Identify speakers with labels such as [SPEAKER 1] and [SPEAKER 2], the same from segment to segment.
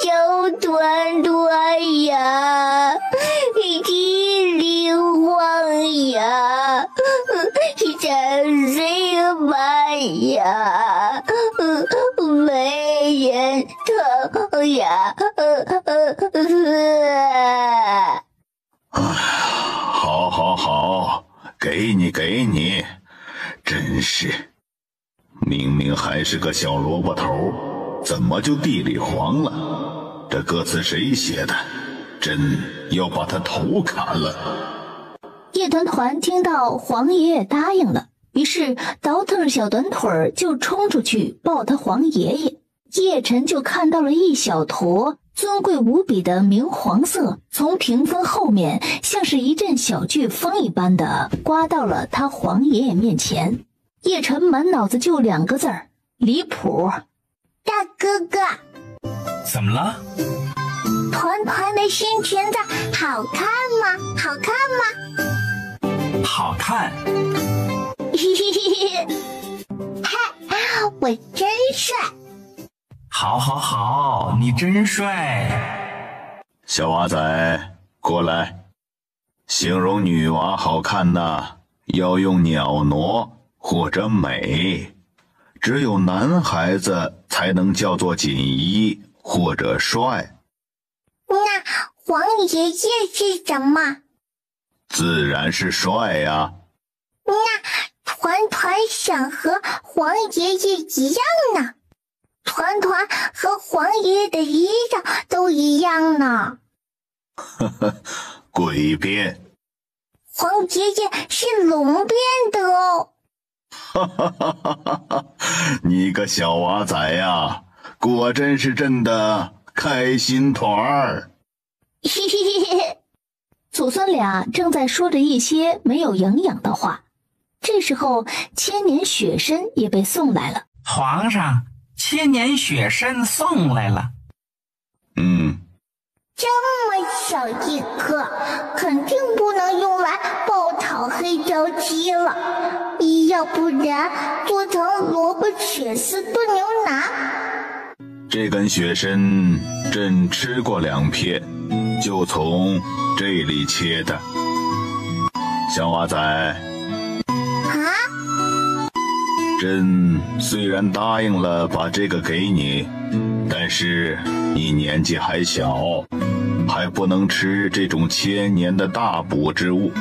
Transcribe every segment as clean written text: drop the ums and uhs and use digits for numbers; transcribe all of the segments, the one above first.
[SPEAKER 1] 小团团呀，机灵晃呀，3岁半呀，没人疼呀。
[SPEAKER 2] 好，给你，真是，明明还是个小萝卜头，怎么就地里黄了？这歌词谁写的？朕要把他头砍了。
[SPEAKER 3] 叶团团听到黄爷爷答应了，于是倒腾着小短腿就冲出去抱他黄爷爷。叶晨就看到了一小坨尊贵无比的明黄色，从屏风后面像是一阵小飓风一般的刮到了他黄爷爷面前。叶晨满脑子就2个字儿：离谱。
[SPEAKER 1] 大哥哥，
[SPEAKER 4] 怎么了？
[SPEAKER 1] 团团的新裙子好看吗？好看吗？
[SPEAKER 4] 好看。
[SPEAKER 1] 嗨，我真帅。
[SPEAKER 4] 好，你真帅。
[SPEAKER 2] 小娃仔，过来。形容女娃好看呢，要用袅娜或者美，只有男孩子才能叫做锦衣或者帅。
[SPEAKER 1] 那黄爷爷是什么？
[SPEAKER 2] 自然是帅呀。
[SPEAKER 1] 那团团想和黄爷爷一样呢。团团和黄爷爷的衣裳都一样呢。
[SPEAKER 2] 诡辩。
[SPEAKER 1] 黄爷爷是龙变的哦。
[SPEAKER 2] 你个小娃仔呀，果真是朕的开心团儿。
[SPEAKER 3] 祖孙俩正在说着一些没有营养的话，这时候千年雪参也被送来了。
[SPEAKER 4] 皇上，千年雪参送来了。
[SPEAKER 1] 这么小一颗，肯定不能用来爆炒黑椒鸡了，要不然做成萝卜血丝炖牛腩。
[SPEAKER 2] 这根雪参朕吃过2片，就从这里切的。小娃仔，朕虽然答应了把这个给你，但是你年纪还小，还不能吃这种千年的大补之物，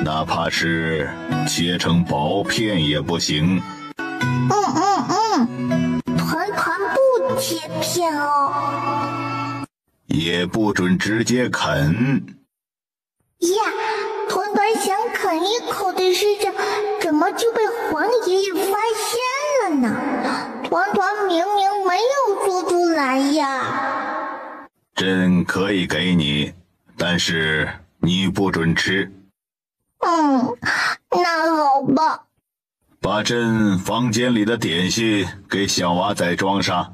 [SPEAKER 2] 哪怕是切成薄片也不行。
[SPEAKER 1] 团团不切片哦。
[SPEAKER 2] 也不准直接啃。
[SPEAKER 1] 呀，团团想啃一口的事情，怎么就被黄爷爷发现了呢？团团明明没有说出来呀。
[SPEAKER 2] 朕可以给你，但是你不准吃。
[SPEAKER 1] 那好吧。
[SPEAKER 2] 把朕房间里的点心给小娃仔装上。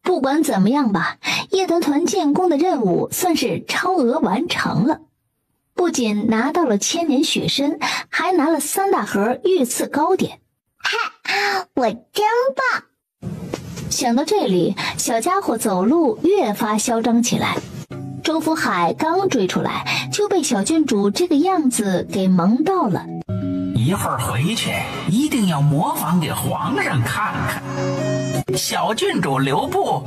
[SPEAKER 3] 不管怎么样吧，叶团团建功的任务算是超额完成了，不仅拿到了千年雪参，还拿了3大盒御赐糕点。
[SPEAKER 1] 我真棒。
[SPEAKER 3] 想到这里，小家伙走路越发嚣张起来。周福海刚追出来，就被小郡主这个样子给萌到了。
[SPEAKER 4] 一会儿回去一定要模仿给皇上看看。小郡主留步。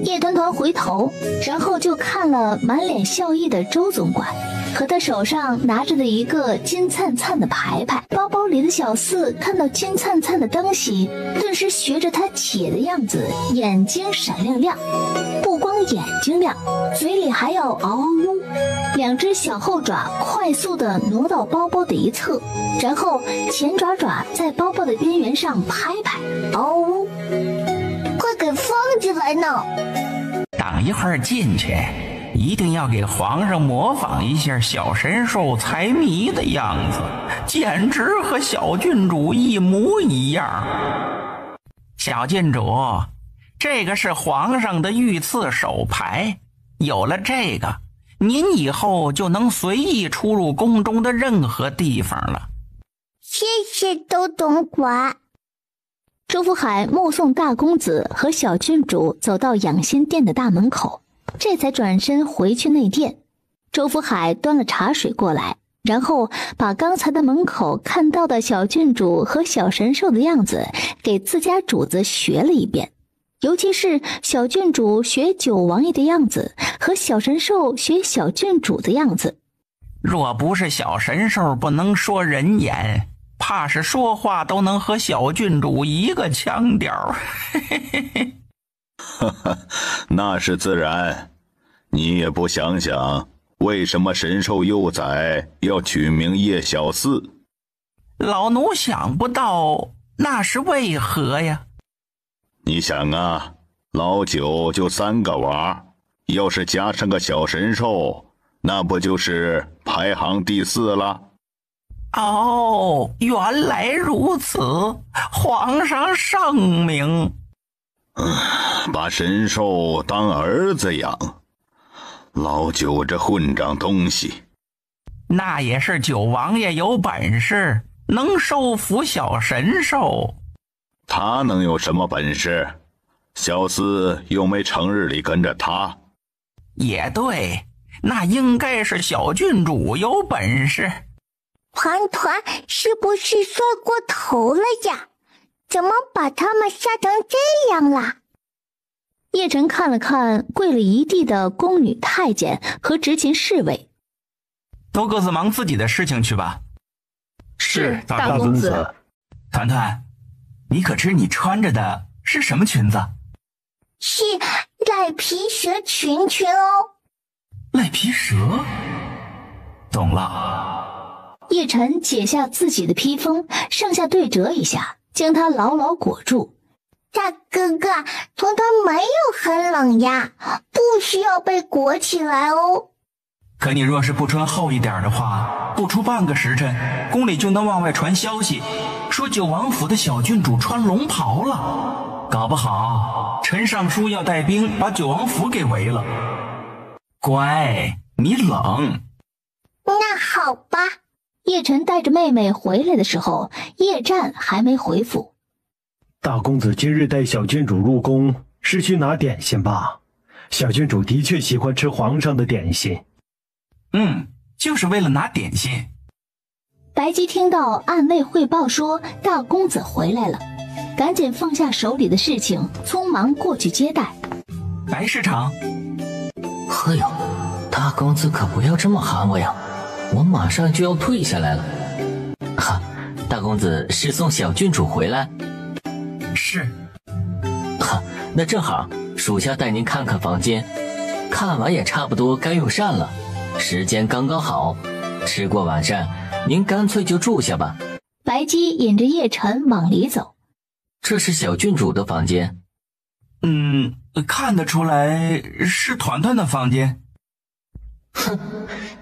[SPEAKER 3] 叶团团回头，然后就看了满脸笑意的周总管和他手上拿着的一个金灿灿的牌牌。包包里的小四看到金灿灿的东西，顿时学着他且的样子，眼睛闪亮亮。不光眼睛亮，嘴里还要嗷嗷呜，2只小后爪快速地挪到包包的一侧，然后前爪爪在包包的边缘上拍拍，嗷嗷呜，
[SPEAKER 1] 快给放起来呢。
[SPEAKER 4] 等一会儿进去，一定要给皇上模仿一下小神兽财迷的样子，简直和小郡主一模一样。小郡主，这个是皇上的御赐手牌，有了这个，您以后就能随意出入宫中的任何地方了。
[SPEAKER 1] 谢谢周总管。
[SPEAKER 3] 周福海目送大公子和小郡主走到养心殿的大门口，这才转身回去内殿。周福海端了茶水过来，然后把刚才的门口看到的小郡主和小神兽的样子给自家主子学了一遍，尤其是小郡主学九王爷的样子和小神兽学小郡主的样子。
[SPEAKER 4] 若不是小神兽不能说人言，怕是说话都能和小郡主一个腔调。
[SPEAKER 2] 那是自然，你也不想想为什么神兽幼崽要取名叶小四？
[SPEAKER 4] 老奴想不到那是为何呀。
[SPEAKER 2] 你想啊，老九就3个娃，要是加上个小神兽，那不就是排行第4了？
[SPEAKER 4] 哦，原来如此，皇上圣明。
[SPEAKER 2] 把神兽当儿子养，老九这混账东西。
[SPEAKER 4] 那也是九王爷有本事，能收服小神兽。
[SPEAKER 2] 他能有什么本事？小四又没成日里跟着他。
[SPEAKER 4] 也对，那应该是小郡主有本事。
[SPEAKER 1] 团团是不是摔过头了呀？怎么把他们杀成这样了？
[SPEAKER 3] 叶晨看了看跪了一地的宫女太监和执勤侍卫，
[SPEAKER 4] 都各自忙自己的事情去吧。
[SPEAKER 5] 是，大公子。
[SPEAKER 4] 团团，你可知你穿着的是什么裙子？
[SPEAKER 1] 是赖皮蛇裙哦。
[SPEAKER 4] 赖皮蛇？懂了。
[SPEAKER 3] 叶晨解下自己的披风，上下对折一下，将它牢牢裹住。
[SPEAKER 1] 大哥哥，团团没有很冷呀，不需要被裹起来哦。
[SPEAKER 4] 可你若是不穿厚一点的话，不出半个时辰，宫里就能往外传消息，说九王府的小郡主穿龙袍了。搞不好陈尚书要带兵把九王府给围了。乖，你冷。
[SPEAKER 1] 那好吧。
[SPEAKER 3] 叶晨带着妹妹回来的时候，叶战还没回府。
[SPEAKER 5] 大公子今日带小郡主入宫，是去拿点心吧？小郡主的确喜欢吃皇上的点心。
[SPEAKER 4] 就是为了拿点心。
[SPEAKER 3] 白姬听到暗卫汇报说大公子回来了，赶紧放下手里的事情，匆忙过去接待。
[SPEAKER 4] 白市长。
[SPEAKER 6] 呵哟，大公子可不要这么喊我呀，我马上就要退下来了。哈，大公子是送小郡主回来？
[SPEAKER 4] 是。
[SPEAKER 6] 哈，那正好，属下带您看看房间，看完也差不多该用膳了，时间刚刚好，吃过晚膳，您干脆就住下吧。
[SPEAKER 3] 白姬引着叶晨往里走。
[SPEAKER 6] 这是小郡主的房间。
[SPEAKER 4] 看得出来是团团的房间。
[SPEAKER 6] 哼，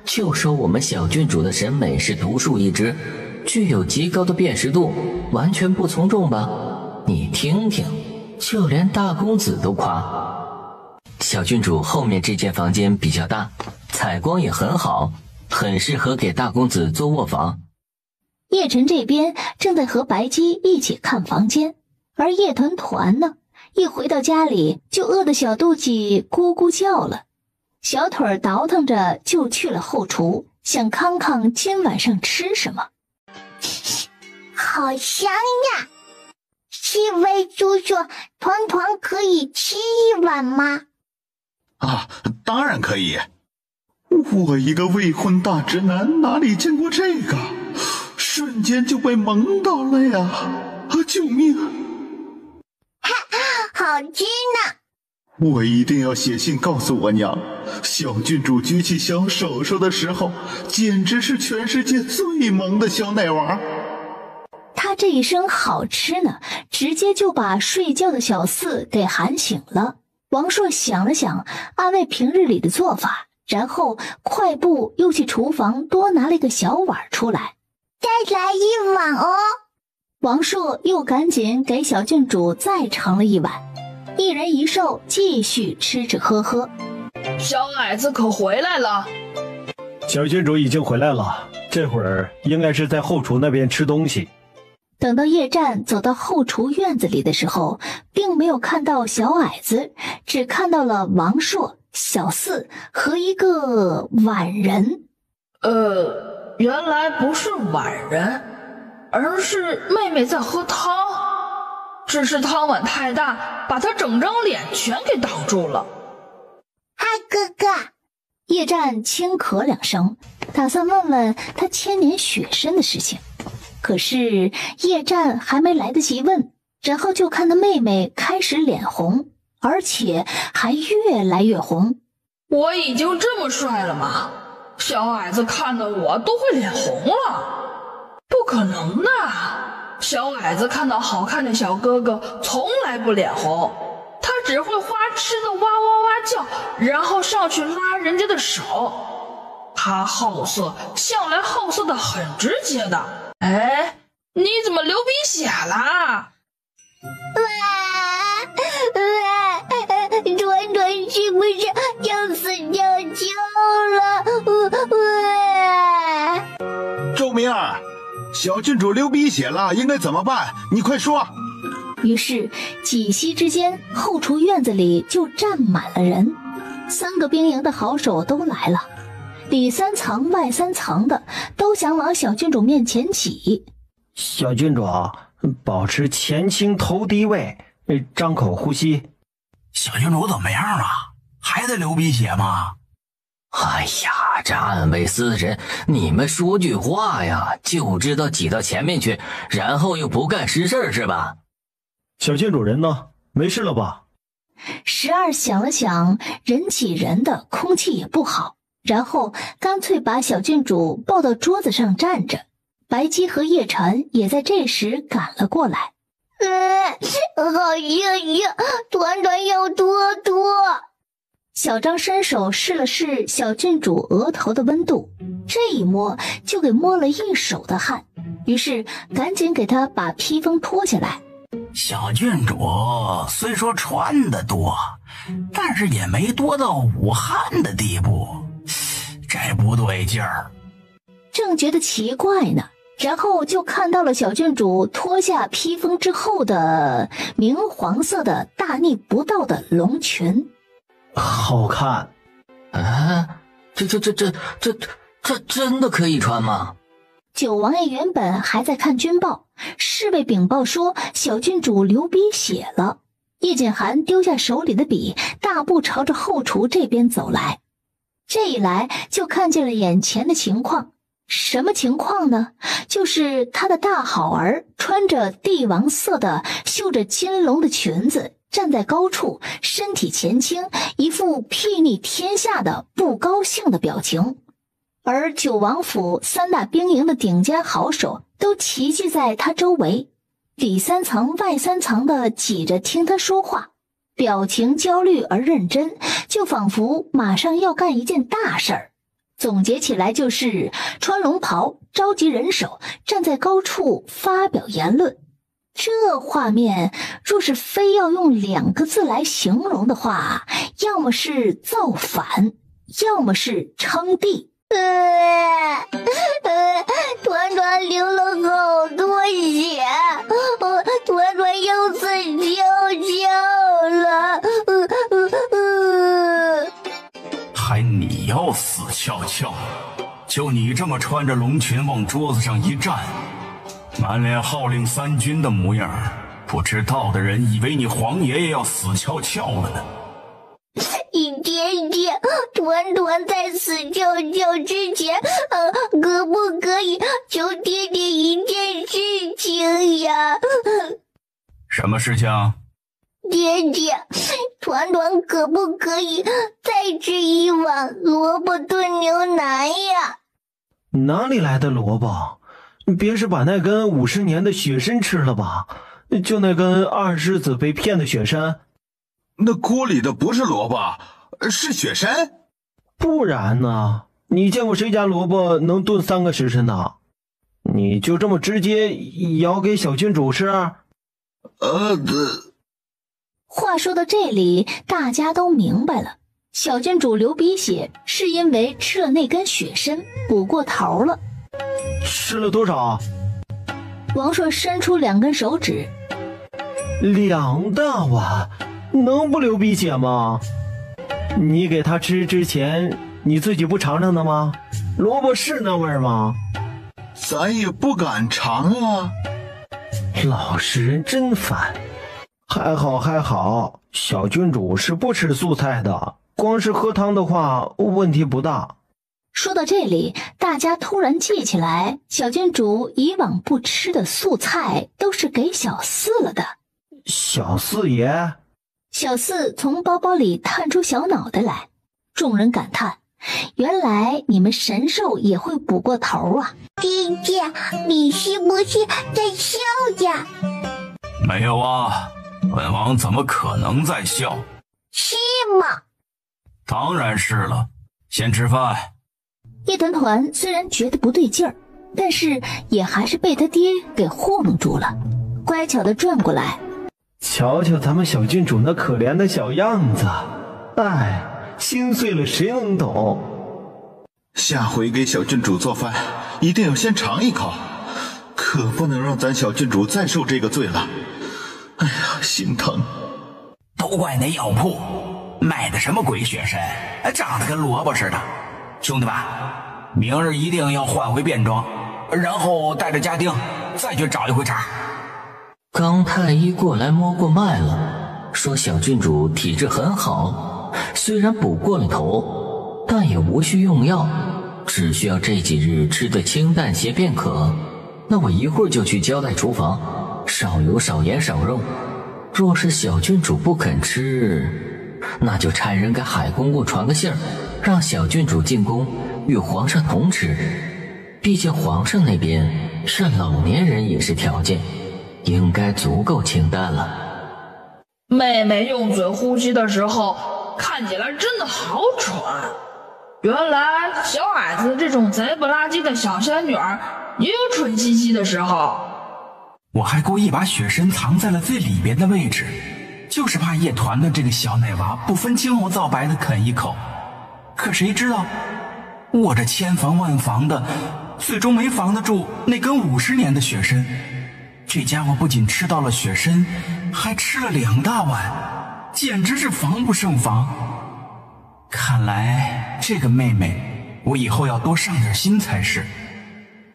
[SPEAKER 6] 就说我们小郡主的审美是独树一帜，具有极高的辨识度，完全不从众吧？你听听，就连大公子都夸。小郡主后面这间房间比较大，采光也很好，很适合给大公子做卧房。
[SPEAKER 3] 叶晨这边正在和白姬一起看房间，而叶团团呢，一回到家里就饿得小肚脐咕咕叫了，小腿儿倒腾着就去了后厨，想康康今晚上吃什么。
[SPEAKER 1] 好香呀！侍卫叔叔，团团可以吃一碗吗？
[SPEAKER 2] 当然可以。我一个未婚大直男哪里见过这个，瞬间就被萌到了呀！救命！
[SPEAKER 1] 好吃呢！
[SPEAKER 2] 我一定要写信告诉我娘，小郡主举起小手手的时候，简直是全世界最萌的小奶娃。
[SPEAKER 3] 他这一声好吃呢，直接就把睡觉的小四给喊醒了。王朔想了想，安慰平日里的做法，然后快步又去厨房多拿了一个小碗出来。
[SPEAKER 1] 再来一碗哦！
[SPEAKER 3] 王朔又赶紧给小郡主再盛了一碗，一人一兽继续吃吃喝喝。
[SPEAKER 7] 小矮子可回来了。
[SPEAKER 5] 小郡主已经回来了，这会儿应该是在后厨那边吃东西。
[SPEAKER 3] 等到叶战走到后厨院子里的时候，并没有看到小矮子，只看到了王硕、小四和一个宛人。
[SPEAKER 7] 原来不是宛人，而是妹妹在喝汤，只是汤碗太大，把她整张脸全给挡住了。
[SPEAKER 1] 嗨，哥哥！
[SPEAKER 3] 叶战轻咳2声，打算问问他千年雪参的事情。可是叶战还没来得及问，然后就看到妹妹开始脸红，而且还越来越红。
[SPEAKER 7] 我已经这么帅了吗？小矮子看到我都会脸红了？不可能的，小矮子看到好看的小哥哥从来不脸红，他只会花痴的哇哇哇叫，然后上去拉人家的手。他好色，向来好色的很直接的。哎，你怎么流鼻血啦？
[SPEAKER 1] 团团是不是要死翘翘了？
[SPEAKER 2] 周明儿，小郡主流鼻血了，应该怎么办？你快说。
[SPEAKER 3] 于是几息之间，后厨院子里就站满了人，3个兵营的好手都来了，里3层外3层的都想往小郡主面前挤。
[SPEAKER 5] 小郡主，保持前倾头低位，张口呼吸。
[SPEAKER 4] 小郡主怎么样了？还在流鼻血吗？
[SPEAKER 6] 哎呀，这暗卫私人，你们说句话呀，就知道挤到前面去，然后又不干实事是吧？
[SPEAKER 5] 小郡主人呢？没事了吧
[SPEAKER 3] ？12想了想，人挤人的，空气也不好，然后干脆把小郡主抱到桌子上站着。白姬和叶晨也在这时赶了过来。
[SPEAKER 1] 好热热，团团要脱脱。
[SPEAKER 3] 小张伸手试了试小郡主额头的温度，这一摸就给摸了一手的汗，于是赶紧给她把披风脱下来。
[SPEAKER 4] 小郡主虽说穿得多，但是也没多到捂汗的地步，这不对劲儿。
[SPEAKER 3] 正觉得奇怪呢，然后就看到了小郡主脱下披风之后的明黄色的大逆不道的龙裙。
[SPEAKER 5] 好看
[SPEAKER 6] 啊！这真的可以穿吗？
[SPEAKER 3] 九王爷原本还在看军报，侍卫禀报说小郡主流鼻血了。叶简寒丢下手里的笔，大步朝着后厨这边走来。这一来就看见了眼前的情况。什么情况呢？就是他的大好儿穿着帝王色的绣着金龙的裙子，站在高处，身体前倾，一副睥睨天下的不高兴的表情。而九王府3大兵营的顶尖好手都齐聚在他周围，里3层外3层的挤着听他说话，表情焦虑而认真，就仿佛马上要干一件大事儿。总结起来就是穿龙袍，召集人手，站在高处发表言论。这画面若是非要用2个字来形容的话，要么是造反，要么是称帝。
[SPEAKER 1] 团团流了好多血，团团要死翘翘了。
[SPEAKER 4] 还你要死翘翘？就你这么穿着龙裙往桌子上一站，满脸号令3军的模样，不知道的人以为你皇爷爷要死翘翘了呢。
[SPEAKER 1] 爹爹，团团在死翘翘之前，可不可以求爹爹一件事情呀？
[SPEAKER 4] 什么事情？
[SPEAKER 1] 爹爹，团团可不可以再吃一碗萝卜炖牛腩呀？
[SPEAKER 5] 哪里来的萝卜？别是把那根50年的雪参吃了吧？就那根二世子被骗的雪参。
[SPEAKER 2] 那锅里的不是萝卜，是雪参。
[SPEAKER 5] 不然呢？你见过谁家萝卜能炖3个时辰的？你就这么直接舀给小郡主吃？
[SPEAKER 3] 话说到这里，大家都明白了，小郡主流鼻血是因为吃了那根雪参补过头了。
[SPEAKER 5] 吃了多少？
[SPEAKER 3] 王硕伸出2根手指
[SPEAKER 5] ，2大碗，能不流鼻血吗？你给他吃之前，你自己不尝尝的吗？萝卜是那味儿吗？
[SPEAKER 2] 咱也不敢尝啊。
[SPEAKER 5] 老实人真烦。还好，小郡主是不吃素菜的，光是喝汤的话，问题不大。
[SPEAKER 3] 说到这里，大家突然记起来，小郡主以往不吃的素菜都是给小四了的。
[SPEAKER 5] 小四爷？
[SPEAKER 3] 小四从包包里探出小脑袋来，众人感叹，原来你们神兽也会补过头啊。
[SPEAKER 1] 爹爹，你是不是在笑呀？
[SPEAKER 4] 没有啊，本王怎么可能在笑？
[SPEAKER 1] 是吗？
[SPEAKER 4] 当然是了，先吃饭。
[SPEAKER 3] 叶团团虽然觉得不对劲儿，但是也还是被他爹给糊弄住了，乖巧地转过来，
[SPEAKER 5] 瞧瞧咱们小郡主那可怜的小样子，哎，心碎了谁能懂？
[SPEAKER 2] 下回给小郡主做饭，一定要先尝一口，可不能让咱小郡主再受这个罪了。哎呀，心疼！
[SPEAKER 4] 都怪那药铺卖的什么鬼雪参，长得跟萝卜似的。兄弟们，明日一定要换回便装，然后带着家丁再去找一回茬。
[SPEAKER 6] 刚太医过来摸过脉了，说小郡主体质很好，虽然补过了头，但也无需用药，只需要这几日吃得清淡些便可。那我一会儿就去交代厨房，少油少盐少肉。若是小郡主不肯吃，那就差人给海公公传个信儿，让小郡主进宫与皇上同吃。毕竟皇上那边是老年人饮食条件，应该足够清淡了。
[SPEAKER 7] 妹妹用嘴呼吸的时候看起来真的好蠢，原来小矮子这种贼不拉几的小仙女儿也有蠢兮兮的时候。
[SPEAKER 4] 我还故意把雪参藏在了最里边的位置，就是怕叶团团这个小奶娃不分青红皂白的啃一口。可谁知道我这千防万防的最终没防得住那根50年的雪参。这家伙不仅吃到了雪参，还吃了2大碗，简直是防不胜防。看来这个妹妹我以后要多上点心才是。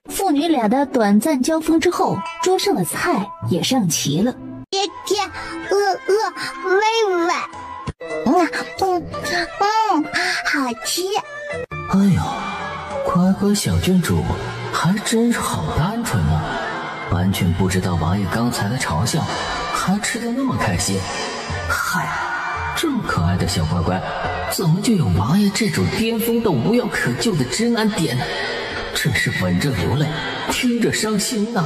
[SPEAKER 3] 父女俩的短暂交锋之后，桌上的菜也上齐了。
[SPEAKER 1] 爹爹，喂喂，好吃。
[SPEAKER 6] 哎呦，乖乖小郡主还真是好单纯啊，完全不知道王爷刚才的嘲笑，还吃得那么开心。嗨，这么可爱的小乖乖，怎么就有王爷这种巅峰的无药可救的直男点呢？真是闻着流泪，听着伤心呐。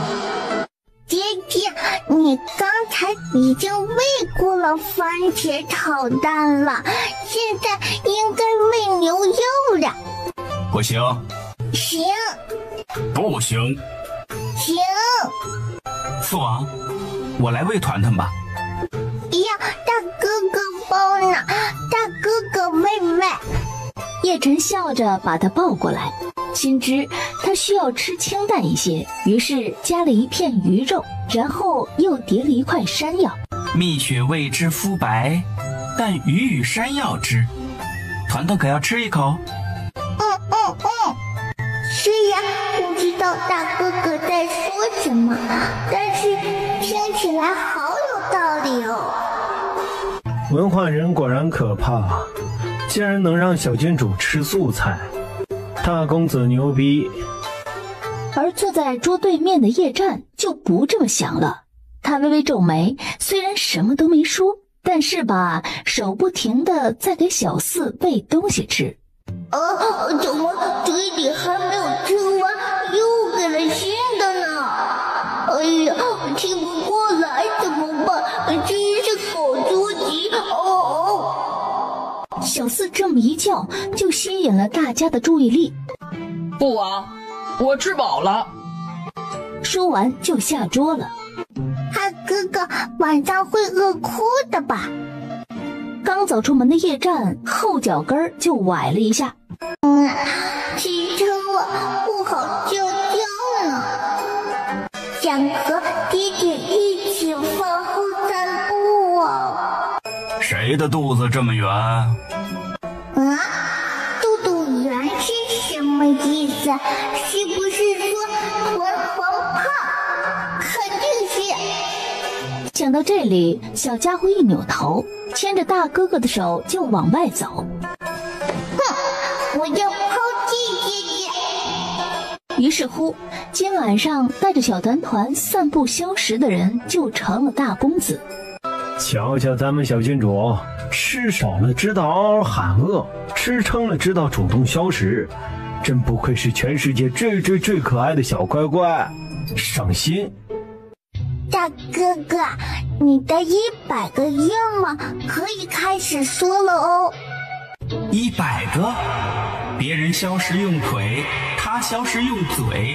[SPEAKER 1] 爹爹，你刚才已经喂过了番茄炒蛋了，现在应该喂牛肉了。
[SPEAKER 4] 不行。
[SPEAKER 1] 行。
[SPEAKER 4] 不行。
[SPEAKER 1] 行。
[SPEAKER 4] 父王，我来喂团团吧。
[SPEAKER 1] 呀，大哥哥抱呢，大哥哥喂喂。
[SPEAKER 3] 叶晨笑着把他抱过来，心知他需要吃清淡一些，于是加了一片鱼肉，然后又叠了一块山药。
[SPEAKER 4] 蜜雪未知肤白，但鱼与山药知。团团可要吃一口？
[SPEAKER 1] 虽然不知道大哥哥在说什么，但是听起来好有道理哦。
[SPEAKER 5] 文化人果然可怕，竟然能让小郡主吃素菜，大公子牛逼。
[SPEAKER 3] 而坐在桌对面的叶战就不这么想了，他微微皱眉，虽然什么都没说，但是吧，手不停地在给小四喂东西吃。
[SPEAKER 1] 怎么嘴里还没有吃完，又给了新的呢？哎呀，听不过来怎么办？真是狗着急
[SPEAKER 3] 小四这么一叫，就吸引了大家的注意力。
[SPEAKER 7] 父王，我吃饱了。
[SPEAKER 3] 说完就下桌了。
[SPEAKER 1] 他哥哥晚上会饿哭的吧？
[SPEAKER 3] 刚走出门的叶战后脚跟就崴了一下，
[SPEAKER 1] 支撑我不好叫叫呢。小想和爹爹一起饭后散步啊。
[SPEAKER 4] 谁的肚子这么圆？
[SPEAKER 1] 肚肚圆是什么意思？是不是说团团胖？肯定是。
[SPEAKER 3] 想到这里，小家伙一扭头，牵着大哥哥的手就往外走。
[SPEAKER 1] 我要抛弃姐姐。
[SPEAKER 3] 于是乎，今晚上带着小团团散步消食的人就成了大公子。
[SPEAKER 5] 瞧瞧咱们小郡主，吃少了知道嗷嗷喊饿，吃撑了知道主动消食，真不愧是全世界最可爱的小乖乖，省心。
[SPEAKER 1] 大哥哥，你的100个愿望可以开始说了哦。
[SPEAKER 4] 100个？别人消食用腿，他消食用嘴。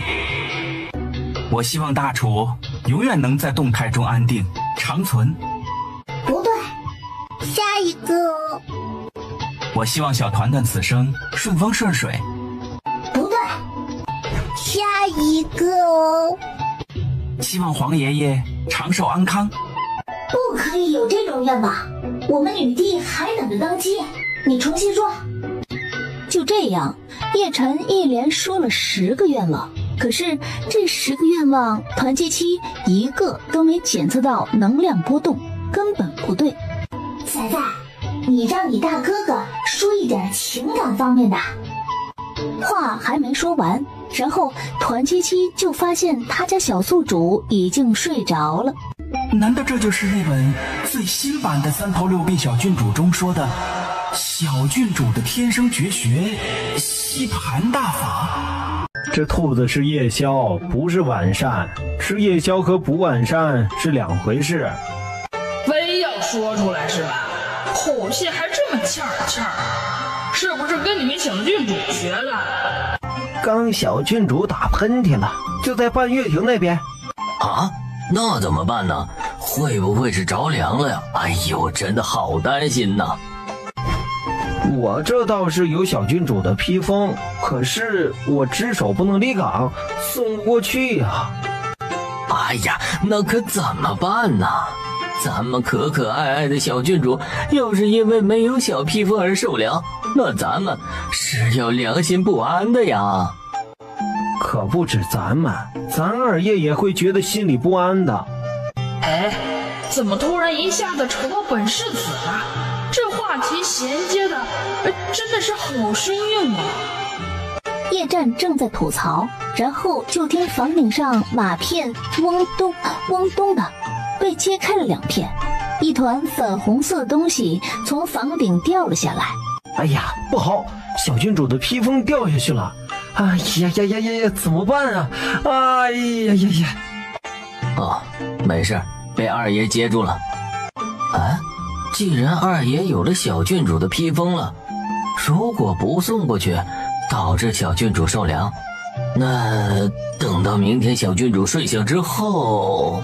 [SPEAKER 4] 我希望大厨永远能在动态中安定长存。
[SPEAKER 1] 不对，下一个哦。
[SPEAKER 4] 我希望小团团此生顺风顺水。
[SPEAKER 1] 不对，下一个哦。
[SPEAKER 4] 希望黄爷爷长寿安康。
[SPEAKER 3] 不可以有这种愿望，我们女帝还等着登基，你重新说。就这样，叶晨一连说了10个愿望，可是这10个愿望，团结期一个都没检测到能量波动，根本不对。
[SPEAKER 1] 仔仔，你让你大哥哥说一点情感方面的。
[SPEAKER 3] 话还没说完，然后团七七就发现他家小宿主已经睡着了。
[SPEAKER 4] 难道这就是那本最新版的3头6臂小郡主中说的小郡主的天生绝学吸盘大法？
[SPEAKER 5] 这兔子是夜宵，不是晚膳，吃夜宵和补晚膳是2回事。
[SPEAKER 7] 非要说出来是吧？口气还这么欠儿，是不是跟你们小郡主学的？
[SPEAKER 5] 刚小郡主打喷嚏了，就在半月亭那边。
[SPEAKER 6] 啊，那怎么办呢？会不会是着凉了呀？哎呦，真的好担心呐。
[SPEAKER 5] 我这倒是有小郡主的披风，可是我只手不能离岗，送不过去呀。
[SPEAKER 6] 哎呀，那可怎么办呢？咱们可可爱爱的小郡主要是因为没有小披风而受凉，那咱们是要良心不安的呀。
[SPEAKER 5] 可不止咱们，咱二爷也会觉得心里不安的。
[SPEAKER 7] 哎，怎么突然一下子扯到本世子了？这话题衔接的真的是好生硬啊。
[SPEAKER 3] 叶战正在吐槽，然后就听房顶上瓦片嗡咚嗡咚的被揭开了2片，一团粉红色的东西从房顶掉了下来。
[SPEAKER 5] 哎呀，不好，小郡主的披风掉下去了！哎呀呀呀呀，怎么办啊？哎呀呀呀！
[SPEAKER 6] 哦，没事，被二爷接住了。啊，既然二爷有了小郡主的披风了，如果不送过去，导致小郡主受凉，那等到明天小郡主睡醒之后……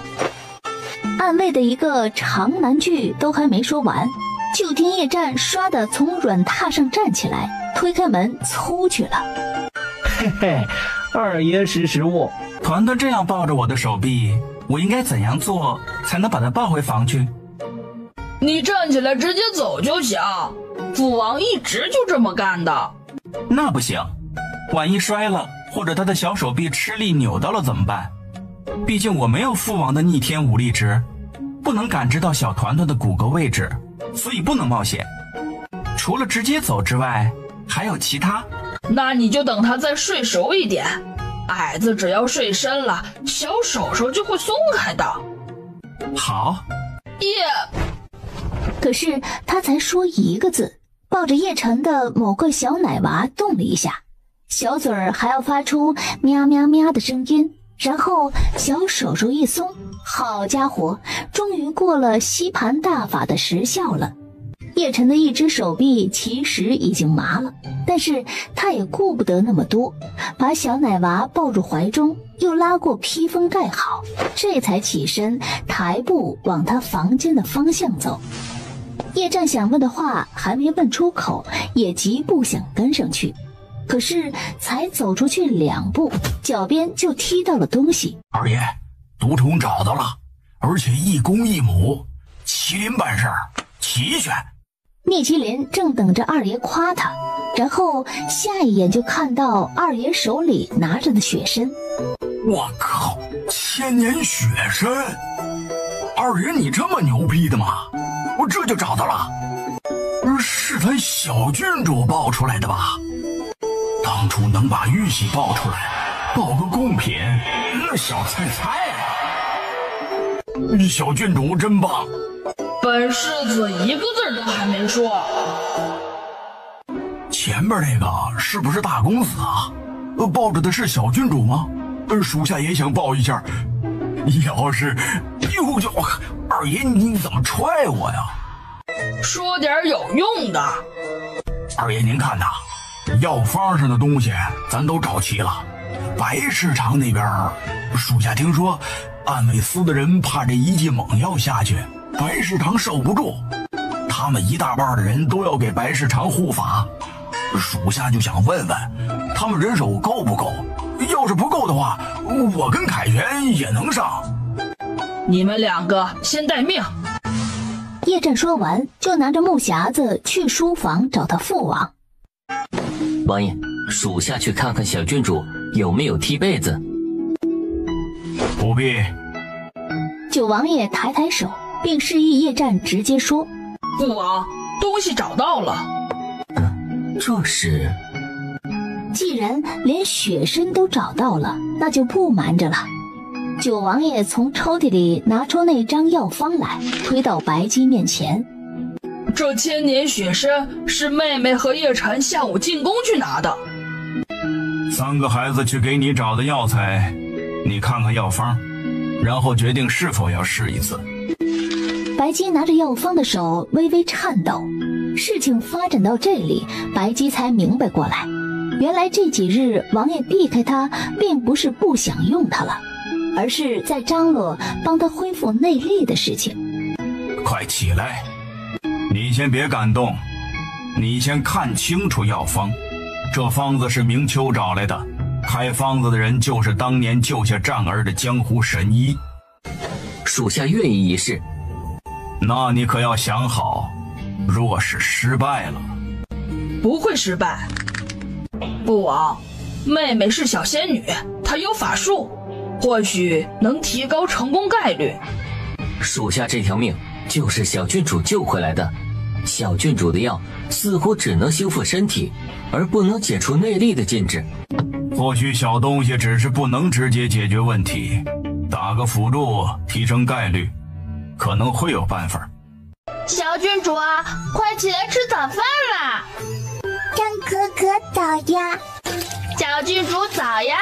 [SPEAKER 3] 暗卫的一个长难句都还没说完，就听叶战唰的从软榻上站起来，推开门出去了。
[SPEAKER 5] 嘿嘿，二爷识时务。
[SPEAKER 4] 团团这样抱着我的手臂，我应该怎样做才能把他抱回房去？
[SPEAKER 7] 你站起来直接走就行，父王一直就这么干的。
[SPEAKER 4] 那不行，万一摔了，或者他的小手臂吃力扭到了怎么办？毕竟我没有父王的逆天武力值，不能感知到小团团的骨骼位置，所以不能冒险。除了直接走之外，还有其他？
[SPEAKER 7] 那你就等他再睡熟一点，矮子只要睡深了，小手手就会松开的。
[SPEAKER 4] 好。
[SPEAKER 3] 可是他才说1个字，抱着叶晨的某个小奶娃动了一下，小嘴儿还要发出喵喵喵的声音，然后小手手一松，好家伙，终于过了吸盘大法的时效了。叶晨的一只手臂其实已经麻了，但是他也顾不得那么多，把小奶娃抱入怀中，又拉过披风盖好，这才起身抬步往他房间的方向走。叶战想问的话还没问出口，也急步想跟上去，可是才走出去2步，脚边就踢到了东西。
[SPEAKER 4] 二爷，毒虫找到了，而且一公一母，麒麟办事儿齐全。
[SPEAKER 3] 聂麒麟正等着二爷夸他，然后下一眼就看到二爷手里拿着的雪参。
[SPEAKER 4] 我靠，1000年雪参！二爷你这么牛逼的吗？我这就找到了，是咱小郡主抱出来的吧？当初能把玉玺抱出来，抱个贡品，那小菜菜啊！小郡主真棒。
[SPEAKER 7] 本世子一个字都还没说。
[SPEAKER 4] 前边那个是不是大公子啊？抱着的是小郡主吗？属下也想抱一下。要是，哟，二爷你怎么踹我呀？
[SPEAKER 7] 说点有用的。
[SPEAKER 4] 二爷您看呐，药方上的东西咱都找齐了。白市场那边，属下听说安慰司的人怕这一剂猛药下去，白市场受不住，他们一大半的人都要给白市场护法。属下就想问问，他们人手够不够？要是不够的话，我跟凯旋也能上。
[SPEAKER 7] 你们2个先待命。
[SPEAKER 3] 叶战说完，就拿着木匣子去书房找他父王。
[SPEAKER 6] 王爷，属下去看看小郡主有没有踢被子。
[SPEAKER 4] 不必。
[SPEAKER 3] 九王爷抬抬手，并示意叶战直接说：
[SPEAKER 7] 父王，东西找到了。
[SPEAKER 6] 这是……
[SPEAKER 3] 既然连雪参都找到了，那就不瞒着了。九王爷从抽屉里拿出那张药方来，推到白姬面前。
[SPEAKER 7] 这1000年雪参是妹妹和叶晨下午进宫去拿的。
[SPEAKER 4] 3个孩子去给你找的药材，你看看药方，然后决定是否要试一次。
[SPEAKER 3] 白姬拿着药方的手微微颤抖。事情发展到这里，白姬才明白过来，原来这几日王爷避开他，并不是不想用他了，而是在张罗帮他恢复内力的事情。
[SPEAKER 4] 快起来，你先别感动，你先看清楚药方。这方子是明秋找来的，开方子的人就是当年救下战儿的江湖神医。
[SPEAKER 6] 属下愿意一试。
[SPEAKER 4] 那你可要想好，若是失败了，
[SPEAKER 7] 不会失败。父王，妹妹是小仙女，她有法术，或许能提高成功概率。
[SPEAKER 6] 属下这条命就是小郡主救回来的，小郡主的药似乎只能修复身体，而不能解除内力的禁制。
[SPEAKER 4] 或许小东西只是不能直接解决问题，打个辅助提升概率，可能会有办法。
[SPEAKER 1] 小郡主啊，快起来吃早饭啦！张哥哥早呀，
[SPEAKER 8] 小郡主早呀。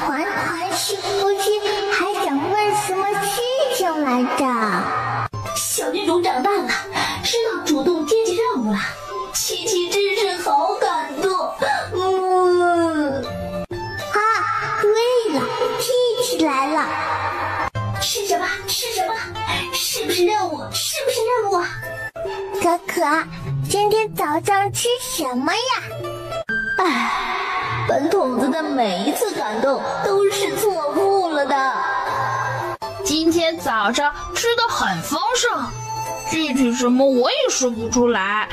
[SPEAKER 1] 团团是不是还想问什么事情来着？
[SPEAKER 3] 小郡主长大了，知道主动接济任务了，琪琪真是好感动。
[SPEAKER 1] 对了，琪琪来了。
[SPEAKER 3] 是什么？是什么？是不是任务？是不是任务啊？
[SPEAKER 1] 可可，今天早上吃什么呀？
[SPEAKER 3] 本筒子的每一次感动都是错付了的。
[SPEAKER 8] 今天早上吃得很丰盛，具体什么我也说不出来。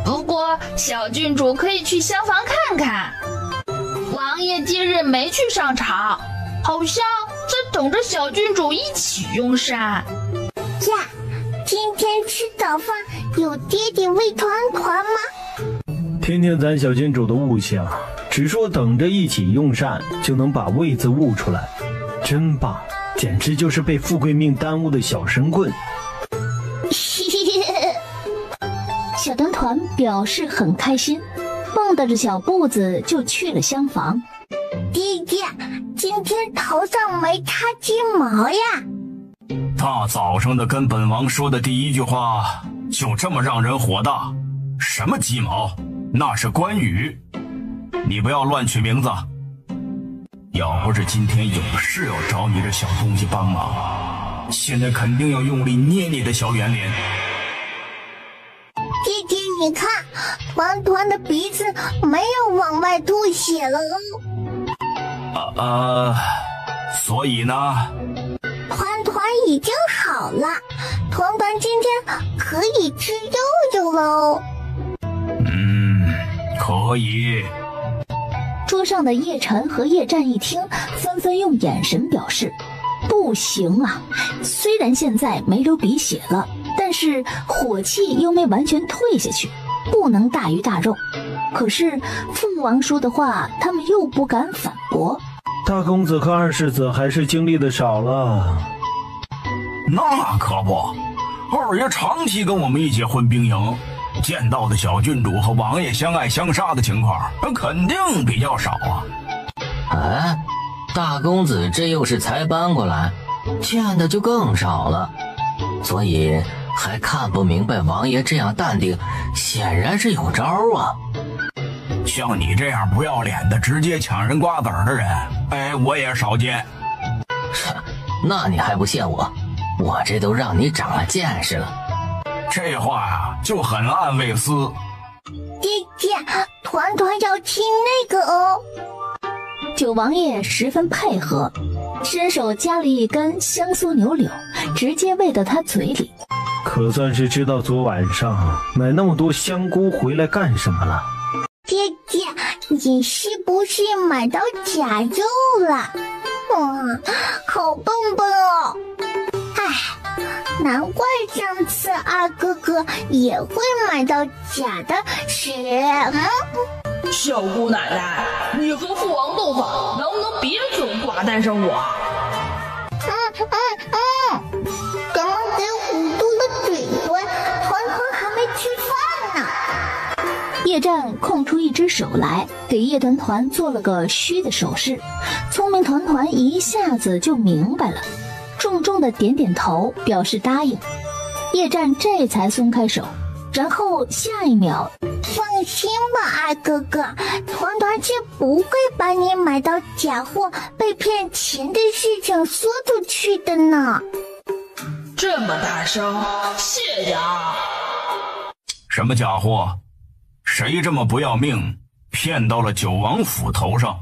[SPEAKER 8] 不过小郡主可以去厢房看看。王爷今日没去上场，好像在等着小郡主一起用膳。
[SPEAKER 1] 呀，今天吃早饭有爹爹喂团团吗？
[SPEAKER 5] 听听咱小郡主的悟性，只说等着一起用膳就能把位子悟出来，真棒，简直就是被富贵命耽误的小神棍。
[SPEAKER 3] 小团团表示很开心，蹦跶着小步子就去了厢房。
[SPEAKER 1] 爹爹，今天头上没插鸡毛呀？
[SPEAKER 4] 大早上的跟本王说的第一句话就这么让人火大？什么鸡毛？那是关羽，你不要乱取名字。要不是今天有事要找你这小东西帮忙，现在肯定要用力捏你的小圆脸。
[SPEAKER 1] 爹爹，你看，团团的鼻子没有往外吐血了哦。
[SPEAKER 4] 所以呢，
[SPEAKER 1] 团团已经好了，团团今天可以吃肉肉喽。
[SPEAKER 4] 可以。
[SPEAKER 3] 桌上的叶晨和叶战一听，纷纷用眼神表示不行啊。虽然现在没流鼻血了，但是火气又没完全退下去，不能大鱼大肉。可是父王说的话，他们又不敢反驳。
[SPEAKER 5] 大公子和二世子还是经历的少了。
[SPEAKER 4] 那可不，二爷长期跟我们一起混兵营，见到的小郡主和王爷相爱相杀的情况肯定比较少啊。
[SPEAKER 6] 哎，大公子这又是才搬过来，见的就更少了，所以还看不明白王爷这样淡定，显然是有招啊。
[SPEAKER 4] 像你这样不要脸的直接抢人瓜子儿的人，我也少见。
[SPEAKER 6] 那你还不谢我？我这都让你长了见识了。
[SPEAKER 4] 这话呀，就很暗卫斯。
[SPEAKER 1] 姐姐，团团要吃那个哦。
[SPEAKER 3] 九王爷十分配合，伸手夹了一根香酥牛柳，直接喂到他嘴里。
[SPEAKER 5] 可算是知道昨晚上买那么多香菇回来干什么了。
[SPEAKER 1] 姐姐，你是不是买到假肉了？哇，好笨笨哦！唉，难怪上次二哥哥也会买到假的屎。
[SPEAKER 7] 小姑奶奶，你和父王斗法，能不能别总挂带上我？
[SPEAKER 1] 刚刚给糊涂了嘴唇，团团还没吃饭呢。
[SPEAKER 3] 叶战空出一只手来，给叶团团做了个虚的手势。聪明团团一下子就明白了，重重的点点头表示答应。叶战这才松开手，然后下一秒，
[SPEAKER 1] 放心吧，二哥哥，团团是不会把你买到假货被骗钱的事情说出去的呢。
[SPEAKER 7] 这么大声，谢谢啊！
[SPEAKER 4] 什么假货？谁这么不要命，骗到了九王府头上？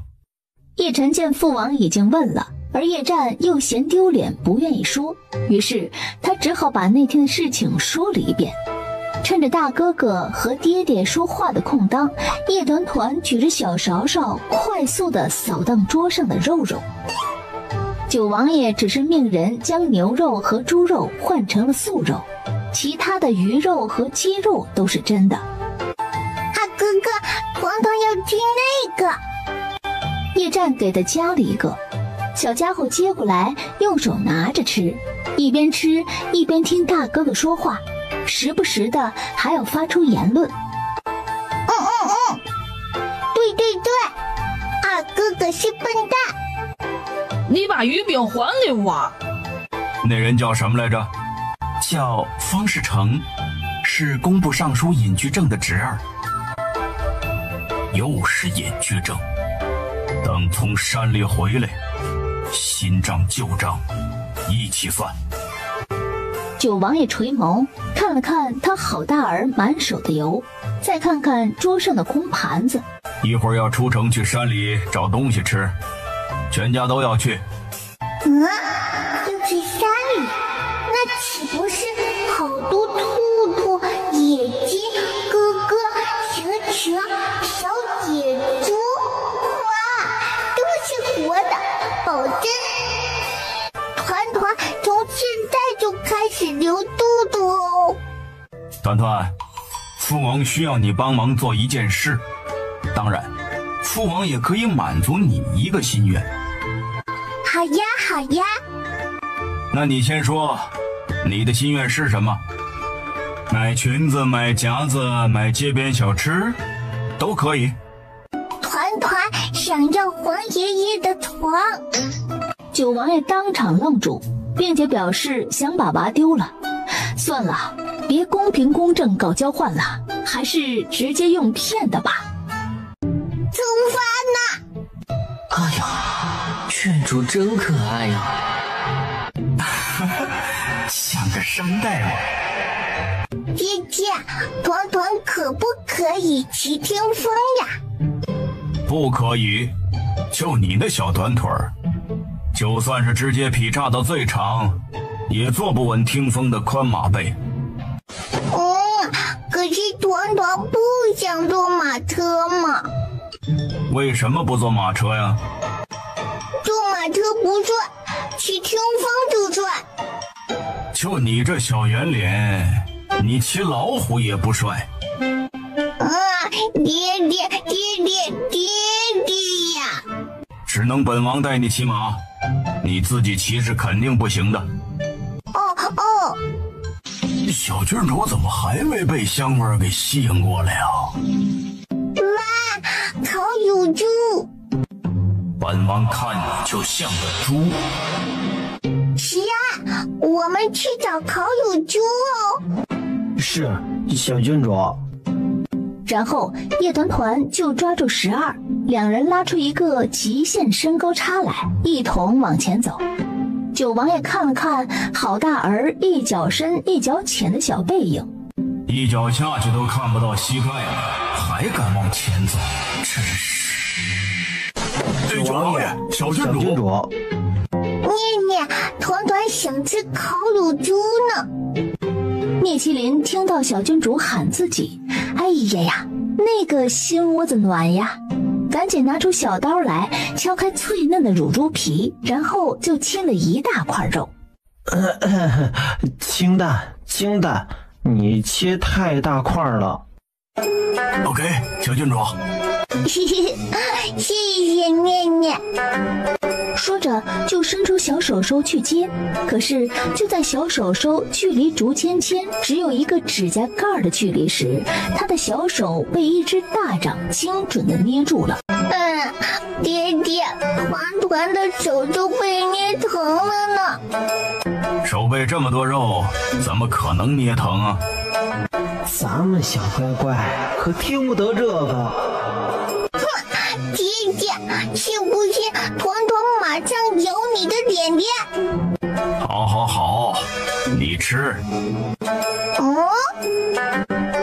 [SPEAKER 3] 叶晨见父王已经问了，而叶战又嫌丢脸，不愿意说，于是他只好把那天的事情说了一遍。趁着大哥哥和爹爹说话的空当，叶团团举着小勺勺快速地扫荡桌上的肉肉。九王爷只是命人将牛肉和猪肉换成了素肉，其他的鱼肉和鸡肉都是真的。
[SPEAKER 1] 二哥哥，团团要吃那个。
[SPEAKER 3] 叶战给他夹了一个，小家伙接过来，用手拿着吃，一边吃一边听大哥哥说话，时不时的还要发出言论。
[SPEAKER 1] 对，二哥哥是笨蛋。
[SPEAKER 7] 你把鱼饼还给我。
[SPEAKER 4] 那人叫什么来着？
[SPEAKER 9] 叫方世成，是工部尚书隐居正的侄儿。
[SPEAKER 4] 又是隐居正。等从山里回来，新账旧账一起算。
[SPEAKER 3] 九王爷垂眸看了看他好大儿满手的油，再看看桌上的空盘子。
[SPEAKER 4] 一会儿要出城去山里找东西吃，全家都要去。
[SPEAKER 1] 要去山里，那岂不是好多兔兔、野鸡、哥哥、蛇、小野猪？哇，都是活的，保证！团团从现在就开始流肚肚哦。
[SPEAKER 4] 团团，父王需要你帮忙做一件事，当然，父王也可以满足你一个心愿。
[SPEAKER 1] 好呀，好呀。
[SPEAKER 4] 那你先说，你的心愿是什么？买裙子、买夹子、买街边小吃，都可以。
[SPEAKER 1] 团团想要黄爷爷的床。
[SPEAKER 3] 九王爷当场愣住，并且表示想把娃丢了。算了，别公平公正搞交换了，还是直接用骗的吧。
[SPEAKER 1] 出发呢！
[SPEAKER 6] 哎呀，郡主真可爱呀！
[SPEAKER 9] 像个山大王。
[SPEAKER 1] 姐姐，团团可不可以骑听风呀？
[SPEAKER 4] 不可以，就你那小短腿儿，
[SPEAKER 9] 就算是直接劈叉到最长，也坐不稳听风的宽马背。
[SPEAKER 1] 可是团团不想坐马车嘛。
[SPEAKER 9] 为什么不坐马车呀？
[SPEAKER 1] 坐马车不帅，骑听风就帅。
[SPEAKER 9] 就你这小圆脸，你骑老虎也不帅。
[SPEAKER 1] 爹爹呀！
[SPEAKER 9] 只能本王带你骑马，你自己骑是肯定不行的。
[SPEAKER 1] 哦。
[SPEAKER 9] 小郡主怎么还没被香味给吸引过来呀？
[SPEAKER 1] 妈，烤乳猪。
[SPEAKER 9] 本王看你就像个猪。
[SPEAKER 1] 是啊，我们去找烤乳猪哦。
[SPEAKER 5] 是，小郡主。
[SPEAKER 3] 然后叶团团就抓住12，两人拉出一个极限身高差来，一同往前走。九王爷看了看好大儿一脚深一脚浅的小背影，
[SPEAKER 9] 一脚下去都看不到膝盖了，还敢往前走，真是。九王爷，小郡主。
[SPEAKER 1] 念，团团想吃烤乳猪呢。
[SPEAKER 3] 聂麒麟听到小郡主喊自己，哎呀，那个心窝子暖呀，赶紧拿出小刀来敲开脆嫩的乳猪皮，然后就切了一大块肉。
[SPEAKER 5] 清淡，你切太大块了。
[SPEAKER 9] OK， 小郡主。
[SPEAKER 1] 谢谢念。
[SPEAKER 3] 说着就伸出小手手去接，可是就在小手手距离竹签只有一个指甲盖的距离时，他的小手被一只大掌精准地捏住了。
[SPEAKER 1] 爹，团团的手都被捏疼了呢。
[SPEAKER 9] 手背这么多肉，怎么可能捏疼啊？
[SPEAKER 5] 咱们小乖乖可听不得这个。
[SPEAKER 1] 爹，是不是团团马上咬你的脸脸？
[SPEAKER 9] 好，你吃。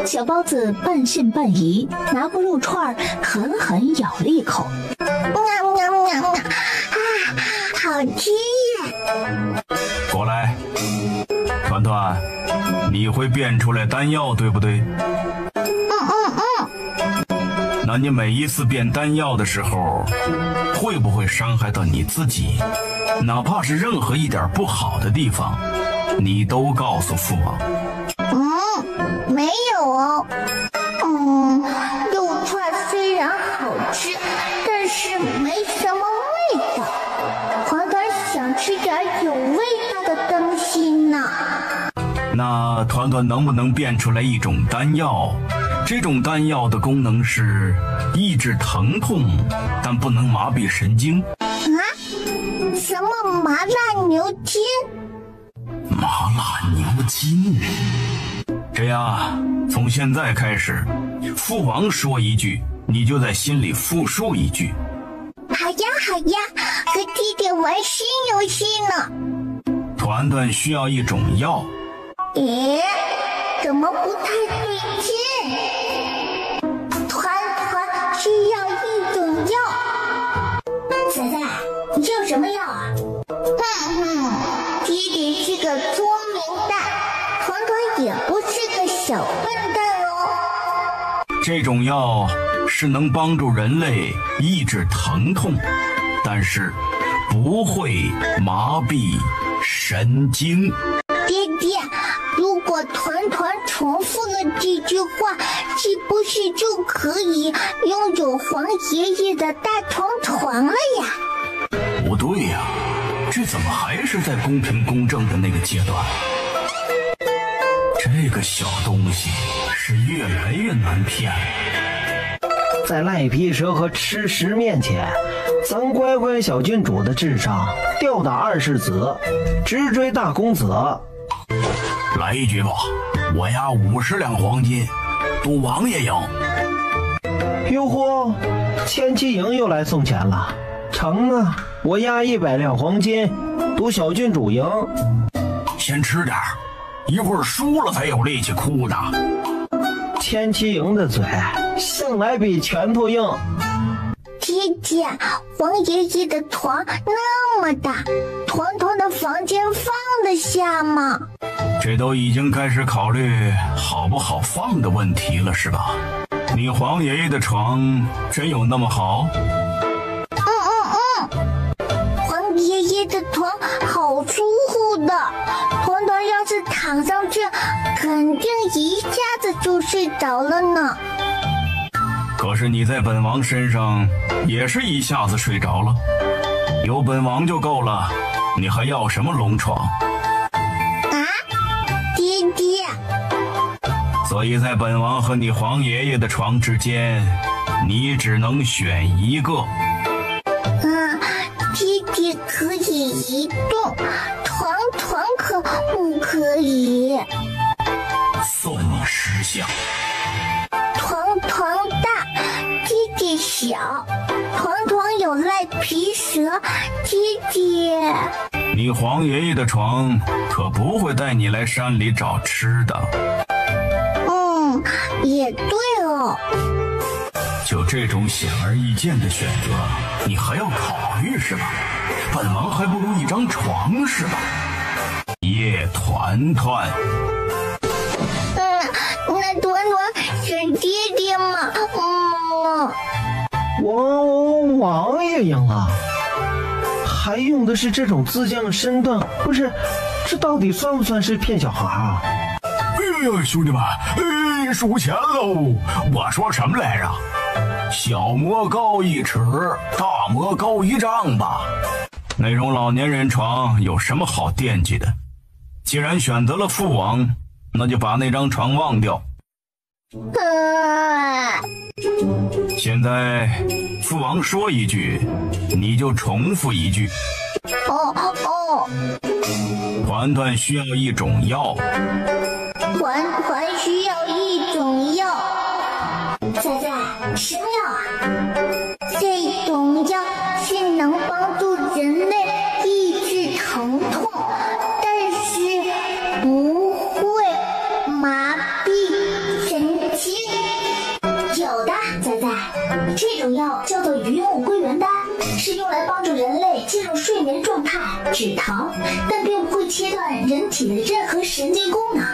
[SPEAKER 3] 小包子半信半疑，拿过肉串狠狠咬了一口。
[SPEAKER 1] 好吃呀！
[SPEAKER 9] 过来，团团，你会变出来丹药对不对？那你每一次变丹药的时候，会不会伤害到你自己？哪怕是任何一点不好的地方，你都告诉父王。
[SPEAKER 1] 没有哦。肉串虽然好吃，但是没什么味道。团团想吃点有味道的东西呢。
[SPEAKER 9] 那团团能不能变出来一种丹药？这种丹药的功能是抑制疼痛，但不能麻痹神经。
[SPEAKER 1] 什么麻辣牛筋？
[SPEAKER 9] 麻辣牛筋。这样，从现在开始，父王说一句，你就在心里复述一句。
[SPEAKER 1] 好呀，和弟弟玩新游戏呢。
[SPEAKER 9] 团团需要一种药。
[SPEAKER 1] 怎么不太对劲？团团需要一种药。仔仔，你这有什么药啊？爹爹是个聪明蛋，团团也不是个小笨蛋哦。
[SPEAKER 9] 这种药是能帮助人类抑制疼痛，但是不会麻痹神经。
[SPEAKER 1] 爹，如果团团重复了这句话，是不是就可以拥有黄爷爷的大床床了呀？
[SPEAKER 9] 不对呀，这怎么还是在公平公正的那个阶段？这个小东西是越来越难骗。
[SPEAKER 5] 在赖皮蛇和吃食面前，咱乖乖小郡主的智商吊打二世子，直追大公子。
[SPEAKER 9] 来一局吧，我押50两黄金，赌王爷赢。
[SPEAKER 5] 哟呵，千骑营又来送钱了。成啊，我押100两黄金，赌小郡主赢。
[SPEAKER 9] 先吃点，一会儿输了才有力气哭呢。
[SPEAKER 5] 千骑营的嘴向来比拳头硬。
[SPEAKER 1] 这姐姐，黄爷爷的床那么大，团团的房间放得下吗？
[SPEAKER 9] 这都已经开始考虑好不好放的问题了，是吧？你黄爷爷的床真有那么好？
[SPEAKER 1] 黄爷爷的床好舒服的，团团要是躺上去，肯定一下子就睡着了呢。
[SPEAKER 9] 可是你在本王身上也是一下子睡着了，有本王就够了，你还要什么龙床？
[SPEAKER 1] 爹爹，
[SPEAKER 9] 所以在本王和你黄爷爷的床之间，你只能选一个。
[SPEAKER 1] 爹爹可以移动，团团可不可以？
[SPEAKER 9] 算你识相。
[SPEAKER 1] 团团大，爹爹小，团团有赖皮蛇，爹爹。
[SPEAKER 9] 你黄爷爷的床可不会带你来山里找吃的。
[SPEAKER 1] 也对哦。
[SPEAKER 9] 就这种显而易见的选择，你还要考虑是吧？本王还不如一张床是吧？叶团团。
[SPEAKER 1] 那团团选爹爹嘛。
[SPEAKER 5] 王爷赢了，还用的是这种自降身段，不是？这到底算不算是骗小孩啊？
[SPEAKER 9] 哎呀，兄弟们，输钱喽！我说什么来着？小魔高1尺，大魔高1丈吧。那种老年人床有什么好惦记的？既然选择了父王，那就把那张床忘掉。现在父王说一句，你就重复一句。团团需要一种药。
[SPEAKER 1] 团团需要一种药。仔仔，什么药啊？这种药是能帮助人类抑制疼痛，但是不会麻痹神经。有的，仔仔，这种药叫做榆木归元丹，是用来帮助人类进入睡眠状态，止疼，但并不会切断人体的任何神经功能，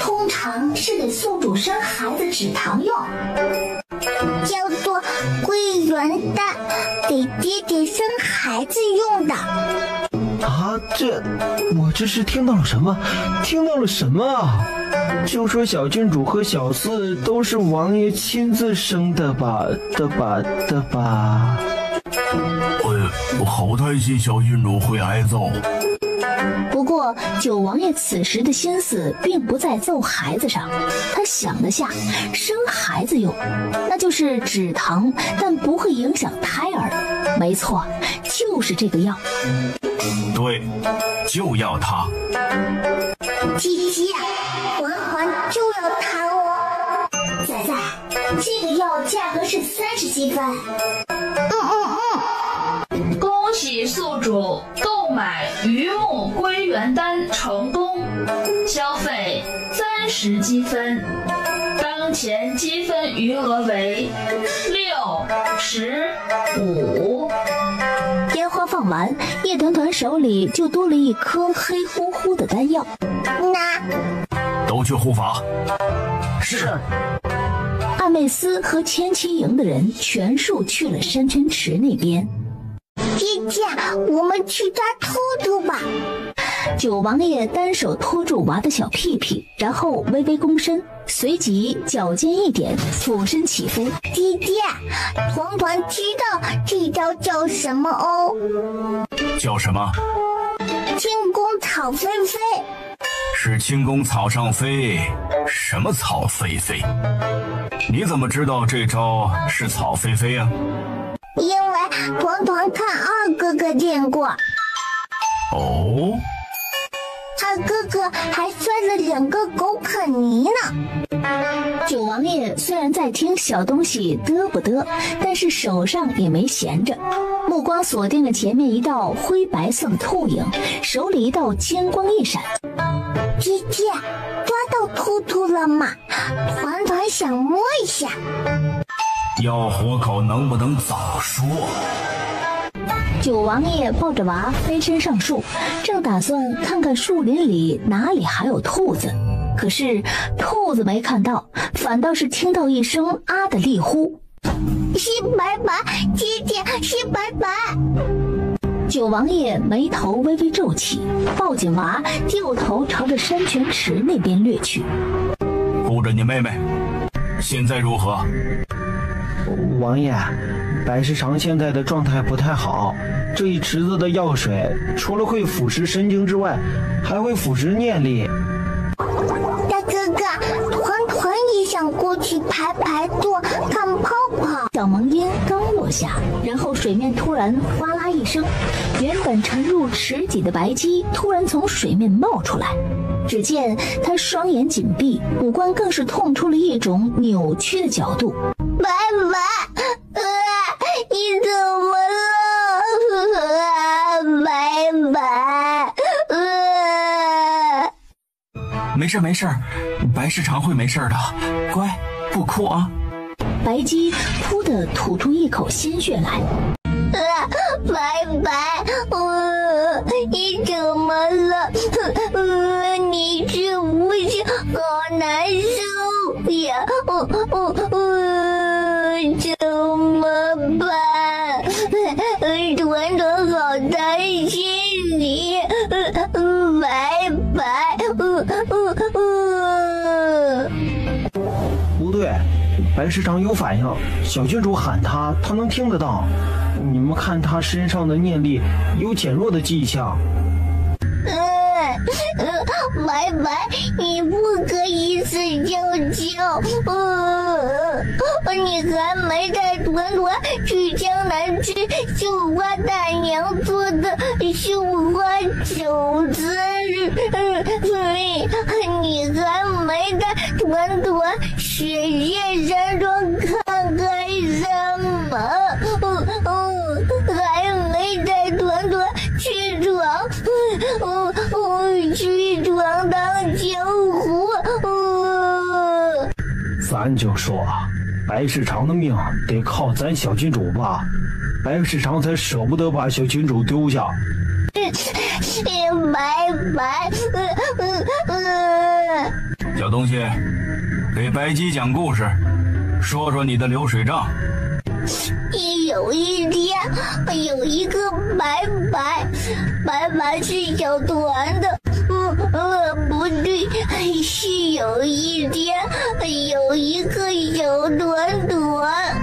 [SPEAKER 1] 通常是给宿主生孩子止疼用。叫做归元丹，给爹爹生孩子用的。
[SPEAKER 5] 我这是听到了什么？听到了什么啊？就说小郡主和小四都是王爷亲自生的吧？
[SPEAKER 9] 我好担心小郡主会挨揍。
[SPEAKER 3] 不过九王爷此时的心思并不在揍孩子上，他想了下，生孩子用，那就是止疼，但不会影响胎儿。没错，就是这个药。
[SPEAKER 9] 对，就要它。
[SPEAKER 1] 姐姐，团团就要它哦。仔仔，这个药价格是30积分。
[SPEAKER 8] 恭喜宿主购买榆木归元丹成功，消费30积分，当前积分余额为65。
[SPEAKER 3] 烟花放完，叶团团手里就多了一颗黑乎乎的丹药。
[SPEAKER 9] 都去护法。
[SPEAKER 5] 是。
[SPEAKER 3] 阿妹斯和千青营的人全数去了山泉池那边。
[SPEAKER 1] 爹姐，我们去抓兔兔吧。
[SPEAKER 3] 九王爷单手托住娃的小屁屁，然后微微躬身，随即脚尖一点，俯身起飞。
[SPEAKER 1] 爹爹，团团知道这招叫什么哦？
[SPEAKER 9] 叫什么？
[SPEAKER 1] 轻功草飞飞。
[SPEAKER 9] 是轻功草上飞，什么草飞飞？你怎么知道这招是草飞飞啊？
[SPEAKER 1] 因为团团看二哥哥练过。
[SPEAKER 9] 哦，
[SPEAKER 1] 二哥哥还摔了2个狗啃泥呢。
[SPEAKER 3] 九王爷虽然在听小东西嘚不嘚，但是手上也没闲着，目光锁定了前面一道灰白色的兔影，手里一道金光一闪。
[SPEAKER 1] 姐姐，抓到兔兔了吗？团团想摸一下。
[SPEAKER 9] 要活口能不能早说？
[SPEAKER 3] 九王爷抱着娃飞身上树，正打算看看树林里哪里还有兔子，可是兔子没看到，反倒是听到一声啊的厉呼：
[SPEAKER 1] 是白白，姐姐是白白。
[SPEAKER 3] 九王爷眉头微微皱起，抱紧娃，掉头朝着山泉池那边掠去。
[SPEAKER 9] 护着你妹妹，现在如何？
[SPEAKER 5] 王爷，白石长现在的状态不太好，这一池子的药水除了会腐蚀神经之外，还会腐蚀念力。
[SPEAKER 1] 大哥哥，团团也想过去排排坐，看泡泡。
[SPEAKER 3] 小萌音刚落下，然后水面突然哗啦一声，原本沉入池底的白鸡突然从水面冒出来。只见他双眼紧闭，五官更是痛出了一种扭曲的角度。
[SPEAKER 1] 白白，你怎么了？白白，
[SPEAKER 4] 没事没事，白石长会没事的，乖，不哭啊。
[SPEAKER 3] 白鸡噗的吐出一口鲜血来。
[SPEAKER 1] 白白，你怎么了？你是不是好难受呀？怎么办？团团好担心你，白白。
[SPEAKER 5] 不对，白石长有反应，小郡主喊他，他能听得到。你们看他身上的念力有减弱的迹象。
[SPEAKER 1] 白白，你不可以死翘翘。你还没带团团去江南吃绣花大娘做的绣花饺子，你还没带团团雪夜山庄看看什么，还没带团团去闯，去闯荡江湖。
[SPEAKER 5] 咱就说白石长的命得靠咱小郡主吧，白石长才舍不得把小郡主丢下。
[SPEAKER 1] 白白，
[SPEAKER 9] 小东西，给白鸡讲故事，说说你的流水账。
[SPEAKER 1] 有一天，有一个白白是小团的，不对，是有一天有一个小团团。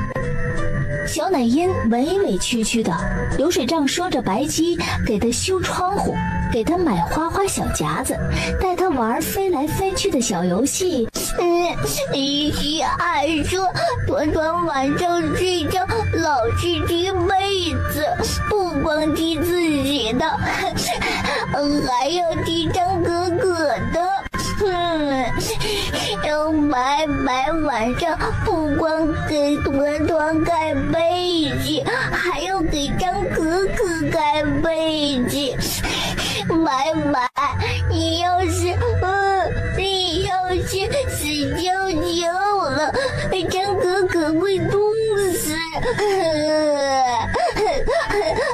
[SPEAKER 3] 小奶音委委屈屈的，流水账说着白鸡给他修窗户，给他买花花小夹子，带他玩飞来飞去的小游戏。
[SPEAKER 1] 是还说团团晚上睡觉老是踢被子，不光踢自己的，还要踢张哥哥的。白白晚上不光给团团盖被子，还要给张哥哥盖被子。白白，你要是死翘翘了，张哥哥会痛死，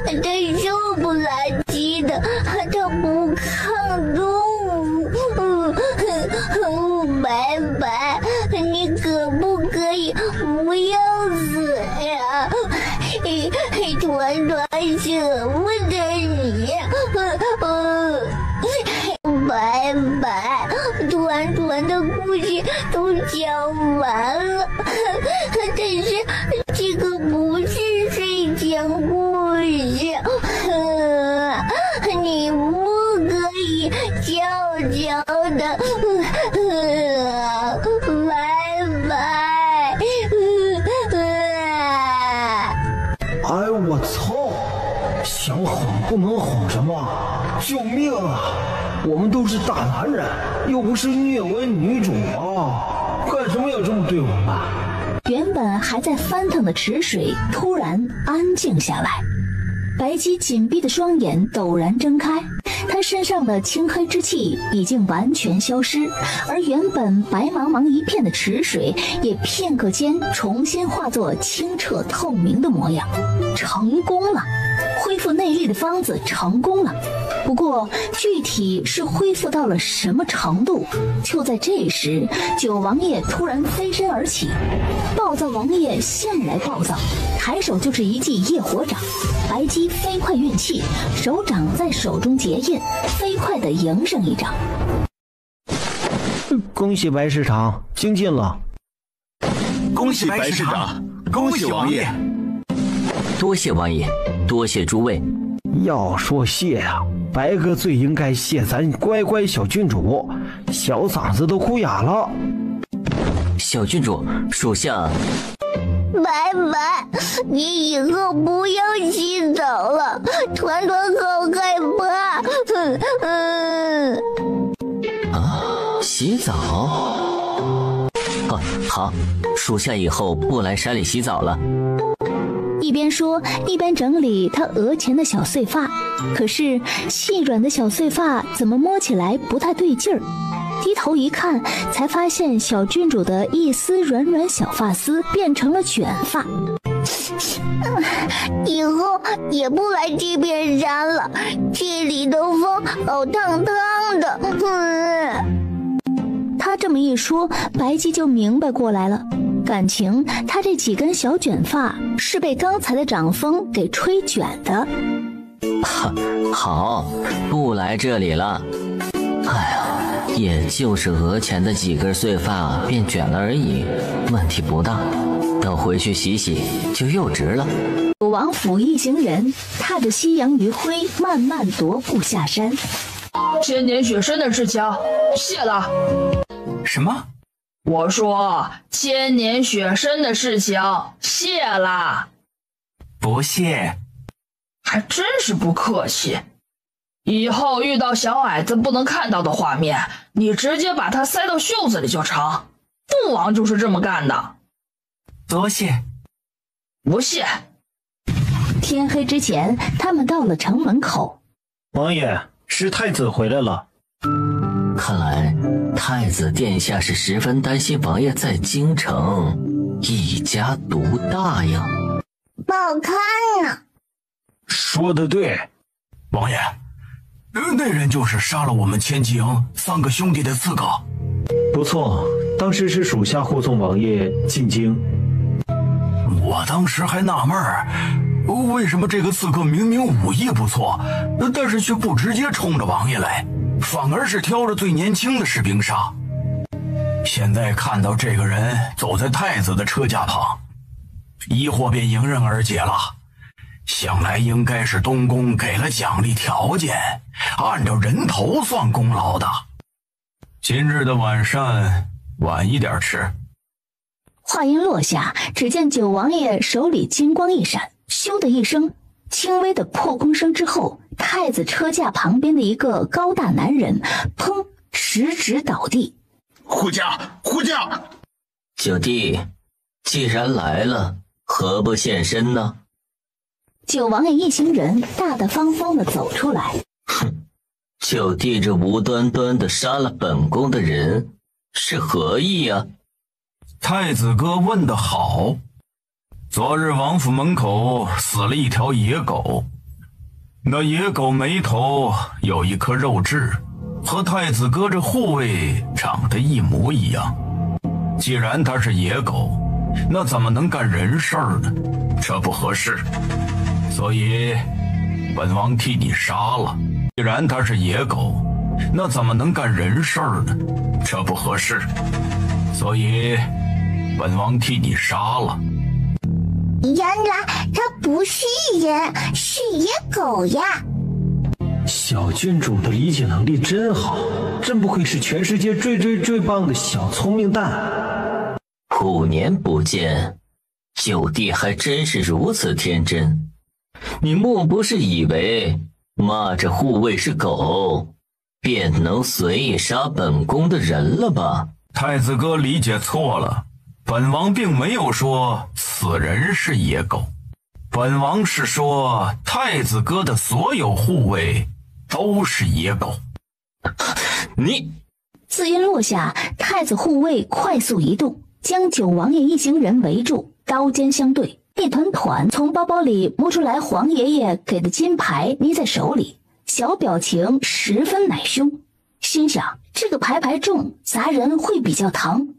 [SPEAKER 1] 他受不来气的，他不抗冻。白白，你可不可以不要死呀？团团舍不得你。白白，团团的故事都讲完了，但是这个不是睡前故事，你不可以悄悄的。白白，
[SPEAKER 5] 哎我操！想哄不能哄什么？救命啊！我们都是大男人，又不是虐文女主啊！干什么要这么对我们？
[SPEAKER 3] 原本还在翻腾的池水突然安静下来。白姬紧闭的双眼陡然睁开，他身上的青黑之气已经完全消失，而原本白茫茫一片的池水也片刻间重新化作清澈透明的模样。成功了，恢复内力的方子成功了。不过具体是恢复到了什么程度？就在这时，九王爷突然飞身而起，暴躁王爷向来暴躁，抬手就是一记业火掌。白姬飞快运气，手掌在手中结印，飞快地迎上一掌。
[SPEAKER 5] 恭喜白市长精进了。
[SPEAKER 9] 恭喜白市长，恭喜王爷。
[SPEAKER 6] 多谢王爷，多谢诸位。
[SPEAKER 5] 要说谢啊，白哥最应该谢咱乖乖小郡主，小嗓子都哭哑了。
[SPEAKER 6] 小郡主，属下
[SPEAKER 1] 拜拜，你以后不要洗澡了，团团好害怕。
[SPEAKER 6] 洗澡？好，属下以后不来山里洗澡了。
[SPEAKER 3] 一边说一边整理他额前的小碎发，可是细软的小碎发怎么摸起来不太对劲儿。低头一看，才发现小郡主的一丝软软小发丝变成了卷发。
[SPEAKER 1] 以后也不来这边山了，这里的风好烫烫的。
[SPEAKER 3] 他这么一说，白姬就明白过来了。感情他这几根小卷发是被刚才的掌风给吹卷的。
[SPEAKER 6] 好，不来这里了。哎呀，也就是额前的几根碎发变卷了而已，问题不大。等回去洗洗就又直了。
[SPEAKER 3] 九王府一行人踏着夕阳余晖，慢慢踱步下山。
[SPEAKER 7] 千年雪参的事情谢了。
[SPEAKER 9] 什么？
[SPEAKER 7] 我说千年雪参的事情谢了。
[SPEAKER 9] 不谢。
[SPEAKER 7] 还真是不客气。以后遇到小矮子不能看到的画面，你直接把它塞到袖子里就成。父王就是这么干的。
[SPEAKER 9] 多谢。
[SPEAKER 7] 不谢。
[SPEAKER 3] 天黑之前，他们到了城门口。
[SPEAKER 5] 王爷，是太子回来了。
[SPEAKER 6] 看来太子殿下是十分担心王爷在京城一家独大呀。
[SPEAKER 1] 不好看呢。
[SPEAKER 5] 说得对。
[SPEAKER 9] 王爷，那人就是杀了我们千骑营3个兄弟的刺客。
[SPEAKER 5] 不错，当时是属下护送王爷进京。
[SPEAKER 9] 我当时还纳闷儿，为什么这个刺客明明武艺不错，但是却不直接冲着王爷来，反而是挑着最年轻的士兵杀。现在看到这个人走在太子的车驾旁，疑惑便迎刃而解了。想来应该是东宫给了奖励条件，按照人头算功劳的。今日的晚膳晚一点吃。
[SPEAKER 3] 话音落下，只见九王爷手里金光一闪，咻的一声，轻微的破空声之后，太子车架旁边的一个高大男人砰直直倒地。
[SPEAKER 2] 护驾，护驾！
[SPEAKER 6] 九弟，既然来了，何不现身呢？
[SPEAKER 3] 九王爷一行人大大方方的走出来。
[SPEAKER 6] 哼，九弟这无端端的杀了本宫的人，是何意呀？
[SPEAKER 9] 太子哥问得好。昨日王府门口死了一条野狗，那野狗眉头有一颗肉痣，和太子哥这护卫长得一模一样。既然他是野狗，那怎么能干人事儿呢？这不合适，所以本王替你杀了。既然他是野狗，那怎么能干人事儿呢？这不合适，所以本王替你杀了。
[SPEAKER 1] 原来他不是人，是野狗呀！
[SPEAKER 5] 小郡主的理解能力真好，真不愧是全世界最棒的小聪明蛋。
[SPEAKER 6] 5年不见，九弟还真是如此天真。你莫不是以为骂着护卫是狗，便能随意杀本宫的人了吧？
[SPEAKER 9] 太子哥理解错了，本王并没有说此人是野狗。本王是说，太子哥的所有护卫都是野狗。
[SPEAKER 6] 你
[SPEAKER 3] 字音落下，太子护卫快速移动，将九王爷一行人围住，刀尖相对。叶团团从包包里摸出来黄爷爷给的金牌，捏在手里，小表情十分乃凶，心想这个牌重，砸人会比较疼。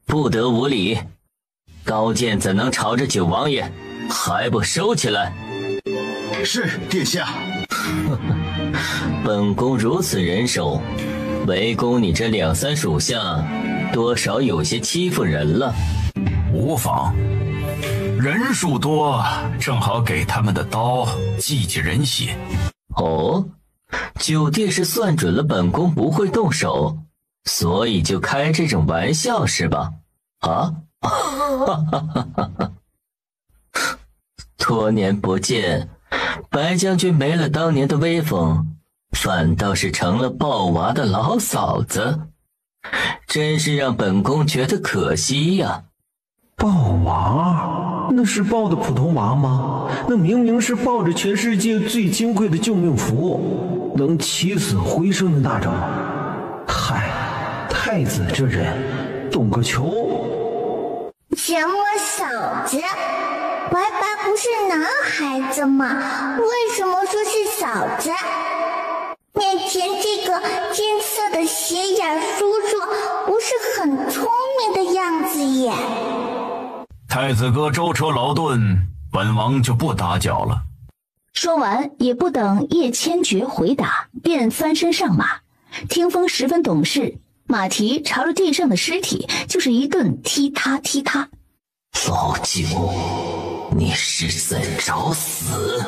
[SPEAKER 6] 不得无礼，高剑怎能朝着九王爷？还不收起来！
[SPEAKER 2] 是殿下。
[SPEAKER 6] 本宫如此人手，围攻你这2、3属下，多少有些欺负人了。
[SPEAKER 9] 无妨，人数多，正好给他们的刀祭祭人血。
[SPEAKER 6] 哦，九弟是算准了本宫不会动手，所以就开这种玩笑是吧？啊？多年不见，白将军没了当年的威风，反倒是成了抱娃的老嫂子，真是让本宫觉得可惜呀。
[SPEAKER 5] 抱娃？那是抱的普通娃吗？那明明是抱着全世界最金贵的救命符，能起死回生的那种。嗨，太子这人懂个球！
[SPEAKER 1] 什么嫂子？白白不是男孩子吗？为什么说是嫂子？面前这个金色的斜眼叔叔不是很聪明的样子耶。
[SPEAKER 9] 太子哥舟车劳顿，本王就不打搅了。
[SPEAKER 3] 说完也不等叶千珏回答，便翻身上马。听风十分懂事，马蹄朝着地上的尸体就是一顿踢踏踢踏。
[SPEAKER 6] 老九，你是在找死！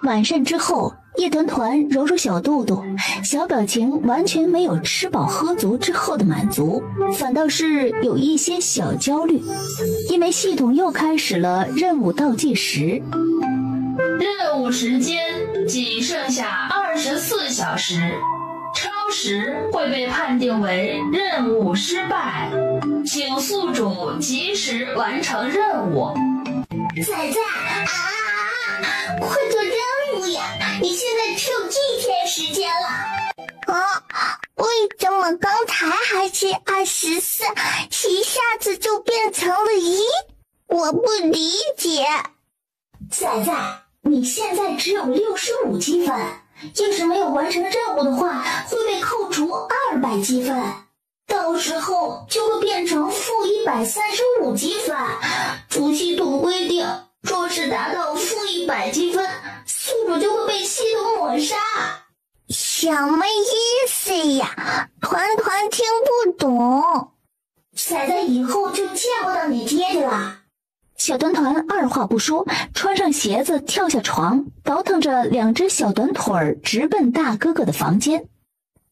[SPEAKER 3] 晚膳之后，叶团团揉揉小肚肚，小表情完全没有吃饱喝足之后的满足，反倒是有一些小焦虑，因为系统又开始了任务倒计时。
[SPEAKER 8] 任务时间仅剩下24小时，超时会被判定为任务失败，请宿主及时完成任务。
[SPEAKER 1] 仔仔快做任务呀！你现在只有1天时间了。为什么刚才还是24，一下子就变成了1？我不理解。
[SPEAKER 3] 仔仔，你现在只有65积分，要是没有完成任务的话，会被扣除200积分，到时候就会变成-135积分。主系统规定，若是达到-100积分，宿主就会被系统抹杀。
[SPEAKER 1] 什么意思呀？团团听不懂。
[SPEAKER 3] 仔仔以后就见不到你爹爹了。小团团二话不说，穿上鞋子跳下床，倒腾着2只小短腿儿，直奔大哥哥的房间。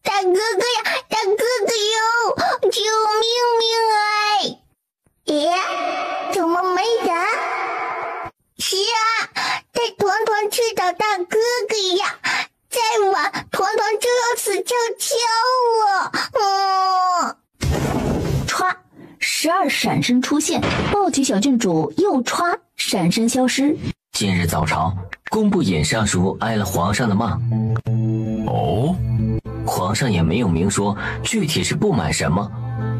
[SPEAKER 1] 大哥哥呀，大哥哥哟，救命命哎！怎么没人？是啊，带团团去找大哥哥呀！再晚，团团就要死翘翘了。
[SPEAKER 3] 歘，12闪身出现，抱起小郡主，又歘闪身消失。
[SPEAKER 6] 今日早朝，工部尹尚书挨了皇上的骂。
[SPEAKER 9] 哦，
[SPEAKER 6] 皇上也没有明说具体是不满什么，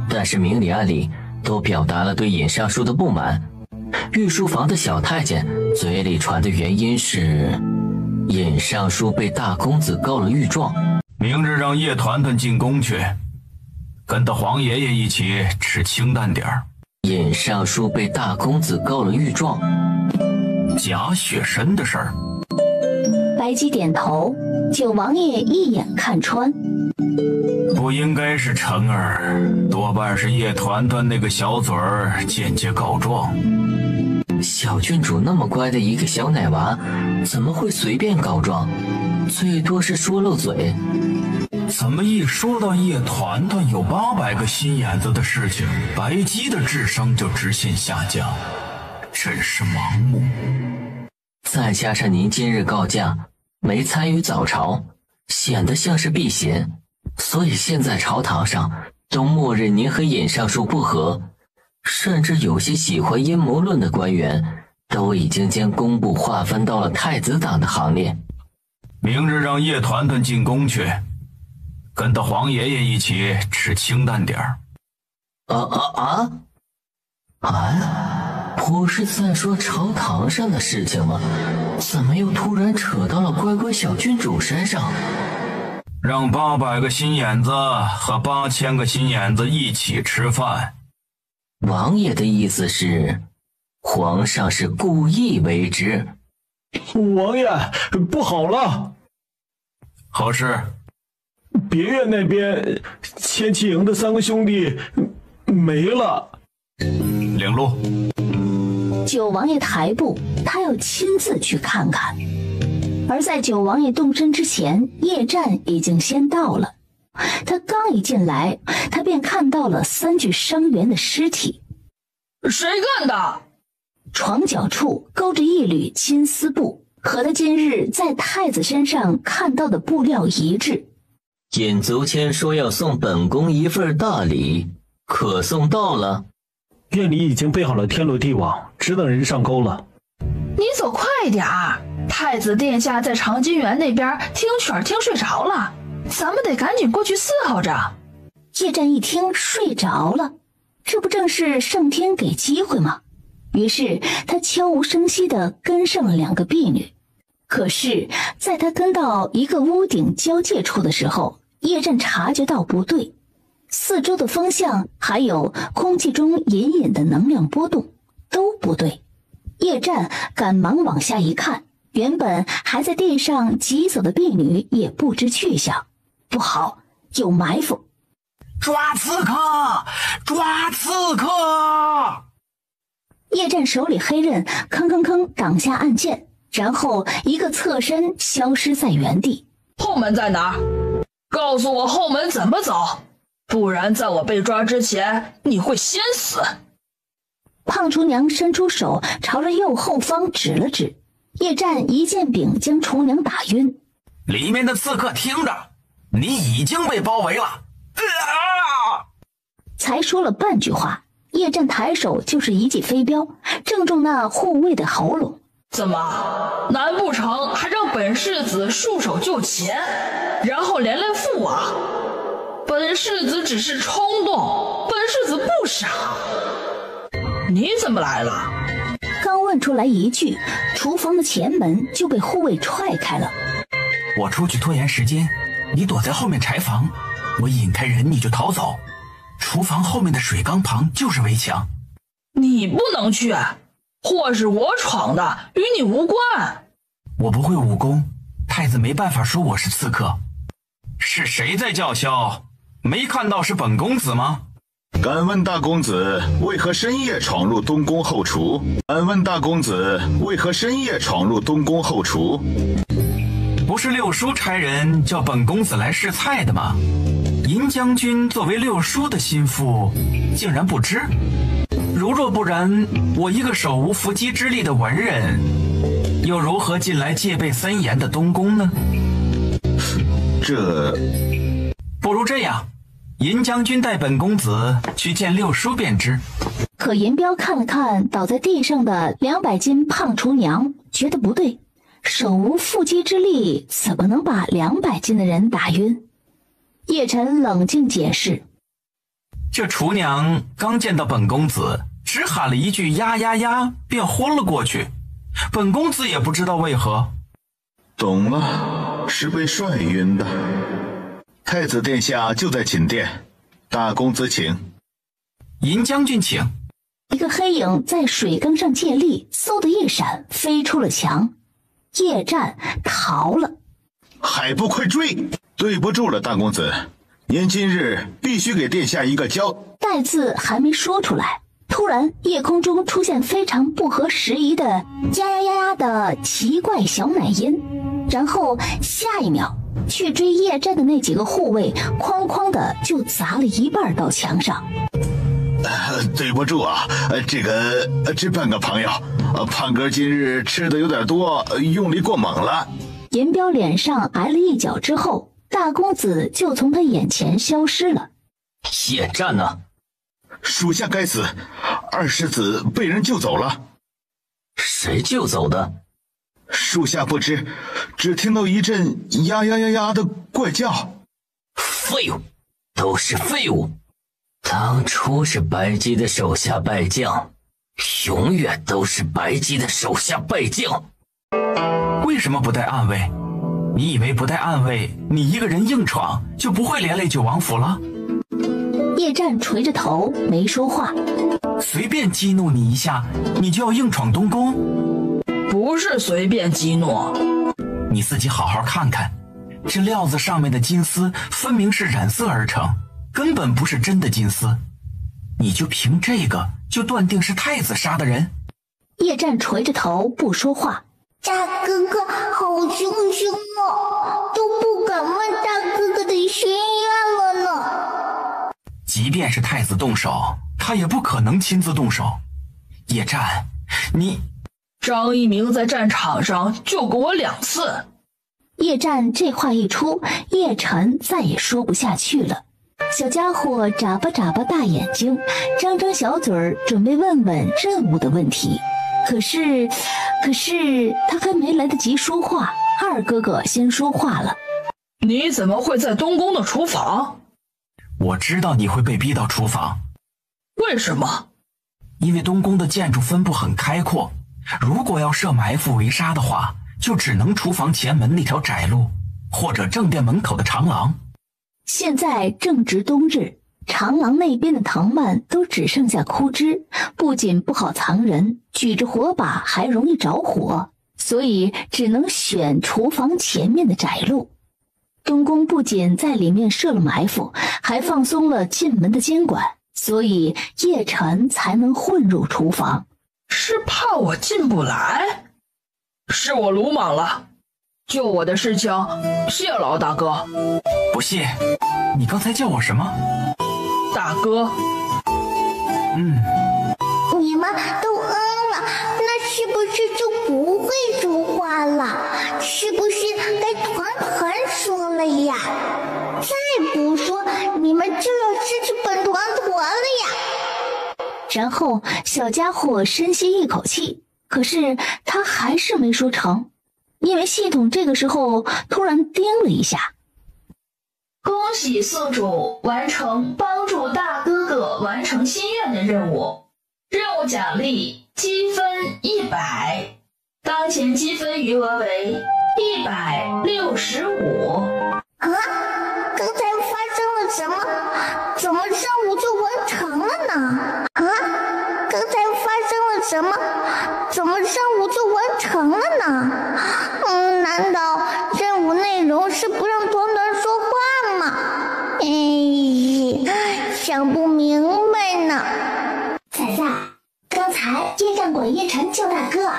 [SPEAKER 6] 但是明里暗里都表达了对尹尚书的不满。御书房的小太监嘴里传的原因是尹尚书被大公子告了御状。
[SPEAKER 9] 明日让叶团团进宫去，跟着皇爷爷一起吃清淡点儿。
[SPEAKER 6] 尹尚书被大公子告了御状，
[SPEAKER 9] 假血神的事儿。
[SPEAKER 3] 白姬点头，九王爷一眼看穿，
[SPEAKER 9] 不应该是成儿，多半是叶团团那个小嘴儿间接告状。
[SPEAKER 6] 小郡主那么乖的一个小奶娃，怎么会随便告状？最多是说漏嘴。
[SPEAKER 9] 怎么一说到叶团团有800个心眼子的事情，白姬的智商就直线下降，真是盲目。
[SPEAKER 6] 再加上您今日告假，没参与早朝，显得像是避嫌，所以现在朝堂上都默认您和尹尚书不和。甚至有些喜欢阴谋论的官员都已经将工部划分到了太子党的行列。
[SPEAKER 9] 明日让叶团团进宫去，跟着皇爷爷一起吃清淡点儿。
[SPEAKER 6] 不是在说朝堂上的事情吗？怎么又突然扯到了乖乖小郡主身上？
[SPEAKER 9] 让800个心眼子和8000个心眼子一起吃饭。
[SPEAKER 6] 王爷的意思是，皇上是故意为之。
[SPEAKER 5] 王爷，不好了！
[SPEAKER 9] 何事？
[SPEAKER 5] 别院那边千骑营的3个兄弟没了。
[SPEAKER 9] 领路。
[SPEAKER 3] 九王爷抬步，他要亲自去看看。而在九王爷动身之前，叶战已经先到了。他刚一进来，他便看到了3具伤员的尸体。
[SPEAKER 7] 谁干的？
[SPEAKER 3] 床角处勾着一缕金丝布，和他今日在太子身上看到的布料一致。
[SPEAKER 6] 尹足谦说要送本宫一份大礼，可送到了？
[SPEAKER 5] 院里已经备好了天罗地网，只等人上钩了。
[SPEAKER 7] 你走快点儿，太子殿下在长金园那边听曲儿听睡着了，咱们得赶紧过去伺候着。
[SPEAKER 3] 叶战一听睡着了，这不正是上天给机会吗？于是他悄无声息地跟上了2个婢女。可是在他跟到一个屋顶交界处的时候，叶战察觉到不对，四周的风向还有空气中隐隐的能量波动都不对。叶战赶忙往下一看，原本还在地上疾走的婢女也不知去向。不好，有埋伏！
[SPEAKER 9] 抓刺客！抓刺客！
[SPEAKER 3] 叶战手里黑刃吭吭吭挡下暗箭，然后一个侧身消失在原地。
[SPEAKER 7] 后门在哪儿？告诉我后门怎么走，不然在我被抓之前你会先死。
[SPEAKER 3] 胖厨娘伸出手朝着右后方指了指，叶战一剑柄将厨娘打晕。
[SPEAKER 4] 里面的刺客听着，你已经被包围了。
[SPEAKER 3] 才说了半句话，叶战抬手就是一记飞镖，正中那护卫的喉咙。
[SPEAKER 7] 怎么，难不成还让本世子束手就擒，然后连累父王？本世子只是冲动，本世子不傻。你怎么来了？
[SPEAKER 3] 刚问出来一句，厨房的前门就被护卫踹开了。
[SPEAKER 4] 我出去拖延时间，你躲在后面柴房，我引开人你就逃走。厨房后面的水缸旁就是围墙。
[SPEAKER 7] 你不能去，祸是我闯的，与你无关。
[SPEAKER 4] 我不会武功，太子没办法说我是刺客。是谁在叫嚣？没看到是本公子吗？
[SPEAKER 2] 敢问大公子为何深夜闯入东宫后厨？敢问大公子为何深夜闯入东宫后厨？
[SPEAKER 4] 不是六叔差人叫本公子来试菜的吗？银将军作为六叔的心腹，竟然不知？如若不然，我一个手无缚鸡之力的文人，又如何进来戒备森严的东宫呢？
[SPEAKER 2] 这……
[SPEAKER 4] 不如这样，银将军带本公子去见六叔便知。
[SPEAKER 3] 可银彪看了看倒在地上的200斤胖厨娘，觉得不对，手无缚鸡之力，怎么能把200斤的人打晕？叶晨冷静解释，
[SPEAKER 4] 这厨娘刚见到本公子，只喊了一句呀呀呀，便昏了过去，本公子也不知道为何。
[SPEAKER 2] 懂了，是被帅晕的。太子殿下就在寝殿，大公子请。
[SPEAKER 4] 银将军请。
[SPEAKER 3] 一个黑影在水缸上借力，嗖的一闪，飞出了墙。叶战逃了。
[SPEAKER 2] 还不快追！对不住了，大公子，您今日必须给殿下一个交。
[SPEAKER 3] 待字还没说出来，突然夜空中出现非常不合时宜的呀呀呀呀的奇怪小奶音，然后下一秒去追叶战的那几个护卫哐哐的就砸了一半到墙上。
[SPEAKER 2] 对不住啊，这半个朋友，胖哥今日吃的有点多，用力过猛了。
[SPEAKER 3] 银彪脸上挨了一脚之后，大公子就从他眼前消失了。
[SPEAKER 6] 叶战呢？
[SPEAKER 2] 属下该死，二世子被人救走了。
[SPEAKER 6] 谁救走的？
[SPEAKER 2] 属下不知，只听到一阵呀呀呀呀的怪叫。
[SPEAKER 6] 废物，都是废物！当初是白姬的手下败将，永远都是白姬的手下败将。
[SPEAKER 4] 为什么不带暗卫？你以为不带暗卫，你一个人硬闯就不会连累九王府了？
[SPEAKER 3] 叶战垂着头没说话。
[SPEAKER 4] 随便激怒你一下，你就要硬闯东宫？
[SPEAKER 7] 不是随便激怒，
[SPEAKER 4] 你自己好好看看，这料子上面的金丝分明是染色而成，根本不是真的金丝。你就凭这个就断定是太子杀的人？
[SPEAKER 3] 叶战垂着头不说话。
[SPEAKER 1] 大哥哥好凶凶哦，都不敢问大哥哥的心愿了呢。
[SPEAKER 4] 即便是太子动手，他也不可能亲自动手。叶战，你……
[SPEAKER 7] 张一鸣在战场上救过我2次。
[SPEAKER 3] 叶战这话一出，叶晨再也说不下去了。小家伙眨巴眨巴大眼睛，张张小嘴儿，准备问问任务的问题。可是他还没来得及说话，二哥哥先说话了。
[SPEAKER 7] 你怎么会在东宫的厨房？
[SPEAKER 4] 我知道你会被逼到厨房。
[SPEAKER 7] 为什么？
[SPEAKER 4] 因为东宫的建筑分布很开阔，如果要设埋伏围杀的话，就只能厨房前门那条窄路，或者正殿门口的长廊。
[SPEAKER 3] 现在正值冬日，长廊那边的藤蔓都只剩下枯枝，不仅不好藏人，举着火把还容易着火，所以只能选厨房前面的窄路。东宫不仅在里面设了埋伏，还放松了进门的监管，所以叶晨才能混入厨房。
[SPEAKER 7] 是怕我进不来？是我鲁莽了，救我的事情谢了大哥。
[SPEAKER 4] 不谢，你刚才叫我什么？
[SPEAKER 7] 大哥。
[SPEAKER 1] 你们都了，那是不是就不会说话了？是不是该团团说了呀？再不说，你们就要失去本团团了呀！
[SPEAKER 3] 然后小家伙深吸一口气，可是他还是没说成，因为系统这个时候突然叮了一下。
[SPEAKER 8] 恭喜宿主完成帮助大哥哥完成心愿的任务，任务奖励积分100，当前积分余额为165。
[SPEAKER 1] 啊！刚才发生了什么？怎么任务就完成了呢？啊！刚才发生了什么？怎么任务就完成了呢？难道任务内容是不让团团说话吗？想不明白呢。
[SPEAKER 10] 仔仔，刚才叶战管叶晨叫大哥。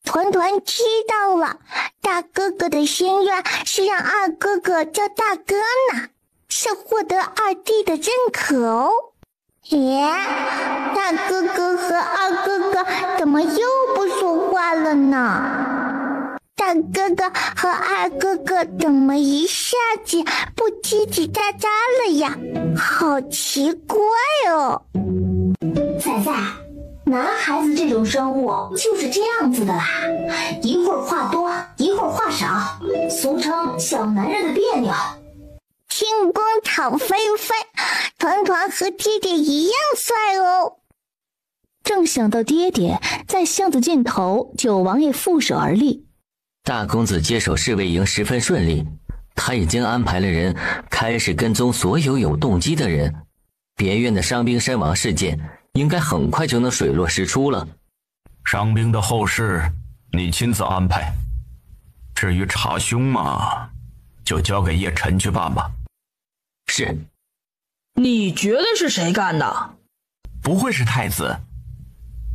[SPEAKER 1] 团团知道了，大哥哥的心愿是让二哥哥叫大哥呢，是获得二弟的认可哦。大哥哥和二哥哥怎么又不说话了呢？大哥哥和二哥哥怎么一下子不叽叽喳喳了呀？好奇怪哦。
[SPEAKER 10] 仔仔，男孩子这种生物就是这样子的啦，一会儿话多，一会儿话少，俗称小男人的别扭。
[SPEAKER 1] 庆功讨飞飞，团团和爹爹一样帅哦。
[SPEAKER 3] 正想到爹爹，在巷子尽头，九王爷负手而立。
[SPEAKER 6] 大公子接手侍卫营十分顺利，他已经安排了人开始跟踪所有有动机的人，别院的伤兵身亡事件应该很快就能水落石出了。
[SPEAKER 9] 伤兵的后事你亲自安排，至于查凶嘛，就交给叶晨去办吧。
[SPEAKER 6] 是。
[SPEAKER 7] 你觉得是谁干的？
[SPEAKER 4] 不会是太子，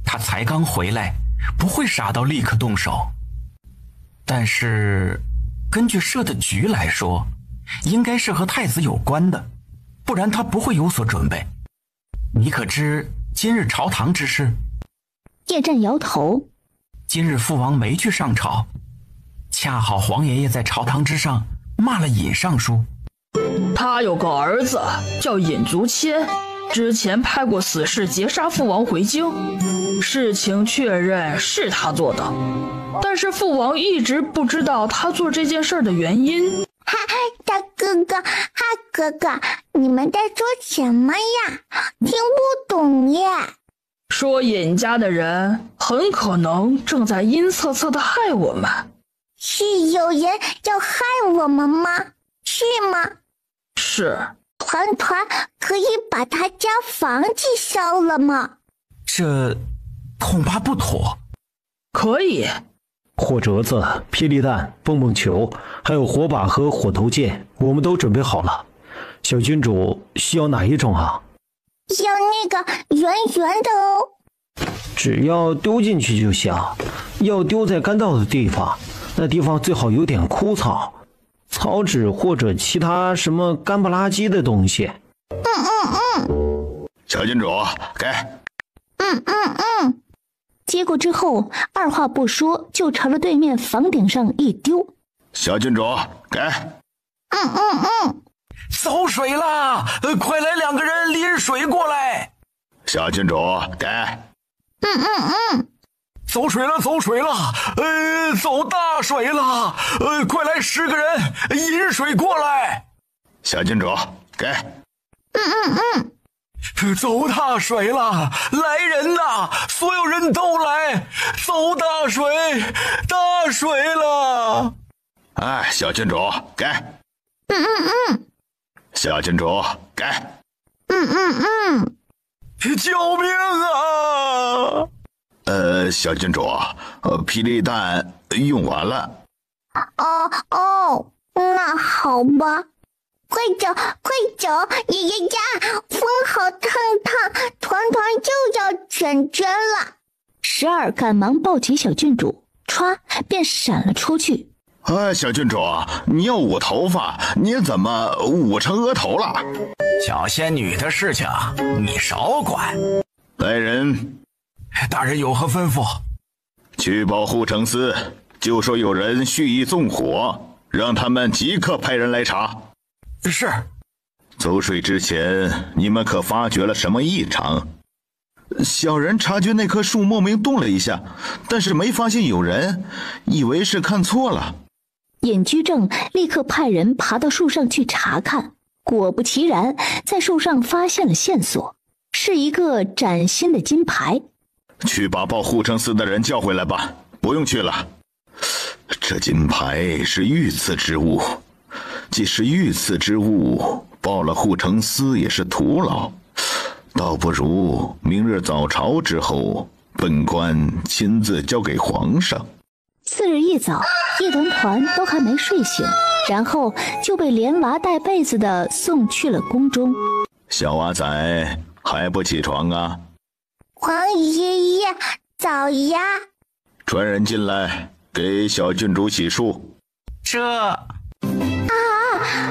[SPEAKER 4] 他才刚回来，不会傻到立刻动手。但是根据社的局来说，应该是和太子有关的，不然他不会有所准备。你可知今日朝堂之事？
[SPEAKER 3] 叶战摇头。
[SPEAKER 4] 今日父王没去上朝，恰好皇爷爷在朝堂之上骂了尹尚书。
[SPEAKER 7] 他有个儿子叫尹足谦，之前派过死士劫杀父王回京，事情确认是他做的，但是父王一直不知道他做这件事的原因。
[SPEAKER 1] 大哥哥，哥哥，你们在说什么呀？听不懂耶。
[SPEAKER 7] 说尹家的人很可能正在阴恻恻地害我们。
[SPEAKER 1] 是有人要害我们吗？是吗？
[SPEAKER 7] 是。
[SPEAKER 1] 团团可以把他家房子烧了吗？
[SPEAKER 9] 这恐怕不妥。
[SPEAKER 7] 可以。
[SPEAKER 5] 火折子、霹雳弹、蹦蹦球，还有火把和火头剑，我们都准备好了。小郡主需要哪一种啊？
[SPEAKER 1] 要那个圆圆的哦。
[SPEAKER 5] 只要丢进去就行，要丢在干燥的地方，那地方最好有点枯草、草纸或者其他什么干不拉几的东西。
[SPEAKER 2] 小郡主，给。
[SPEAKER 3] 接过之后，二话不说就朝着对面房顶上一丢。
[SPEAKER 2] 小郡主，给。
[SPEAKER 9] 走水了，快来2个人拎水过来。
[SPEAKER 2] 小郡主，给。
[SPEAKER 9] 走水了，走水了，走大水了，快来10个人引水过来。
[SPEAKER 2] 小郡主，给。
[SPEAKER 9] 走大水了，来人呐！所有人都来，走大水，大水了！
[SPEAKER 2] 哎，小郡主，给。小郡主，给。
[SPEAKER 9] 救命啊！
[SPEAKER 2] 小郡主，霹雳弹用完了。
[SPEAKER 1] 那好吧。快走，快走！爷爷家风好烫烫，团团就要转针了。
[SPEAKER 3] 12赶忙抱起小郡主，歘便闪了出去。
[SPEAKER 2] 小郡主，你要捂头发，你怎么捂成额头了？
[SPEAKER 9] 小仙女的事情你少管。
[SPEAKER 2] 来人！
[SPEAKER 9] 大人有何吩咐？
[SPEAKER 2] 去报护城司，就说有人蓄意纵火，让他们即刻派人来查。
[SPEAKER 9] 是。
[SPEAKER 2] 走水之前，你们可发觉了什么异常？小人察觉那棵树莫名动了一下，但是没发现有人，以为是看错了。
[SPEAKER 3] 尹居正立刻派人爬到树上去查看，果不其然，在树上发现了线索，是一个崭新的金牌。
[SPEAKER 2] 去把报护城司的人叫回来吧，不用去了。这金牌是御赐之物，既是御赐之物，报了护城司也是徒劳，倒不如明日早朝之后，本官亲自交给皇上。
[SPEAKER 3] 次日一早，叶团团都还没睡醒，然后就被连娃带被子的送去了宫中。
[SPEAKER 2] 小娃仔还不起床啊？
[SPEAKER 1] 皇爷爷早呀！
[SPEAKER 2] 传人进来，给小郡主洗漱。
[SPEAKER 4] 这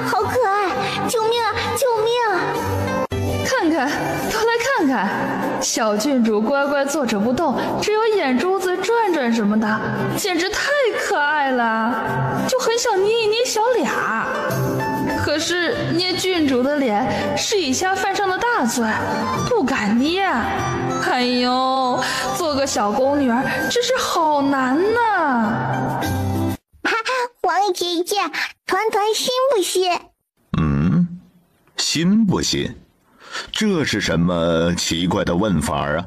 [SPEAKER 1] 好可爱！救命啊！救命！
[SPEAKER 7] 看看，都来看看，小郡主乖乖坐着不动，只有眼珠子转转什么的，简直太可爱了，就很想捏一捏小脸。可是捏郡主的脸是以下犯上的大罪，不敢捏。哎呦，做个小宫女儿真是好难呐！
[SPEAKER 1] 皇爷爷，团团信不信？
[SPEAKER 2] 信不信？这是什么奇怪的问法啊？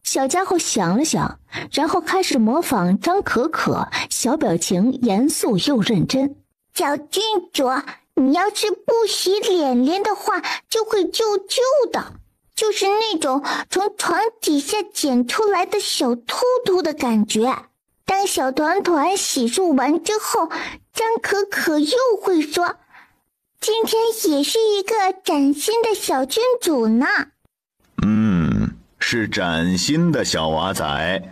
[SPEAKER 3] 小家伙想了想，然后开始模仿张可可，小表情严肃又认真。
[SPEAKER 1] 小郡主，你要是不洗脸脸的话，就会旧旧的，就是那种从床底下捡出来的小兔兔的感觉。当小团团洗漱完之后，张可可又会说，今天也是一个崭新的小郡主呢。
[SPEAKER 2] 是崭新的小娃仔。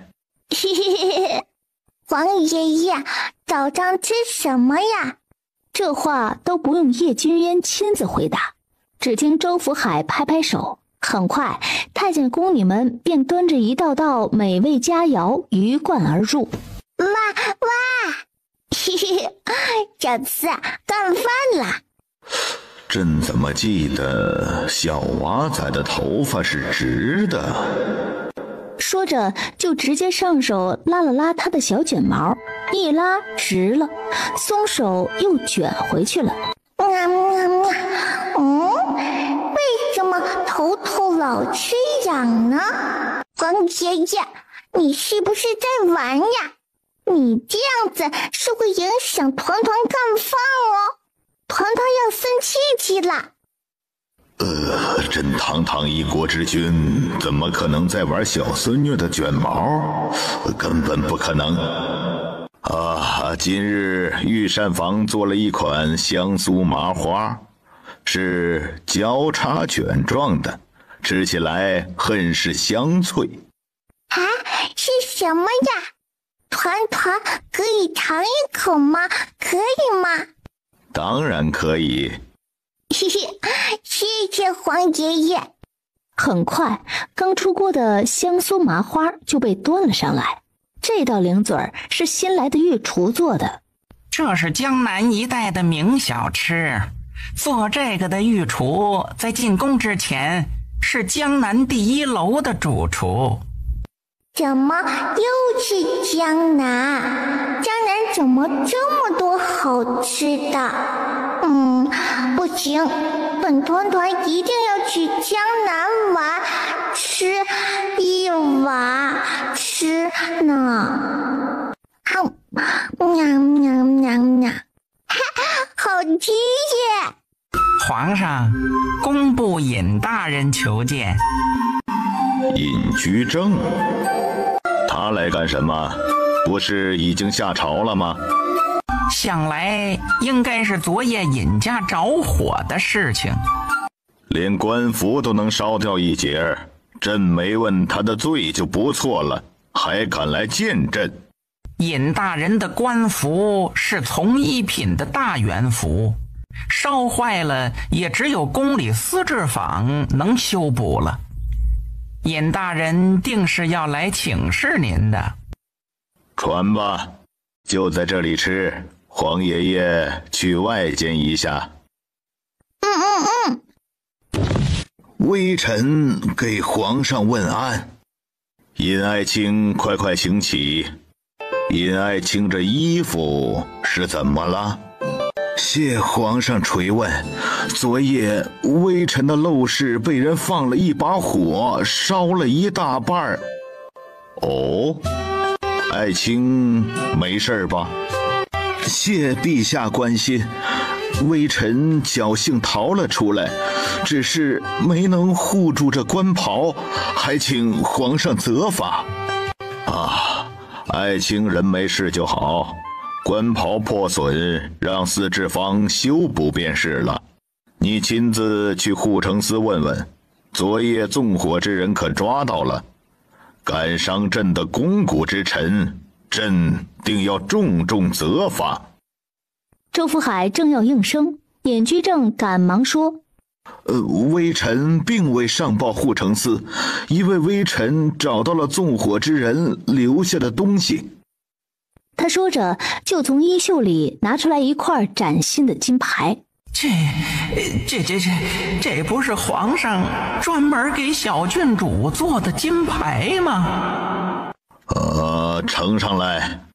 [SPEAKER 1] 皇爷爷，早上吃什么呀？
[SPEAKER 3] 这话都不用叶君烟亲自回答，只听周福海拍拍手，很快太监宫女们便端着一道道美味佳肴鱼贯而入。
[SPEAKER 1] 哇！小四干饭啦！
[SPEAKER 2] 朕怎么记得小娃仔的头发是直的？
[SPEAKER 3] 说着就直接上手拉了拉他的小卷毛，一拉直了，松手又卷回去了。
[SPEAKER 1] 为什么头老是痒呢？黄爷爷，你是不是在玩呀？你这样子是会影响团团干饭哦，团团要生气了。
[SPEAKER 2] 朕堂堂一国之君，怎么可能在玩小孙女的卷毛？根本不可能。今日御膳房做了一款香酥麻花，是交叉卷状的，吃起来很是香脆。
[SPEAKER 1] 是什么呀？团团可以尝一口吗？可以吗？
[SPEAKER 2] 当然可以。
[SPEAKER 1] 谢谢黄爷爷。
[SPEAKER 3] 很快，刚出锅的香酥麻花就被端了上来。这道零嘴儿是新来的御厨做的，
[SPEAKER 4] 这是江南一带的名小吃。做这个的御厨在进宫之前是江南第1楼的主厨。
[SPEAKER 1] 怎么又是江南？江南怎么这么多好吃的？不行，本团团一定要去江南玩，吃一碗吃呢。好吃耶！
[SPEAKER 4] 皇上，工部尹大人求见。
[SPEAKER 2] 尹居正，他来干什么？不是已经下朝了吗？
[SPEAKER 4] 想来应该是昨夜尹家着火的事情。
[SPEAKER 2] 连官服都能烧掉一截，朕没问他的罪就不错了，还敢来见朕？
[SPEAKER 4] 尹大人的官服是从一品的大员服，烧坏了也只有宫里丝制坊能修补了。尹大人定是要来请示您的。
[SPEAKER 2] 传吧，就在这里吃，皇爷爷去外间一下。微臣给皇上问安。尹爱卿，快请起。尹爱卿，这衣服是怎么了？谢皇上垂问。昨夜微臣的陋室被人放了一把火，烧了一大半。哦，爱卿没事吧？谢陛下关心，微臣侥幸逃了出来，只是没能护住这官袍，还请皇上责罚。爱卿人没事就好，官袍破损，让丝制坊修补便是了。你亲自去护城司问问，昨夜纵火之人可抓到了？敢伤朕的肱骨之臣，朕定要重重责罚。
[SPEAKER 3] 周福海正要应声，尹居正赶忙说：
[SPEAKER 2] 微臣并未上报护城司，因为微臣找到了纵火之人留下的东西。
[SPEAKER 3] 他说着就从衣袖里拿出来一块崭新的金牌。
[SPEAKER 4] 这不是皇上专门给小郡主做的金牌吗？
[SPEAKER 2] 呈上来。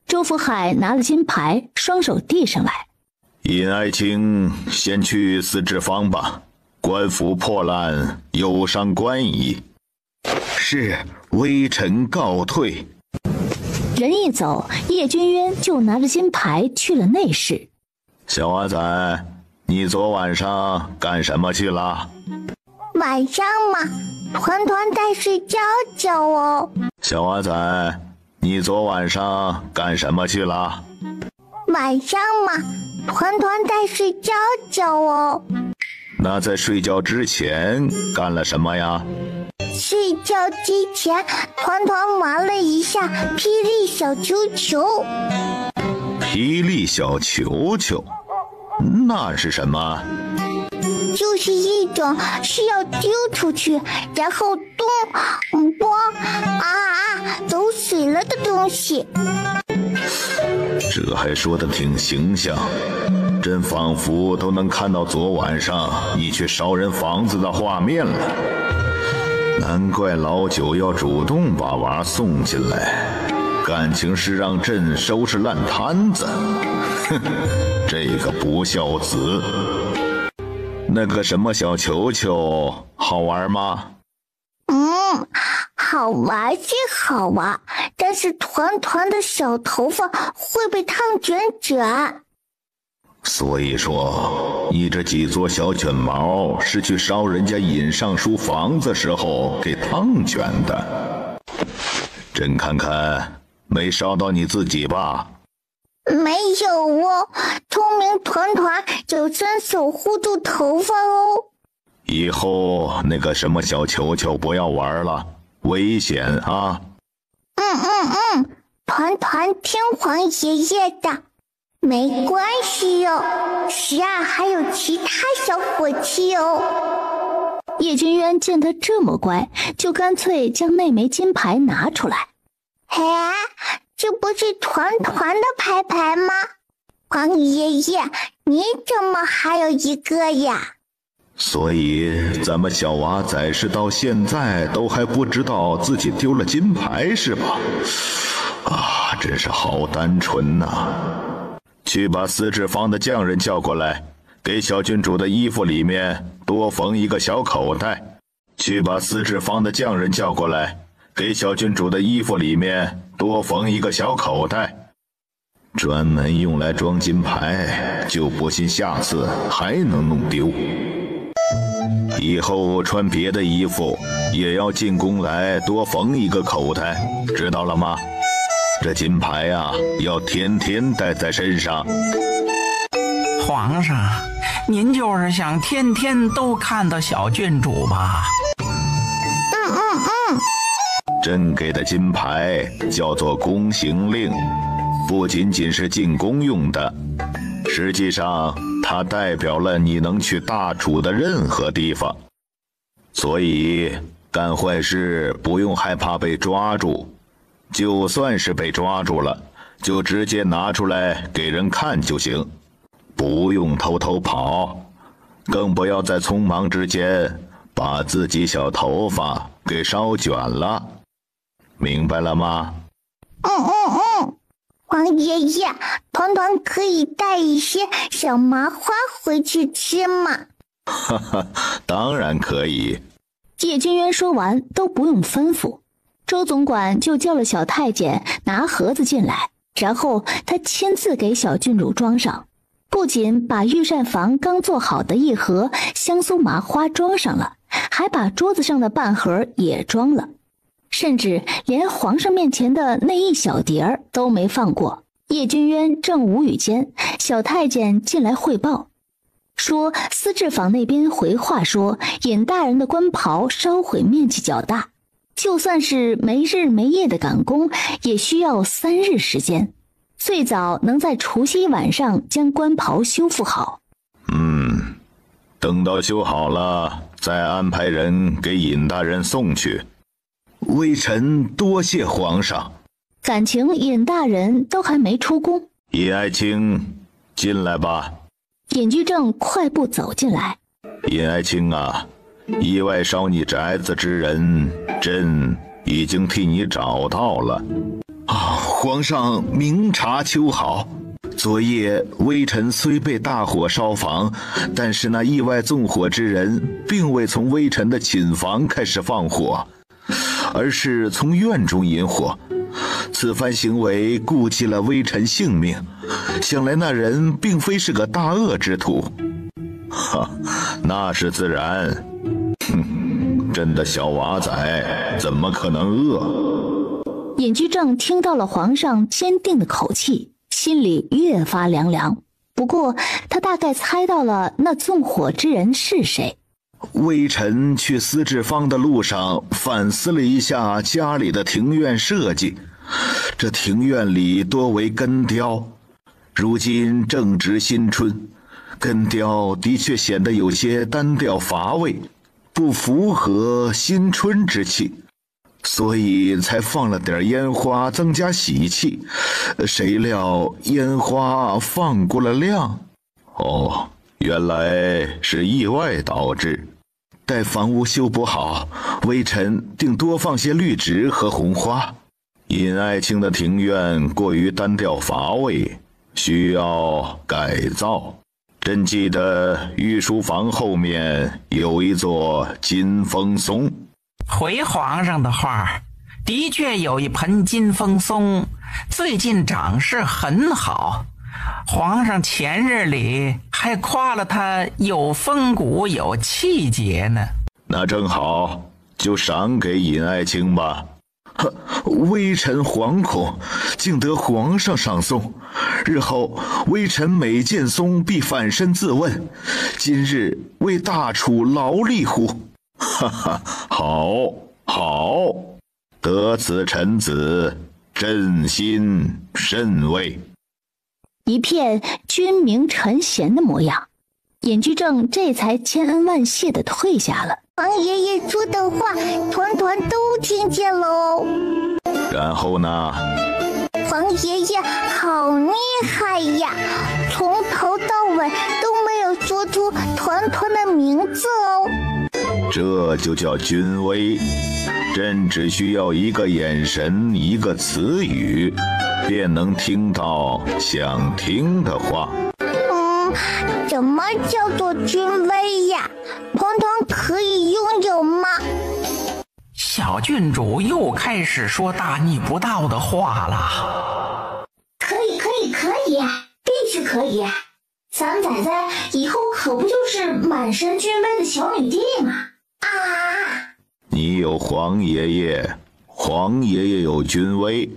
[SPEAKER 3] 周福海拿了金牌，双手递上来。
[SPEAKER 2] 尹爱卿先去丝制坊吧，官服破烂，有伤官仪。是，微臣告退。
[SPEAKER 3] 人一走，叶君渊就拿着金牌去了内室。
[SPEAKER 2] 小娃仔，你昨晚上干什么去了？
[SPEAKER 1] 晚上嘛，团团带睡觉觉哦。
[SPEAKER 2] 小娃仔，你昨晚上干什么去了？
[SPEAKER 1] 晚上嘛，团团带睡觉觉哦。
[SPEAKER 2] 那在睡觉之前干了什么呀？
[SPEAKER 1] 睡觉之前，团团玩了一下霹雳小球球。
[SPEAKER 2] 霹雳小球球，那是什么？
[SPEAKER 1] 就是一种是要丢出去，然后咚咣走水了的东西。
[SPEAKER 2] 这还说得挺形象。朕仿佛都能看到昨晚上你去烧人房子的画面了。难怪老九要主动把娃送进来，感情是让朕收拾烂摊子。哼，这个不孝子。那个什么小球球好玩吗？
[SPEAKER 1] 好玩是好玩，但是团团的小头发会被烫卷卷。
[SPEAKER 2] 所以说，你这几撮小卷毛是去烧人家尹尚书房子时候给烫卷的。朕看看，没烧到你自己吧？
[SPEAKER 1] 没有哦，聪明团团有伸手护住头发哦。
[SPEAKER 2] 以后那个什么小球球不要玩了，危险啊！
[SPEAKER 1] 团团听皇爷爷的，没关系哦。12还有其他小伙计哦。
[SPEAKER 3] 叶君渊见他这么乖，就干脆将那枚金牌拿出来。
[SPEAKER 1] 这不是团团的牌牌吗？皇爷爷，你怎么还有一个呀？
[SPEAKER 2] 所以咱们小娃仔是到现在都还不知道自己丢了金牌是吧？啊，真是好单纯呐！去把司制坊的匠人叫过来，给小郡主的衣服里面多缝一个小口袋。去把司制坊的匠人叫过来，给小郡主的衣服里面多缝一个小口袋，专门用来装金牌，就不信下次还能弄丢。以后穿别的衣服也要进宫来多缝一个口袋，知道了吗？这金牌啊，要天天带在身上。
[SPEAKER 4] 皇上，您就是想天天都看到小郡主吧？
[SPEAKER 2] 朕给的金牌叫做宫行令，不仅仅是进宫用的，实际上它代表了你能去大楚的任何地方。所以干坏事不用害怕被抓住，就算是被抓住了，就直接拿出来给人看就行，不用偷偷跑，更不要在匆忙之间把自己小头发给烧卷了。明白了吗？
[SPEAKER 1] 皇爷爷，团团可以带一些小麻花回去吃吗？
[SPEAKER 2] 当然可以。
[SPEAKER 3] 叶君渊说完都不用吩咐，周总管就叫了小太监拿盒子进来，然后他亲自给小郡主装上，不仅把御膳房刚做好的一盒香酥麻花装上了，还把桌子上的半盒也装了，甚至连皇上面前的那一小碟儿都没放过。叶君渊正无语间，小太监进来汇报说，司制坊那边回话说，尹大人的官袍烧毁面积较大，就算是没日没夜的赶工，也需要3日时间，最早能在除夕晚上将官袍修复好。
[SPEAKER 2] 等到修好了，再安排人给尹大人送去。微臣多谢皇上。
[SPEAKER 3] 感情尹大人都还没出宫。
[SPEAKER 2] 尹爱卿，进来吧。
[SPEAKER 3] 尹居正快步走进来。
[SPEAKER 2] 尹爱卿啊，意外烧你宅子之人，朕已经替你找到了。皇上明察秋毫。昨夜微臣虽被大火烧房，但是那意外纵火之人并未从微臣的寝房开始放火，而是从院中引火。此番行为顾及了微臣性命，想来那人并非是个大恶之徒。那是自然。朕的小娃仔怎么可能恶？
[SPEAKER 3] 尹居正听到了皇上坚定的口气，心里越发凉凉。不过他大概猜到了那纵火之人是谁。
[SPEAKER 2] 微臣去司制坊的路上反思了一下家里的庭院设计，这庭院里多为根雕，如今正值新春，根雕的确显得有些单调乏味，不符合新春之气，所以才放了点烟花增加喜气。谁料烟花放过了量，哦，原来是意外导致。待房屋修补好，微臣定多放些绿植和红花。尹爱卿的庭院过于单调乏味，需要改造。朕记得御书房后面有一座金风松。
[SPEAKER 4] 回皇上的话，的确有一盆金风松，最近长势很好。皇上前日里还夸了它有风骨有气节呢。
[SPEAKER 2] 那正好，就赏给尹爱卿吧。微臣惶恐，竟得皇上赏松。日后微臣每见松必反身自问，今日为大楚劳力乎？哈哈，好，好，得此臣子，朕心甚慰。
[SPEAKER 3] 一片君明臣贤的模样，尹居正这才千恩万谢地退下了。
[SPEAKER 1] 皇爷爷说的话，团团都听见了哦。
[SPEAKER 2] 然后呢？
[SPEAKER 1] 皇爷爷好厉害呀，从头到尾都没有说出团团的名字哦。
[SPEAKER 2] 这就叫君威。朕只需要一个眼神，一个词语，便能听到想听的话。
[SPEAKER 1] 什么叫做君威呀？团团可以拥有吗？
[SPEAKER 4] 小郡主又开始说大逆不道的话了。
[SPEAKER 10] 可以，必须可以。咱仔仔以后可不就是满身君威的小女帝吗？啊！
[SPEAKER 2] 你有皇爷爷，皇爷爷有君威，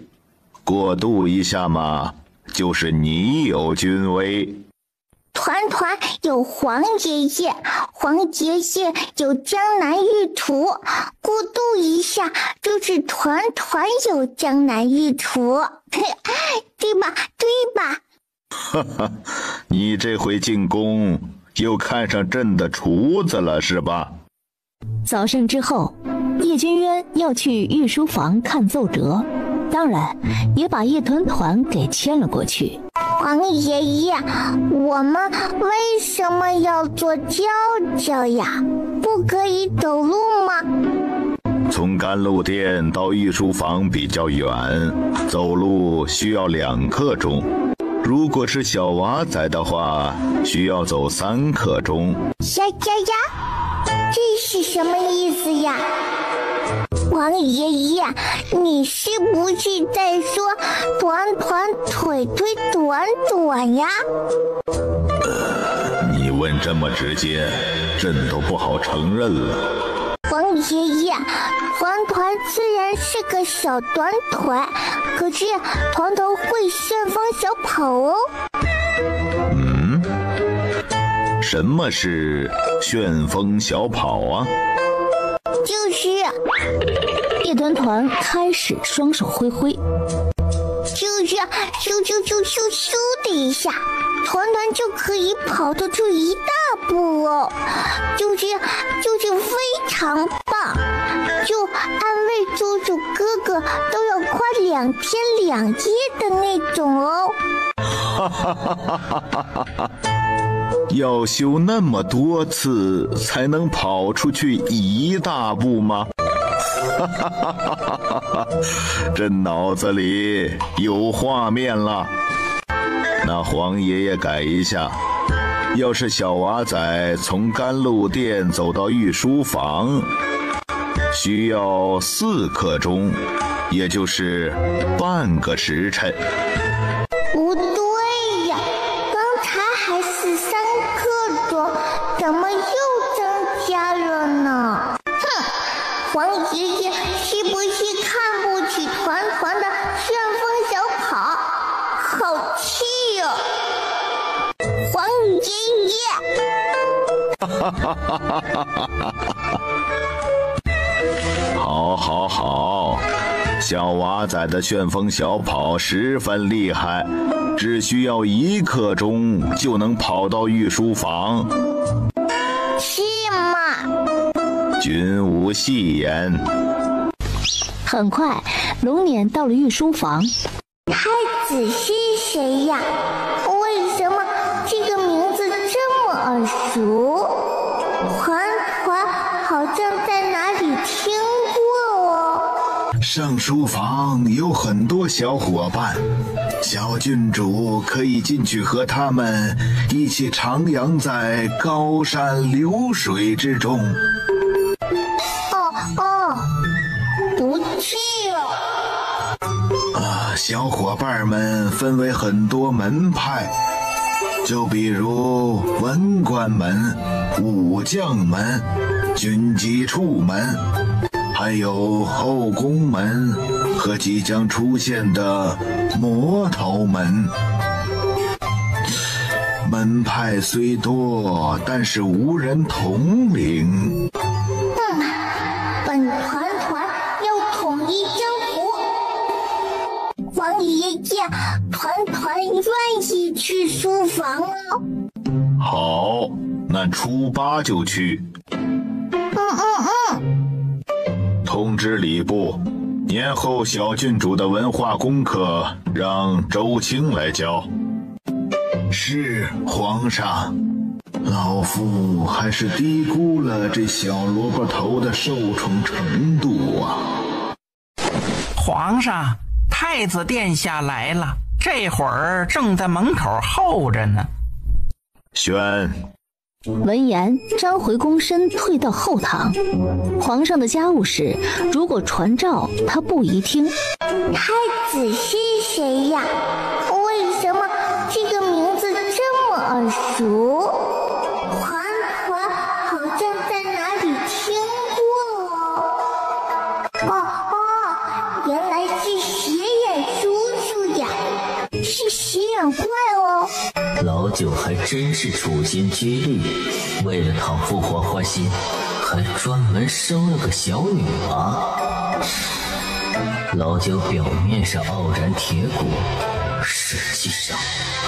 [SPEAKER 2] 过渡一下嘛，就是你有君威。
[SPEAKER 1] 团团有皇爷爷，皇爷爷有江南玉图，过渡一下就是团团有江南玉图，对吧？
[SPEAKER 2] 哈哈，你这回进宫又看上朕的厨子了是吧？
[SPEAKER 3] 早盛之后，叶君渊要去御书房看奏折，当然也把叶团团给牵了过去。
[SPEAKER 1] 皇爷爷，我们为什么要坐轿轿呀？不可以走路吗？
[SPEAKER 2] 从甘露殿到御书房比较远，走路需要2刻钟。如果是小娃仔的话，需要走3刻钟。
[SPEAKER 1] 呀，这是什么意思呀？皇爷爷，你是不是在说团团腿腿短短呀？
[SPEAKER 2] 你问这么直接，朕都不好承认了。
[SPEAKER 1] 皇爷爷，团团虽然是个小短腿，可是团团会旋风小跑哦。
[SPEAKER 2] 什么是旋风小跑啊？
[SPEAKER 1] 就是
[SPEAKER 3] 叶团团开始双手挥挥，
[SPEAKER 1] 就是咻咻咻咻咻的一下，团团就可以跑得出一大步哦，就是非常棒，就安慰叔叔哥哥都要夸2天2夜的那种哦。
[SPEAKER 2] 哈哈哈哈哈哈！要修那么多次才能跑出去一大步吗？哈哈哈哈哈！朕脑子里有画面了。那皇爷爷改一下，要是小娃仔从甘露殿走到御书房，需要4刻钟，也就是半个时辰。
[SPEAKER 1] 不对呀，刚才还是3刻钟，怎么又增加了呢？皇爷爷是不是看不起团团的旋风小跑？好气哟！皇爷爷！
[SPEAKER 2] 好，小娃仔的旋风小跑十分厉害，只需要1刻钟就能跑到御书房。
[SPEAKER 1] 是吗？
[SPEAKER 2] 君无戏言。
[SPEAKER 3] 很快，龙辇到了御书房。
[SPEAKER 1] 太子是谁呀？为什么这个名字耳熟，团团好像在哪里听过哦。
[SPEAKER 2] 上书房有很多小伙伴，小郡主可以进去和他们一起徜徉在高山流水之中。
[SPEAKER 1] 不去了。
[SPEAKER 2] 小伙伴们分为很多门派，就比如文官门、武将门、军机处门，还有后宫门和即将出现的魔头门。门派虽多，但是无人统领。
[SPEAKER 1] 本团要统一江湖。王爷爷，团愿意去书房哦。
[SPEAKER 2] 好，那初8就去。通知礼部，年后小郡主的文化功课让周青来教。是，皇上。老夫还是低估了这小萝卜头的受宠程度啊！
[SPEAKER 4] 皇上，太子殿下来了，这会儿正在门口候着呢。
[SPEAKER 2] 宣。
[SPEAKER 3] 闻言，张回躬身退到后堂。皇上的家务事，如果传召，他不宜听。
[SPEAKER 1] 太子是谁呀？为什么这个名字这么耳熟？团好像在哪里听过哦。原来是斜眼叔叔呀，是斜眼怪哦。
[SPEAKER 6] 老九还真是处心积虑，为了讨父皇欢心，还专门生了个小女娃。老九表面上傲然铁骨，实际上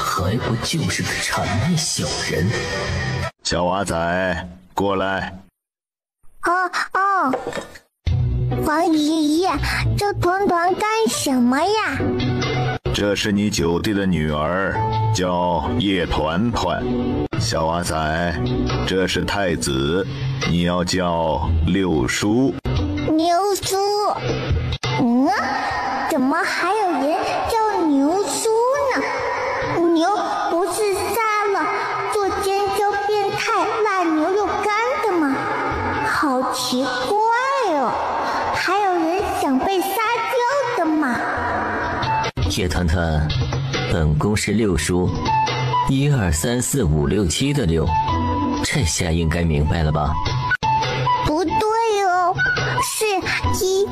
[SPEAKER 6] 还不就是个谄媚小人。
[SPEAKER 2] 小娃仔，过来。
[SPEAKER 1] 王爷爷，这团干什么呀？
[SPEAKER 2] 这是你九弟的女儿，叫叶团。小娃仔，这是太子，你要叫六叔。
[SPEAKER 1] 牛叔。怎么还有人叫牛叔呢？牛不是杀了做尖椒变态辣牛肉干的吗？好奇怪哦，还有人想被杀掉的吗？
[SPEAKER 6] 叶团，本宫是六叔，1、2、3、4、5、6、7的6，这下应该明白了吧？
[SPEAKER 1] 不对哦，是1、2、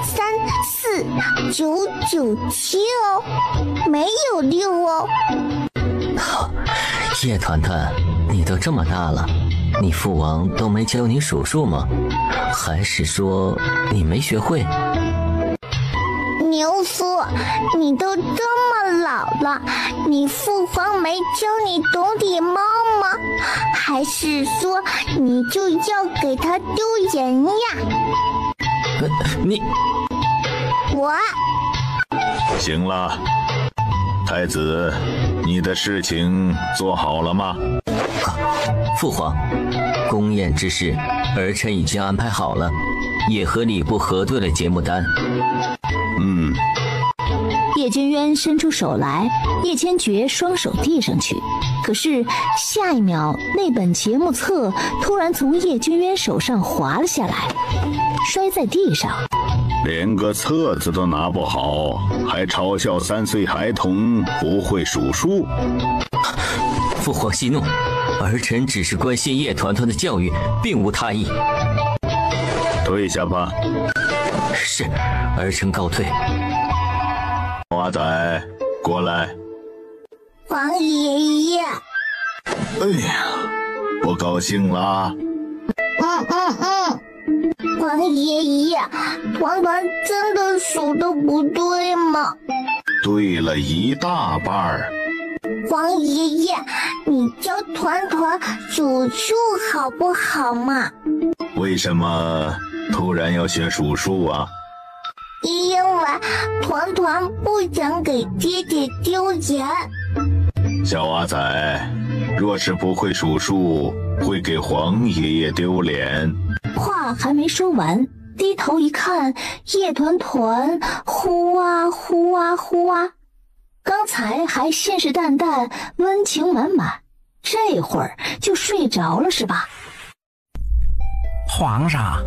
[SPEAKER 1] 3、4、9、9、7哦，没有6哦。
[SPEAKER 6] 叶团，你都这么大了，你父王都没教你数数吗？还是说你没学会？
[SPEAKER 1] 牛叔，你都这么老了，你父皇没教你懂礼貌吗？还是说你就要给他丢人呀？我
[SPEAKER 2] 行了，太子，你的事情做好了吗？
[SPEAKER 6] 父皇，宫宴之事，儿臣已经安排好了，也和礼部核对了节目单。
[SPEAKER 3] 叶君渊伸出手来，叶千珏双手递上去，可是下一秒，那本节目册突然从叶君渊手上滑了下来，摔在地上。
[SPEAKER 2] 连个册子都拿不好，还嘲笑3岁孩童不会数数。
[SPEAKER 6] 父皇息怒，儿臣只是关心叶团的教育，并无他意。
[SPEAKER 2] 退下吧。
[SPEAKER 6] 是，儿臣告退。
[SPEAKER 2] 娃仔，过来。
[SPEAKER 1] 王爷爷。
[SPEAKER 2] 哎呀，不高兴啦。
[SPEAKER 1] 王爷爷，团真的数得不对吗？
[SPEAKER 2] 对了一大半。
[SPEAKER 1] 王爷爷，你教团数数好不好嘛？
[SPEAKER 2] 为什么突然要学数数啊？
[SPEAKER 1] 因为团不想给爹爹丢人。
[SPEAKER 2] 小娃仔，若是不会数数，会给黄爷爷丢脸。
[SPEAKER 3] 话还没说完，低头一看，叶团团呼啊呼啊呼啊，刚才还信誓旦旦、温情满满，这会儿就睡着了是吧？
[SPEAKER 4] 皇上，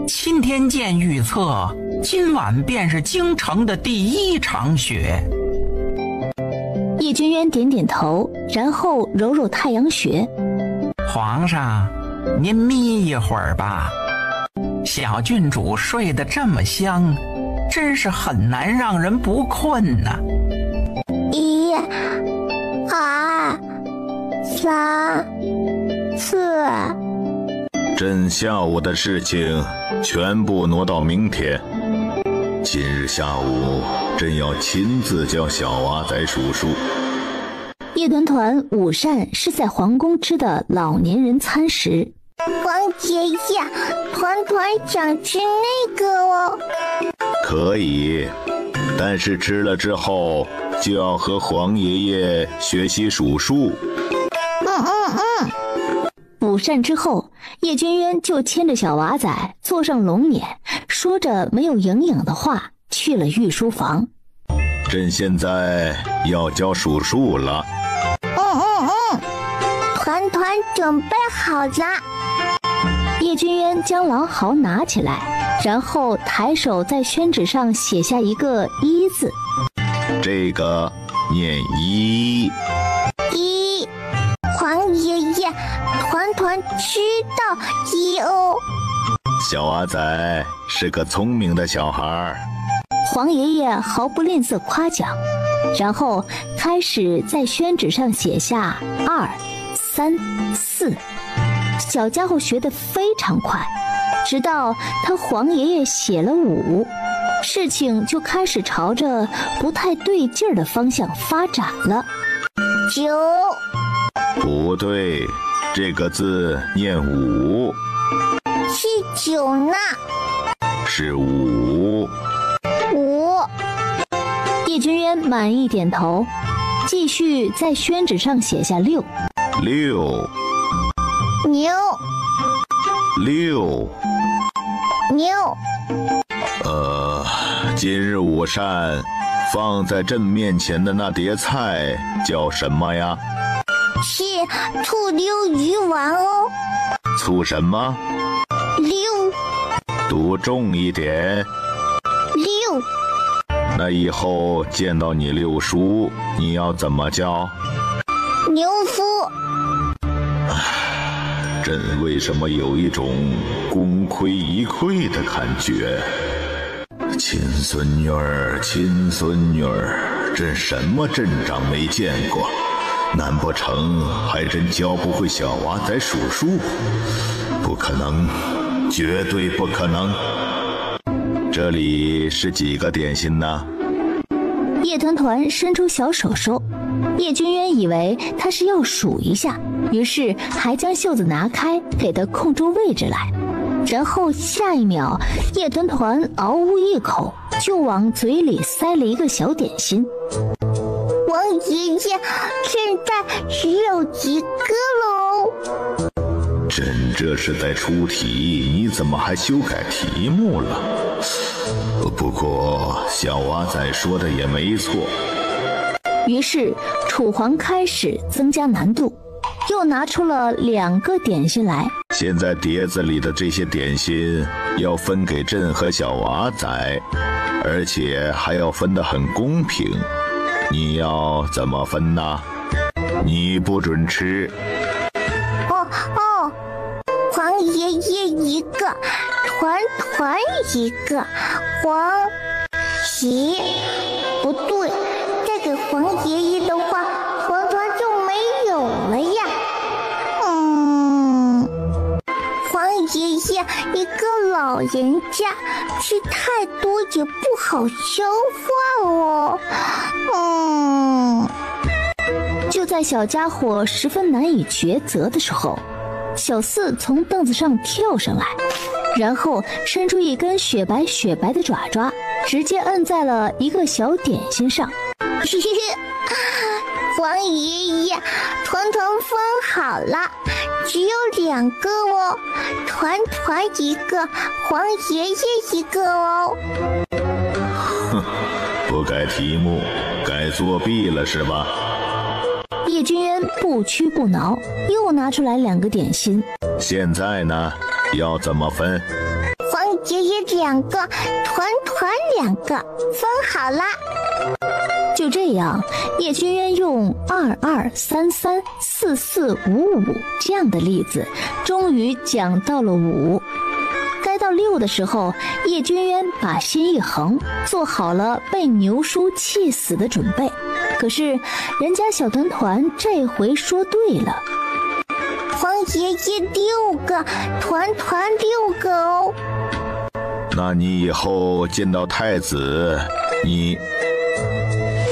[SPEAKER 4] 钦天监预测，今晚便是京城的第一场雪。
[SPEAKER 3] 叶君渊点点头，然后揉揉太阳穴。
[SPEAKER 4] 皇上，您眯一会儿吧。小郡主睡得这么香，真是很难让人不困呐。
[SPEAKER 1] 1、2、3、4。
[SPEAKER 2] 朕下午的事情全部挪到明天。今日下午，朕要亲自教小娃仔数数。
[SPEAKER 3] 叶团团午膳是在皇宫吃的老年人餐食。
[SPEAKER 1] 黄爷爷，团团想吃那个哦。
[SPEAKER 2] 可以，但是吃了之后就要和黄爷爷学习数数。
[SPEAKER 3] 午膳之后，叶君渊就牵着小娃仔坐上龙辇，说着没有营养的话，去了御书房。
[SPEAKER 2] 朕现在要教数数了。
[SPEAKER 1] 团团准备好了。
[SPEAKER 3] 叶君渊将狼毫拿起来，然后抬手在宣纸上写下一个一字。
[SPEAKER 2] 这个念一。
[SPEAKER 1] 黄爷爷，团团知道一哦。
[SPEAKER 2] 小娃仔是个聪明的小孩。
[SPEAKER 3] 黄爷爷毫不吝啬夸奖，然后开始在宣纸上写下2、3、4。小家伙学得非常快，直到他黄爷爷写了5，事情就开始朝着不太对劲儿的方向发展了。
[SPEAKER 1] 9。
[SPEAKER 2] 不对，这个字念5。
[SPEAKER 1] 是9呢。
[SPEAKER 2] 是5。
[SPEAKER 3] 叶君渊满意点头，继续在宣纸上写下6。
[SPEAKER 1] 牛。
[SPEAKER 2] 今日午膳放在朕面前的那碟菜叫什么呀？
[SPEAKER 1] 是醋溜鱼丸哦。
[SPEAKER 2] 醋什么？
[SPEAKER 1] 溜。
[SPEAKER 2] 读重一点。
[SPEAKER 1] 溜。
[SPEAKER 2] 那以后见到你六叔，你要怎么叫？
[SPEAKER 1] 牛夫。
[SPEAKER 2] 朕为什么有一种功亏一篑的感觉？亲孙女儿，朕什么阵仗没见过？难不成还真教不会小娃仔数数？不可能，绝对不可能。这里是几个点心呢？
[SPEAKER 3] 叶团团伸出小手手，叶君渊以为他是要数一下，于是还将袖子拿开，给他空出位置来。然后下一秒，叶团团嗷呜一口就往嘴里塞了一个小点心。
[SPEAKER 1] 王爷爷，现在只有一个喽。
[SPEAKER 2] 朕这是在出题，你怎么还修改题目了？不过小娃仔说的也没错。
[SPEAKER 3] 于是楚皇开始增加难度，又拿出了2个点心来。
[SPEAKER 2] 现在碟子里的这些点心要分给朕和小娃仔，而且还要分得很公平。你要怎么分呢？你不准吃。
[SPEAKER 1] 黄爷爷一个，团团一个，黄爷不对，再给黄爷爷的话，团团就没有了呀。黄爷爷一个老人家，吃太多也不好消化哦。
[SPEAKER 3] 就在小家伙十分难以抉择的时候，小四从凳子上跳上来，然后伸出一根雪白的爪爪，直接摁在了一个小点心上。
[SPEAKER 1] 黄爷爷，团团分好了，只有2个哦，团团一个，黄爷爷一个哦。
[SPEAKER 2] 哼，不改题目，改作弊了是吧？
[SPEAKER 3] 叶君渊不屈不挠，又拿出来2个点心。
[SPEAKER 2] 现在呢，要怎么分？
[SPEAKER 1] 黄爷爷2个，团团2个，分好了。
[SPEAKER 3] 就这样，叶君渊用22334455这样的例子，终于讲到了5。该到6的时候，叶君渊把心一横，做好了被牛叔气死的准备。可是人家小团团这回说对了，
[SPEAKER 1] 黄爷爷6个，团团6个哦。
[SPEAKER 2] 那你以后见到太子，你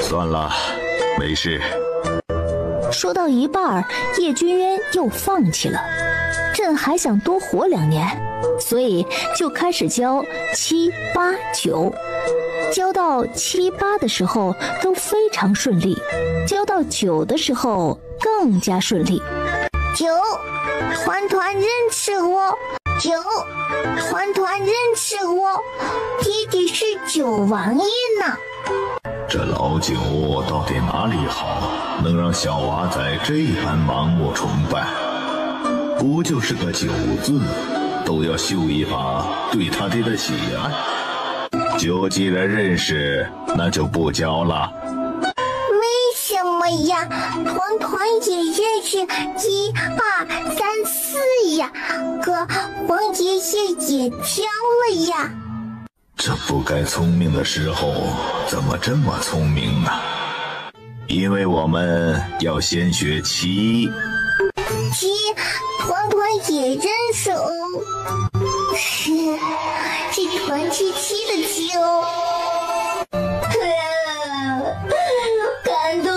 [SPEAKER 2] 算了，没事。
[SPEAKER 3] 说到一半，叶君渊又放弃了。朕还想多活2年，所以就开始教7、8、9。教到7、8的时候都非常顺利，教到9的时候更加顺利。
[SPEAKER 1] 9，团团认识我。9，团团认识我。爹爹是9王爷呢。
[SPEAKER 2] 这老九到底哪里好，能让小娃仔这般盲目崇拜？不就是个9字，都要秀一把对他爹的喜爱。9既然认识，那就不教了。
[SPEAKER 1] 为什么呀？团团也认识1、2、3、4呀，可黄爷爷也教了呀。
[SPEAKER 2] 这不该聪明的时候，怎么这么聪明呢？因为我们要先学7。
[SPEAKER 1] 团团也认识哦，是团77的7哦。感动。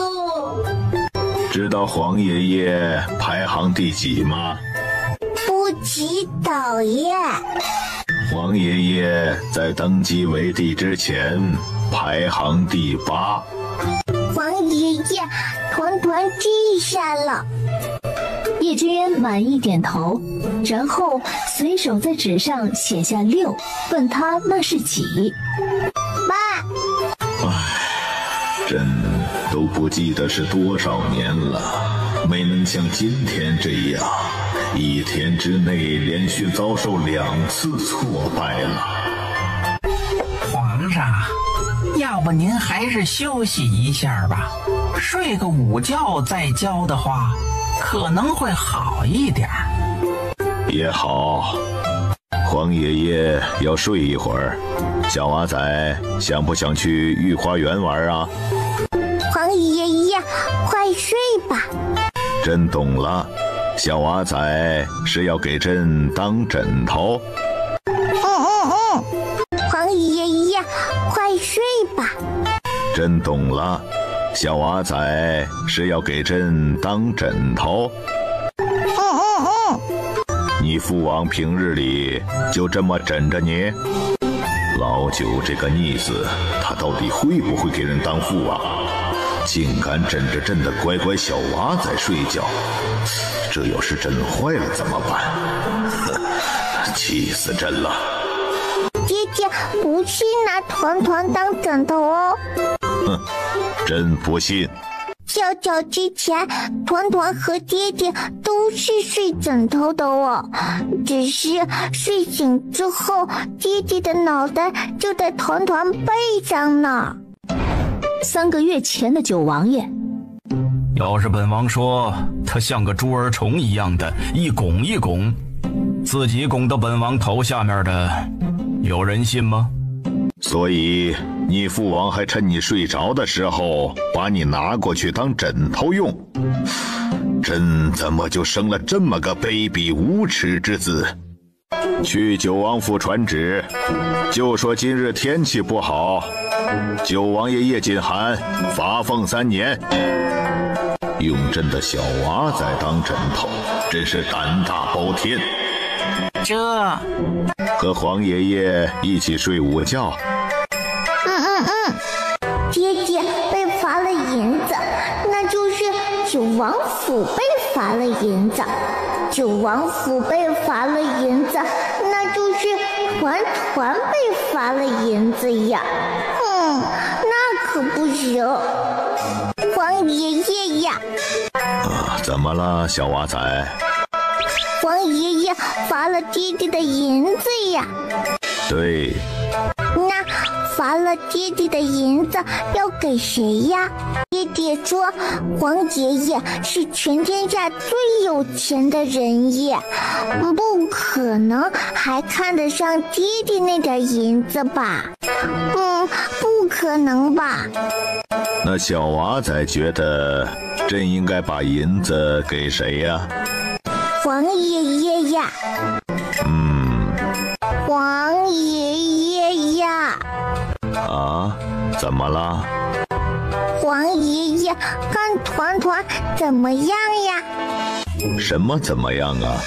[SPEAKER 2] 知道黄爷爷排行第几吗？
[SPEAKER 1] 不知道耶。
[SPEAKER 2] 黄爷爷在登基为帝之前排行第8。
[SPEAKER 1] 黄爷爷，团团记下了。
[SPEAKER 3] 叶君渊满意点头，然后随手在纸上写下6，问他那是几。
[SPEAKER 1] 爸。
[SPEAKER 2] 朕都不记得是多少年了，没能像今天这样1天之内连续遭受2次挫败了。
[SPEAKER 4] 皇上，要不您还是休息一下吧，睡个午觉再教的话，可能会好一点。
[SPEAKER 2] 也好，黄爷爷要睡一会儿。小娃仔想不想去御花园玩啊？
[SPEAKER 1] 黄爷爷，快睡吧。
[SPEAKER 2] 朕懂了，小娃仔是要给朕当枕头。
[SPEAKER 1] 黄爷爷，快睡吧。
[SPEAKER 2] 朕懂了，小娃仔是要给朕当枕头。你父王平日里就这么枕着你？老九这个逆子，他到底会不会给人当父啊？竟敢枕着朕的乖乖小娃仔睡觉，这要是朕坏了怎么办？气死朕了！
[SPEAKER 1] 爹爹不是拿团团当枕头哦。
[SPEAKER 2] 哼，朕不信。
[SPEAKER 1] 较早之前，团团和爹爹都是睡枕头的哦，只是睡醒之后，爹爹的脑袋就在团团背上呢。
[SPEAKER 3] 3个月前的9王爷，
[SPEAKER 9] 要是本王说他像个猪儿虫一样的一拱一拱，自己拱到本王头下面的，有人信吗？
[SPEAKER 2] 所以你父王还趁你睡着的时候把你拿过去当枕头用，朕怎么就生了这么个卑鄙无耻之子？去九王府传旨，就说今日天气不好，九王爷叶谨寒罚俸3年。用朕的小娃仔当枕头，真是胆大包天。
[SPEAKER 4] 这
[SPEAKER 2] 和黄爷爷一起睡午觉。
[SPEAKER 1] 爹爹被罚了银子，那就是九王府被罚了银子。九王府被罚了银子，那就是团团被罚了银子呀。那可不行。黄爷爷呀！
[SPEAKER 2] 怎么了，小娃仔？
[SPEAKER 1] 黄爷爷罚了爹爹的银子呀。
[SPEAKER 2] 对。
[SPEAKER 1] 那罚了爹爹的银子要给谁呀？爹爹说黄爷爷是全天下最有钱的人耶，不可能还看得上爹爹那点银子吧？不可能吧？
[SPEAKER 2] 那小娃仔觉得朕应该把银子给谁呀？
[SPEAKER 1] 黄爷爷呀。黄爷爷呀。
[SPEAKER 2] 怎么了？
[SPEAKER 1] 黄爷爷看团团怎么样呀？
[SPEAKER 2] 什么怎么样啊？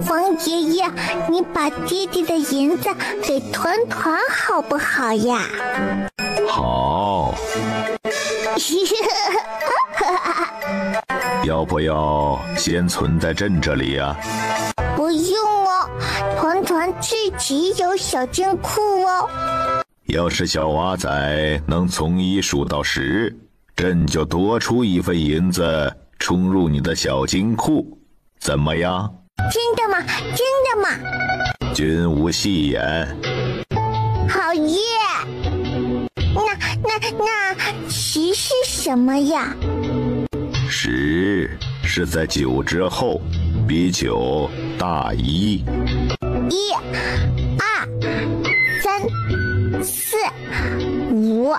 [SPEAKER 1] 黄爷爷，你把爹爹的银子给团团好不好呀？
[SPEAKER 2] 好。要不要先存在朕这里呀？
[SPEAKER 1] 不用哦，团团自己有小金库哦。
[SPEAKER 2] 要是小娃仔能从1数到10，朕就多出1份银子充入你的小金库，怎么样？
[SPEAKER 1] 真的吗？真的吗？
[SPEAKER 2] 君无戏言。
[SPEAKER 1] 好耶！那10是什么呀
[SPEAKER 2] ？10是在9之后，比9大1。
[SPEAKER 1] 1、2、3、4、5、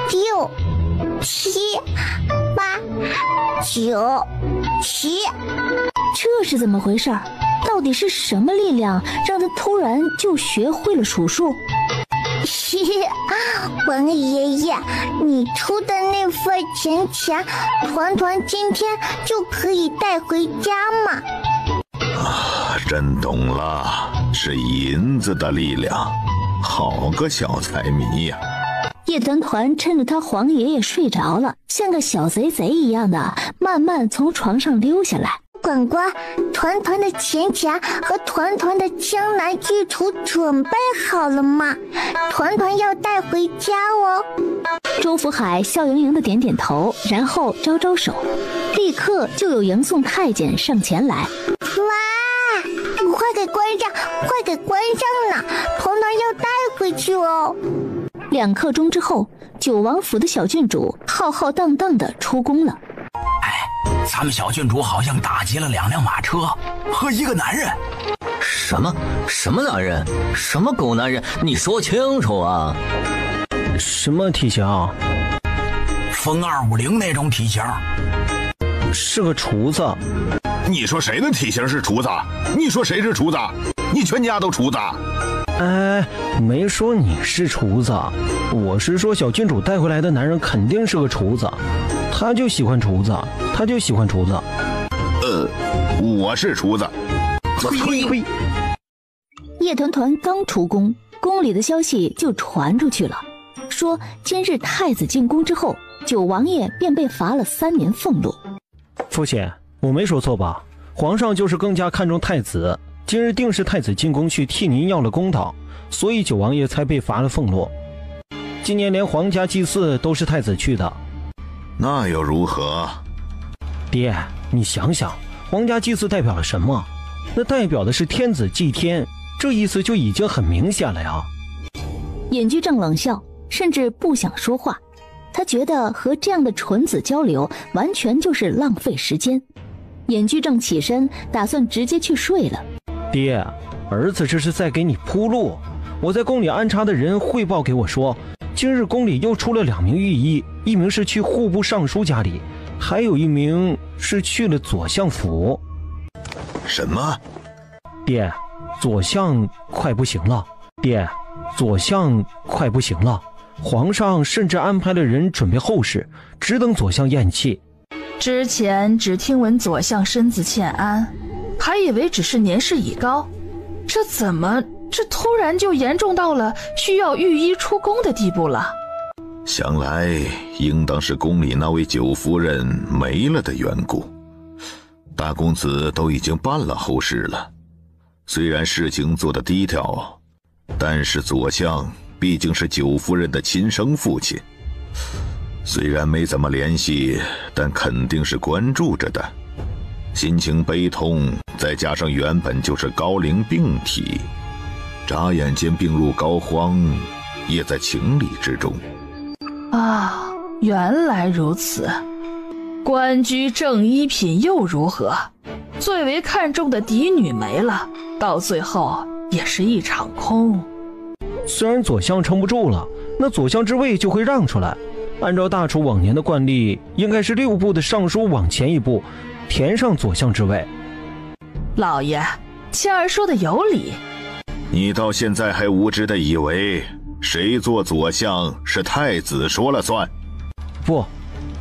[SPEAKER 1] 6、7、8、9、10。
[SPEAKER 3] 这是怎么回事？到底是什么力量让他突然就学会了数数？
[SPEAKER 1] 王爷爷，你出的那份钱，团团今天就可以带回家吗？
[SPEAKER 2] 朕懂了，是银子的力量。好个小财迷呀！
[SPEAKER 3] 叶团团趁着他黄爷爷睡着了，像个小贼一样的慢慢从床上溜下来。
[SPEAKER 1] 管管，团团的钱和团团的江南玉图准备好了吗？团团要带回家哦。
[SPEAKER 3] 周福海笑盈盈的点点头，然后招招手，立刻就有迎送太监上前来。
[SPEAKER 1] 哇，快给关上，快给关上呢！团团要带回去哦。
[SPEAKER 3] 2刻钟之后，九王府的小郡主浩浩荡荡的出宫了。
[SPEAKER 9] 咱们小郡主好像打劫了2辆马车和1个男人。
[SPEAKER 6] 什么男人？什么狗男人？你说清楚啊！
[SPEAKER 5] 什么体型？
[SPEAKER 9] 风250那种体型。
[SPEAKER 5] 是个厨子。
[SPEAKER 2] 你说谁的体型是厨子？你说谁是厨子？你全家都厨子？
[SPEAKER 5] 没说你是厨子，我是说小郡主带回来的男人肯定是个厨子，他就喜欢厨子。
[SPEAKER 2] 我是厨子。
[SPEAKER 5] 呸！
[SPEAKER 3] 叶团团刚出宫，宫里的消息就传出去了，说今日太子进宫之后，九王爷便被罚了3年俸禄。
[SPEAKER 5] 父亲，我没说错吧？皇上就是更加看重太子，今日定是太子进宫去替您要了公道，所以九王爷才被罚了俸禄。今年连皇家祭祀都是太子去的。
[SPEAKER 2] 那又如何？
[SPEAKER 5] 爹，你想想，皇家祭祀代表了什么？那代表的是天子祭天，这意思就已经很明显了呀。
[SPEAKER 3] 尹居正冷笑，甚至不想说话。他觉得和这样的纯子交流完全就是浪费时间。尹居正起身打算直接去睡了。
[SPEAKER 5] 爹，儿子这是在给你铺路。我在宫里安插的人汇报给我说，今日宫里又出了2名御医，一名是去户部尚书家里，还有一名是去了左相府。
[SPEAKER 2] 什么？
[SPEAKER 5] 爹，左相快不行了。爹，左相快不行了。皇上甚至安排了人准备后事，只等左相咽气。
[SPEAKER 7] 之前只听闻左相身子欠安，还以为只是年事已高，这突然就严重到了需要御医出宫的地步了。
[SPEAKER 2] 想来应当是宫里那位九夫人没了的缘故。大公子都已经办了后事了，虽然事情做得低调，但是左相毕竟是九夫人的亲生父亲，虽然没怎么联系，但肯定是关注着的。心情悲痛，再加上原本就是高龄病体，眨眼间病入膏肓，也在情理之中。
[SPEAKER 7] 啊，原来如此。官居正一品又如何？最为看重的嫡女没了，到最后也是一场空。
[SPEAKER 5] 虽然左相撑不住了，那左相之位就会让出来。按照大楚往年的惯例，应该是6部的尚书往前一步，填上左相之位。
[SPEAKER 7] 老爷，谦儿说的有理。
[SPEAKER 2] 你到现在还无知的以为谁做左相是太子说了算？
[SPEAKER 5] 不，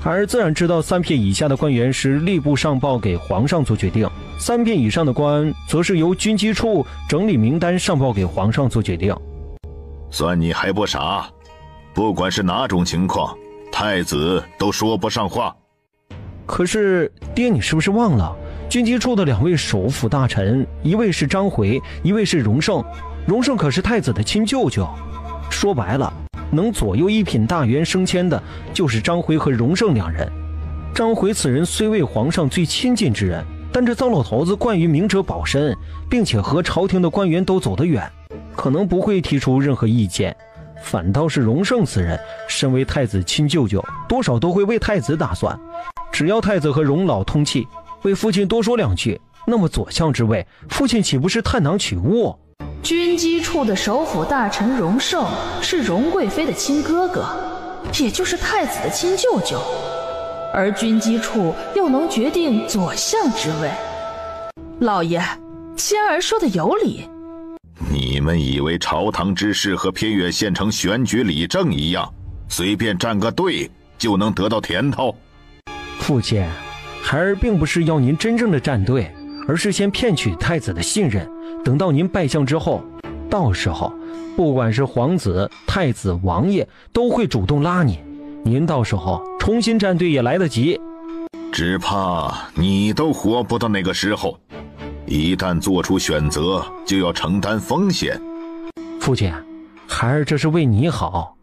[SPEAKER 5] 孩儿自然知道3品以下的官员是吏部上报给皇上做决定，3品以上的官则是由军机处整理名单上报给皇上做决定。
[SPEAKER 2] 算你还不傻，不管是哪种情况，太子都说不上话。
[SPEAKER 5] 可是爹，你是不是忘了军机处的2位首辅大臣，一位是张回，一位是荣胜。荣胜可是太子的亲舅舅，说白了，能左右1品大员升迁的就是张回和荣胜2人。张回此人虽为皇上最亲近之人，但这糟老头子惯于明哲保身，并且和朝廷的官员都走得远，可能不会提出任何意见。反倒是荣胜此人，身为太子亲舅舅，多少都会为太子打算。只要太子和荣老通气，为父亲多说2句，那么左相之位，父亲岂不是探囊取物？
[SPEAKER 7] 军机处的首辅大臣荣胜是荣贵妃的亲哥哥，也就是太子的亲舅舅，而军机处又能决定左相之位。老爷，谦儿说的有理。
[SPEAKER 2] 你们以为朝堂之事和偏远县城选举理政一样，随便站个队就能得到甜头？
[SPEAKER 5] 父亲，孩儿并不是要您真正的站队，而是先骗取太子的信任，等到您拜相之后，到时候不管是皇子、太子、王爷都会主动拉您，您到时候重新站队也来得及。
[SPEAKER 2] 只怕你都活不到那个时候，一旦做出选择，就要承担风险。
[SPEAKER 5] 父亲，孩儿这是为你好，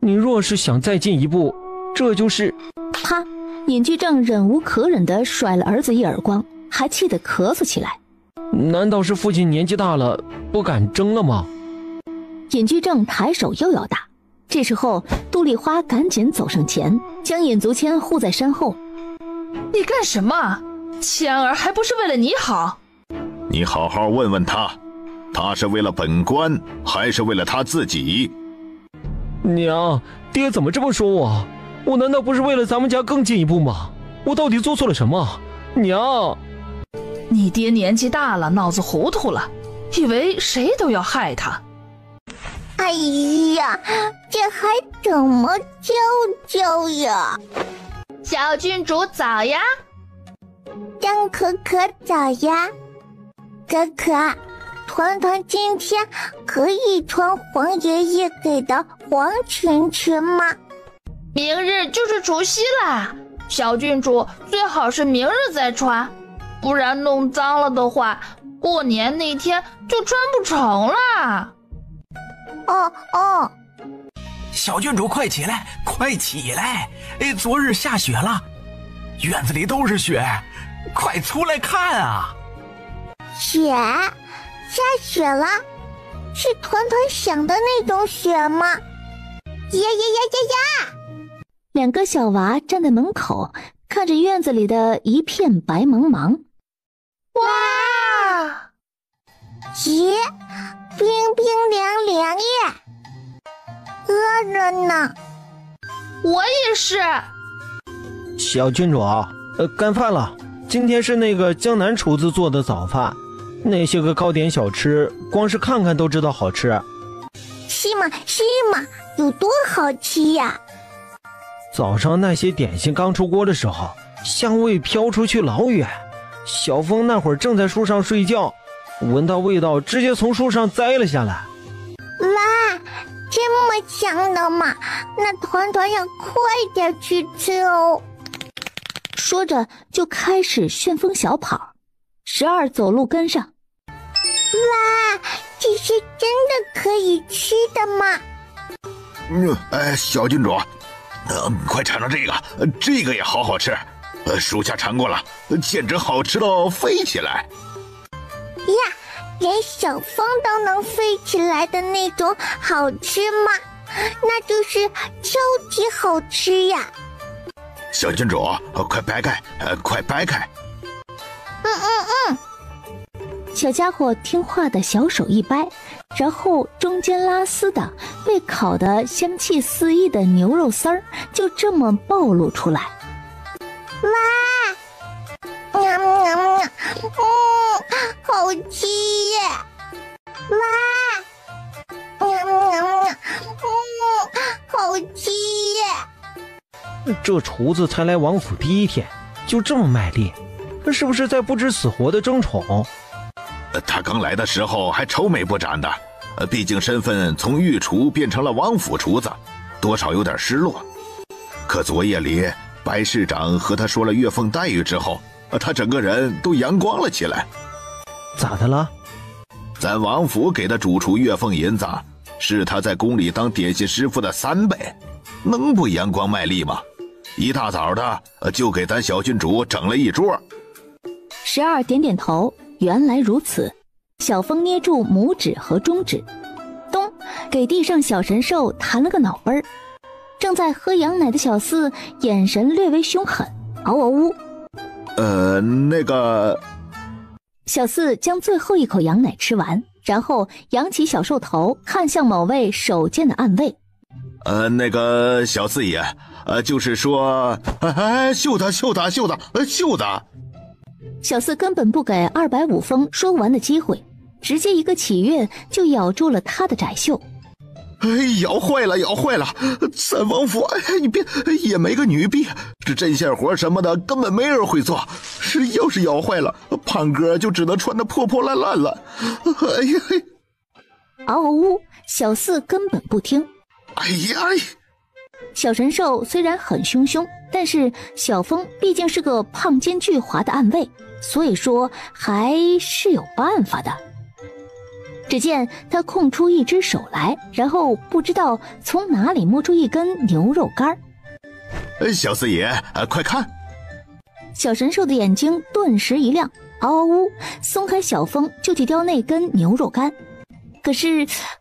[SPEAKER 5] 你若是想再进一步，这就是
[SPEAKER 3] 他。尹居正忍无可忍地甩了儿子一耳光，还气得咳嗽起来。
[SPEAKER 5] 难道是父亲年纪大了，不敢争了吗？
[SPEAKER 3] 尹居正抬手又要打，这时候杜丽花赶紧走上前，将尹足谦护在身后。
[SPEAKER 7] 你干什么？谦儿还不是为了你好？
[SPEAKER 2] 你好好问问他，他是为了本官，还是为了他自己？
[SPEAKER 5] 娘，爹怎么这么说我？我难道不是为了咱们家更进一步吗？我到底做错了什么？娘，
[SPEAKER 7] 你爹年纪大了，脑子糊涂了，以为谁都要害他。
[SPEAKER 1] 哎呀，这还怎么教教呀？
[SPEAKER 8] 小郡主早呀。
[SPEAKER 1] 张可可早呀。可可，团团今天可以穿皇爷爷给的黄裙裙吗？
[SPEAKER 8] 明日就是除夕啦，小郡主最好是明日再穿，不然弄脏了的话，过年那天就穿不成啦。
[SPEAKER 1] 哦，
[SPEAKER 9] 小郡主快起来，快起来！昨日下雪了，院子里都是雪，快出来看啊！
[SPEAKER 1] 雪？下雪了？是团团想的那种雪吗？呀！2
[SPEAKER 3] 个小娃站在门口，看着院子里的一片白茫茫。
[SPEAKER 1] 哇！咦，冰冰凉凉耶！饿着呢。
[SPEAKER 8] 我也是。
[SPEAKER 5] 小郡主，干饭了。今天是那个江南厨子做的早饭，那些个糕点小吃，光是看看都知道好吃。
[SPEAKER 1] 是吗？有多好吃呀？
[SPEAKER 5] 早上那些点心刚出锅的时候，香味飘出去老远。小峰那会儿正在树上睡觉，闻到味道直接从树上摘了下来。
[SPEAKER 1] 哇，这这么香的吗？那团团要快点去吃哦。
[SPEAKER 3] 说着就开始旋风小跑，12走路跟上。
[SPEAKER 1] 哇，这是真的可以吃的吗？
[SPEAKER 2] 小郡主，快尝尝这个，这个也好好吃。属下尝过了，简直好吃到飞起来。
[SPEAKER 1] 呀，连小风都能飞起来的那种好吃吗？那就是超级好吃呀！
[SPEAKER 2] 小郡主，快掰开，快掰开！
[SPEAKER 3] 小家伙听话的小手一掰，然后中间拉丝的被烤得香气四溢的牛肉丝儿就这么暴露出来。
[SPEAKER 1] 哇，喵喵喵，好吃耶！哇，喵喵喵，好吃耶！
[SPEAKER 5] 这厨子才来王府第1天，就这么卖力，是不是在不知死活的争宠？
[SPEAKER 2] 他刚来的时候还愁眉不展的，毕竟身份从御厨变成了王府厨子，多少有点失落。可昨夜里白市长和他说了月俸待遇之后，他整个人都阳光了起来。
[SPEAKER 5] 咋的了？
[SPEAKER 2] 咱王府给的主厨月俸银子是他在宫里当点心师傅的3倍，能不阳光卖力吗？一大早的就给咱小郡主整了一桌。
[SPEAKER 3] 12点点头，原来如此。小风捏住拇指和中指，咚，给地上小神兽弹了个脑杯儿。正在喝羊奶的小四眼神略微凶狠，嗷嗷呜。
[SPEAKER 2] 那个……
[SPEAKER 3] 小四将最后一口羊奶吃完，然后扬起小兽头看向某位手贱的暗卫。
[SPEAKER 2] 那个小四爷，就是说，秀他。
[SPEAKER 3] 小四根本不给250封说完的机会，直接一个起跃就咬住了他的窄袖。
[SPEAKER 2] 咬坏了！咱王府一边也没个女婢，这针线活什么的根本没人会做，要是咬坏了，胖哥就只能穿得破破烂烂了。
[SPEAKER 3] 嗷嗷呜！小四根本不听。小神兽虽然很凶，但是小风毕竟是个胖肩巨滑的暗卫，所以说还是有办法的。只见他空出一只手来，然后不知道从哪里摸出一根牛肉干。
[SPEAKER 2] 小四爷，快看！
[SPEAKER 3] 小神兽的眼睛顿时一亮，嗷嗷呜，松开小风就去叼那根牛肉干。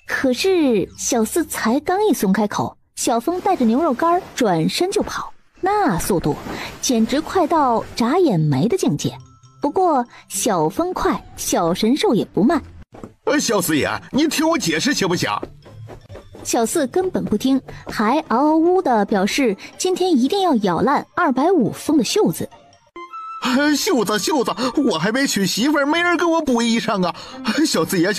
[SPEAKER 3] 可是小四才刚一松开口，小风带着牛肉干转身就跑，那速度简直快到眨眼眉的境界。不过小风快，小神兽也不慢。
[SPEAKER 2] 小四爷，你听我解释行不行？
[SPEAKER 3] 小四根本不听，还嗷嗷呜的表示今天一定要咬烂250封的袖子。
[SPEAKER 2] 袖子，我还没娶媳妇儿，没人给我补衣裳啊！小四爷，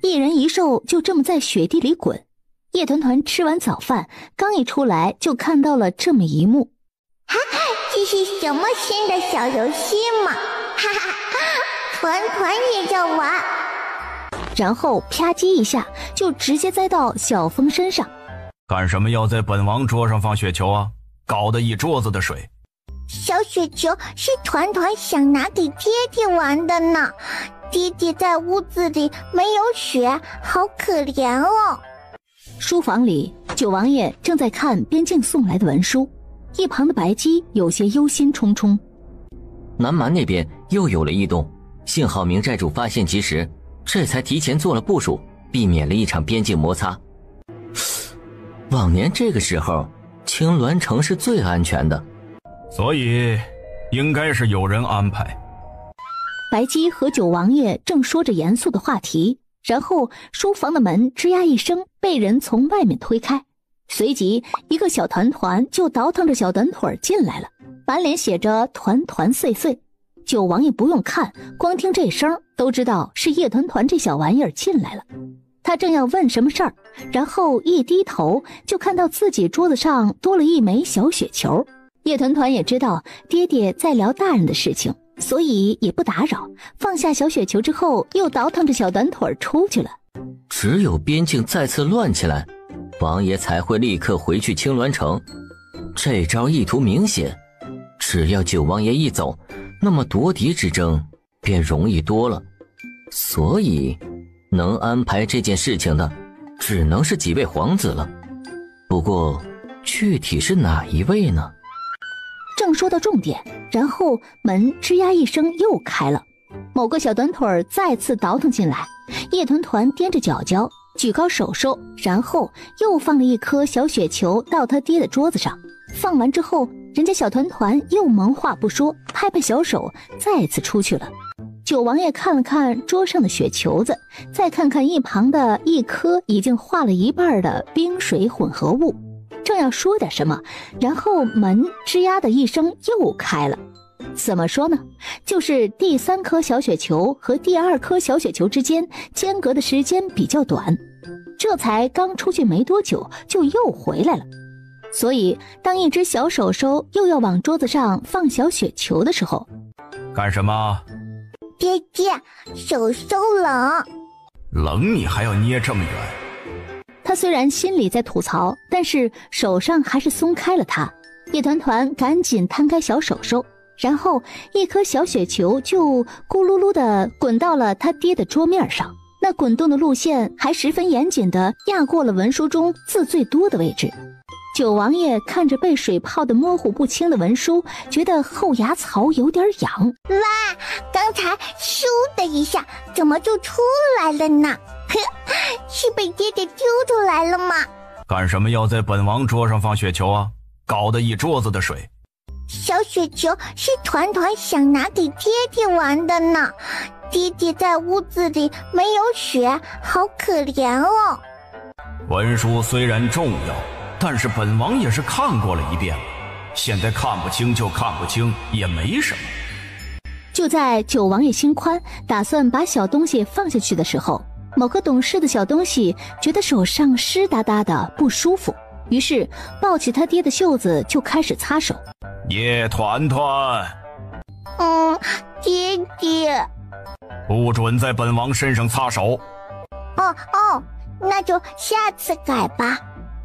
[SPEAKER 3] 一人一兽就这么在雪地里滚。叶团团吃完早饭，刚一出来就看到了这么一幕。
[SPEAKER 1] 这是什么新的小游戏吗？团团也要玩。
[SPEAKER 3] 然后啪叽一下就直接栽到小风身上。
[SPEAKER 9] 干什么要在本王桌上放雪球啊？搞得一桌子的水。
[SPEAKER 1] 小雪球是团团想拿给爹爹玩的呢，爹爹在屋子里没有雪，好可怜哦。
[SPEAKER 3] 书房里，九王爷正在看边境送来的文书，一旁的白姬有些忧心忡忡。
[SPEAKER 6] 南蛮那边又有了异动，幸好明寨主发现及时，这才提前做了部署，避免了一场边境摩擦。往年这个时候，青鸾城是最安全的，
[SPEAKER 9] 所以应该是有人安排。
[SPEAKER 3] 白姬和九王爷正说着严肃的话题，然后书房的门吱呀一声被人从外面推开，随即一个小团团就倒腾着小短腿进来了，满脸写着团团岁岁。九王爷不用看，光听这声都知道是叶团团这小玩意儿进来了。他正要问什么事儿，然后一低头就看到自己桌子上多了一枚小雪球。叶团团也知道爹爹在聊大人的事情，所以也不打扰，放下小雪球之后又倒腾着小短腿出去了。
[SPEAKER 6] 只有边境再次乱起来，王爷才会立刻回去青鸾城。这招意图明显，只要九王爷一走，那么夺嫡之争便容易多了。所以能安排这件事情的只能是几位皇子了。不过具体是哪一位呢？
[SPEAKER 3] 正说到重点，然后门吱呀一声又开了，某个小短腿再次倒腾进来。叶团团踮着脚脚，举高手手，然后又放了一颗小雪球到他爹的桌子上。放完之后，人家小团团又萌话不说，拍拍小手，再次出去了。九王爷看了看桌上的雪球子，再看看一旁的一颗已经化了一半的冰水混合物，正要说点什么，然后门吱呀的一声又开了。怎么说呢，就是第3颗小雪球和第2颗小雪球之间间隔的时间比较短，这才刚出去没多久就又回来了。所以当一只小手手又要往桌子上放小雪球的时候，
[SPEAKER 9] 干什么？
[SPEAKER 1] 爹爹，手手冷。
[SPEAKER 9] 冷你还要捏这么远？
[SPEAKER 3] 他虽然心里在吐槽，但是手上还是松开了他。叶团团赶紧摊开小手手，然后一颗小雪球就咕噜噜地滚到了他爹的桌面上，那滚动的路线还十分严谨地压过了文书中字最多的位置。九王爷看着被水泡的模糊不清的文书，觉得后牙槽有点痒。
[SPEAKER 1] 哇，刚才咻的一下怎么就出来了呢？是被爹爹丢出来了吗？
[SPEAKER 9] 干什么要在本王桌上放雪球啊？搞得一桌子的水。
[SPEAKER 1] 小雪球是团团想拿给爹爹玩的呢，爹爹在屋子里没有雪，好可怜哦。
[SPEAKER 9] 文书虽然重要，但是本王也是看过了一遍了，现在看不清就看不清，也没什么。
[SPEAKER 3] 就在九王爷心宽，打算把小东西放下去的时候，某个懂事的小东西觉得手上湿哒哒的不舒服，于是抱起他爹的袖子就开始擦手。
[SPEAKER 9] 叶团团，
[SPEAKER 1] 爹爹，
[SPEAKER 9] 不准在本王身上擦手。
[SPEAKER 1] 那就下次改吧，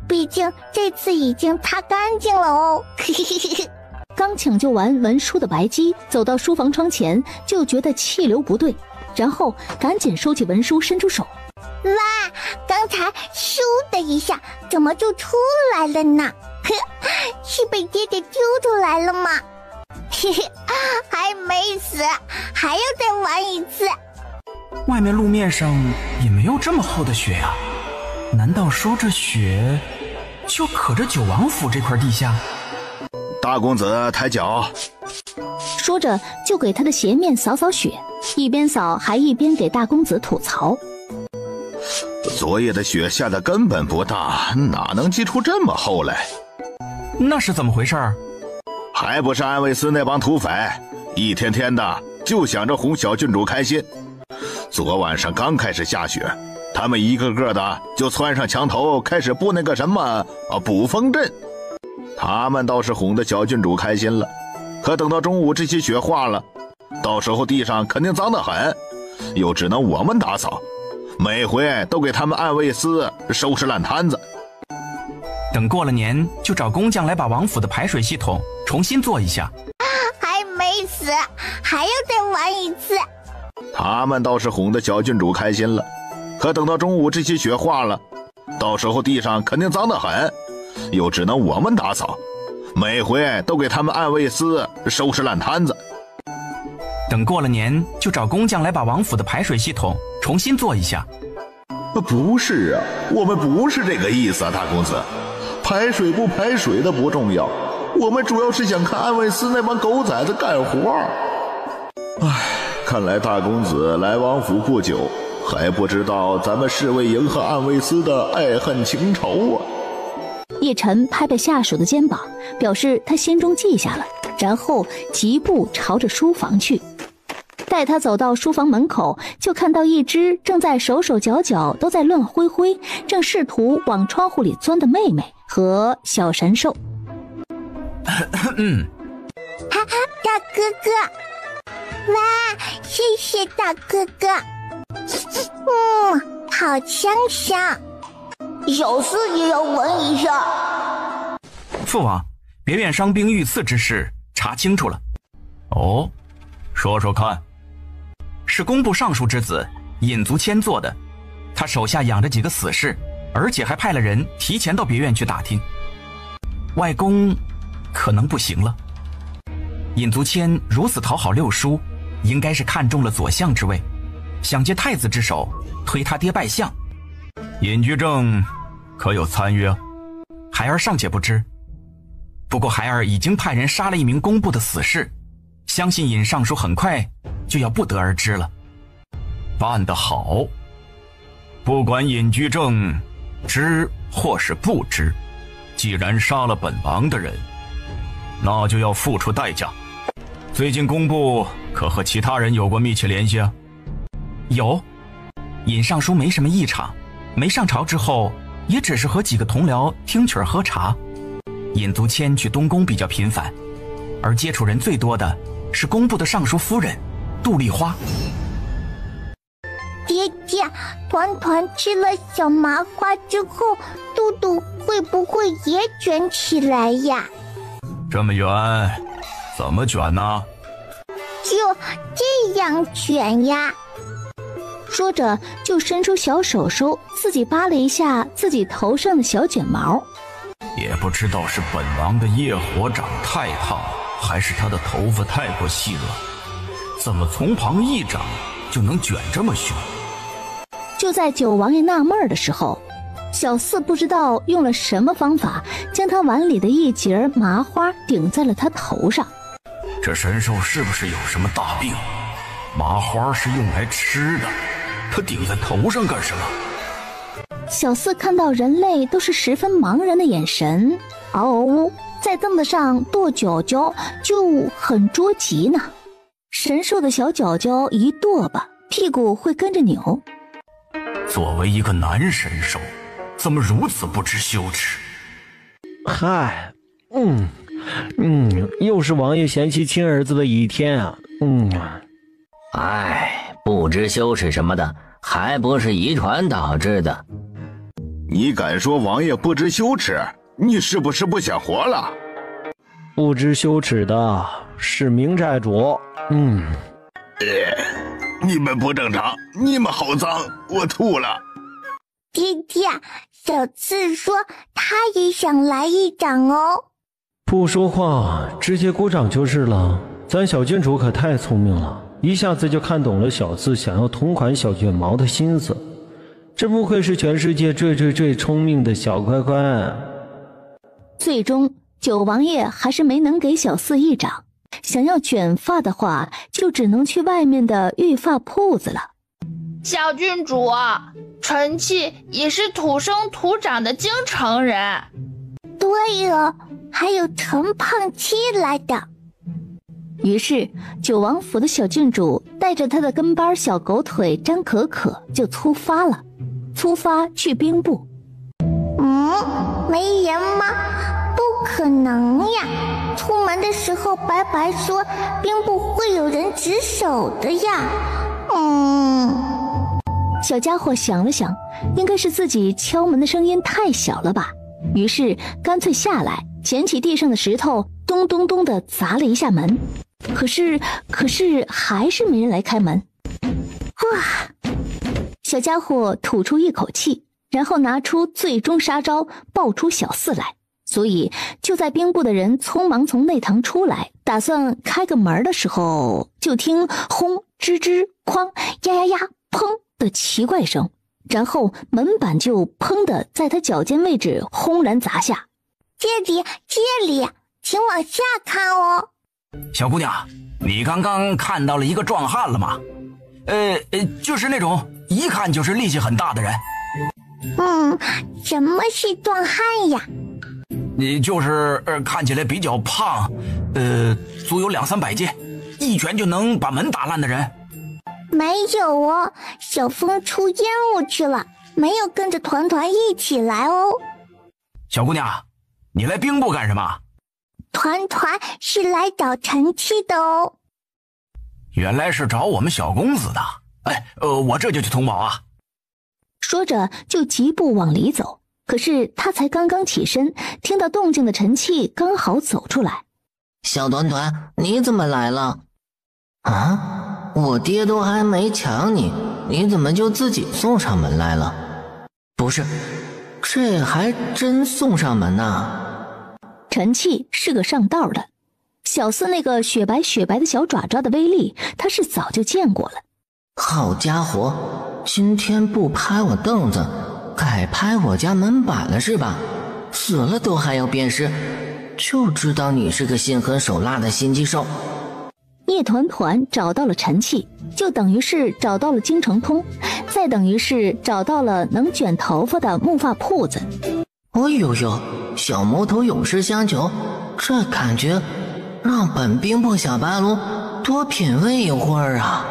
[SPEAKER 1] 毕竟这次已经擦干净了哦。
[SPEAKER 3] 刚抢救完文书的白姬走到书房窗前，就觉得气流不对，然后赶紧收起文书，伸出手。
[SPEAKER 1] 哇，刚才咻的一下怎么就出来了呢？是被爹爹丢出来了吗？还没死，还要再玩一次。
[SPEAKER 4] 外面路面上也没有这么厚的雪啊，难道说这雪就可着九王府这块地下？
[SPEAKER 2] 大公子抬脚。
[SPEAKER 3] 说着就给他的鞋面扫扫雪，一边扫还一边给大公子吐槽。
[SPEAKER 2] 昨夜的雪下的根本不大，哪能积出这么厚来？
[SPEAKER 4] 那是怎么回事？
[SPEAKER 2] 还不是安卫司那帮土匪，一天天的就想着哄小郡主开心。昨晚上刚开始下雪，他们一个个的就窜上墙头，开始布那个什么捕风阵。他们倒是哄得小郡主开心了，可等到中午这些雪化了，到时候地上肯定脏得很，又只能我们打扫，每回都给他们安卫司收拾烂摊子。
[SPEAKER 4] 等过了年就找工匠来把王府的排水系统重新做一下。
[SPEAKER 1] 还没死，还要再玩一次。
[SPEAKER 2] 他们倒是哄得小郡主开心了，可等到中午这些雪化了，到时候地上肯定脏得很，又只能我们打扫，每回都给他们安卫司收拾烂摊子。
[SPEAKER 4] 等过了年就找工匠来把王府的排水系统重新做一下。
[SPEAKER 2] 不是啊，我们不是这个意思啊，大公子。排水不排水的不重要，我们主要是想看安卫司那帮狗崽子干活。看来大公子来王府不久，还不知道咱们侍卫营和安卫司的爱恨情仇啊。
[SPEAKER 3] 叶晨拍拍下属的肩膀，表示他心中记下了，然后疾步朝着书房去。待他走到书房门口，就看到一只正在手手脚脚都在乱挥挥，正试图往窗户里钻的妹妹和小神兽。
[SPEAKER 1] 哈哈，大哥哥，哇，谢谢大哥哥。好香香。小四也要闻一下。
[SPEAKER 11] 父王，别院伤兵遇刺之事查清楚了。
[SPEAKER 9] 哦，说说看。
[SPEAKER 11] 是工部尚书之子尹足谦做的，他手下养着几个死士，而且还派了人提前到别院去打听。外公可能不行了。尹足谦如此讨好六叔，应该是看中了左相之位，想借太子之手推他爹拜相。
[SPEAKER 9] 尹居正可有参与啊？
[SPEAKER 11] 孩儿尚且不知，不过孩儿已经派人杀了一名工部的死士，相信尹尚书很快就要不得而知了。
[SPEAKER 9] 办得好。不管尹居正知或是不知，既然杀了本王的人，那就要付出代价。最近工部可和其他人有过密切联系啊？
[SPEAKER 11] 有，尹尚书没什么异常，没上朝之后也只是和几个同僚听曲儿喝茶。尹足谦去东宫比较频繁，而接触人最多的是工部的尚书夫人杜丽花。
[SPEAKER 1] 爹爹，团团吃了小麻花之后，肚肚会不会也卷起来呀？
[SPEAKER 9] 这么圆，怎么卷呢？
[SPEAKER 1] 就这样卷呀。
[SPEAKER 3] 说着就伸出小手手，自己扒了一下自己头上的小卷毛。
[SPEAKER 9] 也不知道是本王的业火长太烫，还是他的头发太过细了，怎么从旁一掌就能卷这么凶？
[SPEAKER 3] 就在九王爷纳闷的时候，小四不知道用了什么方法，将他碗里的一截麻花顶在了他头上。
[SPEAKER 9] 这神兽是不是有什么大病？麻花是用来吃的，他顶在头上干什么？
[SPEAKER 3] 小四看到人类都是十分茫然的眼神，嗷嗷呜，在凳子上跺脚脚，就很着急呢。神兽的小脚脚一跺吧，屁股会跟着扭。
[SPEAKER 9] 作为一个男神兽，怎么如此不知羞耻？
[SPEAKER 5] 嗨，又是王爷嫌弃亲儿子的一天啊。
[SPEAKER 6] 哎，不知羞耻什么的，还不是遗传导致的。
[SPEAKER 2] 你敢说王爷不知羞耻？你是不是不想活了？
[SPEAKER 5] 不知羞耻的是明寨主。
[SPEAKER 2] 你们不正常，你们好脏，我吐了。
[SPEAKER 1] 爹爹，小四说他也想来一掌哦。
[SPEAKER 5] 不说话，直接鼓掌就是了。咱小郡主可太聪明了，一下子就看懂了小四想要同款小卷毛的心思。这不愧是全世界最聪明的小乖乖。
[SPEAKER 3] 最终九王爷还是没能给小四一掌，想要卷发的话就只能去外面的育发铺子了。
[SPEAKER 8] 小郡主，臣妾也是土生土长的京城人。
[SPEAKER 1] 对了，还有陈胖七来的。
[SPEAKER 3] 于是九王府的小郡主带着他的跟班小狗腿张可可就出发去兵部。
[SPEAKER 1] 没人吗？不可能呀，出门的时候白白说兵部会有人值守的呀。
[SPEAKER 3] 小家伙想了想，应该是自己敲门的声音太小了吧，于是干脆下来捡起地上的石头，咚咚咚地砸了一下门。可是还是没人来开门。哇！小家伙吐出一口气，然后拿出最终杀招，爆出小四来。所以就在兵部的人匆忙从内堂出来，打算开个门的时候，就听轰吱吱哐呀呀呀砰的奇怪声，然后门板就砰的在他脚尖位置轰然砸下。
[SPEAKER 1] 这里，请往下看哦。
[SPEAKER 11] 小姑娘，你刚刚看到了一个壮汉了吗？就是那种一看就是力气很大的人。
[SPEAKER 1] 什么是壮汉呀？
[SPEAKER 11] 你就是看起来比较胖，足有200-300斤，一拳就能把门打烂的人。
[SPEAKER 1] 没有哦，小风出烟雾去了，没有跟着团团一起来哦。
[SPEAKER 11] 小姑娘，你来兵部干什么？
[SPEAKER 1] 团团是来找臣妾的哦。
[SPEAKER 11] 原来是找我们小公子的。我这就去通报啊。
[SPEAKER 3] 说着就疾步往里走。可是他才刚刚起身，听到动静的陈气刚好走出来。
[SPEAKER 6] 小团团，你怎么来了？啊，我爹都还没抢你，你怎么就自己送上门来了？不是，这还真送上门呐。
[SPEAKER 3] 陈气是个上道的，小四那个雪白雪白的小爪爪的威力，他是早就见过了。
[SPEAKER 6] 好家伙，今天不拍我凳子，改拍我家门板了是吧？死了都还要鞭尸，就知道你是个心狠手辣的心机兽。
[SPEAKER 3] 叶团团找到了陈气，就等于是找到了京城通，再等于是找到了能卷头发的木发铺子。
[SPEAKER 6] 哦呦呦，小魔头勇士相求，这感觉让本兵部小白龙多品味一会儿啊。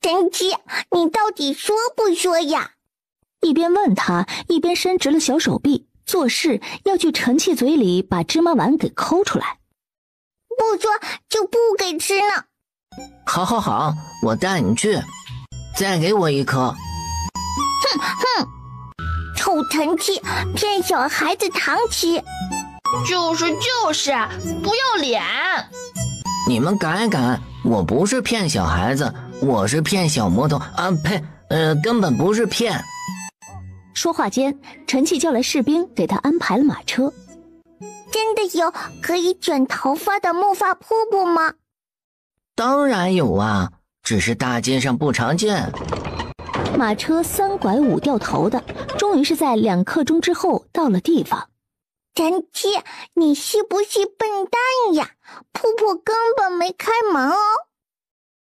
[SPEAKER 1] 陈七，你到底说不说呀？
[SPEAKER 3] 一边问他，一边伸直了小手臂，做事要去陈气嘴里把芝麻丸给抠出来。
[SPEAKER 1] 不说就不给吃呢。
[SPEAKER 6] 好好好，我带你去，再给我一颗。
[SPEAKER 1] 哼，臭陈七，骗小孩子糖吃。
[SPEAKER 8] 就是，不要脸！
[SPEAKER 6] 你们敢敢，我不是骗小孩子，我是骗小魔头啊！呸，根本不是骗。
[SPEAKER 3] 说话间，陈气叫来士兵，给他安排了马车。
[SPEAKER 1] 真的有可以卷头发的木发瀑布吗？
[SPEAKER 6] 当然有啊，只是大街上不常见。
[SPEAKER 3] 马车3拐5掉头的，终于是在2刻钟之后到了地方。
[SPEAKER 1] 陈七，你是不是笨蛋呀？瀑布根本没开门哦。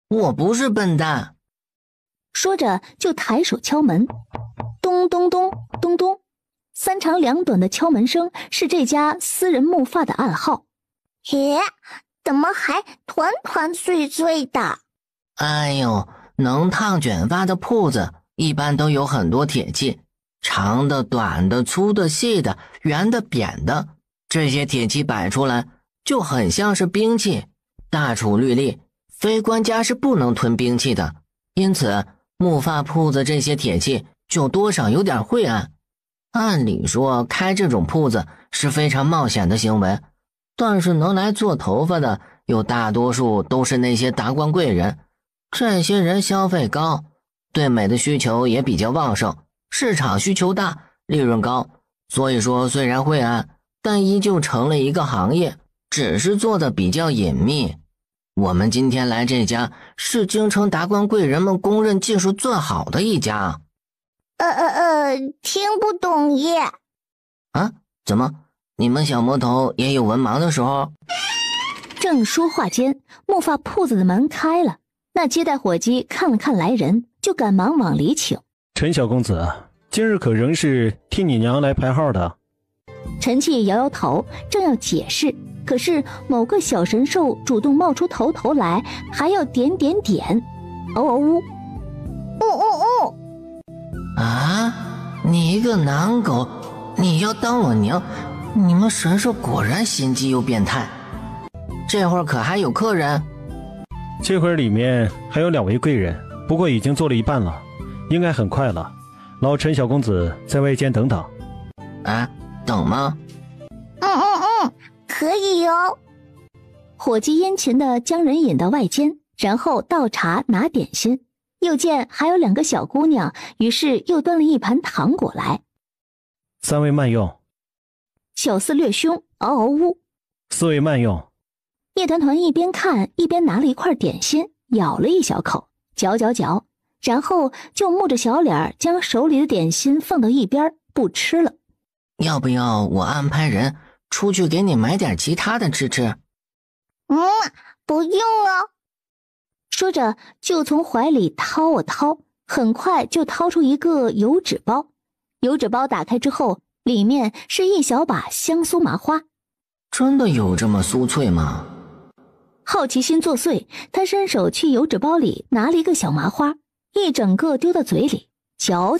[SPEAKER 6] 我不是笨蛋。
[SPEAKER 3] 说着就抬手敲门，咚咚咚咚咚，3长2短的敲门声是这家私人木发的暗号。
[SPEAKER 1] 怎么还团团碎碎的？
[SPEAKER 6] 哎呦，能烫卷发的铺子一般都有很多铁器，长的、短的、粗的、细的、圆的、扁的，这些铁器摆出来就很像是兵器。大楚律例，非官家是不能吞兵器的，因此木发铺子这些铁器就多少有点晦暗。按理说开这种铺子是非常冒险的行为，但是能来做头发的有大多数都是那些达官贵人，这些人消费高，对美的需求也比较旺盛，市场需求大，利润高，所以说虽然晦暗，但依旧成了一个行业，只是做的比较隐秘。我们今天来这家是京城达官贵人们公认技术最好的一家。
[SPEAKER 1] 听不懂耶。
[SPEAKER 6] 啊？怎么？你们小魔头也有文盲的时候？
[SPEAKER 3] 正说话间，木发铺子的门开了，那接待伙计看了看来人，就赶忙往里请。
[SPEAKER 5] 陈小公子，今日可仍是替你娘来排号的？
[SPEAKER 3] 陈气摇摇头，正要解释，可是某个小神兽主动冒出头来，还要点点点，嗷嗷呜，
[SPEAKER 6] 啊！你一个男狗，你要当我娘？你们神兽果然心机又变态。这会儿可还有客人？
[SPEAKER 5] 这会儿里面还有2位贵人，不过已经做了一半了，应该很快了。老陈小公子在外间等等。
[SPEAKER 6] 啊，等吗？
[SPEAKER 1] 可以哦。
[SPEAKER 3] 伙计殷勤地将人引到外间，然后倒茶拿点心，又见还有2个小姑娘，于是又端了一盘糖果来。
[SPEAKER 5] 3位慢用。
[SPEAKER 3] 小四略凶，嗷嗷呜。
[SPEAKER 5] 4位慢用。
[SPEAKER 3] 叶团团一边看一边拿了一块点心，咬了一小口，嚼，然后就木着小脸将手里的点心放到一边不吃了。
[SPEAKER 6] 要不要我安排人出去给你买点其他的吃？
[SPEAKER 1] 不用哦。
[SPEAKER 3] 说着就从怀里掏啊掏，很快就掏出一个油纸包。油纸包打开之后，里面是一小把香酥麻花。
[SPEAKER 6] 真的有这么酥脆吗？
[SPEAKER 3] 好奇心作祟，他伸手去油纸包里拿了一个小麻花，一整个丢到嘴里嚼。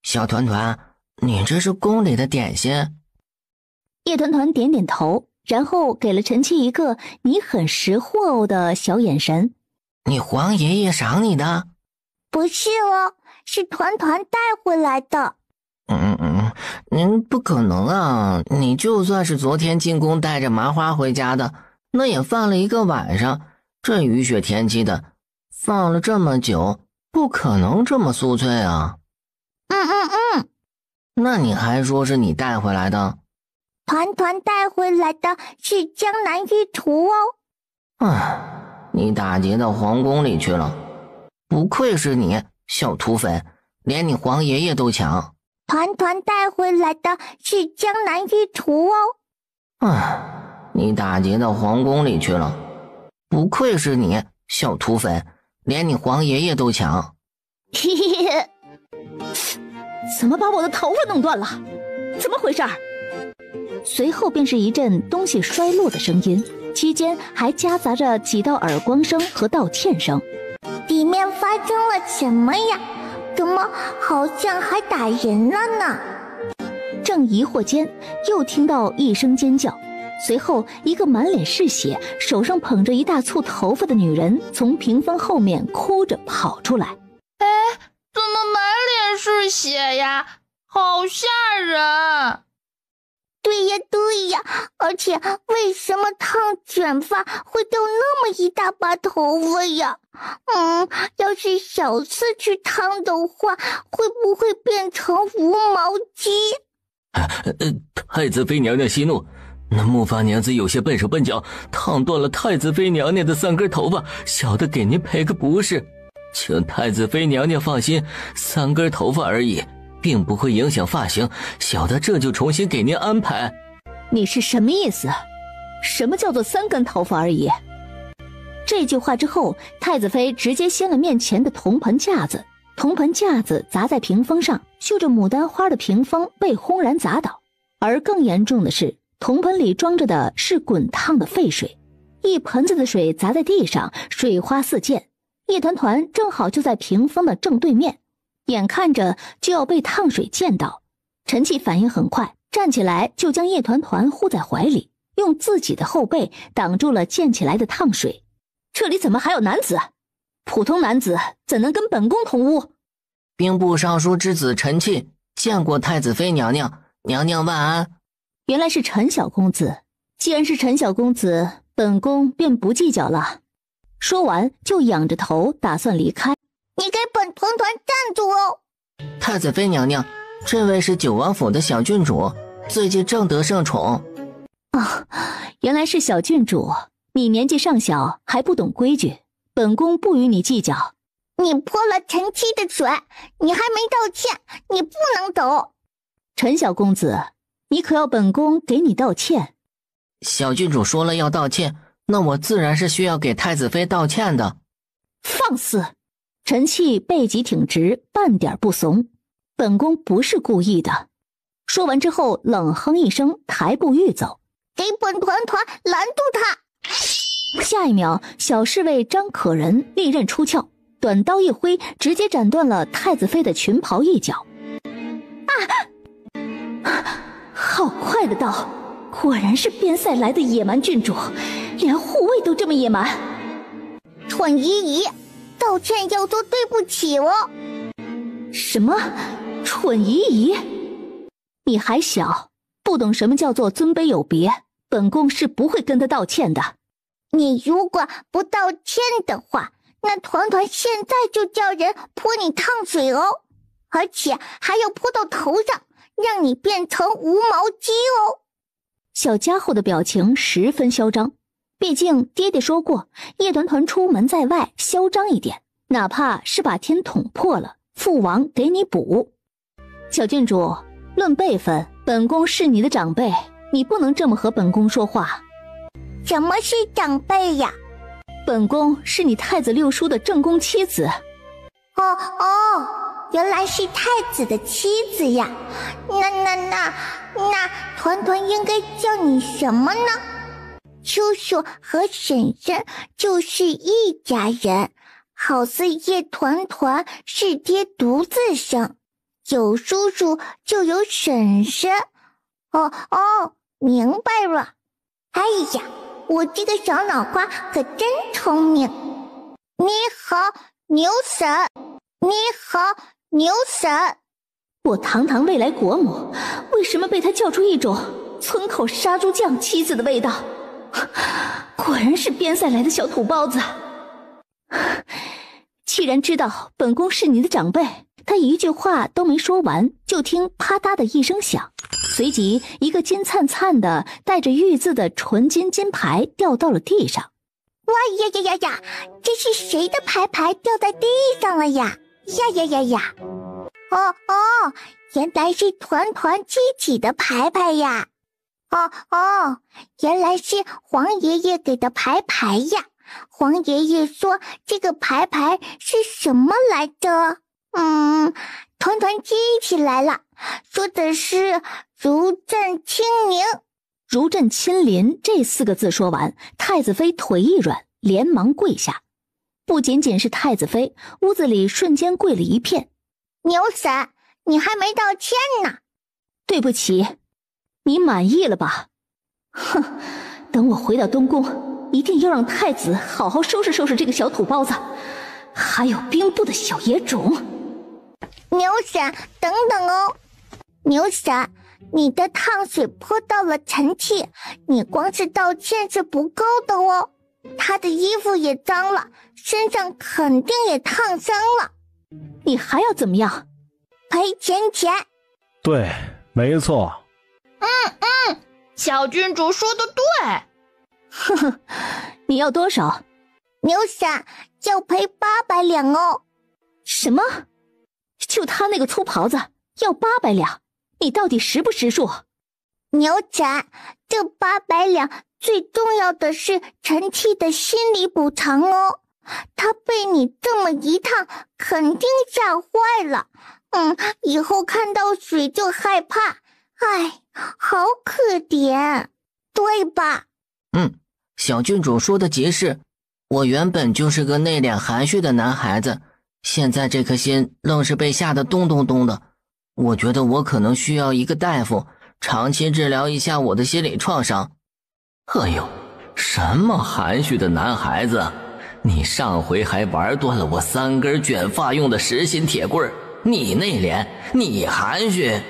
[SPEAKER 6] 小团团，你这是宫里的点心？
[SPEAKER 3] 叶团团点点头，然后给了陈七一个你很识货哦的小眼神。
[SPEAKER 6] 你皇爷爷赏你的？
[SPEAKER 1] 不是哦，是团团带回来的。
[SPEAKER 6] 不可能啊！你就算是昨天进宫带着麻花回家的，那也放了一个晚上，这雨雪天气的，放了这么久，不可能这么酥脆啊。那你还说是你带回来的？
[SPEAKER 1] 团团带回来的是江南玉图哦。
[SPEAKER 6] 你打劫到皇宫里去了，不愧是你，小土匪，连你皇爷爷都抢。
[SPEAKER 1] 团团带回来的是江南玉图哦。
[SPEAKER 6] 你打劫到皇宫里去了，不愧是你，小土匪，连你皇爷爷都抢。
[SPEAKER 3] 怎么把我的头发弄断了？怎么回事？随后便是一阵东西摔落的声音，期间还夹杂着几道耳光声和道歉声。
[SPEAKER 1] 里面发生了什么呀？怎么好像还打人了呢？
[SPEAKER 3] 正疑惑间，又听到一声尖叫，随后一个满脸是血，手上捧着一大簇头发的女人从屏风后面哭着跑出来。
[SPEAKER 8] 怎么满脸是血呀？好吓人！
[SPEAKER 1] 对呀，而且为什么烫卷发会掉那么一大把头发呀？要是小次去烫的话，会不会变成无毛鸡？
[SPEAKER 6] 太子妃娘娘息怒，那木发娘子有些笨手笨脚，烫断了太子妃娘娘的3根头发，小的给您赔个不是。请太子妃娘娘放心，3根头发而已，并不会影响发型，小的这就重新给您安排。
[SPEAKER 3] 你是什么意思？什么叫做3根头发而已？这句话之后，太子妃直接掀了面前的铜盆架子，铜盆架子砸在屏风上，绣着牡丹花的屏风被轰然砸倒。而更严重的是，铜盆里装着的是滚烫的沸水，一盆子的水砸在地上，水花四溅。叶团团正好就在屏风的正对面，眼看着就要被烫水溅到，陈气反应很快，站起来就将叶团团护在怀里，用自己的后背挡住了溅起来的烫水。这里怎么还有男子？普通男子怎能跟本宫同屋？
[SPEAKER 6] 兵部尚书之子陈气见过太子妃娘娘，娘娘万安。
[SPEAKER 3] 原来是陈小公子，既然是陈小公子，本宫便不计较了。说完就仰着头打算离开。
[SPEAKER 1] 你给本团团站住哦！
[SPEAKER 6] 太子妃娘娘，这位是九王府的小郡主，最近正得圣宠。
[SPEAKER 3] 原来是小郡主，你年纪尚小，还不懂规矩，本宫不与你计较。
[SPEAKER 1] 你泼了陈七的水，你还没道歉，你不能走。
[SPEAKER 3] 陈小公子，你可要本宫给你道歉？
[SPEAKER 6] 小郡主说了要道歉，那我自然是需要给太子妃道歉的。
[SPEAKER 3] 放肆！陈气背脊挺直，半点不怂。本宫不是故意的。说完之后，冷哼一声，抬步欲走。
[SPEAKER 1] 给本团团拦住他！
[SPEAKER 3] 下一秒，小侍卫张可人利刃出鞘，短刀一挥，直接斩断了太子妃的裙袍一角。好快的刀！果然是边塞来的野蛮郡主，连护卫都这么野蛮。
[SPEAKER 1] 蠢姨姨，道歉要说对不起哦。
[SPEAKER 3] 什么？蠢姨姨？你还小，不懂什么叫做尊卑有别，本宫是不会跟他道歉的。
[SPEAKER 1] 你如果不道歉的话，那团团现在就叫人泼你烫水哦，而且还要泼到头上，让你变成无毛鸡哦。
[SPEAKER 3] 小家伙的表情十分嚣张，毕竟爹爹说过，叶团团出门在外嚣张一点，哪怕是把天捅破了，父王给你补。小郡主，论辈分，本宫是你的长辈，你不能这么和本宫说话。
[SPEAKER 1] 什么是长辈呀？
[SPEAKER 3] 本宫是你太子六叔的正宫妻子。
[SPEAKER 1] 原来是太子的妻子呀。那团团应该叫你什么呢？叔叔和婶婶就是一家人，好似叶团团是爹独自生，有叔叔就有婶婶。明白了。哎呀，我这个小脑瓜可真聪明。你好，牛婶。你好，牛婶。
[SPEAKER 3] 我堂堂未来国母，为什么被他叫出一种村口杀猪匠妻子的味道？果然是边塞来的小土包子。既然知道本宫是你的长辈，他一句话都没说完，就听啪嗒的一声响，随即一个金灿灿的带着玉字的纯金金牌掉到了地上。
[SPEAKER 1] 哇呀呀呀呀，这是谁的牌牌掉在地上了呀？呀呀呀呀！哦，原来是团团记起的牌牌呀！哦，原来是黄爷爷给的牌牌呀！黄爷爷说这个牌牌是什么来着？团团记起来了，说的是如朕亲临。
[SPEAKER 3] 如朕亲临这4个字说完，太子妃腿一软，连忙跪下。不仅仅是太子妃，屋子里瞬间跪了一片。
[SPEAKER 1] 牛婶，你还没道歉呢。
[SPEAKER 3] 对不起，你满意了吧？哼，等我回到东宫，一定要让太子好好收拾收拾这个小土包子，还有兵部的小野种。
[SPEAKER 1] 牛婶，等等哦。牛婶，你的烫水泼到了陈气，你光是道歉是不够的哦。他的衣服也脏了，身上肯定也烫伤了。
[SPEAKER 3] 你还要怎么样？
[SPEAKER 1] 赔钱。
[SPEAKER 5] 对，没错。
[SPEAKER 8] 小郡主说的对。
[SPEAKER 3] 呵呵，你要多少？
[SPEAKER 1] 牛婶，要赔800两哦。
[SPEAKER 3] 什么？就他那个粗袍子要800两？你到底识不识数？
[SPEAKER 1] 牛婶，这800两最重要的是陈气的心理补偿哦。他被你这么一烫，肯定吓坏了。以后看到水就害怕。哎，好可怜，对吧？
[SPEAKER 6] 小郡主说的极是。我原本就是个内敛含蓄的男孩子，现在这颗心愣是被吓得咚咚咚的。我觉得我可能需要一个大夫，长期治疗一下我的心理创伤。哎呦，什么含蓄的男孩子？你上回还玩断了我3根卷发用的实心铁棍，你内敛，你含蓄。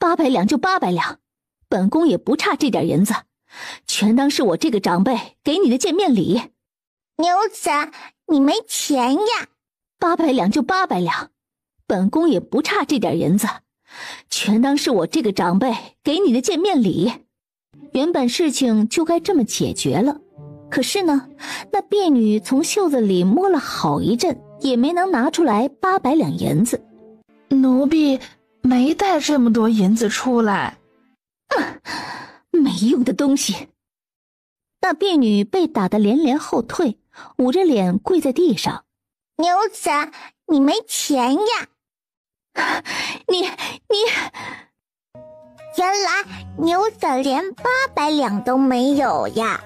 [SPEAKER 3] 800两就800两，本宫也不差这点银子，全当是我这个长辈给你的见面礼。
[SPEAKER 1] 牛婶，你没钱呀
[SPEAKER 3] ？800两就800两，本宫也不差这点银子，全当是我这个长辈给你的见面礼。原本事情就该这么解决了，可是呢，那婢女从袖子里摸了好一阵，也没能拿出来800两银子。
[SPEAKER 7] 奴婢没带这么多银子出来。
[SPEAKER 3] 没用的东西。那婢女被打得连连后退，捂着脸跪在地上。
[SPEAKER 1] 牛婶，你没钱呀？
[SPEAKER 3] 你
[SPEAKER 1] 原来牛婶连800两都没有呀。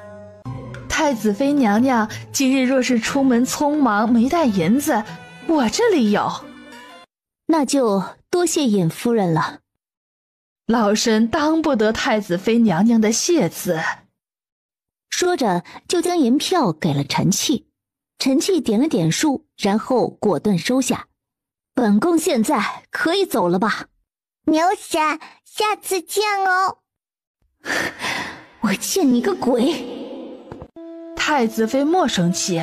[SPEAKER 7] 太子妃娘娘今日若是出门匆忙没带银子，我这里有。
[SPEAKER 3] 那就多谢尹夫人了。
[SPEAKER 7] 老身当不得太子妃娘娘的谢字。
[SPEAKER 3] 说着就将银票给了陈气。陈气点了点数，然后果断收下。本宫现在可以走了吧？
[SPEAKER 1] 牛婶，下次见哦。
[SPEAKER 3] 我见你个鬼！
[SPEAKER 7] 太子妃莫生气，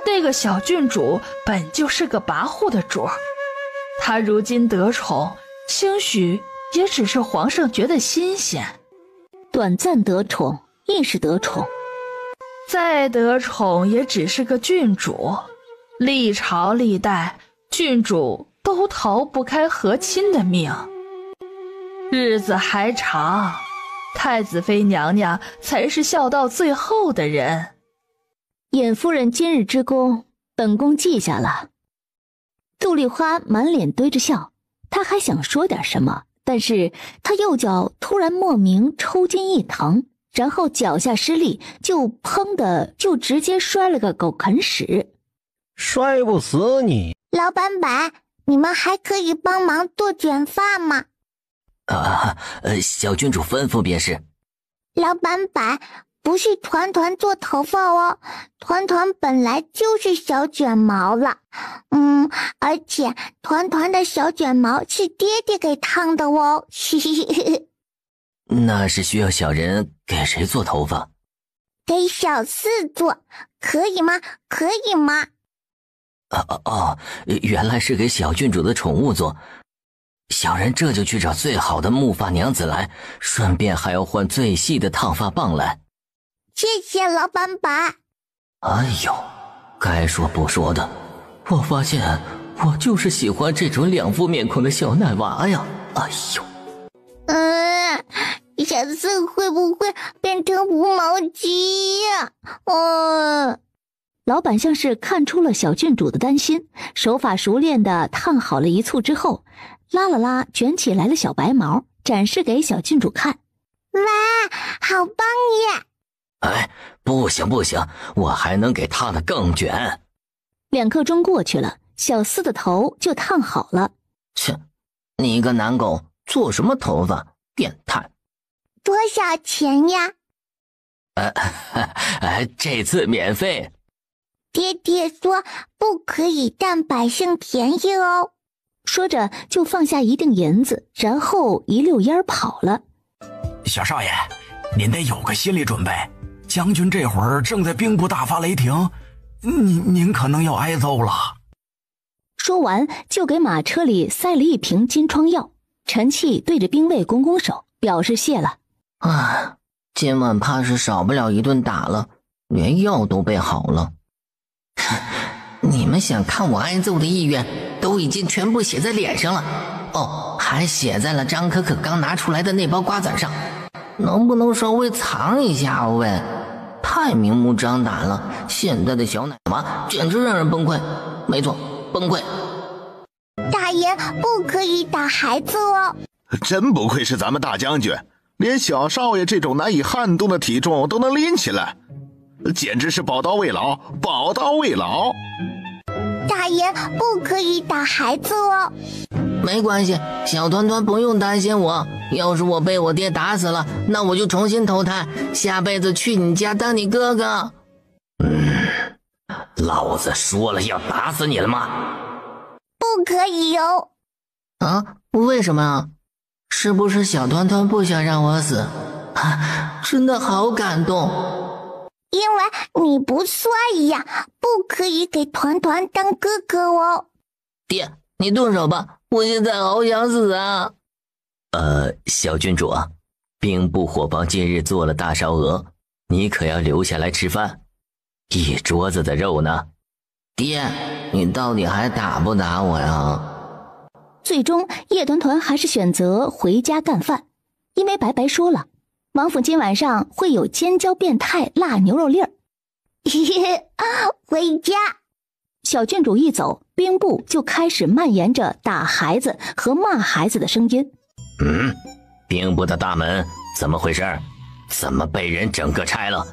[SPEAKER 7] 那个小郡主本就是个跋扈的主儿，她如今得宠，兴许也只是皇上觉得新鲜。
[SPEAKER 3] 短暂得宠亦是得宠，
[SPEAKER 7] 再得宠也只是个郡主，历朝历代郡主都逃不开和亲的命。日子还长，太子妃娘娘才是笑到最后的人。
[SPEAKER 3] 尹夫人今日之功，本宫记下了。杜丽花满脸堆着笑，她还想说点什么，但是她右脚突然莫名抽筋一疼，然后脚下失力，就砰的就直接摔了个狗啃屎。
[SPEAKER 5] 摔不死你。
[SPEAKER 1] 老板板，你们还可以帮忙做卷发吗？
[SPEAKER 6] 小郡主吩咐便是。
[SPEAKER 1] 老板板，不是团团做头发哦，团团本来就是小卷毛了。而且团团的小卷毛是爹爹给烫的哦。
[SPEAKER 6] 那是需要小人给谁做头发？
[SPEAKER 1] 给小四做，可以吗？可以吗？
[SPEAKER 6] 原来是给小郡主的宠物做。小人这就去找最好的木发娘子来，顺便还要换最细的烫发棒来。
[SPEAKER 1] 谢谢老板板。
[SPEAKER 6] 哎呦，该说不说的，我发现我就是喜欢这种两副面孔的小奶娃呀！哎呦，
[SPEAKER 1] 小四会不会变成无毛鸡呀？
[SPEAKER 3] 老板像是看出了小郡主的担心，手法熟练的烫好了一簇之后，拉了拉卷起来的小白毛，展示给小郡主看。
[SPEAKER 1] 哇，好棒耶！
[SPEAKER 6] 哎，不行不行，我还能给烫得更卷。
[SPEAKER 3] 2刻钟过去了，小四的头就烫好了。
[SPEAKER 6] 切，你一个男狗，做什么头发？变态！
[SPEAKER 1] 多少钱呀？
[SPEAKER 6] 这次免费。
[SPEAKER 1] 爹爹说不可以占百姓便宜哦。
[SPEAKER 3] 说着就放下一锭银子，然后一溜烟跑了。
[SPEAKER 11] 小少爷，您得有个心理准备，将军这会儿正在兵部大发雷霆，您可能要挨揍了。
[SPEAKER 3] 说完就给马车里塞了一瓶金疮药。陈气对着兵卫拱拱手，表示谢了。
[SPEAKER 6] 今晚怕是少不了一顿打了，连药都备好了。你们想看我挨揍的意愿都已经全部写在脸上了，还写在了张可可刚拿出来的那包瓜子上，能不能稍微藏一下喂？太明目张胆了，现在的小奶娃简直让人崩溃。没错，崩溃。
[SPEAKER 1] 大爷不可以打孩子哦。
[SPEAKER 2] 真不愧是咱们大将军，连小少爷这种难以撼动的体重都能拎起来，简直是宝刀未老，宝刀未老。
[SPEAKER 1] 大爷不可以打孩子哦。
[SPEAKER 6] 没关系，小团团不用担心我，要是我被我爹打死了，那我就重新投胎，下辈子去你家当你哥哥。老子说了要打死你了吗？
[SPEAKER 1] 不可以哦。
[SPEAKER 6] 为什么啊？是不是小团团不想让我死？真的好感动。
[SPEAKER 1] 因为你不帅呀，不可以给团团当哥哥哦。
[SPEAKER 6] 爹，你动手吧，我现在好想死啊。小郡主啊，兵部伙房今日做了大烧鹅，你可要留下来吃饭，一桌子的肉呢。爹，你到底还打不打我呀？
[SPEAKER 3] 最终叶团团还是选择回家干饭，因为白白说了，王府今晚上会有尖椒变态辣牛肉粒儿。
[SPEAKER 1] 回家。
[SPEAKER 3] 小郡主一走，兵部就开始蔓延着打孩子和骂孩子的声音。
[SPEAKER 6] 兵部的大门怎么回事？怎么被人整个拆了？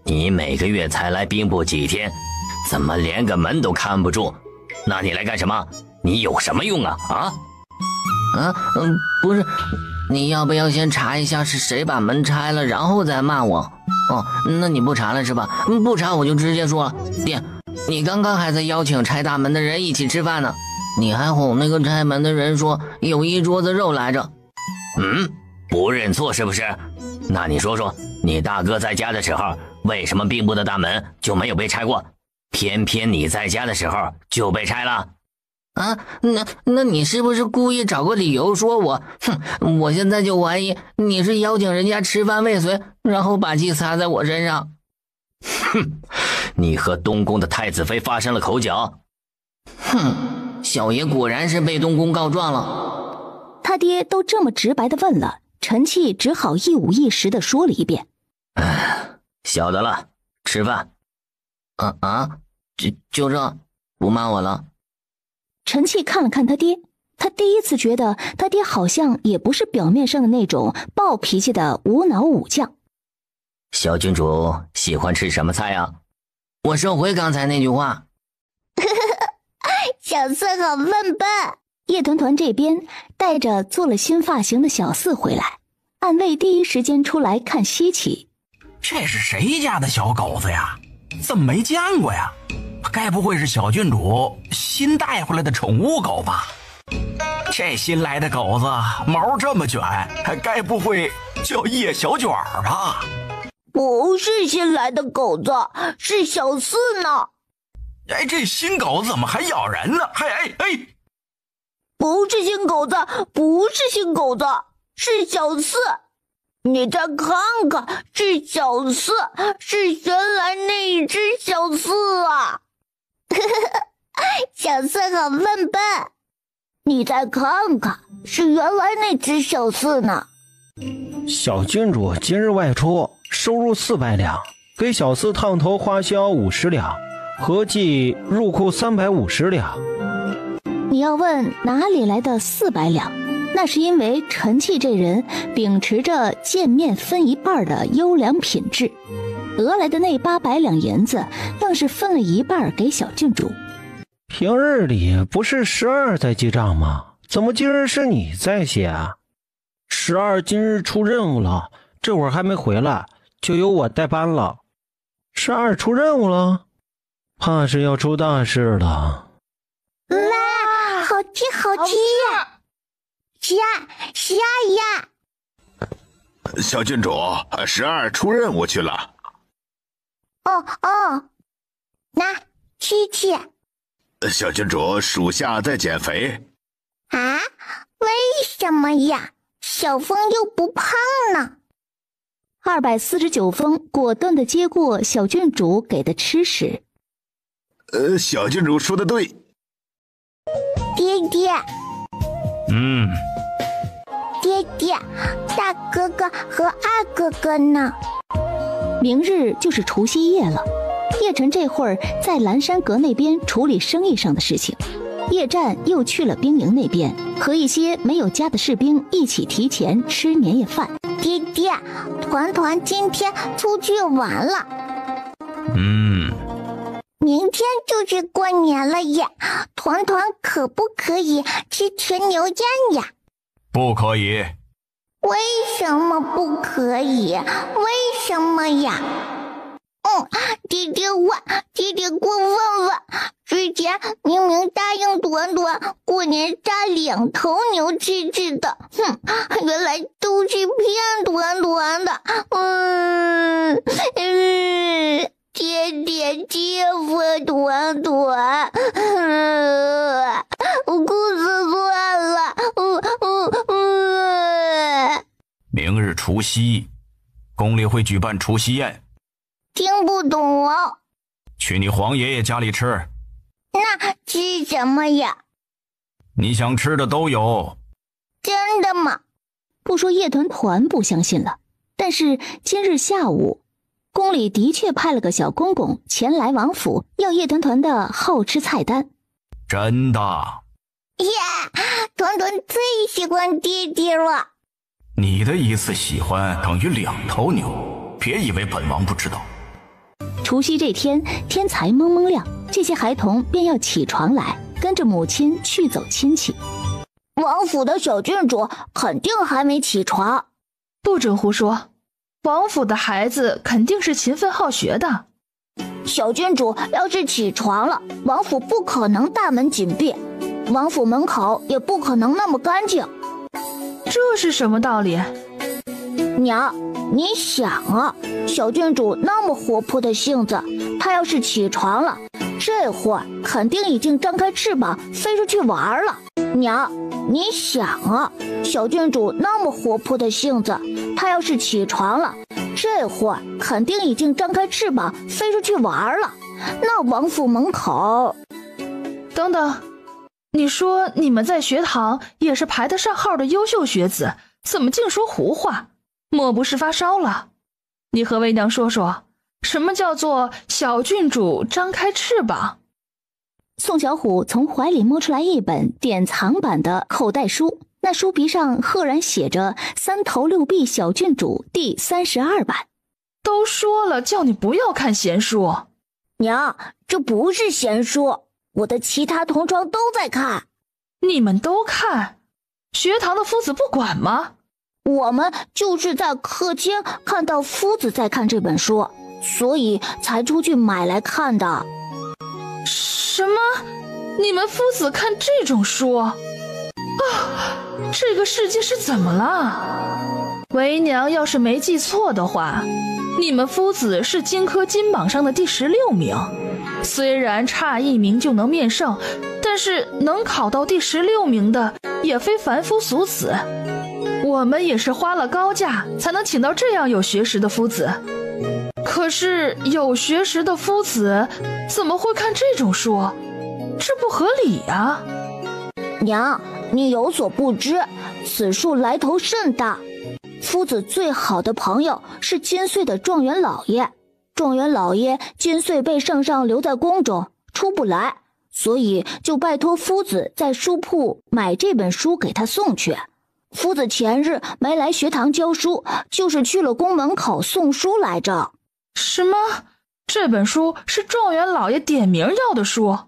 [SPEAKER 6] 你每个月才来兵部几天，怎么连个门都看不住？那你来干什么？你有什么用啊？不是，你要不要先查一下是谁把门拆了，然后再骂我？那你不查了是吧？不查我就直接说了。爹，你刚刚还在邀请拆大门的人一起吃饭呢，你还哄那个拆门的人说有一桌子肉来着。不认错是不是？那你说说，你大哥在家的时候，为什么兵部的大门就没有被拆过？偏偏你在家的时候就被拆了？那你是不是故意找个理由说我？我现在就怀疑你是邀请人家吃饭未遂，然后把气撒在我身上。你和东宫的太子妃发生了口角。小爷果然是被东宫告状了。
[SPEAKER 3] 他爹都这么直白的问了，陈气只好一五一十的说了一遍。
[SPEAKER 6] 晓得了，吃饭。就这，不骂我了。
[SPEAKER 3] 陈气看了看他爹，他第一次觉得他爹好像也不是表面上的那种暴脾气的无脑武将。
[SPEAKER 6] 小郡主喜欢吃什么菜啊？我收回刚才那句话。
[SPEAKER 1] 小四好笨笨。
[SPEAKER 3] 叶团团这边带着做了新发型的小四回来，暗卫第一时间出来看稀奇。
[SPEAKER 4] 这是谁家的小狗子呀？怎么没见过呀？该不会是小郡主新带回来的宠物狗吧？这新来的狗子毛这么卷，该不会叫叶小卷吧？
[SPEAKER 1] 不是新来的狗子，是小四呢。
[SPEAKER 4] 哎，这新狗怎么还咬人呢？
[SPEAKER 1] 不是新狗子，不是新狗子，是小四。你再看看，是小四，是原来那一只小四啊！小四好笨笨。你再看看，是原来那只小四呢。
[SPEAKER 5] 小郡主今日外出，收入400两，给小四烫头花销50两，合计入库350两。
[SPEAKER 3] 你要问哪里来的400两？那是因为陈气这人秉持着见面分一半的优良品质，得来的那800两银子愣是分了一半给小郡主。
[SPEAKER 5] 平日里不是12在记账吗？怎么今日是你在写啊？12今日出任务了，这会儿还没回来，就由我代班了。12出任务了，怕是要出大事了。
[SPEAKER 1] 哇，好吃好吃呀！12呀！
[SPEAKER 2] 小郡主，12出任务去了。
[SPEAKER 1] 哦，那吃。
[SPEAKER 2] 小郡主，属下在减肥。
[SPEAKER 1] 啊？为什么呀？小风又不胖呢。
[SPEAKER 3] 249风果断地接过小郡主给的吃食。
[SPEAKER 2] 小郡主说的对。
[SPEAKER 1] 爹爹。爹爹，大哥哥和二哥哥呢？
[SPEAKER 3] 明日就是除夕夜了。叶晨这会儿在蓝山阁那边处理生意上的事情，叶战又去了兵营那边，和一些没有家的士兵一起提前吃年夜饭。
[SPEAKER 1] 爹爹，团团今天出去玩了。明天就是过年了呀，团团可不可以吃全牛宴呀？
[SPEAKER 9] 不可以。
[SPEAKER 1] 为什么不可以？为什么呀？爹爹过问问，之前明明答应团团过年杀2头牛吃的，原来都是骗团团的。爹爹欺负团团，我哭死算了。
[SPEAKER 9] 明日除夕，宫里会举办除夕宴。
[SPEAKER 1] 听不懂哦。
[SPEAKER 9] 去你皇爷爷家里吃。
[SPEAKER 1] 那吃什么呀？
[SPEAKER 9] 你想吃的都有。
[SPEAKER 1] 真的吗？
[SPEAKER 3] 不说叶团团不相信了，但是今日下午宫里的确派了个小公公前来王府，要叶团团的好吃菜单。
[SPEAKER 9] 真的？
[SPEAKER 1] 团团最喜欢爹爹了。
[SPEAKER 9] 你的一次喜欢等于2头牛，别以为本王不知道。
[SPEAKER 3] 除夕这天，天才蒙蒙亮，这些孩童便要起床来，跟着母亲去走亲戚。
[SPEAKER 1] 王府的小郡主肯定还没起床。
[SPEAKER 7] 不准胡说，王府的孩子肯定是勤奋好学的。
[SPEAKER 1] 小郡主要是起床了，王府不可能大门紧闭，王府门口也不可能那么干净。
[SPEAKER 7] 这是什么道理？
[SPEAKER 1] 娘，你想啊，小郡主那么活泼的性子，她要是起床了，这会儿肯定已经张开翅膀飞出去玩了。娘，你想啊，小郡主那么活泼的性子，她要是起床了，这会儿肯定已经张开翅膀飞出去玩了。那王府门口……
[SPEAKER 7] 等等，你说你们在学堂也是排得上号的优秀学子，怎么净说胡话？莫不是发烧了？你和为娘说说，什么叫做小郡主张开翅膀？
[SPEAKER 3] 宋小虎从怀里摸出来一本典藏版的口袋书，那书皮上赫然写着3头6臂小郡主第32版。
[SPEAKER 7] 都说了叫你不要看闲书。
[SPEAKER 1] 娘，这不是闲书，我的其他同窗都在看。
[SPEAKER 7] 你们都看？学堂的夫子不管吗？
[SPEAKER 3] 我们就是在课间看到夫子在看这本书，所以才出去买来看的。
[SPEAKER 7] 什么？你们夫子看这种书？啊，这个世界是怎么了？为娘要是没记错的话，你们夫子是荆轲金榜上的第16名，虽然差1名就能面圣，但是能考到第16名的也非凡夫俗子。我们也是花了高价才能请到这样有学识的夫子，可是有学识的夫子怎么会看这种书？这不合理啊！
[SPEAKER 3] 娘，你有所不知，此书来头甚大。夫子最好的朋友是金穗的状元老爷，状元老爷金穗被圣上留在宫中，出不来，所以就拜托夫子在书铺买这本书给他送去。夫子前日没来学堂教书，就是去了宫门口送书来着。
[SPEAKER 7] 什么？这本书是状元老爷点名要的书？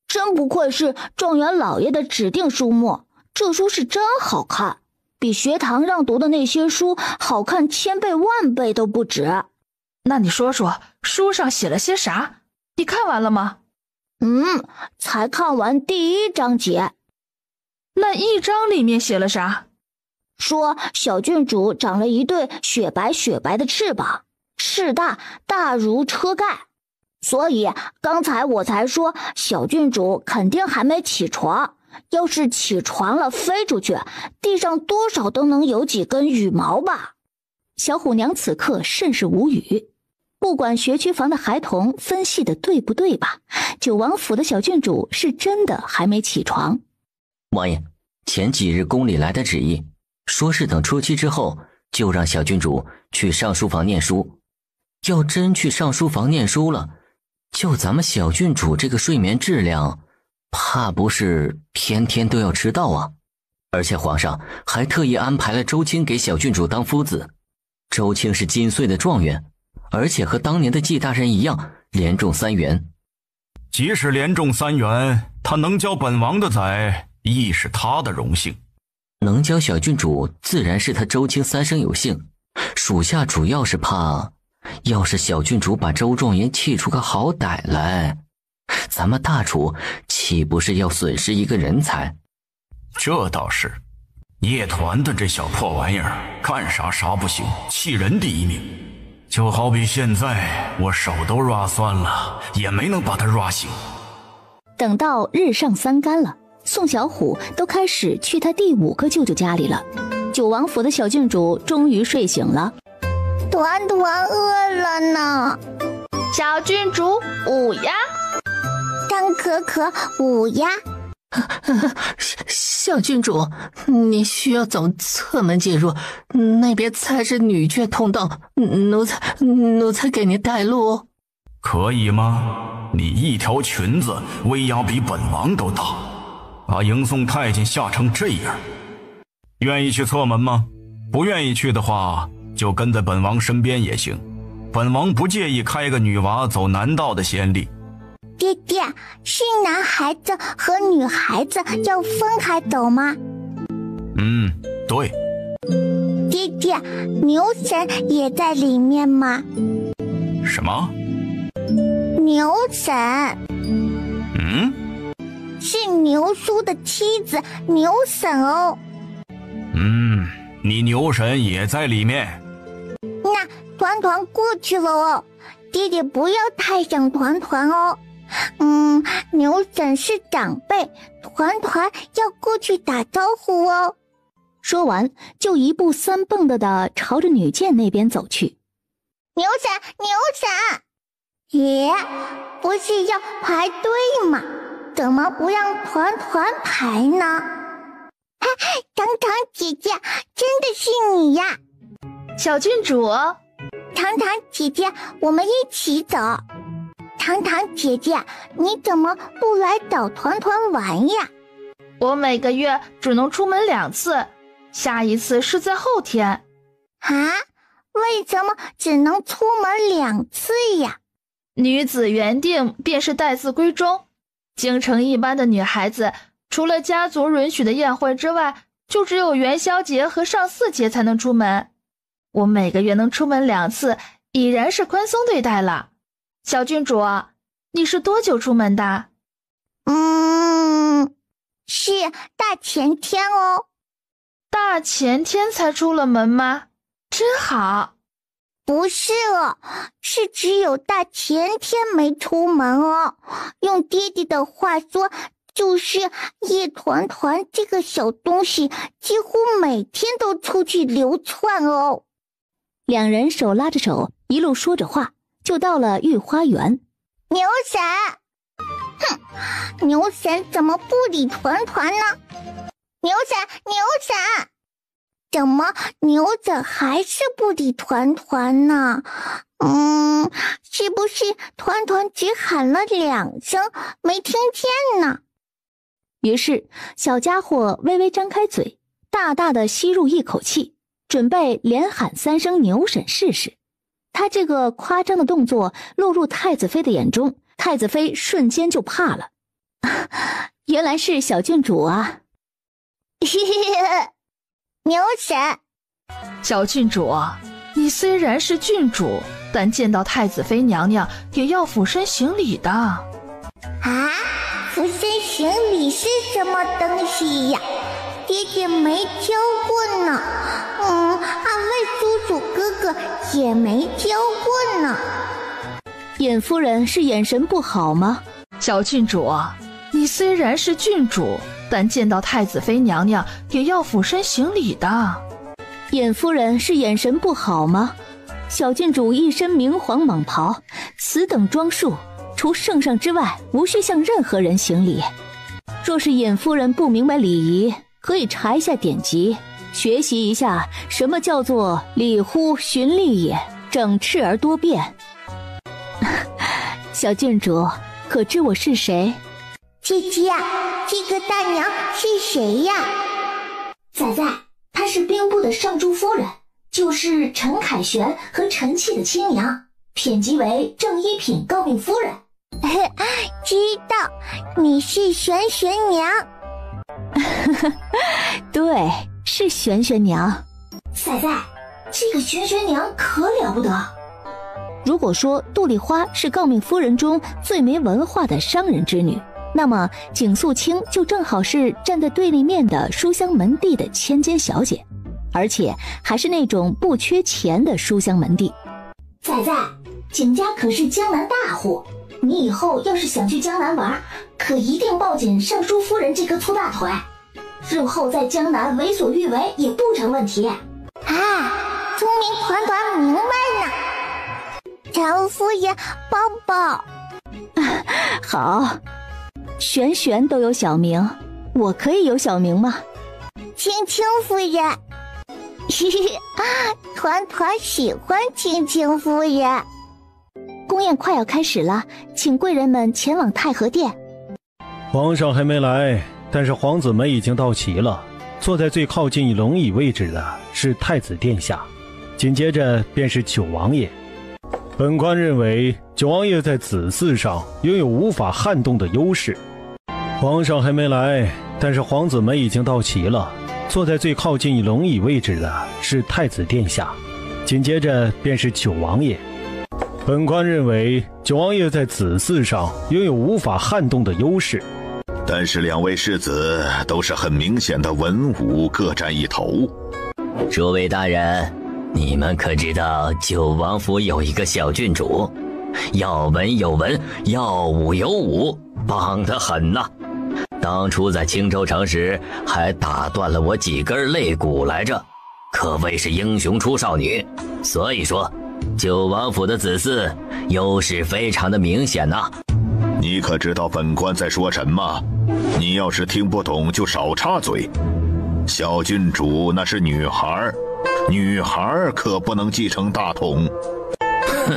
[SPEAKER 3] 真不愧是状元老爷的指定书目，这书是真好看，比学堂让读的那些书好看1000倍万倍都不止。
[SPEAKER 7] 那你说说书上写了些啥？你看完了吗？
[SPEAKER 3] 才看完第1章节。
[SPEAKER 7] 那1章里面写了啥？
[SPEAKER 3] 说小郡主长了一对雪白雪白的翅膀，翅大大如车盖，所以刚才我才说小郡主肯定还没起床，要是起床了飞出去，地上多少都能有几根羽毛吧。小虎娘此刻甚是无语，不管学区房的孩童分析的对不对吧，九王府的小郡主是真的还没起床。
[SPEAKER 6] 王爷，前几日宫里来的旨意，说是等初7之后就让小郡主去上书房念书。要真去上书房念书了，就咱们小郡主这个睡眠质量，怕不是天天都要迟到啊。而且皇上还特意安排了周青给小郡主当夫子。周青是金穗的状元，而且和当年的纪大人一样连中3元。
[SPEAKER 9] 即使连中3元，他能教本王的崽，亦是他的荣幸。
[SPEAKER 6] 能教小郡主自然是他周青3生有幸，属下主要是怕，要是小郡主把周状元气出个好歹来，咱们大楚岂不是要损失一个人才？
[SPEAKER 9] 这倒是，叶团的这小破玩意儿，干啥啥不行，气人第1名。就好比现在我手都抓酸了，也没能把他抓醒。
[SPEAKER 3] 等到日上3竿了，宋小虎都开始去他第5个舅舅家里了。九王府的小郡主终于睡醒了。
[SPEAKER 1] 团团饿了呢。
[SPEAKER 8] 小郡主午呀。
[SPEAKER 1] 张可可午呀。
[SPEAKER 12] 小郡主，你需要走侧门进入，那边才是女眷通道，奴才给你带路。
[SPEAKER 9] 可以吗？你一条裙子威压比本王都大，把迎送太监吓成这样，愿意去侧门吗？不愿意去的话，就跟在本王身边也行，本王不介意开个女娃走男道的先例。
[SPEAKER 1] 爹爹，是男孩子和女孩子要分开走吗？
[SPEAKER 9] 对。
[SPEAKER 1] 爹爹，牛神也在里面吗？
[SPEAKER 9] 什么？
[SPEAKER 1] 牛神。是牛叔的妻子牛婶哦。
[SPEAKER 9] 你牛婶也在里面。
[SPEAKER 1] 那团团过去了哦，爹爹不要太想团团哦。牛婶是长辈，团团要过去打招呼哦。
[SPEAKER 3] 说完就1步3蹦的朝着女眷那边走去。
[SPEAKER 1] 牛婶，耶，不是要排队吗？怎么不让团团排呢？糖糖姐姐，真的是你呀！
[SPEAKER 8] 小郡主，
[SPEAKER 1] 糖糖姐姐，我们一起走。糖糖姐姐，你怎么不来找团团玩呀？
[SPEAKER 8] 我每个月只能出门2次，下一次是在后天。
[SPEAKER 1] 为什么只能出门2次呀？
[SPEAKER 8] 女子原定便是待字闺中，京城一般的女孩子，除了家族允许的宴会之外，就只有元宵节和上巳节才能出门。我每个月能出门2次，已然是宽松对待了。小郡主，你是多久出门的？
[SPEAKER 1] 是大前天哦。
[SPEAKER 8] 大前天才出了门吗？真好。
[SPEAKER 1] 不是哦，是只有大前天没出门哦。用爹爹的话说，就是叶团团这个小东西几乎每天都出去流窜哦。
[SPEAKER 3] 两人手拉着手，一路说着话，就到了御花园。
[SPEAKER 1] 牛伞，哼，牛伞怎么不理团团呢？牛伞，牛伞，怎么牛子还是不理团团呢？是不是团团只喊了2声，没听见呢？
[SPEAKER 3] 于是小家伙微微张开嘴，大大的吸入一口气，准备连喊3声牛婶试试。他这个夸张的动作落入太子妃的眼中，太子妃瞬间就怕了。原来是小郡主啊。
[SPEAKER 1] 牛婶，
[SPEAKER 8] 小郡主，你虽然是郡主，但见到太子妃娘娘也要俯身行礼的。
[SPEAKER 1] 啊，俯身行礼是什么东西呀？爹爹没教过呢。二位叔叔哥哥也没教过呢。
[SPEAKER 3] 尹夫人是眼神不好吗？
[SPEAKER 8] 小郡主，你虽然是郡主，但见到太子妃娘娘也要俯身行礼的。
[SPEAKER 3] 尹夫人是眼神不好吗？小郡主一身明黄蟒袍，此等装束，除圣上之外，无需向任何人行礼。若是尹夫人不明白礼仪，可以查一下典籍，学习一下什么叫做礼乎循例也，整饬而多变。小郡主，可知我是谁？
[SPEAKER 1] 姐姐，这个大娘是谁呀？
[SPEAKER 10] 仔仔，她是兵部的上珠夫人，就是陈凯旋和陈气的亲娘，偏即为正一品诰命夫人。
[SPEAKER 1] 知道，你是玄玄娘。
[SPEAKER 3] 对，是玄玄娘。
[SPEAKER 10] 仔仔，这个玄玄娘可了不得。
[SPEAKER 3] 如果说杜丽花是诰命夫人中最没文化的商人之女，那么景素清就正好是站在对立面的书香门第的千金小姐，而且还是那种不缺钱的书香门第。
[SPEAKER 10] 仔仔，景家可是江南大户，你以后要是想去江南玩，可一定抱紧尚书夫人这颗粗大腿，日后在江南为所欲为也不成问题。
[SPEAKER 1] 聪明团团明白呢。乔夫人抱抱。
[SPEAKER 3] 好，玄玄都有小名，我可以有小名吗？
[SPEAKER 1] 青青夫人。团团喜欢青青夫人。
[SPEAKER 3] 宫宴快要开始了，请贵人们前往太和殿。
[SPEAKER 5] 皇上还没来，但是皇子们已经到齐了。坐在最靠近龙椅位置的是太子殿下，紧接着便是九王爷。本官认为九王爷在子嗣上拥有无法撼动的优势。皇上还没来，但是皇子们已经到齐了。坐在最靠近龙椅位置的是太子殿下，紧接着便是九王爷。本官认为九王爷在子嗣上拥有无法撼动的优势。
[SPEAKER 2] 但是2位世子都是很明显的文武各占一头。
[SPEAKER 6] 诸位大人，你们可知道九王府有一个小郡主，要文有文，要武有武，棒得很呐。当初在青州城时还打断了我几根肋骨来着，可谓是英雄出少女。所以说九王府的子嗣优势非常的明显呐。
[SPEAKER 2] 你可知道本官在说什么？你要是听不懂就少插嘴。小郡主那是女孩，女孩可不能继承大统。
[SPEAKER 6] 哼，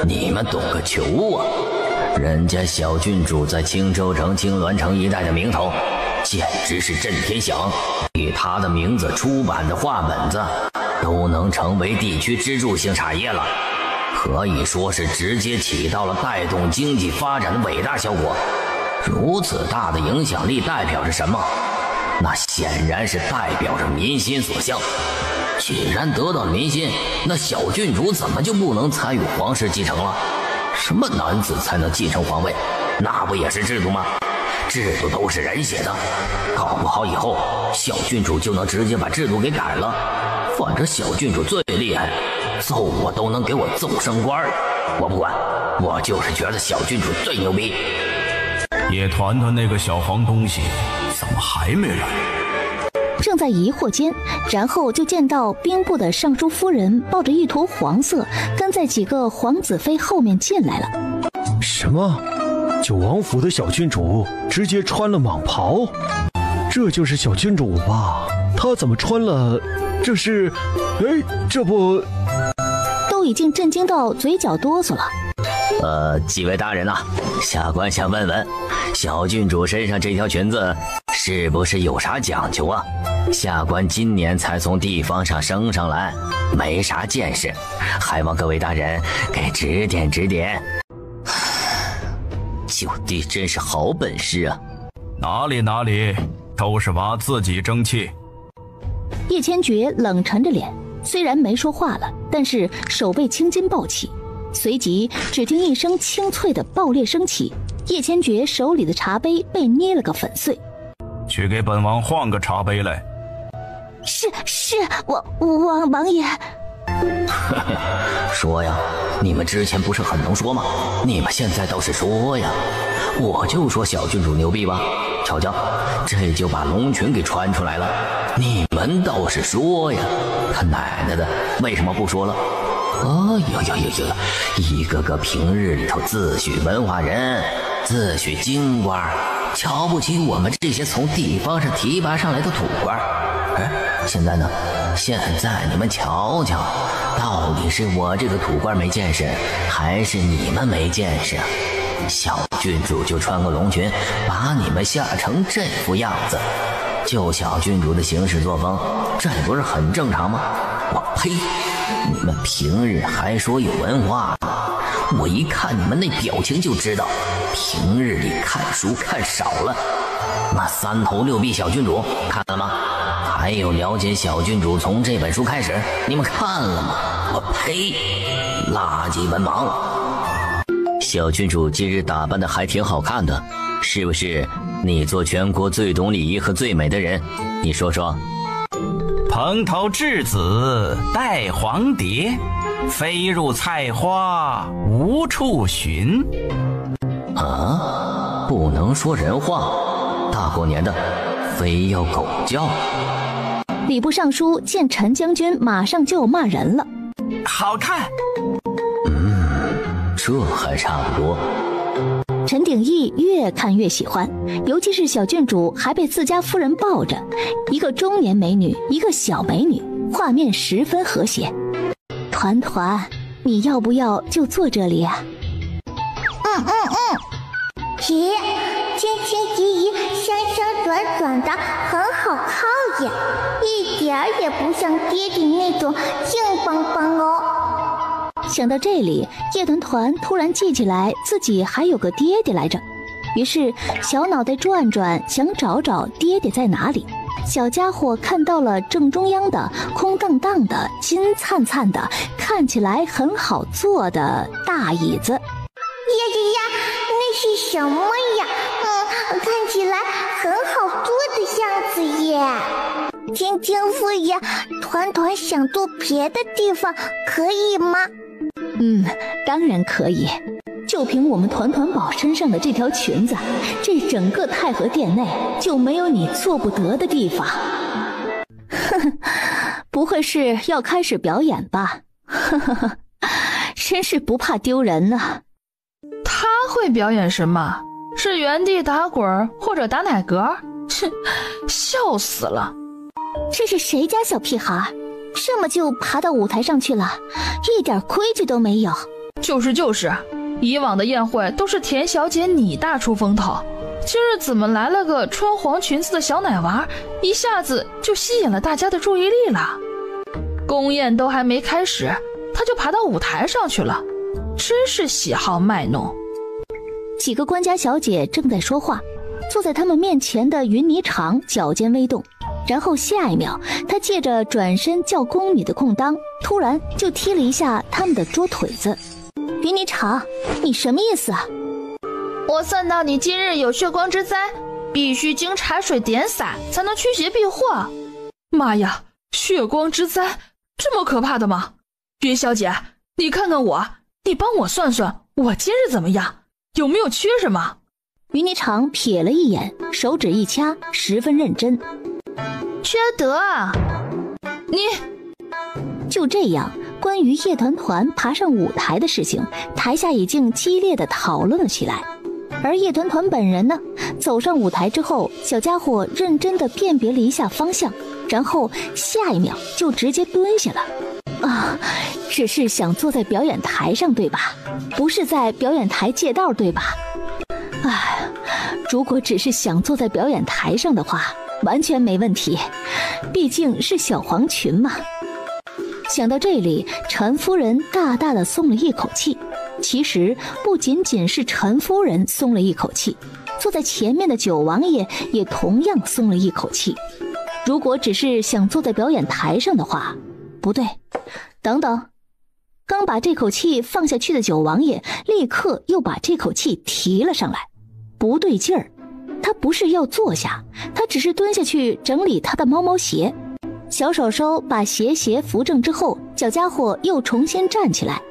[SPEAKER 6] 你们懂个球啊！人家小郡主在青州城、青鸾城一带的名头简直是震天响，以她的名字出版的画本子都能成为地区支柱性产业了，可以说是直接起到了带动经济发展的伟大效果。如此大的影响力代表着什么？那显然是代表着民心所向。既然得到了民心，那小郡主怎么就不能参与皇室继承了？什么男子才能继承皇位？那不也是制度吗？制度都是人写的，搞不好以后小郡主就能直接把制度给改了。反正小郡主最厉害，揍我都能给我揍升官。我不管，我就是觉得小郡主最牛逼。
[SPEAKER 9] 叶团团那个小黄东西怎么还没来？
[SPEAKER 3] 正在疑惑间，然后就见到兵部的尚书夫人抱着一坨黄色，跟在几个皇子妃后面进来了。
[SPEAKER 5] 什么？九王府的小郡主直接穿了蟒袍？这就是小郡主吧？她怎么穿了？这是……这不……
[SPEAKER 3] 都已经震惊到嘴角哆嗦了。
[SPEAKER 6] 几位大人啊，下官想问问，小郡主身上这条裙子是不是有啥讲究啊？下官今年才从地方上升上来，没啥见识，还望各位大人给指点指点。九弟真是好本事啊！
[SPEAKER 9] 哪里，都是娃自己争气。
[SPEAKER 3] 叶千珏冷沉着脸，虽然没说话了，但是手背青筋暴起。随即只听一声清脆的爆裂声起，叶千珏手里的茶杯被捏了个粉碎。
[SPEAKER 9] 去给本王换个茶杯来。
[SPEAKER 3] 是，王爷。
[SPEAKER 6] 说呀，你们之前不是很能说吗？你们现在倒是说呀！我就说小郡主牛逼吧，瞧瞧，这就把龙裙给穿出来了。你们倒是说呀！他奶奶的，为什么不说了？一个个平日里头自诩文化人，自诩京官，瞧不起我们这些从地方上提拔上来的土官。现在呢？现在你们瞧瞧，到底是我这个土官没见识，还是你们没见识？小郡主就穿个龙裙，把你们吓成这副样子。就小郡主的行事作风，这不是很正常吗？我呸！你们平日还说有文化呢，我一看你们那表情就知道，平日里看书看少了。那三头六臂小郡主看了吗？还有了解小郡主从这本书开始，你们看了吗？我呸！垃圾文盲！小郡主今日打扮的还挺好看的，是不是你做全国最懂礼仪和最美的人？你说说。
[SPEAKER 4] 蓬头稚子戴黄蝶，飞入菜花无处寻。
[SPEAKER 6] 啊，不能说人话，大过年的非要狗叫。
[SPEAKER 3] 礼部尚书见陈将军马上就要骂人了，
[SPEAKER 4] 好看。
[SPEAKER 6] 这还差不多。
[SPEAKER 3] 陈鼎义越看越喜欢，尤其是小郡主还被自家夫人抱着，一个中年美女，一个小美女，画面十分和谐。团团，你要不要就坐这里啊？
[SPEAKER 1] 咦，轻轻宜宜，香香短短的，很好靠呀，一点儿也不像爹地那种硬邦邦哦。
[SPEAKER 3] 想到这里，叶团团突然记起来自己还有个爹爹来着，于是小脑袋转转，想找找爹爹在哪里。小家伙看到了正中央的空荡荡的金灿灿的，看起来很好坐的大椅子。
[SPEAKER 1] 呀，那是什么呀？看起来很好坐的样子耶。听听夫爷，团团想坐别的地方可以吗？
[SPEAKER 3] 当然可以。就凭我们团团宝身上的这条裙子，这整个太和殿内就没有你做不得的地方。不会是要开始表演吧？真是不怕丢人呢。
[SPEAKER 7] 他会表演什么？是原地打滚或者打奶嗝？哼，笑死了。
[SPEAKER 3] 这是谁家小屁孩？这么就爬到舞台上去了，一点规矩都没有。
[SPEAKER 7] 就是，以往的宴会都是田小姐你大出风头，今日怎么来了个穿黄裙子的小奶娃，一下子就吸引了大家的注意力了。宫宴都还没开始，他就爬到舞台上去了，真是喜好卖弄。
[SPEAKER 3] 几个官家小姐正在说话，坐在他们面前的云霓裳脚尖微动，然后下一秒，他借着转身叫宫女的空当，突然就踢了一下他们的桌腿子。云霓裳，你什么意思啊？
[SPEAKER 8] 我算到你今日有血光之灾，必须经茶水点洒才能驱邪避祸。
[SPEAKER 7] 妈呀，血光之灾这么可怕的吗？云小姐，你看看我，你帮我算算，我今日怎么样？有没有缺什么？
[SPEAKER 3] 云霓裳瞥了一眼，手指一掐，十分认真。
[SPEAKER 8] 缺德啊！
[SPEAKER 7] 你
[SPEAKER 3] 就这样，关于夜团团爬上舞台的事情，台下已经激烈的讨论了起来。而夜团团本人呢，走上舞台之后，小家伙认真的辨别了一下方向，然后下一秒就直接蹲下了。啊，只是想坐在表演台上对吧？不是在表演台借道对吧？唉，如果只是想坐在表演台上的话，完全没问题，毕竟是小黄裙嘛。想到这里，陈夫人大大的松了一口气。其实不仅仅是陈夫人松了一口气，坐在前面的九王爷也同样松了一口气。如果只是想坐在表演台上的话，不对，等等，刚把这口气放下去的九王爷立刻又把这口气提了上来，不对劲儿，他不是要坐下，他只是蹲下去整理他的猫猫鞋。小手手把鞋扶正之后，小家伙又重新站起来，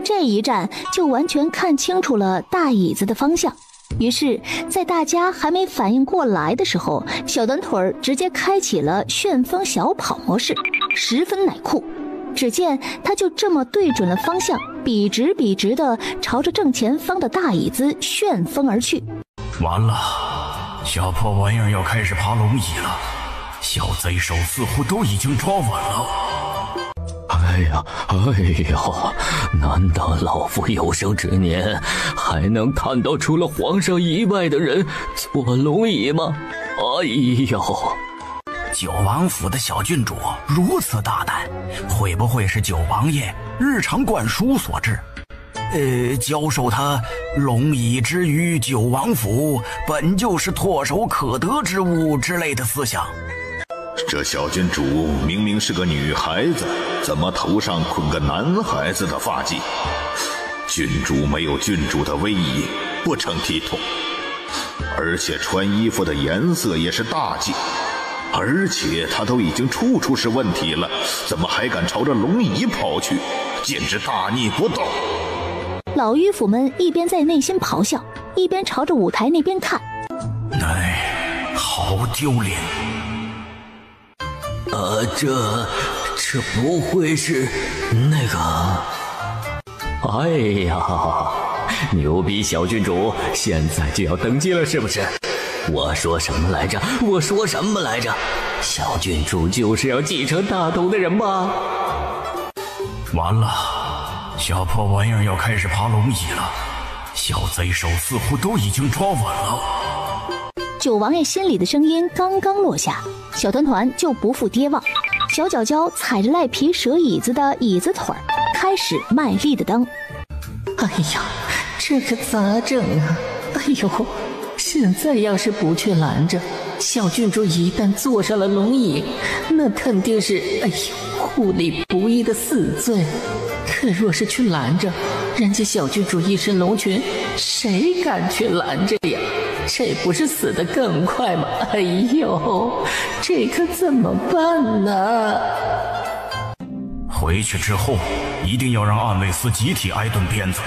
[SPEAKER 3] 这一站就完全看清楚了大椅子的方向。于是在大家还没反应过来的时候，小短腿直接开启了旋风小跑模式，十分奶酷。只见他就这么对准了方向，笔直笔直的朝着正前方的大椅子旋风而去。
[SPEAKER 9] 完了，小破玩意儿要开始爬龙椅了，小贼手似乎都已经抓稳了。
[SPEAKER 6] 哎呀，难道老夫有生之年还能看到除了皇上以外的人坐龙椅吗？哎呦！
[SPEAKER 4] 九王府的小郡主如此大胆，会不会是九王爷日常灌输所致？教授他龙椅之于九王府本就是唾手可得之物之类的思想。
[SPEAKER 2] 这小郡主明明是个女孩子，怎么头上捆个男孩子的发髻？郡主没有郡主的威仪，不成体统。而且穿衣服的颜色也是大忌，而且她都已经处处是问题了，怎么还敢朝着龙椅跑去？简直大逆不道！
[SPEAKER 3] 老迂腐们一边在内心咆哮，一边朝着舞台那边看。
[SPEAKER 4] 哎，好丢脸！
[SPEAKER 6] 这不会是那个？哎呀，牛逼小郡主现在就要登基了是不是？我说什么来着？小郡主就是要继承大统的人吗？
[SPEAKER 9] 完了，小破玩意儿要开始爬龙椅了，小贼手似乎都已经抓稳了。
[SPEAKER 3] 九王爷心里的声音刚刚落下，小团团就不负爹望，小脚脚踩着赖皮蛇椅子的椅子腿，开始卖力的蹬。
[SPEAKER 12] 哎呀，这可咋整啊？哎呦，现在要是不去拦着，小郡主一旦坐上了龙椅，那肯定是护理不义的死罪。可若是去拦着，人家小郡主一身龙裙，谁敢去拦着呀？这不是死得更快吗？哎呦，这可怎么办呢？
[SPEAKER 9] 回去之后一定要让暗卫司集体挨顿鞭子。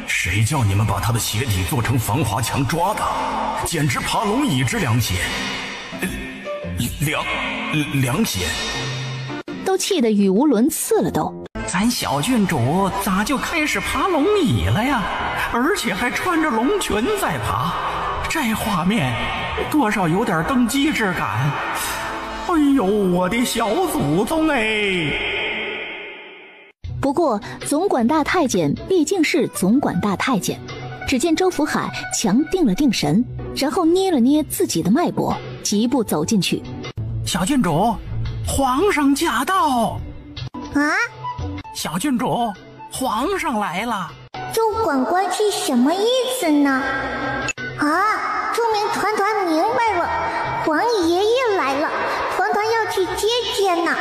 [SPEAKER 9] 谁叫你们把他的鞋底做成防滑墙抓的？简直爬龙椅之良险！良险！
[SPEAKER 3] 都气得语无伦次了都。
[SPEAKER 4] 咱小郡主咋就开始爬龙椅了呀？而且还穿着龙裙在爬，这画面多少有点登基之感。哎呦，我的小祖宗哎！
[SPEAKER 3] 不过总管大太监毕竟是总管大太监，只见周福海强定了定神，然后捏了捏自己的脉搏，疾步走进去。
[SPEAKER 4] 小郡主，皇上驾到！
[SPEAKER 1] 啊！
[SPEAKER 4] 小郡主，皇上来了！
[SPEAKER 1] 周管官是什么意思呢？啊，聪明团团明白了，黄爷爷来了，团团要去接见呢。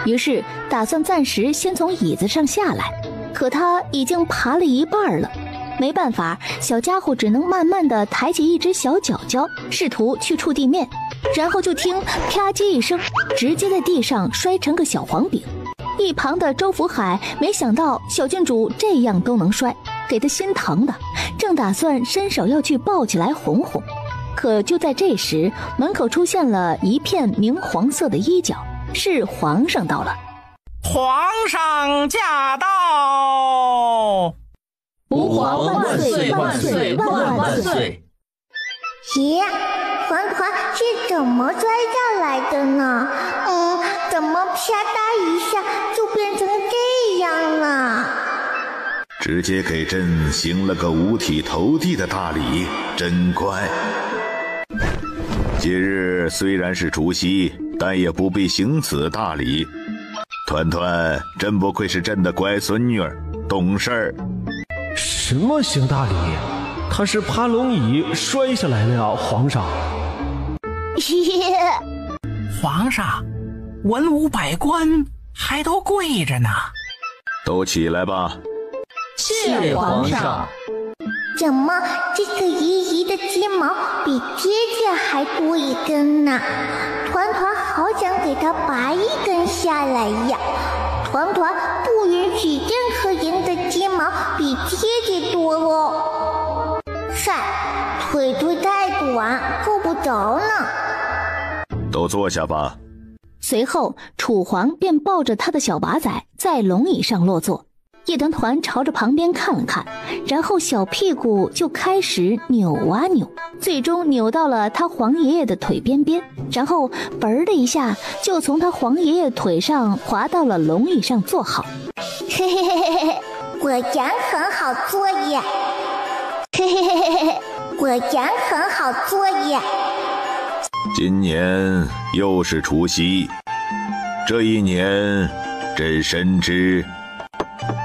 [SPEAKER 3] 于是打算暂时先从椅子上下来，可他已经爬了一半了。没办法，小家伙只能慢慢地抬起一只小脚脚，试图去触地面，然后就听啪叽一声，直接在地上摔成个小黄饼。一旁的周福海没想到小郡主这样都能摔，给他心疼的，正打算伸手要去抱起来哄哄，可就在这时，门口出现了一片明黄色的衣角，是皇上到了。
[SPEAKER 4] 皇上驾到！
[SPEAKER 12] 吾皇万岁万岁万万岁！
[SPEAKER 1] 爷，团团是怎么摔下来的呢？怎么啪嗒一下就变成这样了？
[SPEAKER 2] 直接给朕行了个五体投地的大礼，真乖。今日虽然是除夕，但也不必行此大礼。团团真不愧是朕的乖孙女儿，懂事儿。
[SPEAKER 5] 什么行大礼？他是爬龙椅摔下来的呀，皇上。
[SPEAKER 4] 皇上，文武百官还都跪着呢。
[SPEAKER 2] 都起来吧。
[SPEAKER 12] 是皇上。
[SPEAKER 1] 怎么这个姨姨的鸡毛比姐姐还多一根呢？团团好想给她拔一根下来呀！团团不允许任何人的鸡毛比姐姐多哦。嗨，腿太短，够不着呢。
[SPEAKER 2] 都坐下吧。
[SPEAKER 3] 随后，楚皇便抱着他的小娃仔在龙椅上落座。叶团团朝着旁边看了看，然后小屁股就开始扭啊扭，最终扭到了他皇爷爷的腿边边，然后嘣的一下就从他皇爷爷腿上滑到了龙椅上坐好。
[SPEAKER 1] 嘿嘿嘿嘿嘿，果然很好做耶！嘿嘿嘿嘿嘿，果然很好做耶！
[SPEAKER 2] 今年又是除夕，这一年朕深知。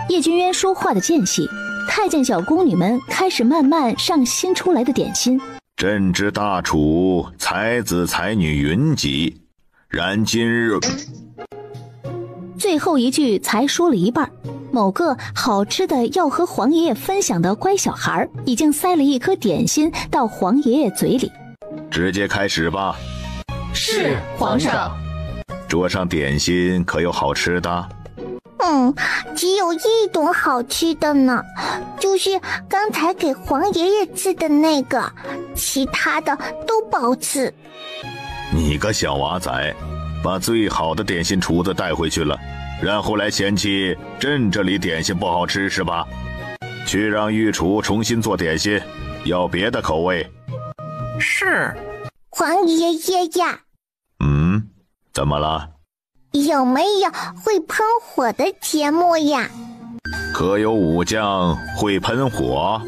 [SPEAKER 3] 叶君渊说话的间隙，太监小宫女们开始慢慢上新出来的点心。
[SPEAKER 2] 朕知大楚才子才女云集，然今日……
[SPEAKER 3] 最后一句才说了一半，某个好吃的要和皇爷爷分享的乖小孩已经塞了一颗点心到皇爷爷嘴里。
[SPEAKER 2] 直接开始吧。
[SPEAKER 12] 是皇上。
[SPEAKER 2] 桌上点心可有好吃的？
[SPEAKER 1] 只有一种好吃的呢，就是刚才给皇爷爷吃的那个，其他的都不好吃。
[SPEAKER 2] 你个小娃仔，把最好的点心厨子带回去了，然后来嫌弃朕这里点心不好吃是吧？去让御厨重新做点心，要别的口味。
[SPEAKER 4] 是。
[SPEAKER 1] 皇爷爷呀。
[SPEAKER 2] 怎么了？
[SPEAKER 1] 有没有会喷火的节目呀？
[SPEAKER 2] 可有武将会喷火？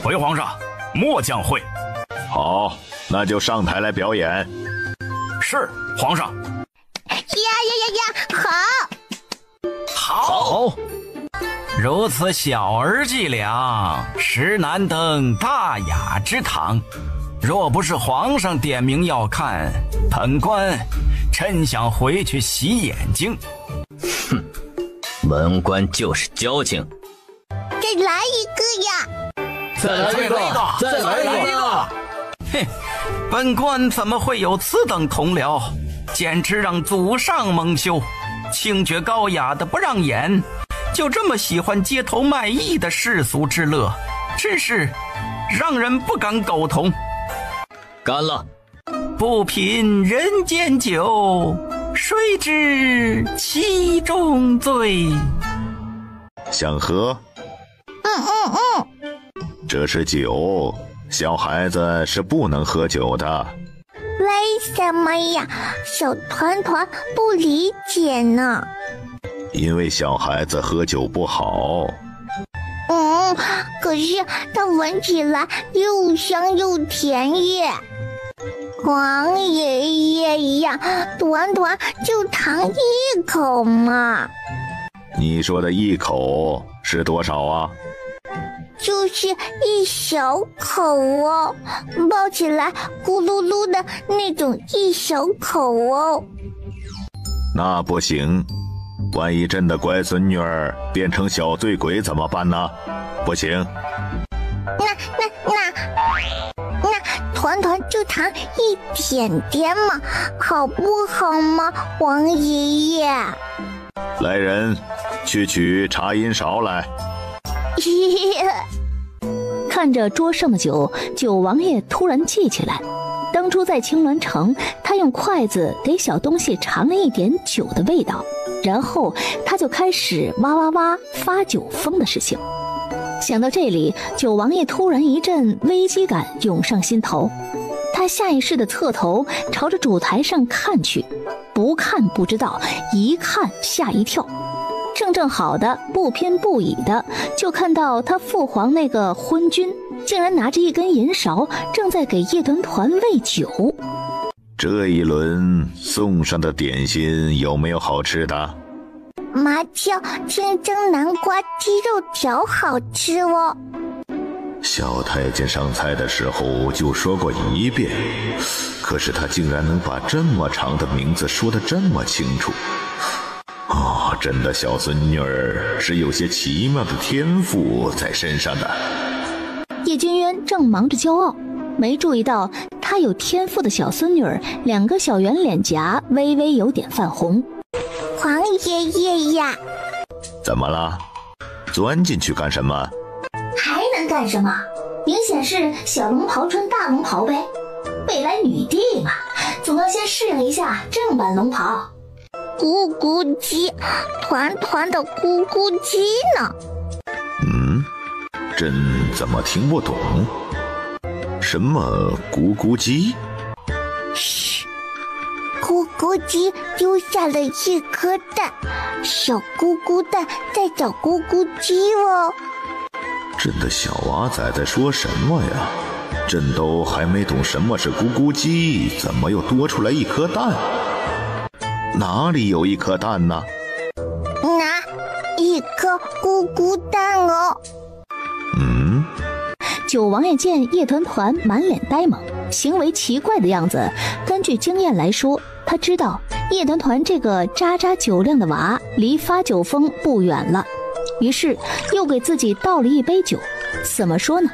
[SPEAKER 9] 回皇上，末将会。
[SPEAKER 2] 好，那就上台来表演。
[SPEAKER 9] 是皇上。
[SPEAKER 4] 好。如此小儿伎俩，实难登大雅之堂。若不是皇上点名要看，本官真想回去洗眼睛。
[SPEAKER 6] 哼，文官就是矫情。
[SPEAKER 1] 再来一个呀！
[SPEAKER 12] 再来一个！再来一个！
[SPEAKER 4] 嘿，本官怎么会有此等同僚？简直让祖上蒙羞！清绝高雅的不让眼，就这么喜欢街头卖艺的世俗之乐，真是让人不敢苟同。
[SPEAKER 6] 干了！
[SPEAKER 4] 不品人间酒，谁知其中醉？
[SPEAKER 2] 想喝？这是酒，小孩子是不能喝酒的。
[SPEAKER 1] 为什么呀？小团团不理解呢。
[SPEAKER 2] 因为小孩子喝酒不好。
[SPEAKER 1] 可是它闻起来又香又甜耶。皇爷爷呀，团团就尝一口嘛。
[SPEAKER 2] 你说的一口是多少啊？
[SPEAKER 1] 就是一小口哦，抱起来咕噜噜的那种一小口哦。
[SPEAKER 2] 那不行，万一真的乖孙女儿变成小醉鬼怎么办呢？不行。
[SPEAKER 1] 那团团就糖一点点嘛，好不好嘛，王爷爷？
[SPEAKER 2] 来人，去取茶饮勺来。
[SPEAKER 3] 看着桌上的酒，九王爷突然记起来，当初在青鸾城，他用筷子给小东西尝了一点酒的味道，然后他就开始哇哇哇发酒疯的事情。想到这里，九王爷突然一阵危机感涌上心头，他下意识地侧头朝着主台上看去，不看不知道，一看吓一跳。正好的不偏不倚的就看到他父皇那个昏君竟然拿着一根银勺正在给叶团团喂酒。
[SPEAKER 2] 这一轮送上的点心有没有好吃的？
[SPEAKER 1] 麻椒清蒸南瓜鸡肉条好吃哦。
[SPEAKER 2] 小太监上菜的时候就说过一遍，可是他竟然能把这么长的名字说得这么清楚。真的小孙女儿是有些奇妙的天赋在身上的。
[SPEAKER 3] 叶君渊正忙着骄傲，没注意到他有天赋的小孙女儿两个小圆脸颊微微有点泛红。
[SPEAKER 1] 皇爷爷呀，
[SPEAKER 2] 怎么了？钻进去干什么？
[SPEAKER 10] 还能干什么？明显是小龙袍穿大龙袍呗。未来女帝嘛，总要先适应一下正版龙袍。
[SPEAKER 1] 咕咕鸡，团团的咕咕鸡呢？
[SPEAKER 2] 朕怎么听不懂？什么咕咕鸡？
[SPEAKER 1] 嘘，咕咕鸡丢下了一颗蛋，小咕咕蛋在找咕咕鸡哦。
[SPEAKER 2] 朕的小娃仔在说什么呀？朕都还没懂什么是咕咕鸡，怎么又多出来一颗蛋？哪里有一颗蛋呢？
[SPEAKER 1] 一颗咕咕蛋哦。
[SPEAKER 3] 九王爷见叶团团满脸呆萌，行为奇怪的样子，根据经验来说，他知道叶团团这个渣渣酒量的娃离发酒疯不远了，于是又给自己倒了一杯酒。怎么说呢，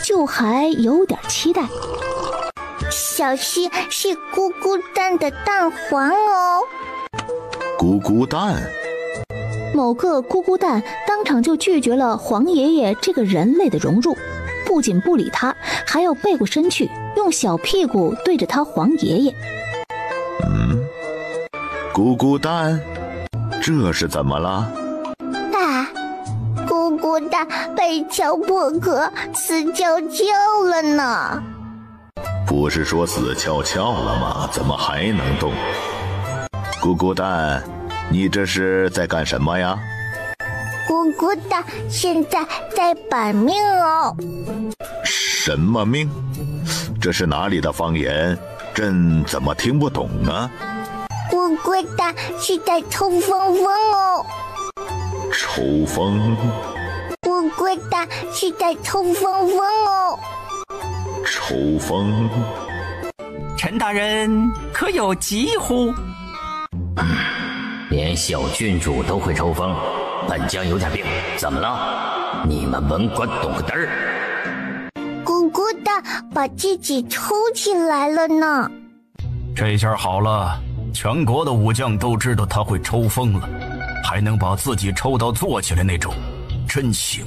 [SPEAKER 3] 就还有点期待。
[SPEAKER 1] 小心是咕咕蛋的蛋黄哦。
[SPEAKER 2] 咕咕蛋？
[SPEAKER 3] 某个咕咕蛋当场就拒绝了黄爷爷这个人类的融入，不仅不理他，还要背过身去，用小屁股对着他黄爷爷。
[SPEAKER 2] 咕咕蛋，这是怎么了？
[SPEAKER 1] 咕咕蛋被敲破壳，死翘翘了呢。
[SPEAKER 2] 不是说死翘翘了吗？怎么还能动？咕咕蛋，你这是在干什么呀？
[SPEAKER 1] 咕咕蛋现在在本命哦。
[SPEAKER 2] 什么命？这是哪里的方言？朕怎么听不懂呢？
[SPEAKER 1] 咕咕蛋是在抽风风哦。
[SPEAKER 2] 抽风？
[SPEAKER 1] 咕咕蛋是在抽风风哦。
[SPEAKER 2] 抽风？
[SPEAKER 4] 陈大人可有急乎？
[SPEAKER 6] 连小郡主都会抽风，本将有点病，怎么了？你们文官懂个嘚儿！
[SPEAKER 1] 咕咕蛋把自己抽起来了呢。
[SPEAKER 9] 这下好了，全国的武将都知道他会抽风了，还能把自己抽到坐起来那种，真行。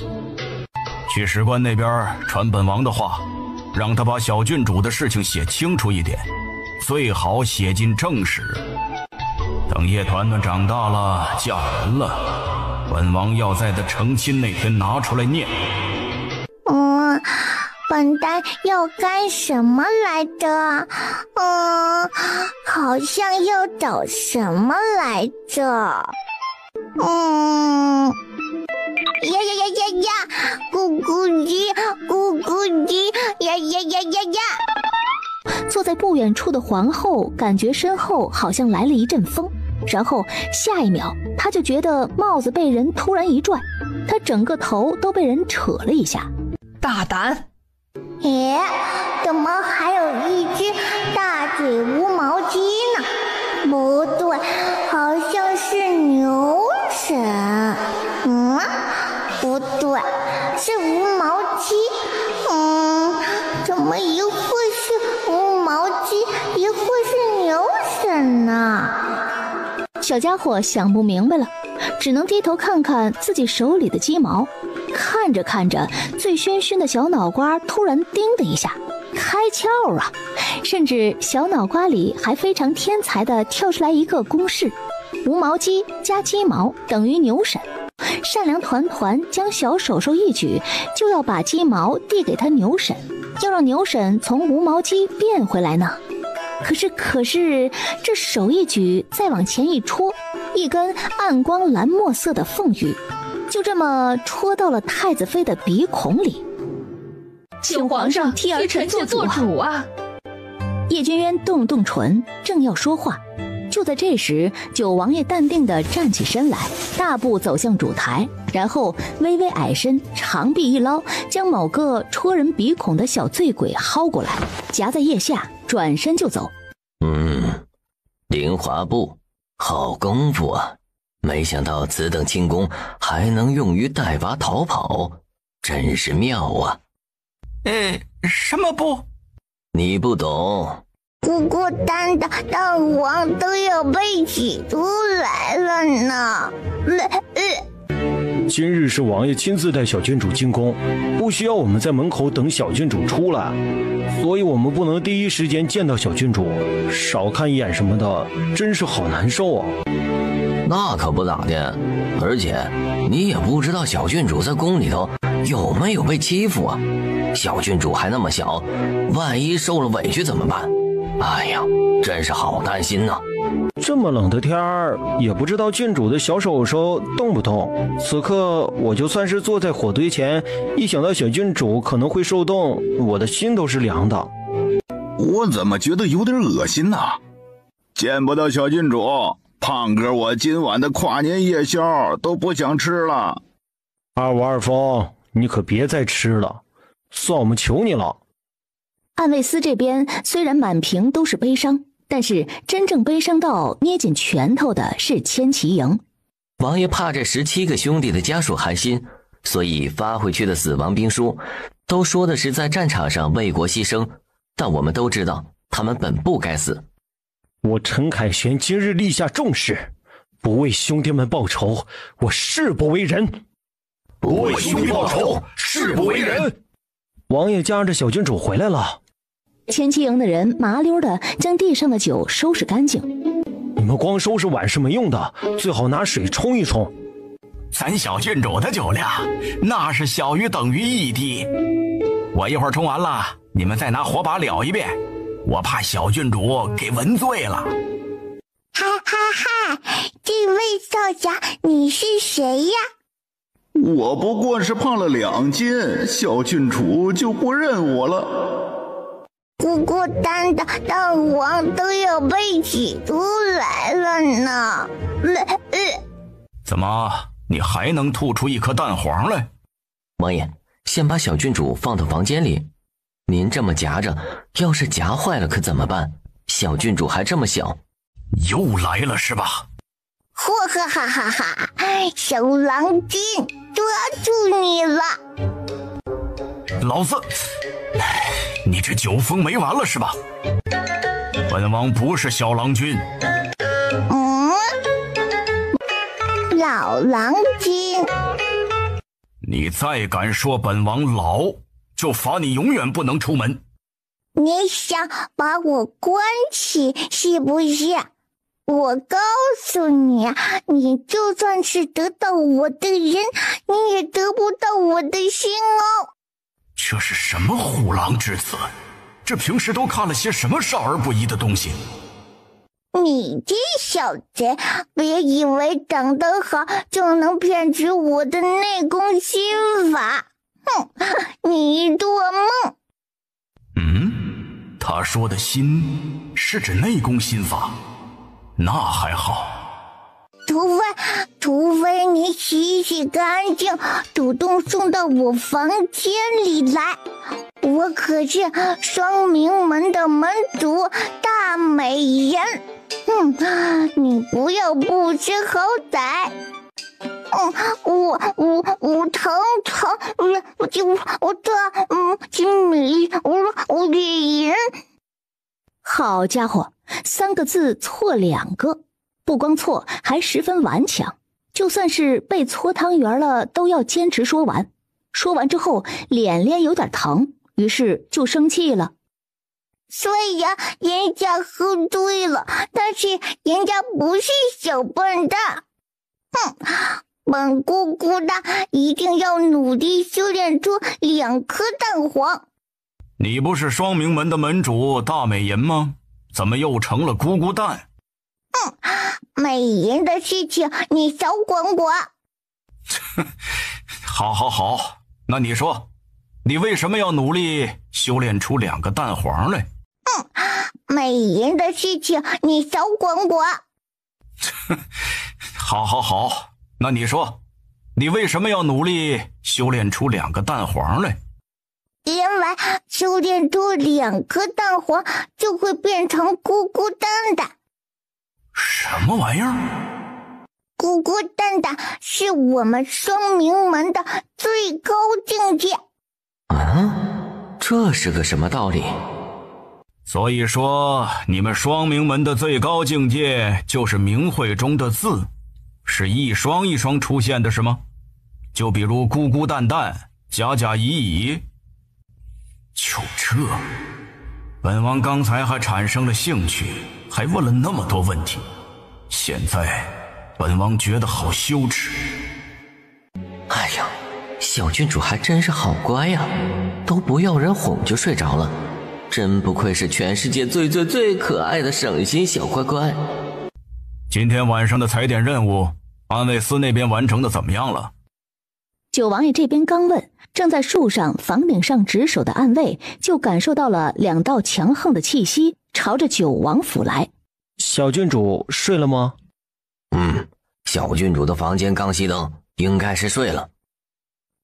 [SPEAKER 9] 去史官那边传本王的话，让他把小郡主的事情写清楚一点，最好写进正史。等叶团团长大了，嫁人了，本王要在他成亲那天拿出来念。
[SPEAKER 1] 本丹要干什么来着？好像要找什么来着？呀呀呀呀呀！咕咕鸡，咕咕鸡，呀呀呀呀呀！
[SPEAKER 3] 坐在不远处的皇后感觉身后好像来了一阵风，然后下一秒她就觉得帽子被人突然一拽，她整个头都被人扯了一下，
[SPEAKER 7] 大胆。
[SPEAKER 1] 诶，怎么还有一只大嘴无毛鸡呢？不对，好像是牛神。不对，是无毛鸡。怎么一会是无毛鸡，一会是牛神呢？
[SPEAKER 3] 小家伙想不明白了，只能低头看看自己手里的鸡毛。看着看着，醉醺醺的小脑瓜突然叮的一下开窍啊！甚至小脑瓜里还非常天才的跳出来一个公式：无毛鸡加鸡毛等于牛神。善良团团将小手手一举，就要把鸡毛递给他牛神，要让牛神从无毛鸡变回来呢。可是这手一举，再往前一戳，一根暗光蓝墨色的凤羽就这么戳到了太子妃的鼻孔里。
[SPEAKER 8] 请皇上替臣妾做主啊！
[SPEAKER 3] 叶君渊动了动唇，正要说话，就在这时，九王爷淡定地站起身来，大步走向主台，然后微微矮身，长臂一捞，将某个戳人鼻孔的小醉鬼薅过来，夹在腋下，转身就走。
[SPEAKER 6] 凌华步，好功夫啊！没想到此等轻功还能用于带娃逃跑，真是妙啊！
[SPEAKER 4] 什么步？
[SPEAKER 6] 你不懂。
[SPEAKER 1] 孤孤单的大王都要被挤出来了呢。
[SPEAKER 5] 今日是王爷亲自带小郡主进宫，不需要我们在门口等小郡主出来，所以我们不能第一时间见到小郡主，少看一眼什么的，真是好难受啊。
[SPEAKER 6] 那可不咋的，而且你也不知道小郡主在宫里头有没有被欺负啊。小郡主还那么小，万一受了委屈怎么办？哎呀，真是好担心呐。
[SPEAKER 5] 这么冷的天儿，也不知道郡主的小手手动不动。此刻我就算是坐在火堆前，一想到小郡主可能会受冻，我的心都是凉的。
[SPEAKER 2] 我怎么觉得有点恶心呢？见不到小郡主，胖哥我今晚的跨年夜宵都不想吃了。
[SPEAKER 5] 二五二峰，你可别再吃了，算我们求你了。
[SPEAKER 3] 暗卫司这边虽然满屏都是悲伤，但是真正悲伤到捏紧拳头的是千骑营。
[SPEAKER 6] 王爷怕这17个兄弟的家属寒心，所以发回去的死亡兵书都说的是在战场上为国牺牲，但我们都知道他们本不该死。
[SPEAKER 5] 我陈凯旋今日立下重誓，不为兄弟们报仇，我誓不为人。
[SPEAKER 9] 不为兄弟报仇，誓不为人。
[SPEAKER 5] 王爷驾着小郡主回来了。
[SPEAKER 3] 千骑营的人麻溜的将地上的酒收拾干净。
[SPEAKER 5] 你们光收拾碗是没用的，最好拿水冲一冲。
[SPEAKER 4] 咱小郡主的酒量，那是小于等于1滴。我一会儿冲完了，你们再拿火把燎一遍，我怕小郡主给闻醉了。
[SPEAKER 1] 哈哈哈，这位少侠，你是谁呀？
[SPEAKER 2] 我不过是胖了2斤，小郡主就不认我了。
[SPEAKER 1] 孤孤单的大王都要被挤出来了呢。
[SPEAKER 4] 怎么，你还能吐出一颗蛋黄来？
[SPEAKER 6] 王爷，先把小郡主放到房间里。您这么夹着，要是夹坏了可怎么办？小郡主还这么小。
[SPEAKER 4] 又来了是吧？
[SPEAKER 1] 嚯哈哈哈哈！小郎君，抓住你了！
[SPEAKER 4] 老子，你这酒疯没完了是吧？本王不是小郎君。
[SPEAKER 1] 老郎君，
[SPEAKER 4] 你再敢说本王老，就罚你永远不能出门。
[SPEAKER 1] 你想把我关起是不是？我告诉你，你就算是得到我的人，你也得不到我的心哦。
[SPEAKER 4] 这是什么虎狼之词？这平时都看了些什么少儿不宜的东西？
[SPEAKER 1] 你这小子，别以为长得好就能骗取我的内功心法。哼，你做梦。
[SPEAKER 4] 他说的心是指内功心法，那还好。
[SPEAKER 1] 对除非你洗干净，主动送到我房间里来。我可是双明门的门主大美人。你不要不知好歹。我疼，我的金米，我脸。
[SPEAKER 3] 好家伙，3个字错2个，不光错，还十分顽强。就算是被搓汤圆了，都要坚持说完。说完之后，脸有点疼，于是就生气了。
[SPEAKER 1] 虽然人家喝醉了，但是人家不是小笨蛋。本姑姑的一定要努力修炼出2颗蛋黄。
[SPEAKER 9] 你不是双明门的门主大美人吗？怎么又成了咕咕蛋？
[SPEAKER 1] 美人的事情你少管我。
[SPEAKER 9] 好，那你说，你为什么要努力修炼出2个蛋黄来？
[SPEAKER 1] 美人的事情你少管我。
[SPEAKER 9] 好，那你说，你为什么要努力修炼出2个蛋黄来？
[SPEAKER 1] 因为修炼出2颗蛋黄就会变成咕咕蛋蛋。
[SPEAKER 9] 什么玩意儿？
[SPEAKER 1] 咕咕蛋蛋是我们双明门的最高境界。
[SPEAKER 6] 这是个什么道理？
[SPEAKER 9] 所以说，你们双明门的最高境界就是明慧中的字，是一双一双出现的是吗？就比如咕咕蛋蛋，甲甲乙乙。就这，本王刚才还产生了兴趣，还问了那么多问题，现在本王觉得好羞耻。
[SPEAKER 6] 哎呀，小郡主还真是好乖呀，都不要人哄就睡着了，真不愧是全世界最可爱的省心小乖乖。
[SPEAKER 9] 今天晚上的踩点任务，安卫司那边完成的怎么样了？
[SPEAKER 3] 九王爷这边刚问，正在树上房顶上值守的暗卫就感受到了2道强横的气息朝着九王府来。
[SPEAKER 5] 小郡主睡了吗？
[SPEAKER 6] 小郡主的房间刚熄灯，应该是睡了。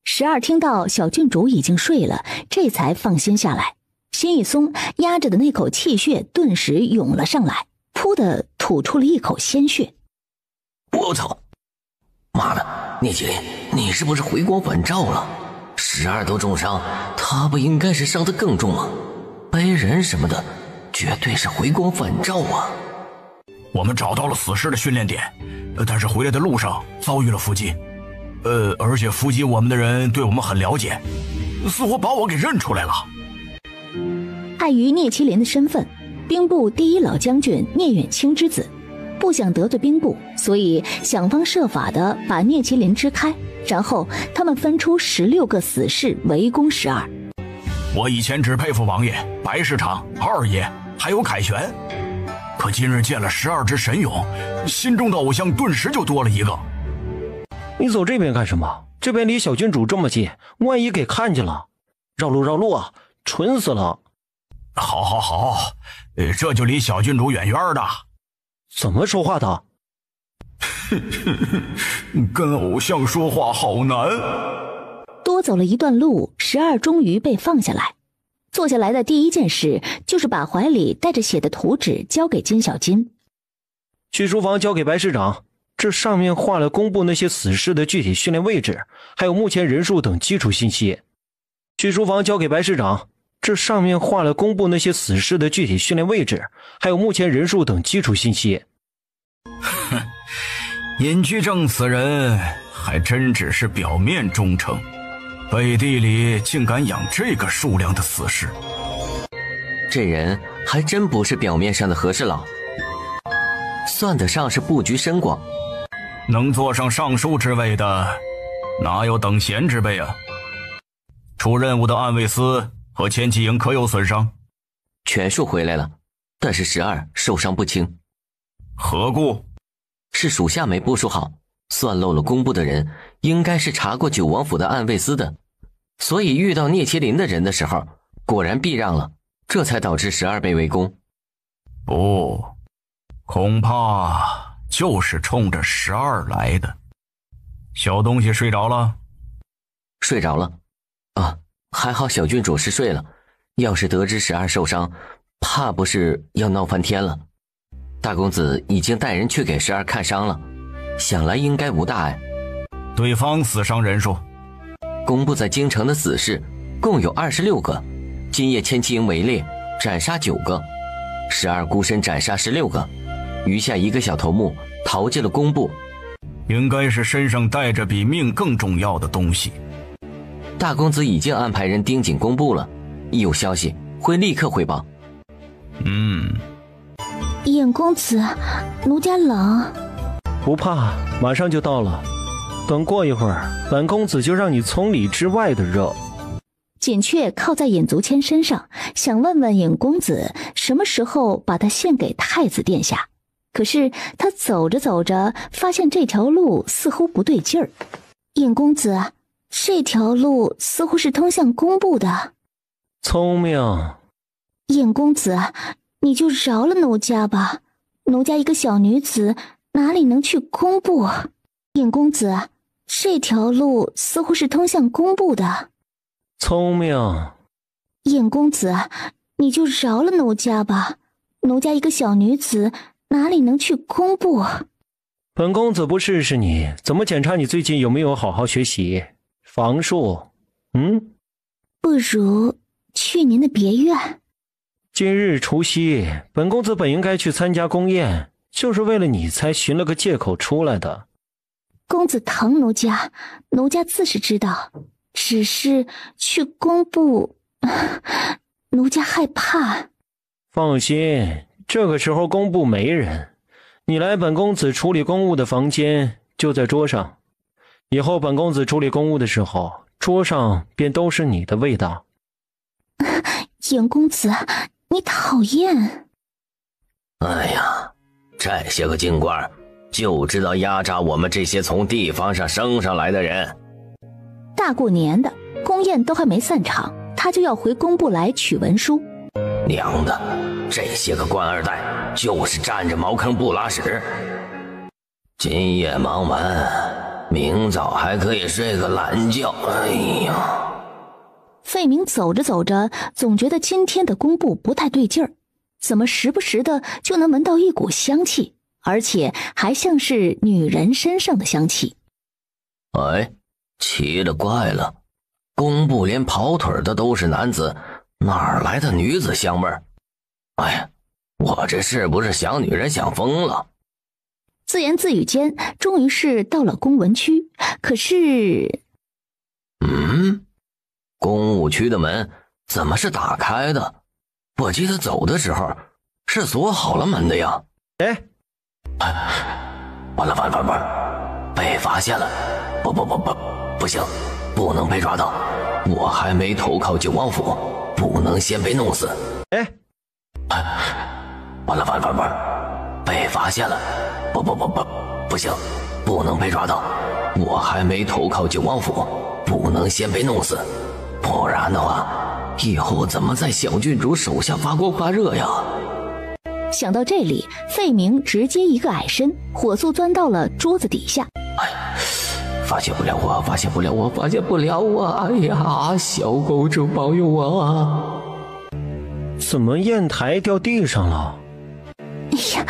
[SPEAKER 3] 12听到小郡主已经睡了，这才放心下来，心一松，压着的那口气血顿时涌了上来，噗的吐出了一口鲜血。
[SPEAKER 6] 我操！妈的，聂麒麟，你是不是回光返照了？12都重伤，他不应该是伤得更重吗？背人什么的，绝对是回光返照啊！
[SPEAKER 9] 我们找到了死尸的训练点，但是回来的路上遭遇了伏击，而且伏击我们的人对我们很了解，似乎把我给认出来了。
[SPEAKER 3] 碍于聂麒麟的身份，兵部第1老将军聂远清之子，不想得罪兵部，所以想方设法的把聂麒麟支开，然后他们分出16个死士围攻12。
[SPEAKER 9] 我以前只佩服王爷、白市长、二爷还有凯旋，可今日见了12只神勇，心中的偶像顿时就多了一个。
[SPEAKER 5] 你走这边干什么？这边离小郡主这么近，万一给看见了，绕路啊，蠢死了。
[SPEAKER 9] 好，这就离小郡主远远的。
[SPEAKER 5] 怎么说话的？
[SPEAKER 9] 跟偶像说话好难。
[SPEAKER 3] 多走了一段路，12终于被放下来。坐下来的第一件事就是把怀里带着血的图纸交给金小金。
[SPEAKER 5] 去书房交给白市长，这上面画了公布那些死士的具体训练位置，还有目前人数等基础信息。去书房交给白市长，这上面画了公布那些死士的具体训练位置，还有目前人数等基础信息。
[SPEAKER 9] 尹居正此人还真只是表面忠诚，背地里竟敢养这个数量的死士。
[SPEAKER 6] 这人还真不是表面上的和事佬，算得上是布局深广。
[SPEAKER 9] 能坐上尚书之位的，哪有等闲之辈啊？出任务的暗卫司和千骑营可有损伤？
[SPEAKER 6] 全数回来了，但是12受伤不轻。
[SPEAKER 9] 何故？
[SPEAKER 6] 是属下没部署好，算漏了公布的人应该是查过九王府的暗卫司的，所以遇到聂麒麟的人的时候果然避让了，这才导致12被围攻。
[SPEAKER 9] 不，恐怕
[SPEAKER 4] 就是冲着12来的。小东西睡着了？
[SPEAKER 6] 睡着了。啊，还好小郡主是睡了，要是得知12受伤，怕不是要闹翻天了。大公子已经带人去给12看伤了，想来应该无大碍。
[SPEAKER 4] 对方死伤人数？
[SPEAKER 6] 公布在京城的死士共有26个，今夜千骑营围猎，斩杀9个，12孤身斩杀16个，余下1个小头目逃进了工部。
[SPEAKER 4] 应该是身上带着比命更重要的东西。
[SPEAKER 6] 大公子已经安排人盯紧工部了，一有消息会立刻汇报。
[SPEAKER 3] 尹公子，奴家冷。
[SPEAKER 5] 不怕，马上就到了。等过一会儿，本公子就让你从里之外的热。
[SPEAKER 3] 锦雀靠在尹足谦身上，想问问尹公子什么时候把他献给太子殿下。可是他走着走着，发现这条路似乎不对劲儿。尹公子，这条路似乎是通向工部的。
[SPEAKER 5] 聪明。
[SPEAKER 3] 尹公子，你就饶了奴家吧，奴家一个小女子哪里能去工部？尹公子，这条路似乎是通向工部的。
[SPEAKER 5] 聪明。
[SPEAKER 3] 尹公子，你就饶了奴家吧，奴家一个小女子哪里能去工部？
[SPEAKER 5] 本公子不试试你，怎么检查你最近有没有好好学习防术？
[SPEAKER 3] 不如去您的别院。
[SPEAKER 5] 今日除夕，本公子本应该去参加宫宴，就是为了你才寻了个借口出来的。
[SPEAKER 3] 公子疼奴家，奴家自是知道，只是去工部，奴家害怕。
[SPEAKER 5] 放心，这个时候工部没人，你来本公子处理公务的房间就在桌上，以后本公子处理公务的时候，桌上便都是你的味道。
[SPEAKER 3] 尹公子，你讨厌。
[SPEAKER 6] 哎呀，这些个京官就知道压榨我们这些从地方上升上来的人。
[SPEAKER 3] 大过年的，宫宴都还没散场，他就要回工部来取文书。
[SPEAKER 6] 娘的，这些个官二代就是占着茅坑不拉屎。今夜忙完，明早还可以睡个懒觉。哎呀！
[SPEAKER 3] 费明走着走着，总觉得今天的工部不太对劲儿，怎么时不时的就能闻到一股香气，而且还像是女人身上的香气。
[SPEAKER 6] 哎，奇了怪了，工部连跑腿的都是男子，哪来的女子香味儿？哎呀，我这是不是想女人想疯了？
[SPEAKER 3] 自言自语间，终于是到了公文区，可是
[SPEAKER 6] 公务区的门怎么是打开的？我记得走的时候是锁好了门的呀。完了，被发现了！不行，不能被抓到，我还没投靠九王府，不能先被弄死。完了，被发现了！不行，不能被抓到，我还没投靠九王府，不能先被弄死。不然的话，以后怎么在小郡主手下发光发热呀？
[SPEAKER 3] 想到这里，费明直接一个矮身，火速钻到了桌子底下。
[SPEAKER 6] 发现不了我！哎呀，小公主保佑我啊！
[SPEAKER 5] 怎么砚台掉地上了？
[SPEAKER 3] 哎呀，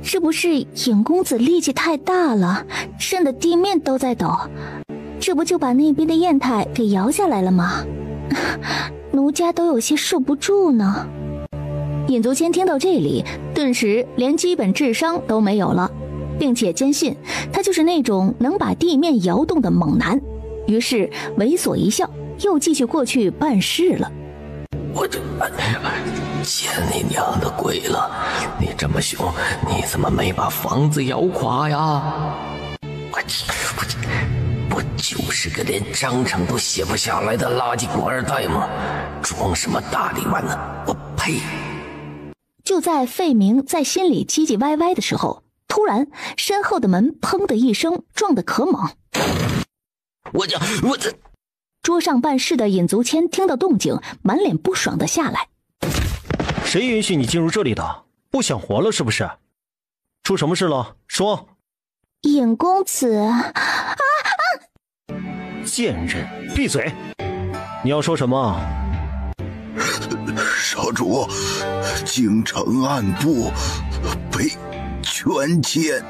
[SPEAKER 3] 这不是尹公子力气太大了，震得地面都在抖，这不就把那边的砚台给摇下来了吗？奴家都有些受不住呢。尹足谦听到这里，顿时连基本智商都没有了，并且坚信他就是那种能把地面摇动的猛男，于是猥琐一笑，又继续过去办事了。
[SPEAKER 6] 我这见你娘的鬼了！你这么凶，你怎么没把房子摇垮呀？我就是个连章程都写不下来的垃圾官二代吗？装什么大力丸呢？我呸！
[SPEAKER 3] 就在费明在心里唧唧歪歪的时候，突然身后的门砰的一声撞得可猛。
[SPEAKER 6] 我这
[SPEAKER 3] 桌上办事的尹足谦听到动静，满脸不爽的下来。
[SPEAKER 5] 谁允许你进入这里的？不想活了是不是？出什么事了？说。
[SPEAKER 3] 尹公子，
[SPEAKER 5] 贱人，闭嘴！你要说什么？
[SPEAKER 2] 少主，京城暗部被权奸。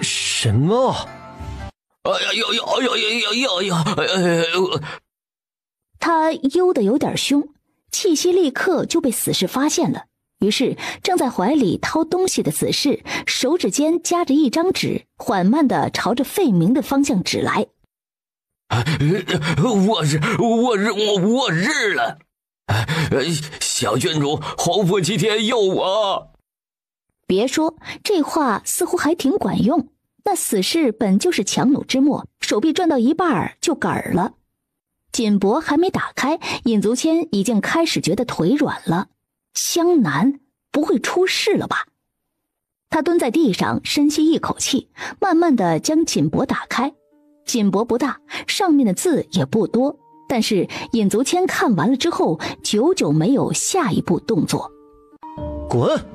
[SPEAKER 5] 什么？
[SPEAKER 3] 他悠得有点凶，气息立刻就被死士发现了。于是正在怀里掏东西的死士手指间夹着一张纸，缓慢地朝着费明的方向指来。
[SPEAKER 6] 我日了！小郡主，侯府几天有我。
[SPEAKER 3] 别说，这话似乎还挺管用。那死士本就是强弩之末，手臂转到一半就杆了。锦帛还没打开，尹足谦已经开始觉得腿软了。江南不会出事了吧？他蹲在地上，深吸一口气，慢慢地将锦帛打开。锦帛不大，上面的字也不多，但是尹足谦看完了之后，久久没有下一步动作。
[SPEAKER 5] 滚！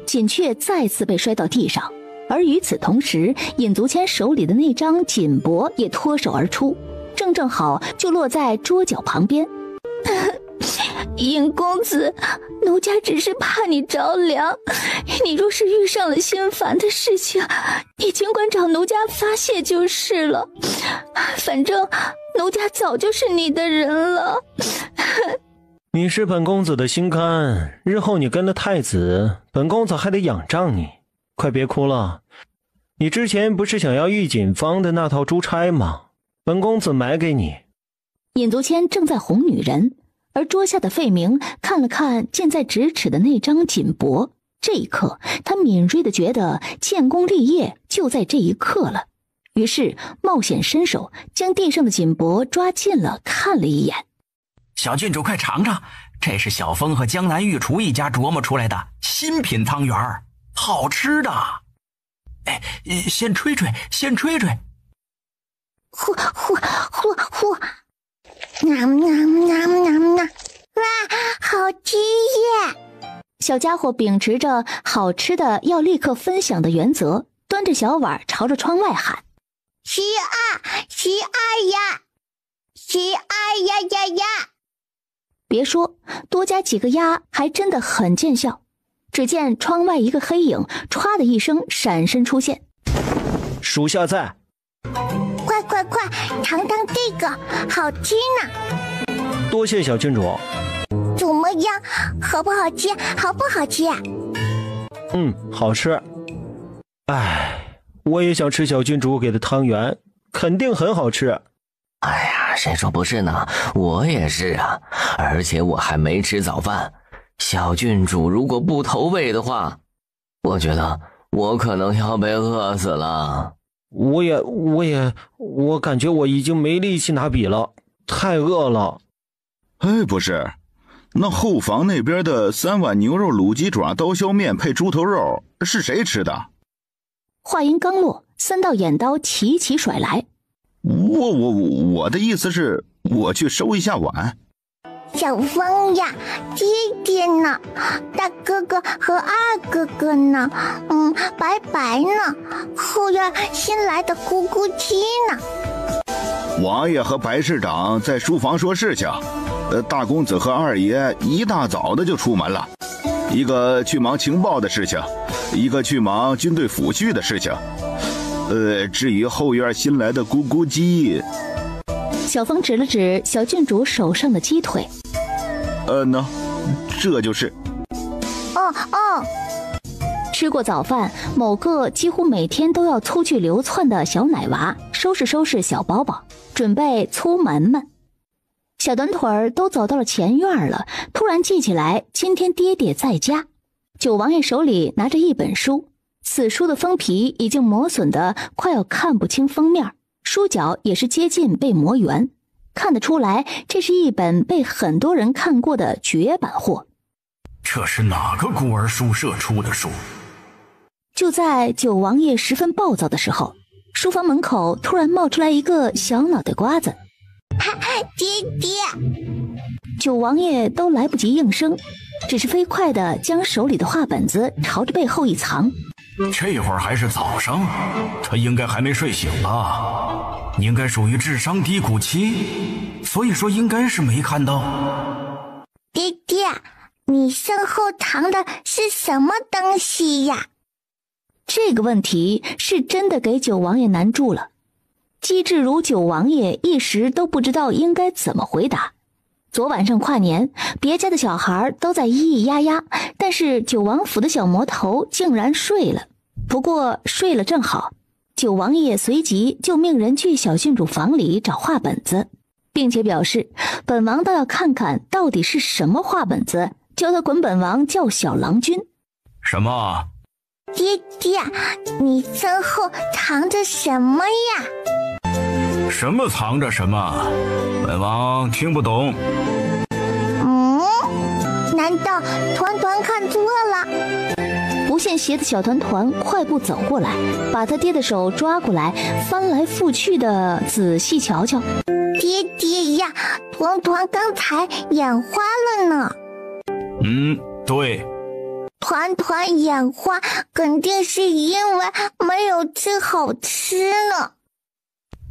[SPEAKER 3] 锦雀再次被摔到地上，而与此同时，尹足谦手里的那张锦帛也脱手而出，正好就落在桌角旁边。尹公子，奴家只是怕你着凉，你若是遇上了心烦的事情，你尽管找奴家发泄就是了，反正奴家早就是你的人了。
[SPEAKER 5] 你是本公子的心肝，日后你跟了太子，本公子还得仰仗你。快别哭了，你之前不是想要玉锦坊的那套珠钗吗？本公子买给你。
[SPEAKER 3] 尹足谦正在哄女人，而桌下的费明看了看近在咫尺的那张锦帛，这一刻他敏锐地觉得建功立业就在这一刻了，于是冒险伸手将地上的锦帛抓近了看了一眼。
[SPEAKER 11] 小郡主快尝尝，这是小峰和江南御厨一家琢磨出来的新品汤圆，好吃的。哎，先吹吹，先吹吹。
[SPEAKER 1] 呼呼呼呼，哇，好吃耶！
[SPEAKER 3] 小家伙秉持着好吃的要立刻分享的原则，端着小碗朝着窗外喊：12
[SPEAKER 1] 呀，12呀！
[SPEAKER 3] 别说，多加几个鸭还真的很见效。只见窗外一个黑影唰的一声闪身出现。
[SPEAKER 5] 属下在。
[SPEAKER 1] 快尝尝这个，好吃呢。
[SPEAKER 5] 多谢小郡主。
[SPEAKER 1] 怎么样，好不好吃？好不好吃？
[SPEAKER 5] 好吃。哎，我也想吃小郡主给的汤圆，肯定很好吃。
[SPEAKER 6] 哎呀，谁说不是呢？我也是啊，而且我还没吃早饭。小郡主如果不投喂的话，我觉得我可能要被饿死了。
[SPEAKER 5] 我感觉我已经没力气拿笔了，太饿了。
[SPEAKER 2] 哎，不是，那后房那边的3碗牛肉卤鸡爪刀削面配猪头肉是谁吃的？
[SPEAKER 3] 话音刚落，3道眼刀齐齐甩来。
[SPEAKER 2] 我的意思是，我去收一下碗。
[SPEAKER 1] 小峰呀，爹爹呢？大哥哥和二哥哥呢？白呢？后院新来的咕咕鸡呢？
[SPEAKER 2] 王爷和白市长在书房说事情，大公子和二爷一大早的就出门了，一个去忙情报的事情，一个去忙军队抚恤的事情。至于后院新来的咕咕鸡，
[SPEAKER 3] 小峰指了指小郡主手上的鸡腿。
[SPEAKER 2] 这就是。
[SPEAKER 3] 吃过早饭，某个几乎每天都要出去流窜的小奶娃收拾小宝宝，准备出门。小短腿儿都走到了前院了，突然记起来今天爹爹在家。九王爷手里拿着一本书，此书的封皮已经磨损得快要看不清封面，书角也是接近被磨圆，看得出来这是一本被很多人看过的绝版货。
[SPEAKER 9] 这是哪个孤儿书社出的书？
[SPEAKER 3] 就在九王爷十分暴躁的时候，书房门口突然冒出来一个小脑袋瓜子。
[SPEAKER 1] 爹爹！
[SPEAKER 3] 九王爷都来不及应声，只是飞快地将手里的画本子朝着背后一藏。
[SPEAKER 9] 这会儿还是早上，他应该还没睡醒吧？应该属于智商低谷期，所以说应该是没看到。
[SPEAKER 1] 爹爹，你身后藏的是什么东西呀？
[SPEAKER 3] 这个问题是真的给九王爷难住了。机智如九王爷一时都不知道应该怎么回答。昨晚上跨年，别家的小孩都在咿咿呀呀，但是九王府的小魔头竟然睡了。不过睡了正好，九王爷随即就命人去小郡主房里找画本子，并且表示本王倒要看看到底是什么画本子，叫他滚本王叫小郎君。
[SPEAKER 9] 什么？
[SPEAKER 1] 爹爹，你身后藏着什么呀？
[SPEAKER 9] 什么藏着什么？本王听不懂。
[SPEAKER 1] 难道团团看错了？
[SPEAKER 3] 不信邪的小团团快步走过来，把他爹的手抓过来，翻来覆去的仔细瞧瞧。
[SPEAKER 1] 爹爹呀，团团刚才眼花了呢。
[SPEAKER 9] 对。
[SPEAKER 1] 团团眼花肯定是因为没有吃好吃呢。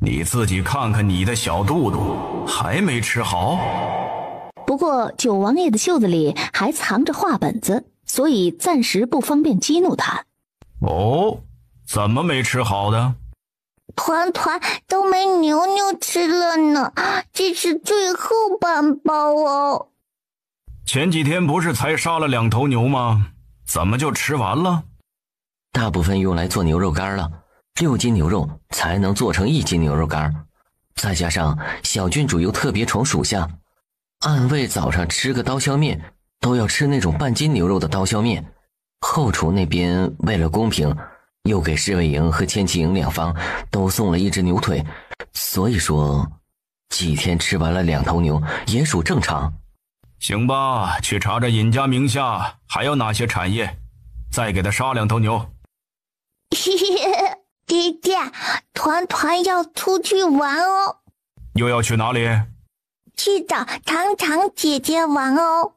[SPEAKER 9] 你自己看看你的小肚肚，还没吃好。
[SPEAKER 3] 不过九王爷的袖子里还藏着画本子，所以暂时不方便激怒他。
[SPEAKER 9] 哦，怎么没吃好的？
[SPEAKER 1] 团团都没牛牛吃了呢，这是最后半包哦。
[SPEAKER 9] 前几天不是才杀了2头牛吗？怎么就吃完了？
[SPEAKER 6] 大部分用来做牛肉干了，6斤牛肉才能做成1斤牛肉干，再加上小郡主又特别宠属下，按位早上吃个刀削面都要吃那种半斤牛肉的刀削面。后厨那边为了公平，又给侍卫营和千骑营2方都送了1只牛腿，所以说几天吃完了2头牛也属正常。
[SPEAKER 9] 行吧，去查查尹家名下还有哪些产业，再给他杀2头牛。
[SPEAKER 1] 爹爹，团团要出去玩哦。
[SPEAKER 9] 又要去哪里？
[SPEAKER 1] 去找糖糖姐姐玩哦。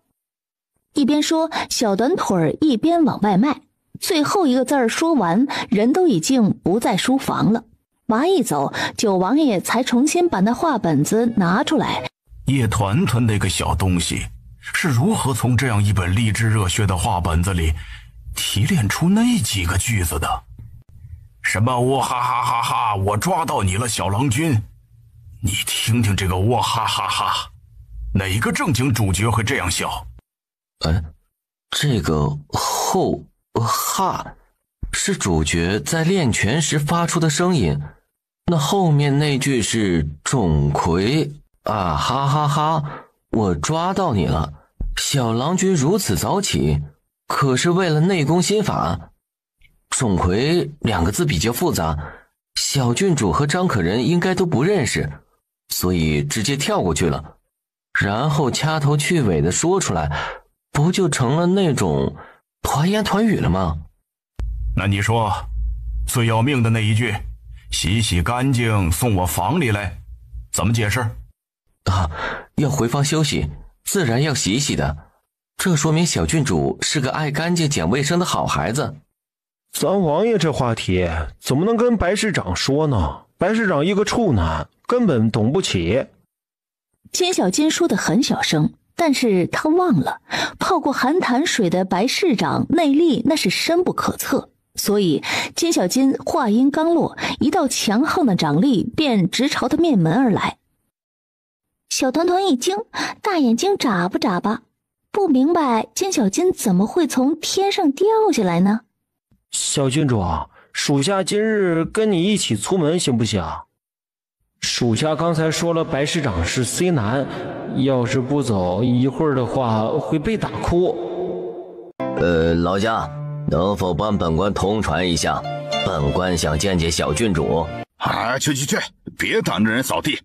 [SPEAKER 3] 一边说，小短腿儿一边往外迈，最后一个字儿说完，人都已经不在书房了。娃一走，九王爷才重新把那画本子拿出来。
[SPEAKER 9] 叶团团那个小东西是如何从这样一本励志热血的画本子里提炼出那几个句子的？什么喔哈哈哈哈，我抓到你了，小郎君。你听听这个喔哈哈哈，哪个正经主角会这样笑？
[SPEAKER 6] 这个后哈是主角在练拳时发出的声音，那后面那句是钟馗啊哈哈哈，我抓到你了，小郎君如此早起，可是为了内功心法。钟馗2个字比较复杂，小郡主和张可人应该都不认识，所以直接跳过去了，然后掐头去尾的说出来，不就成了那种团言团语了吗？
[SPEAKER 9] 那你说最要命的那一句洗洗干净送我房里来，怎么解释？
[SPEAKER 6] 要回房休息，自然要洗洗的，这说明小郡主是个爱干净讲卫生的好孩子。
[SPEAKER 5] 咱王爷这话题怎么能跟白市长说呢？白市长一个处男，根本懂不起。
[SPEAKER 3] 金小金说得很小声，但是他忘了泡过寒潭水的白市长内力那是深不可测，所以金小金话音刚落，一道强横的掌力便直朝他面门而来。小团团一惊，大眼睛眨巴眨巴，不明白金小金怎么会从天上掉下来呢？
[SPEAKER 5] 小郡主，属下今日跟你一起出门行不行？属下刚才说了白市长是 C 男，要是不走一会儿的话会被打哭。
[SPEAKER 6] 老家能否帮本官通传一下，本官想见见小郡主。
[SPEAKER 2] 去，别挡着人扫地。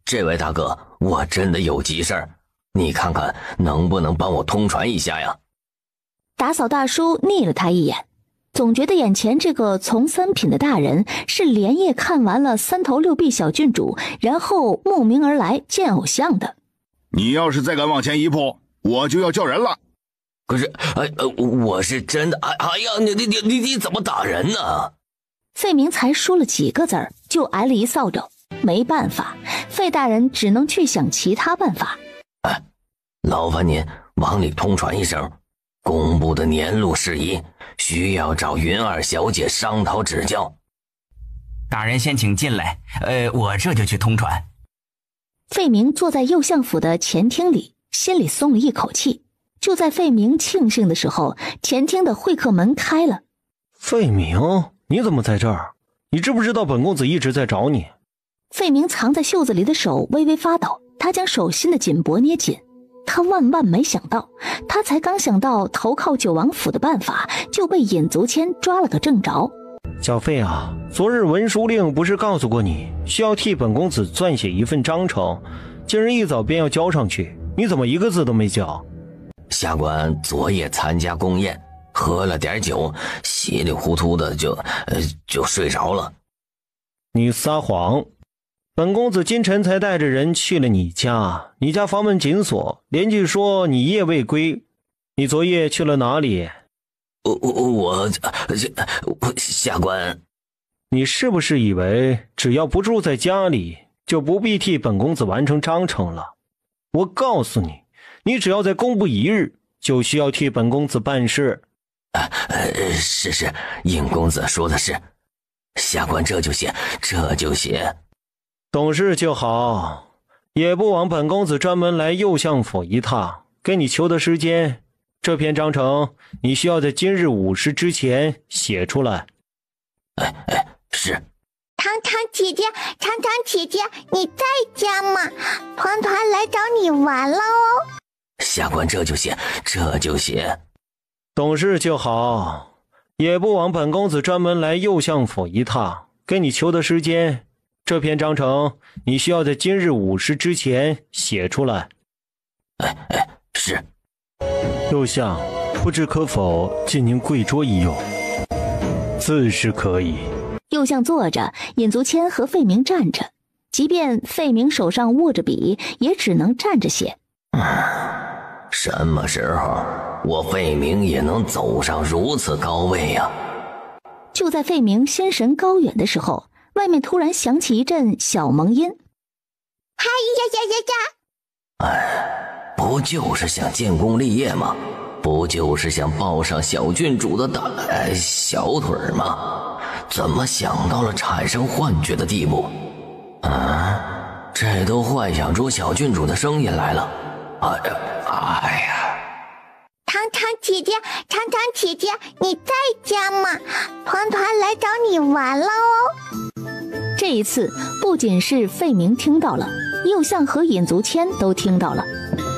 [SPEAKER 6] 这位大哥，我真的有急事儿，你看看能不能帮我通传一下呀？
[SPEAKER 3] 打扫大叔睨了他一眼，总觉得眼前这个从三品的大人是连夜看完了3头6臂小郡主，然后慕名而来见偶像的。
[SPEAKER 2] 你要是再敢往前一步，我就要叫人了。
[SPEAKER 13] 可是，我是真的，哎呀，你怎么打人呢？
[SPEAKER 3] 费明才说了几个字儿，就挨了一扫帚。没办法，费大人只能去想其他办法。
[SPEAKER 13] 劳烦您往里通传一声，公布的年路事宜需要找云儿小姐商讨指教。
[SPEAKER 11] 大人先请进来，我这就去通传。
[SPEAKER 3] 费明坐在右相府的前厅里，心里松了一口气。就在费明庆幸的时候，前厅的会客门开了。
[SPEAKER 5] 费明，你怎么在这儿？你知不知道本公子一直在找你？
[SPEAKER 3] 费明藏在袖子里的手微微发抖，他将手心的紧脖捏紧。他万万没想到，他才刚想到投靠九王府的办法，就被尹足谦抓了个正着。
[SPEAKER 5] 小费啊，昨日文书令不是告诉过你，需要替本公子撰写一份章程，今日一早便要交上去，你怎么一个字都没交？
[SPEAKER 13] 下官昨夜参加宫宴，喝了点酒，稀里糊涂的就睡着了。
[SPEAKER 5] 你撒谎！本公子今晨才带着人去了你家，你家房门紧锁，连句说你夜未归。你昨夜去了哪里？
[SPEAKER 13] 我下官，
[SPEAKER 5] 你是不是以为只要不住在家里，就不必替本公子完成章程了？我告诉你，你只要在公布一日，就需要替本公子办事。
[SPEAKER 13] 是，尹公子说的是，下官这就写。
[SPEAKER 5] 懂事就好，也不枉本公子专门来右相府一趟，给你求的时间。这篇章程你需要在今日午时之前写出来。
[SPEAKER 13] 是。
[SPEAKER 1] 糖糖姐姐，你在家吗？团团来找你玩了哦。
[SPEAKER 13] 下官这就写。
[SPEAKER 5] 懂事就好，也不枉本公子专门来右相府一趟，给你求的时间。这篇章程你需要在今日午时之前写出来。
[SPEAKER 13] 是。
[SPEAKER 5] 右相，不知可否借您跪桌一用？自是可以。
[SPEAKER 3] 右相坐着，尹足谦和费明站着，即便费明手上握着笔，也只能站着写。
[SPEAKER 13] 什么时候我费明也能走上如此高位呀？
[SPEAKER 3] 就在费明心神高远的时候，外面突然响起一阵小萌音。
[SPEAKER 1] 嗨呀！
[SPEAKER 13] 不就是想建功立业吗？不就是想抱上小郡主的小腿吗？怎么想到了产生幻觉的地步？这都幻想出小郡主的声音来了。哎呀！
[SPEAKER 1] 糖糖姐姐，你在家吗？团团来找你玩了哦。
[SPEAKER 3] 这一次不仅是费明听到了，右相和尹足谦都听到了。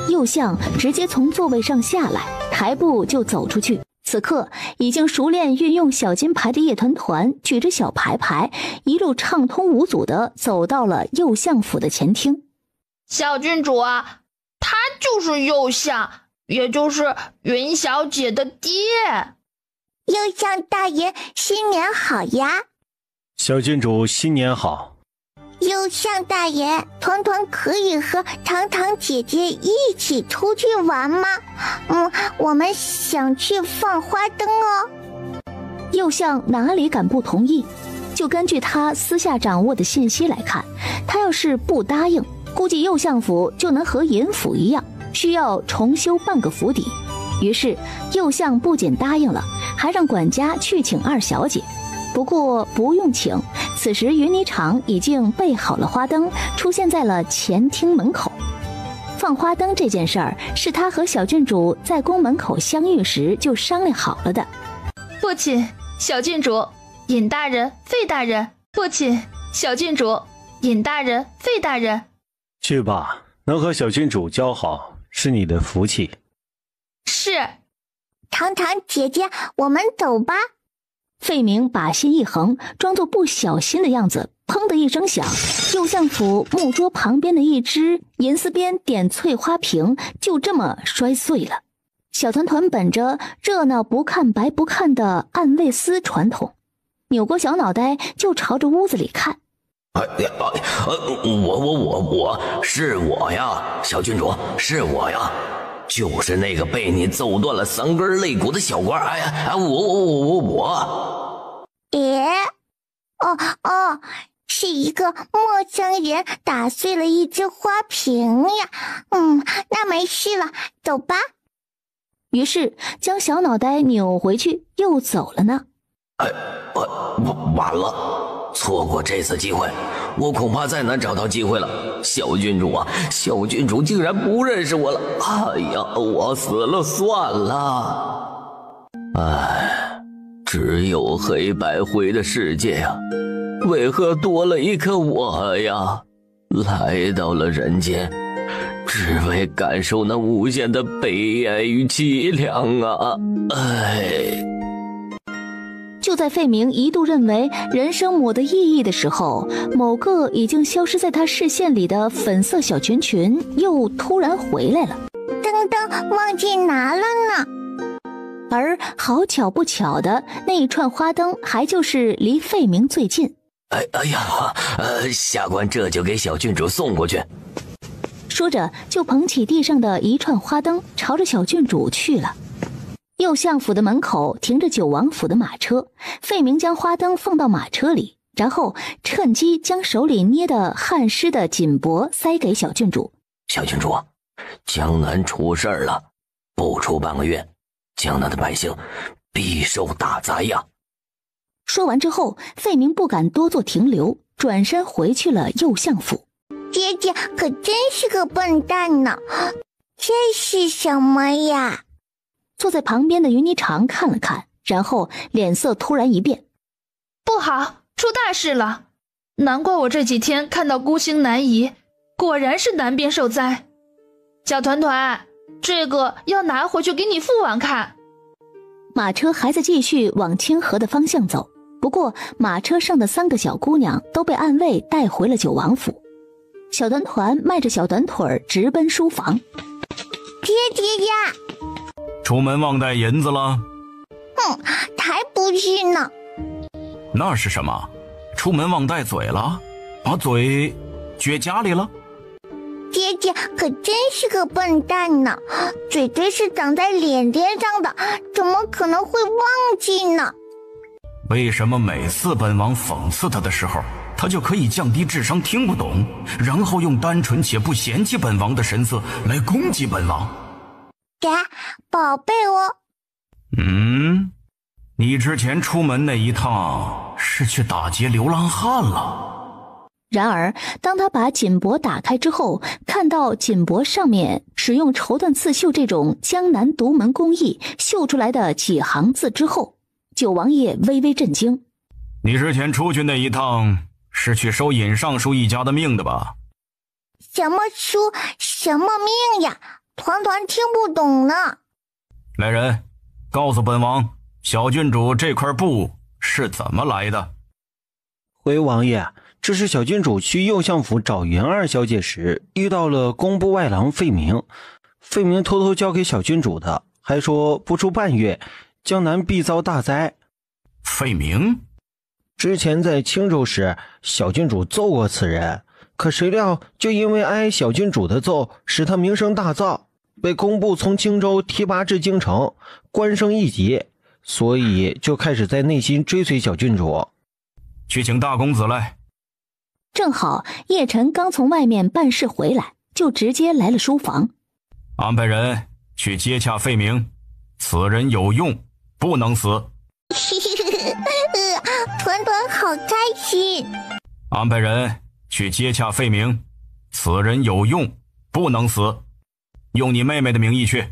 [SPEAKER 3] 右相直接从座位上下来，抬步就走出去。此刻已经熟练运用小金牌的叶团团举着小牌牌，一路畅通无阻地走到了右相府的前厅。
[SPEAKER 8] 小郡主啊，他就是右相，也就是云小姐的爹。
[SPEAKER 1] 右相大人新年好呀！
[SPEAKER 5] 小郡主新年好。
[SPEAKER 1] 右相大人，团团可以和糖糖姐姐一起出去玩吗？我们想去放花灯哦。
[SPEAKER 3] 右相哪里敢不同意？就根据他私下掌握的信息来看，他要是不答应，估计右相府就能和尹府一样，需要重修半个府邸。于是右相不仅答应了，还让管家去请二小姐。不过不用请，此时云霓场已经备好了花灯，出现在了前厅门口。放花灯这件事儿是他和小郡主在宫门口相遇时就商量好了的。
[SPEAKER 8] 父亲，小郡主，尹大人，费大人。父亲，小郡主，尹大人，费大人。
[SPEAKER 5] 去吧，能和小郡主交好是你的福气。
[SPEAKER 8] 是。
[SPEAKER 1] 糖糖姐姐，我们走吧。
[SPEAKER 3] 费明把心一横，装作不小心的样子，砰的一声响，右相府木桌旁边的一只银丝边点翠花瓶就这么摔碎了。小团团本着热闹不看白不看的暗卫司传统，扭过小脑袋就朝着屋子里看。
[SPEAKER 13] 我是我呀，小郡主，是我呀。就是那个被你揍断了3根肋骨的小官。哎呀，我。
[SPEAKER 1] 是一个陌生人打碎了一只花瓶呀。那没事了，走吧。
[SPEAKER 3] 于是将小脑袋扭回去，又走了呢。
[SPEAKER 13] 完了，错过这次机会，我恐怕再难找到机会了。小郡主啊，小郡主竟然不认识我了！哎呀，我死了算了。只有黑白灰的世界啊，为何多了一个我呀？来到了人间，只为感受那无限的悲哀与凄凉啊！
[SPEAKER 3] 就在费明一度认为人生没得意义的时候，某个已经消失在他视线里的粉色小裙裙又突然回来了。
[SPEAKER 1] 灯灯忘记拿了呢。
[SPEAKER 3] 而好巧不巧的，那一串花灯还就是离费明最近。
[SPEAKER 13] 下官这就给小郡主送过去。
[SPEAKER 3] 说着就捧起地上的一串花灯，朝着小郡主去了。右相府的门口停着九王府的马车，费明将花灯放到马车里，然后趁机将手里捏的汗湿的锦帛塞给小郡主。
[SPEAKER 13] 小郡主，江南出事了，不出半个月，江南的百姓必受大灾呀！
[SPEAKER 3] 说完之后，费明不敢多做停留，转身回去了右相府。
[SPEAKER 1] 姐姐可真是个笨蛋呢，这是什么呀？
[SPEAKER 3] 坐在旁边的云霓裳看了看，然后脸色突然一变。
[SPEAKER 8] 不好，出大事了！难怪我这几天看到孤星南移，果然是南边受灾。小团团，这个要拿回去给你父王看。
[SPEAKER 3] 马车还在继续往清河的方向走，不过马车上的3个小姑娘都被暗卫带回了九王府。小团团迈着小短腿直奔书房。
[SPEAKER 1] 姐姐呀！
[SPEAKER 9] 出门忘带银子了？
[SPEAKER 1] 才不是呢。
[SPEAKER 9] 那是什么？出门忘带嘴了？把嘴撅家里了？
[SPEAKER 1] 姐姐可真是个笨蛋呢，嘴是长在脸上的，怎么可能会忘记呢？
[SPEAKER 9] 为什么每次本王讽刺他的时候，他就可以降低智商听不懂，然后用单纯且不嫌弃本王的神色来攻击本王？
[SPEAKER 1] 宝贝哦。
[SPEAKER 9] 你之前出门那一趟是去打劫流浪汉了。
[SPEAKER 3] 然而当他把锦帛打开之后，看到锦帛上面使用绸缎刺绣这种江南独门工艺绣出来的几行字之后，九王爷微微震惊。
[SPEAKER 9] 你之前出去那一趟是去收尹尚书一家的命的吧？
[SPEAKER 1] 什么书什么命呀？团团听不懂呢。
[SPEAKER 9] 来人，告诉本王，小郡主这块布是怎么来的？
[SPEAKER 5] 回王爷，这是小郡主去右相府找云二小姐时遇到了工部外郎费明，费明偷偷交给小郡主的，还说不出半月江南必遭大灾。
[SPEAKER 9] 费明
[SPEAKER 5] 之前在青州时，小郡主揍过此人，可谁料就因为挨小郡主的揍，使他名声大噪，被工部从青州提拔至京城，官升一级，所以就开始在内心追随小郡主。
[SPEAKER 9] 去请大公子来。
[SPEAKER 3] 正好叶晨刚从外面办事回来，就直接来了书房。
[SPEAKER 9] 安排人去接洽费明，此人有用，不能死。
[SPEAKER 1] 团团好开心。
[SPEAKER 9] 安排人去接洽费明，此人有用，不能死。用你妹妹的名义去。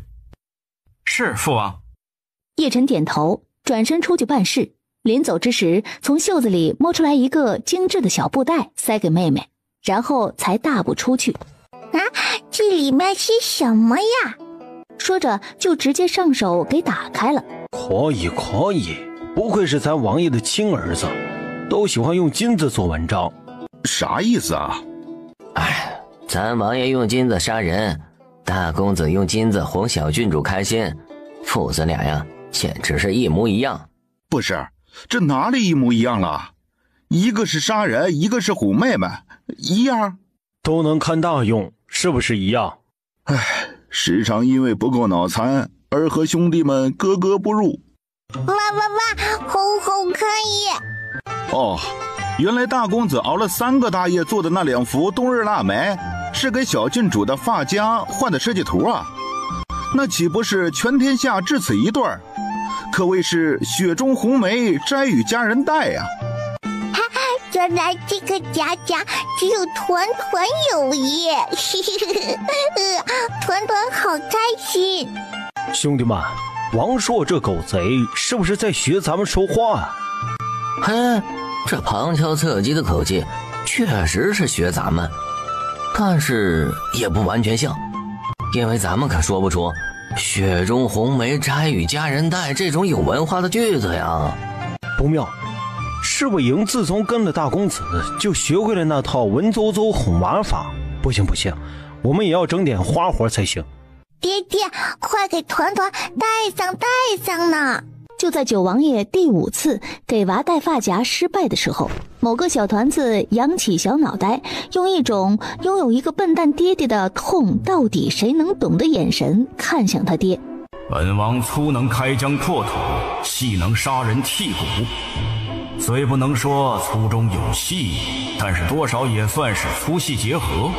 [SPEAKER 9] 是，父王。
[SPEAKER 3] 叶晨点头，转身出去办事。临走之时，从袖子里摸出来一个精致的小布袋，塞给妹妹，然后才大步出去。
[SPEAKER 1] 这里面是什么呀？
[SPEAKER 3] 说着就直接上手给打开了。
[SPEAKER 5] 可以，不愧是咱王爷的亲儿子，都喜欢用金子做文章。
[SPEAKER 2] 啥意思啊？
[SPEAKER 13] 咱王爷用金子杀人，大公子用金子哄小郡主开心，父子俩呀，简直是一模一样。
[SPEAKER 2] 不是，这哪里一模一样了？一个是杀人，一个是哄妹妹，一样？
[SPEAKER 5] 都能看大用，是不是一样？
[SPEAKER 2] 时常因为不够脑残而和兄弟们格格不入。
[SPEAKER 1] 哇，好看耶！
[SPEAKER 2] 哦，原来大公子熬了3个大夜做的那2幅冬日腊梅，是给小郡主的发夹换的设计图啊！那岂不是全天下至此一对，可谓是雪中红梅摘与佳人戴呀！
[SPEAKER 1] 原来这个夹只有团团有耶！团团好开心。
[SPEAKER 5] 兄弟们，王硕这狗贼是不是在学咱们说话啊？
[SPEAKER 6] 嘿，这旁敲侧击的口气确实是学咱们，但是也不完全像，因为咱们可说不出雪中红梅摘与佳人戴这种有文化的句子呀。
[SPEAKER 5] 不妙，侍卫营自从跟了大公子就学会了那套文绉绉哄玩法，不行，我们也要整点花活才行。
[SPEAKER 1] 爹，快给团团戴上呢！
[SPEAKER 3] 就在九王爷第5次给娃戴发夹失败的时候，某个小团子扬起小脑袋，用一种拥有一个笨蛋爹爹的痛到底谁能懂的眼神看向他爹。
[SPEAKER 9] 本王粗能开疆拓土，细能杀人剔骨，虽不能说粗中有细，但是多少也算是粗细结合，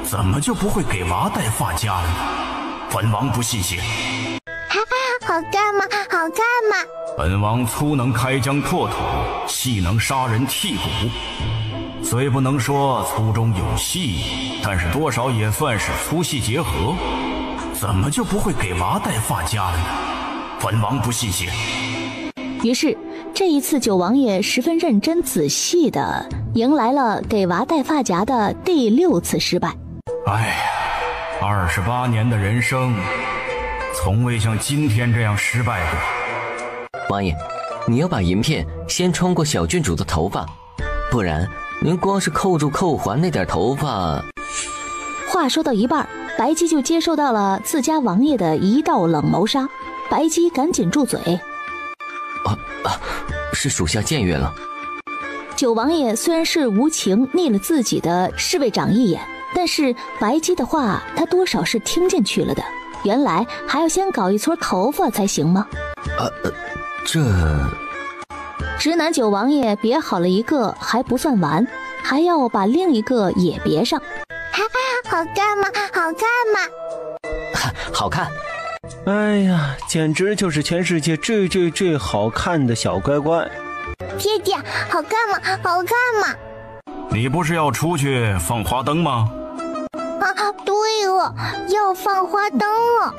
[SPEAKER 9] 怎么就不会给娃戴发夹了呢？本王不信邪。
[SPEAKER 1] 好看吗？
[SPEAKER 9] 本王粗能开疆拓土，细能杀人剔骨，虽不能说粗中有细，但是多少也算是粗细结合，怎么就不会给娃戴发夹了呢？本王不信邪。
[SPEAKER 3] 于是这一次九王爷十分认真仔细地迎来了给娃戴发夹的第6次失败。
[SPEAKER 9] 哎呀，28年的人生从未像今天这样失败过。
[SPEAKER 6] 王爷，你要把银片先穿过小郡主的头发，不然您光是扣住扣环那点头发。
[SPEAKER 3] 话说到一半，白姬就接受到了自家王爷的一道冷谋杀。白姬赶紧住嘴。
[SPEAKER 6] 是属下僭越了。
[SPEAKER 3] 九王爷虽然是无情睨了自己的侍卫长一眼，但是白姬的话他多少是听进去了的。原来还要先搞一撮头发才行吗？
[SPEAKER 6] 这
[SPEAKER 3] 直男九王爷别好了一个还不算完，还要把另一个也别上。
[SPEAKER 1] 好看吗？
[SPEAKER 6] 好看。
[SPEAKER 5] 哎呀，简直就是全世界最好看的小乖乖。
[SPEAKER 1] 爹，好看吗？
[SPEAKER 9] 你不是要出去放花灯吗？
[SPEAKER 1] 对了，要放花灯了。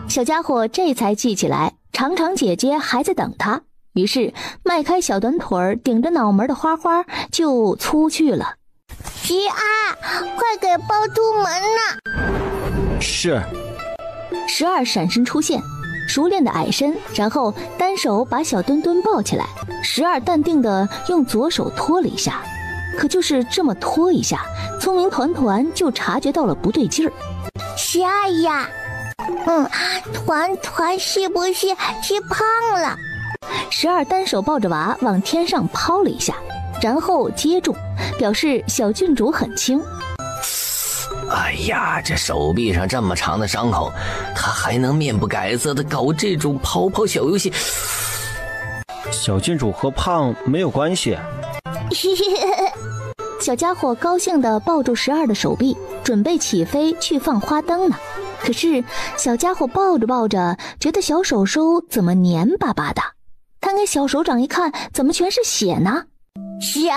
[SPEAKER 3] 小家伙这才记起来长长姐姐还在等他，于是迈开小短腿顶着脑门的花花就出去了。
[SPEAKER 1] 12，快给抱出门呐！
[SPEAKER 5] 是。
[SPEAKER 3] 12闪身出现，熟练的矮身，然后单手把小墩墩抱起来。12淡定地用左手拖了一下，可就是这么拖一下，聪明团团就察觉到了不对劲儿。
[SPEAKER 1] 12呀，团团是不是吃胖了
[SPEAKER 3] ？12单手抱着娃往天上抛了一下，然后接住，表示小郡主很轻。
[SPEAKER 6] 哎呀，这手臂上这么长的伤口，他还能面不改色的搞这种跑跑小游戏？
[SPEAKER 5] 小郡主和胖没有关系。
[SPEAKER 3] 小家伙高兴地抱住12的手臂，准备起飞去放花灯呢。可是小家伙抱着抱着，觉得小手手怎么黏巴巴的，摊开小手掌一看，怎么全是血呢
[SPEAKER 1] ？12，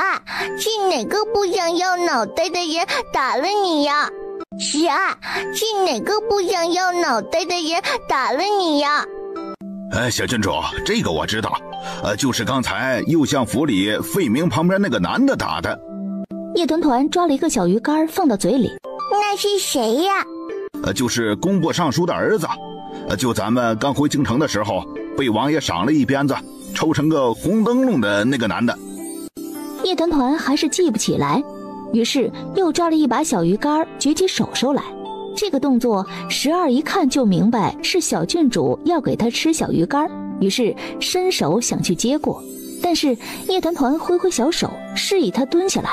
[SPEAKER 1] 是哪个不想要脑袋的人打了你呀？12，是哪个不想要脑袋的人打了你呀？
[SPEAKER 2] 小郡主，这个我知道，就是刚才右相府里费明旁边那个男的打的。
[SPEAKER 3] 叶团团抓了一个小鱼干放到嘴里。
[SPEAKER 1] 那是谁呀？
[SPEAKER 2] 就是工部尚书的儿子，就咱们刚回京城的时候被王爷赏了一鞭子，抽成个红灯笼的那个男的。
[SPEAKER 3] 叶团团还是记不起来，于是又抓了一把小鱼干，举起手手来。这个动作12一看就明白是小郡主要给他吃小鱼干，于是伸手想去接过，但是叶团团挥挥小手示意他蹲下来。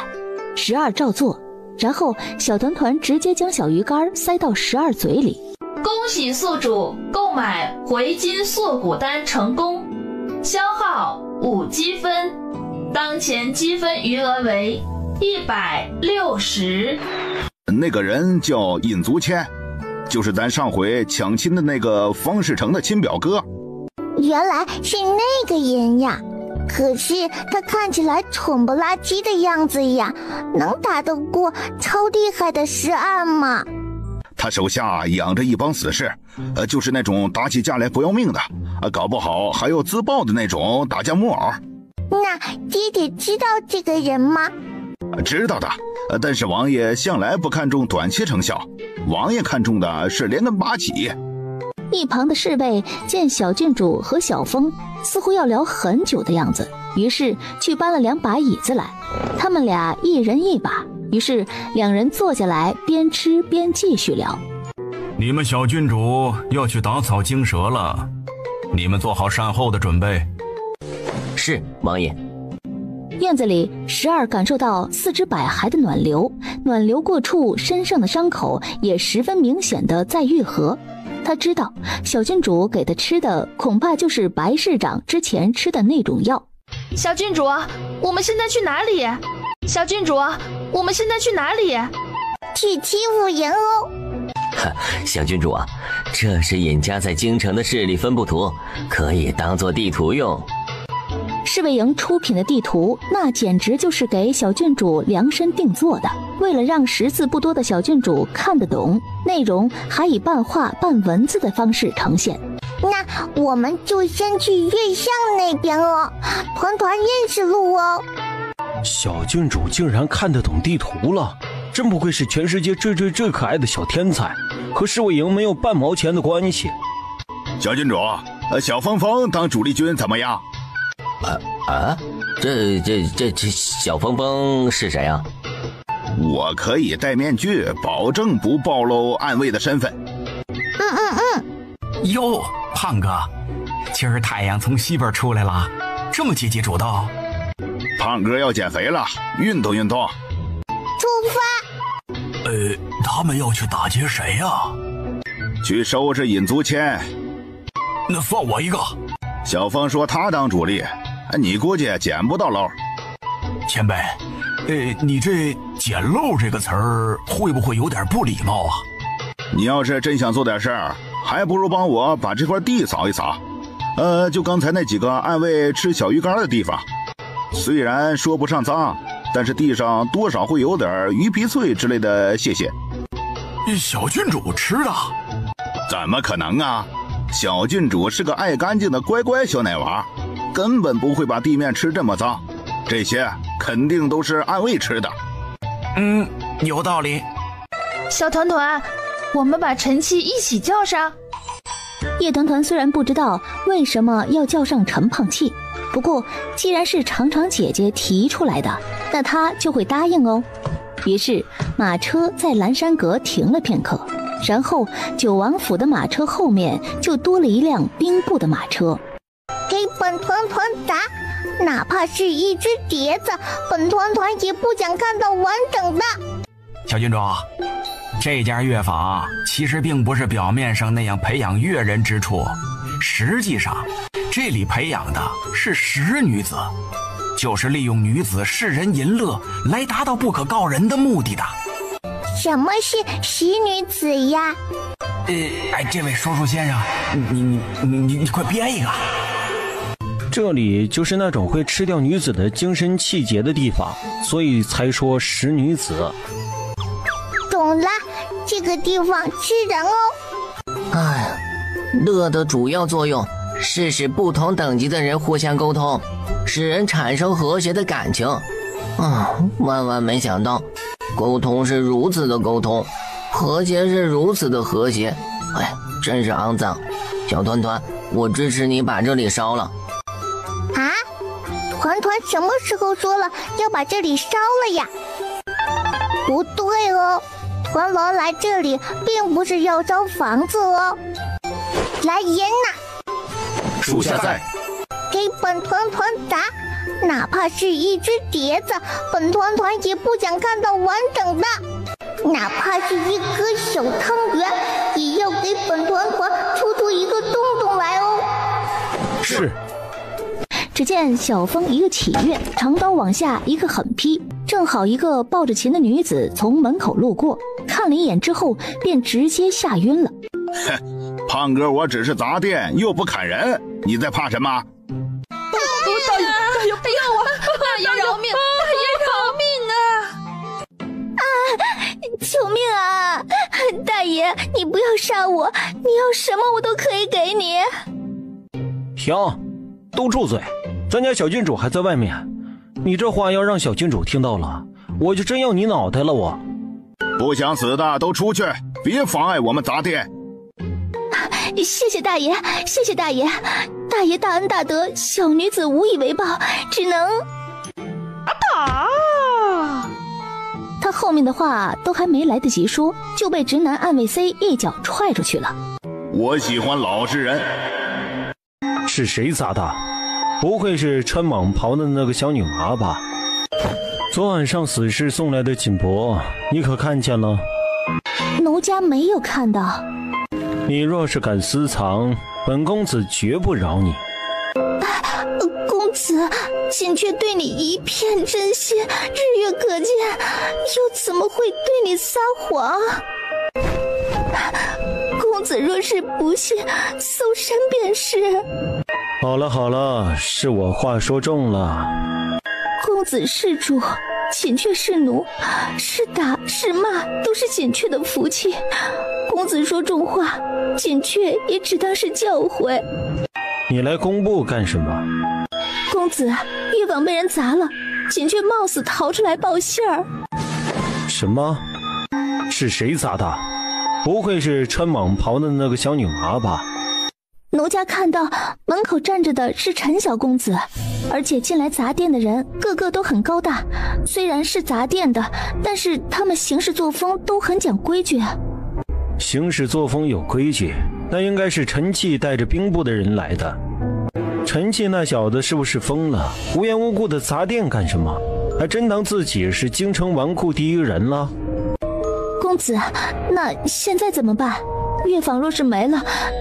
[SPEAKER 3] 12照做，然后小团团直接将小鱼干塞到12嘴里。
[SPEAKER 8] 恭喜宿主购买回金缩骨丹成功，消耗5积分，当前积分余额为160。
[SPEAKER 2] 那个人叫尹足谦，就是咱上回抢亲的那个方世成的亲表哥。
[SPEAKER 1] 原来是那个人呀，可是他看起来蠢不拉几的样子呀，能打得过超厉害的石岸吗？
[SPEAKER 2] 他手下养着一帮死士，就是那种打起架来不要命的，搞不好还要自爆的那种打架木偶。
[SPEAKER 1] 那爹爹知道这个人吗？
[SPEAKER 2] 知道的，但是王爷向来不看重短期成效，王爷看重的是连根拔起。
[SPEAKER 3] 一旁的侍卫见小郡主和小风似乎要聊很久的样子，于是去搬了2把椅子来，他们俩一人一把，于是2人坐下来边吃边继续聊。
[SPEAKER 11] 你们小郡主要去打草惊蛇了，你们做好善后的准备。
[SPEAKER 6] 是，王爷。
[SPEAKER 3] 院子里，12感受到4肢百骸的暖流，暖流过处，身上的伤口也十分明显的在愈合。他知道小郡主给他吃的恐怕就是白市长之前吃的那种药。
[SPEAKER 8] 小郡主，我们现在去哪里？小郡主，我们现在去哪里？
[SPEAKER 1] 去欺负人哦！
[SPEAKER 6] 小郡主啊，这是尹家在京城的势力分布图，可以当做地图用。
[SPEAKER 3] 侍卫营出品的地图，那简直就是给小郡主量身定做的。为了让识字不多的小郡主看得懂，内容还以半画半文字的方式呈现。
[SPEAKER 1] 那我们就先去月上那边哦，团团认识路哦。
[SPEAKER 5] 小郡主竟然看得懂地图了，真不愧是全世界最可爱的小天才，和侍卫营没有半毛钱的关系。
[SPEAKER 2] 小郡主，小芳芳当主力军怎么样？
[SPEAKER 6] 这小峰峰是谁啊？
[SPEAKER 2] 我可以戴面具，保证不暴露暗卫的身份。
[SPEAKER 11] 哟，胖哥，今儿太阳从西边出来了，这么积极主动。
[SPEAKER 2] 胖哥要减肥了，运动运动。
[SPEAKER 1] 出发。
[SPEAKER 9] 他们要去打劫谁呀？
[SPEAKER 2] 去收拾尹足谦。
[SPEAKER 9] 那算我一个。
[SPEAKER 2] 小峰说他当主力，你估计捡不到漏。
[SPEAKER 9] 前辈，你这捡漏这个词儿会不会有点不礼貌啊？
[SPEAKER 2] 你要是真想做点事儿，还不如帮我把这块地扫一扫。就刚才那几个暗卫吃小鱼干的地方，虽然说不上脏，但是地上多少会有点鱼皮脆之类的屑屑。
[SPEAKER 9] 小郡主吃的？
[SPEAKER 2] 怎么可能啊！小郡主是个爱干净的乖乖小奶娃，根本不会把地面吃这么脏，这些肯定都是暗卫吃的。
[SPEAKER 11] 有道理。
[SPEAKER 8] 小团团，我们把陈七一起叫上。
[SPEAKER 3] 叶团团虽然不知道为什么要叫上陈胖气，不过既然是长长姐姐提出来的，那她就会答应哦。于是马车在蓝山阁停了片刻，然后九王府的马车后面就多了一辆兵部的马车。
[SPEAKER 1] 给本团团打，哪怕是一只碟子，本团团也不想看到完整的。
[SPEAKER 11] 小郡主，这家乐坊其实并不是表面上那样培养乐人之处，实际上这里培养的是石女子，就是利用女子世人淫乐来达到不可告人的目的的。
[SPEAKER 1] 什么是石女子呀？
[SPEAKER 11] 这位说书先生，你快编一个。
[SPEAKER 5] 这里就是那种会吃掉女子的精神气节的地方，所以才说石女子。
[SPEAKER 1] 懂了，这个地方吃人哦。
[SPEAKER 6] 乐的主要作用是使不同等级的人互相沟通，使人产生和谐的感情。万万没想到，沟通是如此的沟通，和谐是如此的和谐。真是肮脏。小团团，我支持你把这里烧了。
[SPEAKER 1] 团团什么时候说了要把这里烧了呀？不对哦，团王来这里并不是要烧房子哦。来人呐！
[SPEAKER 2] 属下在。
[SPEAKER 1] 给本团团打，哪怕是一只碟子，本团团也不想看到完整的。哪怕是一颗小汤圆，也要给本团团戳出一个洞洞来哦。
[SPEAKER 5] 是。
[SPEAKER 3] 只见小风一个起跃，长刀往下一个狠劈，正好一个抱着琴的女子从门口路过，看了一眼之后便直接吓晕了。
[SPEAKER 2] 哼，胖哥，我只是砸店，又不砍人，你在怕什么？
[SPEAKER 7] 大爷，不要啊！大爷饶命！大爷饶命啊！
[SPEAKER 1] 救命啊！大爷，你不要杀我，你要什么我都可以给你。
[SPEAKER 5] 停，都住嘴！咱家小郡主还在外面，你这话要让小郡主听到了，我就真要你脑袋了！我
[SPEAKER 2] 不想死的都出去，别妨碍我们砸店。
[SPEAKER 3] 谢谢大爷，谢谢大爷，大爷大恩大德，小女子无以为报，只能打。他后面的话都还没来得及说，就被直男暗卫 C 一脚踹出去了。
[SPEAKER 2] 我喜欢老实人。
[SPEAKER 5] 是谁砸的？不会是穿蟒袍的那个小女娃吧？昨晚上死士送来的锦帛，你可看见了？
[SPEAKER 3] 奴家没有看到。
[SPEAKER 5] 你若是敢私藏，本公子绝不饶你。
[SPEAKER 1] 公子，锦雀对你一片真心，日月可见，又怎么会对你撒谎？公子若是不信，搜身便是。
[SPEAKER 5] 好了好了，是我话说重了。
[SPEAKER 3] 公子是主，锦雀是奴，是打是骂都是锦雀的福气。公子说重话，锦雀也只当是教诲。
[SPEAKER 5] 你来工部干什么？
[SPEAKER 3] 公子，玉网被人砸了，锦雀冒死逃出来报信儿。
[SPEAKER 5] 什么？是谁砸的？不会是穿蟒袍的那个小女娃吧？
[SPEAKER 3] 奴家看到门口站着的是陈小公子，而且进来砸店的人个个都很高大，虽然是砸店的，但是他们行事作风都很讲规矩。
[SPEAKER 5] 行事作风有规矩，那应该是陈气带着兵部的人来的。陈气那小子是不是疯了？无缘无故的砸店干什么？还真当自己是京城纨绔第一人了？
[SPEAKER 3] 公子，那现在怎么办？乐坊若是没了，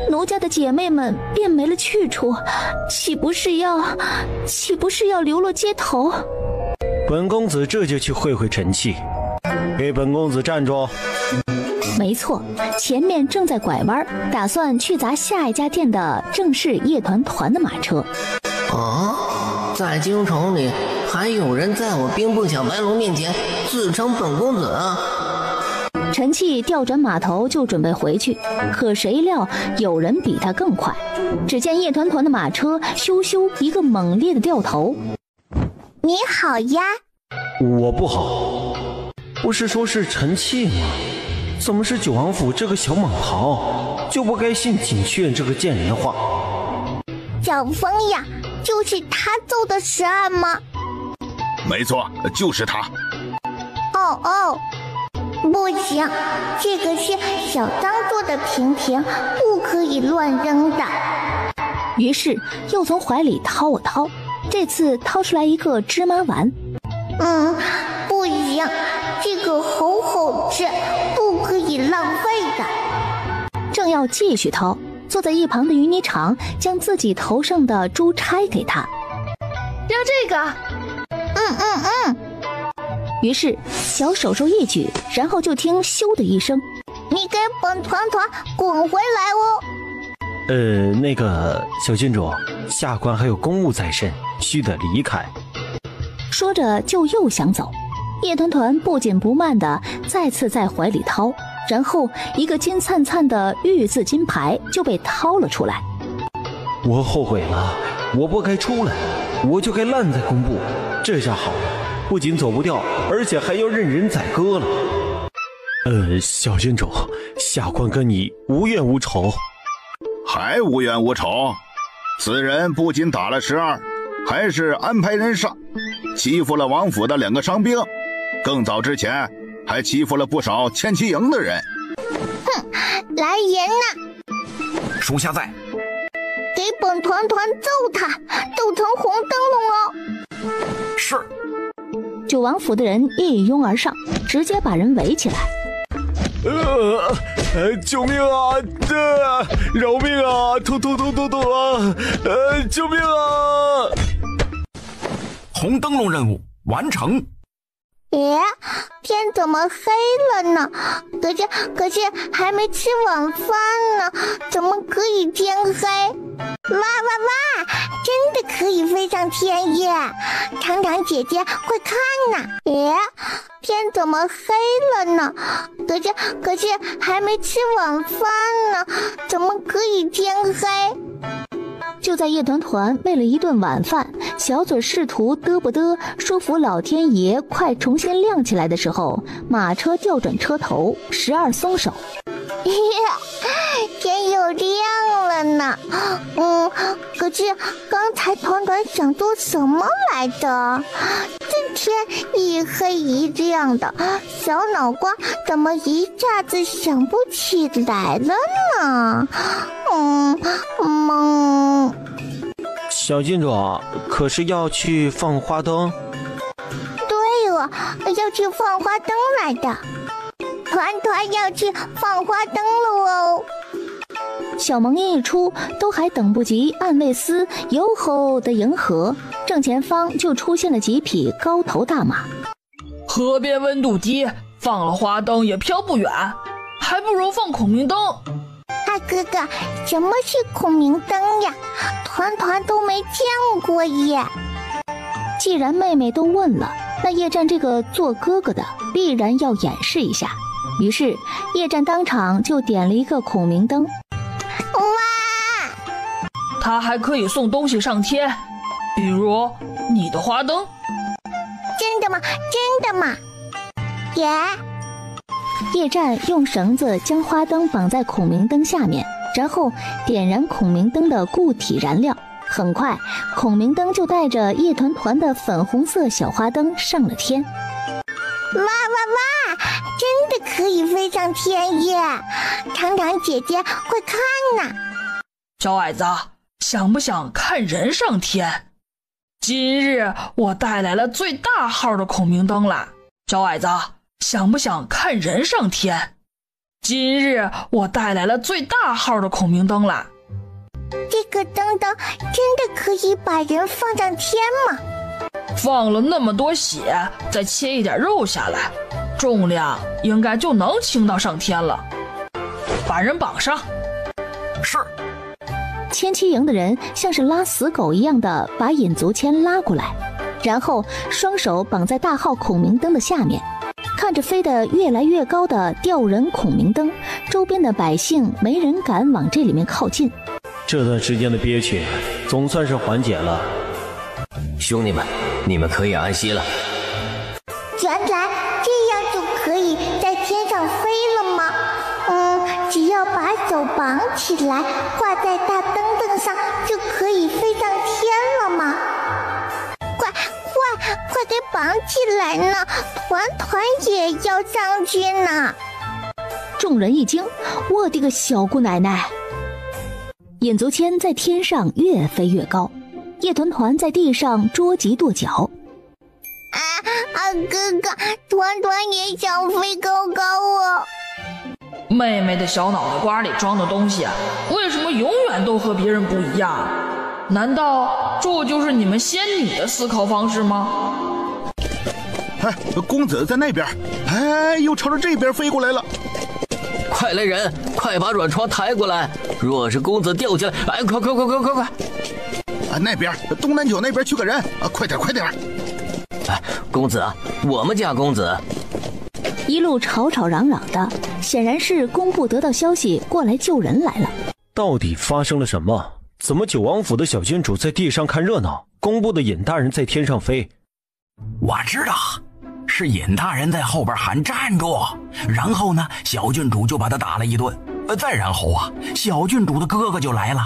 [SPEAKER 3] 奴家的姐妹们便没了去处，岂不是要流落街头？
[SPEAKER 5] 本公子这就去会会陈气。给本公子站住！
[SPEAKER 3] 没错，前面正在拐弯，打算去砸下一家店的正是叶团团的马车。
[SPEAKER 12] 啊，在京城里还有人在我兵部小白龙面前自称本公子啊！
[SPEAKER 3] 陈气调转马头就准备回去，可谁料有人比他更快。只见叶团团的马车咻咻一个猛烈的掉头。
[SPEAKER 1] 你好呀。
[SPEAKER 5] 我不好。不是说是陈气吗？怎么是九王府这个小蟒袍？就不该信锦雀这个贱人的话。
[SPEAKER 1] 小风呀，就是他奏的实案吗？
[SPEAKER 2] 没错，就是他。
[SPEAKER 1] 哦，不行，这个是小张做的瓶瓶，不可以乱扔的。
[SPEAKER 3] 于是又从怀里掏了掏，这次掏出来一个芝麻丸。
[SPEAKER 1] 不行，这个好好吃，不可以浪费的。
[SPEAKER 3] 正要继续掏，坐在一旁的鱼泥肠将自己头上的珠钗给他。
[SPEAKER 8] 要这个？
[SPEAKER 3] 于是小手手一举，然后就听咻的一声，
[SPEAKER 1] 你给本团团滚回来哦！
[SPEAKER 5] 那个小郡主，下官还有公务在身，须得离开。
[SPEAKER 3] 说着就又想走，叶团团不紧不慢地再次在怀里掏，然后一个金灿灿的玉字金牌就被掏了出来。
[SPEAKER 5] 我后悔了，我不该出来，我就该烂在工部，这下好了，不仅走不掉，而且还要任人宰割了。小郡主，下官跟你无怨无仇。
[SPEAKER 2] 还无怨无仇？此人不仅打了12，还是安排人上，欺负了王府的2个伤兵，更早之前还欺负了不少千骑营的人。
[SPEAKER 1] 来人呐！
[SPEAKER 11] 属下在。
[SPEAKER 1] 给本团团揍他，斗成红灯笼哦！
[SPEAKER 11] 是。
[SPEAKER 3] 九王府的人一拥而上，直接把人围起来。
[SPEAKER 5] 救命啊！饶命啊！痛啊！救命啊！
[SPEAKER 11] 红灯笼任务完成。
[SPEAKER 1] 咦，天怎么黑了呢？可是还没吃晚饭呢，怎么可以天黑？哇！真的可以飞上天耶！糖糖姐姐，快看呐！咦，天怎么黑了呢？可是还没吃晚饭呢，怎么可以天黑？
[SPEAKER 3] 就在叶团团为了一顿晚饭，小嘴试图嘚不嘚说服老天爷快重新亮起来的时候，马车调转车头，时而松手。
[SPEAKER 1] 天又亮了呢。可是刚才团团想做什么来着？这天一黑一亮的，小脑瓜怎么一下子想不起来了呢？
[SPEAKER 5] 小郡主，可是要去放花灯？
[SPEAKER 1] 对了，要去放花灯来的。团团要去放花灯了哦。
[SPEAKER 3] 小萌音一出，都还等不及暗卫司哟吼的迎合，正前方就出现了几匹高头大马。
[SPEAKER 7] 河边温度低，放了花灯也飘不远，还不如放孔明灯。
[SPEAKER 1] 哥哥，什么是孔明灯呀？团团都没见过耶。
[SPEAKER 3] 既然妹妹都问了，那叶战这个做哥哥的必然要演示一下。于是叶战当场就点了一个孔明灯。
[SPEAKER 1] 哇！
[SPEAKER 7] 他还可以送东西上天，比如你的花灯。
[SPEAKER 1] 真的吗？真的吗？耶！
[SPEAKER 3] 叶战用绳子将花灯绑在孔明灯下面，然后点燃孔明灯的固体燃料。很快，孔明灯就带着叶团团的粉红色小花灯上了天。
[SPEAKER 1] 哇！真的可以飞上天耶！糖糖姐姐，快看呐！
[SPEAKER 7] 小矮子，想不想看人上天？今日我带来了最大号的孔明灯啦！小矮子，想不想看人上天？今日我带来了最大号的孔明灯啦！
[SPEAKER 1] 这个灯真的可以把人放上天吗？
[SPEAKER 7] 放了那么多血，再切一点肉下来，重量应该就能轻到上天了。把人绑上。
[SPEAKER 11] 是。
[SPEAKER 3] 千七营的人像是拉死狗一样的把引足签拉过来，然后双手绑在大号孔明灯的下面。看着飞得越来越高的吊人孔明灯，周边的百姓没人敢往这里面靠近。
[SPEAKER 5] 这段时间的憋屈总算是缓解了。
[SPEAKER 13] 兄弟们，你们可以安息了。
[SPEAKER 1] 原来这样就可以在天上飞了吗？只要把手绑起来，挂在大灯灯上，就可以飞上天了吗？快给绑起来呢！团团也要上去呢。
[SPEAKER 3] 众人一惊，我的个小姑奶奶！引足签在天上越飞越高，叶团团在地上捉急跺脚。
[SPEAKER 1] 哥哥，团团也想飞高高哦。
[SPEAKER 7] 妹妹的小脑袋瓜里装的东西，为什么永远都和别人不一样？难道这就是你们仙女的思考方式吗？
[SPEAKER 2] 公子在那边，又朝着这边飞过来了。
[SPEAKER 13] 快来人，快把软床抬过来！若是公子掉下来，快！
[SPEAKER 2] 那边东南角那边去个人，快点！
[SPEAKER 13] 公子，我们家公子。
[SPEAKER 3] 一路吵吵嚷嚷的，显然是工部得到消息过来救人来了。
[SPEAKER 5] 到底发生了什么？怎么九王府的小郡主在地上看热闹，工部的尹大人在天上飞？
[SPEAKER 4] 我知道，是尹大人在后边喊站住，然后呢，小郡主就把他打了一顿，再然后小郡主的哥哥就来了。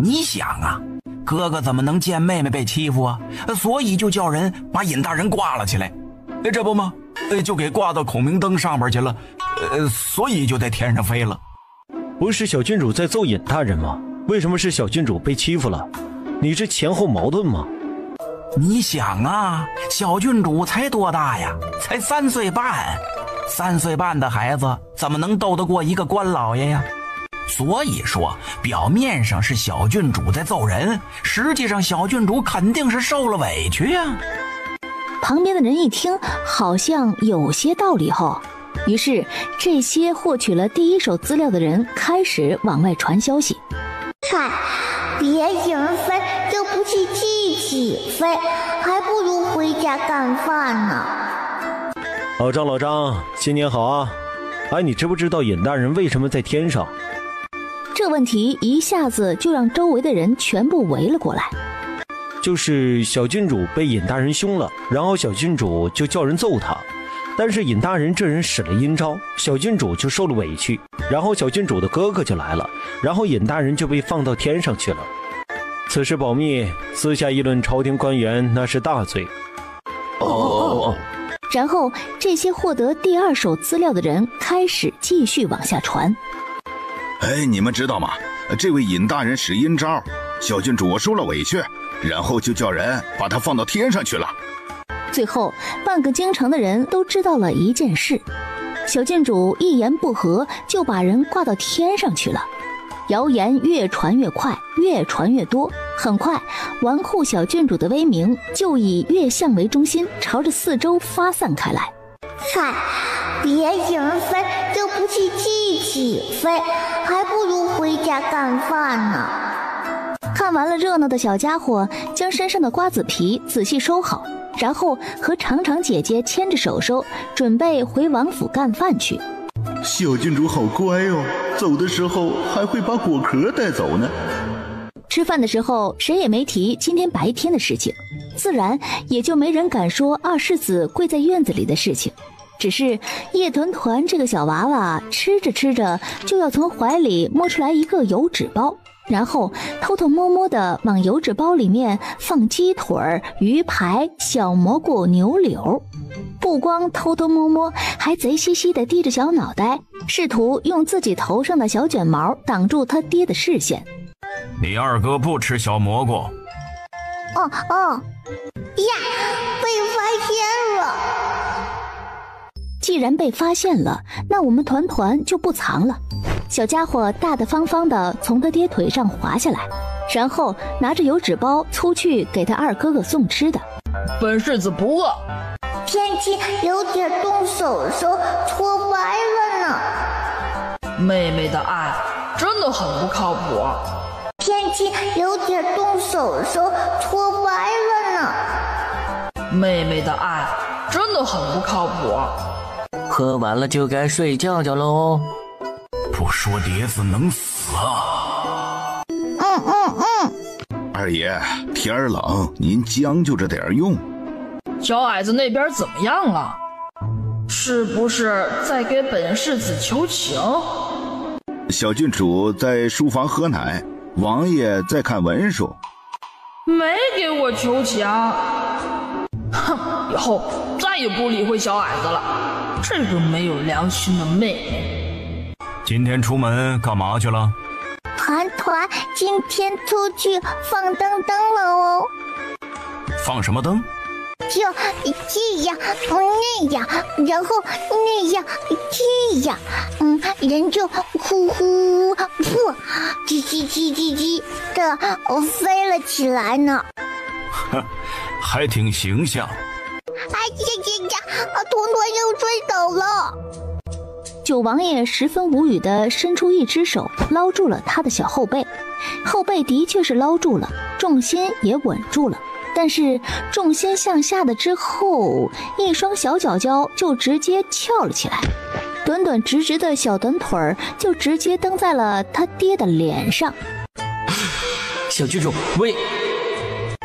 [SPEAKER 4] 你想啊，哥哥怎么能见妹妹被欺负啊？所以就叫人把尹大人挂了起来，这不吗？就给挂到孔明灯上边去了，所以就在天上飞了。
[SPEAKER 5] 不是小郡主在揍尹大人吗？为什么是小郡主被欺负了？你这前后矛盾吗？
[SPEAKER 4] 你想啊，小郡主才多大呀？才3岁半， 3岁半的孩子怎么能斗得过一个官老爷呀？所以说，表面上是小郡主在揍人，实际上小郡主肯定是受了委屈呀。
[SPEAKER 3] 旁边的人一听，好像有些道理后，于是这些获取了第一手资料的人开始往外传消息。
[SPEAKER 1] 嗨，别赢分就不去记起分，还不如回家干饭呢。
[SPEAKER 5] 老张，新年好啊！哎，你知不知道尹大人为什么在天上？
[SPEAKER 3] 这问题一下子就让周围的人全部围了过来。
[SPEAKER 5] 就是小郡主被尹大人凶了，然后小郡主就叫人揍他，但是尹大人这人使了阴招，小郡主就受了委屈，然后小郡主的哥哥就来了，然后尹大人就被放到天上去了。此事保密，私下议论朝廷官员那是大罪。
[SPEAKER 3] 然后这些获得第2手资料的人开始继续往下传。
[SPEAKER 2] 哎，你们知道吗？这位尹大人使阴招，小郡主受了委屈，然后就叫人把他放到天上去了。
[SPEAKER 3] 最后半个京城的人都知道了一件事，小郡主一言不合就把人挂到天上去了。谣言越传越快，越传越多，很快纨绔小郡主的威名就以月相为中心，朝着四周发散开来。
[SPEAKER 1] 嗨，别赢分就不去记起分，还不如回家干饭呢。
[SPEAKER 3] 看完了热闹的小家伙将身上的瓜子皮仔细收好，然后和长长姐姐牵着手手，准备回王府干饭去。
[SPEAKER 2] 小郡主好乖哦，走的时候还会把果壳带走呢。
[SPEAKER 3] 吃饭的时候谁也没提今天白天的事情，自然也就没人敢说二世子跪在院子里的事情。只是叶团团这个小娃娃吃着吃着就要从怀里摸出来一个油纸包，然后偷偷摸摸的往油纸包里面放鸡腿、鱼排、小蘑菇、牛柳。不光偷偷摸摸，还贼兮兮的低着小脑袋，试图用自己头上的小卷毛挡住他爹的视线。
[SPEAKER 9] 你二哥不吃小蘑菇。
[SPEAKER 1] 呀，被发现了。
[SPEAKER 3] 既然被发现了，那我们团团就不藏了。小家伙大大方方的从他爹腿上滑下来，然后拿着油纸包出去给他二哥哥送吃的。
[SPEAKER 7] 本世子不饿。
[SPEAKER 1] 天气有点动手手，搓歪了呢。
[SPEAKER 7] 妹妹的爱真的很不靠谱。
[SPEAKER 1] 天气有点动手手，搓歪了呢。
[SPEAKER 7] 妹妹的爱真的很不靠谱。
[SPEAKER 6] 喝完了就该睡觉觉喽。
[SPEAKER 9] 不说碟子能死啊。
[SPEAKER 2] 二爷，天儿冷，您将就着点用。
[SPEAKER 7] 小矮子那边怎么样了？是不是在给本世子求情？
[SPEAKER 2] 小郡主在书房喝奶，王爷在看文书。
[SPEAKER 7] 没给我求情。哼，以后再也不理会小矮子了，这个没有良心的妹妹。
[SPEAKER 9] 今天出门干嘛去了？
[SPEAKER 1] 团团今天出去放灯了哦。
[SPEAKER 9] 放什么灯？
[SPEAKER 1] 就这样，那样，然后那样，这样，人就呼呼噗，叽叽叽叽叽的飞了起来呢。
[SPEAKER 9] 哼，还挺形象。
[SPEAKER 1] 哎呀，团团又追倒了。
[SPEAKER 3] 九王爷十分无语地伸出一只手捞住了他的小后背，后背的确是捞住了，重心也稳住了。但是重心向下的之后，一双小脚脚就直接翘了起来，短短直直的小短腿儿就直接蹬在了他爹的脸上。
[SPEAKER 6] 小郡主，喂！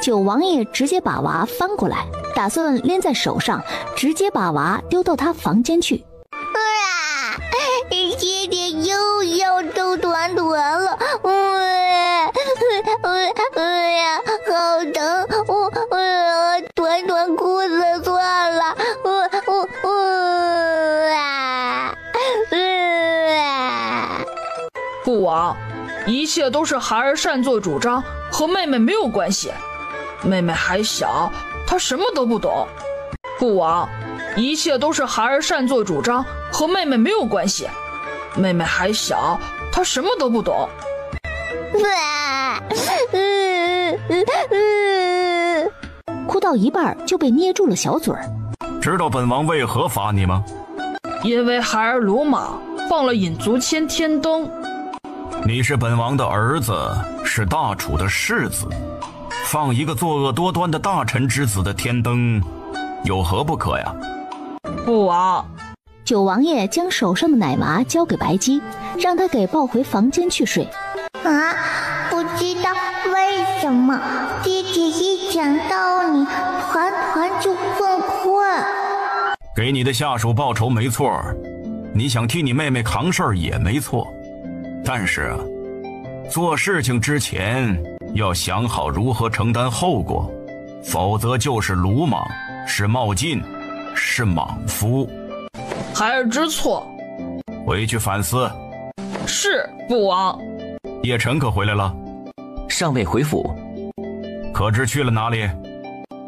[SPEAKER 3] 九王爷直接把娃翻过来，打算拎在手上，直接把娃丢到他房间去。
[SPEAKER 1] 爹爹又要揍团团了，呀，好疼！团团哭死算了，
[SPEAKER 7] 父王，一切都是孩儿擅作主张，和妹妹没有关系。妹妹还小，她什么都不懂。父王，一切都是孩儿擅作主张，和妹妹没有关系。妹妹还小，她什么都不懂。
[SPEAKER 3] 哭到一半就被捏住了小嘴儿。
[SPEAKER 9] 知道本王为何罚你吗？
[SPEAKER 7] 因为孩儿鲁莽，放了引足千天灯。
[SPEAKER 9] 你是本王的儿子，是大楚的世子，放一个作恶多端的大臣之子的天灯，有何不可呀？
[SPEAKER 7] 父王，
[SPEAKER 3] 九王爷将手上的奶娃交给白姬，让他给抱回房间去睡。
[SPEAKER 1] 啊，不知道为什么弟弟一讲道理，团团就更困。
[SPEAKER 9] 给你的下属报仇没错，你想替你妹妹扛事儿也没错，但是做事情之前要想好如何承担后果，否则就是鲁莽，是冒进，是莽夫。
[SPEAKER 7] 孩儿知错，
[SPEAKER 9] 回去反思。
[SPEAKER 7] 是，父王。
[SPEAKER 9] 叶晨可回来了？
[SPEAKER 6] 尚未回府。
[SPEAKER 9] 可知去了哪里？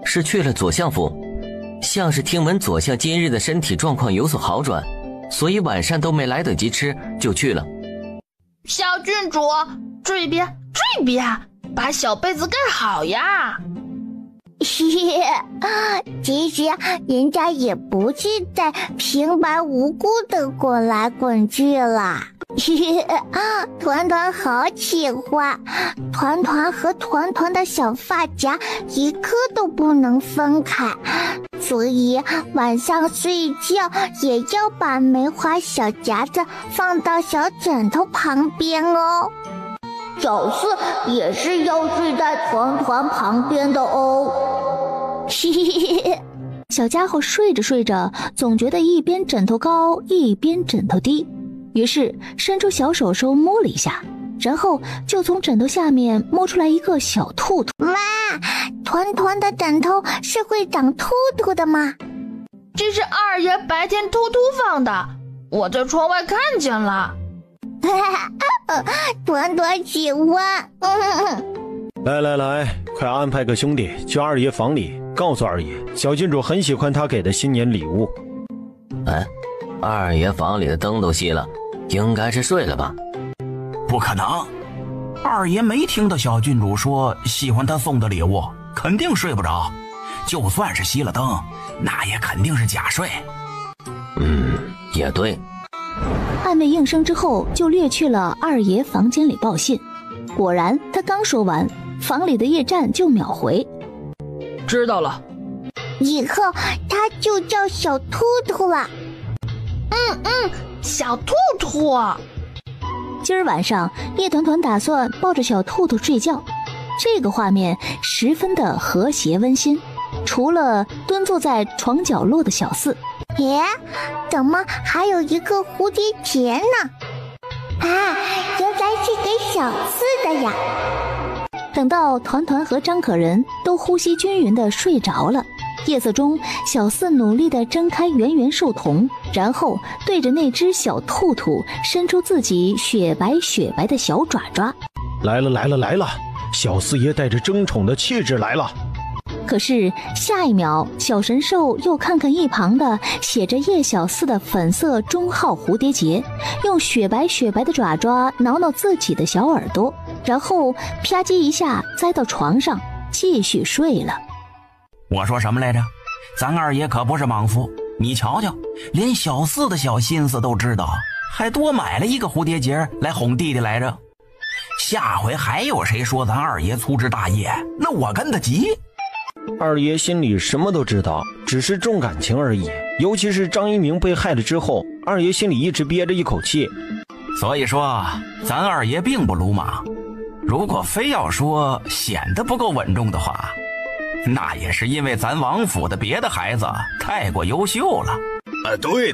[SPEAKER 6] 是去了左相府，像是听闻左相今日的身体状况有所好转，所以晚上都没来得及吃就去了。
[SPEAKER 8] 小郡主，这边，把小被子盖好呀。
[SPEAKER 1] 其实人家也不是在平白无故的滚来滚去啦。团团好喜欢，团团和团团的小发夹一刻都不能分开，所以晚上睡觉也要把梅花小夹子放到小枕头旁边哦。小四也是要睡在团团旁边的哦。
[SPEAKER 3] 小家伙睡着睡着，总觉得一边枕头高一边枕头低，于是伸出小手手摸了一下，然后就从枕头下面摸出来一个小兔兔。
[SPEAKER 1] 哇，团团的枕头是会长兔兔的吗？
[SPEAKER 8] 这是二爷白天偷偷放的，我在窗外看见了。
[SPEAKER 1] 团团喜欢。
[SPEAKER 5] 来，快安排个兄弟去二爷房里，告诉二爷小郡主很喜欢他给的新年礼物。
[SPEAKER 6] 哎，二爷房里的灯都熄了，应该是睡了吧？
[SPEAKER 4] 不可能，二爷没听到小郡主说喜欢他送的礼物，肯定睡不着。就算是熄了灯，那也肯定是假睡。
[SPEAKER 6] 也对。
[SPEAKER 3] 暗卫应声之后，就掠去了二爷房间里报信。果然，他刚说完，房里的夜战就秒回：
[SPEAKER 7] 知道了，
[SPEAKER 1] 以后他就叫小兔兔了。
[SPEAKER 8] 小兔兔。
[SPEAKER 3] 今儿晚上，叶团团打算抱着小兔兔睡觉，这个画面十分的和谐温馨。除了蹲坐在床角落的小四，
[SPEAKER 1] 怎么还有一个蝴蝶结呢？原来是给小四的呀。
[SPEAKER 3] 等到团团和张可人都呼吸均匀地睡着了，夜色中，小四努力地睁开圆圆兽瞳，然后对着那只小兔兔伸出自己雪白的小爪爪。
[SPEAKER 5] 来了，小四爷带着争宠的气质来了。
[SPEAKER 3] 可是下一秒，小神兽又看看一旁的写着叶小四的粉色中号蝴蝶结，用雪白的爪爪挠挠自己的小耳朵，然后啪叽一下栽到床上继续睡了。
[SPEAKER 4] 我说什么来着？咱二爷可不是莽夫，你瞧瞧，连小四的小心思都知道，还多买了一个蝴蝶结来哄弟弟来着。下回还有谁说咱二爷粗枝大叶，那我跟他急。
[SPEAKER 5] 二爷心里什么都知道，只是重感情而已。尤其是张一鸣被害了之后，二爷心里一直憋着一口气。
[SPEAKER 4] 所以说，咱二爷并不鲁莽。如果非要说显得不够稳重的话，那也是因为咱王府的别的孩子太过优秀了。
[SPEAKER 2] 对，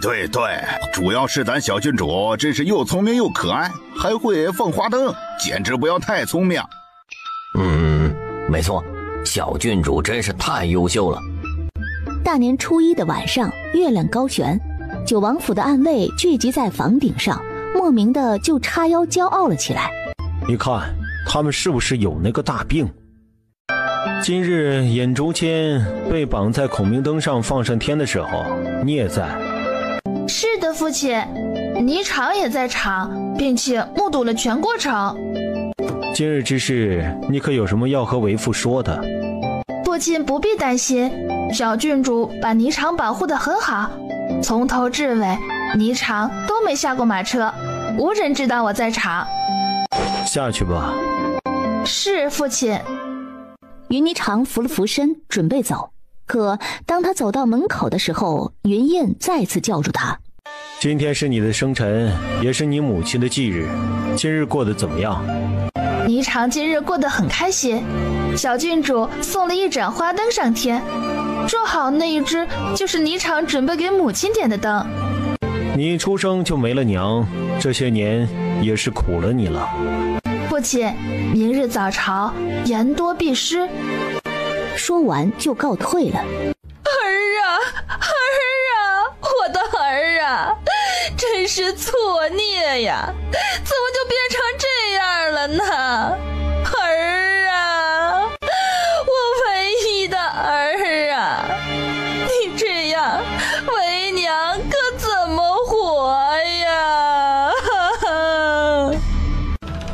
[SPEAKER 2] 主要是咱小郡主真是又聪明又可爱，还会放花灯，简直不要太聪明。
[SPEAKER 6] 没错，小郡主真是太优秀了。
[SPEAKER 3] 大年初一的晚上，月亮高悬，九王府的暗卫聚集在房顶上，莫名的就叉腰骄傲了起来。
[SPEAKER 5] 你看他们是不是有那个大病？今日尹竹谦被绑在孔明灯上放上天的时候，你也在。
[SPEAKER 8] 是的，父亲，霓裳也在场，并且目睹了全过程。
[SPEAKER 5] 今日之事，你可有什么要和为父说的？
[SPEAKER 8] 父亲不必担心，小郡主把霓裳保护得很好，从头至尾，霓裳都没下过马车，无人知道我在场。
[SPEAKER 5] 下去吧。
[SPEAKER 8] 是，父亲。
[SPEAKER 3] 云霓裳扶了扶身，准备走。可当他走到门口的时候，云燕再次叫住他。
[SPEAKER 5] 今天是你的生辰，也是你母亲的忌日，今日过得怎么样？
[SPEAKER 8] 霓裳今日过得很开心，小郡主送了一盏花灯上天，正好那一只就是霓裳准备给母亲点的灯。
[SPEAKER 5] 你一出生就没了娘，这些年也是苦了你了。
[SPEAKER 8] 父亲，明日早朝，言多必失。
[SPEAKER 3] 说完就告退了。
[SPEAKER 8] 儿啊，我的儿啊，真是错孽呀，怎么就变成这样了呢？儿啊，我唯一的儿啊，你这样为娘可怎么活呀？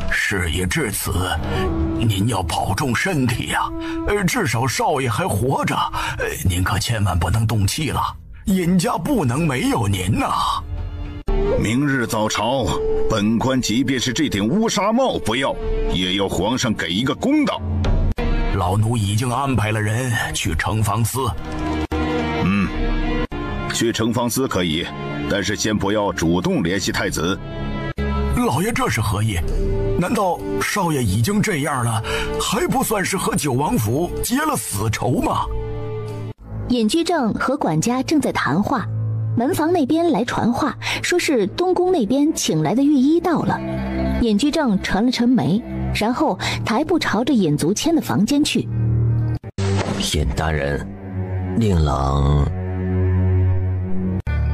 [SPEAKER 9] 事已至此，您要保重身体呀！至少少爷还活着，您可千万不能动气了。尹家不能没有您呐！
[SPEAKER 2] 明日早朝，本官即便是这顶乌纱帽不要，也要皇上给一个公道。
[SPEAKER 9] 老奴已经安排了人去城防司。
[SPEAKER 2] 去城防司可以，但是先不要主动联系太子。
[SPEAKER 9] 老爷这是何意？难道少爷已经这样了，还不算是和九王府结了死仇吗？
[SPEAKER 3] 尹居正和管家正在谈话，门房那边来传话，说是东宫那边请来的御医到了。尹居正沉了沉眉，然后抬步朝着尹足谦的房间去。
[SPEAKER 13] 尹大人，令郎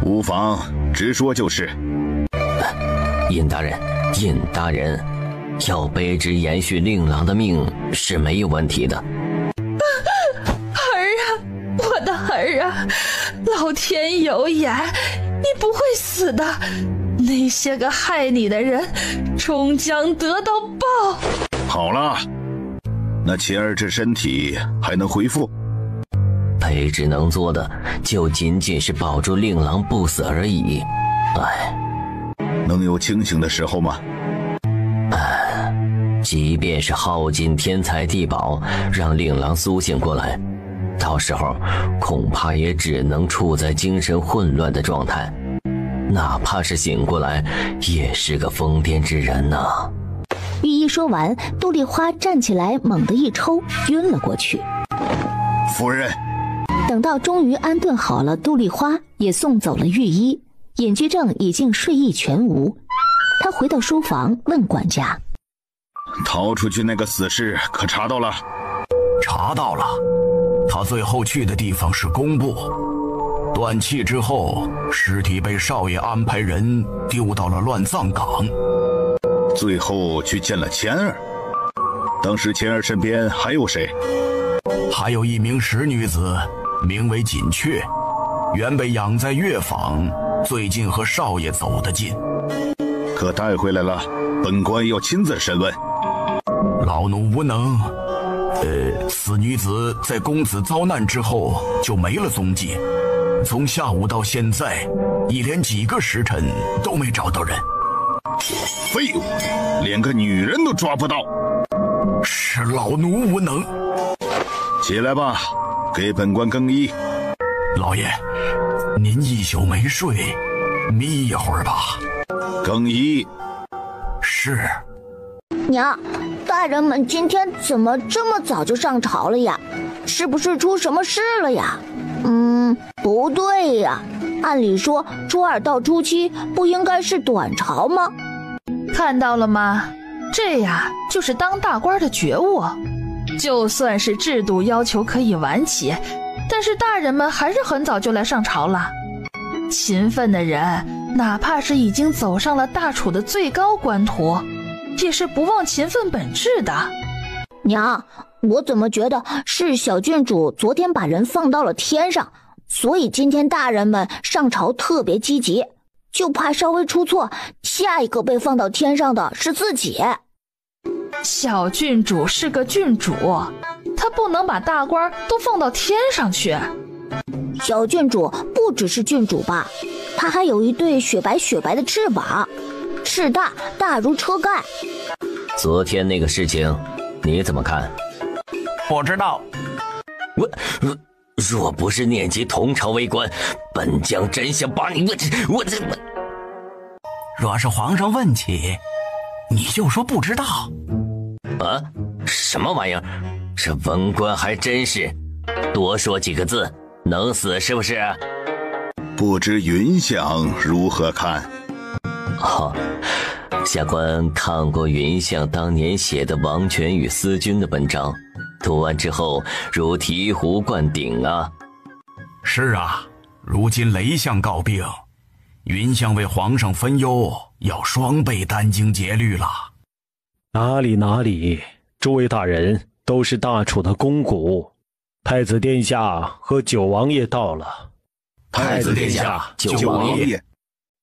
[SPEAKER 2] 无妨，直说就是。
[SPEAKER 13] 尹大人，要卑职延续令郎的命是没有问题的。
[SPEAKER 8] 儿啊，我的儿啊，老天有眼，你不会死的，那些个害你的人终将得到报。
[SPEAKER 2] 好了，那钱儿这身体还能恢复？
[SPEAKER 13] 卑职能做的就仅仅是保住令郎不死而已。
[SPEAKER 2] 能有清醒的时候吗？
[SPEAKER 13] 即便是耗尽天才地宝让令郎苏醒过来，到时候恐怕也只能处在精神混乱的状态，哪怕是醒过来也是个疯癫之人呐。
[SPEAKER 3] 御医说完，杜丽花站起来猛地一抽，晕了过去。
[SPEAKER 2] 夫人，
[SPEAKER 3] 等到终于安顿好了，杜丽花也送走了御医，尹居正已经睡意全无。他回到书房问管家，
[SPEAKER 2] 逃出去那个死士可查到了？
[SPEAKER 9] 查到了，他最后去的地方是工部。断气之后，尸体被少爷安排人丢到了乱葬岗。
[SPEAKER 2] 最后去见了钱儿。当时钱儿身边还有谁？
[SPEAKER 9] 还有一名使女子，名为锦雀，原被养在乐坊，最近和少爷走得近。
[SPEAKER 2] 可带回来了，本官要亲自审问。
[SPEAKER 9] 老奴无能。死女子在公子遭难之后就没了踪迹，从下午到现在，一连几个时辰都没找到人。
[SPEAKER 2] 废物，连个女人都抓不到。
[SPEAKER 9] 是老奴无能。
[SPEAKER 2] 起来吧，给本官更衣。
[SPEAKER 9] 老爷，您一宿没睡，眯一会儿吧。
[SPEAKER 2] 更衣。
[SPEAKER 9] 是。
[SPEAKER 1] 娘，大人们今天怎么这么早就上朝了呀？是不是出什么事了呀？不对呀，按理说初二到初七不应该是短朝吗？
[SPEAKER 8] 看到了吗？这呀就是当大官的觉悟。就算是制度要求可以晚起，但是大人们还是很早就来上朝了。勤奋的人，哪怕是已经走上了大楚的最高官途，也是不忘勤奋本质的。
[SPEAKER 1] 娘，我怎么觉得是小郡主昨天把人放到了天上，所以今天大人们上朝特别积极，就怕稍微出错，下一个被放到天上的是自己。
[SPEAKER 7] 小郡主是个郡主，她不能把大官都放到天上去。
[SPEAKER 1] 小郡主不只是郡主吧，她还有一对雪白的翅膀，翅大如车盖。
[SPEAKER 13] 昨天那个事情你怎么看？
[SPEAKER 4] 不知道。
[SPEAKER 13] 若不是念及同朝为官，本将真想把你我
[SPEAKER 4] 若是皇上问起，你就说不知道。
[SPEAKER 13] 啊？什么玩意儿？这文官还真是，多说几个字能死是不是？
[SPEAKER 2] 不知云相如何看？
[SPEAKER 13] 下官看过云相当年写的《王权与思君》的文章，读完之后如醍醐灌顶啊。
[SPEAKER 11] 是啊，如今雷相告病，云相为皇上分忧，要双倍殚精竭虑了。
[SPEAKER 5] 哪里，诸位大人都是大楚的公谷，太子殿下和九王爷到了。
[SPEAKER 13] 太子殿下，九王爷，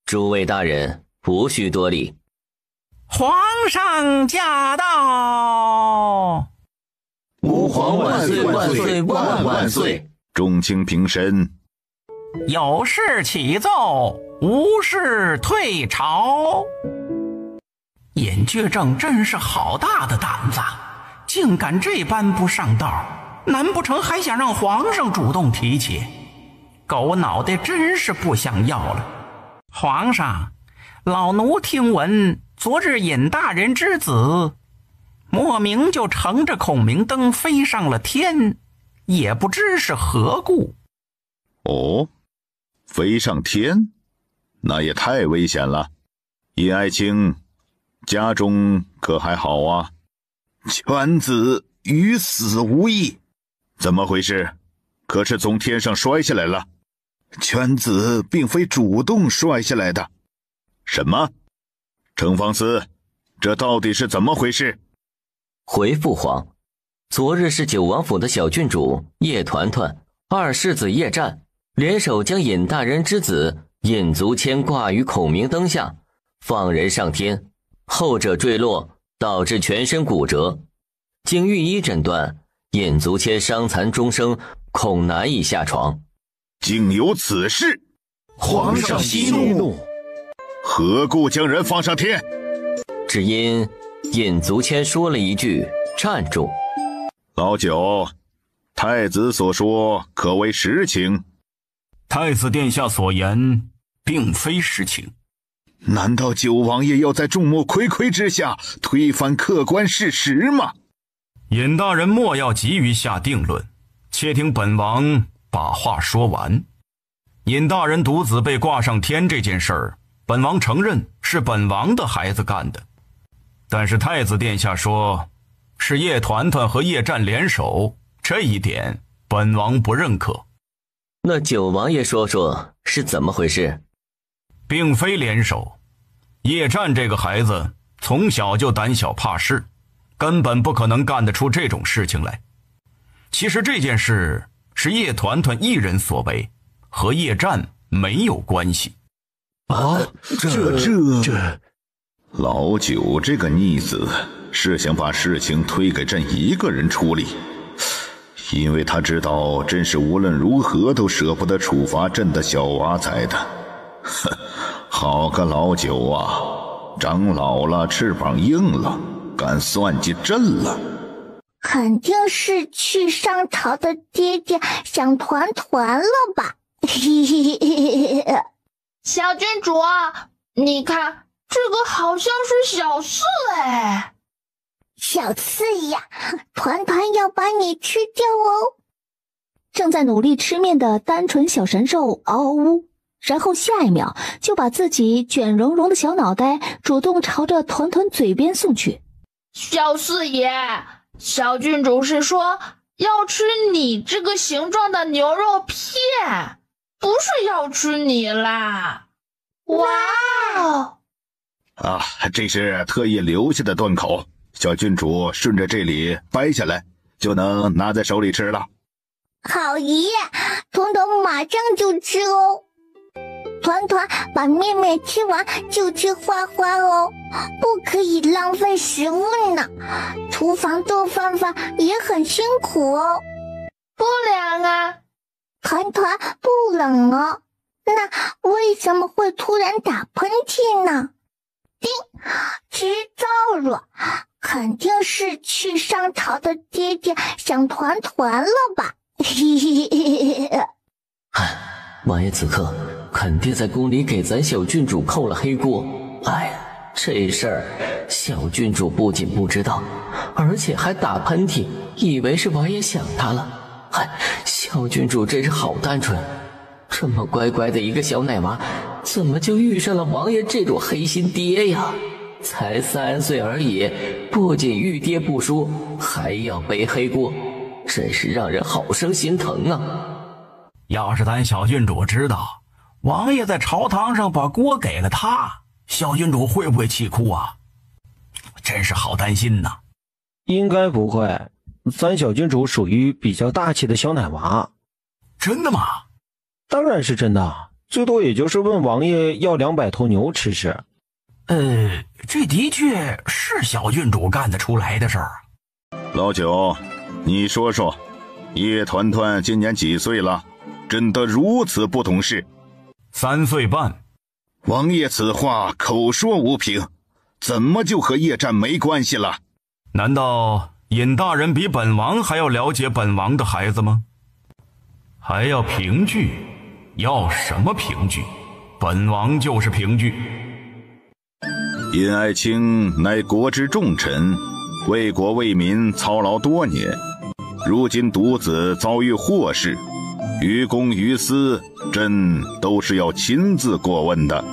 [SPEAKER 13] 诸位大人无需多礼。
[SPEAKER 4] 皇上驾到！
[SPEAKER 13] 吾皇万岁万岁万岁！
[SPEAKER 2] 众卿平身。
[SPEAKER 4] 有事启奏，无事退朝。尹居正真是好大的胆子，竟敢这般不上道，难不成还想让皇上主动提起？狗脑袋真是不想要了。皇上，老奴听闻昨日尹大人之子莫名就乘着孔明灯飞上了天，也不知是何故。
[SPEAKER 2] 哦，飞上天？那也太危险了。尹爱卿，家中可还好啊？犬子与死无异。怎么回事？可是从天上摔下来了？犬子并非主动摔下来的。什么？程方司，这到底是怎么回事？
[SPEAKER 13] 回父皇，昨日是九王府的小郡主叶团团、二世子叶战联手将尹大人之子尹足谦挂于孔明灯下，放人上天，后者坠落，导致全身骨折。经御医诊断，尹足谦伤残终生，恐难以下床。
[SPEAKER 2] 竟有此事！
[SPEAKER 13] 皇上息怒！
[SPEAKER 2] 何故将人放上天？
[SPEAKER 13] 只因尹足谦说了一句站住。
[SPEAKER 2] 老九，太子所说可为实情？
[SPEAKER 11] 太子殿下所言并非实情。
[SPEAKER 2] 难道九王爷要在众目睽睽之下推翻客观事实吗？
[SPEAKER 11] 尹大人莫要急于下定论，且听本王把话说完。尹大人独子被挂上天这件事儿，本王承认是本王的孩子干的，但是太子殿下说是叶团团和叶战联手，这一点本王不认可。
[SPEAKER 13] 那九王爷说说是怎么回事？
[SPEAKER 11] 并非联手，叶战这个孩子从小就胆小怕事，根本不可能干得出这种事情来。其实这件事是叶团一人所为，和叶战没有关系。
[SPEAKER 2] 啊，这老九这个逆子是想把事情推给朕一个人处理，因为他知道朕是无论如何都舍不得处罚朕的小娃崽的。哼，好个老九啊，长老了，翅膀硬了，敢算计朕了。
[SPEAKER 1] 肯定是去上朝的爹爹想团团了吧？
[SPEAKER 8] 小郡主，你看这个好像是小四哎。
[SPEAKER 1] 小四呀，团团要把你吃掉哦。
[SPEAKER 3] 正在努力吃面的单纯小神兽嗷嗷呜，然后下一秒就把自己卷绒绒的小脑袋主动朝着团团嘴边送去。
[SPEAKER 8] 小四爷，小郡主是说要吃你这个形状的牛肉片，不是要吃你啦。哇哦！
[SPEAKER 2] 啊，这是特意留下的断口，小郡主顺着这里掰下来，就能拿在手里吃了。
[SPEAKER 1] 好爷爷，团团马上就吃哦。团团把面面吃完就吃花花哦，不可以浪费食物呢。厨房做饭也很辛苦哦。
[SPEAKER 8] 不凉啊。
[SPEAKER 1] 团团不冷哦，那为什么会突然打喷嚏呢？知道了，肯定是去上朝的爹爹想团团了吧。
[SPEAKER 6] 王爷此刻肯定在宫里给咱小郡主扣了黑锅。哎呀，这事儿小郡主不仅不知道，而且还打喷嚏，以为是王爷想她了。小郡主真是好单纯，这么乖乖的一个小奶娃，怎么就遇上了王爷这种黑心爹呀？才3岁而已，不仅遇爹不说，还要背黑锅，真是让人好生心疼啊！
[SPEAKER 4] 要是咱小郡主知道王爷在朝堂上把锅给了他，小郡主会不会气哭啊？真是好担心呐。
[SPEAKER 5] 应该不会，咱小郡主属于比较大气的小奶娃。
[SPEAKER 4] 真的吗？
[SPEAKER 5] 当然是真的，最多也就是问王爷要200头牛吃吃。
[SPEAKER 4] 这的确是小郡主干得出来的事儿。
[SPEAKER 2] 老九，你说说，叶团团今年几岁了？真的如此不懂事
[SPEAKER 4] ？3岁半。
[SPEAKER 2] 王爷此话口说无凭，怎么就和叶战没关系了？
[SPEAKER 4] 难道尹大人比本王还要了解本王的孩子吗？还要凭据？要什么凭据？本王就是凭据。
[SPEAKER 2] 尹爱卿乃国之重臣，为国为民操劳多年，如今独子遭遇祸事，于公于私，朕都是要亲自过问的。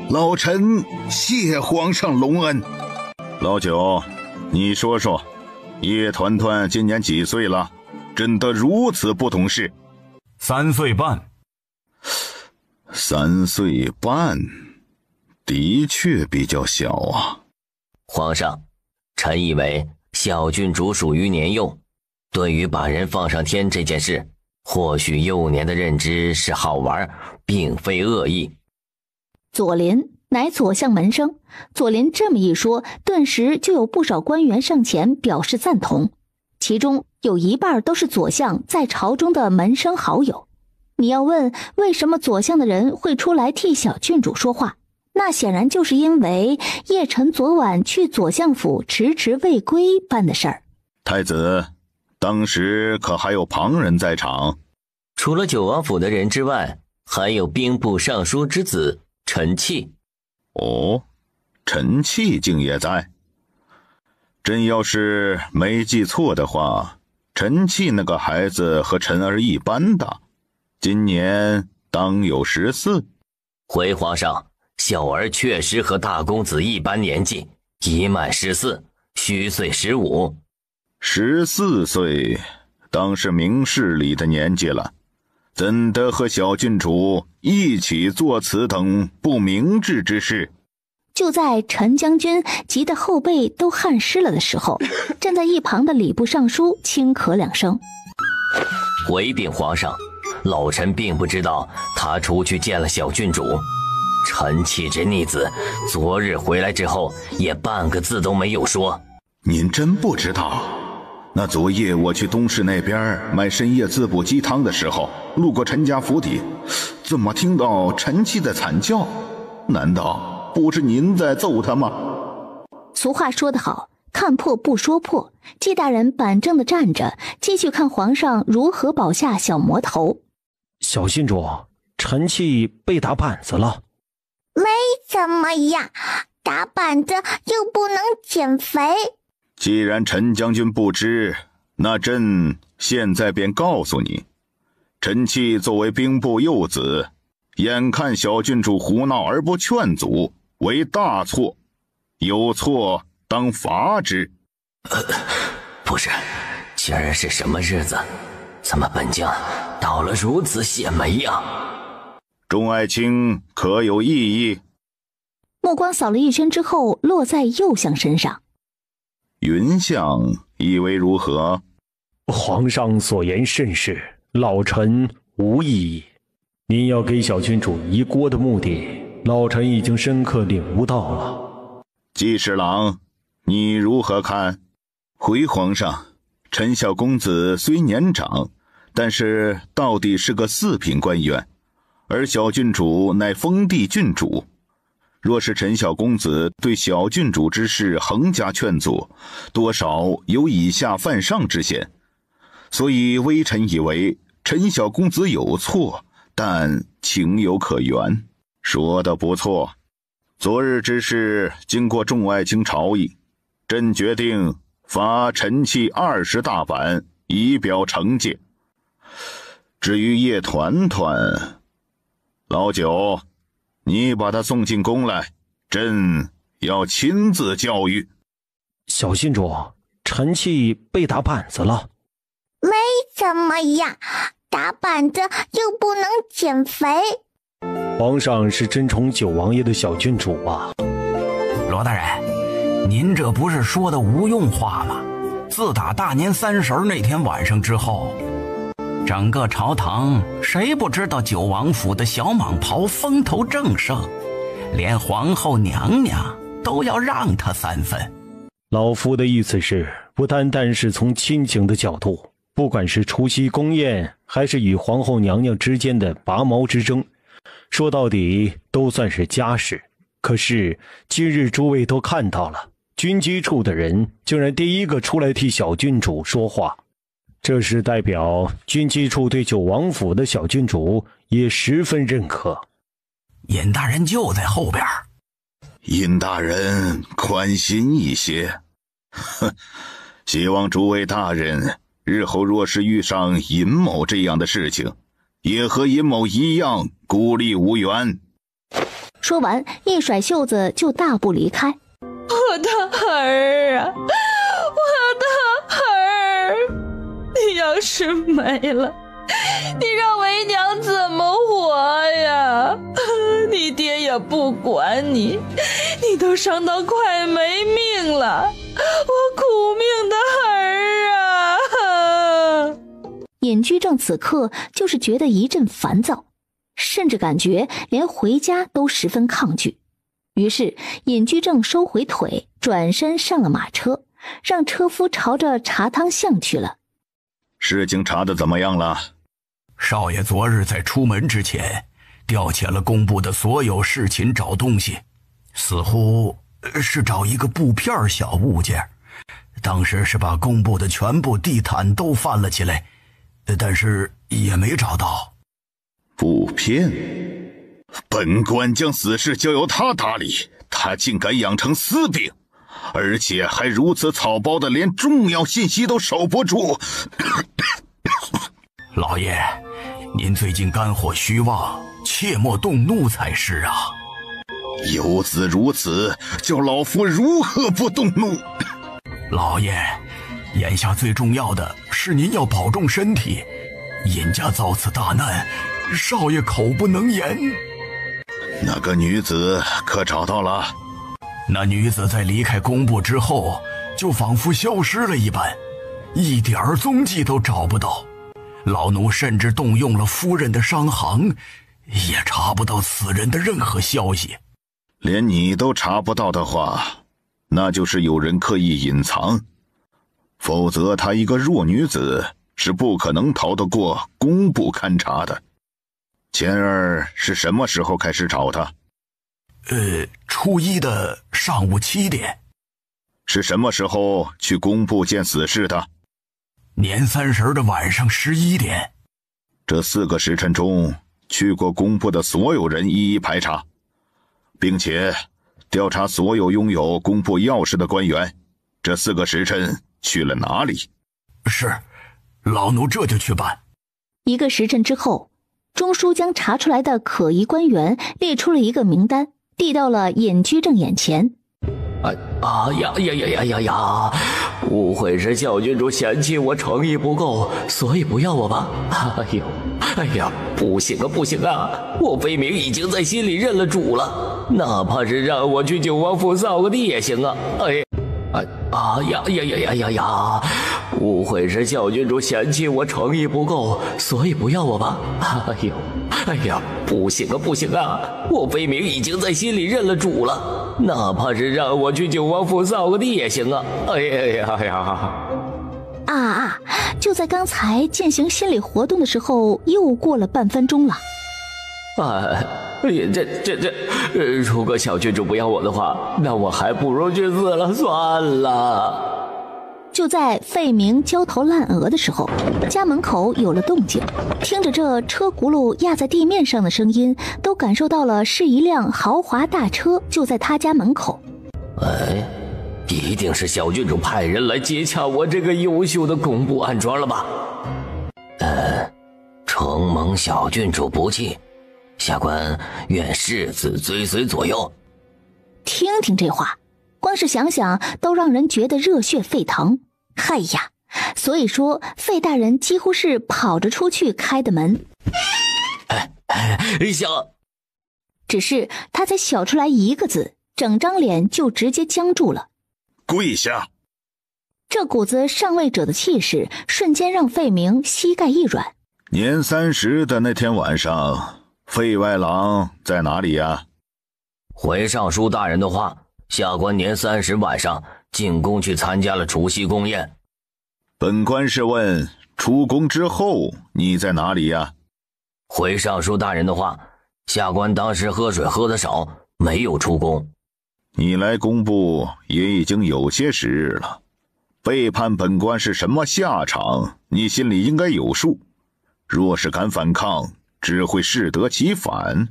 [SPEAKER 2] 老臣谢皇上隆恩。老九，你说说，叶团团今年几岁了？真的如此不懂事
[SPEAKER 4] ？3岁半。
[SPEAKER 2] 3岁半，的确比较小啊。
[SPEAKER 6] 皇上，臣以为小郡主属于年幼，对于把人放上天这件事，或许幼年的认知是好玩，并非恶意。
[SPEAKER 3] 左邻乃左相门生，左邻这么一说，顿时就有不少官员上前表示赞同，其中有一半都是左相在朝中的门生好友。你要问为什么左相的人会出来替小郡主说话，那显然就是因为叶晨昨晚去左相府迟迟未归办的事儿。
[SPEAKER 2] 太子，当时可还有旁人在场？
[SPEAKER 6] 除了九王府的人之外，还有兵部尚书之子陈器。
[SPEAKER 2] 哦，陈器竟也在。朕要是没记错的话，陈器那个孩子和陈儿一般大，今年当有14。
[SPEAKER 6] 回皇上，小儿确实和大公子一般年纪，已满14，虚岁15。
[SPEAKER 2] 14岁，当是明事理的年纪了，怎得和小郡主一起做此等不明智之事？
[SPEAKER 3] 就在陈将军急得后背都汗湿了的时候，站在一旁的礼部尚书轻咳2声。
[SPEAKER 6] 回禀皇上，老臣并不知道他出去见了小郡主。陈器这逆子昨日回来之后也半个字都没有说。
[SPEAKER 2] 您真不知道？那昨夜我去东市那边买深夜滋补鸡汤的时候，路过陈家府邸，怎么听到陈器在惨叫？难道不是您在揍他吗？
[SPEAKER 3] 俗话说得好，看破不说破。季大人板正地站着，继续看皇上如何保下小魔头。
[SPEAKER 5] 小郡主，陈器被打板子了。
[SPEAKER 1] 没怎么样，打板子又不能减肥。
[SPEAKER 2] 既然陈将军不知，那朕现在便告诉你，陈器作为兵部幼子，眼看小郡主胡闹而不劝阻，为大错，有错当罚之。
[SPEAKER 6] 不是，今儿是什么日子？怎么本将倒了如此血霉呀？
[SPEAKER 2] 众爱卿可有异议？
[SPEAKER 3] 目光扫了一圈之后，落在右相身上。
[SPEAKER 2] 云相以为如何？
[SPEAKER 5] 皇上所言甚是，老臣无异议。您要给小郡主移锅的目的，老臣已经深刻领悟到了。
[SPEAKER 2] 季侍郎，你如何看？回皇上，陈小公子虽年长，但是到底是个四品官员，而小郡主乃封地郡主。若是陈小公子对小郡主之事横加劝阻，多少有以下犯上之嫌。所以微臣以为陈小公子有错，但情有可原。说得不错。昨日之事经过众爱卿朝议，朕决定罚陈器20大板，以表惩戒。至于叶团团，老九，你把他送进宫来，朕要亲自教育。
[SPEAKER 5] 小郡主，陈器被打板子了。
[SPEAKER 1] 没怎么样，打板子又不能减肥。
[SPEAKER 5] 皇上是真宠九王爷的小郡主啊。
[SPEAKER 4] 罗大人，您这不是说的无用话吗？自打大年30那天晚上之后，整个朝堂谁不知道九王府的小蟒袍风头正盛，连皇后娘娘都要让他3分。
[SPEAKER 5] 老夫的意思是，不单单是从亲情的角度，不管是除夕宫宴，还是与皇后娘娘之间的拔毛之争，说到底都算是家事。可是今日诸位都看到了，军机处的人竟然第一个出来替小郡主说话，这是代表军机处对九王府的小郡主也十分认可。
[SPEAKER 4] 尹大人就在后边。
[SPEAKER 2] 尹大人宽心一些。希望诸位大人日后若是遇上尹某这样的事情，也和尹某一样孤立无援。
[SPEAKER 3] 说完，一甩袖子就大步离开。
[SPEAKER 7] 我的儿啊，我的儿，你要是没了，你让为娘怎么活呀？你爹也不管你，你都伤到快没命了，我苦命的儿啊！
[SPEAKER 3] 尹居正此刻就是觉得一阵烦躁，甚至感觉连回家都十分抗拒。于是尹居正收回腿，转身上了马车，让车夫朝着茶汤巷去了。
[SPEAKER 2] 事情查得怎么样了？
[SPEAKER 9] 少爷昨日在出门之前调遣了工部的所有侍寝找东西，似乎是找一个布片小物件。当时是把工部的全部地毯都翻了起来，但是也没找到。
[SPEAKER 2] 布片？本官将此事交由他打理，他竟敢养成私病，而且还如此草包的，连重要信息都守不住。
[SPEAKER 9] 老爷，您最近肝火虚旺，切莫动怒才是啊。
[SPEAKER 2] 有子如此，叫老夫如何不动怒？
[SPEAKER 9] 老爷，眼下最重要的是您要保重身体。尹家遭此大难，少爷口不能言。
[SPEAKER 2] 那个女子可找到了？
[SPEAKER 9] 那女子在离开工部之后，就仿佛消失了一般，一点踪迹都找不到。老奴甚至动用了夫人的商行，也查不到此人的任何消息。
[SPEAKER 2] 连你都查不到的话，那就是有人刻意隐藏，否则她一个弱女子是不可能逃得过工部勘察的。前儿是什么时候开始找她？
[SPEAKER 9] 初一的上午7点。
[SPEAKER 2] 是什么时候去工部见死士的？
[SPEAKER 9] 年30的晚上11点。
[SPEAKER 2] 这4个时辰中，去过工部的所有人一一排查，并且调查所有拥有工部钥匙的官员，这4个时辰去了哪里？
[SPEAKER 9] 是，老奴这就去办。
[SPEAKER 3] 1个时辰之后，中书将查出来的可疑官员列出了一个名单，递到了尹居正眼前。
[SPEAKER 6] 误会是小郡主嫌弃我诚意不够，所以不要我吧？不行啊！我飞明已经在心里认了主了，哪怕是让我去九王府扫个地也行啊！
[SPEAKER 13] 误会是小郡主嫌弃我诚意不够，所以不要我吧？哎呀，不行啊，不行啊！我飞明已经在心里认了主了，哪怕是让我去九王府扫个地也行啊！哎呀！
[SPEAKER 3] 就在刚才进行心理活动的时候，又过了半分钟了。
[SPEAKER 13] 如果小郡主不要我的话，那我还不如去死了算了。
[SPEAKER 3] 就在费明焦头烂额的时候，家门口有了动静。听着这车轱辘压在地面上的声音，都感受到了是一辆豪华大车就在他家门口。
[SPEAKER 13] 一定是小郡主派人来接洽我这个优秀的工部暗桩了吧？承蒙小郡主不弃，下官愿誓死追随左右。
[SPEAKER 3] 听听这话，光是想想都让人觉得热血沸腾。所以说费大人几乎是跑着出去开的门。只是他才小出来一个字，整张脸就直接僵住了。
[SPEAKER 2] 跪下！
[SPEAKER 3] 这股子上位者的气势瞬间让费明膝盖一软。
[SPEAKER 2] 年30的那天晚上，费外郎在哪里呀？
[SPEAKER 13] 回尚书大人的话，下官年30晚上进宫去参加了除夕宫宴。
[SPEAKER 2] 本官是问，出宫之后你在哪里呀？
[SPEAKER 13] 回尚书大人的话，下官当时喝水喝得少，没有出宫。
[SPEAKER 2] 你来工部也已经有些时日了，背叛本官是什么下场，你心里应该有数。若是敢反抗，只会适得其反。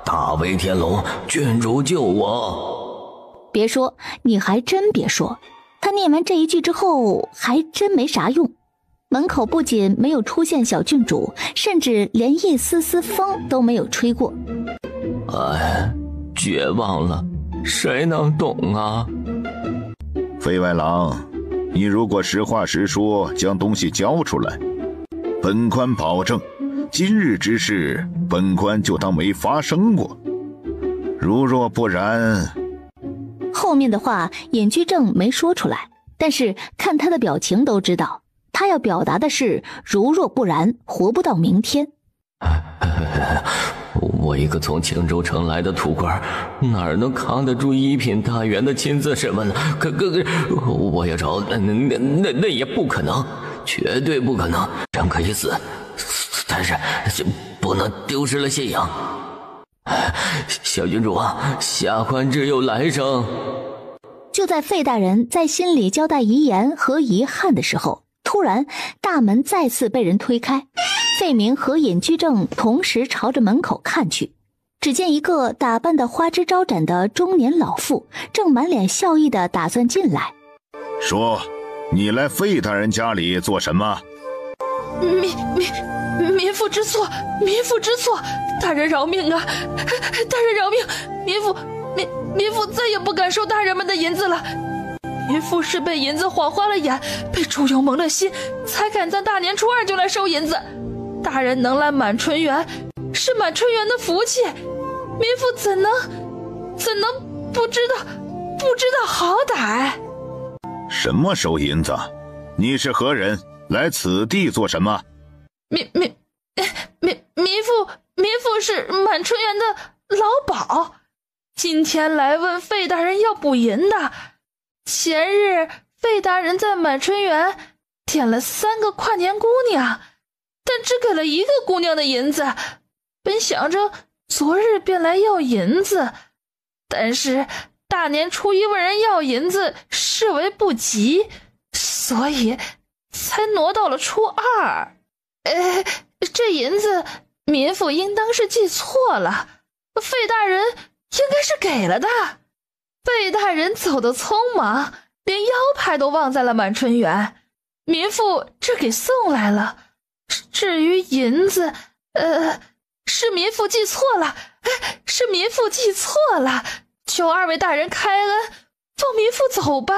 [SPEAKER 13] 大威天龙，郡主救我！
[SPEAKER 3] 别说，你还真别说，他念完这一句之后还真没啥用。门口不仅没有出现小郡主，甚至连一丝丝风都没有吹过。
[SPEAKER 13] 绝望了，谁能懂啊？
[SPEAKER 2] 费外郎，你如果实话实说，将东西交出来，本官保证今日之事本官就当没发生过，如若不然。
[SPEAKER 3] 后面的话尹居正没说出来，但是看他的表情都知道，他要表达的是如若不然活不到明天。
[SPEAKER 13] 我一个从青州城来的土官，哪能扛得住一品大员的亲自审问了？可我要找那也不可能，绝对不可能。人可以死，但是不能丢失了信仰。小郡主啊，下官只有来生。
[SPEAKER 3] 就在费大人在心里交代遗言和遗憾的时候，突然大门再次被人推开。费明和尹居正同时朝着门口看去，只见一个打扮得花枝招展的中年老妇正满脸笑意地打算进来。
[SPEAKER 2] 说，你来费大人家里做什么？
[SPEAKER 7] 民妇知错，民妇知错，大人饶命啊！大人饶命！民妇再也不敢收大人们的银子了。民妇是被银子晃花了眼，被猪油蒙了心，才敢在大年初2就来收银子。大人能来满春园，是满春园的福气，民妇怎能不知道好歹？
[SPEAKER 2] 什么收银子？你是何人？来此地做什么？
[SPEAKER 7] 民妇是满春园的老鸨，今天来问费大人要补银的。前日费大人在满春园点了3个跨年姑娘，但只给了1个姑娘的银子，本想着昨日便来要银子，但是大年初1问人要银子视为不吉，所以才挪到了初2。这银子民妇应当是记错了，费大人应该是给了的。费大人走得匆忙，连腰牌都忘在了满春园，民妇这给送来了。至于银子，是民妇记错了，求2位大人开恩，放民妇走吧。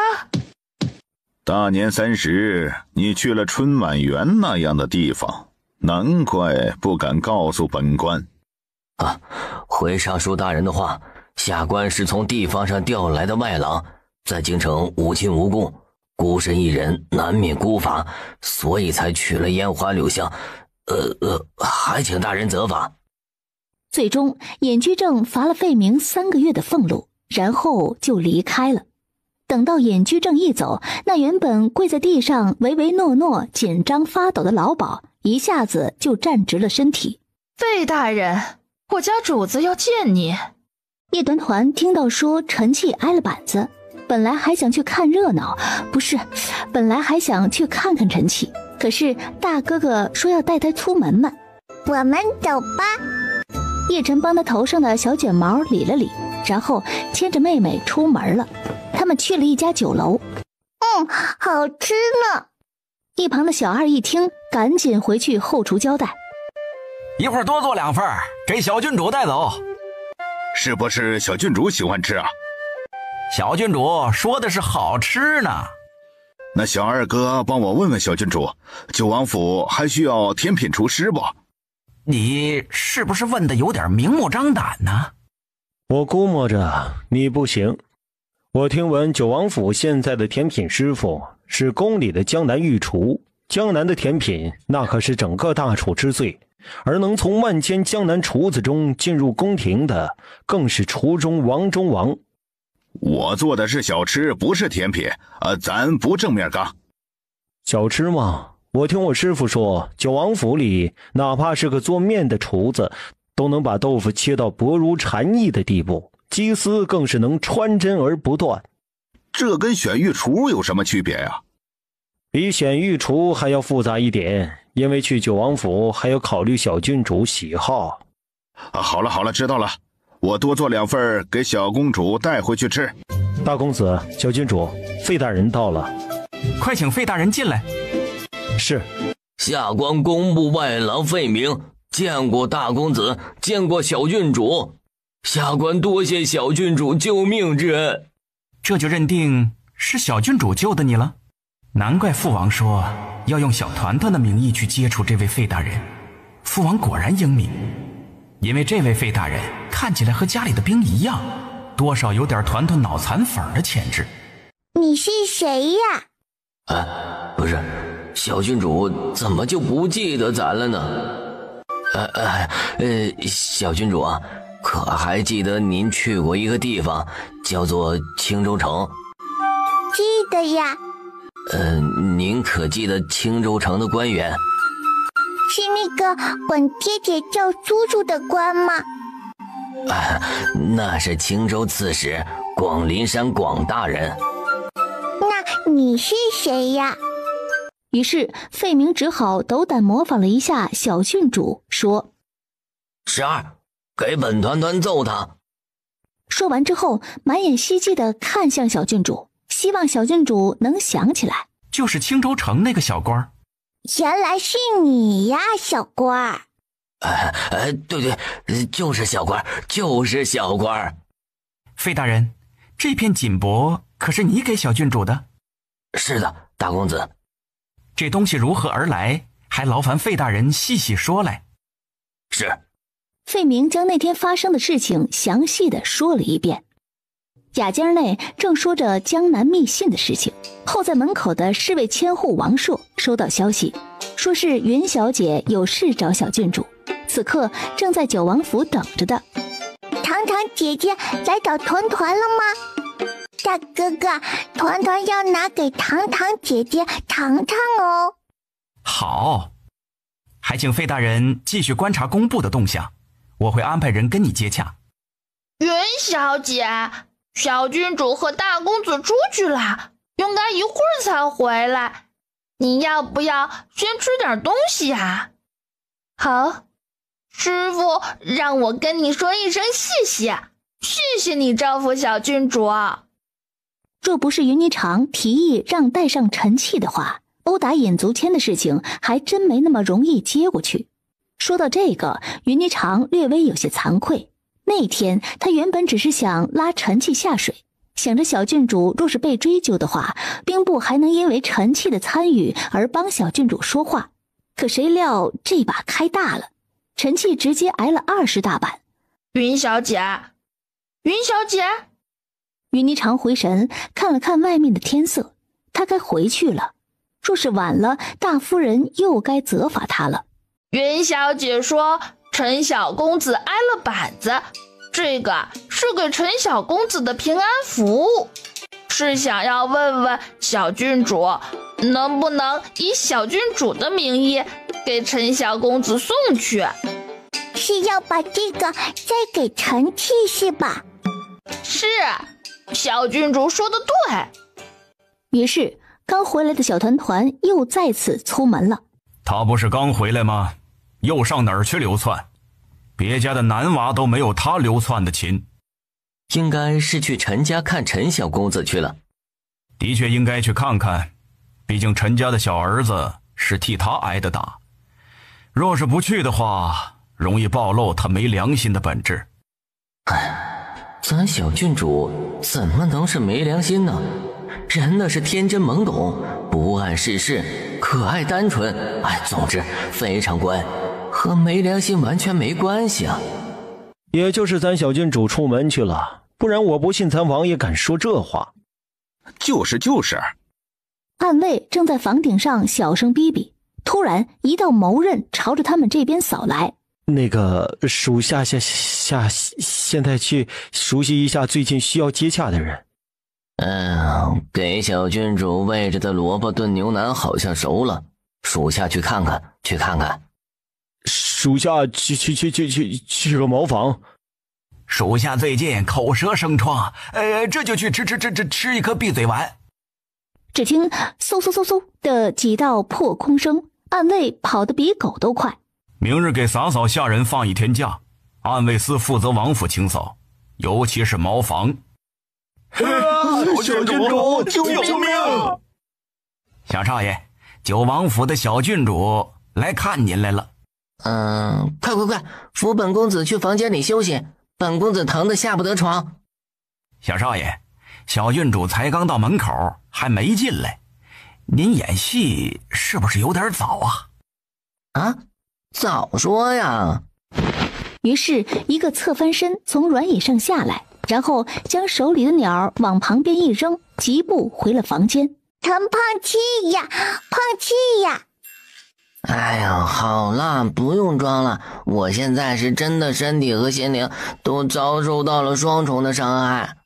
[SPEAKER 2] 大年30，你去了春满园那样的地方，难怪不敢告诉本官。
[SPEAKER 13] 回尚书大人的话，下官是从地方上调来的外郎，在京城无亲无故，孤身一人难免孤乏，所以才取了烟花柳巷。还请大人责罚。
[SPEAKER 3] 最终，尹居正罚了费明3个月的俸禄，然后就离开了。等到尹居正一走，那原本跪在地上唯唯诺诺、紧张发抖的老鸨一下子就站直了身体。
[SPEAKER 8] 费大人，我家主子要见你。
[SPEAKER 3] 叶团团听到说陈气挨了板子，本来还想去看热闹，本来还想去看看陈气，可是大哥哥说要带他出门嘛。
[SPEAKER 1] 我们走吧。
[SPEAKER 3] 叶晨帮他头上的小卷毛理了理，然后牵着妹妹出门了。他们去了一家酒楼。
[SPEAKER 1] 好吃呢。
[SPEAKER 3] 一旁的小二一听，赶紧回去后厨交代，
[SPEAKER 11] 一会儿多做2份，给小郡主带走。
[SPEAKER 2] 是不是小郡主喜欢吃啊？
[SPEAKER 11] 小郡主说的是好吃呢。
[SPEAKER 2] 那小二哥帮我问问小郡主，九王府还需要甜品厨师不？
[SPEAKER 11] 你是不是问的有点明目张胆呢？
[SPEAKER 5] 我估摸着你不行。我听闻九王府现在的甜品师傅是宫里的江南御厨，江南的甜品那可是整个大楚之最，而能从万千江南厨子中进入宫廷的，更是厨中王中王。
[SPEAKER 2] 我做的是小吃，不是甜品，咱不正面刚。
[SPEAKER 5] 小吃吗？我听我师傅说，九王府里哪怕是个做面的厨子，都能把豆腐切到薄如蝉翼的地步，鸡丝更是能穿针而不断。
[SPEAKER 2] 这跟选御厨有什么区别呀？
[SPEAKER 5] 比选御厨还要复杂一点，因为去九王府还要考虑小郡主喜好。
[SPEAKER 2] 好了，知道了，我多做2份给小公主带回去吃。
[SPEAKER 5] 大公子，小郡主，费大人到了，
[SPEAKER 11] 快请费大人进来。
[SPEAKER 5] 是。
[SPEAKER 13] 下官工部外郎费明，见过大公子，见过小郡主。下官多谢小郡主救命之恩。
[SPEAKER 11] 这就认定是小郡主救的你了？难怪父王说要用小团团的名义去接触这位费大人。父王果然英明，因为这位费大人看起来和家里的兵一样，多少有点团团脑残粉的潜质。
[SPEAKER 1] 你是谁呀？
[SPEAKER 13] 不是，小郡主怎么就不记得咱了呢？小郡主啊，可还记得您去过一个地方叫做青州城？
[SPEAKER 1] 记得呀。
[SPEAKER 13] 您可记得青州城的官员？
[SPEAKER 1] 是那个管爹爹叫叔叔的官吗？
[SPEAKER 13] 那是青州刺史广陵山广大人。
[SPEAKER 1] 那你是谁呀？
[SPEAKER 3] 于是费明只好斗胆模仿了一下小郡主，说
[SPEAKER 13] ：“12，给本团团揍他。”
[SPEAKER 3] 说完之后，满眼希冀地看向小郡主，希望小郡主能想起来，
[SPEAKER 11] 就是青州城那个小官。
[SPEAKER 1] 原来是你呀，小官。
[SPEAKER 13] 对，就是小官，就是小官。
[SPEAKER 11] 费大人，这片锦帛可是你给小郡主的？
[SPEAKER 13] 是的，大公子。
[SPEAKER 11] 这东西如何而来，还劳烦费大人细细说来。
[SPEAKER 13] 是。
[SPEAKER 3] 费明将那天发生的事情详细的说了一遍。雅间内正说着江南密信的事情，候在门口的侍卫千户王硕收到消息，说是云小姐有事找小郡主，此刻正在九王府等着的。
[SPEAKER 1] 糖糖姐姐来找团团了吗？大哥哥，团团要拿给糖糖姐姐糖糖哦。
[SPEAKER 11] 好，还请费大人继续观察工部的动向，我会安排人跟你接洽。
[SPEAKER 8] 云小姐，小郡主和大公子出去了，应该一会儿才回来。你要不要先吃点东西呀？好，师傅让我跟你说一声谢谢，谢谢你照拂小郡主。
[SPEAKER 3] 若不是云霓裳提议让带上陈气的话，殴打尹足谦的事情还真没那么容易接过去。说到这个，云霓裳略微有些惭愧。那天他原本只是想拉陈气下水，想着小郡主若是被追究的话，兵部还能因为陈气的参与而帮小郡主说话。可谁料这把开大了，陈气直接挨了20大板。
[SPEAKER 8] 云小姐，云小姐。
[SPEAKER 3] 云霓裳回神看了看外面的天色，他该回去了。若是晚了，大夫人又该责罚他了。
[SPEAKER 8] 云小姐说陈小公子挨了板子，这个是给陈小公子的平安符，是想要问问小郡主能不能以小郡主的名义给陈小公子送去。
[SPEAKER 1] 是要把这个再给陈气是吧？
[SPEAKER 8] 是，小郡主说的对。
[SPEAKER 3] 于是刚回来的小团团又再次出门了。
[SPEAKER 11] 他不是刚回来吗？又上哪儿去流窜？别家的男娃都没有他流窜的勤。
[SPEAKER 6] 应该是去陈家看陈小公子去了。
[SPEAKER 11] 的确应该去看看，毕竟陈家的小儿子是替他挨的打。若是不去的话，容易暴露他没良心的本质。
[SPEAKER 6] 咱小郡主怎么能是没良心呢？人那是天真懵懂，不谙世事，可爱单纯，总之非常乖，和没良心完全没关系啊。
[SPEAKER 5] 也就是咱小郡主出门去了，不然我不信咱王爷敢说这话。
[SPEAKER 2] 就是。
[SPEAKER 3] 暗卫正在房顶上小声逼逼，突然一道谋刃朝着他们这边扫来。
[SPEAKER 5] 那个属下现在去熟悉一下最近需要接洽的人。
[SPEAKER 6] 给小郡主喂着的萝卜炖牛腩好像熟了，属下去看看。
[SPEAKER 5] 属下去个茅房。
[SPEAKER 4] 属下最近口舌生疮，这就去吃一颗闭嘴丸。
[SPEAKER 3] 只听嗖嗖嗖嗖的几道破空声，暗卫跑得比狗都快。
[SPEAKER 11] 明日给嫂嫂下人放一天假，暗卫司负责王府清扫，尤其是茅房。
[SPEAKER 9] 小郡主救命！
[SPEAKER 4] 小少爷，九王府的小郡主来看您来了。
[SPEAKER 6] 快，扶本公子去房间里休息，本公子疼得下不得床。
[SPEAKER 4] 小少爷，小郡主才刚到门口，还没进来，您演戏是不是有点早啊？
[SPEAKER 6] 早说呀！
[SPEAKER 3] 于是一个侧翻身从软椅上下来，然后将手里的鸟往旁边一扔，疾步回了房间。
[SPEAKER 1] 疼胖气呀！
[SPEAKER 6] 哎呀，好了，不用装了，我现在是真的身体和心灵都遭受到了双重的伤害。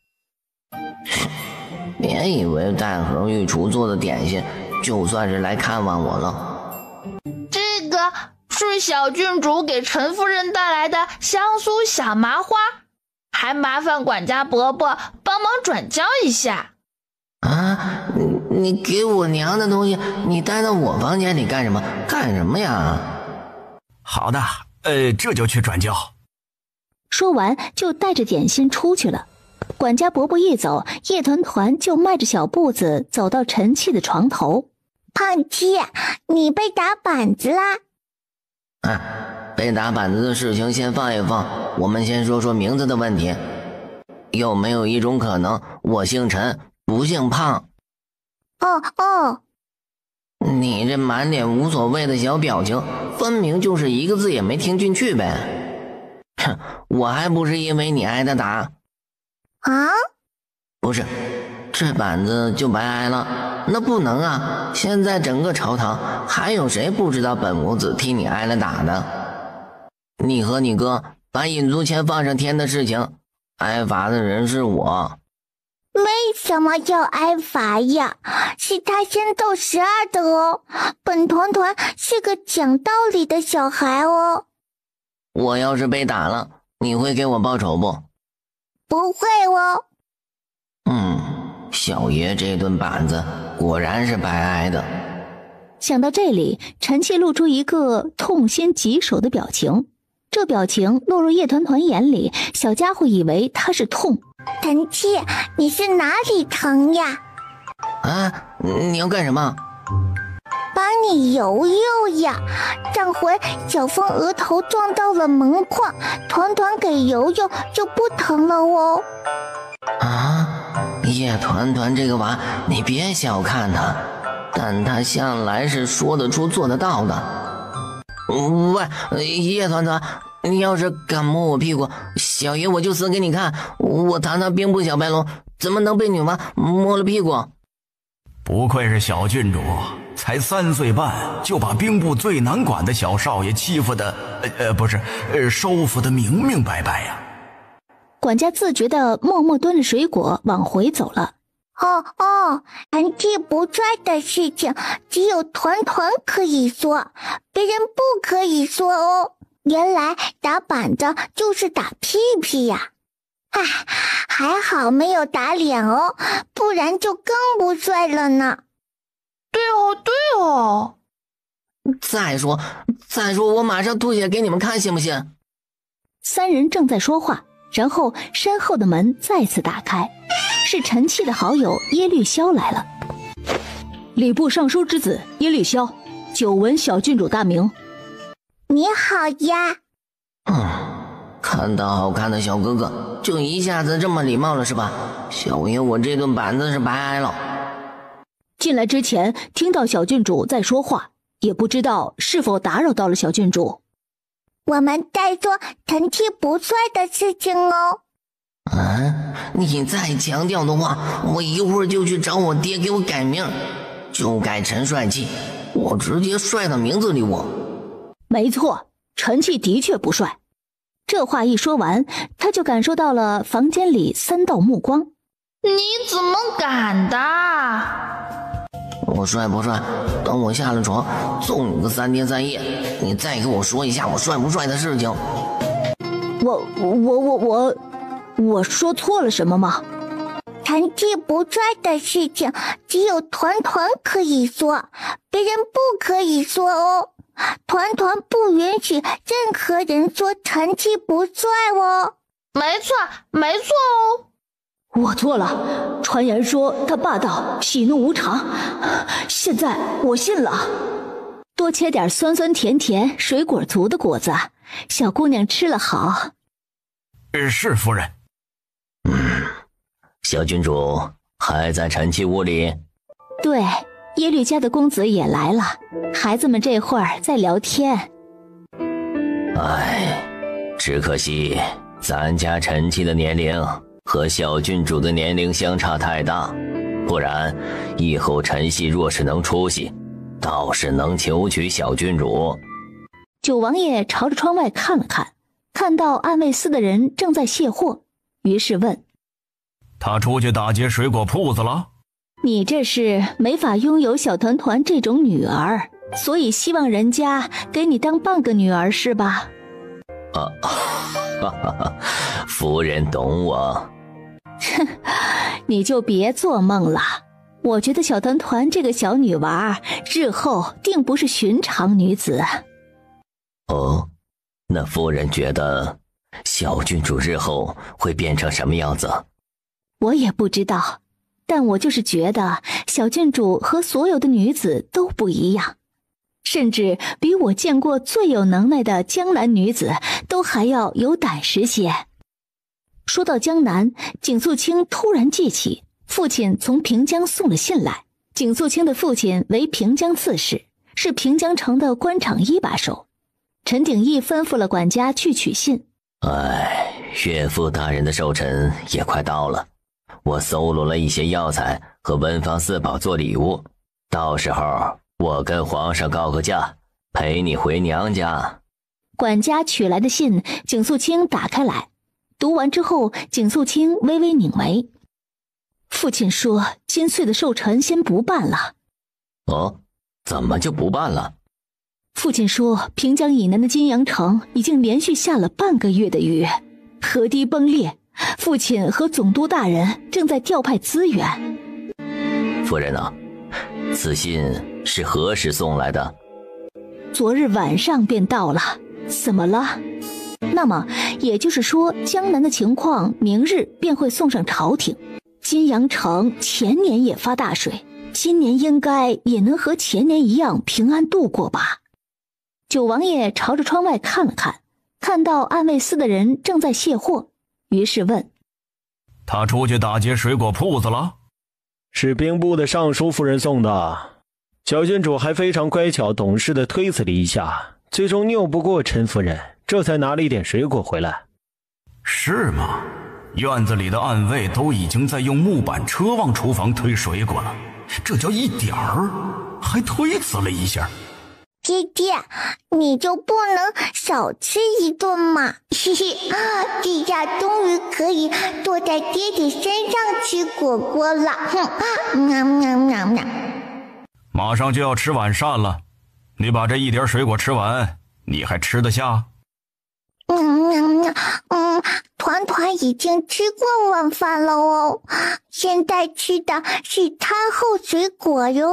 [SPEAKER 6] 别以为带盒御厨做的点心就算是来看望我了。
[SPEAKER 8] 这个是小郡主给陈夫人带来的香酥小麻花，还麻烦管家伯伯帮忙转交一下。
[SPEAKER 6] 你给我娘的东西，你带到我房间里干什么呀？
[SPEAKER 4] 好的，这就去转交。
[SPEAKER 3] 说完就带着点心出去了。管家伯伯一走，叶团团就迈着小步子走到陈气的床头。
[SPEAKER 1] 胖七，你被打板子啦？
[SPEAKER 6] 被打板子的事情先放一放，我们先说说名字的问题。有没有一种可能，我姓陈不姓胖？你这满脸无所谓的小表情，分明就是一个字也没听进去呗。我还不是因为你挨的打。不是，这板子就白挨了。那不能啊，现在整个朝堂还有谁不知道本公子替你挨了打的？你和你哥把引租签放上天的事情，挨罚的人是我。
[SPEAKER 1] 为什么要挨罚呀？是他先到12的哦。本团团是个讲道理的小孩哦。
[SPEAKER 6] 我要是被打了，你会给我报仇不？
[SPEAKER 1] 不会哦。
[SPEAKER 6] 小爷这顿板子果然是白挨的。
[SPEAKER 3] 想到这里，陈气露出一个痛心疾首的表情。这表情落入叶团团眼里，小家伙以为他是痛。
[SPEAKER 1] 陈气，你是哪里疼呀？
[SPEAKER 6] 你要干什么？
[SPEAKER 1] 帮你揉揉呀。上回小风额头撞到了门框，团团给揉揉就不疼了哦。
[SPEAKER 6] 叶团团这个娃，你别小看他，但他向来是说得出做得到的。喂，叶团团，你要是敢摸我屁股，小爷我就死给你看。我堂堂兵部小白龙，怎么能被女娃摸了屁股？
[SPEAKER 11] 不愧是小郡主，才3岁半就把兵部最难管的小少爷欺负的，收服的明明白白呀。
[SPEAKER 3] 管家自觉地默默端着水果往回走了。
[SPEAKER 1] 成绩不帅的事情只有团团可以说，别人不可以说哦。原来打板子就是打屁屁呀！还好没有打脸哦，不然就更不帅了呢。
[SPEAKER 8] 对哦。
[SPEAKER 12] 再说，我马上吐血给你们看，行不行
[SPEAKER 3] ？3人正在说话，然后身后的门再次打开，是陈气的好友耶律萧来了。
[SPEAKER 14] 礼部尚书之子耶律萧，久闻小郡主大名。
[SPEAKER 1] 你好呀。
[SPEAKER 12] 看到好看的小哥哥就一下子这么礼貌了是吧？小爷我这顿板子是白挨了。
[SPEAKER 14] 进来之前听到小郡主在说话，也不知道是否打扰到了小郡主。
[SPEAKER 1] 我们在说成绩不帅的事情哦。
[SPEAKER 12] 你再强调的话，我一会儿就去找我爹给我改名，就改陈帅气，我直接帅到名字里我。
[SPEAKER 14] 没错，陈气的确不帅。
[SPEAKER 3] 这话一说完，他就感受到了房间里3道目光。
[SPEAKER 8] 你怎么敢的？
[SPEAKER 12] 我帅不帅？等我下了床，揍你个3天3夜，你再给我说一下我帅不帅的事情。
[SPEAKER 14] 我说错了什么吗？
[SPEAKER 1] 成绩不帅的事情只有团团可以说，别人不可以说哦。团团不允许任何人说成绩不帅哦。
[SPEAKER 8] 没错哦。
[SPEAKER 14] 我错了，传言说他霸道喜怒无常，现在我信了。
[SPEAKER 3] 多切点酸酸甜甜水果足的果子，小姑娘吃了好。
[SPEAKER 11] 是夫人。
[SPEAKER 13] 小郡主还在陈气屋里？
[SPEAKER 3] 对，耶律家的公子也来了，孩子们这会儿在聊天。
[SPEAKER 13] 只可惜咱家陈气的年龄和小郡主的年龄相差太大，不然以后陈系若是能出息，倒是能求娶小郡主。
[SPEAKER 3] 九王爷朝着窗外看了看，看到暗卫司的人正在卸货，于是问：
[SPEAKER 11] 他出去打劫水果铺子了？
[SPEAKER 3] 你这是没法拥有小团团这种女儿，所以希望人家给你当半个女儿是吧？
[SPEAKER 13] 夫人懂我。
[SPEAKER 3] 你就别做梦了，我觉得小团团这个小女娃日后定不是寻常女子。
[SPEAKER 13] 那夫人觉得小郡主日后会变成什么样子？
[SPEAKER 3] 我也不知道，但我就是觉得小郡主和所有的女子都不一样，甚至比我见过最有能耐的江南女子都还要有胆识些。说到江南，景素清突然记起父亲从平江送了信来。景素清的父亲为平江刺史，是平江城的官场一把手。陈鼎义吩咐了管家去取信。
[SPEAKER 13] 岳父大人的寿辰也快到了，我搜罗了一些药材和文房四宝做礼物，到时候我跟皇上告个假，陪你回娘家。
[SPEAKER 3] 管家取来的信，景素清打开来，读完之后，景素清微微拧眉。父亲说金穗的寿辰先不办了。
[SPEAKER 13] 怎么就不办了？
[SPEAKER 3] 父亲说平江以南的金阳城已经连续下了半个月的雨，河堤崩裂，父亲和总督大人正在调派资源。
[SPEAKER 13] 夫人啊，此信是何时送来的？
[SPEAKER 3] 昨日晚上便到了。怎么了？那么也就是说江南的情况明日便会送上朝廷。金阳城前年也发大水，今年应该也能和前年一样平安度过吧。九王爷朝着窗外看了看，看到暗卫司的人正在卸货，于是问：
[SPEAKER 11] 他出去打劫水果铺子了？
[SPEAKER 5] 是兵部的尚书夫人送的。小郡主还非常乖巧懂事地推辞了一下，最终拗不过陈夫人，这才拿了一点水果回来。
[SPEAKER 11] 是吗？院子里的暗卫都已经在用木板车往厨房推水果了，
[SPEAKER 9] 这叫一点儿，还推辞了一下。
[SPEAKER 1] 爹爹，你就不能少吃一顿吗？嘿嘿，这下终于可以坐在爹爹身上吃果果了。
[SPEAKER 9] 马上就要吃晚膳了，你把这一点水果吃完，你还吃得下？
[SPEAKER 1] 团团已经吃过晚饭了哦，现在吃的是餐后水果哟。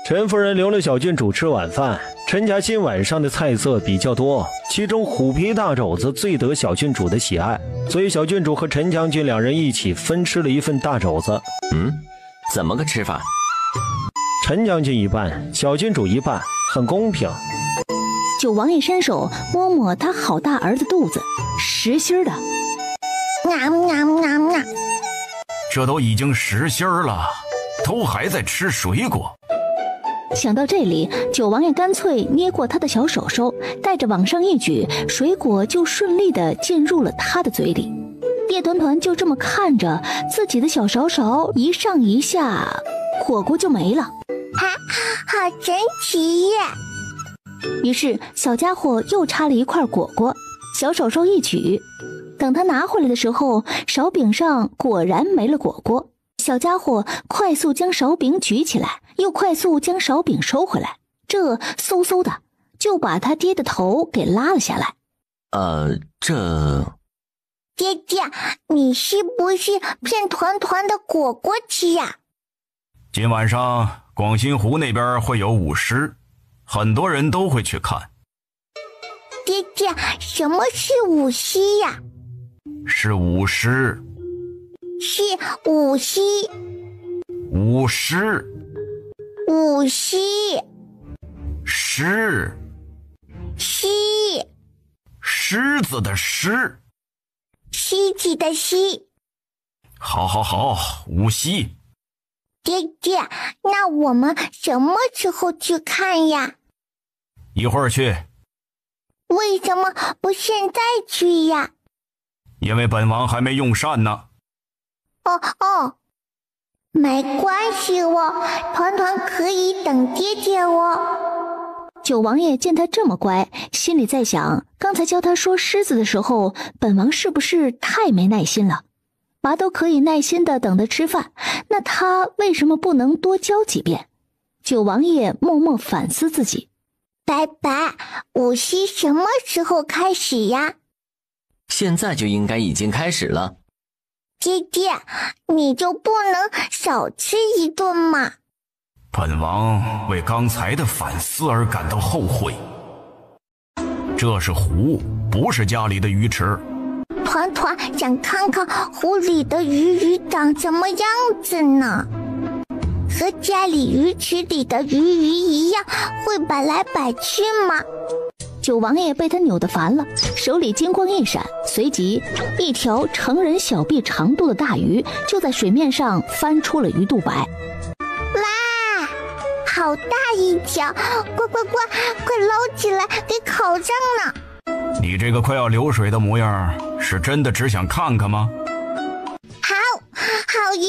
[SPEAKER 5] 陈夫人留了小郡主吃晚饭。陈家今晚上的菜色比较多，其中虎皮大肘子最得小郡主的喜爱，所以小郡主和陈将军两人一起分吃了一份大肘子。
[SPEAKER 6] 怎么个吃法？
[SPEAKER 5] 陈将军一半，小郡主一半，很公平。
[SPEAKER 14] 九王爷伸手摸摸他好大儿的肚子，实心的。
[SPEAKER 9] 这都已经实心了，都还在吃水果。
[SPEAKER 14] 想到这里，九王爷干脆捏过他的小手手，带着往上一举，水果就顺利地进入了他的嘴里。叶团团就这么看着自己的小勺勺一上一下，果果就没了。
[SPEAKER 1] 好神奇耶！
[SPEAKER 14] 于是小家伙又插了一块果果，小手手一举，等他拿回来的时候，勺柄上果然没了果果。小家伙快速将勺柄举起来，又快速将勺柄收回来，这嗖嗖的就把他爹的头给拉了下来。
[SPEAKER 1] 爹爹，你是不是骗团团的果果吃呀？
[SPEAKER 9] 今晚上广新湖那边会有舞狮，很多人都会去看。
[SPEAKER 1] 爹爹，什么是舞狮呀？
[SPEAKER 9] 是舞狮。
[SPEAKER 1] 是舞狮。
[SPEAKER 9] 舞狮。
[SPEAKER 1] 舞狮。
[SPEAKER 9] 狮。
[SPEAKER 1] 狮。
[SPEAKER 9] 狮子的狮。
[SPEAKER 1] 狮子的狮。
[SPEAKER 9] 好，无锡。
[SPEAKER 1] 爹爹，那我们什么时候去看呀？
[SPEAKER 9] 一会儿去。
[SPEAKER 1] 为什么不现在去呀？
[SPEAKER 9] 因为本王还没用膳呢。
[SPEAKER 1] 没关系哦，团团可以等爹爹哦。
[SPEAKER 14] 九王爷见他这么乖，心里在想，刚才教他说狮子的时候，本王是不是太没耐心了？娃都可以耐心的等他吃饭，那他为什么不能多教几遍？九王爷默默反思自己。
[SPEAKER 1] 白白，舞狮什么时候开始呀？
[SPEAKER 6] 现在就应该已经开始了。
[SPEAKER 1] 爹爹，你就不能少吃一顿吗？
[SPEAKER 9] 本王为刚才的反思而感到后悔。这是湖，不是家里的鱼池。
[SPEAKER 1] 团团想看看湖里的鱼长什么样子呢？和家里鱼池里的鱼一样，会摆来摆去吗？
[SPEAKER 14] 九王爷被他扭得烦了，手里金光一闪，随即一条成人小臂长度的大鱼就在水面上翻出了鱼肚白。
[SPEAKER 1] 哇，好大一条！快捞起来给烤上呢！
[SPEAKER 9] 你这个快要流水的模样，是真的只想看看吗？
[SPEAKER 1] 好耶！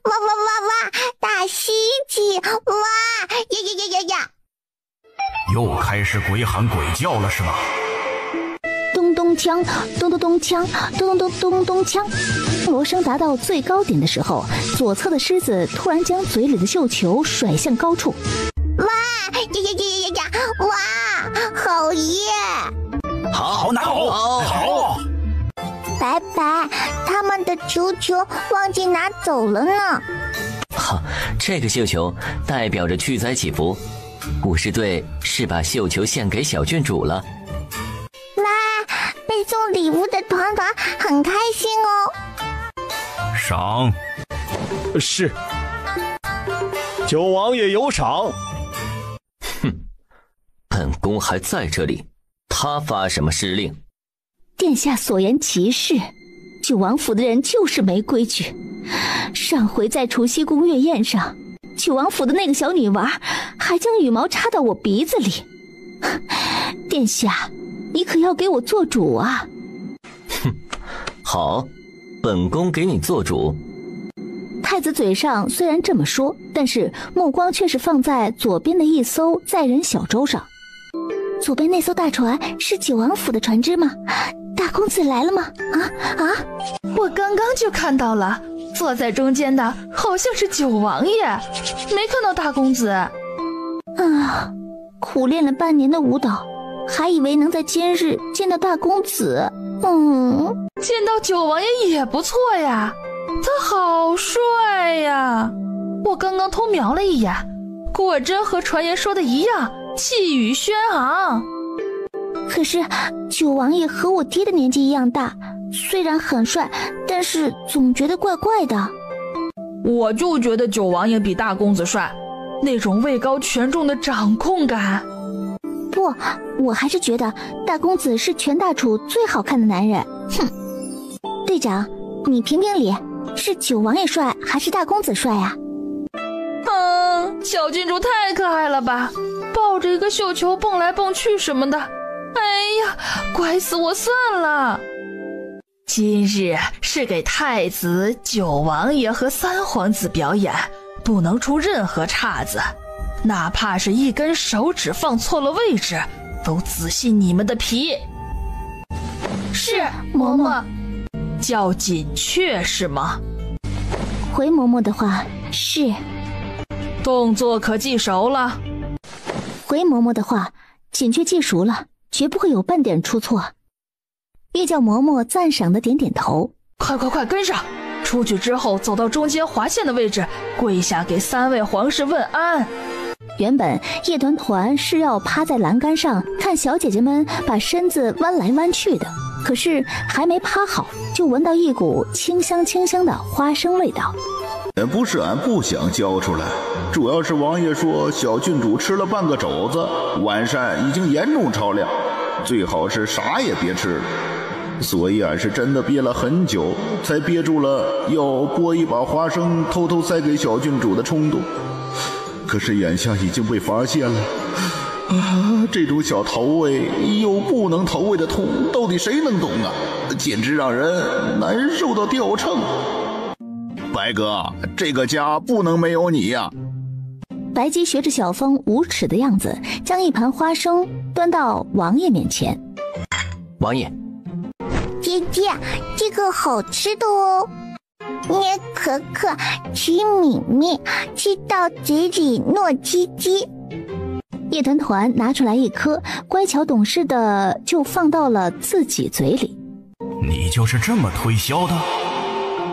[SPEAKER 1] 哇！大狮子！哇呀！
[SPEAKER 9] 又开始鬼喊鬼叫了是吧？
[SPEAKER 14] 咚咚锵，咚咚咚锵，咚咚咚咚咚锵。锣声达到最高点的时候，左侧的狮子突然将嘴里的绣球甩向高处。
[SPEAKER 1] 哇呀！哇，好耶！
[SPEAKER 9] 好！
[SPEAKER 1] 白白，他们的球球忘记拿走了呢。
[SPEAKER 6] 这个绣球代表着驱灾祈福，舞狮队是把绣球献给小郡主了。
[SPEAKER 1] 哇，被送礼物的团团很开心哦。
[SPEAKER 9] 赏。
[SPEAKER 5] 是。九王爷有赏。
[SPEAKER 6] 本宫还在这里，他发什么施令？
[SPEAKER 14] 殿下所言极是，九王府的人就是没规矩。上回在除夕宫月宴上，九王府的那个小女娃还将羽毛插到我鼻子里。殿下，你可要给我做主啊！
[SPEAKER 6] 好，本宫给你做主。
[SPEAKER 14] 太太子嘴上虽然这么说，但是目光却是放在左边的一艘载人小舟上。
[SPEAKER 10] 左边那艘大船是九王府的船只吗？大公子来了吗？
[SPEAKER 8] 我刚刚就看到了，坐在中间的好像是九王爷，没看到大公子。
[SPEAKER 10] 苦练了半年的舞蹈，还以为能在今日见到大公子。
[SPEAKER 8] 见到九王爷也不错呀，他好帅呀！我刚刚偷瞄了一眼，果真和传言说的一样，气宇轩昂。
[SPEAKER 10] 可是九王爷和我爹的年纪一样大，虽然很帅，但是总觉得怪怪的。
[SPEAKER 8] 我就觉得九王爷比大公子帅，那种位高权重的掌控感。
[SPEAKER 10] 不，我还是觉得大公子是全大楚最好看的男人。队长，你评评理，是九王爷帅还是大公子帅啊？
[SPEAKER 8] 小郡主太可爱了吧，抱着一个绣球蹦来蹦去什么的，哎呀，怪死我算了。今日是给太子、九王爷和三皇子表演，不能出任何岔子，哪怕是一根手指放错了位置，都仔细你们的皮。
[SPEAKER 10] 是，嬷嬷。
[SPEAKER 8] 叫锦雀是吗？
[SPEAKER 10] 回嬷嬷的话是。
[SPEAKER 8] 动作可记熟了？
[SPEAKER 10] 回嬷嬷的话，锦雀记熟了，绝不会有半点出错。玉教嬷嬷赞赏的点点头。
[SPEAKER 8] 快跟上！出去之后走到中间划线的位置，跪下给3位皇室问安。
[SPEAKER 14] 原本叶团团是要趴在栏杆上看小姐姐们把身子弯来弯去的，可是还没趴好，就闻到一股清香的花生味道。
[SPEAKER 2] 不是俺不想交出来，主要是王爷说小郡主吃了半个肘子，晚膳已经严重超量，最好是啥也别吃了。所以俺是真的憋了很久，才憋住了要剥一把花生偷偷塞给小郡主的冲动。可是眼下已经被发现了，这种小投喂又不能投喂的痛，到底谁能懂啊？简直让人难受到掉秤。白哥，这个家不能没有你呀！
[SPEAKER 14] 白姬学着小风无耻的样子，将一盘花生端到王爷面前。
[SPEAKER 6] 王爷，
[SPEAKER 1] 姐姐，这个好吃的哦，捏可可，吃米米，吃到嘴里糯叽叽。
[SPEAKER 14] 叶团团拿出来一颗，乖巧懂事的就放到了自己嘴里。
[SPEAKER 9] 你就是这么推销的？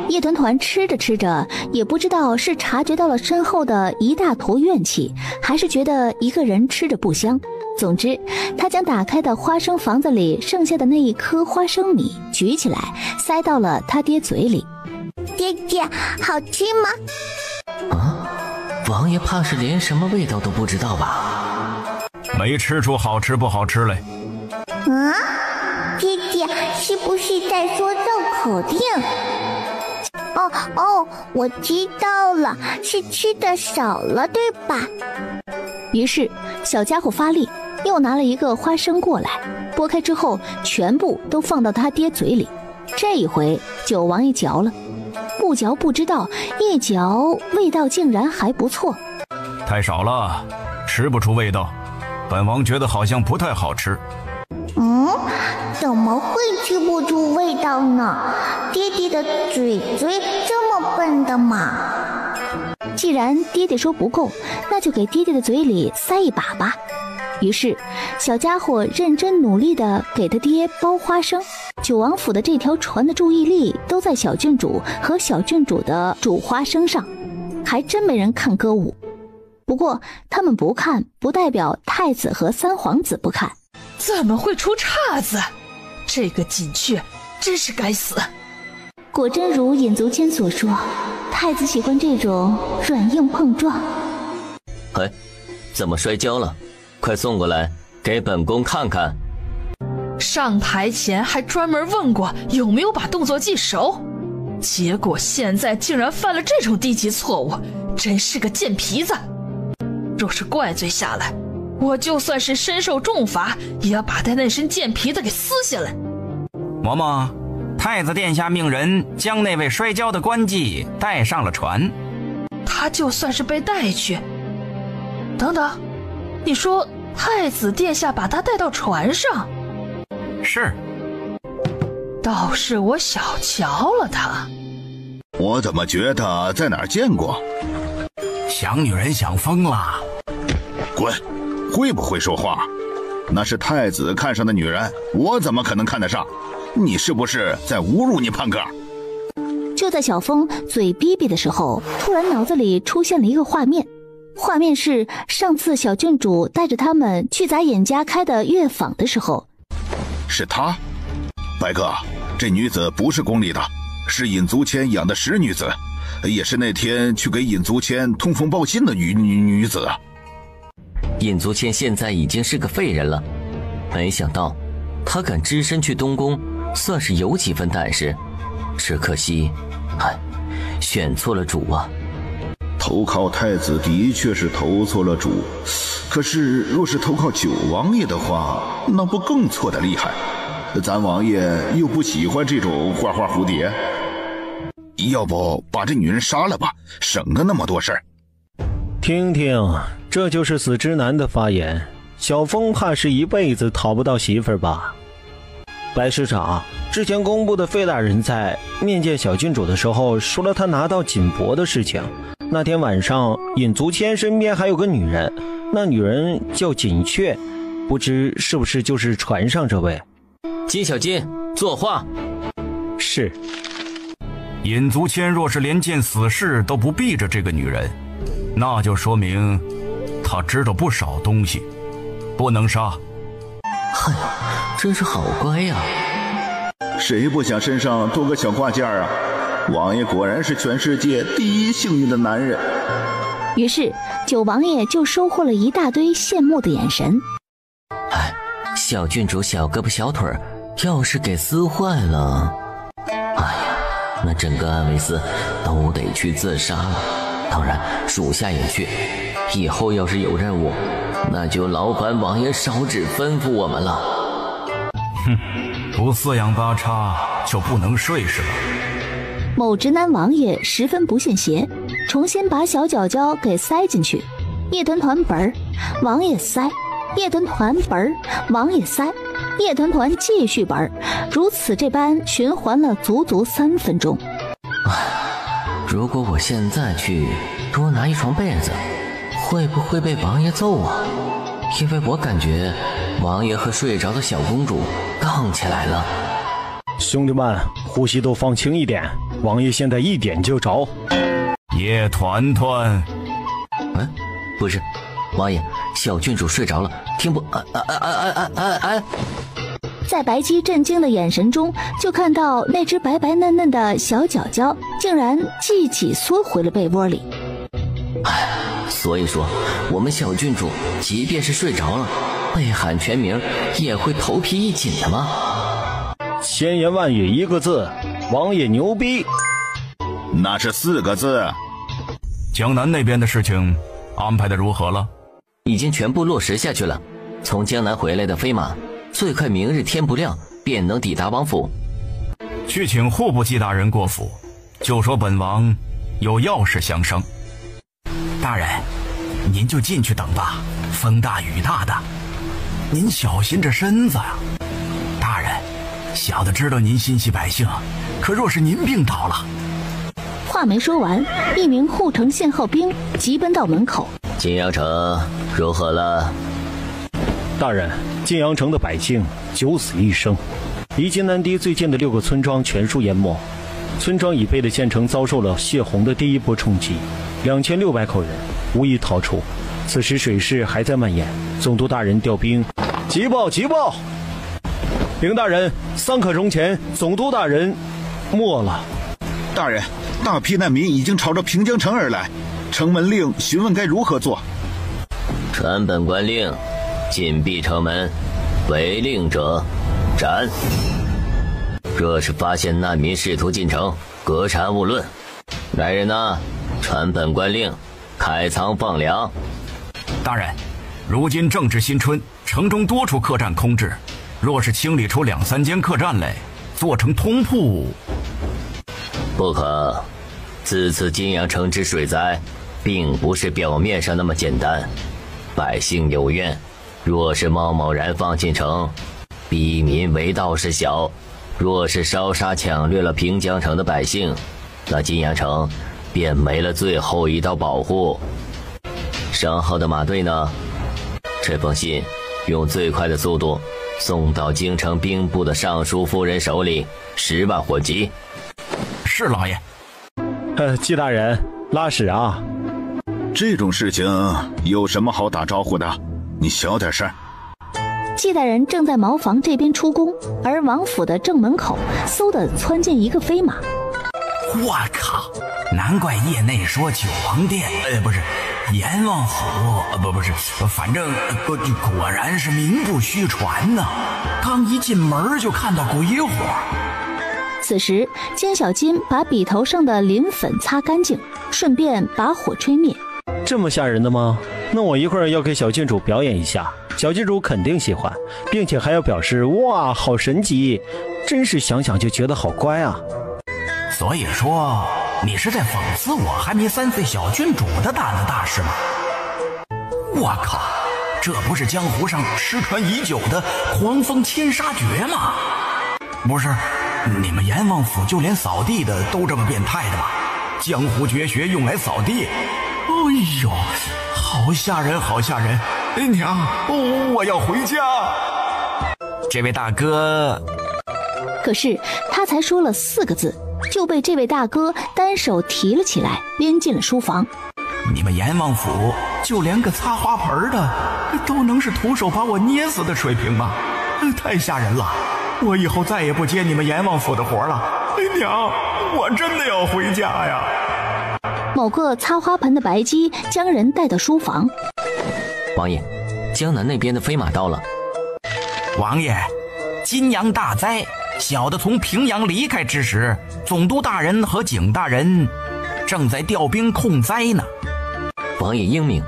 [SPEAKER 14] 叶团团吃着吃着，也不知道是察觉到了身后的一大坨怨气，还是觉得一个人吃着不香。总之，他将打开的花生房子里剩下的那一颗花生米举起来，塞到了他爹嘴里。
[SPEAKER 1] 爹爹，好吃吗？
[SPEAKER 6] 王爷怕是连什么味道都不知道吧？
[SPEAKER 9] 没吃出好吃不好吃来。
[SPEAKER 1] 爹爹是不是在说绕口令？我知道了，是吃的少了，对吧？
[SPEAKER 14] 于是小家伙发力，又拿了一个花生过来，剥开之后全部都放到他爹嘴里。这一回九王爷嚼了，不嚼不知道，一嚼味道竟然还不错。
[SPEAKER 9] 太少了，吃不出味道，本王觉得好像不太好吃。
[SPEAKER 1] 怎么会吃不出味道呢？爹爹的嘴这么笨的嘛？
[SPEAKER 14] 既然爹爹说不够，那就给爹爹的嘴里塞一把吧。于是小家伙认真努力地给他爹剥花生。九王府的这条船的注意力都在小郡主和小郡主的煮花生上，还真没人看歌舞。不过他们不看，不代表太子和三皇子不看。
[SPEAKER 8] 怎么会出岔子？这个锦雀真是该死。
[SPEAKER 10] 果真如尹足谦所说，太子喜欢这种软硬碰撞。
[SPEAKER 6] 怎么摔跤了？快送过来给本宫看看。
[SPEAKER 8] 上台前还专门问过有没有把动作记熟，结果现在竟然犯了这种低级错误，真是个贱皮子。若是怪罪下来，我就算是身受重罚，也要把他那身贱皮子给撕下来。
[SPEAKER 11] 嬷嬷，太子殿下命人将那位摔跤的官妓带上了船。
[SPEAKER 7] 他就算是被带去，等等，你说太子殿下把他带到船上？
[SPEAKER 11] 是。
[SPEAKER 7] 倒是我小瞧了他。
[SPEAKER 2] 我怎么觉得在哪儿见过？
[SPEAKER 9] 想女人想疯了。
[SPEAKER 2] 滚！会不会说话？那是太子看上的女人，我怎么可能看得上？你是不是在侮辱你胖哥？
[SPEAKER 14] 就在小峰嘴逼逼的时候，突然脑子里出现了一个画面，画面是上次小郡主带着他们去咱尹家开的乐坊的时候。
[SPEAKER 2] 是她？白哥，这女子不是宫里的，是尹足谦养的石女子，也是那天去给尹足谦通风报信的女子。
[SPEAKER 6] 尹足谦现在已经是个废人了，没想到他敢只身去东宫，算是有几分胆识，只可惜选错了主啊。
[SPEAKER 2] 投靠太子的确是投错了主，可是若是投靠九王爷的话，那不更错得厉害？咱王爷又不喜欢这种花花蝴蝶，要不把这女人杀了吧，省得那么多事儿。
[SPEAKER 5] 听听，这就是死直男的发言。小峰怕是一辈子讨不到媳妇儿吧？白师长，之前公布的费大人在面见小郡主的时候说了他拿到锦帛的事情。那天晚上尹足谦身边还有个女人，那女人叫锦雀，不知是不是就是船上这位？
[SPEAKER 6] 金小金，作画。
[SPEAKER 5] 是。
[SPEAKER 11] 尹足谦若是连件死事都不避着这个女人，那就说明他知道不少东西，不能杀。
[SPEAKER 6] 哎呀，真是好乖呀！
[SPEAKER 2] 谁不想身上多个小挂件啊？王爷果然是全世界第一幸运的男人。
[SPEAKER 14] 于是九王爷就收获了一大堆羡慕的眼神。
[SPEAKER 6] 小郡主小胳膊小腿要是给撕坏了，那整个安维斯都得去自杀了。当然属下也去，以后要是有任务，那就劳烦王爷少只吩咐我们了。
[SPEAKER 11] 哼，不四仰八叉就不能睡是吧？
[SPEAKER 14] 某直男王爷十分不信邪，重新把小脚脚给塞进去，叶团团本儿，王爷塞，叶团团本儿，王爷塞，叶团团继续本儿，如此这般循环了足足3分钟。
[SPEAKER 6] 如果我现在去多拿一床被子，会不会被王爷揍啊？因为我感觉王爷和睡着的小公主杠起来了。
[SPEAKER 5] 兄弟们，呼吸都放轻一点，王爷现在一点就着。
[SPEAKER 11] 叶团团，
[SPEAKER 6] 不是，王爷，小郡主睡着了，听不？
[SPEAKER 14] 在白姬震惊的眼神中，就看到那只白白嫩嫩的小脚脚竟然自己缩回了被窝里。
[SPEAKER 6] 所以说我们小郡主即便是睡着了，被喊全名也会头皮一紧的吗？
[SPEAKER 5] 千言万语一个字，王爷牛逼。
[SPEAKER 2] 那是4个字。
[SPEAKER 11] 江南那边的事情安排的如何了？
[SPEAKER 6] 已经全部落实下去了。从江南回来的飞马最快明日天不亮便能抵达王府。
[SPEAKER 11] 去请户部季大人过府，就说本王有要事相商。大人，您就进去等吧，风大雨大的，您小心着身子呀。大人，小的知道您心系百姓，可若是您病倒了……
[SPEAKER 14] 话没说完，一名护城信号兵急奔到门口。
[SPEAKER 6] 金阳城如何了？
[SPEAKER 5] 大人，晋阳城的百姓9死1生，离津南堤最近的6个村庄全数淹没，村庄以北的县城遭受了泄洪的第一波冲击，2600口人无一逃出。此时水势还在蔓延，总督大人调兵。急报！禀大人，3刻钟前总督大人没了。
[SPEAKER 2] 大人，大批难民已经朝着平江城而来，城门令询问该如何做。
[SPEAKER 6] 传本官令，禁闭城门，违令者斩。若是发现难民试图进城，格杀勿论。来人呐，传本官令，开仓放粮。
[SPEAKER 11] 大人，如今正值新春，城中多处客栈空置，若是清理出2、3间客栈来，
[SPEAKER 4] 做成通铺。
[SPEAKER 13] 不可，此次金阳城之水灾，并不是表面上那么简单。百姓有怨，若是贸贸然放进城，逼民为盗是小；若是烧杀抢掠了平江城的百姓，那金阳城便没了最后一道保护。上号的马队呢？这封信用最快的速度送到京城兵部的尚书夫人手里，10万火急。
[SPEAKER 11] 是老爷。
[SPEAKER 5] 季大人，拉屎啊！
[SPEAKER 2] 这种事情有什么好打招呼的？你小点声。
[SPEAKER 3] 季大人正在茅房这边出宫，而王府的正门口嗖地窜进一个飞马。
[SPEAKER 4] 我靠！难怪业内说九王殿，不是阎王府，不是，反正果然是名不虚传呐。刚一进门就看到鬼火。
[SPEAKER 3] 此时，金小金把笔头上的磷粉擦干净，顺便把火吹灭。
[SPEAKER 5] 这么吓人的吗？那我一会儿要给小郡主表演一下，小郡主肯定喜欢，并且还要表示哇，好神奇！真是想想就觉得好乖啊。
[SPEAKER 4] 所以说，你是在讽刺我还没3岁小郡主的胆子大是吗？我靠，这不是江湖上失传已久的狂风千杀诀吗？不是，你们阎王府就连扫地的都这么变态的吗？江湖绝学用来扫地，哎呦，好吓人，好吓人！娘，我要回家。
[SPEAKER 11] 这位大哥，
[SPEAKER 3] 可是他才说了4个字，就被这位大哥单手提了起来，拎进了书房。
[SPEAKER 4] 你们阎王府就连个擦花盆的都能是徒手把我捏死的水平吗？太吓人了！我以后再也不接你们阎王府的活了。娘，我真的要回家呀！
[SPEAKER 3] 某个擦花盆的白姬将人带到书房。
[SPEAKER 6] 王爷，江南那边的飞马到了。
[SPEAKER 4] 王爷，金阳大灾，小的从平阳离开之时，总督大人和景大人正在调兵控灾呢。
[SPEAKER 6] 王爷英明，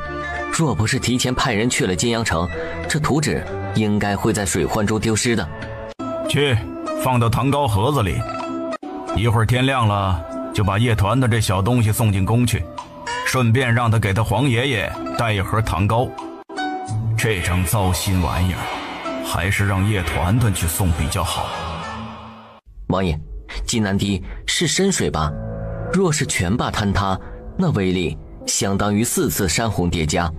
[SPEAKER 6] 若不是提前派人去了金阳城，这图纸应该会在水患中丢失的。
[SPEAKER 4] 去，放到糖糕盒子里，一会儿天亮了就把叶团的这小东西送进宫去，顺便让他给他皇爷爷带一盒糖糕。这种糟心玩意儿还是让叶团团去送比较好。
[SPEAKER 6] 王爷，金南堤是深水吧？若是全坝坍塌，那威力相当于4次山洪叠加。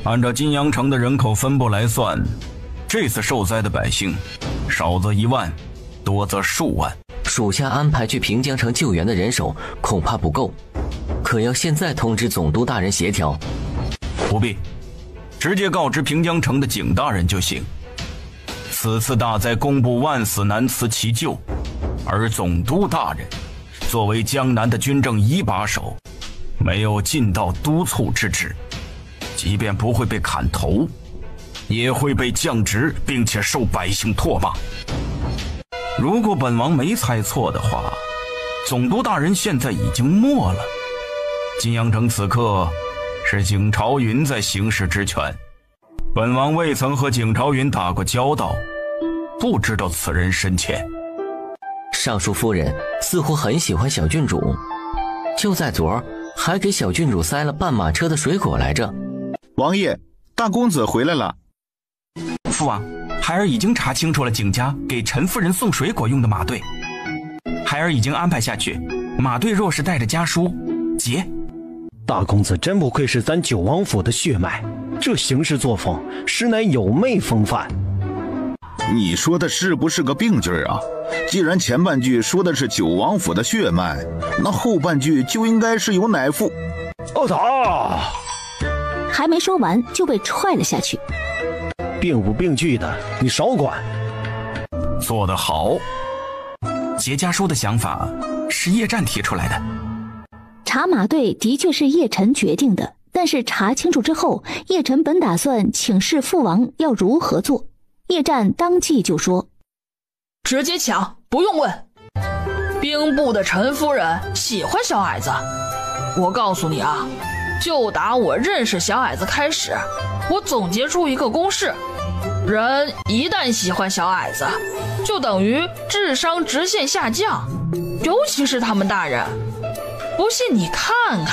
[SPEAKER 4] 按照金阳城的人口分布来算，这次受灾的百姓少则1万，多则数万。
[SPEAKER 6] 属下安排去平江城救援的人手恐怕不够，可要现在通知总督大人协调。
[SPEAKER 4] 不必，直接告知平江城的景大人就行。此次大灾，工部万死难辞其咎，而总督大人作为江南的军政一把手，没有尽到督促之职，即便不会被砍头，也会被降职，并且受百姓唾骂。如果本王没猜错的话，总督大人现在已经没了，金阳城此刻是景朝云在行使职权。本王未曾和景朝云打过交道，不知道此人深浅。
[SPEAKER 6] 尚书夫人似乎很喜欢小郡主，就在昨儿还给小郡主塞了半马车的水果来着。
[SPEAKER 2] 王爷，大公子回来了。
[SPEAKER 11] 父王，孩儿已经查清楚了景家给陈夫人送水果用的马队，孩儿已经安排下去，马队若是带着家书结。
[SPEAKER 5] 大公子真不愧是咱九王府的血脉，这行事作风实乃有媚风范。
[SPEAKER 2] 你说的是不是个病句啊？既然前半句说的是九王府的血脉，那后半句就应该是有乃父。
[SPEAKER 5] 打！
[SPEAKER 3] 还没说完就被踹了下去。
[SPEAKER 5] 病不病句的你少管。
[SPEAKER 4] 做得好。
[SPEAKER 11] 结家书的想法是叶战提出来的。
[SPEAKER 3] 查马队的确是叶晨决定的，但是查清楚之后，叶晨本打算请示父王要如何做。叶战当即就说：
[SPEAKER 7] 直接抢，不用问。兵部的陈夫人喜欢小矮子，我告诉你啊，就打我认识小矮子开始，我总结出一个公式：人一旦喜欢小矮子，就等于智商直线下降，尤其是他们大人。不信你看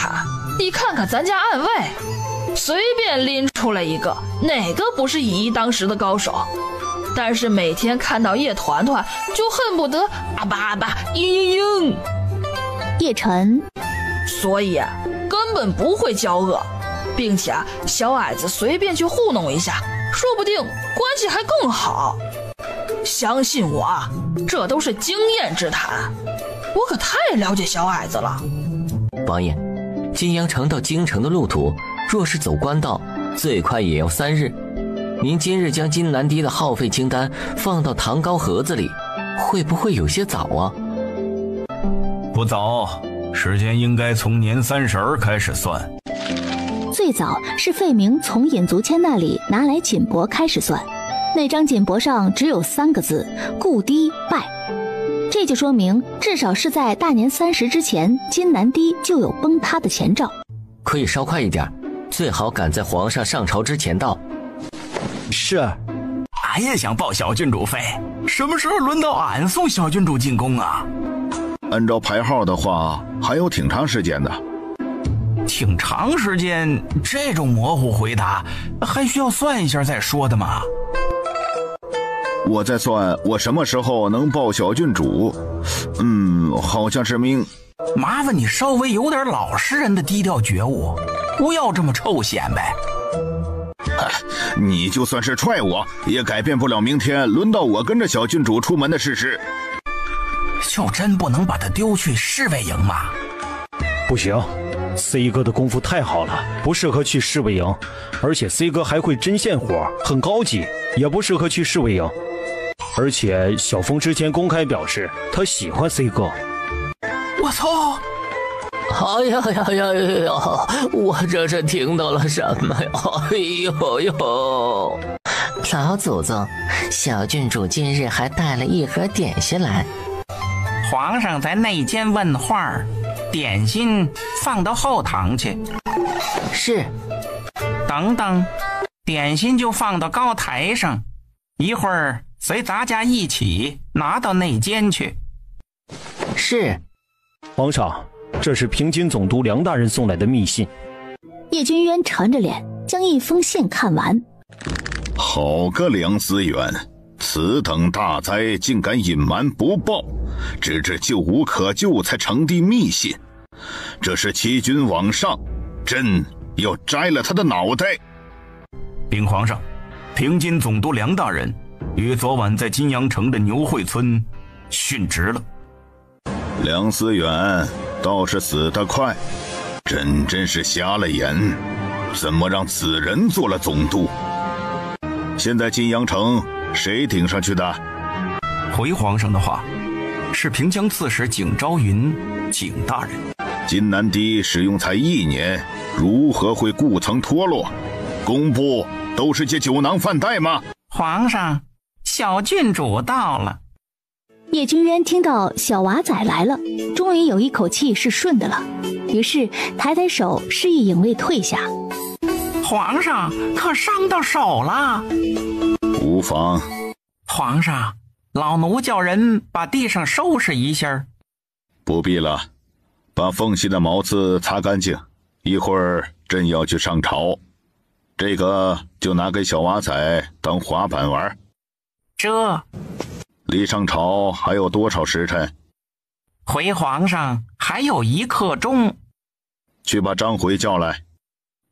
[SPEAKER 7] 看咱家暗卫，随便拎出来一个，哪个不是以一当十的高手？但是每天看到叶团团，就恨不得啊吧嘤。
[SPEAKER 14] 叶晨，
[SPEAKER 7] 所以根本不会交恶，并且小矮子随便去糊弄一下，说不定关系还更好。相信我，这都是经验之谈，我可太了解小矮子了。
[SPEAKER 6] 王爷，金阳城到京城的路途，若是走官道，最快也要3日。您今日将金南堤的耗费清单放到糖糕盒子里，会不会有些早啊？
[SPEAKER 9] 不早，时间应该从年30开始算。
[SPEAKER 14] 最早是费明从尹足谦那里拿来锦帛开始算，那张锦帛上只有3个字：故堤败。这就说明至少是在大年30之前，金南堤就有崩塌的前兆。
[SPEAKER 6] 可以稍快一点，最好赶在皇上上朝之前到。
[SPEAKER 5] 是，
[SPEAKER 11] 俺也想报小郡主费，什么时候轮到俺送小郡主进宫啊？
[SPEAKER 2] 按照排号的话，还有挺长时间的。
[SPEAKER 11] 挺长时间？这种模糊回答，还需要算一下再说的吗？
[SPEAKER 2] 我在算我什么时候能报小郡主。好像是
[SPEAKER 11] 麻烦你稍微有点老实人的低调觉悟，不要这么臭显摆。
[SPEAKER 2] 你就算是踹我，也改变不了明天轮到我跟着小郡主出门的事实。
[SPEAKER 11] 就真不能把他丢去侍卫营吗？
[SPEAKER 5] 不行，C 哥的功夫太好了，不适合去侍卫营，而且 C 哥还会针线活，很高级，也不适合去侍卫营。而且小峰之前公开表示他喜欢 C 哥。
[SPEAKER 11] 我操！
[SPEAKER 6] 哎呀，我这是听到了什么呀？哎呦！
[SPEAKER 12] 老祖宗，小郡主今日还带了一盒点心来。
[SPEAKER 4] 皇上在内监问话，点心放到后堂去。
[SPEAKER 12] 是。
[SPEAKER 4] 等等，点心就放到高台上，一会儿随咱家一起拿到内监去。
[SPEAKER 12] 是。
[SPEAKER 5] 皇上，这是平津总督梁大人送来的密信。
[SPEAKER 14] 叶君渊沉着脸将一封信看完。
[SPEAKER 2] 好个梁思远，此等大灾竟敢隐瞒不报，直至救无可救才呈递密信，这是欺君罔上，朕要摘了他的脑袋。
[SPEAKER 9] 禀皇上，平津总督梁大人于昨晚在金阳城的牛会村殉职了。
[SPEAKER 2] 梁思远倒是死得快，朕真是瞎了眼，怎么让此人做了总督？现在金阳城谁顶上去的？
[SPEAKER 11] 回皇上的话，是平江刺史景昭云，景大人。
[SPEAKER 2] 金南堤使用才1年，如何会故曾脱落？工部都是些酒囊饭袋吗？
[SPEAKER 4] 皇上，小郡主到了。
[SPEAKER 14] 叶君渊听到小娃仔来了，终于有一口气是顺的了，于是抬抬手示意影卫退下。
[SPEAKER 4] 皇上可伤到手了。
[SPEAKER 2] 无妨。
[SPEAKER 4] 皇上，老奴叫人把地上收拾一下。
[SPEAKER 2] 不必了，把缝隙的毛刺擦干净，一会儿朕要去上朝，这个就拿给小娃仔当滑板玩。
[SPEAKER 4] 这
[SPEAKER 2] 离上朝还有多少时辰？
[SPEAKER 4] 回皇上还有1刻钟。
[SPEAKER 2] 去把张回叫来。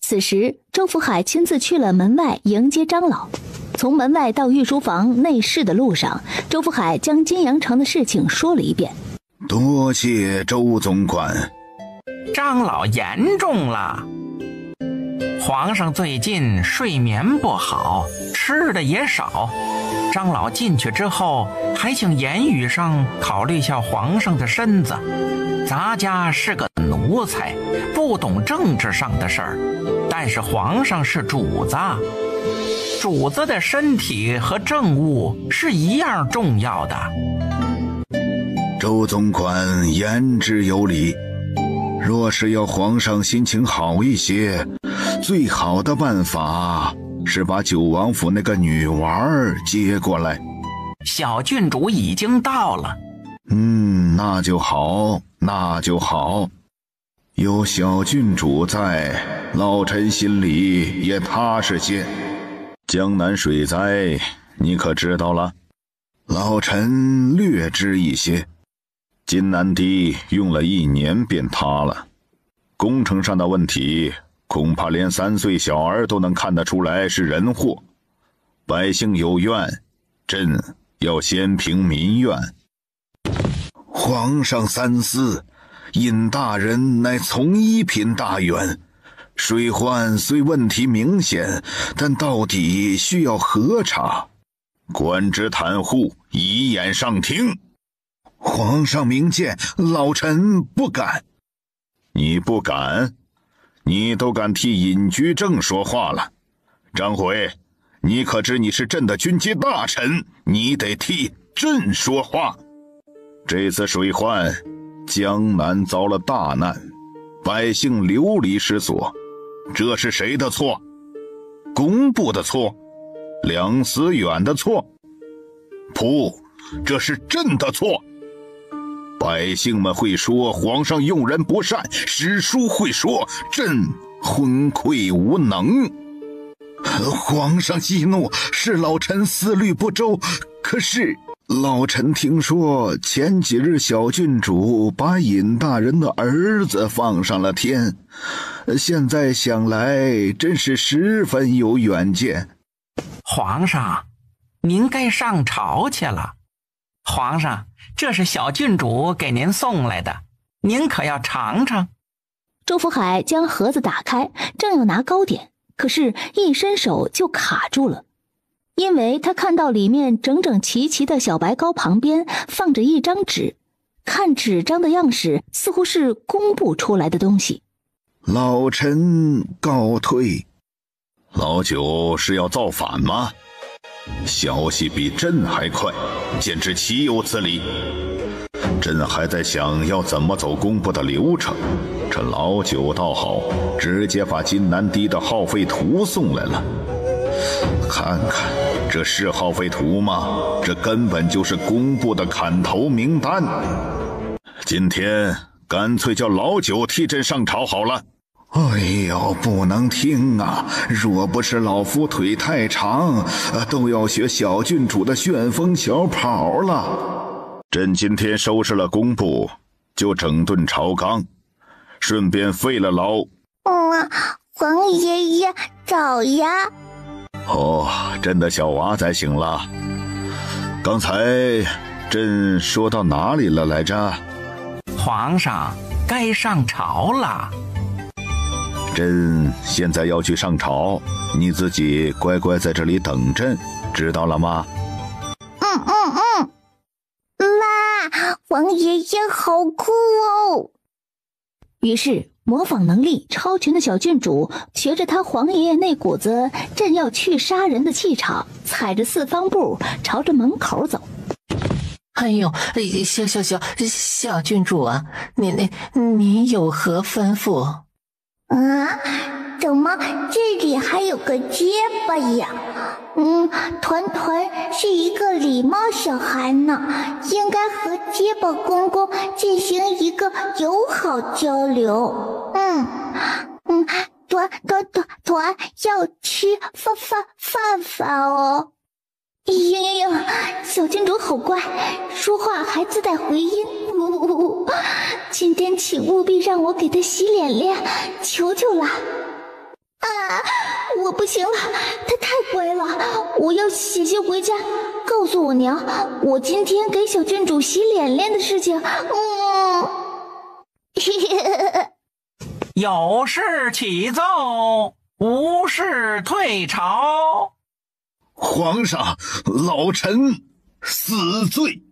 [SPEAKER 14] 此时周福海亲自去了门外迎接张老。从门外到御书房内室的路上，周福海将金阳城的事情说了一遍。
[SPEAKER 2] 多谢周总管。
[SPEAKER 4] 张老严重了，皇上最近睡眠不好，吃的也少。张老进去之后，还请言语上考虑下皇上的身子。咱家是个奴才，不懂政治上的事儿，但是皇上是主子，主子的身体和政务是一样重要的。
[SPEAKER 2] 周总管言之有理，若是要皇上心情好一些，最好的办法是把九王府那个女娃接过来。
[SPEAKER 4] 小郡主已经到了。
[SPEAKER 2] 那就好，那就好。有小郡主在，老臣心里也踏实些。江南水灾，你可知道了？老臣略知一些。金南堤用了1年便塌了，工程上的问题，恐怕连3岁小儿都能看得出来是人祸。百姓有怨，朕要先平民怨。皇上三思，尹大人乃从1品大员，水患虽问题明显，但到底需要核查。官职袒护，以眼上听。皇上明鉴，老臣不敢。你不敢？你都敢替尹居正说话了。张回，你可知你是朕的军机大臣，你得替朕说话。这次水患，江南遭了大难，百姓流离失所，这是谁的错？工部的错？梁思远的错？不，这是朕的错。百姓们会说皇上用人不善，史书会说朕昏聩无能。皇上息怒，是老臣思虑不周，可是老臣听说前几日小郡主把尹大人的儿子放上了天，现在想来真是十分有远见。
[SPEAKER 4] 皇上，您该上朝去了。皇上，这是小郡主给您送来的，您可要尝尝。
[SPEAKER 14] 周福海将盒子打开，正要拿糕点，可是一伸手就卡住了，因为他看到里面整整齐齐的小白糕旁边放着一张纸，看纸张的样式似乎是公布出来的东西。
[SPEAKER 2] 老臣告退。老九是要造反吗？消息比朕还快，简直岂有此理。朕还在想要怎么走工部的流程，这老九倒好，直接把金南堤的耗费图送来了。看看，这是耗费图吗？这根本就是工部的砍头名单。今天干脆叫老九替朕上朝好了。哎呦，不能听啊！若不是老夫腿太长，都要学小郡主的旋风小跑了。朕今天收拾了工部，就整顿朝纲，顺便废了老……
[SPEAKER 1] 皇爷爷早呀！
[SPEAKER 2] 哦，朕的小娃仔醒了。刚才朕说到哪里了来着？
[SPEAKER 4] 皇上，该上朝了。
[SPEAKER 2] 朕现在要去上朝，你自己乖乖在这里等朕，知道了吗？
[SPEAKER 1] 妈，王爷爷好酷哦！
[SPEAKER 14] 于是模仿能力超群的小郡主学着他皇爷爷那股子朕要去杀人的气场，踩着4方步朝着门口走。
[SPEAKER 12] 哎呦，小郡主啊，你有何吩咐？
[SPEAKER 1] 怎么这里还有个结巴呀？团团是一个礼貌小孩呢，应该和结巴公公进行一个友好交流。团要吃饭哦。
[SPEAKER 14] 呀，小郡主好乖，说话还自带回音。今天请务必让我给她洗脸，求求了。我不行了，她太乖了，我要写信回家告诉我娘，我今天给小郡主洗脸的事情。
[SPEAKER 4] 有事启奏，无事退朝。
[SPEAKER 2] 皇上，老臣死罪。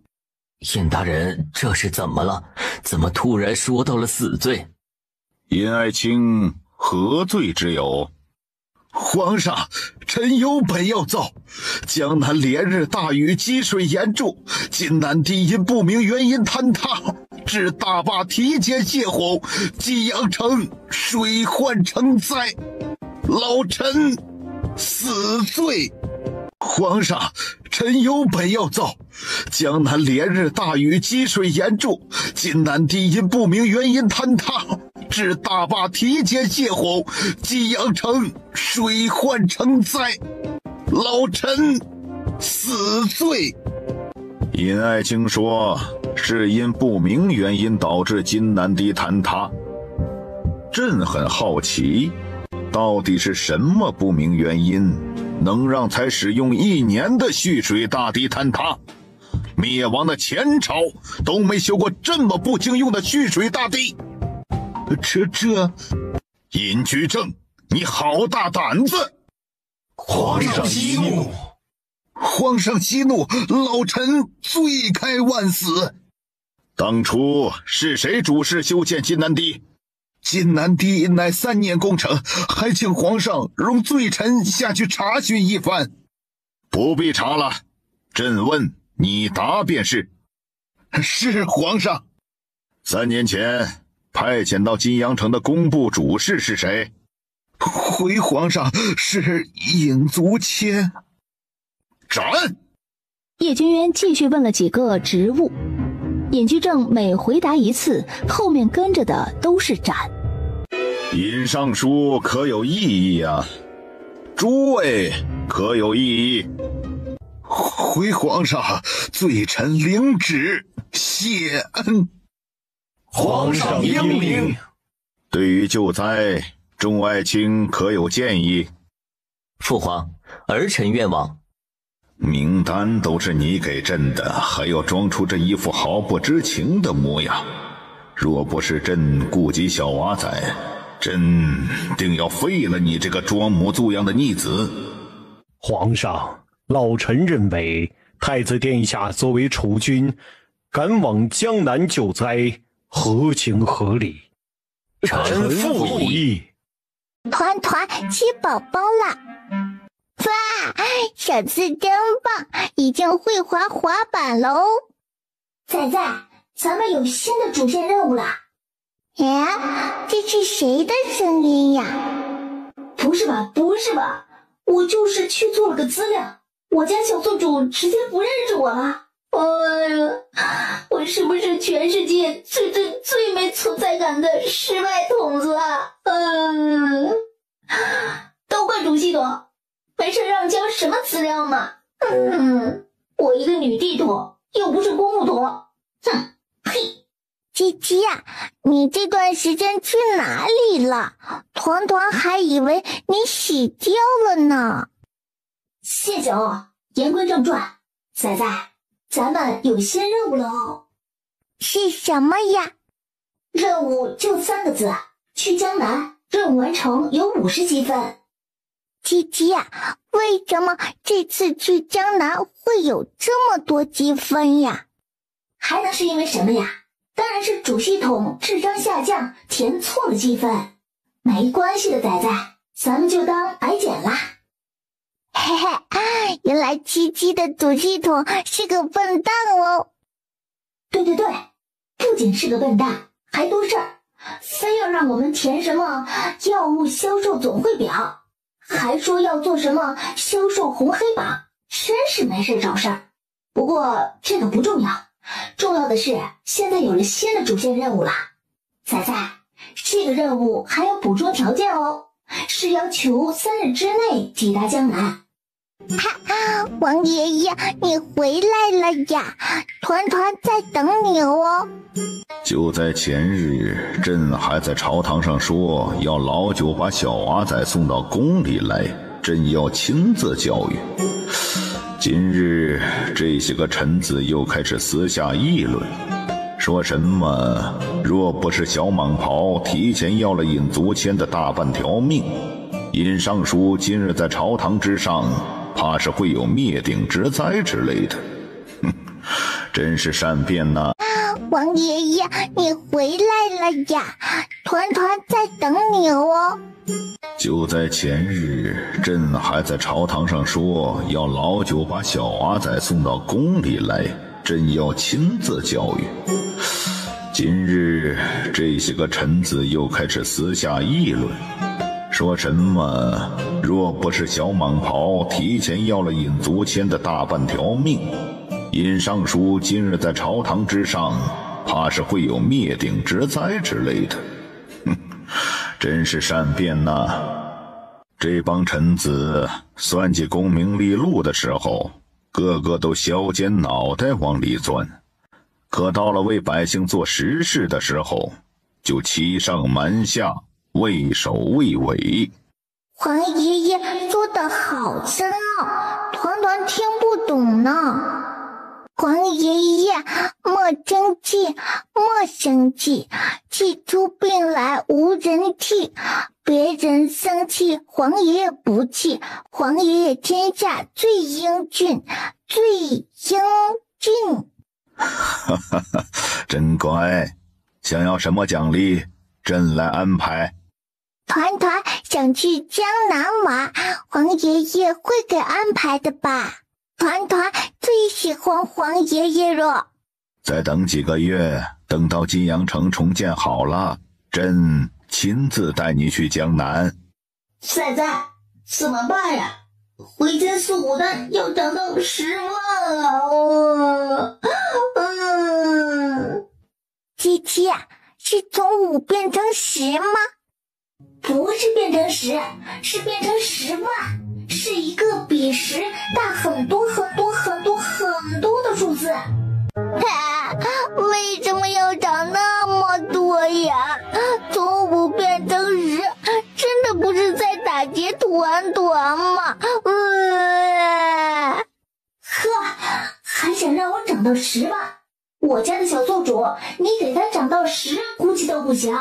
[SPEAKER 13] 尹大人，这是怎么了？怎么突然说到了死罪？
[SPEAKER 2] 尹爱卿何罪之有？皇上，臣有本要奏。江南连日大雨，积水严重，金南堤因不明原因坍塌，致大坝提前泄洪，济阳城水患成灾。老臣死罪！皇上，臣有本要奏。江南连日大雨，积水严重，晋南堤因不明原因坍塌，致大坝提前泄洪，济阳城水患成灾，老臣死罪。尹爱卿说是因不明原因导致晋南堤坍塌。朕很好奇，到底是什么不明原因能让才使用1年的蓄水大堤坍塌？灭亡的前朝都没修过这么不经用的蓄水大堤。这，尹居正，你好大胆子！
[SPEAKER 9] 皇上息怒！
[SPEAKER 2] 皇上息怒，老臣罪该万死。当初是谁主事修建晋南堤？晋南堤乃3年工程，还请皇上容罪臣下去查询一番。不必查了，朕问你答便是。是皇上。3年前派遣到金阳城的工部主事是谁？回皇上，是尹足谦。斩！
[SPEAKER 3] 叶君渊继续问了几个职务，尹居正每回答一次，后面跟着的都是斩。
[SPEAKER 2] 尹尚书可有异议啊？诸位可有异议？回皇上，罪臣领旨谢恩。
[SPEAKER 9] 皇上英明。
[SPEAKER 2] 对于救灾，众爱卿可有建议？
[SPEAKER 6] 父皇，儿臣愿往。
[SPEAKER 2] 名单都是你给朕的，还要装出这一副毫不知情的模样。若不是朕顾及小娃仔，朕定要废了你这个装模作样的逆子。
[SPEAKER 5] 皇上，老臣认为太子殿下作为储君，赶往江南救灾，合情合理。
[SPEAKER 9] 臣附议。
[SPEAKER 1] 团团起宝宝了！哇，小刺真棒，已经会滑滑板喽！
[SPEAKER 10] 仔仔，咱们有新的主线任务了。
[SPEAKER 1] 哎，这是谁的声音呀？
[SPEAKER 10] 不是吧，不是吧，我就是去做了个资料，我家小宿主直接不认识我了。哎呀，我是不是全世界最没存在感的失败筒子啊？都怪主系统，没事让交什么资料嘛？我一个女地图，又不是公务图。哼，呸！
[SPEAKER 1] 鸡鸡呀，你这段时间去哪里了？团团还以为你死掉了呢。
[SPEAKER 10] 谢谢哦。言归正传，仔仔，咱们有新任务了哦。
[SPEAKER 1] 是什么呀？
[SPEAKER 10] 任务就3个字，去江南，任务完成有50积分。
[SPEAKER 1] 鸡鸡呀，为什么这次去江南会有这么多积分呀？
[SPEAKER 10] 还能是因为什么呀？当然是主系统智商下降填错了积分。没关系的，仔仔，咱们就当白捡啦。
[SPEAKER 1] 嘿嘿，原来鸡鸡的主系统是个笨蛋哦。
[SPEAKER 10] 对，不仅是个笨蛋，还多事儿，非要让我们填什么药物销售总汇表，还说要做什么销售红黑榜，真是没事找事儿。不过这个不重要，重要的是现在有了新的主线任务了。仔仔，这个任务还有补充条件哦，是要求3日之内抵达江南。
[SPEAKER 1] 王爷爷，你回来了呀！团团在等你哦。
[SPEAKER 2] 就在前日，朕还在朝堂上说要老九把小娃仔送到宫里来，朕要亲自教育。今日这些个臣子又开始私下议论，说什么若不是小蟒袍提前要了尹足谦的大半条命，尹尚书今日在朝堂之上怕是会有灭顶之灾之类的。哼，真是善变呐！
[SPEAKER 1] 王爷爷，你回来了呀！团团在等你哦。
[SPEAKER 2] 就在前日，朕还在朝堂上说要老九把小娃仔送到宫里来，朕要亲自教育。今日这些个臣子又开始私下议论，说什么若不是小蟒袍提前要了尹足谦的大半条命，尹尚书今日在朝堂之上，怕是会有灭顶之灾之类的。哼，真是善变呐！这帮臣子算计功名利禄的时候，个个都削尖脑袋往里钻，可到了为百姓做实事的时候，就欺上瞒下，畏首畏尾。
[SPEAKER 1] 皇爷爷说的好深奥，团团听不懂呢。皇爷爷莫生气，莫生气，气出病来无人替。别人生气，皇爷爷不气。皇爷爷天下最英俊，最英俊。
[SPEAKER 2] 哈哈哈，真乖！想要什么奖励，朕来安排。
[SPEAKER 1] 团团想去江南玩，皇爷爷会给安排的吧？团团最喜欢皇爷爷了。
[SPEAKER 2] 再等几个月，等到金阳城重建好了，朕亲自带你去江南。
[SPEAKER 10] 仔仔，怎么办呀？回京4虎蛋要涨到10万了。
[SPEAKER 1] 七七，是从5变成10吗？
[SPEAKER 10] 不是变成10，是变成10万，是一个比10大很多很多很多很多的数字。
[SPEAKER 1] 为什么要涨那么多呀？从5变成10，真的不是在打劫团团吗？
[SPEAKER 10] 还想让我涨到10万？我家的小做主，你给他涨到10，估计都不行。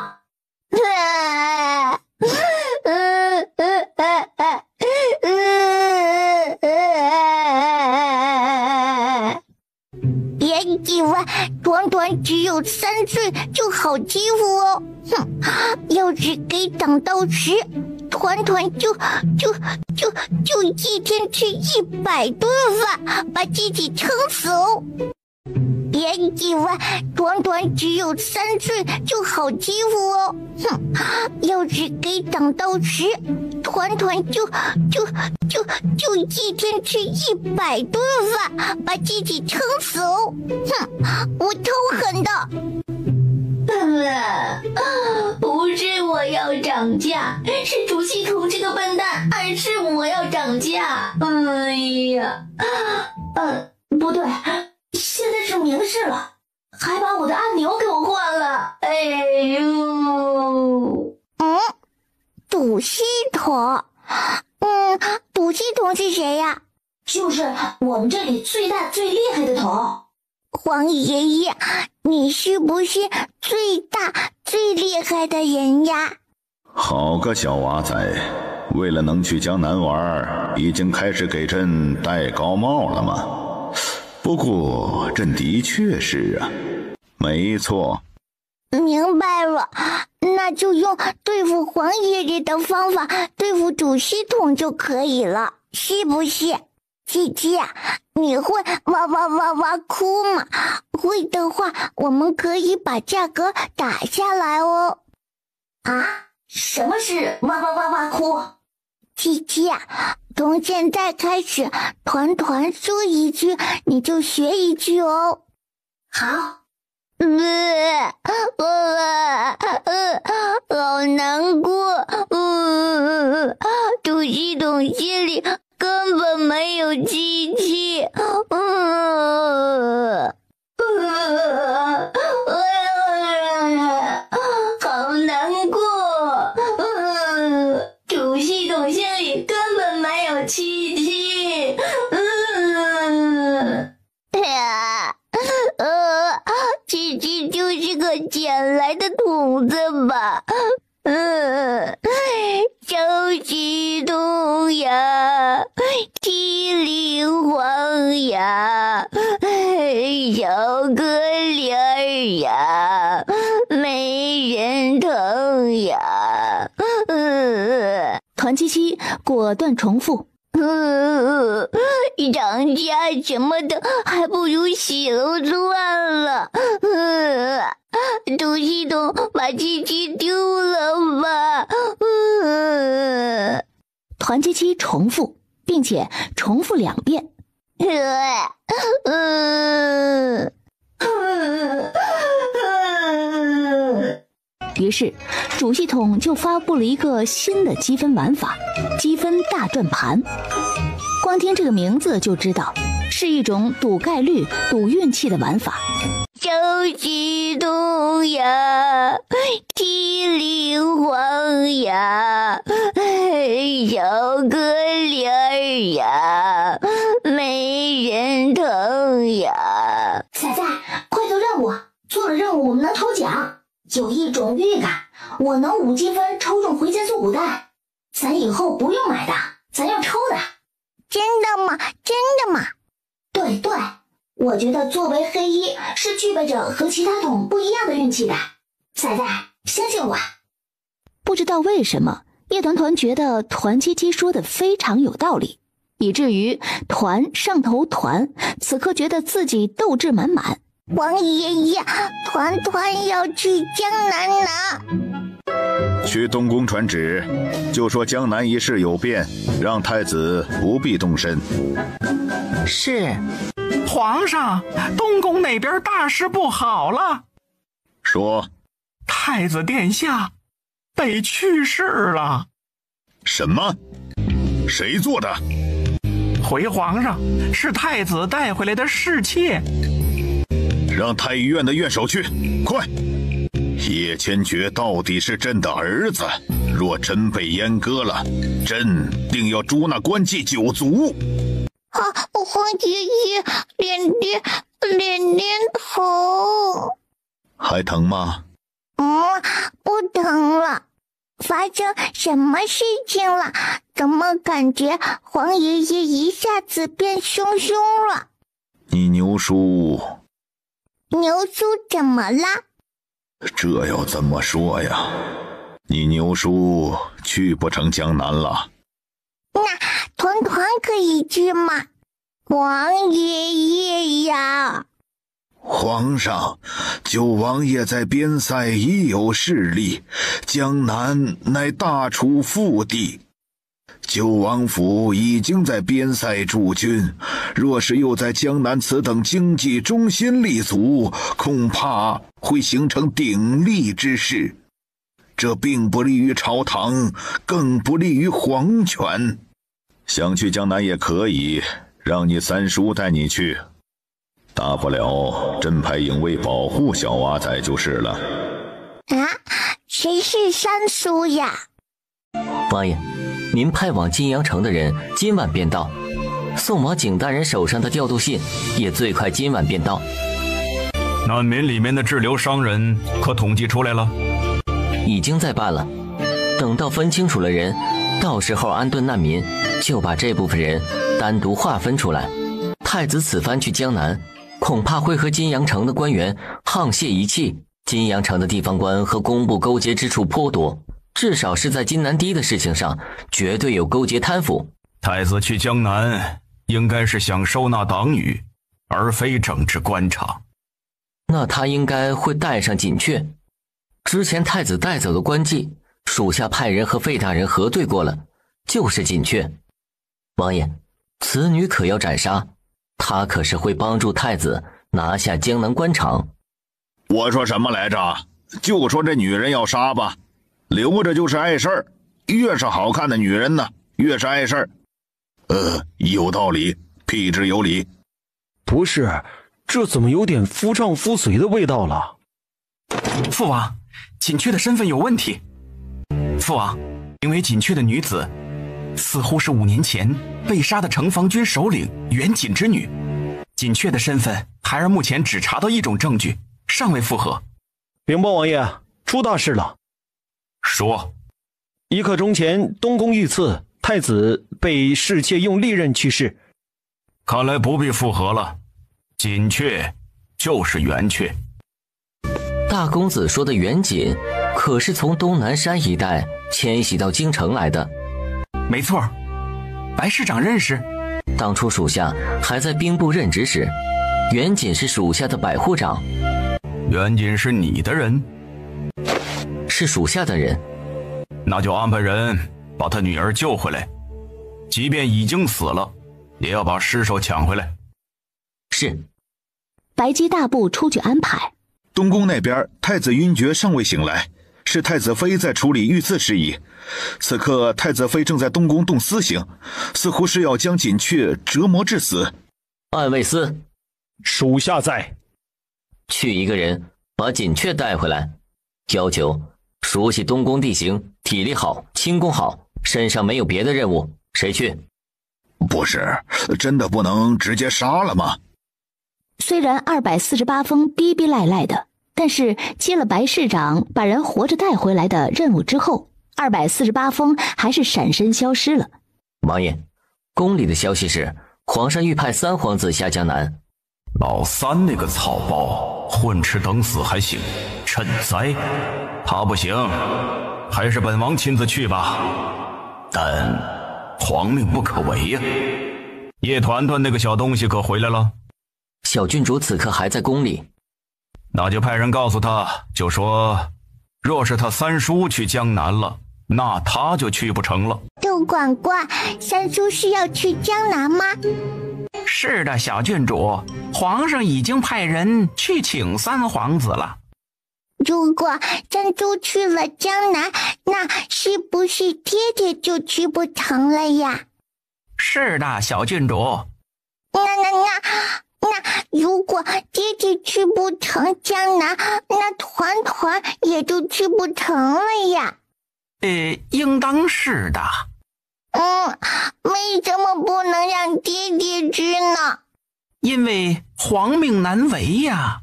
[SPEAKER 1] 别以为团团只有3岁就好欺负哦。哼，要是给涨到10，团团就一天吃100顿饭，把自己撑死哦。别以为团团只有3岁就好欺负哦。哼，要是给涨到10，团团就一天吃100顿饭，把自己撑死哦。哼，我超狠的。
[SPEAKER 10] 不是我要涨价，是主系统这个笨蛋暗示我要涨价。哎呀，不对，现在是明示了，还把我的按钮给我换了。哎呦，
[SPEAKER 1] 主系统，主系统是谁呀？
[SPEAKER 10] 就是我们这里最大最厉害的头。
[SPEAKER 1] 皇爷爷，你是不是最大最厉害的人呀？
[SPEAKER 2] 好个小娃仔，为了能去江南玩，已经开始给朕戴高帽了吗？不过朕的确是啊，没错。
[SPEAKER 1] 明白了，那就用对付皇爷爷的方法对付主系统就可以了，是不是？七七，你会哇哇哇哇哭吗？会的话，我们可以把价格打下来哦。
[SPEAKER 10] 什么是哇哇哇哇哭？
[SPEAKER 1] 七七，从现在开始，团团说一句，你就学一句哦。
[SPEAKER 10] 好。
[SPEAKER 1] 好难过。主系统心里根本没有机器。
[SPEAKER 10] 好难过。主系统心里根本没有机器。
[SPEAKER 1] 七七就是个捡来的筒子吧。小系统呀，七里荒呀，小可怜儿呀，没人疼呀。
[SPEAKER 14] 团七七果断重复。
[SPEAKER 1] 涨价什么的，还不如洗了算了。主系统把七七丢了吧。
[SPEAKER 14] 团七七重复，并且重复2遍。于是主系统就发布了一个新的积分玩法——积分大转盘。光听这个名字就知道是一种赌概率、赌运气的玩法。
[SPEAKER 1] 小激动呀，机灵慌呀，小可怜呀，没人疼呀。
[SPEAKER 10] 仔仔，快做任务！做了任务我们能抽奖。有一种预感，我能5积分抽中回剑速古代。咱以后不用买的，咱要抽的。
[SPEAKER 1] 真的吗？真的吗？
[SPEAKER 10] 对对，我觉得作为黑衣是具备着和其他桶不一样的运气的。仔仔，相信我。
[SPEAKER 14] 不知道为什么，叶团团觉得团七七说的非常有道理，以至于团上头团此刻觉得自己斗志满满。
[SPEAKER 1] 王爷爷，团团要去江南拿。
[SPEAKER 2] 去东宫传旨，就说江南一事有变，让太子不必动身。
[SPEAKER 4] 是，皇上，东宫那边大事不好了。
[SPEAKER 2] 说，
[SPEAKER 4] 太子殿下被去世了。
[SPEAKER 2] 什么？谁做的？
[SPEAKER 4] 回皇上，是太子带回来的侍妾。
[SPEAKER 2] 让太医院的院手去，快！叶千珏到底是朕的儿子，若真被阉割了，朕定要诛那官妓9族。
[SPEAKER 1] 皇爷爷，脸疼。
[SPEAKER 2] 还疼吗？
[SPEAKER 1] 不疼了。发生什么事情了？怎么感觉皇爷爷一下子变凶了？
[SPEAKER 2] 你牛叔
[SPEAKER 1] 怎么了？
[SPEAKER 2] 这要怎么说呀？你牛叔去不成江南了。
[SPEAKER 1] 那团团可以去吗？王爷爷呀！
[SPEAKER 2] 皇上，九王爷在边塞已有势力，江南乃大楚腹地。九王府已经在边塞驻军，若是又在江南此等经济中心立足，恐怕会形成鼎立之势。这并不利于朝堂，更不利于皇权。想去江南也可以，让你三叔带你去，大不了朕派影卫保护小娃仔就是了。
[SPEAKER 1] 谁是三叔呀？
[SPEAKER 6] 王爷，您派往金阳城的人今晚便到，送往景大人手上的调度信也最快今晚便到。
[SPEAKER 11] 难民里面的滞留商人可统计出来了？
[SPEAKER 6] 已经在办了，等到分清楚了人，到时候安顿难民，就把这部分人单独划分出来。太子此番去江南，恐怕会和金阳城的官员沆瀣一气。金阳城的地方官和工部勾结之处颇多，至少是在金南堤的事情上，绝对有勾结贪腐。
[SPEAKER 11] 太子去江南，应该是想收纳党羽，而非整治官场。
[SPEAKER 6] 那他应该会带上锦雀。之前太子带走的官妓，属下派人和费大人核对过了，就是锦雀。王爷，此女可要斩杀，她可是会帮助太子拿下江南官场。
[SPEAKER 2] 我说什么来着？就说这女人要杀吧，留着就是碍事儿。越是好看的女人呢，越是碍事儿。有道理，屁之有理。
[SPEAKER 5] 不是，这怎么有点夫唱妇随的味道了？
[SPEAKER 11] 父王，锦雀的身份有问题。父王，名为锦雀的女子，似乎是5年前被杀的城防军首领袁锦之女。锦雀的身份，孩儿目前只查到一种证据，尚未复核。
[SPEAKER 5] 禀报王爷，出大事了。
[SPEAKER 11] 说。
[SPEAKER 5] 1刻钟前，东宫遇刺，太子被侍妾用利刃去世。
[SPEAKER 11] 看来不必复核了，锦雀就是袁雀。
[SPEAKER 6] 大公子说的袁锦，可是从东南山一带迁徙到京城来的。
[SPEAKER 11] 没错，白市长认识。
[SPEAKER 6] 当初属下还在兵部任职时，袁锦是属下的百户长。
[SPEAKER 11] 袁锦是你的人？
[SPEAKER 6] 是属下的人。
[SPEAKER 11] 那就安排人把他女儿救回来，即便已经死了，也要把尸首抢回来。
[SPEAKER 6] 是。
[SPEAKER 14] 白姬大步出去安排。
[SPEAKER 2] 东宫那边太子晕厥尚未醒来，是太子妃在处理御赐事宜。此刻太子妃正在东宫动私刑，似乎是要将锦雀折磨致死。
[SPEAKER 6] 暗卫司，
[SPEAKER 5] 属下在。
[SPEAKER 6] 去一个人把锦雀带回来，要求熟悉东宫地形，体力好，轻功好，身上没有别的任务，谁去？
[SPEAKER 2] 不是，真的不能直接杀了吗？
[SPEAKER 14] 虽然248封逼逼赖赖的，但是接了白市长把人活着带回来的任务之后，248封还是闪身消失了。
[SPEAKER 6] 王爷，宫里的消息是皇上欲派三皇子下江南。
[SPEAKER 11] 老三那个草包混吃等死还行，趁灾他不行，还是本王亲自去吧。但皇命不可违呀。叶团团那个小东西可回来了？
[SPEAKER 6] 小郡主此刻还在宫里。
[SPEAKER 11] 那就派人告诉他，就说若是他三叔去江南了，那他就去不成了。
[SPEAKER 1] 杜管管，三叔是要去江南吗？
[SPEAKER 4] 是的，小郡主，皇上已经派人去请三皇子了。
[SPEAKER 1] 如果三叔去了江南，那是不是爹爹就去不成了呀？
[SPEAKER 4] 是的，小郡主。
[SPEAKER 1] 那如果爹爹去不成江南，那团团也就去不成了呀。
[SPEAKER 4] 应当是的。
[SPEAKER 1] 为什么不能让爹爹去呢？
[SPEAKER 4] 因为皇命难违呀。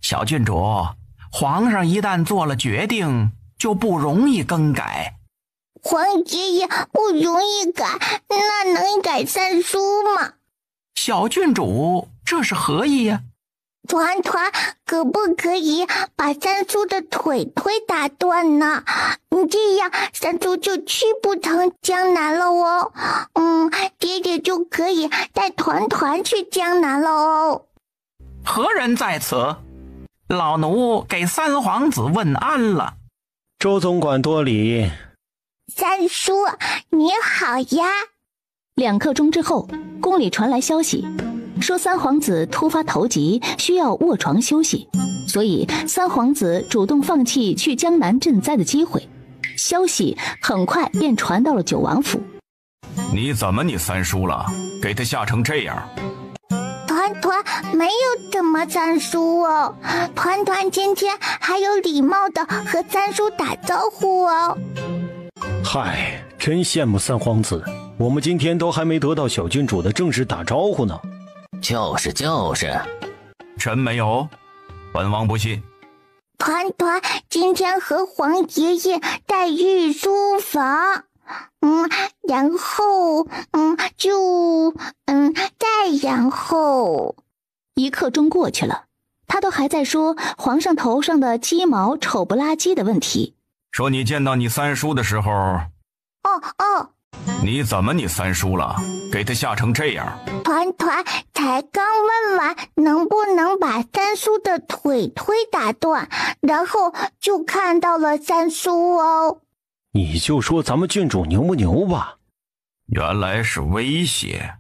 [SPEAKER 4] 小郡主，皇上一旦做了决定，就不容易更改。
[SPEAKER 1] 皇爷爷不容易改，那能改三叔吗？
[SPEAKER 4] 小郡主，这是何意呀？
[SPEAKER 1] 团团，可不可以把三叔的腿打断呢？这样三叔就去不成江南了哦。爹爹就可以带团团去江南了哦。
[SPEAKER 4] 何人在此？老奴给三皇子问安了。
[SPEAKER 5] 周总管多礼。
[SPEAKER 1] 三叔，你好呀。
[SPEAKER 14] 2刻钟之后，宫里传来消息，说三皇子突发头疾，需要卧床休息，所以三皇子主动放弃去江南赈灾的机会。消息很快便传到了九王府。
[SPEAKER 11] 你怎么你三叔了？给他吓成这样？
[SPEAKER 1] 团团没有怎么三叔哦，团团今天还有礼貌的和三叔打招呼哦。
[SPEAKER 5] 嗨，真羡慕三皇子，我们今天都还没得到小郡主的正式打招呼呢。
[SPEAKER 6] 就是，
[SPEAKER 11] 真没有，本王不信。
[SPEAKER 1] 团团今天和皇爷爷在御书房，然后
[SPEAKER 14] 1刻钟过去了，他都还在说皇上头上的鸡毛丑不拉几的问题。
[SPEAKER 11] 说你见到你三叔的时候，你怎么你三叔了？给他吓成这样？
[SPEAKER 1] 团团才刚问完能不能把三叔的腿打断，然后就看到了三叔哦。
[SPEAKER 5] 你就说咱们郡主牛不牛吧？
[SPEAKER 11] 原来是威胁。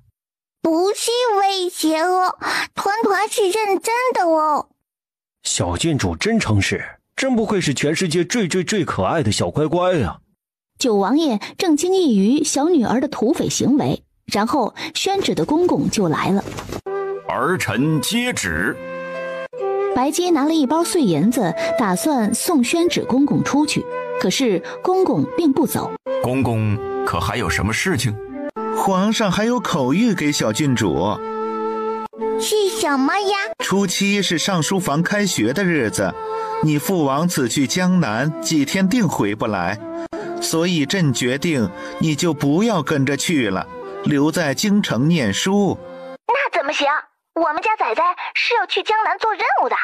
[SPEAKER 1] 不是威胁哦，团团是认真的哦。
[SPEAKER 5] 小郡主真诚实，真不愧是全世界最可爱的小乖乖啊。
[SPEAKER 14] 九王爷正惊异于小女儿的土匪行为，然后宣旨的公公就来了。
[SPEAKER 11] 儿臣接旨。
[SPEAKER 14] 白姬拿了一包碎银子，打算送宣旨公公出去，可是公公并不走。
[SPEAKER 11] 公公可还有什么事情？
[SPEAKER 2] 皇上还有口谕给小郡主。
[SPEAKER 1] 是什么呀？
[SPEAKER 2] 初7是上书房开学的日子，你父王此去江南几天定回不来，所以朕决定你就不要跟着去了，留在京城念书。
[SPEAKER 10] 那怎么行？我们家仔仔是要去江南做任务的。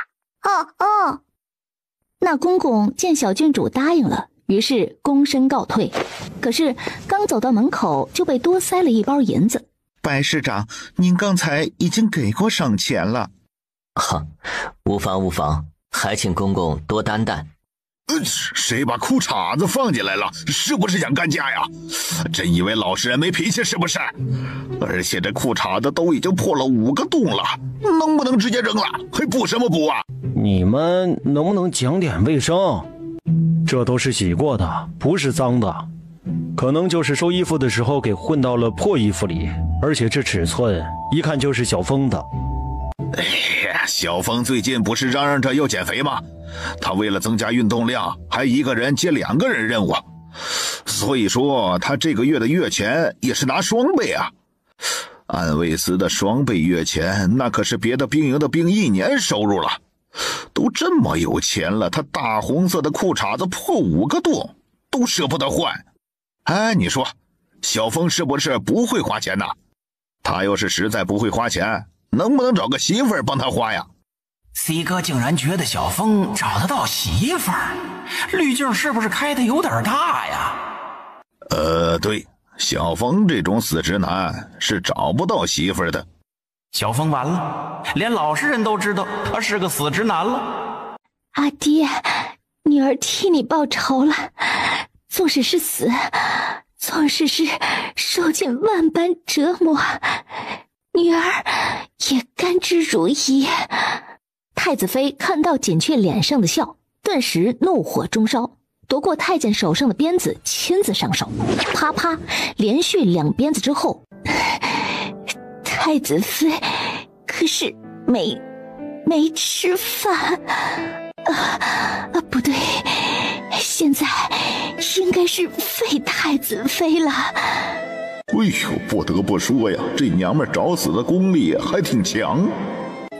[SPEAKER 14] 那公公见小郡主答应了，于是躬身告退。可是刚走到门口就被多塞了一包银子。
[SPEAKER 2] 白市长，您刚才已经给过赏钱了。
[SPEAKER 6] 无妨，还请公公多担待。
[SPEAKER 2] 谁把裤衩子放进来了？是不是想干架呀？真以为老实人没脾气是不是？而且这裤衩子都已经破了5个洞了，能不能直接扔了？还补什么补啊？
[SPEAKER 5] 你们能不能讲点卫生？这都是洗过的，不是脏的，可能就是收衣服的时候给混到了破衣服里，而且这尺寸一看就是小峰的。
[SPEAKER 2] 哎呀，小峰最近不是嚷嚷着要减肥吗？他为了增加运动量，还一个人接2个人任务，所以说他这个月的月钱也是拿双倍啊。安维斯的双倍月钱，那可是别的兵营的兵1年收入了。都这么有钱了，他大红色的裤衩子破5个洞都舍不得换。哎，你说小峰是不是不会花钱呢？他要是实在不会花钱，能不能找个媳妇儿帮他花呀
[SPEAKER 4] ？C 哥竟然觉得小峰找得到媳妇儿，滤镜是不是开得有点大呀？
[SPEAKER 2] 对，小峰这种死直男是找不到媳妇儿的。
[SPEAKER 4] 小峰完了，连老实人都知道他是个死直男了。
[SPEAKER 3] 阿爹，女儿替你报仇了，纵使是死，纵使是受尽万般折磨，女儿也甘之如饴。太子妃看到锦雀脸上的笑，顿时怒火中烧，夺过太监手上的鞭子，亲自上手，啪啪连续2鞭子之后，太子妃可是没吃饭不对，现在应该是废太子妃了。
[SPEAKER 2] 哎呦，不得不说呀，这娘们找死的功力还挺强。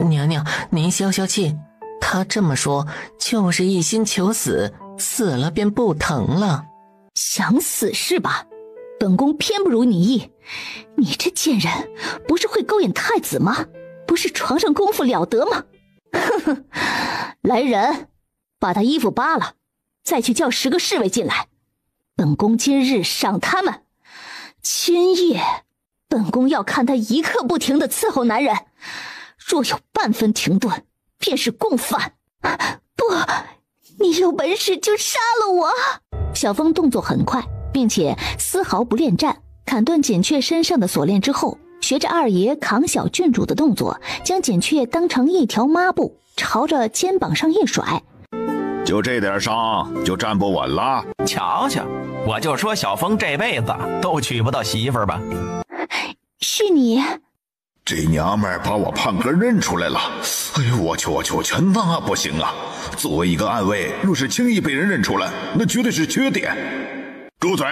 [SPEAKER 12] 娘娘，您消消气，她这么说就是一心求死，死了便不疼了。
[SPEAKER 3] 想死是吧？本宫偏不如你意。你这贱人，不是会勾引太子吗？不是床上功夫了得吗？哼哼，来人，把他衣服扒了，再去叫10个侍卫进来。本宫今日赏他们。今夜，本宫要看他一刻不停地伺候男人。若有半分停顿，便是共犯。不，你有本事就杀了我！小峰动作很快，并且丝毫不恋战，砍断锦雀身上的锁链之后，学着二爷扛小郡主的动作，将锦雀当成一条抹布，朝着肩膀上一甩。
[SPEAKER 2] 就这点伤就站不稳了？
[SPEAKER 4] 瞧瞧，我就说小峰这辈子都娶不到媳妇儿吧。
[SPEAKER 3] 是你。
[SPEAKER 2] 这娘们儿把我胖哥认出来了，哎呦我去，那不行啊！作为一个暗卫，若是轻易被人认出来，那绝对是缺点。住嘴！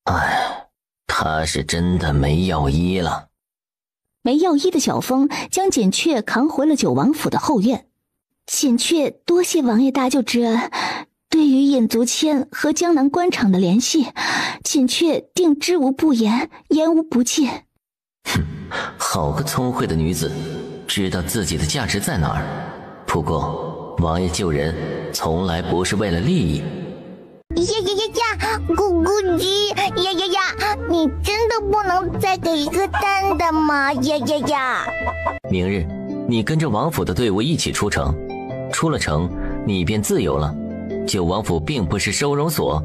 [SPEAKER 6] 哎，他是真的没药医了。
[SPEAKER 3] 没药医的小峰将锦雀扛回了九王府的后院。锦雀多谢王爷大救之恩，对于尹足谦和江南官场的联系，锦雀定知无不言，言无不尽。
[SPEAKER 6] 哼，好个聪慧的女子，知道自己的价值在哪儿。不过王爷救人从来不是为了利益。
[SPEAKER 1] 咕咕鸡呀，你真的不能再给一个蛋的吗？呀！
[SPEAKER 6] 明日你跟着王府的队伍一起出城，出了城你便自由了。九王府并不是收容所。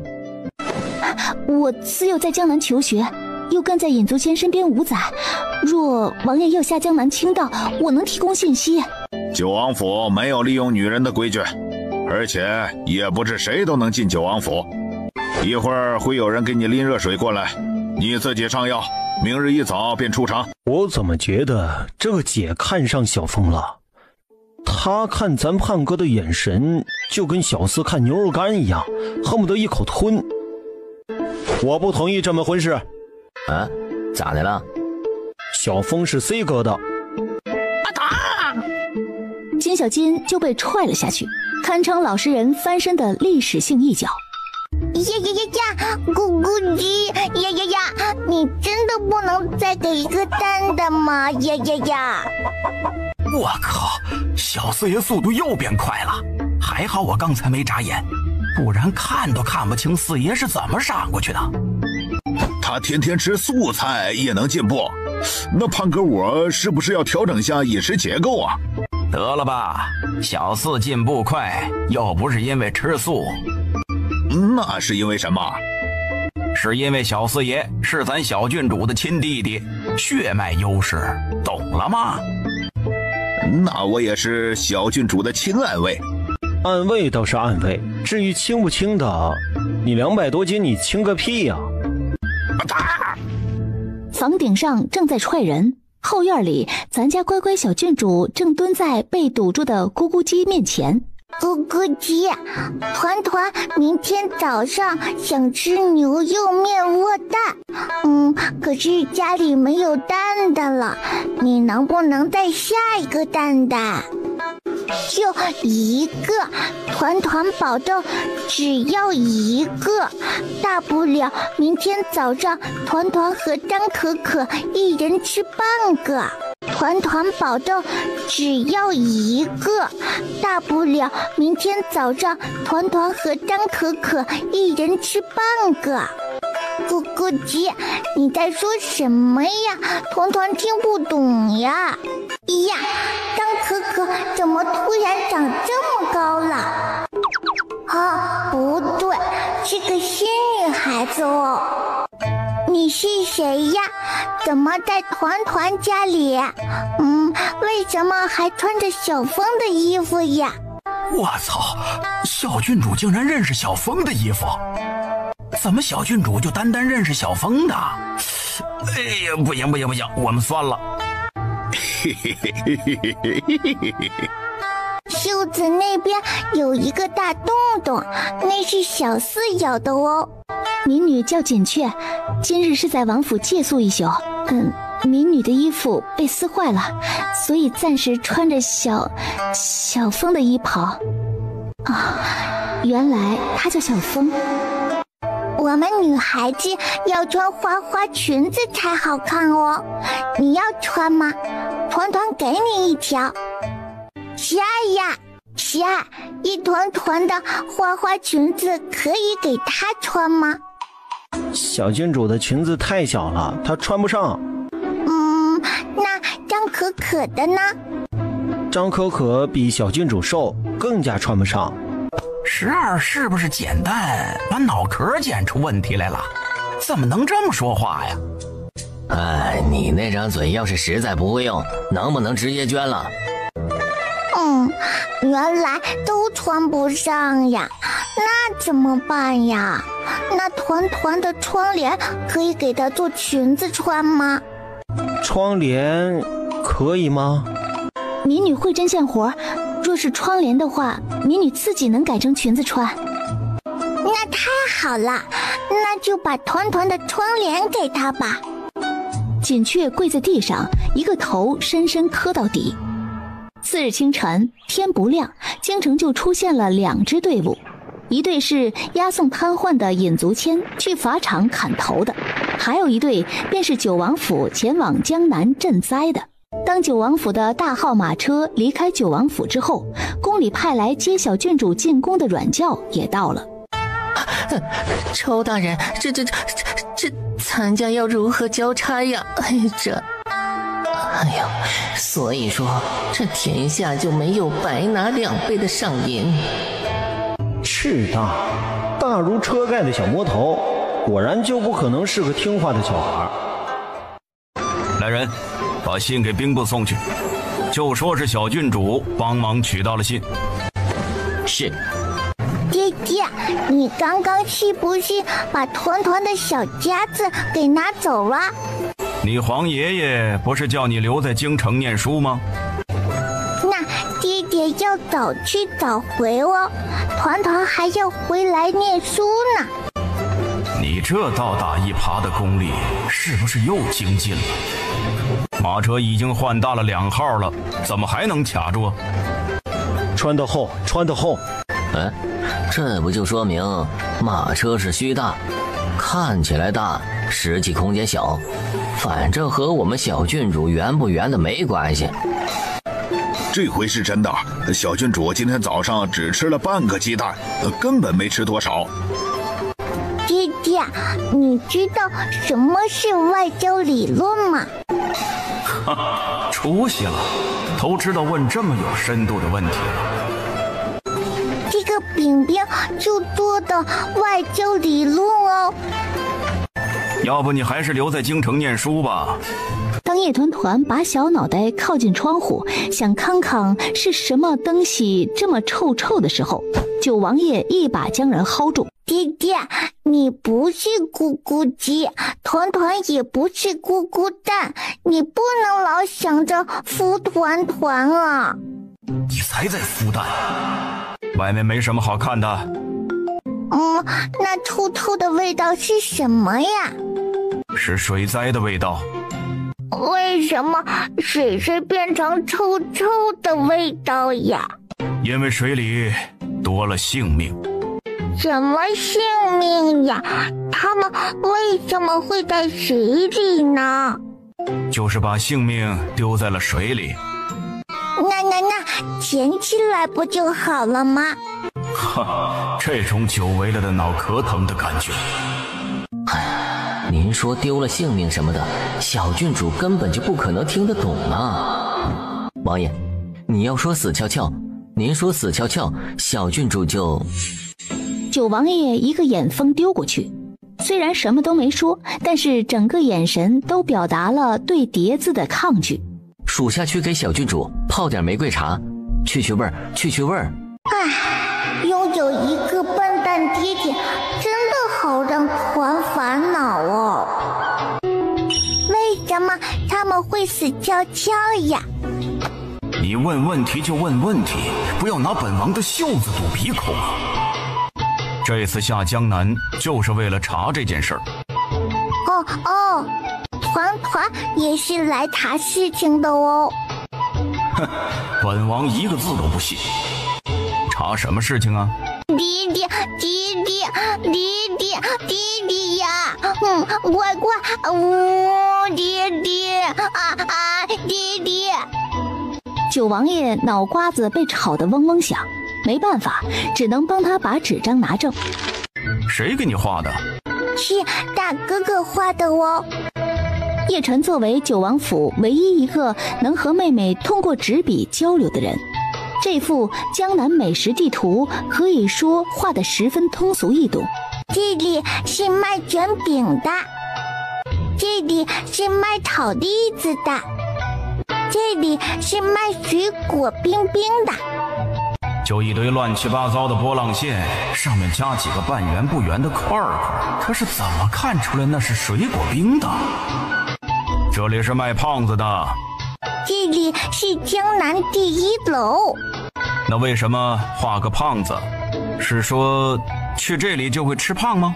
[SPEAKER 3] 我自幼在江南求学，又跟在尹足谦身边5载，若王爷要下江南倾倒，我能提供信息。
[SPEAKER 2] 九王府没有利用女人的规矩，而且也不是谁都能进九王府。一会儿会有人给你拎热水过来，你自己上药，明日一早便出城。
[SPEAKER 5] 我怎么觉得这个姐看上小峰了？他看咱胖哥的眼神就跟小厮看牛肉干一样，恨不得一口吞。我不同意这门婚事。
[SPEAKER 6] 啊？咋的了？
[SPEAKER 5] 小峰是 C 哥的。
[SPEAKER 3] 金小金就被踹了下去，堪称老实人翻身的历史性一脚。
[SPEAKER 1] 咕咕鸡呀，你真的不能再给一个蛋的吗？呀！
[SPEAKER 4] 我靠，小四爷速度又变快了，还好我刚才没眨眼，不然看都看不清四爷是怎么闪过去的。
[SPEAKER 2] 他天天吃素菜也能进步，那胖哥我是不是要调整下饮食结构啊？
[SPEAKER 4] 得了吧，小四进步快，又不是因为吃素，
[SPEAKER 2] 那是因为什么？
[SPEAKER 4] 是因为小四爷是咱小郡主的亲弟弟，血脉优势，懂了吗？
[SPEAKER 2] 那我也是小郡主的亲暗卫。
[SPEAKER 5] 暗卫倒是暗卫，至于轻不轻的，你200多斤，你轻个屁呀！
[SPEAKER 14] 房顶上正在踹人，后院里咱家乖乖小郡主正蹲在被堵住的咕咕鸡面前。
[SPEAKER 1] 咕咕鸡，团团明天早上想吃牛肉面卧蛋，可是家里没有蛋的了，你能不能再下一个蛋蛋？就一个，团团保证只要一个，大不了明天早上团团和张可可一人吃半个。团团保证只要一个，大不了明天早上团团和张可可一人吃半个。咕咕鸡，你在说什么呀？团团听不懂呀。呀，张可可怎么突然长这么高了？啊，不对，是个新女孩子哦。你是谁呀？怎么在团团家里？为什么还穿着小风的衣服呀？
[SPEAKER 4] 我操，小郡主竟然认识小风的衣服，怎么小郡主就单认识小风的？哎呀，不行，我们算了。
[SPEAKER 1] 袖子那边有一个大洞洞，那是小四咬的哦。
[SPEAKER 14] 民女叫锦雀，今日是在王府借宿一宿。民女的衣服被撕坏了，所以暂时穿着小风的衣袍。原来她叫小风。
[SPEAKER 1] 我们女孩子要穿花花裙子才好看哦，你要穿吗？团团给你一条。12呀，12，一团团的花花裙子可以给她穿吗？
[SPEAKER 5] 小郡主的裙子太小了，她穿不上。
[SPEAKER 1] 那张可可的呢？
[SPEAKER 5] 张可可比小郡主瘦，更加穿不上。
[SPEAKER 4] 12是不是捡蛋把脑壳捡出问题来了？怎么能这么说话呀？
[SPEAKER 13] 哎，你那张嘴要是实在不会用，能不能直接捐了？
[SPEAKER 1] 原来都穿不上呀，那怎么办呀？那团团的窗帘可以给她做裙子穿吗？
[SPEAKER 5] 窗帘可以吗？
[SPEAKER 14] 民女会针线活，若是窗帘的话，民女自己能改成裙子穿。
[SPEAKER 1] 那太好了，那就把团团的窗帘给她吧。
[SPEAKER 14] 锦雀跪在地上，一个头深深磕到底。次日清晨，天不亮，京城就出现了2支队伍，一队是押送瘫痪的尹足谦去法场砍头的，还有一队便是九王府前往江南赈灾的。当九王府的大号马车离开九王府之后，宫里派来接小郡主进宫的软轿也到了。
[SPEAKER 12] 仇大人，这咱家要如何交差呀？所以说这天下就没有白拿2倍的赏银。
[SPEAKER 5] 赤大如车盖的小魔头，果然就不可能是个听话的小孩。
[SPEAKER 4] 来人，把信给兵部送去，就说是小郡主帮忙取到了信。
[SPEAKER 13] 是。
[SPEAKER 1] 爹爹，你刚刚是不是把团团的小夹子给拿走了？
[SPEAKER 4] 你皇爷爷不是叫你留在京城念书吗？
[SPEAKER 1] 那爹爹要早去早回哦，团团还要回来念书呢。
[SPEAKER 4] 你这倒打一耙的功力是不是又精进了？马车已经换大了2号了，怎么还能卡住？
[SPEAKER 5] 穿得厚，穿得厚。
[SPEAKER 13] 这不就说明马车是虚大，看起来大，实际空间小，反正和我们小郡主圆不圆的没关系。
[SPEAKER 2] 这回是真的，小郡主今天早上只吃了半个鸡蛋，根本没吃多少。
[SPEAKER 1] 爹爹，你知道什么是外交理论吗？
[SPEAKER 4] 出息了，
[SPEAKER 11] 都知道问这么有深度的问题了。
[SPEAKER 1] 这个饼饼就做的外交理论哦。
[SPEAKER 11] 要不你还是留在京城念书吧。
[SPEAKER 3] 当叶团团把小脑袋靠近窗户，想看看是什么东西这么臭臭的时候，九王爷一把将人薅住。
[SPEAKER 1] 爹爹，你不是咕咕鸡，团团也不是咕咕蛋，你不能老想着孵团团啊。
[SPEAKER 11] 你才在孵蛋，外面没什么好看的。
[SPEAKER 1] 那臭臭的味道是什么呀？
[SPEAKER 11] 是水灾的味道。
[SPEAKER 1] 为什么水是变成臭臭的味道呀？
[SPEAKER 11] 因为水里多了性命。
[SPEAKER 1] 什么性命呀？他们为什么会在水里呢？
[SPEAKER 11] 就是把性命丢在了水里。
[SPEAKER 1] 那捡起来不就好了吗？
[SPEAKER 11] 哈，这种久违了的脑壳疼的感觉。
[SPEAKER 6] 您说丢了性命什么的，小郡主根本就不可能听得懂啊。王爷，你要说死翘翘，您说死翘翘，小郡主就……
[SPEAKER 3] 九王爷一个眼风丢过去，虽然什么都没说，但是整个眼神都表达了对碟子的抗拒。
[SPEAKER 6] 属下去给小郡主泡点玫瑰茶，去去味儿，去去味儿。
[SPEAKER 1] 拥有一个笨蛋爹爹，真的好让团烦恼哦。为什么他们会死翘翘呀？
[SPEAKER 11] 你问问题就问问题，不要拿本王的袖子堵鼻孔啊！这次下江南就是为了查这件事儿。
[SPEAKER 1] 团团也是来查事情的哦。
[SPEAKER 11] 哼，本王一个字都不信。查什么事情啊？
[SPEAKER 1] 弟弟呀！乖，爹爹！
[SPEAKER 3] 九王爷脑瓜子被吵得嗡嗡响，没办法，只能帮他把纸张拿正。
[SPEAKER 11] 谁给你画的？
[SPEAKER 1] 是大哥哥画的哦。
[SPEAKER 3] 叶晨作为九王府唯一一个能和妹妹通过纸笔交流的人，这幅江南美食地图可以说画得十分通俗易懂。
[SPEAKER 1] 这里是卖卷饼的，这里是卖炒栗子的，这里是卖水果冰冰的。
[SPEAKER 11] 就一堆乱七八糟的波浪线，上面加几个半圆不圆的块块，他是怎么看出来那是水果冰的？这里是卖胖子的，
[SPEAKER 1] 这里是江南第一楼。
[SPEAKER 11] 那为什么画个胖子？是说去这里就会吃胖吗？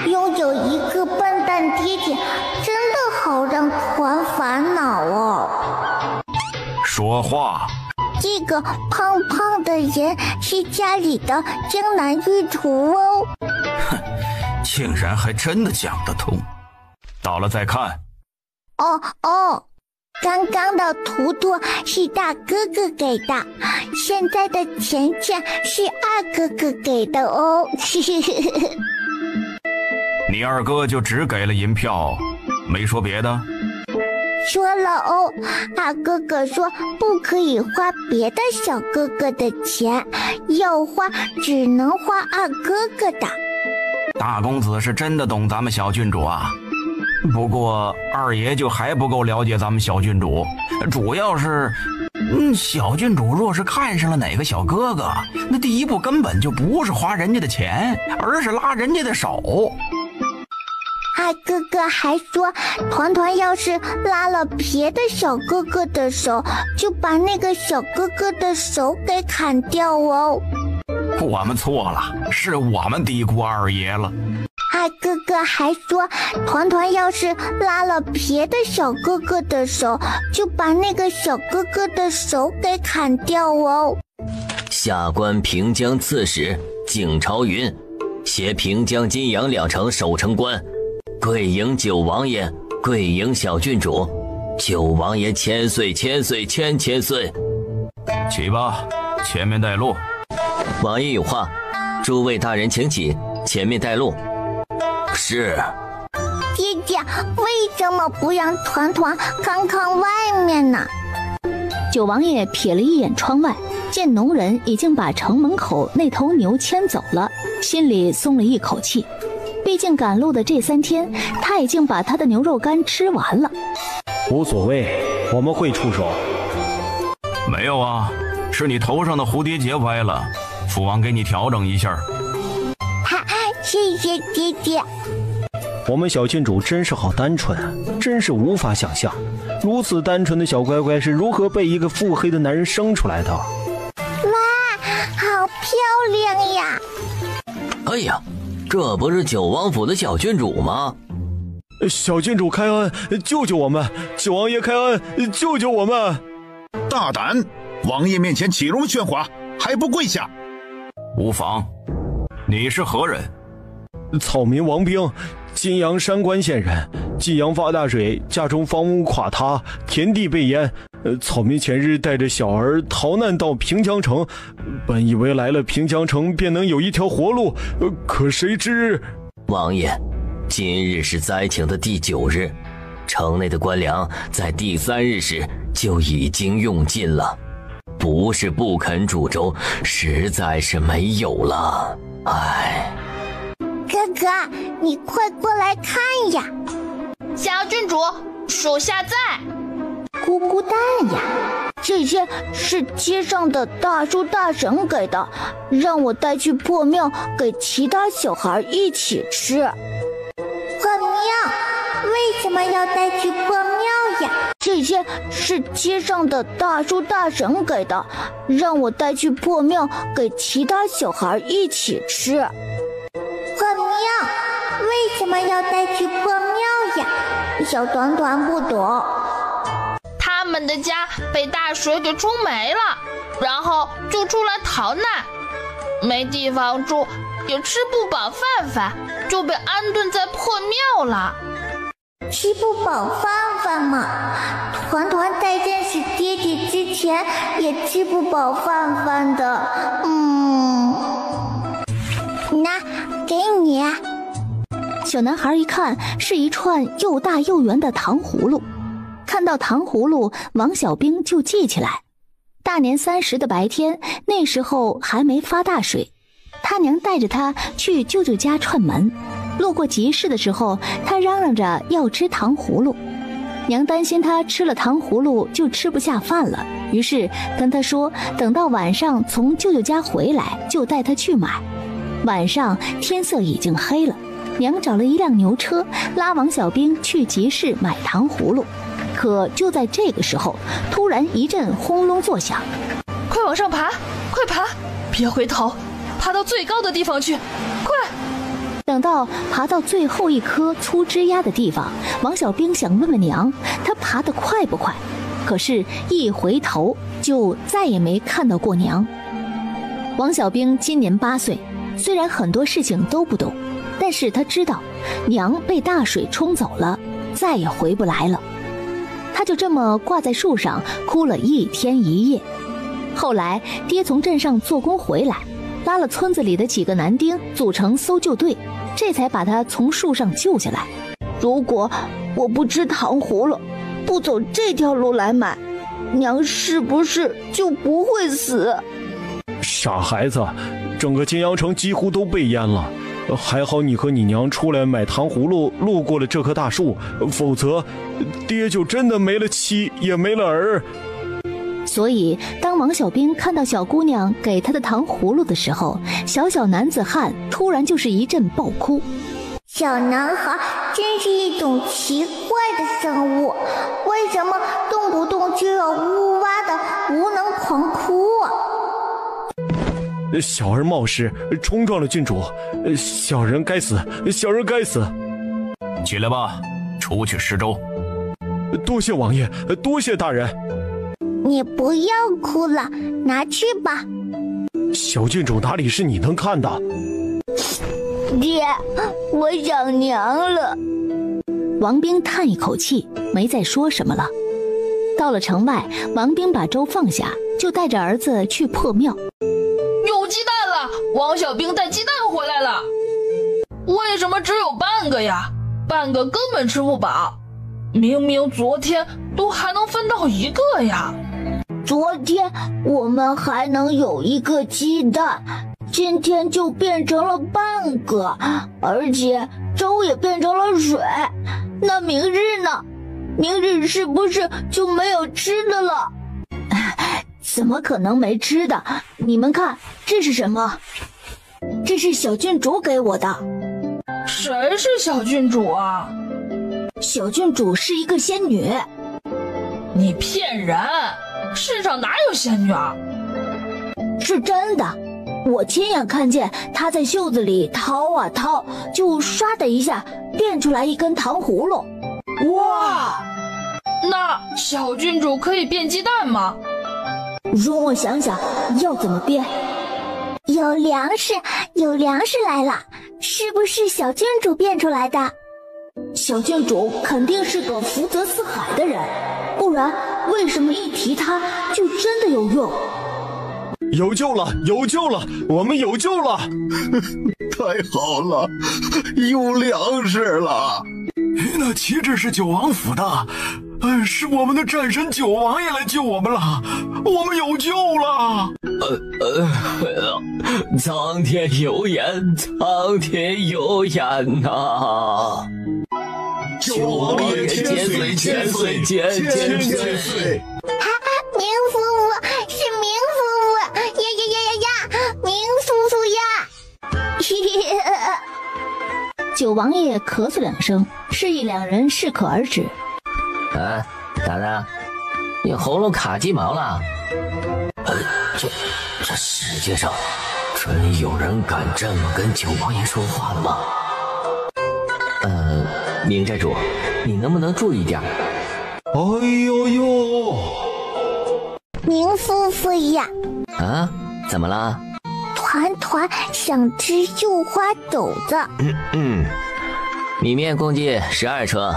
[SPEAKER 1] 拥有一个笨蛋爹爹，真的好让团烦恼哦。
[SPEAKER 11] 说话。
[SPEAKER 1] 这个胖胖的人是家里的江南御厨哦。
[SPEAKER 11] 哼，竟然还真的讲得通。到了再看。
[SPEAKER 1] 刚刚的图图是大哥哥给的，现在的钱钱是二哥哥给的哦。
[SPEAKER 11] 你二哥就只给了银票，没说别的？
[SPEAKER 1] 说了哦，二哥哥说不可以花别的小哥哥的钱，要花只能花二哥哥的。
[SPEAKER 11] 大公子是真的懂咱们小郡主啊。不过二爷就还不够了解咱们小郡主，主要是小郡主若是看上了哪个小哥哥，那第一步根本就不是花人家的钱，而是拉人家的手。
[SPEAKER 1] 二哥哥还说，团团要是拉了别的小哥哥的手，就把那个小哥哥的手给砍掉哦。
[SPEAKER 11] 我们错了，是我们低估二爷了。
[SPEAKER 1] 二哥哥还说，团团要是拉了别的小哥哥的手，就把那个小哥哥的手给砍掉哦。
[SPEAKER 6] 下官平江刺史景朝云，携平江、金阳两城守城官，跪迎九王爷，跪迎小郡主。九王爷千岁千岁千千岁。
[SPEAKER 11] 起吧，前面带路。
[SPEAKER 6] 王爷有话，诸位大人请起，前面带路。是。
[SPEAKER 1] 爹爹，为什么不让团团看看外面呢？
[SPEAKER 3] 九王爷瞥了一眼窗外，见农人已经把城门口那头牛牵走了，心里松了一口气。毕竟赶路的这3天，他已经把他的牛肉干吃完了。
[SPEAKER 5] 无所谓，我们会出手。
[SPEAKER 9] 没有啊，是你头上的蝴蝶结歪了，父王给你调整一下。
[SPEAKER 1] 谢谢爹爹。
[SPEAKER 5] 我们小郡主真是好单纯啊，真是无法想象，如此单纯的小乖乖是如何被一个腹黑的男人生出来的。
[SPEAKER 1] 哇，好漂亮呀！
[SPEAKER 13] 哎呀，这不是九王府的小郡主吗？
[SPEAKER 5] 小郡主开恩，救救我们！九王爷开恩，救救我们！
[SPEAKER 2] 大胆，王爷面前起龙喧哗，还不跪下？
[SPEAKER 9] 无妨。你是何人？
[SPEAKER 5] 草民王兵，金阳山关县人。晋阳发大水，家中房屋垮塌，田地被淹。草民前日带着小儿逃难到平江城，本以为来了平江城便能有一条活路，可谁知……
[SPEAKER 13] 王爷，今日是灾情的第9日，城内的官粮在第3日时就已经用尽了，不是不肯煮粥，实在是没有了。唉，
[SPEAKER 1] 哥哥，你快过来看呀！
[SPEAKER 8] 小郡主，属下在。
[SPEAKER 1] 咕咕蛋呀，这些是街上的大叔大婶给的，让我带去破庙给其他小孩一起吃。破庙？为什么要带去破庙呀？这些是街上的大叔大婶给的，让我带去破庙给其他小孩一起吃。破庙？为什么要带去破庙呀？小团团不懂。
[SPEAKER 8] 他们的家被大水给冲没了，然后就出来逃难，没地方住，也吃不饱饭饭，就被安顿在破庙了。
[SPEAKER 1] 吃不饱饭饭嘛，团团在认识爹爹之前也吃不饱饭饭的。那给你。
[SPEAKER 3] 小男孩一看是一串又大又圆的糖葫芦，看到糖葫芦，王小兵就记起来。大年30的白天，那时候还没发大水，他娘带着他去舅舅家串门，路过集市的时候，他嚷嚷着要吃糖葫芦。娘担心他吃了糖葫芦就吃不下饭了，于是跟他说等到晚上从舅舅家回来就带他去买。晚上天色已经黑了，娘找了一辆牛车拉王小兵去集市买糖葫芦。可就在这个时候，突然一阵轰隆作响，
[SPEAKER 7] 快往上爬，快爬，别回头，爬到最高的地方去，快！
[SPEAKER 3] 等到爬到最后一棵粗枝丫的地方，王小兵想问问娘，他爬得快不快？可是，一回头就再也没看到过娘。王小兵今年8岁，虽然很多事情都不懂，但是他知道，娘被大水冲走了，再也回不来了。他就这么挂在树上哭了1天1夜。后来爹从镇上做工回来，拉了村子里的几个男丁组成搜救队，这才把他从树上救下来。
[SPEAKER 1] 如果我不吃糖葫芦，不走这条路来买，娘是不是就不会死？
[SPEAKER 5] 傻孩子，整个金阳城几乎都被淹了，还好你和你娘出来买糖葫芦路过了这棵大树，否则爹就真的没了妻也没了儿。
[SPEAKER 3] 所以当王小兵看到小姑娘给他的糖葫芦的时候，小男子汉突然就是一阵爆哭。
[SPEAKER 1] 小男孩真是一种奇怪的生物，为什么动不动就要呜哇的无能狂哭啊？
[SPEAKER 5] 小儿冒失冲撞了郡主，小人该死，小人该死。
[SPEAKER 9] 起来吧，出去施粥。
[SPEAKER 5] 多谢王爷，多谢大人。
[SPEAKER 1] 你不要哭了，拿去吧。
[SPEAKER 5] 小郡主哪里是你能看的？
[SPEAKER 1] 爹，我想娘了。
[SPEAKER 3] 王兵叹一口气，没再说什么了。到了城外，王兵把粥放下，就带着儿子去破庙。
[SPEAKER 7] 有鸡蛋了！王小兵带鸡蛋回来了。为什么只有半个呀？半个根本吃不饱，明明昨天都还能分到1个呀。
[SPEAKER 1] 昨天我们还能有一个鸡蛋，今天就变成了半个，而且粥也变成了水。那明日呢？明日是不是就没有吃的了？
[SPEAKER 3] 怎么可能没吃的？你们看，这是什么？这是小郡主给我的。
[SPEAKER 7] 谁是小郡主啊？
[SPEAKER 3] 小郡主是一个仙女。
[SPEAKER 7] 你骗人！世上哪有仙女啊？
[SPEAKER 3] 是真的，我亲眼看见她在袖子里掏啊掏，就唰的一下变出来一根糖葫芦。
[SPEAKER 7] 哇！那小郡主可以变鸡蛋吗？
[SPEAKER 3] 容我想想，要怎么变？
[SPEAKER 1] 有粮食来了，是不是小郡主变出来的？
[SPEAKER 3] 小郡主肯定是个福泽四海的人，不然为什么一提她就真的有用？
[SPEAKER 5] 有救了，有救了，我们有救了！
[SPEAKER 2] 太好了，有粮食了！
[SPEAKER 9] 那旗帜是九王府的，是我们的战神九王爷来救我们了，我们有救了！
[SPEAKER 13] 苍天有眼，苍天有眼呐！
[SPEAKER 2] 九王爷千岁，千岁，千岁！
[SPEAKER 1] 明夫妇是明夫妇呀！明叔叔呀！
[SPEAKER 3] 九王爷咳嗽2声，示意两人适可而止。
[SPEAKER 6] 咋的？你喉咙卡鸡毛了？这世界上真有人敢这么跟九王爷说话的吗？明寨主，你能不能注意点？
[SPEAKER 5] 哎呦呦！
[SPEAKER 1] 明夫妇呀！
[SPEAKER 6] 啊？怎么了？
[SPEAKER 1] 团团想吃绣花斗子。
[SPEAKER 6] 米面共计12车，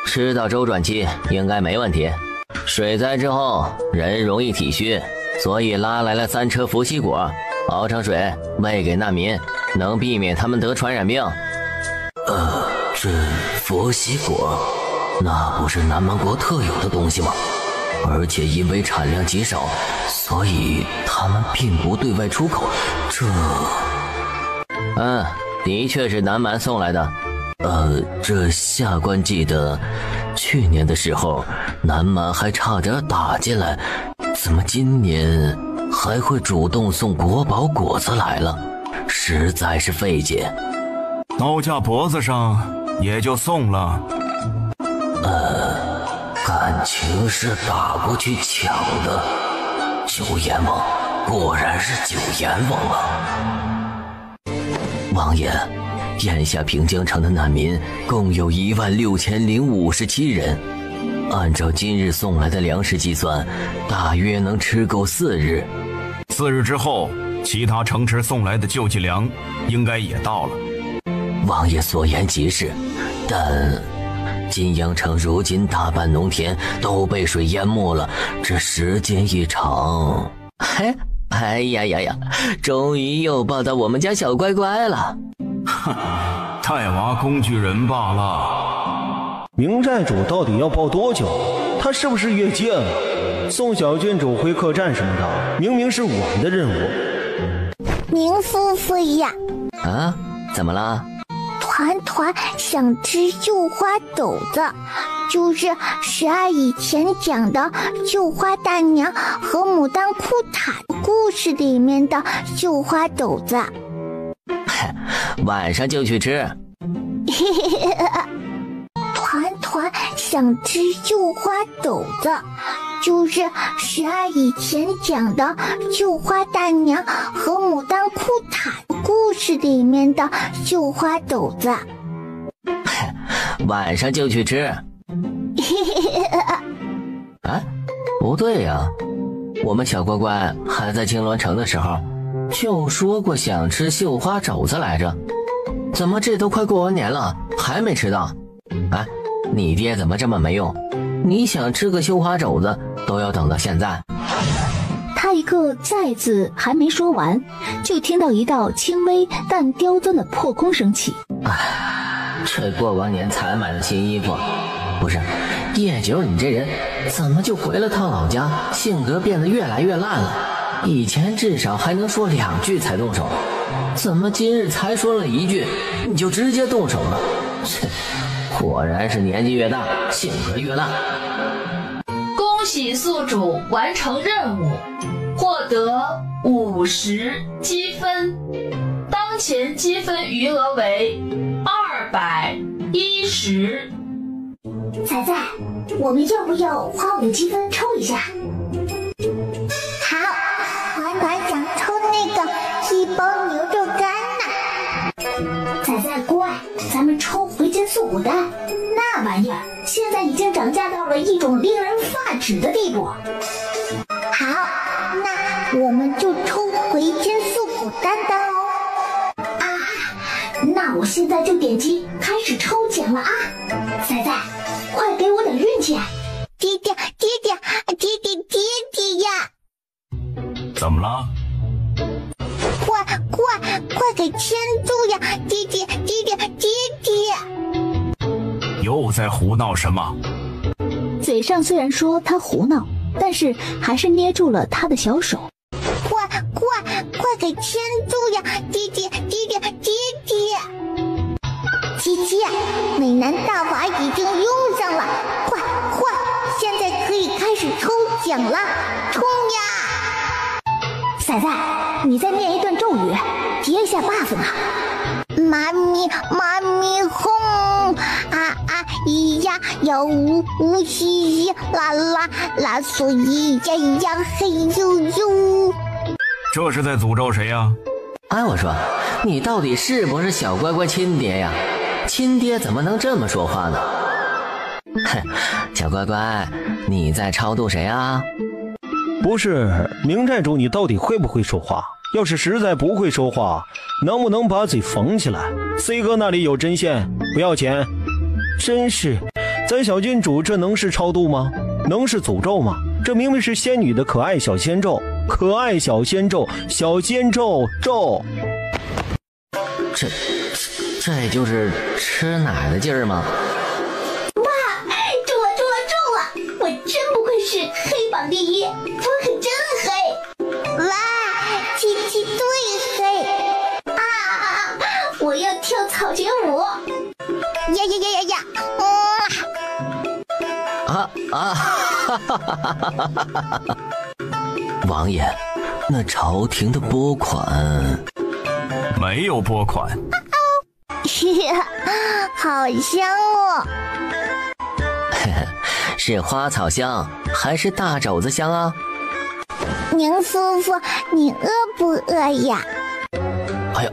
[SPEAKER 6] 吃到周转期应该没问题。水灾之后人容易体虚，所以拉来了3车伏羲果，熬成水喂给难民，能避免他们得传染病。这伏羲果那不是南蛮国特有的东西吗？而且因为产量极少，所以他们并不对外出口。的确是南蛮送来的。这下官记得去年的时候南蛮还差点打进来，怎么今年还会主动送国宝果子来了？实在是费解。
[SPEAKER 9] 刀架脖子上也就送了。
[SPEAKER 6] 感情是打过去抢的。九阎王果然是九阎王啊！王爷，眼下平江城的难民共有16057人，按照今日送来的粮食计算，大约能吃够4日。
[SPEAKER 11] 4日之后，其他城池送来的救济粮应该也到了。
[SPEAKER 6] 王爷所言极是，但金阳城如今大半农田都被水淹没了，这时间一长，哎呀，终于又抱到我们家小乖乖了。
[SPEAKER 9] 太娃工具人罢了。
[SPEAKER 5] 明寨主到底要抱多久？他是不是越界了？送小郡主回客栈什么的，明明是我们的任务。
[SPEAKER 1] 明夫妇呀！
[SPEAKER 6] 啊？怎么了？
[SPEAKER 1] 团团想吃绣花斗子，就是12以前讲的绣花大娘和牡丹库塔故事里面的绣花斗子。
[SPEAKER 6] 晚上就去吃。
[SPEAKER 1] 团团想吃绣花斗子，就是12以前讲的绣花大娘和牡丹库塔故事里面的绣花斗子。
[SPEAKER 6] 晚上就去吃。啊，不对呀，我们小乖乖还在青鸾城的时候就说过想吃绣花肘子来着，怎么这都快过完年了还没吃到？啊，你爹怎么这么没用？你想吃个绣花肘子都要等到现在。
[SPEAKER 3] 他一个再字还没说完，就听到一道轻微但刁钻的破空声起。
[SPEAKER 6] 这过完年才买的新衣服，不是，叶九，你这人怎么就回了趟老家，性格变得越来越烂了？以前至少还能说2句才动手，怎么今日才说了1句，你就直接动手了？切，果然是年纪越大，性格越烂。
[SPEAKER 8] 恭喜宿主完成任务，获得50积分，当前积分余额为210。
[SPEAKER 10] 仔仔，我们要不要花5积分抽一下？
[SPEAKER 1] 好，团团想抽那个一包牛肉干呢。
[SPEAKER 10] 仔仔乖，咱们抽回肩素骨丹，那玩意儿现在已经涨价到了一种令人发指的地步。
[SPEAKER 1] 好，那我们就抽回肩素骨丹丹哦。
[SPEAKER 10] 啊，那我现在就点击开始抽奖了啊！仔仔，快给我点运气！
[SPEAKER 1] 爹爹呀！
[SPEAKER 9] 怎么了？
[SPEAKER 1] 快给牵住呀！爹爹！
[SPEAKER 9] 又在胡闹什么？
[SPEAKER 3] 嘴上虽然说他胡闹，但是还是捏住了他的小手。
[SPEAKER 1] 快给牵住呀！爹爹！姐姐，美男大法已经用上了，快，现在可以开始抽奖了，冲呀！
[SPEAKER 10] 仔仔，你再念一段咒语，叠一下 buff 呢。
[SPEAKER 1] 妈咪哄咿呀呀呜嘻嘻啦嗦咿呀嘿呦呦。
[SPEAKER 9] 这是在诅咒谁呀？
[SPEAKER 6] 哎，我说，你到底是不是小乖乖亲爹呀？亲爹怎么能这么说话呢？哼，小乖乖，你在超度谁啊？
[SPEAKER 5] 不是，明寨主，你到底会不会说话？要是实在不会说话，能不能把嘴缝起来 ？C 哥那里有针线，不要钱。真是，咱小郡主这能是超度吗？能是诅咒吗？这明明是仙女的可爱小仙咒，小仙咒。
[SPEAKER 6] 这就是吃奶的劲儿吗？
[SPEAKER 10] 哇，中了！我真不愧是黑榜第1，我可真黑！
[SPEAKER 1] 哇，七最黑
[SPEAKER 10] 啊！我要跳草裙舞！
[SPEAKER 1] 呀！
[SPEAKER 6] 王爷，那朝廷的拨款
[SPEAKER 9] 没有拨款。
[SPEAKER 1] 好香哦！
[SPEAKER 6] 是花草香还是大肘子香啊？
[SPEAKER 1] 宁夫妇，你饿不饿呀？
[SPEAKER 6] 哎呀，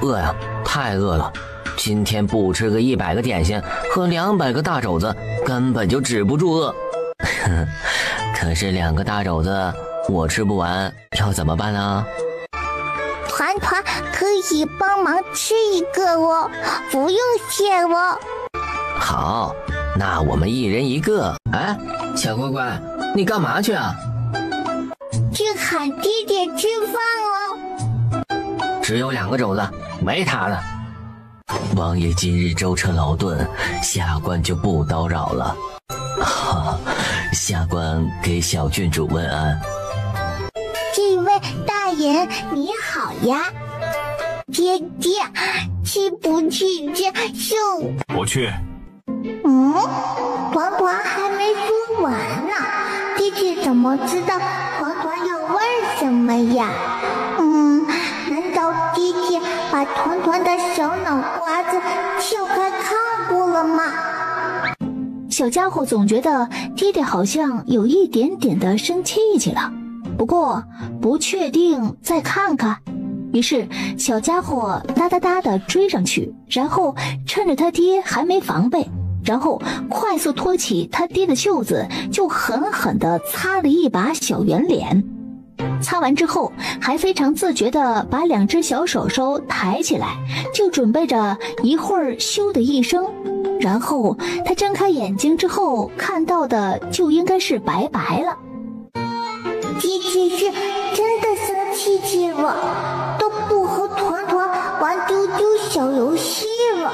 [SPEAKER 6] 饿呀，太饿了！今天不吃个100个点心和200个大肘子，根本就止不住饿。可是2个大肘子我吃不完，要怎么办呢？
[SPEAKER 1] 团可以帮忙吃一个哦，不用谢哦。
[SPEAKER 6] 好，那我们1人1个。哎，小乖乖，你干嘛去啊？
[SPEAKER 1] 去喊爹爹吃饭哦。
[SPEAKER 6] 只有2个肘子，没他的。王爷今日舟车劳顿，下官就不叨扰了。下官给小郡主问安。
[SPEAKER 1] 这位大人你好呀，爹爹，去不去接受？
[SPEAKER 9] 我去。
[SPEAKER 1] 团还没说完呢，爹爹怎么知道团要问什么呀？难道爹爹把团的小脑瓜子撬开看过了吗？
[SPEAKER 3] 小家伙总觉得爹爹好像有一点点的生气气了，不过不确定，再看看。于是小家伙哒哒哒的追上去，然后趁着他爹还没防备，然后快速托起他爹的袖子，就狠狠地擦了一把小圆脸。擦完之后，还非常自觉地把2只小手手抬起来，就准备着一会儿咻的一声，然后他睁开眼睛之后看到的就应该是白白了。
[SPEAKER 1] 爹爹是真的生气了，都不和团玩丢丢小游戏了。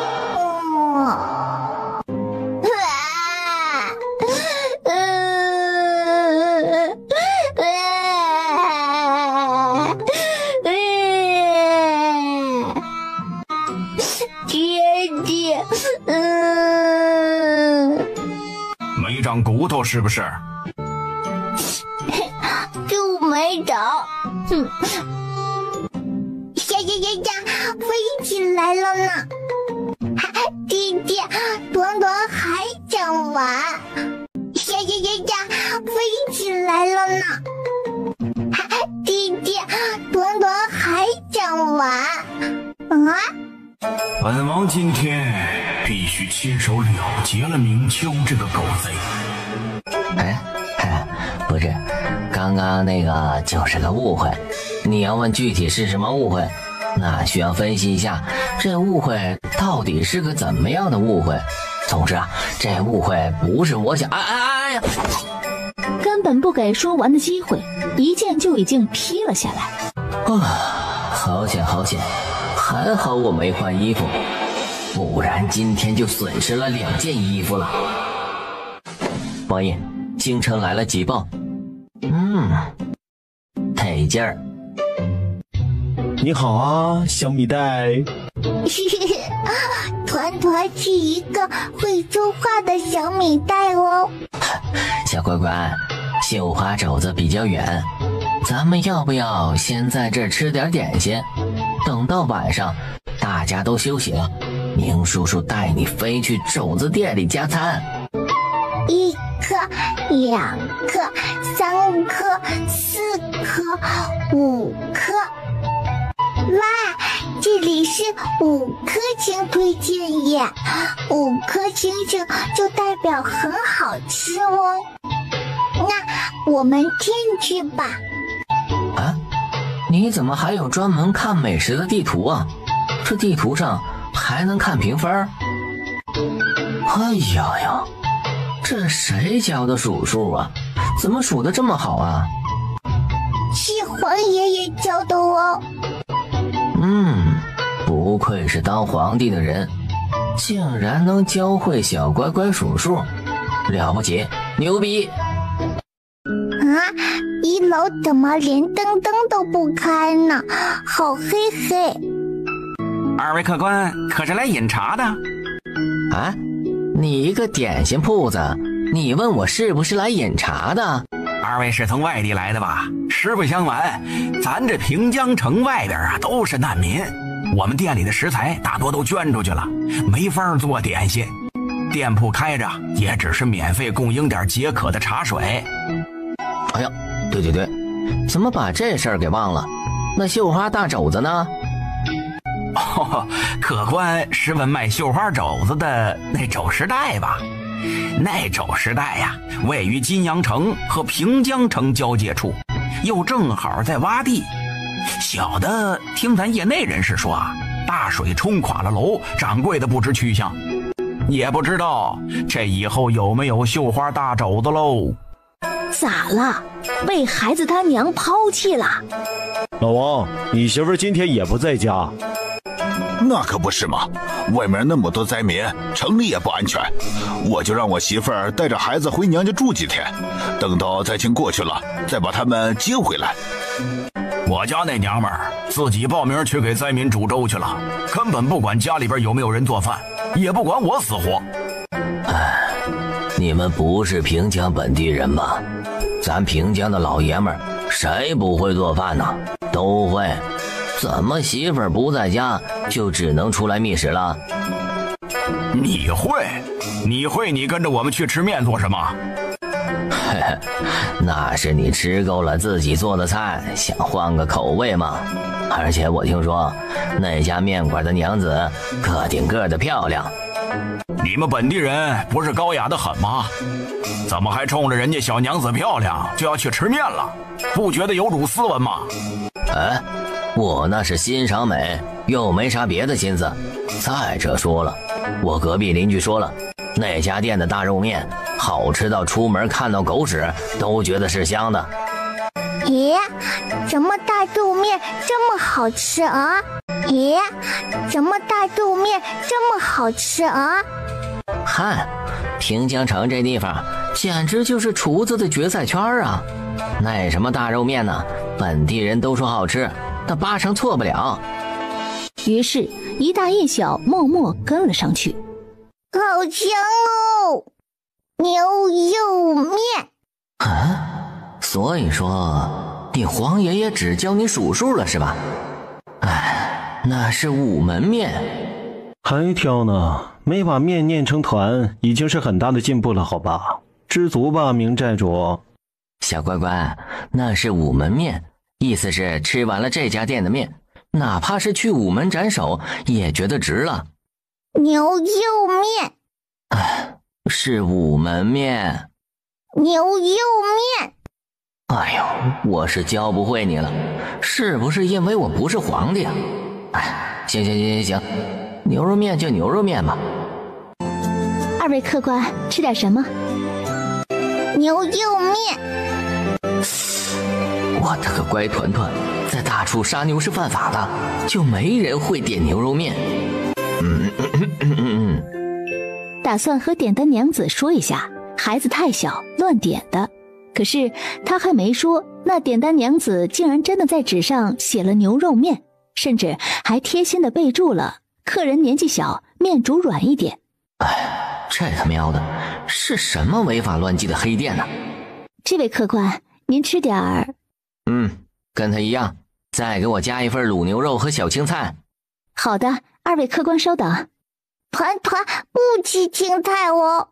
[SPEAKER 9] 长骨头是不是？
[SPEAKER 1] 就没长。哼，呀，飞起来了呢！弟弟，短短还想玩。呀，飞起来了呢！弟弟，短短还想玩。啊！
[SPEAKER 9] 本王今天必须亲手了结了明秋这个狗贼。
[SPEAKER 6] 不是，刚刚那个就是个误会。你要问具体是什么误会，那需要分析一下这误会到底是个怎么样的误会。总之啊，这误会不是我想……哎呀！
[SPEAKER 3] 根本不给说完的机会，一剑就已经劈了下来。
[SPEAKER 6] 好险，还好我没换衣服，不然今天就损失了2件衣服了。王爷，京城来了急报。得劲儿。
[SPEAKER 5] 你好啊，小米袋。
[SPEAKER 1] 团团是一个会说话的小米袋哦。
[SPEAKER 6] 小乖乖，绣花肘子比较远，咱们要不要先在这儿吃点点心，等到晚上大家都休息了，明叔叔带你飞去肘子店里加餐。
[SPEAKER 1] 1颗、2颗、3颗、4颗、5颗。哇，这里是5颗星推荐耶，5颗星星就代表很好吃哦。那我们进去吧。
[SPEAKER 6] 啊，你怎么还有专门看美食的地图啊？这地图上还能看评分？哎呀，这谁教的数数啊？怎么数得这么好啊？
[SPEAKER 1] 是黄爷爷教的哦。
[SPEAKER 6] 不愧是当皇帝的人，竟然能教会小乖乖数数，了不起，牛逼！
[SPEAKER 1] 一楼怎么连灯都不开呢？好黑。
[SPEAKER 11] 2位客官可是来饮茶的？
[SPEAKER 6] 啊，你一个点心铺子，你问我是不是来饮茶的
[SPEAKER 11] ？2位是从外地来的吧？实不相瞒，咱这平江城外边啊都是难民，我们店里的食材大多都捐出去了，没法做点心。店铺开着也只是免费供应点解渴的茶水。
[SPEAKER 6] 哎呀，对，怎么把这事儿给忘了？那绣花大肘子呢？
[SPEAKER 11] 客官是问卖绣花肘子的那肘时代吧？那肘时代呀，位于金阳城和平江城交界处，又正好在洼地。小的听咱业内人士说啊，大水冲垮了楼，掌柜的不知去向，也不知道这以后有没有绣花大肘子喽。
[SPEAKER 3] 咋了？被孩子他娘抛弃了？
[SPEAKER 5] 老王，你媳妇今天也不在家？
[SPEAKER 2] 那可不是嘛，外面那么多灾民，城里也不安全，我就让我媳妇儿带着孩子回娘家住几天，等到灾情过去了再把他们接回来。
[SPEAKER 9] 我家那娘们儿自己报名去给灾民煮粥去了，根本不管家里边有没有人做饭，也不管我死活。
[SPEAKER 6] 你们不是平江本地人吗？咱平江的老爷们儿谁不会做饭呢？都会。怎么媳妇儿不在家就只能出来觅食了？
[SPEAKER 9] 你会你跟着我们去吃面做什么？
[SPEAKER 6] 那是你吃够了自己做的菜，想换个口味吗？而且我听说那家面馆的娘子个顶个的漂亮。
[SPEAKER 9] 你们本地人不是高雅的很吗？怎么还冲着人家小娘子漂亮就要去吃面了？不觉得有辱斯文吗？
[SPEAKER 6] 我那是欣赏美，又没啥别的心思。再者说了，我隔壁邻居说了，那家店的大肉面好吃到出门看到狗屎都觉得是香的。
[SPEAKER 1] 咦，什么大肉面这么好吃啊？咦，什么大肉面这么好吃啊？
[SPEAKER 6] 嗨，平江城这地方简直就是厨子的决赛圈啊！那什么大肉面呢，本地人都说好吃，那8成错不了。
[SPEAKER 3] 于是一大一小默默跟了上去。
[SPEAKER 1] 好香哦！牛肉面。
[SPEAKER 6] 啊，所以说你黄爷爷只教你数数了是吧？哎，那是午门面。
[SPEAKER 5] 还挑呢，没把面念成团已经是很大的进步了，好吧？知足吧，明寨主。
[SPEAKER 6] 小乖乖，那是午门面，意思是吃完了这家店的面，哪怕是去午门斩首也觉得值了。
[SPEAKER 1] 牛肉面。
[SPEAKER 6] 哎，是午门面。
[SPEAKER 1] 牛肉面。
[SPEAKER 6] 哎呦，我是教不会你了，是不是因为我不是皇帝啊？哎，行，牛肉面就牛肉面吧。
[SPEAKER 14] 二位客官吃点什么？
[SPEAKER 1] 牛肉面。
[SPEAKER 6] 我的个乖团团，在大处杀牛是犯法的，就没人会点牛肉面。
[SPEAKER 14] 打算和点单娘子说一下，孩子太小乱点的。可是他还没说，那点单娘子竟然真的在纸上写了牛肉面，甚至还贴心的备注了客人年纪小，面煮软一点。
[SPEAKER 6] 哎，这他喵的是什么违法乱纪的黑店呢？
[SPEAKER 14] 这位客官，您吃点儿。
[SPEAKER 6] 跟他一样，再给我加一份卤牛肉和小青菜。
[SPEAKER 14] 好的，二位客官稍等。
[SPEAKER 1] 团团不吃青菜哦。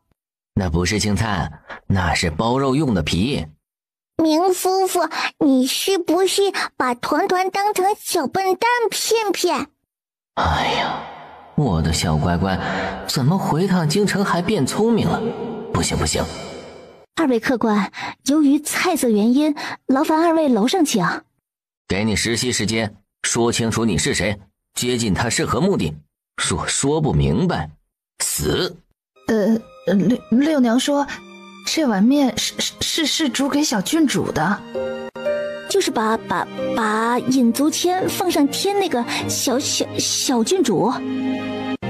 [SPEAKER 6] 那不是青菜，那是包肉用的皮。
[SPEAKER 1] 明夫妇，你是不是把团团当成小笨蛋骗骗？
[SPEAKER 6] 哎呀，我的小乖乖，怎么回趟京城还变聪明了？不行。
[SPEAKER 14] 二位客官，由于菜色原因，劳烦二位楼上请。
[SPEAKER 6] 给你实习时间，说清楚你是谁，接近他是何目的。说不明白，死。
[SPEAKER 7] 六娘说，这碗面是煮给小郡主的，
[SPEAKER 14] 就是把尹足谦放上天那个小郡主。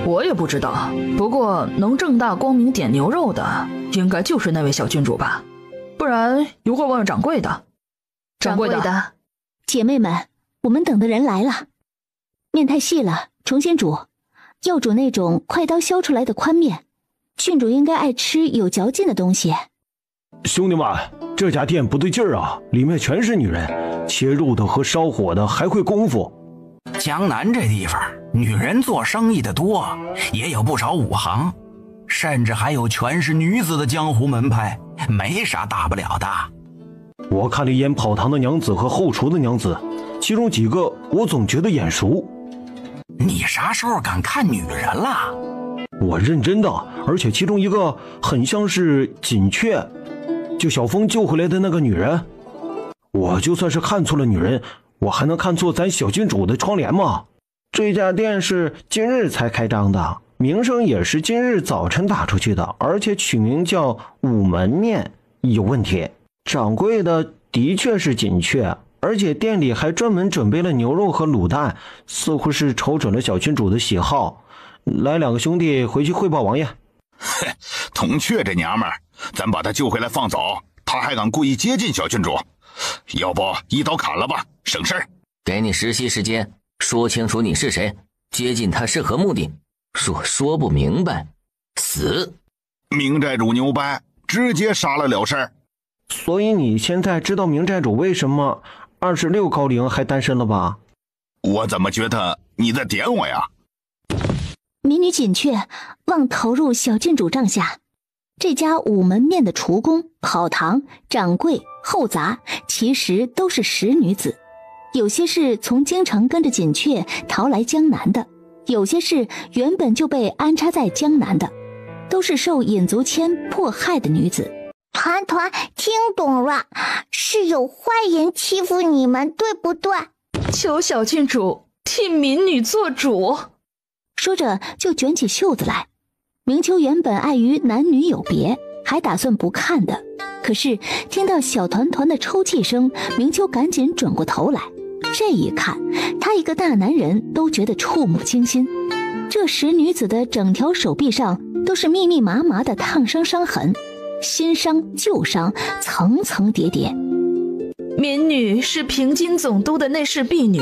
[SPEAKER 7] 我也不知道，不过能正大光明点牛肉的，应该就是那位小郡主吧，不然一会儿问问掌柜的。掌柜的，
[SPEAKER 14] 姐妹们，我们等的人来了。面太细了，重新煮，要煮那种快刀削出来的宽面。郡主应该爱吃有嚼劲的东西。
[SPEAKER 5] 兄弟们，这家店不对劲儿啊，里面全是女人，切肉的和烧火的还会功夫。
[SPEAKER 4] 江南这地方，女人做生意的多，也有不少武行，甚至还有全是女子的江湖门派，没啥大不了的。
[SPEAKER 5] 我看了一眼跑堂的娘子和后厨的娘子，其中几个我总觉得眼熟。
[SPEAKER 4] 你啥时候敢看女人了？
[SPEAKER 5] 我认真的，而且其中一个很像是锦雀，就小峰救回来的那个女人。我就算是看错了女人，我还能看错咱小郡主的窗帘吗？这家店是今日才开张的，名声也是今日早晨打出去的，而且取名叫午门面，有问题。掌柜的的确是锦雀，而且店里还专门准备了牛肉和卤蛋，似乎是瞅准了小郡主的喜好。来两个兄弟回去汇报王爷。
[SPEAKER 2] 铜雀这娘们儿，咱把她救回来放走，她还敢故意接近小郡主，要不一刀砍了吧，省事儿。
[SPEAKER 6] 给你实习时间，说清楚你是谁，接近她是何目的。说不明白，死。
[SPEAKER 2] 明寨主牛掰，直接杀了事儿。
[SPEAKER 5] 所以你现在知道明寨主为什么26高龄还单身了吧？
[SPEAKER 2] 我怎么觉得你在点我呀？
[SPEAKER 14] 民女锦雀望投入小郡主帐下。这家午门面的厨工、跑堂、掌柜、后杂，其实都是识女子，有些是从京城跟着锦雀逃来江南的，有些是原本就被安插在江南的，都是受尹足谦迫害的女子。
[SPEAKER 1] 团团听懂了，是有坏人欺负你们，对不对？
[SPEAKER 7] 求小郡主替民女做主。
[SPEAKER 14] 说着就卷起袖子来。明秋原本碍于男女有别，还打算不看的，可是听到小团团的抽泣声，明秋赶紧转过头来。这一看，他一个大男人都觉得触目惊心。这识女子的整条手臂上都是密密麻麻的烫伤伤痕，新伤旧伤层层叠叠。
[SPEAKER 7] 民女是平津总督的内侍婢女，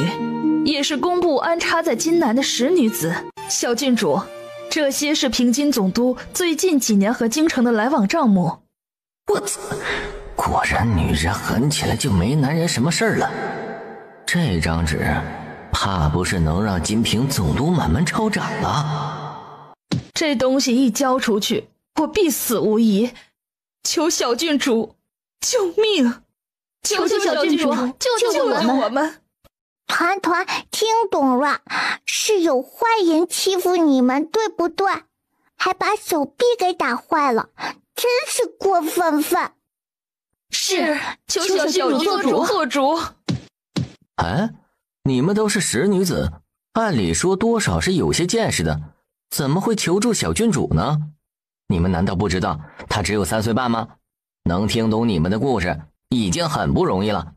[SPEAKER 7] 也是工部安插在津南的识女子。小郡主，这些是平津总督最近几年和京城的来往账目。
[SPEAKER 6] 我操！果然女人狠起来就没男人什么事儿了。这张纸怕不是能让金平总督满门抄斩了。
[SPEAKER 7] 这东西一交出去，我必死无疑。求小郡主救命！
[SPEAKER 3] 求小郡主救救我们！
[SPEAKER 1] 团团听懂了，是有坏人欺负你们，对不对？还把手臂给打坏了，真是过分犯。
[SPEAKER 7] 是，求小郡主做主。
[SPEAKER 6] 哎，你们都是使女子，按理说多少是有些见识的，怎么会求助小郡主呢？你们难道不知道她只有3岁半吗？能听懂你们的故事已经很不容易了。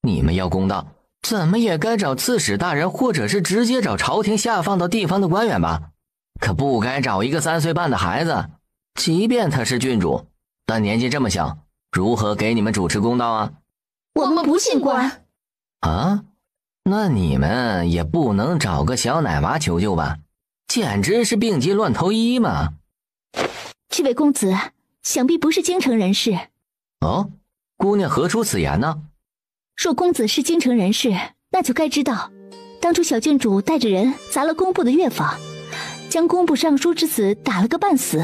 [SPEAKER 6] 你们要公道，怎么也该找刺史大人，或者是直接找朝廷下放到地方的官员吧，可不该找一个3岁半的孩子。即便他是郡主，但年纪这么小，如何给你们主持公道啊？
[SPEAKER 3] 我们不信官。
[SPEAKER 6] 啊？那你们也不能找个小奶娃求救吧？简直是病急乱投医嘛！
[SPEAKER 3] 这位公子想必不是京城人士。
[SPEAKER 6] 哦，姑娘何出此言呢？
[SPEAKER 3] 若公子是京城人士，那就该知道，当初小郡主带着人砸了工部的乐坊，将工部尚书之子打了个半死，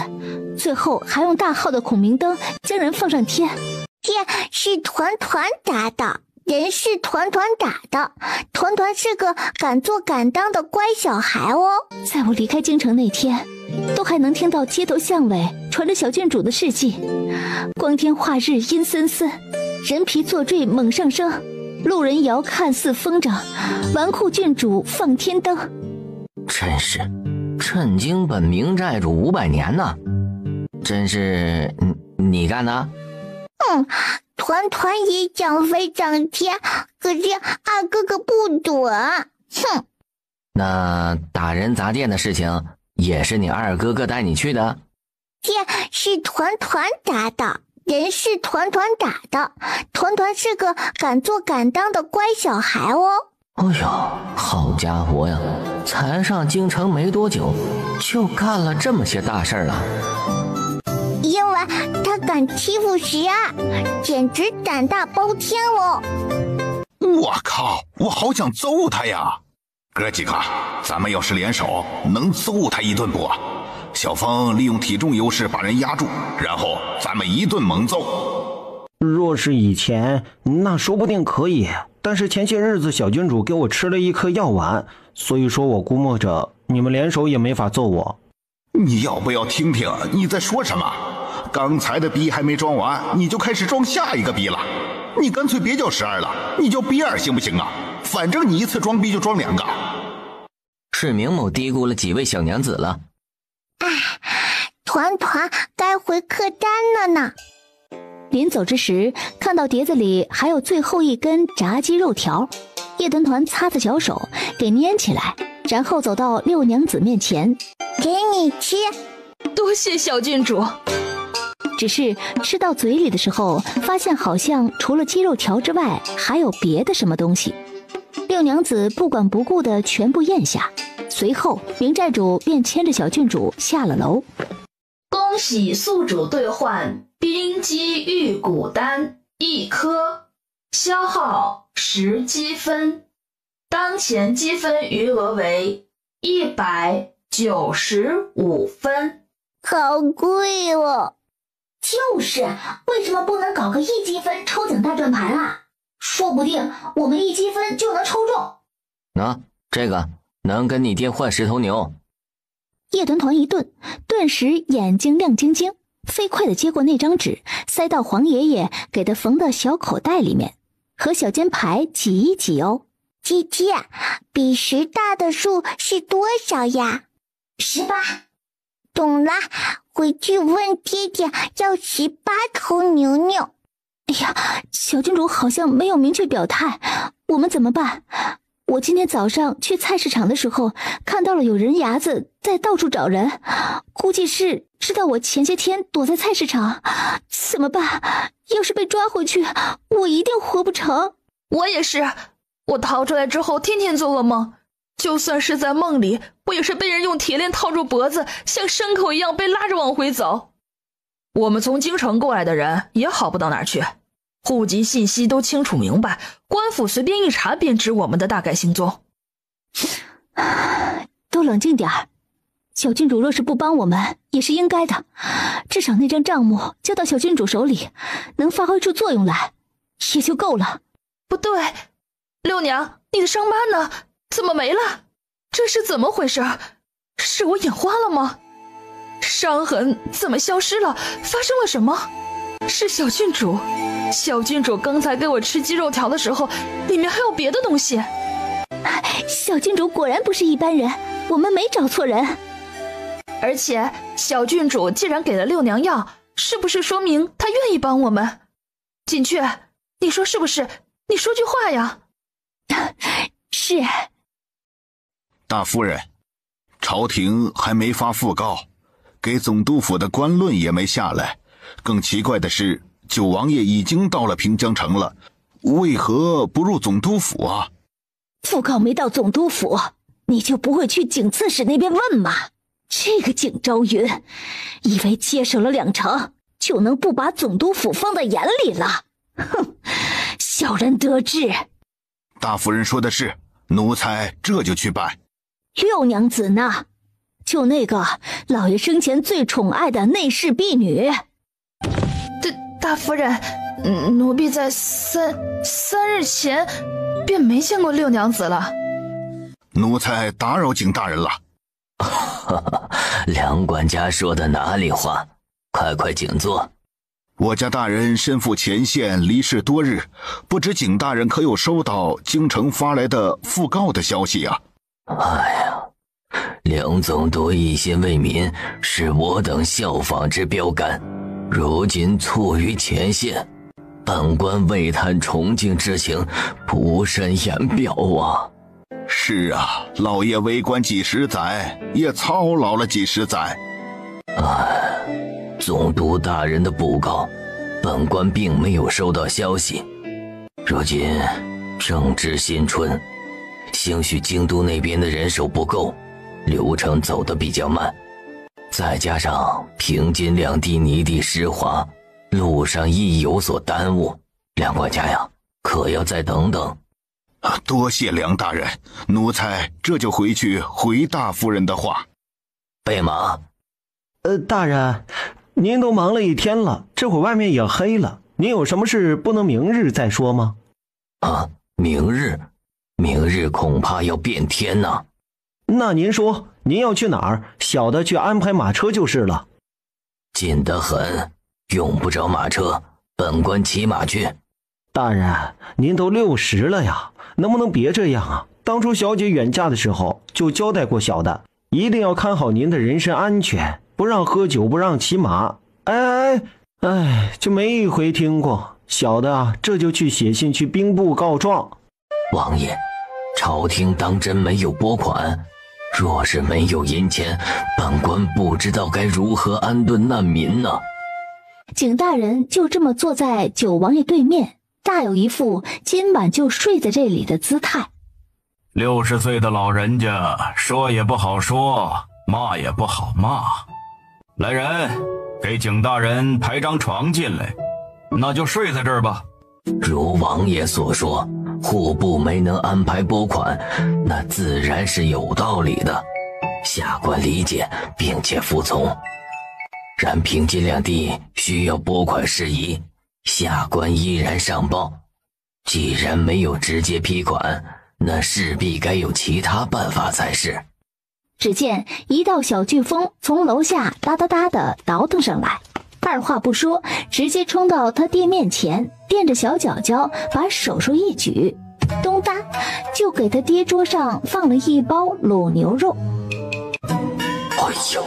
[SPEAKER 3] 最后还用大号的孔明灯将人放上天。
[SPEAKER 1] 天是团团打的，人是团团打的，团团是个敢做敢当的乖小孩哦。
[SPEAKER 3] 在我离开京城那天，都还能听到街头巷尾传着小郡主的事迹，光天化日阴森森，人皮坐坠猛上升，路人遥看似风筝，纨绔郡主放天灯。
[SPEAKER 6] 真是趁京本明寨主500年呢，真是你干的？
[SPEAKER 1] 团团也想飞上天，可是二哥哥不准。哼！
[SPEAKER 6] 那打人砸店的事情也是你二哥哥带你去的？
[SPEAKER 1] 店是团团打的，人是团团打的，团团是个敢做敢当的乖小孩哦。
[SPEAKER 6] 哎呦，好家伙呀，才上京城没多久就干了这么些大事了。
[SPEAKER 1] 因为他敢欺负12，简直胆大包天哦。
[SPEAKER 2] 我靠，我好想揍他呀！哥几个，咱们要是联手，能揍他一顿不？小风利用体重优势把人压住，然后咱们一顿猛揍。
[SPEAKER 5] 若是以前，那说不定可以，但是前些日子小郡主给我吃了一颗药丸，所以说我估摸着你们联手也没法揍我。
[SPEAKER 2] 你要不要听听你在说什么？刚才的逼还没装完，你就开始装下一个逼了。你干脆别叫12了，你叫逼2行不行啊？反正你一次装逼就装2个。
[SPEAKER 6] 是明某低估了几位小娘子了。
[SPEAKER 1] 团团该回客栈了呢。
[SPEAKER 3] 临走之时，看到碟子里还有最后一根炸鸡肉条，叶团团擦擦小手给粘起来，然后走到六娘子面前，
[SPEAKER 1] 给你吃。
[SPEAKER 7] 多谢小郡主。
[SPEAKER 3] 只是吃到嘴里的时候，发现好像除了鸡肉条之外还有别的什么东西。六娘子不管不顾的全部咽下，随后明寨主便牵着小郡主下了楼。
[SPEAKER 8] 恭喜宿主兑换冰肌玉骨丹1颗，消耗10积分，当前积分余额为195分。
[SPEAKER 1] 好贵哦。
[SPEAKER 10] 就是，为什么不能搞个1积分抽奖大转盘啊？说不定我们1积分就能抽中。
[SPEAKER 6] 这个能跟你爹换10头牛。
[SPEAKER 3] 叶团团一顿，顿时眼睛亮晶晶，飞快地接过那张纸，塞到黄爷爷给他缝的小口袋里面，和小尖牌挤一挤哦。
[SPEAKER 1] 姐姐，比10大的数是多少呀
[SPEAKER 10] ？18。
[SPEAKER 1] 懂了，回去问爹爹要18头牛牛。
[SPEAKER 3] 哎呀，小郡主好像没有明确表态，我们怎么办？我今天早上去菜市场的时候，看到了有人牙子在到处找人，估计是知道我前些天躲在菜市场。怎么办？要是被抓回去，我一定活不成。
[SPEAKER 7] 我也是，我逃出来之后天天做噩梦，就算是在梦里，我也是被人用铁链套住脖子，像牲口一样被拉着往回走。我们从京城过来的人也好不到哪儿去，户籍信息都清楚明白，官府随便一查便知我们的大概行踪。
[SPEAKER 3] 都冷静点儿，小郡主若是不帮我们也是应该的，至少那张账目交到小郡主手里，能发挥出作用来也就够了。
[SPEAKER 7] 不对，六娘，你的伤疤呢？怎么没了？这是怎么回事？是我眼花了吗？伤痕怎么消失了？发生了什么？是小郡主，小郡主刚才给我吃鸡肉条的时候，里面还有别的东西。
[SPEAKER 3] 小郡主果然不是一般人，我们没找错人。
[SPEAKER 7] 而且小郡主既然给了六娘药，是不是说明她愿意帮我们？锦雀，你说是不是？你说句话呀。
[SPEAKER 3] 是。
[SPEAKER 2] 大夫人，朝廷还没发讣告，给总督府的官论也没下来。更奇怪的是，九王爷已经到了平江城了，为何不入总督府啊？
[SPEAKER 3] 讣告没到总督府，你就不会去景刺史那边问吗？这个景昭云，以为接手了2城，就能不把总督府放在眼里了？哼，小人得志。
[SPEAKER 2] 大夫人说的是，奴才这就去办。
[SPEAKER 3] 六娘子呢？就那个老爷生前最宠爱的内侍婢女。
[SPEAKER 7] 大夫人，奴婢在三日前便没见过六娘子了。
[SPEAKER 2] 奴才打扰景大人了。
[SPEAKER 13] 梁管家说的哪里话？快请坐。
[SPEAKER 2] 我家大人身负前线，离世多日，不知景大人可有收到京城发来的讣告的消息啊？
[SPEAKER 13] 哎呀，梁总督一心为民，是我等效仿之标杆，如今猝于前线，本官为叹崇敬之情，不甚言表啊。
[SPEAKER 2] 是啊，老爷为官几十载，也操劳了几十载。
[SPEAKER 13] 总督大人的布告，本官并没有收到消息。如今正值新春，兴许京都那边的人手不够，流程走得比较慢，再加上平津两地泥地湿滑，路上亦有所耽误。梁管家呀，可要再等等。
[SPEAKER 2] 多谢梁大人，奴才这就回去回大夫人的话。
[SPEAKER 13] 备马。
[SPEAKER 5] 大人，您都忙了一天了，这会外面也黑了，您有什么事不能明日再说吗？
[SPEAKER 13] 明日恐怕要变天呐。
[SPEAKER 5] 那您说您要去哪儿？小的去安排马车就是了。
[SPEAKER 13] 近得很，用不着马车，本官骑马去。
[SPEAKER 5] 大人，您都60了呀，能不能别这样啊？当初小姐远嫁的时候就交代过小的，一定要看好您的人身安全，不让喝酒，不让骑马。就没一回听过。小的这就去写信去兵部告状。
[SPEAKER 13] 王爷，朝廷当真没有拨款？若是没有银钱，本官不知道该如何安顿难民呢。
[SPEAKER 3] 景大人就这么坐在九王爷对面，大有一副今晚就睡在这里的姿态。
[SPEAKER 9] 60岁的老人家，说也不好说，骂也不好骂。来人，给景大人抬张床进来，那就睡在这儿吧。
[SPEAKER 13] 如王爷所说，户部没能安排拨款，那自然是有道理的，下官理解并且服从。然平津两地需要拨款事宜，下官依然上报。既然没有直接批款，那势必该有其他办法才是。
[SPEAKER 3] 只见一道小飓风从楼下哒哒哒的倒腾上来，二话不说，直接冲到他爹面前，垫着小脚脚，把手手一举，咚哒就给他爹桌上放了一包卤牛肉。
[SPEAKER 13] 哎呦，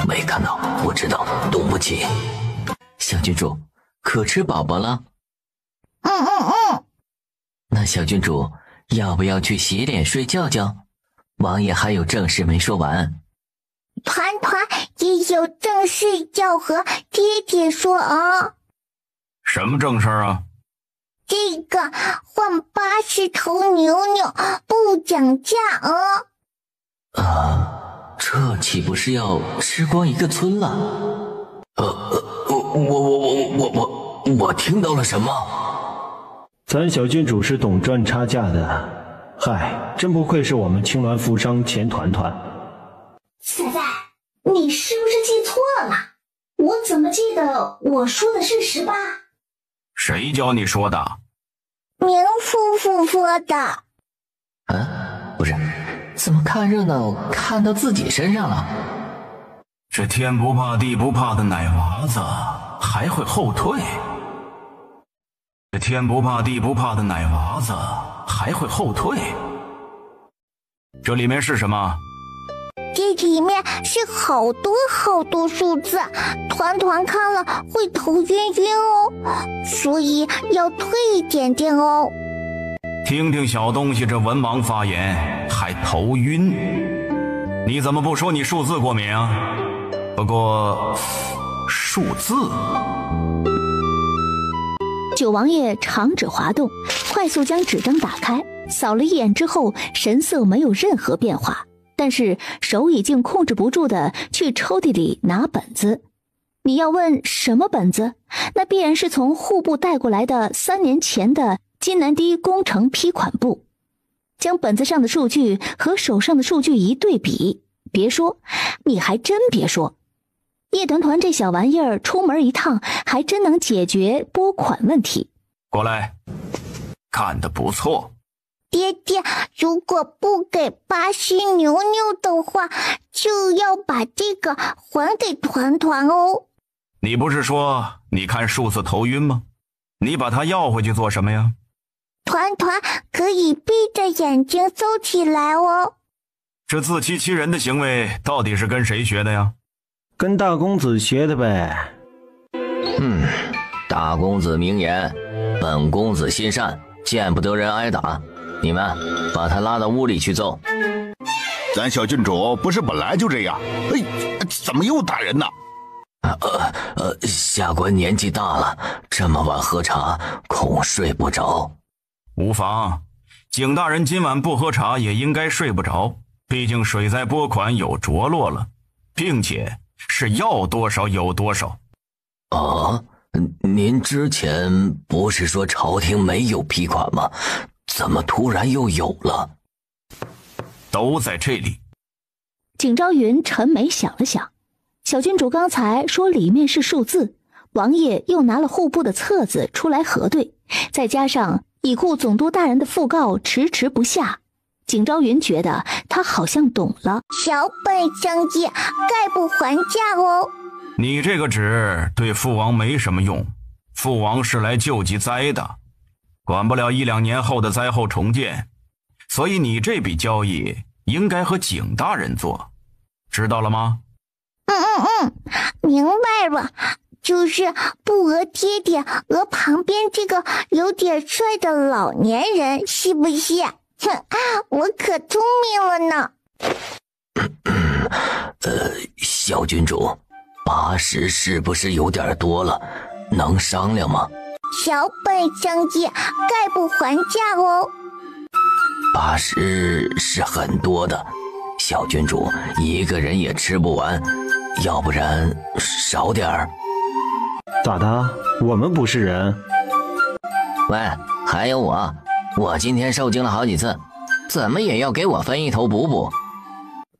[SPEAKER 13] 没看到，不知道，对不起。小郡主，可吃饱饱了？那小郡主要不要去洗脸睡觉觉？王爷还有正事没说完。
[SPEAKER 1] 团团也有正事要和爹爹说啊。
[SPEAKER 9] 什么正事啊？
[SPEAKER 1] 这个换80头牛牛不讲价啊，
[SPEAKER 6] 这岂不是要吃光一个村了？我听到了什么？
[SPEAKER 5] 咱小郡主是懂赚差价的，嗨，真不愧是我们青鸾富商钱团团。
[SPEAKER 10] 仔仔，你是不是记错了？我怎么记得我说的是18？
[SPEAKER 9] 谁教你说的？
[SPEAKER 1] 明夫妇说的。
[SPEAKER 6] 不是，怎么看热闹看到自己身上了？
[SPEAKER 9] 这天不怕地不怕的奶娃子还会后退？这天不怕地不怕的奶娃子还会后退？这里面是什么？
[SPEAKER 1] 这里面是好多好多数字，团团看了会头晕晕哦，所以要退一点点哦。
[SPEAKER 9] 听听小东西这文盲发言还头晕，你怎么不说你数字过敏啊？不过数字。
[SPEAKER 14] 九王爷长指滑动，快速将纸张打开，扫了一眼之后，神色没有任何变化，但是手已经控制不住的去抽屉里拿本子。你要问什么本子？那必然是从户部带过来的3年前的金南堤工程批款簿。将本子上的数据和手上的数据一对比，别说，你还真别说，叶团团这小玩意儿出门一趟还真能解决拨款问题。
[SPEAKER 9] 过来，干得不错。
[SPEAKER 1] 爹爹，如果不给巴西牛牛的话，就要把这个还给团团哦。
[SPEAKER 9] 你不是说你看数字头晕吗？你把它要回去做什么呀？
[SPEAKER 1] 团团可以闭着眼睛搜起来哦。
[SPEAKER 9] 这自欺欺人的行为到底是跟谁学的呀？
[SPEAKER 5] 跟大公子学的呗。
[SPEAKER 6] 大公子明言，本公子心善，见不得人挨打。你们把他拉到屋里去揍。
[SPEAKER 2] 咱小郡主不是本来就这样？怎么又打人呢？
[SPEAKER 6] 下官年纪大了，这么晚喝茶，恐睡不着。
[SPEAKER 9] 无妨，景大人今晚不喝茶也应该睡不着，毕竟水灾拨款有着落了，并且是要多少有多少。
[SPEAKER 6] 您之前不是说朝廷没有批款吗？怎么突然又有了？
[SPEAKER 9] 都在这里。
[SPEAKER 14] 景昭云沉眉想了想，小郡主刚才说里面是数字，王爷又拿了户部的册子出来核对，再加上已故总督大人的讣告迟迟不下，景昭云觉得他好像懂了。
[SPEAKER 1] 小本生意，概不还价哦。
[SPEAKER 9] 你这个纸对父王没什么用，父王是来救济灾的，管不了1、2年后的灾后重建，所以你这笔交易应该和景大人做，知道了吗？
[SPEAKER 1] 明白了，就是不讹爹爹，讹旁边这个有点帅的老年人，是不是？我可聪明了呢。
[SPEAKER 6] 小郡主，80是不是有点多了？能商量吗？
[SPEAKER 1] 小本生意，概不还价哦。
[SPEAKER 6] 80是很多的，小郡主一个人也吃不完，要不然少点儿。
[SPEAKER 5] 咋的？我们不是人？
[SPEAKER 6] 喂，还有我今天受惊了好几次，怎么也要给我分一头补补。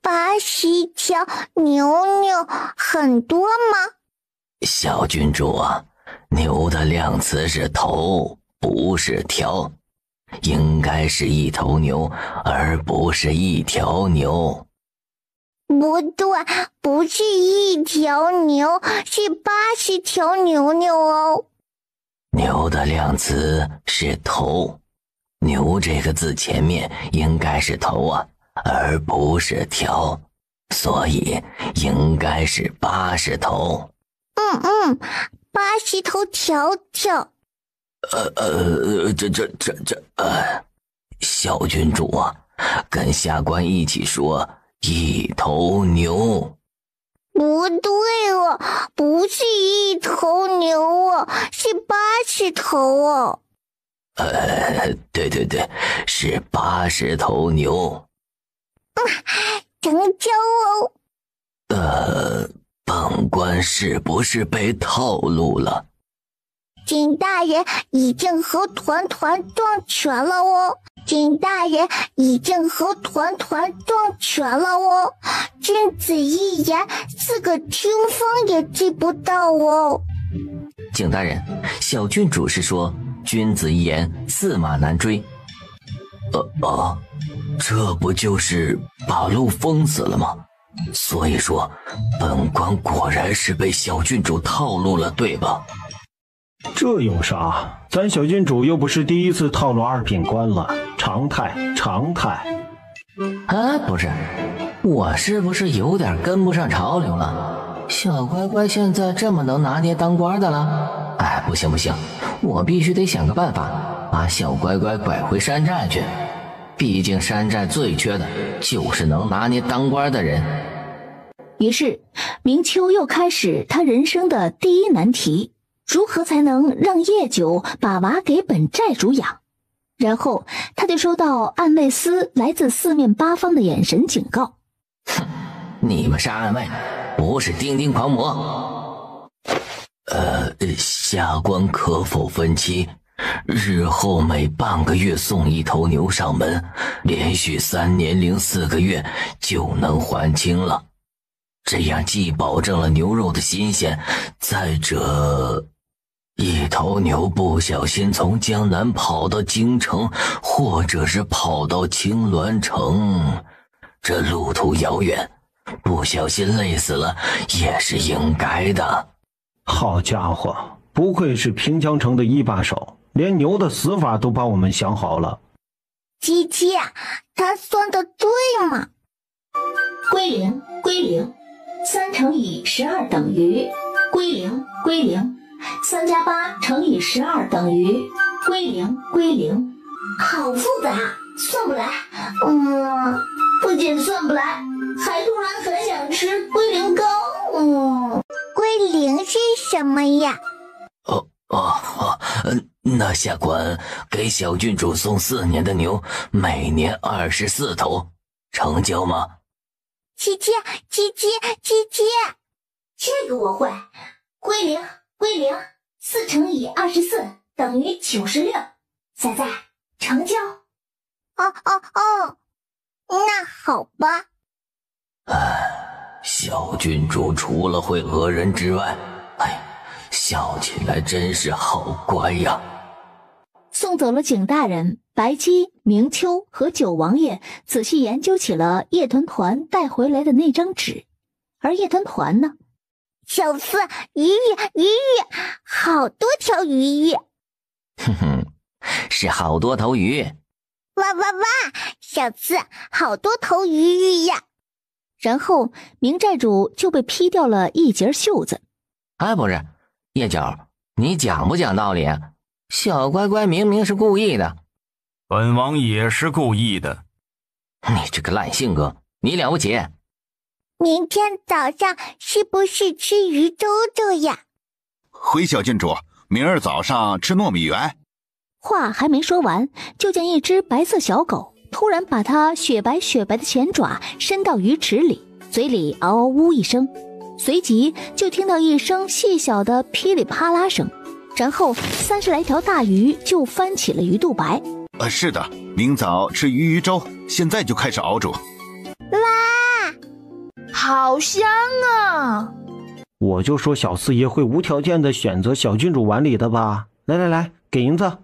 [SPEAKER 1] 80条牛牛很多吗？
[SPEAKER 6] 小郡主啊，牛的量词是头，不是条。 应该是一头牛，而不是一条牛。
[SPEAKER 1] 不对，不是一条牛，是80条牛牛哦。
[SPEAKER 6] 牛的量词是头，牛这个字前面应该是头啊，而不是条，所以应该是80头。
[SPEAKER 1] 80头条条。
[SPEAKER 6] 小郡主啊，跟下官一起说一头牛。
[SPEAKER 1] 不对哦，不是一头牛哦，是80头哦。
[SPEAKER 6] 对，是80头牛。
[SPEAKER 1] 成交哦。
[SPEAKER 13] 本官是不是被套路了？
[SPEAKER 1] 景大人已经和团团撞拳了哦，景大人已经和团团撞拳了哦，君子一言，4个听风也记不到哦。
[SPEAKER 6] 景大人，小郡主是说君子一言驷马难追。
[SPEAKER 13] 这不就是把路封死了吗？所以说本官果然是被小郡主套路了，对吧？
[SPEAKER 5] 这有啥？咱小郡主又不是第一次套路2品官了，常态。
[SPEAKER 6] 不是，我是不是有点跟不上潮流了？小乖乖现在这么能拿捏当官的了？不行，我必须得想个办法，把小乖乖拐回山寨去。毕竟山寨最缺的就是能拿捏当官的人。
[SPEAKER 3] 于是明秋又开始他人生的第一难题，如何才能让叶九把娃给本寨主养？然后他就收到暗卫司来自4面8方的眼神警告。
[SPEAKER 6] 你们是暗卫，不是丁丁狂魔。
[SPEAKER 13] 下官可否分期？日后每半个月送1头牛上门，连续3年零4个月就能还清了。这样既保证了牛肉的新鲜，再者1头牛不小心从江南跑到京城，或者是跑到青鸾城，这路途遥远，不小心累死了也是应该的。
[SPEAKER 5] 好家伙，不愧是平江城的一把手，连牛的死法都帮我们想好了。
[SPEAKER 1] 七七，他算的对吗？
[SPEAKER 10] 归零，3乘以12等于归零，3加8乘以12等于归零。好复杂，算不来。不仅算不来，还突然很想吃龟苓膏。
[SPEAKER 1] 龟苓是什么呀？
[SPEAKER 13] 那下官给小郡主送4年的牛，每年24头，成交吗？
[SPEAKER 1] 七七，
[SPEAKER 10] 这个我会。归零，4乘以24等于96。仔，成交。
[SPEAKER 1] 那好吧。
[SPEAKER 13] 小郡主除了会讹人之外，笑起来真是好乖呀。
[SPEAKER 3] 送走了景大人，白姬、明秋和九王爷仔细研究起了叶团团带回来的那张纸。而叶团团呢？
[SPEAKER 1] 小四，鱼，好多条鱼。
[SPEAKER 6] 是好多头鱼。
[SPEAKER 1] 哇，小四，好多头鱼呀。
[SPEAKER 3] 然后明寨主就被劈掉了一截袖子。
[SPEAKER 6] 不是，叶九，你讲不讲道理啊？小乖乖明明是故意的。
[SPEAKER 11] 本王也是故意的。
[SPEAKER 6] 你这个烂性格，你了不起？
[SPEAKER 1] 明天早上是不是吃鱼周周呀？
[SPEAKER 2] 回小郡主，明儿早上吃糯米圆。
[SPEAKER 3] 话还没说完，就见一只白色小狗突然把它雪白的前爪伸到鱼池里，嘴里嗷嗷呜一声，随即就听到一声细小的噼里啪啦声，然后30来条大鱼就翻起了鱼肚白。
[SPEAKER 2] 是的，明早吃鱼粥，现在就开始熬煮。
[SPEAKER 7] 哇，好香啊！
[SPEAKER 5] 我就说小四爷会无条件的选择小郡主碗里的吧。来，给银子。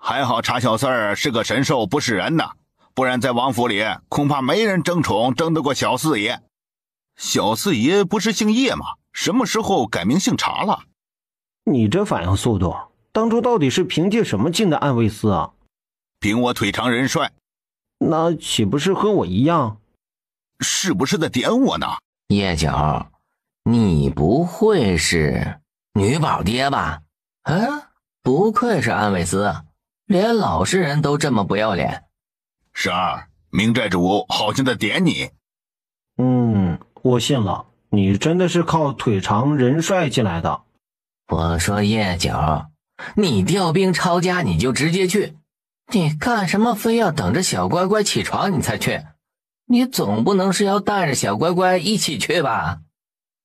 [SPEAKER 2] 还好查小四儿是个神兽，不是人呐，不然在王府里恐怕没人争宠争得过小四爷。小四爷不是姓叶吗？什么时候改名姓查了？
[SPEAKER 5] 你这反应速度，当初到底是凭借什么进的暗卫司啊？
[SPEAKER 2] 凭我腿长人帅。
[SPEAKER 5] 那岂不是和我一样？
[SPEAKER 2] 是不是在点我呢？
[SPEAKER 6] 叶九，你不会是女宝爹吧？不愧是安卫司，连老实人都这么不要脸。
[SPEAKER 2] 十二，明寨主好像在点你。
[SPEAKER 5] 我信了，你真的是靠腿长人帅进来的。
[SPEAKER 6] 我说叶九，你调兵抄家你就直接去，你干什么非要等着小乖乖起床你才去？你总不能是要带着小乖乖一起去吧？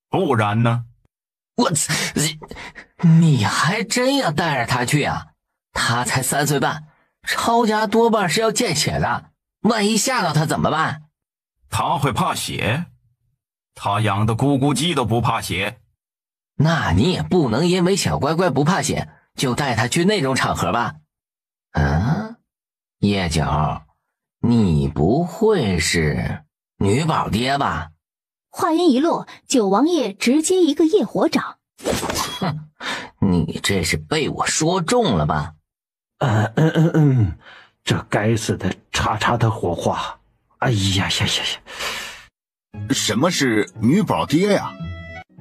[SPEAKER 11] 不然呢？
[SPEAKER 6] 我操！你还真要带着他去啊？他才3岁半，抄家多半是要见血的，万一吓到他怎么办？
[SPEAKER 11] 他会怕血？他养的咕咕鸡都不怕血。
[SPEAKER 6] 那你也不能因为小乖乖不怕血，就带他去那种场合吧？叶角，你不会是女宝爹吧？
[SPEAKER 14] 话音一落，九王爷直接一个业火掌。
[SPEAKER 6] 哼，你这是被我说中了吧？
[SPEAKER 5] 这该死的叉的火话！哎呀呀呀呀！
[SPEAKER 2] 什么是女宝爹呀？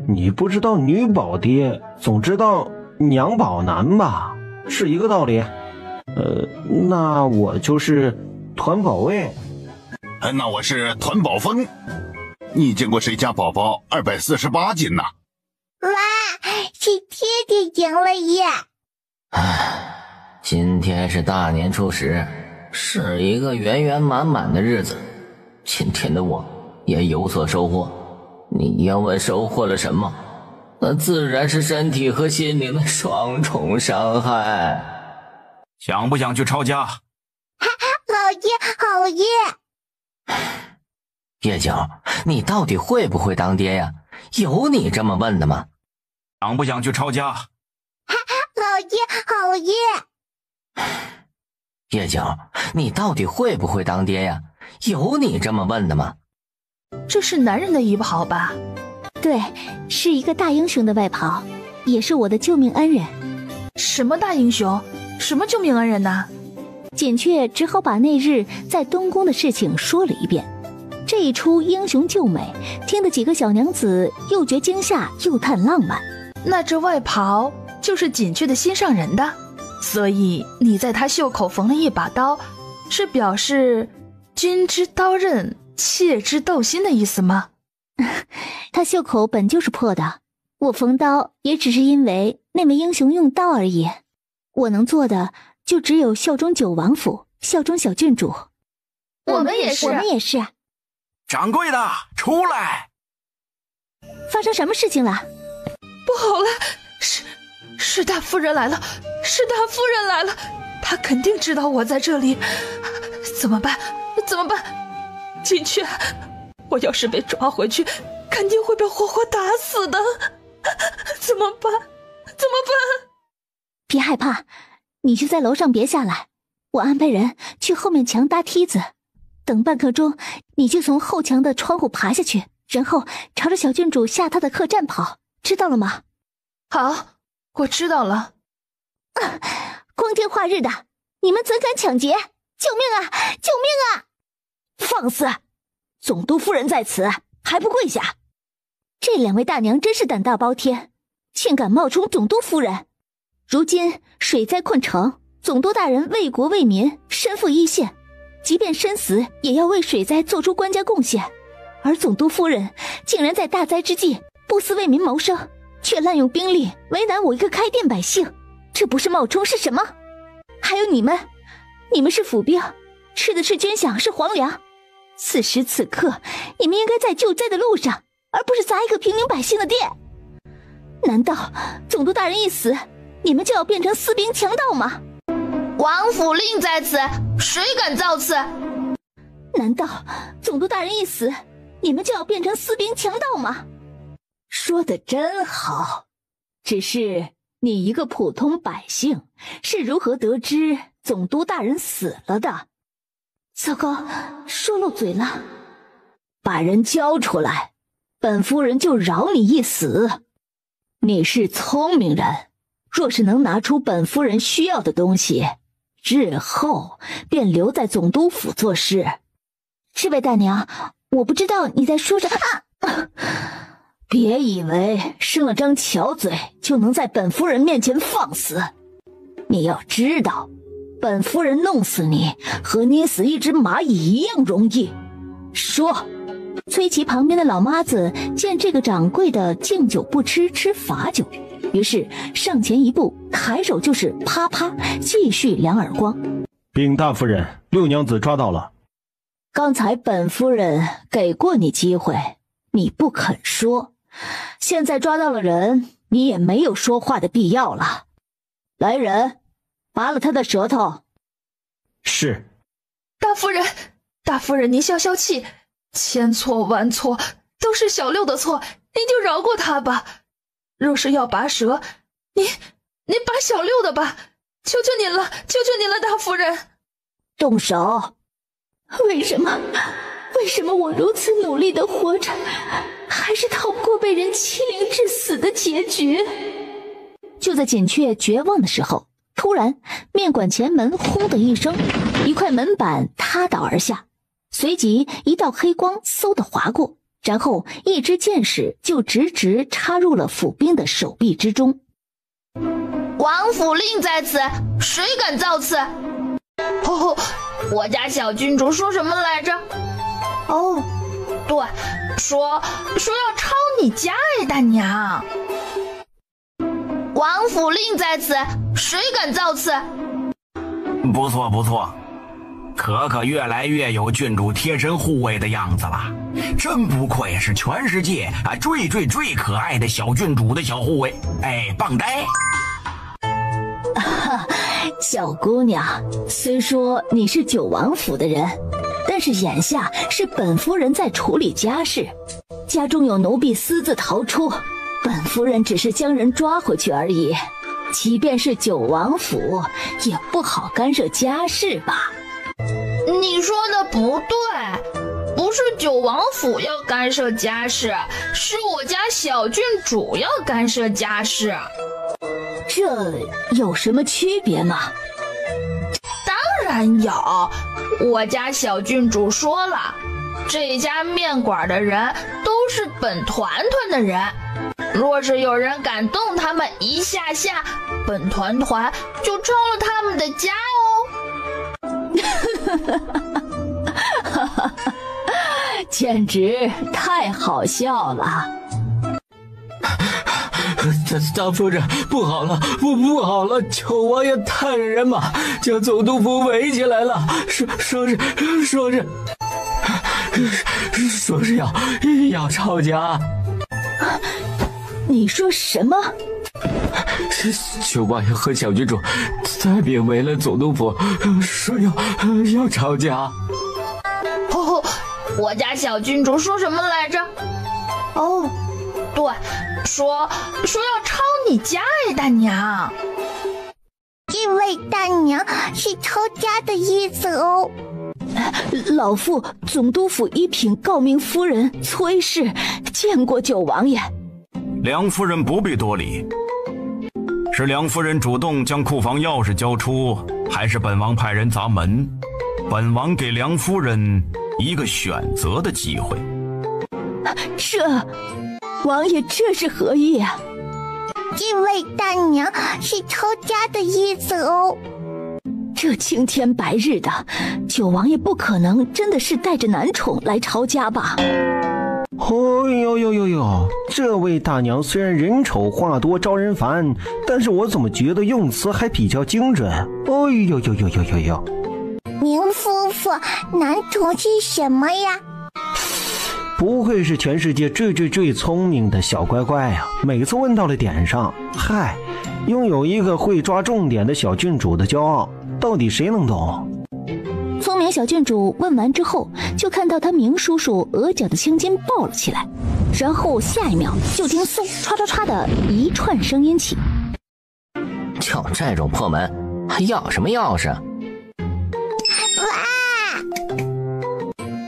[SPEAKER 5] 你不知道女宝爹，总知道娘宝男吧？是一个道理。那我就是团宝卫。
[SPEAKER 2] 那我是团宝峰。你见过谁家宝宝248斤呐？
[SPEAKER 1] 哇，是爹爹赢了耶！
[SPEAKER 6] 今天是大年初10，是一个圆圆满满的日子。今天的我也有所收获。你要问收获了什么，那自然是身体和心灵的双重伤害。
[SPEAKER 11] 想不想去抄家？
[SPEAKER 1] 老爷，老爷。
[SPEAKER 6] 叶角，你到底会不会当爹呀？有你这么问的吗？
[SPEAKER 11] 想不想去抄家？
[SPEAKER 1] 老爷，老爷。
[SPEAKER 6] 叶角，你到底会不会当爹呀？有你这么问的吗？
[SPEAKER 3] 这是男人的衣袍吧？
[SPEAKER 14] 对，是一个大英雄的外袍，也是我的救命恩人。
[SPEAKER 3] 什么大英雄？什么救命恩人呢？
[SPEAKER 14] 锦雀只好把那日在东宫的事情说了一遍。这一出英雄救美，听得几个小娘子又觉惊吓又叹浪漫。
[SPEAKER 3] 那这外袍就是锦雀的心上人的，所以你在他袖口缝了一把刀，是表示君之刀刃，妾之斗心的意思吗？
[SPEAKER 14] 他袖口本就是破的，我缝刀也只是因为那位英雄用刀而已。我能做的就只有效忠九王府，效忠小郡主。
[SPEAKER 3] 我们也是，
[SPEAKER 14] 我们也是。
[SPEAKER 11] 掌柜的，出来！
[SPEAKER 14] 发生什么事情了？
[SPEAKER 3] 不好了，是大夫人来了，是大夫人来了，她肯定知道我在这里，怎么办？怎么办？锦雀，我要是被抓回去，肯定会被活活打死的，怎么办？怎么办？
[SPEAKER 14] 别害怕，你就在楼上别下来，我安排人去后面墙搭梯子，等半刻钟，你就从后墙的窗户爬下去，然后朝着小郡主下榻的客栈跑，知道了吗？
[SPEAKER 3] 好，我知道了。
[SPEAKER 14] 光天化日的，你们怎敢抢劫？救命啊！救命啊！
[SPEAKER 15] 放肆！总督夫人在此，还不跪下？
[SPEAKER 14] 这两位大娘真是胆大包天，竟敢冒充总督夫人。如今水灾困城，总督大人为国为民，身负一线，即便身死也要为水灾做出官家贡献。而总督夫人竟然在大灾之际不思为民谋生，却滥用兵力为难我一个开店百姓，这不是冒充是什么？还有你们是府兵，吃的是军饷，是皇粮。此时此刻，你们应该在救灾的路上，而不是砸一个平民百姓的店。难道总督大人一死，你们就要变成私兵强盗吗？
[SPEAKER 8] 王府令在此，谁敢造次？
[SPEAKER 14] 难道总督大人一死，你们就要变成私兵强盗吗？
[SPEAKER 15] 说得真好，只是你一个普通百姓是如何得知总督大人死了的？
[SPEAKER 14] 糟糕，说漏嘴了。
[SPEAKER 15] 把人交出来，本夫人就饶你一死。你是聪明人，若是能拿出本夫人需要的东西，日后便留在总督府做事。
[SPEAKER 14] 这位大娘，我不知道你在说什么。
[SPEAKER 15] 别以为生了张巧嘴就能在本夫人面前放肆。你要知道，本夫人弄死你和捏死一只蚂蚁一样容易。说。
[SPEAKER 14] 崔琦旁边的老妈子见这个掌柜的敬酒不吃，吃罚酒，于是上前一步，抬手就是啪啪，继续2耳光。
[SPEAKER 5] 禀大夫人，六娘子抓到了。
[SPEAKER 15] 刚才本夫人给过你机会，你不肯说，现在抓到了人，你也没有说话的必要了。来人，拔了他的舌头。
[SPEAKER 5] 是。
[SPEAKER 7] 大夫人您消消气，千错万错，都是小六的错，您就饶过他吧。若是要拔舌，您拔小六的吧，求求您了，大夫人。
[SPEAKER 15] 动手。
[SPEAKER 14] 为什么我如此努力的活着，还是逃不过被人欺凌致死的结局？
[SPEAKER 3] 就在锦雀绝望的时候，突然面馆前门轰的一声，一块门板塌倒而下，随即一道黑光嗖的划过，然后一支箭矢就直直插入了府兵的手臂之中。
[SPEAKER 8] 王府令在此，谁敢造次？我家小郡主说什么来着？哦，对，说要抄你家大娘。王府令在此，谁敢造次？
[SPEAKER 9] 不错不错，可越来越有郡主贴身护卫的样子了，真不愧是全世界最可爱的小郡主的小护卫。哎，棒呆！
[SPEAKER 15] 小姑娘，虽说你是九王府的人，但是眼下是本夫人在处理家事，家中有奴婢私自逃出，本夫人只是将人抓回去而已。即便是九王府，也不好干涉家事吧？
[SPEAKER 8] 你说的不对，不是九王府要干涉家事，是我家小郡主要干涉家事。
[SPEAKER 15] 这有什么区别吗？
[SPEAKER 8] 当然有，我家小郡主说了，这家面馆的人都是本团团的人，若是有人敢动他们一下下，本团团就抄了他们的家
[SPEAKER 15] 哦。简直太好笑了。
[SPEAKER 12] 大夫人，不好了，不好了！九王爷带着人马将总督府围起来了，说是要抄家。
[SPEAKER 15] 你说什么？
[SPEAKER 12] 九王爷和小郡主带兵围了总督府，说要抄家。
[SPEAKER 8] 我家小郡主说什么来着？哦，对，说要抄你家大娘。
[SPEAKER 1] 这位大娘是抄家的意思哦。
[SPEAKER 15] 老妇总督府一品诰命夫人崔氏见过九王爷。
[SPEAKER 11] 梁夫人不必多礼，是梁夫人主动将库房钥匙交出，还是本王派人砸门？本王给梁夫人一个选择的机会。
[SPEAKER 15] 王爷这是何意啊？
[SPEAKER 1] 这位大娘是抄家的意思哦。
[SPEAKER 15] 这青天白日的，九王爷不可能真的是带着男宠来抄家吧？
[SPEAKER 5] 哦呦，这位大娘虽然人丑话多招人烦，但是我怎么觉得用词还比较精准？哦呦，
[SPEAKER 1] 宁夫妇，男宠是什么呀？
[SPEAKER 5] 不愧是全世界最聪明的小乖乖啊！每次问到了点上，嗨，拥有一个会抓重点的小郡主的骄傲，到底谁能懂？
[SPEAKER 3] 聪明小郡主问完之后，就看到他明叔叔额角的青筋爆了起来，然后下一秒就听嗖唰唰唰的一串声音起。
[SPEAKER 6] 就这种破门，还要什么钥匙？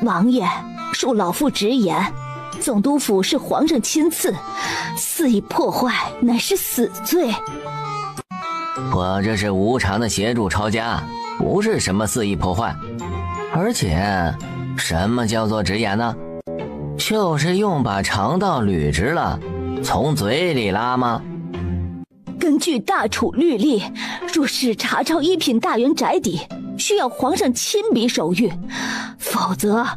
[SPEAKER 15] 王爷，恕老妇直言，总督府是皇上亲赐，肆意破坏乃是死罪。
[SPEAKER 6] 我这是无偿的协助抄家，不是什么肆意破坏。而且，什么叫做直言呢？就是用把肠道捋直了，从嘴里拉吗？
[SPEAKER 15] 根据大楚律例，若是查抄一品大员宅邸，需要皇上亲笔手谕，否则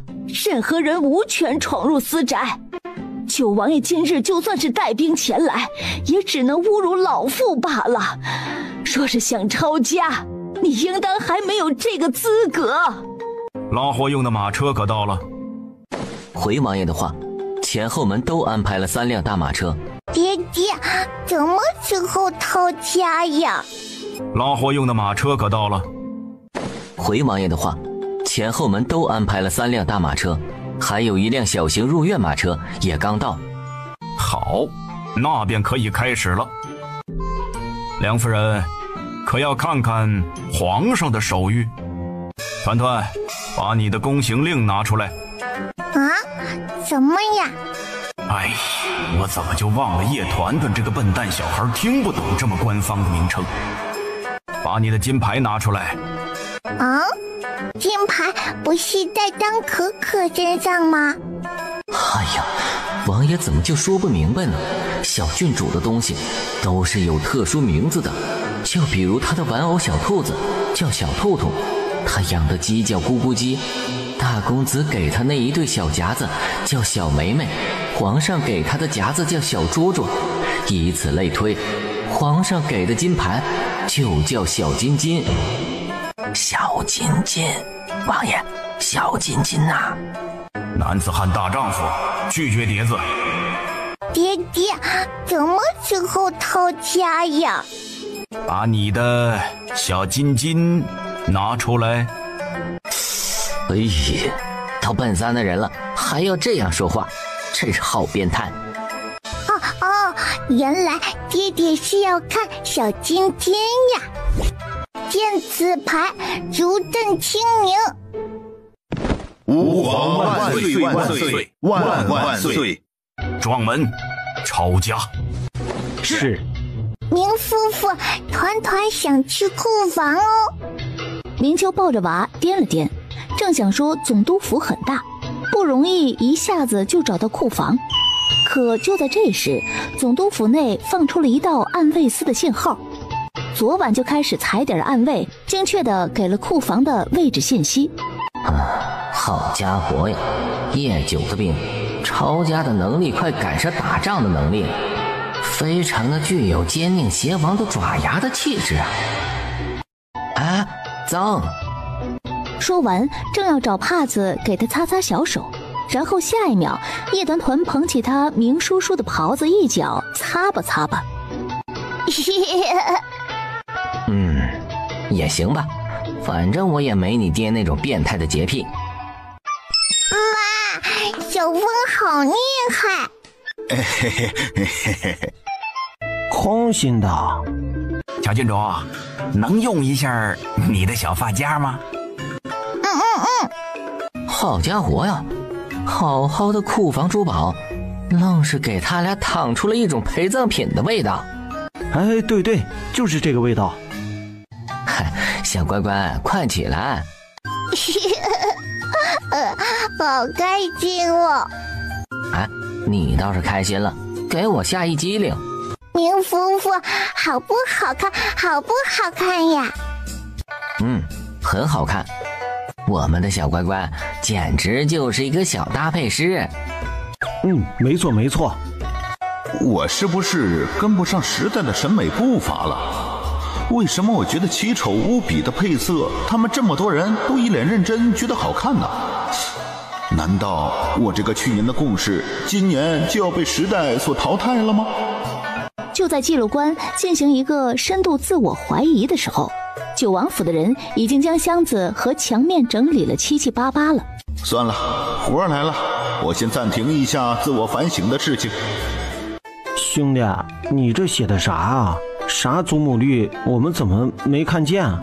[SPEAKER 15] 任何人无权闯入私宅。九王爷今日就算是带兵前来，也只能侮辱老妇罢了。若是想抄家，你应当还没有这个资格。
[SPEAKER 11] 拉货用的马车可到了。
[SPEAKER 6] 回王爷的话，前后门都安排了3辆大马车。
[SPEAKER 1] 爹爹，什么时候到家呀？
[SPEAKER 11] 拉货用的马车可到了。
[SPEAKER 6] 回王爷的话，前后门都安排了3辆大马车，还有1辆小型入院马车也刚到。
[SPEAKER 11] 好，那便可以开始了。梁夫人，可要看看皇上的手谕？团团，把你的宫刑令拿出来。
[SPEAKER 1] 啊？什么呀？
[SPEAKER 11] 哎，我怎么就忘了叶团团这个笨蛋小孩听不懂这么官方的名称。把你的金牌拿出来。
[SPEAKER 1] 啊？金牌不是在张可可身上吗？
[SPEAKER 6] 哎呀，王爷怎么就说不明白呢？小郡主的东西都是有特殊名字的，就比如他的玩偶小兔子叫小兔兔，他养的鸡叫咕咕鸡，大公子给他那一对小夹子叫小梅梅，皇上给他的夹子叫小捉捉，以此类推，皇上给的金牌就叫小金金。小金金，王爷，小金金呐！
[SPEAKER 11] 男子汉大丈夫，拒绝碟子。
[SPEAKER 1] 爹爹，什么时候到家呀？
[SPEAKER 11] 把你的小金金拿出来。
[SPEAKER 6] 哎呀，都奔3的人了，还要这样说话，真是好变态。
[SPEAKER 1] 哦，原来爹爹是要看小金金呀！见此牌，如朕清明。
[SPEAKER 2] 吾皇万岁万岁万万岁！
[SPEAKER 11] 撞门，抄家。
[SPEAKER 5] 是。
[SPEAKER 1] 明夫妇，团团想去库房哦。
[SPEAKER 14] 明秋抱着娃掂了掂，正想说总督府很大，不容易一下子就找到库房。可就在这时，总督府内放出了一道暗卫司的信号。昨晚就开始踩点暗卫，精确地给了库房的位置信息。
[SPEAKER 6] 好家伙呀，叶九的病，抄家的能力快赶上打仗的能力了，非常的具有奸佞邪王的爪牙的气质啊！啊，脏！
[SPEAKER 14] 说完，正要找帕子给他擦擦小手，然后下一秒，叶团团捧起他明叔叔的袍子，一脚擦吧擦吧。
[SPEAKER 6] 也行吧，反正我也没你爹那种变态的洁癖。
[SPEAKER 1] 哇，小风好厉害！
[SPEAKER 2] 嘿嘿嘿嘿嘿，
[SPEAKER 5] 空心的。
[SPEAKER 4] 小郡主，能用一下你的小发夹吗？
[SPEAKER 6] 好家伙呀，好好的库房珠宝，愣是给他俩淌出了一种陪葬品的味道。
[SPEAKER 5] 哎，对，就是这个味道。
[SPEAKER 6] 小乖乖，快起来！
[SPEAKER 1] 好开心哦！
[SPEAKER 6] 哎，你倒是开心了，给我下一激灵。
[SPEAKER 1] 明夫妇，好不好看？好不好看呀？
[SPEAKER 6] 很好看。我们的小乖乖简直就是一个小搭配师。
[SPEAKER 5] 没错。
[SPEAKER 2] 我是不是跟不上时代的审美步伐了？为什么我觉得奇丑无比的配色，他们这么多人都一脸认真，觉得好看呢？难道我这个去年的共识，今年就要被时代所淘汰了吗？
[SPEAKER 14] 就在记录官进行一个深度自我怀疑的时候，九王府的人已经将箱子和墙面整理了七七八八了。
[SPEAKER 2] 算了，活来了，我先暂停一下自我反省的事情。
[SPEAKER 5] 兄弟，你这写的啥啊？啥祖母绿？我们怎么没看见啊？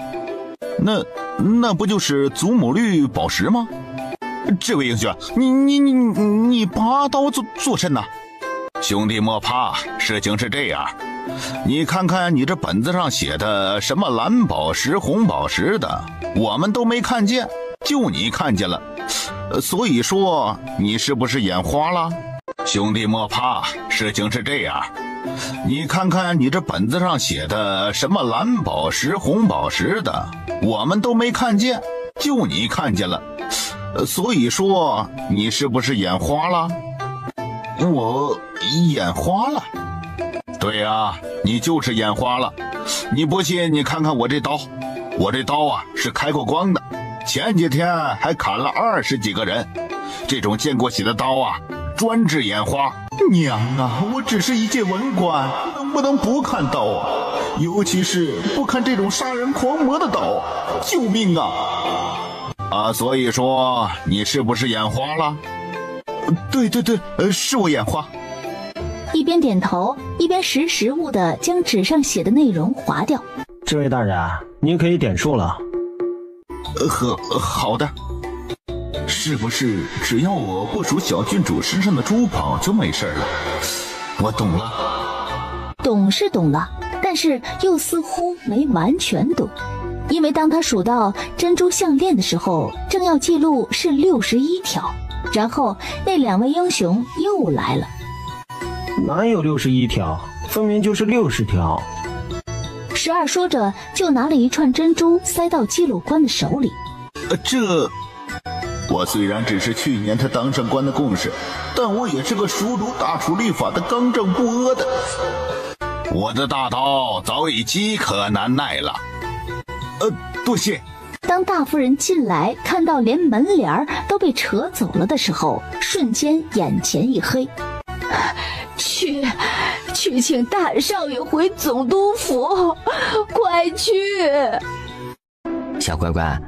[SPEAKER 2] 那不就是祖母绿宝石吗？这位英雄，你拔刀作甚呢？兄弟莫怕，事情是这样，你看看你这本子上写的什么蓝宝石、红宝石的，我们都没看见，就你看见了，所以说你是不是眼花了？兄弟莫怕，事情是这样，你看看你这本子上写的什么蓝宝石、红宝石的，我们都没看见，就你看见了，所以说你是不是眼花了？我眼花了？对啊，你就是眼花了。你不信，你看看我这刀，我这刀啊是开过光的，前几天还砍了20几个人。这种见过血的刀啊，专治眼花。
[SPEAKER 5] 娘啊，我只是一介文官，能不能不看刀啊？尤其是不看这种杀人狂魔的刀，救命啊！
[SPEAKER 2] 所以说你是不是眼花了？
[SPEAKER 5] 对，是我眼花。
[SPEAKER 14] 一边点头，一边识时务地将纸上写的内容划掉。
[SPEAKER 5] 这位大人，您可以点数了。
[SPEAKER 2] 好的。是不是只要我不数小郡主身上的珠宝就没事了？我懂了。
[SPEAKER 14] 懂是懂了，但是又似乎没完全懂，因为当他数到珍珠项链的时候，正要记录是61条，然后那2位英雄又来了。
[SPEAKER 5] 哪有61条？分明就是60条。
[SPEAKER 14] 12说着，就拿了一串珍珠塞到基鲁官的手里。
[SPEAKER 2] 我虽然只是去年他当上官的贡士，但我也是个熟读大楚律法的刚正不阿的。我的大刀早已饥渴难耐了。多谢。
[SPEAKER 14] 当大夫人进来，看到连门帘都被扯走了的时候，瞬间眼前一黑。
[SPEAKER 15] 去请大少爷回总督府，快去！
[SPEAKER 6] 小乖乖，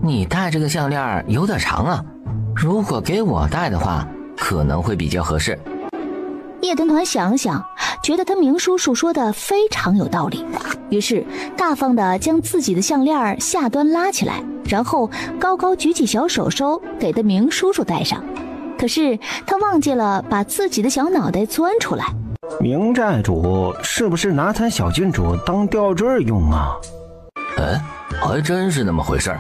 [SPEAKER 6] 你戴这个项链有点长啊，如果给我戴的话，可能会比较合适。
[SPEAKER 14] 叶团团想想，觉得他明叔叔说的非常有道理，于是大方地将自己的项链下端拉起来，然后高高举起小手手给的明叔叔戴上。可是他忘记了把自己的小脑袋钻出来。
[SPEAKER 5] 明寨主是不是拿咱小郡主当吊坠用啊？
[SPEAKER 13] 还真是那么回事儿。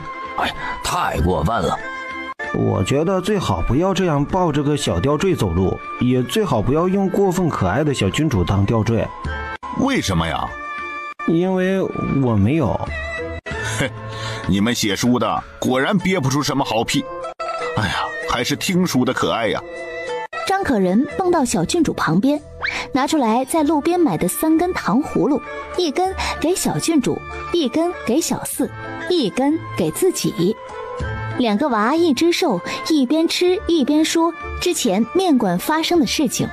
[SPEAKER 13] 太过分了。
[SPEAKER 5] 我觉得最好不要这样抱着个小吊坠走路，也最好不要用过分可爱的小郡主当吊坠。
[SPEAKER 2] 为什么呀？
[SPEAKER 5] 因为我没有。
[SPEAKER 2] 嘿，你们写书的果然憋不出什么好屁。哎呀，还是听书的可爱呀。
[SPEAKER 14] 张可人蹦到小郡主旁边，拿出来在路边买的3根糖葫芦，1根给小郡主，1根给小四，1根给自己。2个娃1只兽，一边吃一边说之前面馆发生的事情。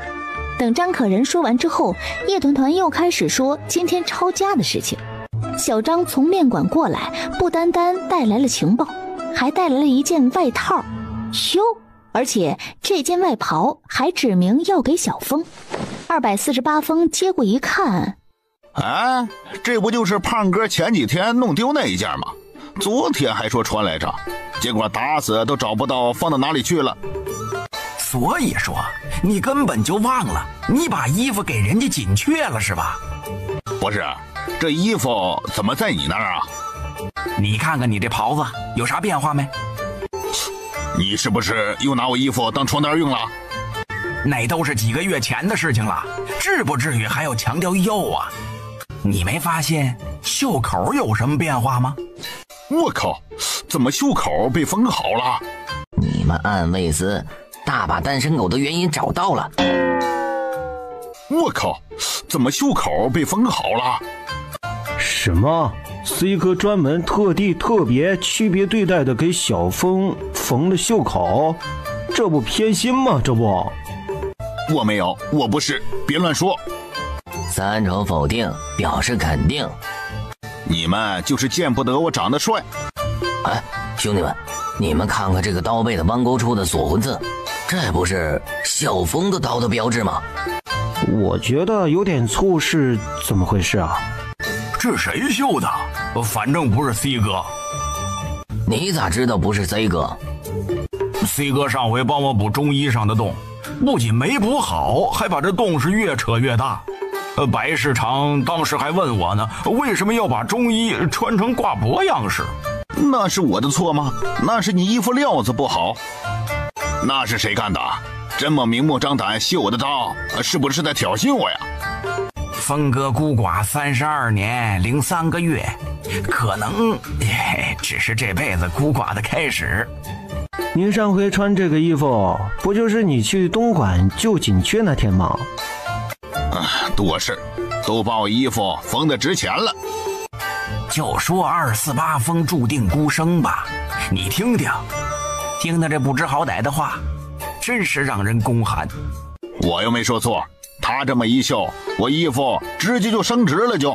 [SPEAKER 14] 等张可人说完之后，叶团团又开始说今天抄家的事情。小张从面馆过来，不单单带来了情报，还带来了一件外套。哟，而且这件外袍还指明要给小峰。248封接过一看，
[SPEAKER 2] 这不就是胖哥前几天弄丢那一件吗？昨天还说穿来着，结果打死都找不到放到哪里去了。
[SPEAKER 11] 所以说你根本就忘了，你把衣服给人家紧缺了是吧？
[SPEAKER 2] 不是，这衣服怎么在你那儿啊？
[SPEAKER 11] 你看看你这袍子有啥变化没？
[SPEAKER 2] 你是不是又拿我衣服当床单用了？
[SPEAKER 11] 那都是几个月前的事情了，至不至于还要强调又啊。你没发现袖口有什么变化吗？
[SPEAKER 2] 我靠，怎么袖口被缝好了？
[SPEAKER 6] 你们暗卫司大把单身狗的原因找到了。
[SPEAKER 2] 我靠，怎么袖口被缝好了？
[SPEAKER 5] 什么？C 哥专门特别区别对待的给小峰缝了袖口，这不偏心吗？这不，
[SPEAKER 2] 我没有，我不是，别乱说。
[SPEAKER 6] 3重否定表示肯定。
[SPEAKER 2] 你们就是见不得我长得帅。
[SPEAKER 6] 兄弟们，你们看看这个刀背的弯钩处的锁魂字，这不是小峰的刀的标志吗？
[SPEAKER 5] 我觉得有点粗，是怎么回事啊？
[SPEAKER 9] 这谁绣的？反正不是 C 哥。
[SPEAKER 6] 你咋知道不是 C 哥？
[SPEAKER 9] C 哥上回帮我补中医上的洞，不仅没补好，还把这洞是越扯越大。白市长当时还问我呢，为什么要把中医穿成挂脖样式？
[SPEAKER 2] 那是我的错吗？那是你衣服料子不好。那是谁干的？这么明目张胆绣我的刀，是不是在挑衅我呀？
[SPEAKER 11] 峰哥孤寡32年零3个月，可能只是这辈子孤寡的开始。
[SPEAKER 5] 您上回穿这个衣服，不就是你去东莞救紧缺那天吗？
[SPEAKER 2] 多事，都把我衣服缝得值钱了。
[SPEAKER 4] 就说248封注定孤生吧，你听听，听他这不知好歹的话，真是让人宫寒。
[SPEAKER 2] 我又没说错，他这么一秀，我义父直接就升职了就。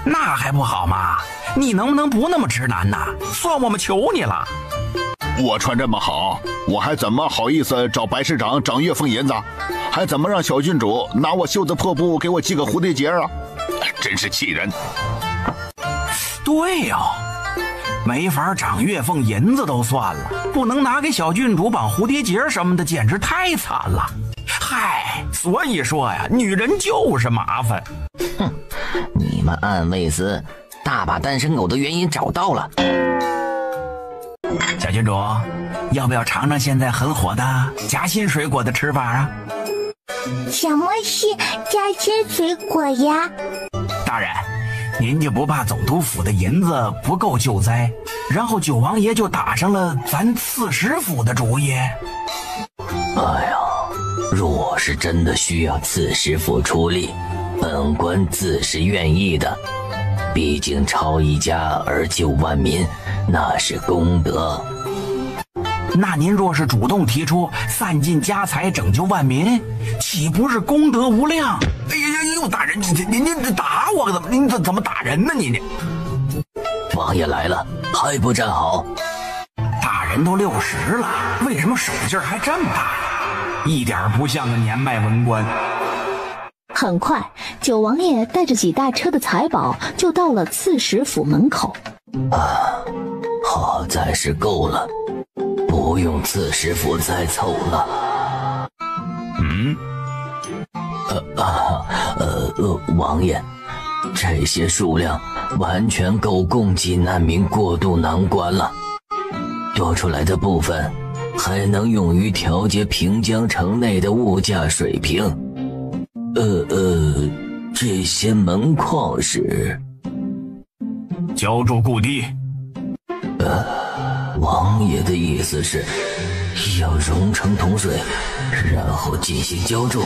[SPEAKER 4] 那还不好吗？你能不能不那么直男呐？算我们求你了。
[SPEAKER 2] 我穿这么好，我还怎么好意思找白市长涨月俸银子？还怎么让小郡主拿我袖子破布给我系个蝴蝶结啊？真是气人。
[SPEAKER 4] 对哦，没法涨月俸银子都算了，不能拿给小郡主绑蝴蝶结什么的，简直太惨了。嗨，所以说呀，女人就是麻烦。
[SPEAKER 13] 哼，你们暗卫司大把单身狗的原因找到了。
[SPEAKER 4] 小郡主，要不要尝尝现在很火的夹心水果的吃法啊？
[SPEAKER 1] 什么是夹心水果呀？
[SPEAKER 4] 大人，您就不怕总督府的银子不够救灾，然后九王爷就打上了咱刺史府的主意？
[SPEAKER 13] 哎呀，若是真的需要刺史府出力，本官自是愿意的。毕竟抄一家而救万民，那是功德。
[SPEAKER 4] 那您若是主动提出散尽家财拯救万民，岂不是功德无量？哎呀，大人，您打我怎么？您怎么打人呢？你
[SPEAKER 13] 王爷来了，还不站好？
[SPEAKER 4] 大人都60了，为什么手劲儿还这么大？一点不像个年迈文官。
[SPEAKER 14] 很快，九王爷带着几大车的财宝就到了刺史府门口。
[SPEAKER 13] 好在是够了，不用刺史府再凑了。王爷，这些数量完全够供给难民过渡难关了，多出来的部分还能用于调节平江城内的物价水平。这些门框是
[SPEAKER 9] 浇筑故地。
[SPEAKER 13] 王爷的意思是要熔成铜水，然后进行浇筑。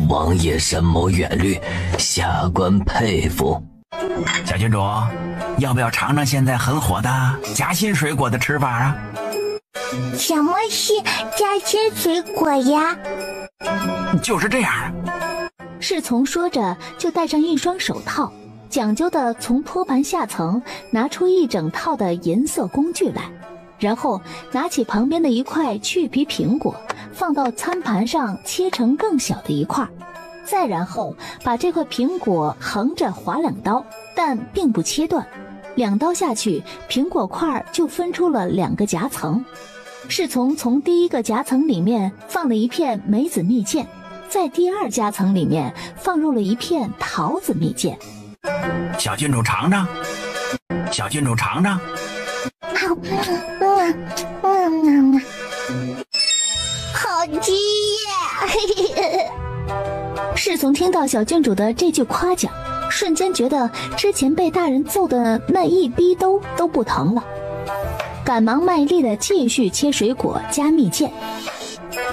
[SPEAKER 13] 王爷深谋远虑，下官佩服。
[SPEAKER 4] 小郡主，要不要尝尝现在很火的夹心水果的吃法啊？
[SPEAKER 1] 什么是夹心水果呀？
[SPEAKER 4] 就是这样。
[SPEAKER 14] 侍从说着就戴上一双手套，讲究的从托盘下层拿出一整套的银色工具来，然后拿起旁边的一块去皮苹果，放到餐盘上切成更小的一块，再然后把这块苹果横着划2刀，但并不切断，2刀下去，苹果块就分出了2个夹层。侍从从第一个夹层里面放了一片梅子蜜饯，在第2夹层里面放入了一片桃子蜜饯。
[SPEAKER 4] 小郡主尝尝，小郡主尝尝。
[SPEAKER 1] 好吃耶！
[SPEAKER 14] 侍从听到小郡主的这句夸奖，瞬间觉得之前被大人揍的那一逼兜都不疼了，赶忙卖力的继续切水果加蜜饯。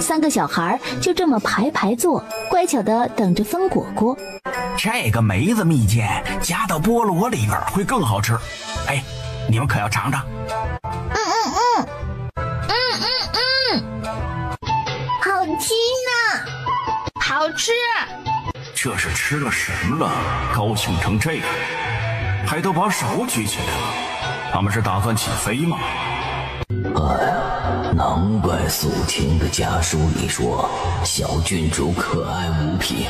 [SPEAKER 14] 3个小孩就这么排排坐，乖巧的等着分果果。
[SPEAKER 4] 这个梅子蜜饯加到菠萝里边会更好吃，哎，你们可要尝尝。
[SPEAKER 1] 好吃呢，
[SPEAKER 8] 好吃。
[SPEAKER 9] 这是吃了什么了？高兴成这样，还都把手举起来了。他们是打算起飞吗？
[SPEAKER 13] 哎呀，难怪肃清的家书里说小郡主可爱无匹，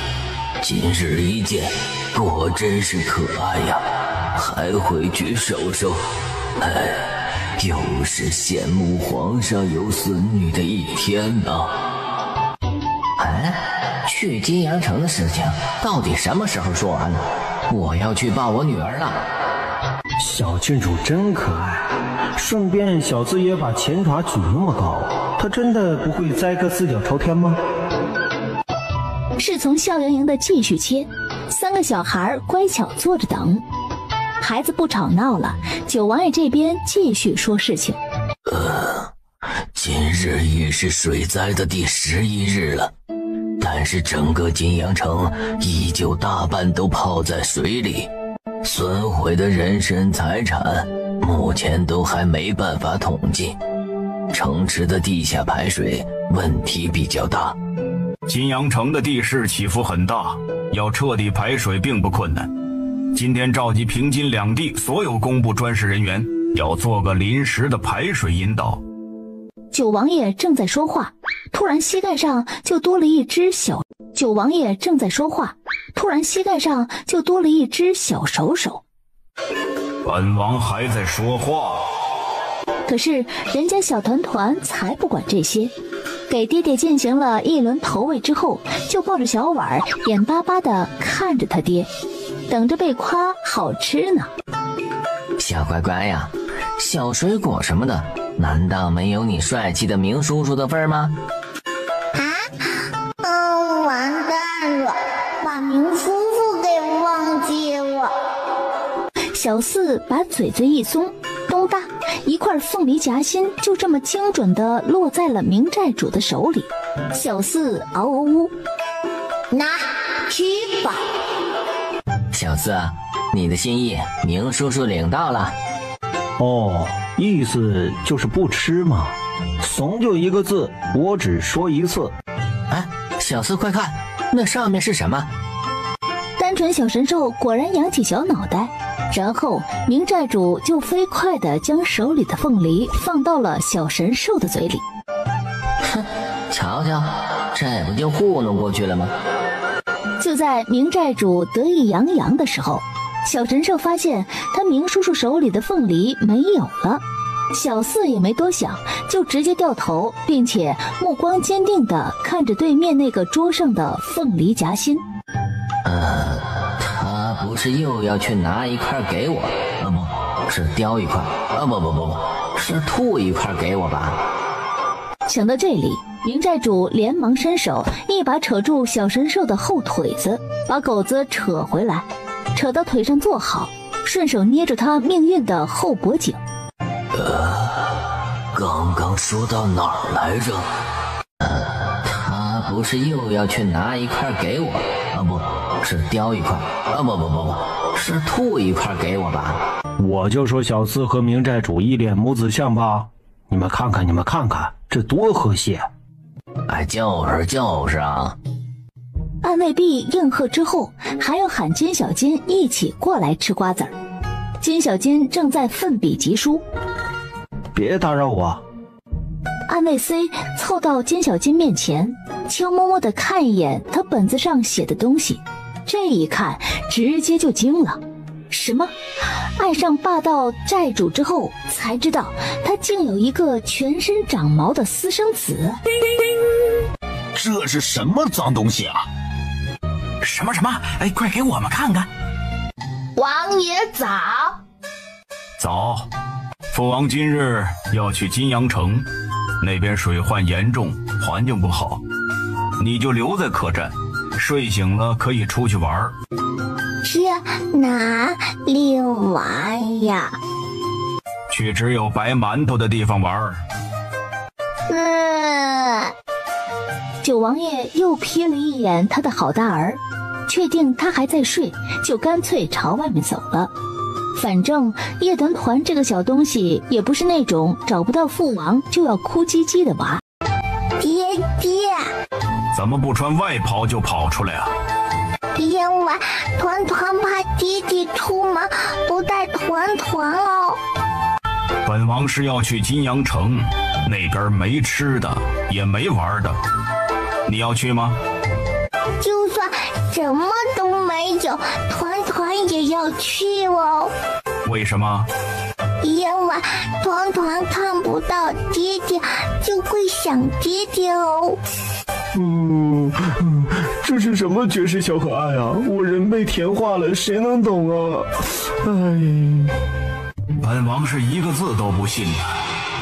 [SPEAKER 13] 今日一见，果真是可爱呀，还会举手手。哎，又是羡慕皇上有孙女的一天呐。去金阳城的事情到底什么时候说完呢？我要去抱我女儿了。
[SPEAKER 5] 小郡主真可爱，顺便小子也把前爪举那么高，她真的不会栽个四脚朝天吗？
[SPEAKER 14] 侍从笑盈盈的继续切，3个小孩乖巧坐着等。孩子不吵闹了，九王爷这边继续说事情。
[SPEAKER 13] 今日已是水灾的第11日了，但但是整个金阳城依旧大半都泡在水里，损毁的人身财产目前都还没办法统计。城池的地下排水问题比较大，
[SPEAKER 9] 金阳城的地势起伏很大，要彻底排水并不困难。今天召集平津两地所有工部专事人员，要做个临时的排水引导。
[SPEAKER 3] 九王爷正在说话，突然膝盖上就多了一只小手手。
[SPEAKER 9] 本王还在说话。
[SPEAKER 3] 可是人家小团团才不管这些，给爹爹进行了一轮投喂之后，就抱着小碗眼巴巴地看着他爹，等着被夸好吃呢。
[SPEAKER 6] 小乖乖呀，小水果什么的，难道没有你帅气的明叔叔的份儿吗？
[SPEAKER 1] 完蛋了，把明叔叔给忘记了。
[SPEAKER 3] 小四把嘴一松，咚哒，一块凤梨夹心就这么精准地落在了明寨主的手里。小四嗷嗷呜，
[SPEAKER 1] 拿去吧。
[SPEAKER 6] 小四，你的心意明叔叔领到了。
[SPEAKER 5] 哦，意思就是不吃嘛。怂就一个字，我只说一次。
[SPEAKER 6] 哎，小四快看，那上面是什么？
[SPEAKER 3] 单纯小神兽果然扬起小脑袋，然后明寨主就飞快地将手里的凤梨放到了小神兽的嘴里。
[SPEAKER 6] 哼，瞧瞧，这不就糊弄过去了吗？
[SPEAKER 3] 就在明寨主得意洋洋的时候，小神兽发现他明叔叔手里的凤梨没有了。小四也没多想，就直接掉头，并且目光坚定地看着对面那个桌上的凤梨夹心。
[SPEAKER 6] 他不是又要去拿一块给我？不是叼一块？不，是吐一块给我吧？
[SPEAKER 3] 想到这里，明寨主连忙伸手，一把扯住小神兽的后腿子，把狗子扯回来，扯到腿上坐好，顺手捏住他命运的后脖颈。
[SPEAKER 13] 刚刚说到哪儿来着？
[SPEAKER 6] 他不是又要去拿一块给我？不是叼一块？不，是吐一块给我吧？
[SPEAKER 5] 我就说小四和明寨主一脸母子相吧，你们看看，这多和谐！
[SPEAKER 6] 哎，就是啊！
[SPEAKER 3] 安慰毕应和之后，还要喊金小金一起过来吃瓜子儿。金小金正在奋笔疾书，
[SPEAKER 5] 别打扰我。
[SPEAKER 3] 安慰 C 凑到金小金面前，悄摸摸地看一眼他本子上写的东西，这一看直接就惊了。什么？爱上霸道寨主之后，才知道他竟有一个全身长毛的私生子。
[SPEAKER 2] 这是什么脏东西啊？
[SPEAKER 11] 什么？哎，快给我们看看！
[SPEAKER 8] 王爷早。
[SPEAKER 9] 早，父王今日要去金阳城，那边水患严重，环境不好，你就留在客栈，睡醒了可以出去玩。
[SPEAKER 1] 去哪里玩呀？
[SPEAKER 9] 去只有白馒头的地方玩。
[SPEAKER 3] 九王爷又瞥了一眼他的好大儿，确定他还在睡，就干脆朝外面走了。反正叶团团这个小东西也不是那种找不到父王就要哭唧唧的娃。
[SPEAKER 1] 爹，
[SPEAKER 9] 怎么不穿外袍就跑出来啊？
[SPEAKER 1] 因为团团怕爹爹出门不带团团哦。
[SPEAKER 9] 本王是要去金阳城，那边没吃的也没玩的，你要去吗？
[SPEAKER 1] 就算什么都没有，团团也要去哦。
[SPEAKER 9] 为什么？
[SPEAKER 1] 因为团团看不到爹爹，就会想爹爹哦。
[SPEAKER 5] 这是什么绝世小可爱啊！我人被甜化了，谁能懂啊？
[SPEAKER 9] 本王是一个字都不信的，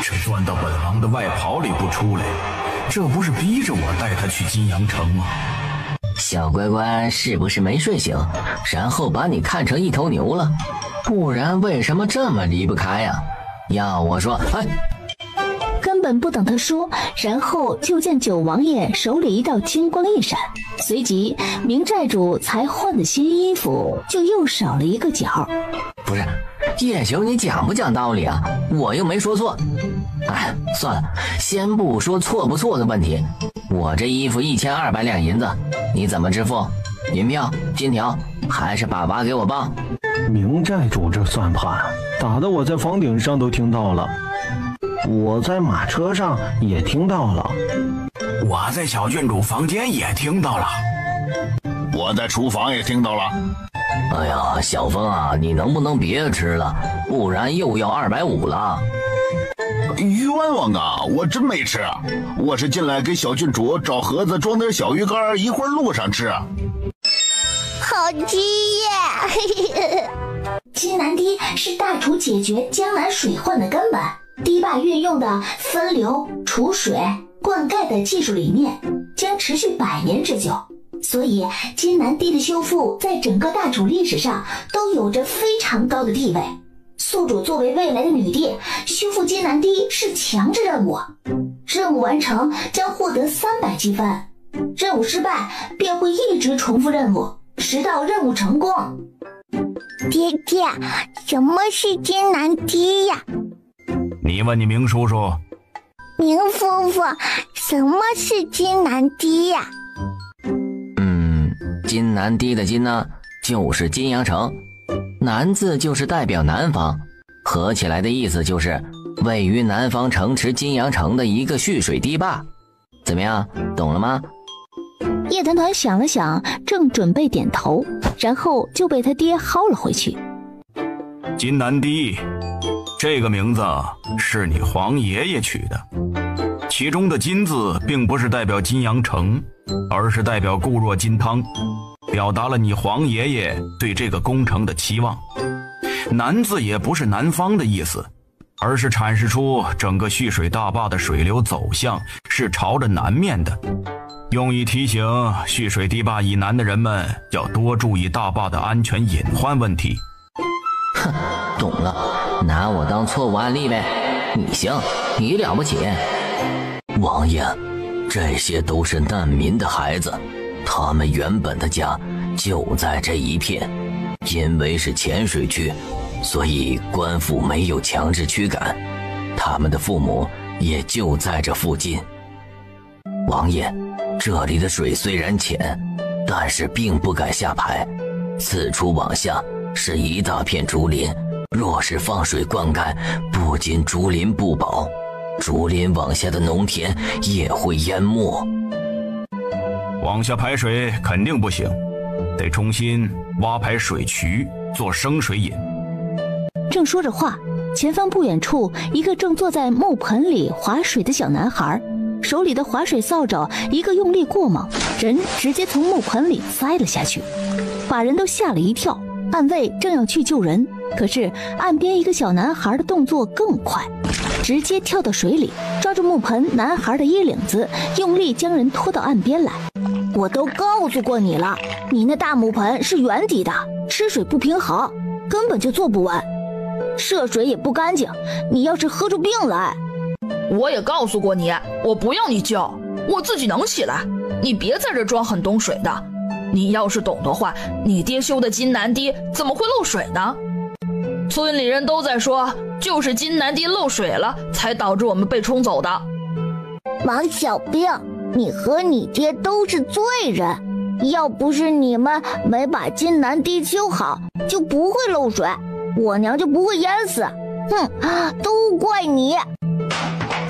[SPEAKER 9] 这钻到本王的外袍里不出来，这不是逼着我带他去金阳城吗？
[SPEAKER 6] 小乖乖是不是没睡醒，然后把你看成一头牛了？不然为什么这么离不开呀？要我说，
[SPEAKER 14] 根本不等他说，然后就见九王爷手里一道金光一闪，随即明寨主才换的新衣服就又少了一个角。
[SPEAKER 6] 不是，叶兄，你讲不讲道理啊？我又没说错。哎，算了，先不说错不错的问题，我这衣服1200两银子，你怎么支付？银票、金条，还是把娃给我抱？
[SPEAKER 5] 明寨主这算盘打得我在房顶上都听到了，我在马车上也听到了，
[SPEAKER 9] 我在小郡主房间也听到了，
[SPEAKER 2] 我在厨房也听到了。
[SPEAKER 13] 哎呀，小风啊，你能不能别吃了，不然又要250了。
[SPEAKER 2] 冤枉啊！我真没吃，我是进来给小郡主找盒子装点小鱼干，一会儿路上吃。
[SPEAKER 1] 好吃耶！
[SPEAKER 10] 金南堤是大厨解决江南水患的根本，堤坝运用的分流、储水、灌溉的技术理念将持续100年之久，所以金南堤的修复在整个大楚历史上都有着非常高的地位。宿主作为未来的女帝，修复金南堤是强制任务，任务完成将获得300积分，任务失败便会一直重复任务，直到任务成功。
[SPEAKER 1] 爹爹，什么是金南堤呀？
[SPEAKER 9] 你问你明叔叔。
[SPEAKER 1] 明夫妇，什么是金南堤呀？
[SPEAKER 6] 金南堤的金呢，就是金阳城，南字就是代表南方，合起来的意思就是位于南方城池金阳城的一个蓄水堤坝。怎么样，懂了吗？
[SPEAKER 14] 叶团团想了想，正准备点头，然后就被他爹薅了回去。
[SPEAKER 9] 金南堤这个名字是你皇爷爷取的，其中的金字并不是代表金阳城，而是代表固若金汤，表达了你皇爷爷对这个工程的期望。南字也不是南方的意思，而是阐释出整个蓄水大坝的水流走向是朝着南面的，用以提醒蓄水堤坝以南的人们要多注意大坝的安全隐患问题。
[SPEAKER 6] 哼，懂了，拿我当错误案例呗。你行，你了不起。
[SPEAKER 13] 王爷，这些都是难民的孩子，他们原本的家就在这一片，因为是浅水区，所以官府没有强制驱赶，他们的父母也就在这附近。王爷，这里的水虽然浅，但是并不敢下排，四处往下是一大片竹林，若是放水灌溉，不仅竹林不保，竹林往下的农田也会淹没。
[SPEAKER 9] 往下排水肯定不行，得重新挖排水渠，做生水引。
[SPEAKER 14] 正说着话，前方不远处，一个正坐在木盆里划水的小男孩，手里的划水扫帚一个用力过猛，人直接从木盆里栽了下去，把人都吓了一跳。暗卫正要去救人，可是岸边一个小男孩的动作更快，直接跳到水里，抓住木盆男孩的衣领子，用力将人拖到岸边来。
[SPEAKER 15] 我都告诉过你了，你那大木盆是圆底的，吃水不平衡，根本就做不完，涉水也不干净，你要是喝出病来。
[SPEAKER 7] 我也告诉过你，我不要你救，我自己能起来，你别在这装很懂水的。你要是懂的话，你爹修的金南堤怎么会漏水呢？村里人都在说，就是金南堤漏水了，才导致我们被冲走的。
[SPEAKER 1] 王小兵，你和你爹都是罪人，要不是你们没把金南堤修好，就不会漏水，我娘就不会淹死。哼，都怪你。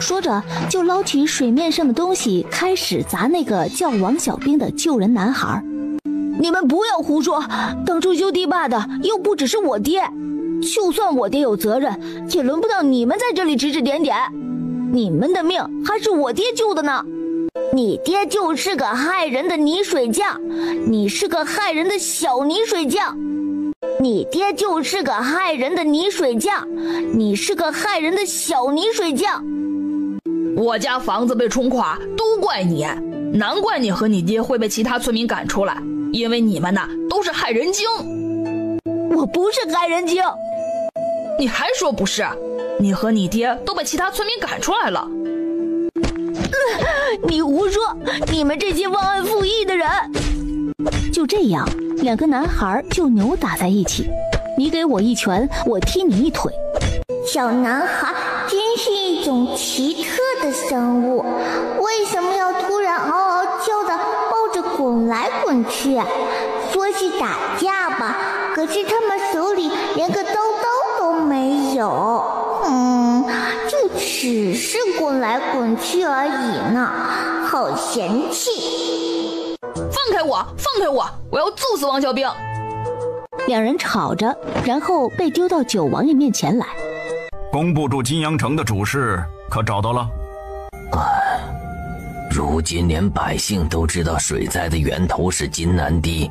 [SPEAKER 14] 说着就捞起水面上的东西，开始砸那个叫王小兵的救人男孩。
[SPEAKER 15] 你们不要胡说，当初修堤坝的又不只是我爹，就算我爹有责任，也轮不到你们在这里指指点点。你们的命还是我爹救的呢。
[SPEAKER 1] 你爹就是个害人的泥水匠，你是个害人的小泥水匠。你爹就是个害人的泥水匠，你是个害人的小泥水匠。
[SPEAKER 7] 我家房子被冲垮都怪你，难怪你和你爹会被其他村民赶出来，因为你们呐都是害人精。
[SPEAKER 15] 我不是害人精。
[SPEAKER 7] 你还说不是？你和你爹都被其他村民赶出来了，
[SPEAKER 15] 你胡说！你们这些忘恩负义的人！
[SPEAKER 14] 就这样，两个男孩就扭打在一起，你给我一拳，我踢你一腿。
[SPEAKER 1] 小男孩真是一种奇特的生物，为什么要突然嗷嗷叫的抱着滚来滚去啊？说是打架吧，可是他们手里连个刀都没有。就只是滚来滚去而已呢，好嫌弃！
[SPEAKER 8] 放开我！放开我！我要揍死王小兵！
[SPEAKER 14] 两人吵着，然后被丢到九王爷面前来。
[SPEAKER 11] 工部驻金阳城的主事可找到了？
[SPEAKER 13] 如今连百姓都知道水灾的源头是金南堤，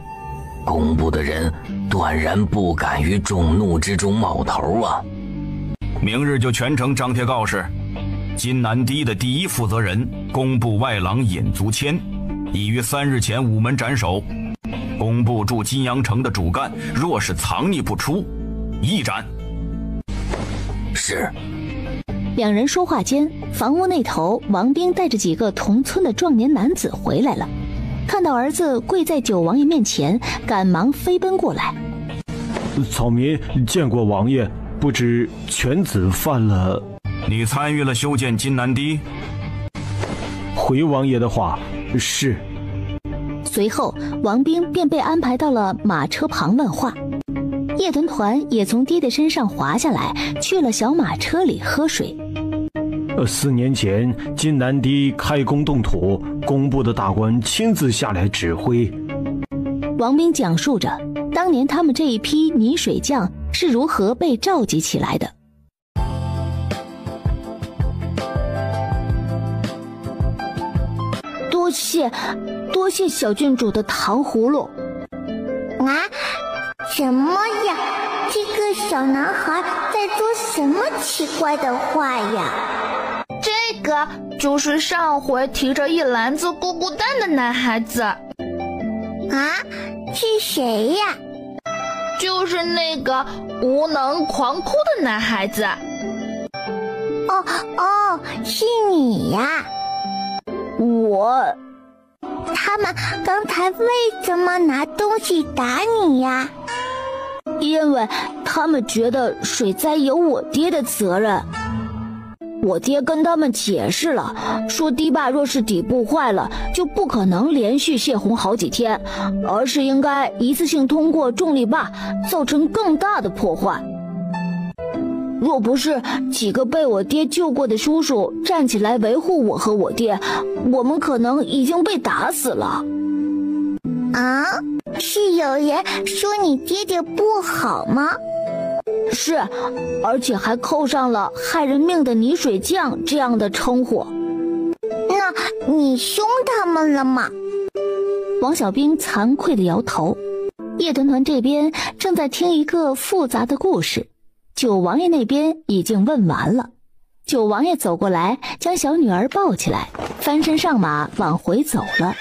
[SPEAKER 13] 工部的人断然不敢于众怒之中冒头啊！
[SPEAKER 11] 明日就全城张贴告示，金南堤的第一负责人工部外郎尹足谦已于3日前午门斩首。工部驻金阳城的主干若是藏匿不出，一斩。
[SPEAKER 13] 是。
[SPEAKER 14] 两人说话间，房屋那头王兵带着几个同村的壮年男子回来了，看到儿子跪在九王爷面前，赶忙飞奔过来。
[SPEAKER 5] 草民见过王爷，不知犬子犯了。
[SPEAKER 11] 你参与了修建金南堤？
[SPEAKER 5] 回王爷的话，是。
[SPEAKER 14] 随后王兵便被安排到了马车旁问话，叶团团也从爹爹身上滑下来，去了小马车里喝水。
[SPEAKER 5] 4年前金南堤开工动土，工部的大官亲自下来指挥。
[SPEAKER 14] 王兵讲述着当年他们这一批泥水匠是如何被召集起来的。
[SPEAKER 15] 多谢小郡主的糖葫芦。
[SPEAKER 1] 什么呀？这个小男孩在说什么奇怪的话呀？
[SPEAKER 8] 这个就是上回提着一篮子咕咕蛋的男孩子。
[SPEAKER 1] 是谁呀？
[SPEAKER 8] 就是那个无能狂哭的男孩子。
[SPEAKER 1] 是你呀。他们刚才为什么拿东西打你呀？
[SPEAKER 15] 因为他们觉得水灾有我爹的责任。我爹跟他们解释了，说堤坝若是底部坏了，就不可能连续泄洪好几天，而是应该一次性通过重力坝造成更大的破坏。若不是几个被我爹救过的叔叔站起来维护我和我爹，我们可能已经被打死了。
[SPEAKER 1] 是有人说你爹爹不好吗？
[SPEAKER 15] 是，而且还扣上了害人命的泥水匠这样的称呼。
[SPEAKER 1] 那你凶他们了吗？
[SPEAKER 14] 王小兵惭愧地摇头。叶团团这边正在听一个复杂的故事，九王爷那边已经问完了。九王爷走过来，将小女儿抱起来，翻身上马往回走了。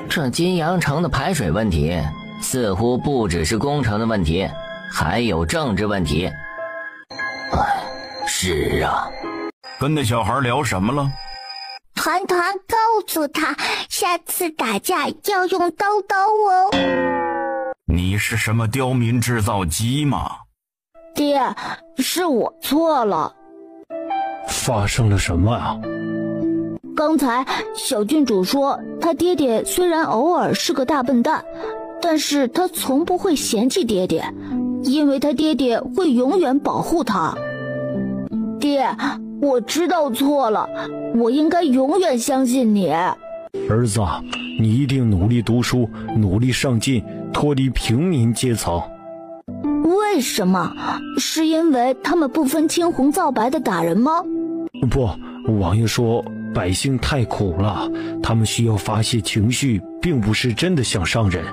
[SPEAKER 6] 这金阳城的排水问题似乎不只是工程的问题，还有政治问题。
[SPEAKER 13] 是啊。
[SPEAKER 11] 跟那小孩聊什么了？
[SPEAKER 1] 团团告诉他，下次打架要用刀哦。
[SPEAKER 11] 你是什么刁民制造机吗？
[SPEAKER 15] 爹，是我错了。
[SPEAKER 5] 发生了什么啊？
[SPEAKER 15] 刚才小郡主说，他爹爹虽然偶尔是个大笨蛋，但是他从不会嫌弃爹爹，因为他爹爹会永远保护他。爹，我知道错了，我应该永远相信你。
[SPEAKER 5] 儿子，你一定努力读书，努力上进，脱离平民阶层。
[SPEAKER 15] 为什么？是因为他们不分青红皂白的打人吗？
[SPEAKER 5] 不，王爷说百姓太苦了，他们需要发泄情绪，并不是真的想伤人，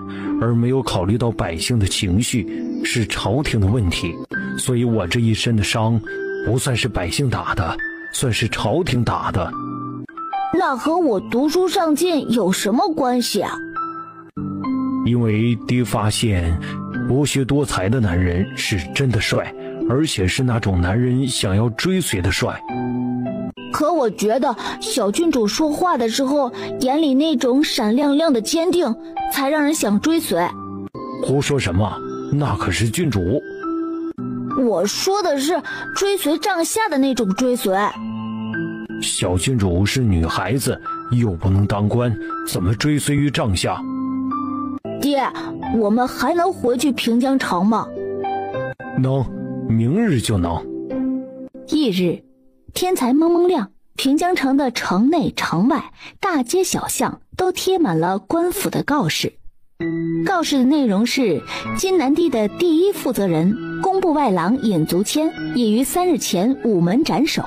[SPEAKER 5] 而没有考虑到百姓的情绪是朝廷的问题。所以我这一身的伤不算是百姓打的，算是朝廷打的。
[SPEAKER 15] 那和我读书上进有什么关系啊？
[SPEAKER 5] 因为爹发现博学多才的男人是真的帅，而且是那种男人想要追随的帅。
[SPEAKER 15] 可我觉得小郡主说话的时候，眼里那种闪亮亮的坚定，才让人想追随。
[SPEAKER 5] 胡说什么？那可是郡主。
[SPEAKER 15] 我说的是追随帐下的那种追随。
[SPEAKER 5] 小郡主是女孩子，又不能当官，怎么追随于帐下？
[SPEAKER 15] 爹，我们还能回去平江城吗？
[SPEAKER 5] 能，明日就能。
[SPEAKER 14] 翌日，天才蒙蒙亮，平江城的城内城外大街小巷都贴满了官府的告示。告示的内容是，金南地的第一负责人工部外郎尹足谦已于3日前午门斩首，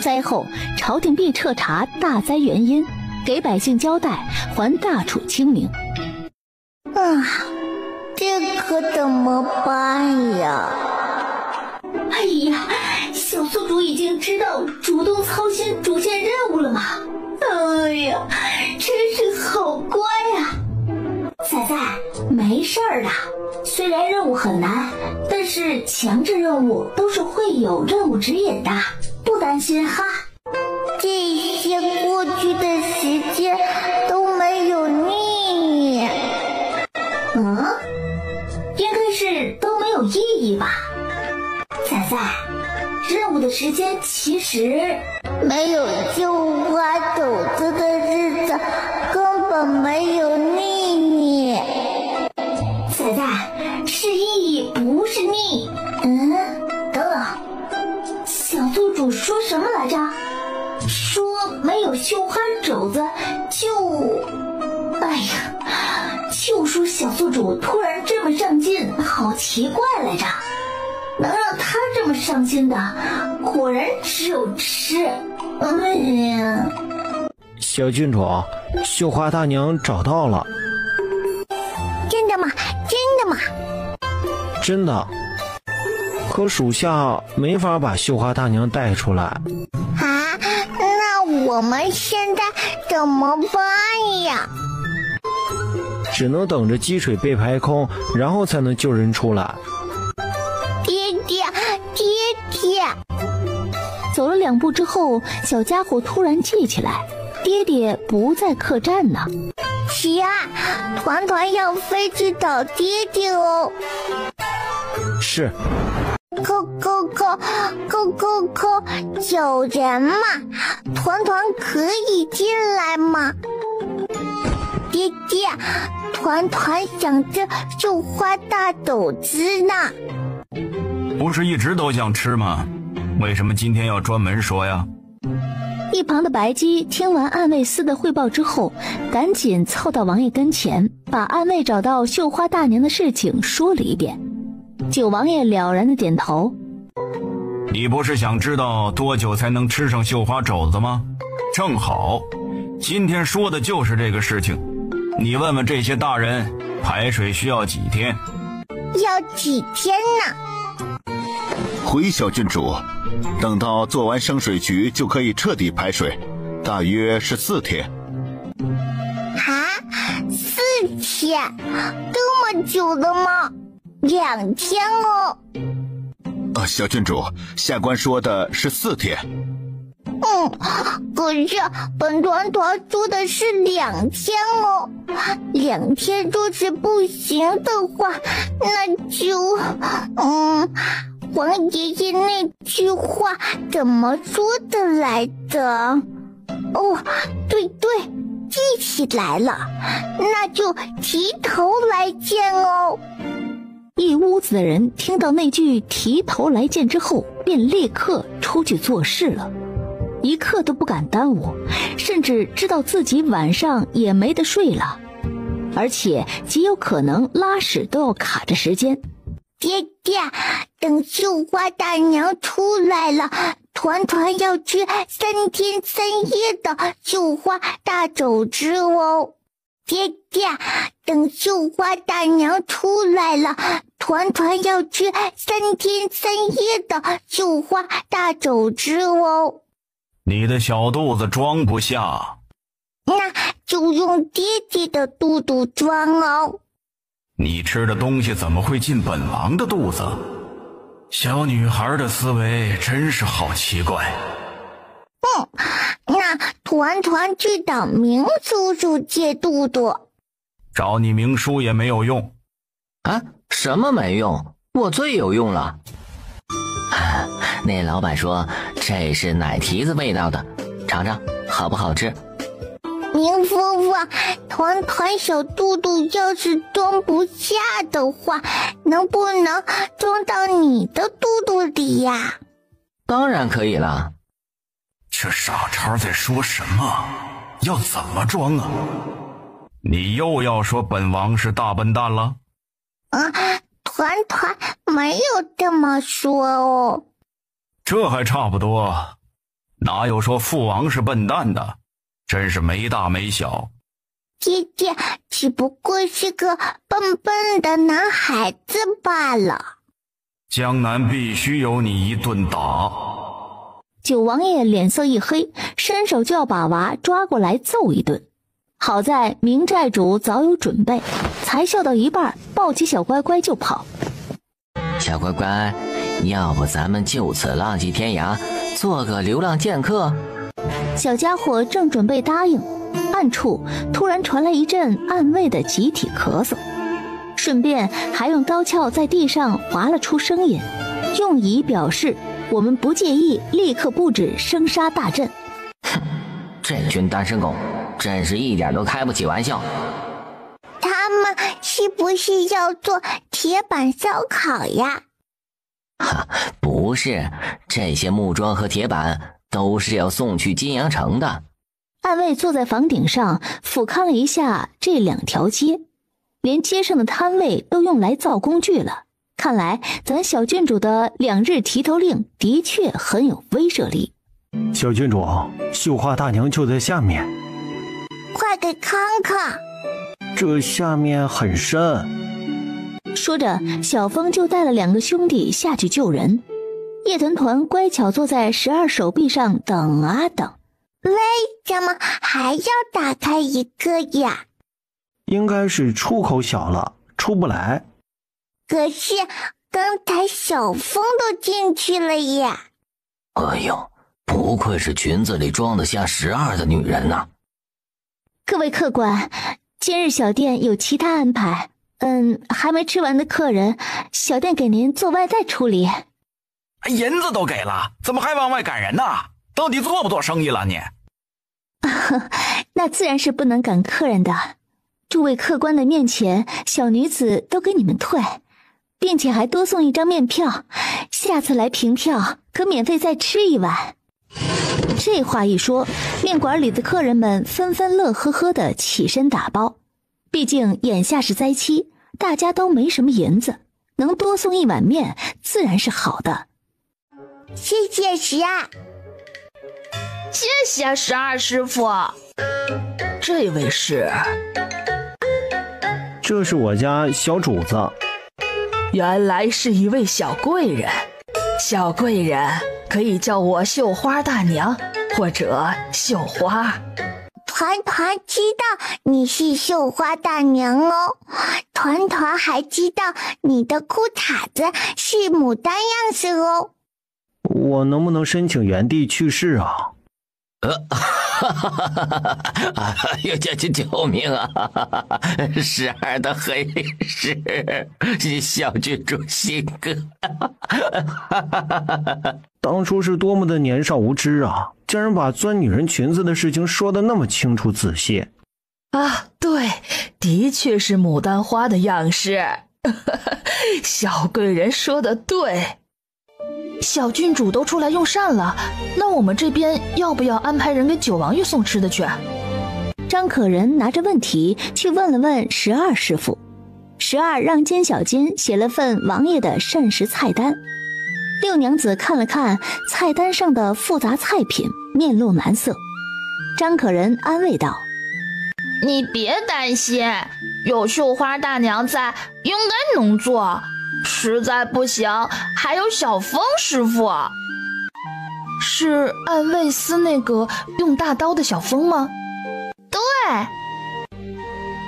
[SPEAKER 14] 灾后朝廷必彻查大灾原因，给百姓交代，还大处清明。
[SPEAKER 1] 这可怎么办呀？
[SPEAKER 10] 哎呀，小宿主已经知道主动操心主线任务了吗？哎呀，真是好乖啊！仔仔，没事儿的，虽然任务很难，但是强制任务都是会有任务指引的，不担心哈。
[SPEAKER 1] 这些过去的时间都没有秘密。
[SPEAKER 10] 应该是都没有意义吧。仔仔，任务的时间其实
[SPEAKER 1] 没有绣花种子的日子根本没有秘密。
[SPEAKER 10] 仔仔，是意义不是逆。等等，小宿主说什么来着？说没有绣花种子就……哎呀，就说小宿主突然这么上进，好奇怪来着。能让他这么上心的，果然只有吃。哎呀，
[SPEAKER 5] 小郡主，绣花大娘找到了。
[SPEAKER 1] 真的吗？真的吗？
[SPEAKER 5] 真的。可属下没法把绣花大娘带出来。
[SPEAKER 1] 那我们现在怎么办呀？
[SPEAKER 5] 只能等着积水被排空，然后才能救人出来。
[SPEAKER 1] 爹！
[SPEAKER 14] 走了2步之后，小家伙突然记起来，爹爹不在客栈呢。
[SPEAKER 1] 喜儿，团团要飞去找爹爹哦。
[SPEAKER 5] 是。
[SPEAKER 1] 有人吗？团团可以进来吗？爹，团团想着绣花大肘子呢。
[SPEAKER 9] 不是一直都想吃吗？为什么今天要专门说呀？
[SPEAKER 14] 一旁的白姬听完暗卫司的汇报之后，赶紧凑到王爷跟前，把暗卫找到绣花大娘的事情说了一遍。九王爷了然的点头。
[SPEAKER 9] 你不是想知道多久才能吃上绣花肘子吗？正好，今天说的就是这个事情。你问问这些大人，排水需要几天？
[SPEAKER 1] 要几天呢？
[SPEAKER 2] 回小郡主，等到做完生水局就可以彻底排水，大约是4天。
[SPEAKER 1] 4天？这么久了吗？2天哦。
[SPEAKER 2] 小郡主，下官说的是4天。
[SPEAKER 1] 可是本团说的是2天哦。2天若是不行的话，那就……王爷爷那句话怎么说的来着？对，记起来了，那就提头来见哦。
[SPEAKER 14] 一屋子的人听到那句提头来见之后，便立刻出去做事了，一刻都不敢耽误，甚至知道自己晚上也没得睡了，而且极有可能拉屎都要卡着时间。
[SPEAKER 1] 爹，等绣花大娘出来了，团团要吃3天3夜的绣花大肘子哦。爹，等绣花大娘出来了，团团要吃3天3夜的绣花大肘子哦。
[SPEAKER 9] 你的小肚子装不下，
[SPEAKER 1] 那就用爹爹的肚肚装哦。
[SPEAKER 9] 你吃的东西怎么会进本王的肚子？小女孩的思维真是好奇怪。
[SPEAKER 1] 那团团去找明叔叔借肚肚。
[SPEAKER 11] 找你明叔也没有用。
[SPEAKER 6] 啊？什么没用？我最有用了。那老板说这是奶蹄子味道的，尝尝好不好吃？
[SPEAKER 1] 明夫妇，团团小肚肚要是装不下的话，能不能装到你的肚肚里呀？
[SPEAKER 6] 当然可以了。
[SPEAKER 9] 这傻叉在说什么？要怎么装啊？
[SPEAKER 11] 你又要说本王是大笨蛋了？
[SPEAKER 1] 团团没有这么说哦。
[SPEAKER 11] 这还差不多，哪有说父王是笨蛋的？真是没大没小。
[SPEAKER 1] 姐姐只不过是个笨笨的男孩子罢了。
[SPEAKER 11] 江南必须有你一顿打。
[SPEAKER 14] 九王爷脸色一黑，伸手就要把娃抓过来揍一顿。好在明寨主早有准备，才笑到一半，抱起小乖乖就跑。
[SPEAKER 6] 小乖乖，要不咱们就此浪迹天涯，做个流浪剑客？
[SPEAKER 14] 小家伙正准备答应，暗处突然传来一阵暗卫的集体咳嗽，顺便还用刀鞘在地上划了出声音，用以表示我们不介意立刻布置生杀大阵。
[SPEAKER 6] 哼，这群单身狗真是一点都开不起玩笑。
[SPEAKER 1] 他们是不是要做铁板烧烤呀？
[SPEAKER 6] 不是，这些木桩和铁板都是要送去金阳城的。
[SPEAKER 14] 暗卫坐在房顶上俯瞰了一下这2条街，连街上的摊位都用来造工具了。看来咱小郡主的2日提头令的确很有威慑力。
[SPEAKER 5] 小郡主，绣花大娘就在下面，
[SPEAKER 1] 快给看看。
[SPEAKER 5] 这下面很深。
[SPEAKER 14] 说着，小峰就带了2个兄弟下去救人。叶团团乖巧坐在12手臂上等啊等。
[SPEAKER 1] 为什么还要打开一个呀？
[SPEAKER 5] 应该是出口小了，出不来。
[SPEAKER 1] 可是刚才小峰都进去了呀。
[SPEAKER 6] 哎呦，不愧是裙子里装得下12的女人呐。
[SPEAKER 14] 各位客官，今日小店有其他安排，还没吃完的客人，小店给您做外带处理。
[SPEAKER 11] 银子都给了，怎么还往外赶人呢？到底做不做生意了你？
[SPEAKER 14] 那自然是不能赶客人的。诸位客官的面前，小女子都给你们退，并且还多送1张面票，下次来凭票可免费再吃1碗。这话一说，面馆里的客人们纷纷乐呵呵地起身打包。毕竟眼下是灾期，大家都没什么银子，能多送1碗面自然是好的。
[SPEAKER 1] 谢谢12。
[SPEAKER 8] 谢谢12师傅。
[SPEAKER 7] 这位是？
[SPEAKER 5] 这是我家小主子。
[SPEAKER 7] 原来是一位小贵人。小贵人可以叫我绣花大娘或者绣花。
[SPEAKER 1] 团团知道你是绣花大娘哦，团团还知道你的裤衩子是牡丹样式哦。
[SPEAKER 5] 我能不能申请原地去世啊？
[SPEAKER 6] 哎呦，救命啊！12的黑市，小郡主心哥。
[SPEAKER 5] 当初是多么的年少无知啊，竟然把钻女人裙子的事情说得那么清楚仔细。
[SPEAKER 7] 啊，对，的确是牡丹花的样式。小贵人说的对。小郡主都出来用膳了，那我们这边要不要安排人给9王爷送吃的去？
[SPEAKER 14] 张可人拿着问题去问了问12师傅，12让监小金写了份王爷的膳食菜单。六娘子看了看菜单上的复杂菜品，面露难色。张可人安慰道：
[SPEAKER 8] 你别担心，有绣花大娘在，应该能做。实在不行，还有小峰师傅。
[SPEAKER 7] 是按卫司那个用大刀的小峰吗？
[SPEAKER 8] 对。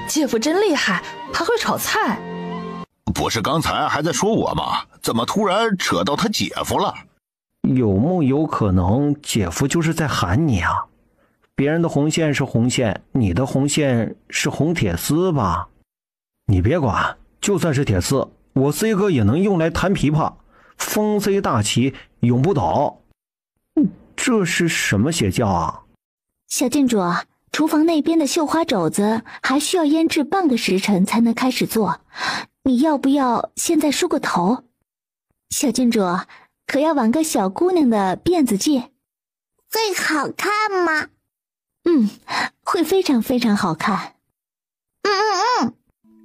[SPEAKER 7] 姐夫真厉害，还会炒菜。
[SPEAKER 2] 不是刚才还在说我吗？怎么突然扯到他姐夫了？
[SPEAKER 5] 有木有可能姐夫就是在喊你啊？别人的红线是红线，你的红线是红铁丝吧？你别管，就算是铁丝，我 C 哥也能用来弹琵琶，风 C 大旗永不倒。这是什么邪教啊？
[SPEAKER 14] 小郡主，厨房那边的绣花肘子还需要腌制半个时辰才能开始做，你要不要现在梳个头？小郡主，可要挽个小姑娘的辫子髻。
[SPEAKER 1] 会好看吗？
[SPEAKER 14] 会非常非常好看。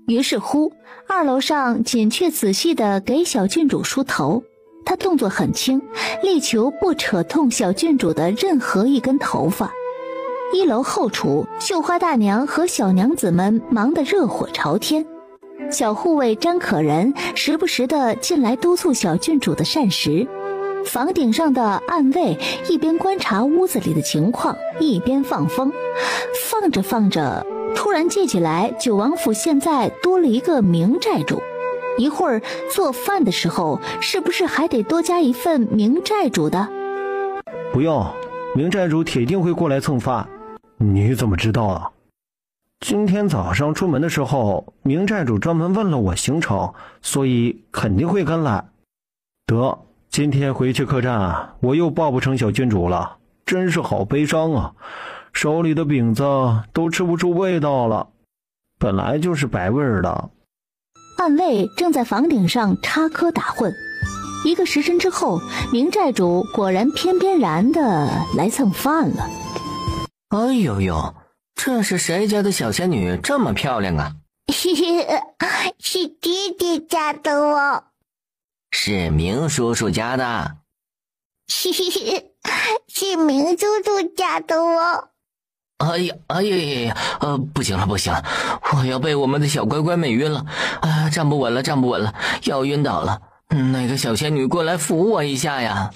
[SPEAKER 14] 于是乎，2楼上锦雀仔细地给小郡主梳头，她动作很轻，力求不扯痛小郡主的任何一根头发。1楼后厨，绣花大娘和小娘子们忙得热火朝天，小护卫张可人时不时地进来督促小郡主的膳食。房顶上的暗卫一边观察屋子里的情况，一边放风。放着放着，突然记起来九王府现在多了一个明寨主，一会儿做饭的时候是不是还得多加一份明寨主的？
[SPEAKER 5] 不用，明寨主铁定会过来蹭饭。你怎么知道啊？今天早上出门的时候，明寨主专门问了我行程，所以肯定会跟来。得，今天回去客栈，我又抱不成小郡主了，真是好悲伤啊！手里的饼子都吃不出味道了，本来就是白味儿的。
[SPEAKER 14] 暗卫正在房顶上插科打诨。1个时辰之后，明寨主果然翩翩然的来蹭饭了。
[SPEAKER 6] 哎呦呦，这是谁家的小仙女这么漂亮啊？
[SPEAKER 1] 是弟弟家的哦。
[SPEAKER 6] 是明叔叔家的。
[SPEAKER 1] 是明叔叔家的哦。
[SPEAKER 6] 哎呀，不行了，我要被我们的小乖乖美晕了，站不稳了，要晕倒了。那个小仙女过来扶我一下呀！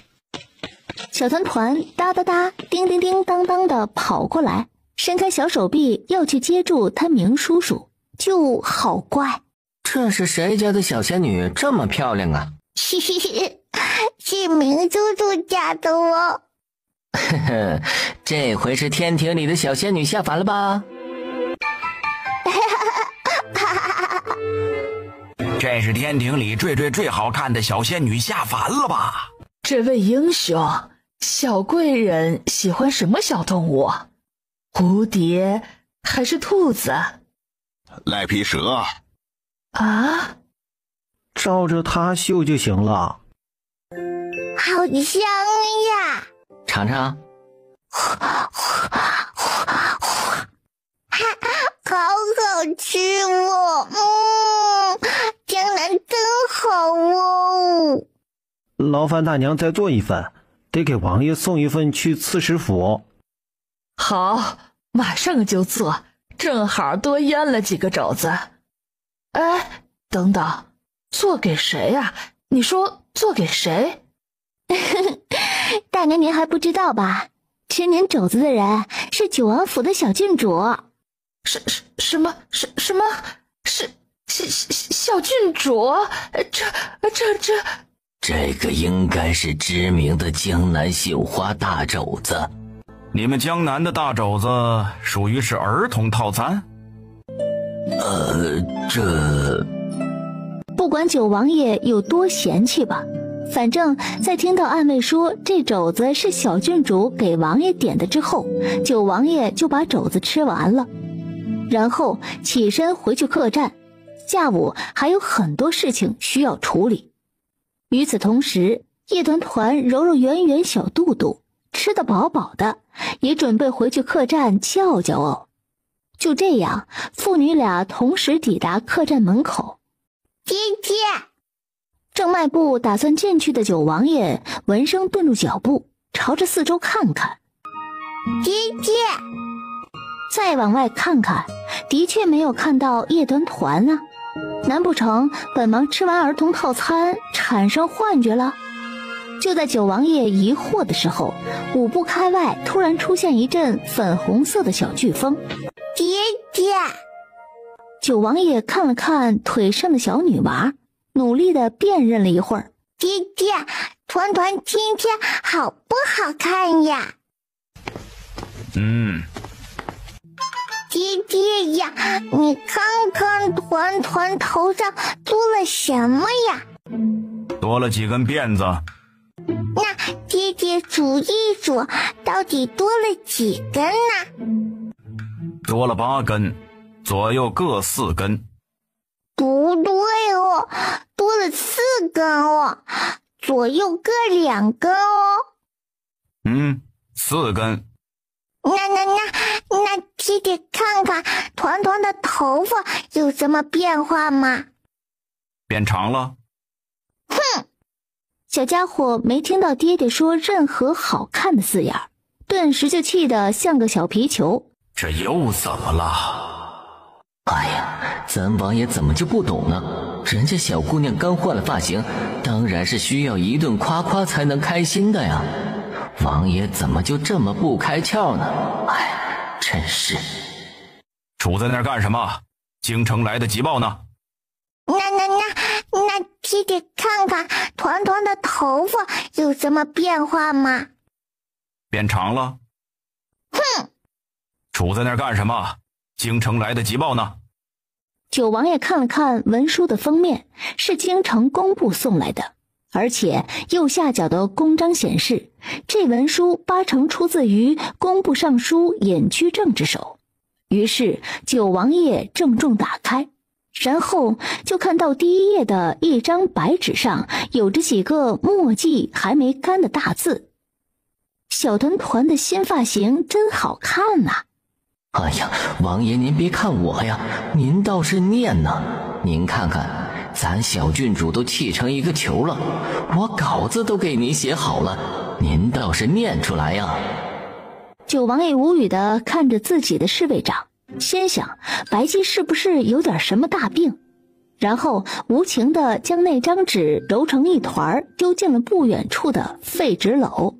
[SPEAKER 14] 小团团哒哒哒，叮叮叮当当的跑过来，伸开小手臂要去接住他明叔叔，就好怪。
[SPEAKER 6] 这是谁家的小仙女这么漂亮啊？
[SPEAKER 1] 是明叔叔家的哦。
[SPEAKER 6] 呵呵，这回是天庭里的小仙女下凡了吧？
[SPEAKER 4] 这是天庭里最好看的小仙女下凡了吧？
[SPEAKER 7] 这位英雄，小贵人喜欢什么小动物？蝴蝶还是兔子？
[SPEAKER 2] 赖皮蛇。
[SPEAKER 7] 啊？
[SPEAKER 5] 照着它绣就行了。
[SPEAKER 1] 好香呀！
[SPEAKER 6] 尝尝。
[SPEAKER 1] 好好吃哦！江南真好哦！
[SPEAKER 5] 劳烦大娘再做一份，得给王爷送一份去刺史府。
[SPEAKER 7] 好，马上就做，正好多腌了几个肘子。哎，等等，做给谁呀？你说做给谁？
[SPEAKER 14] 大娘您还不知道吧？吃您肘子的人是九王府的小郡主。
[SPEAKER 7] 什么？是小郡主？
[SPEAKER 13] 这个应该是知名的江南绣花大肘子。
[SPEAKER 11] 你们江南的大肘子属于是儿童套餐？
[SPEAKER 13] 这
[SPEAKER 14] 不管九王爷有多嫌弃吧，反正在听到暗卫说这肘子是小郡主给王爷点的之后，九王爷就把肘子吃完了，然后起身回去客栈，下午还有很多事情需要处理。与此同时，叶团团揉揉圆圆小肚肚，吃得饱饱的，也准备回去客栈叫叫哦。就这样，父女俩同时抵达客栈门口。
[SPEAKER 1] 姐姐，
[SPEAKER 14] 正迈步打算进去的九王爷闻声顿住脚步，朝着四周看看。
[SPEAKER 1] 姐姐，
[SPEAKER 14] 再往外看看，的确没有看到叶团团啊。难不成本王吃完儿童套餐产生幻觉了？就在九王爷疑惑的时候，5步开外突然出现一阵粉红色的小飓风。
[SPEAKER 1] 姐姐，
[SPEAKER 14] 九王爷看了看腿上的小女娃，努力地辨认了一会儿。
[SPEAKER 1] 姐姐，团团今天好不好看呀？爹爹呀，你看看团团头上多了什么呀？
[SPEAKER 9] 多了几根辫子。
[SPEAKER 1] 那爹爹数一数，到底多了几根呢？
[SPEAKER 9] 多了8根，左右各4根。
[SPEAKER 1] 不对哦，多了4根哦，左右各2根哦。
[SPEAKER 9] 4根。
[SPEAKER 1] 那爹爹看看团团的头发有什么变化吗？
[SPEAKER 9] 变长了。
[SPEAKER 1] 哼！
[SPEAKER 14] 小家伙没听到爹爹说任何好看的字眼，顿时就气得像个小皮球。
[SPEAKER 9] 这又怎么了？
[SPEAKER 6] 哎呀，咱王爷怎么就不懂呢？人家小姑娘刚换了发型，当然是需要一顿夸夸才能开心的呀。王爷怎么就这么不开窍呢？哎，真是。
[SPEAKER 9] 杵在那儿干什么？京城来的急报呢？
[SPEAKER 1] 那爹爹看看团团的头发有什么变化吗？
[SPEAKER 9] 变长了。
[SPEAKER 1] 哼！
[SPEAKER 9] 杵在那儿干什么？京城来的急报呢？
[SPEAKER 14] 九王爷看了看文书的封面，是京城工部送来的，而且右下角的公章显示，这文书8成出自于工部尚书尹居正之手。于是九王爷郑重打开，然后就看到第一页的一张白纸上有着几个墨迹还没干的大字：小团团的新发型真好看啊。
[SPEAKER 6] 哎呀，王爷您别看我呀，您倒是念呢。您看看，咱小郡主都气成一个球了，我稿子都给您写好了，您倒是念出来呀。
[SPEAKER 14] 九王爷无语地看着自己的侍卫长，心想白姬是不是有点什么大病，然后无情地将那张纸揉成一团，丢进了不远处的废纸篓。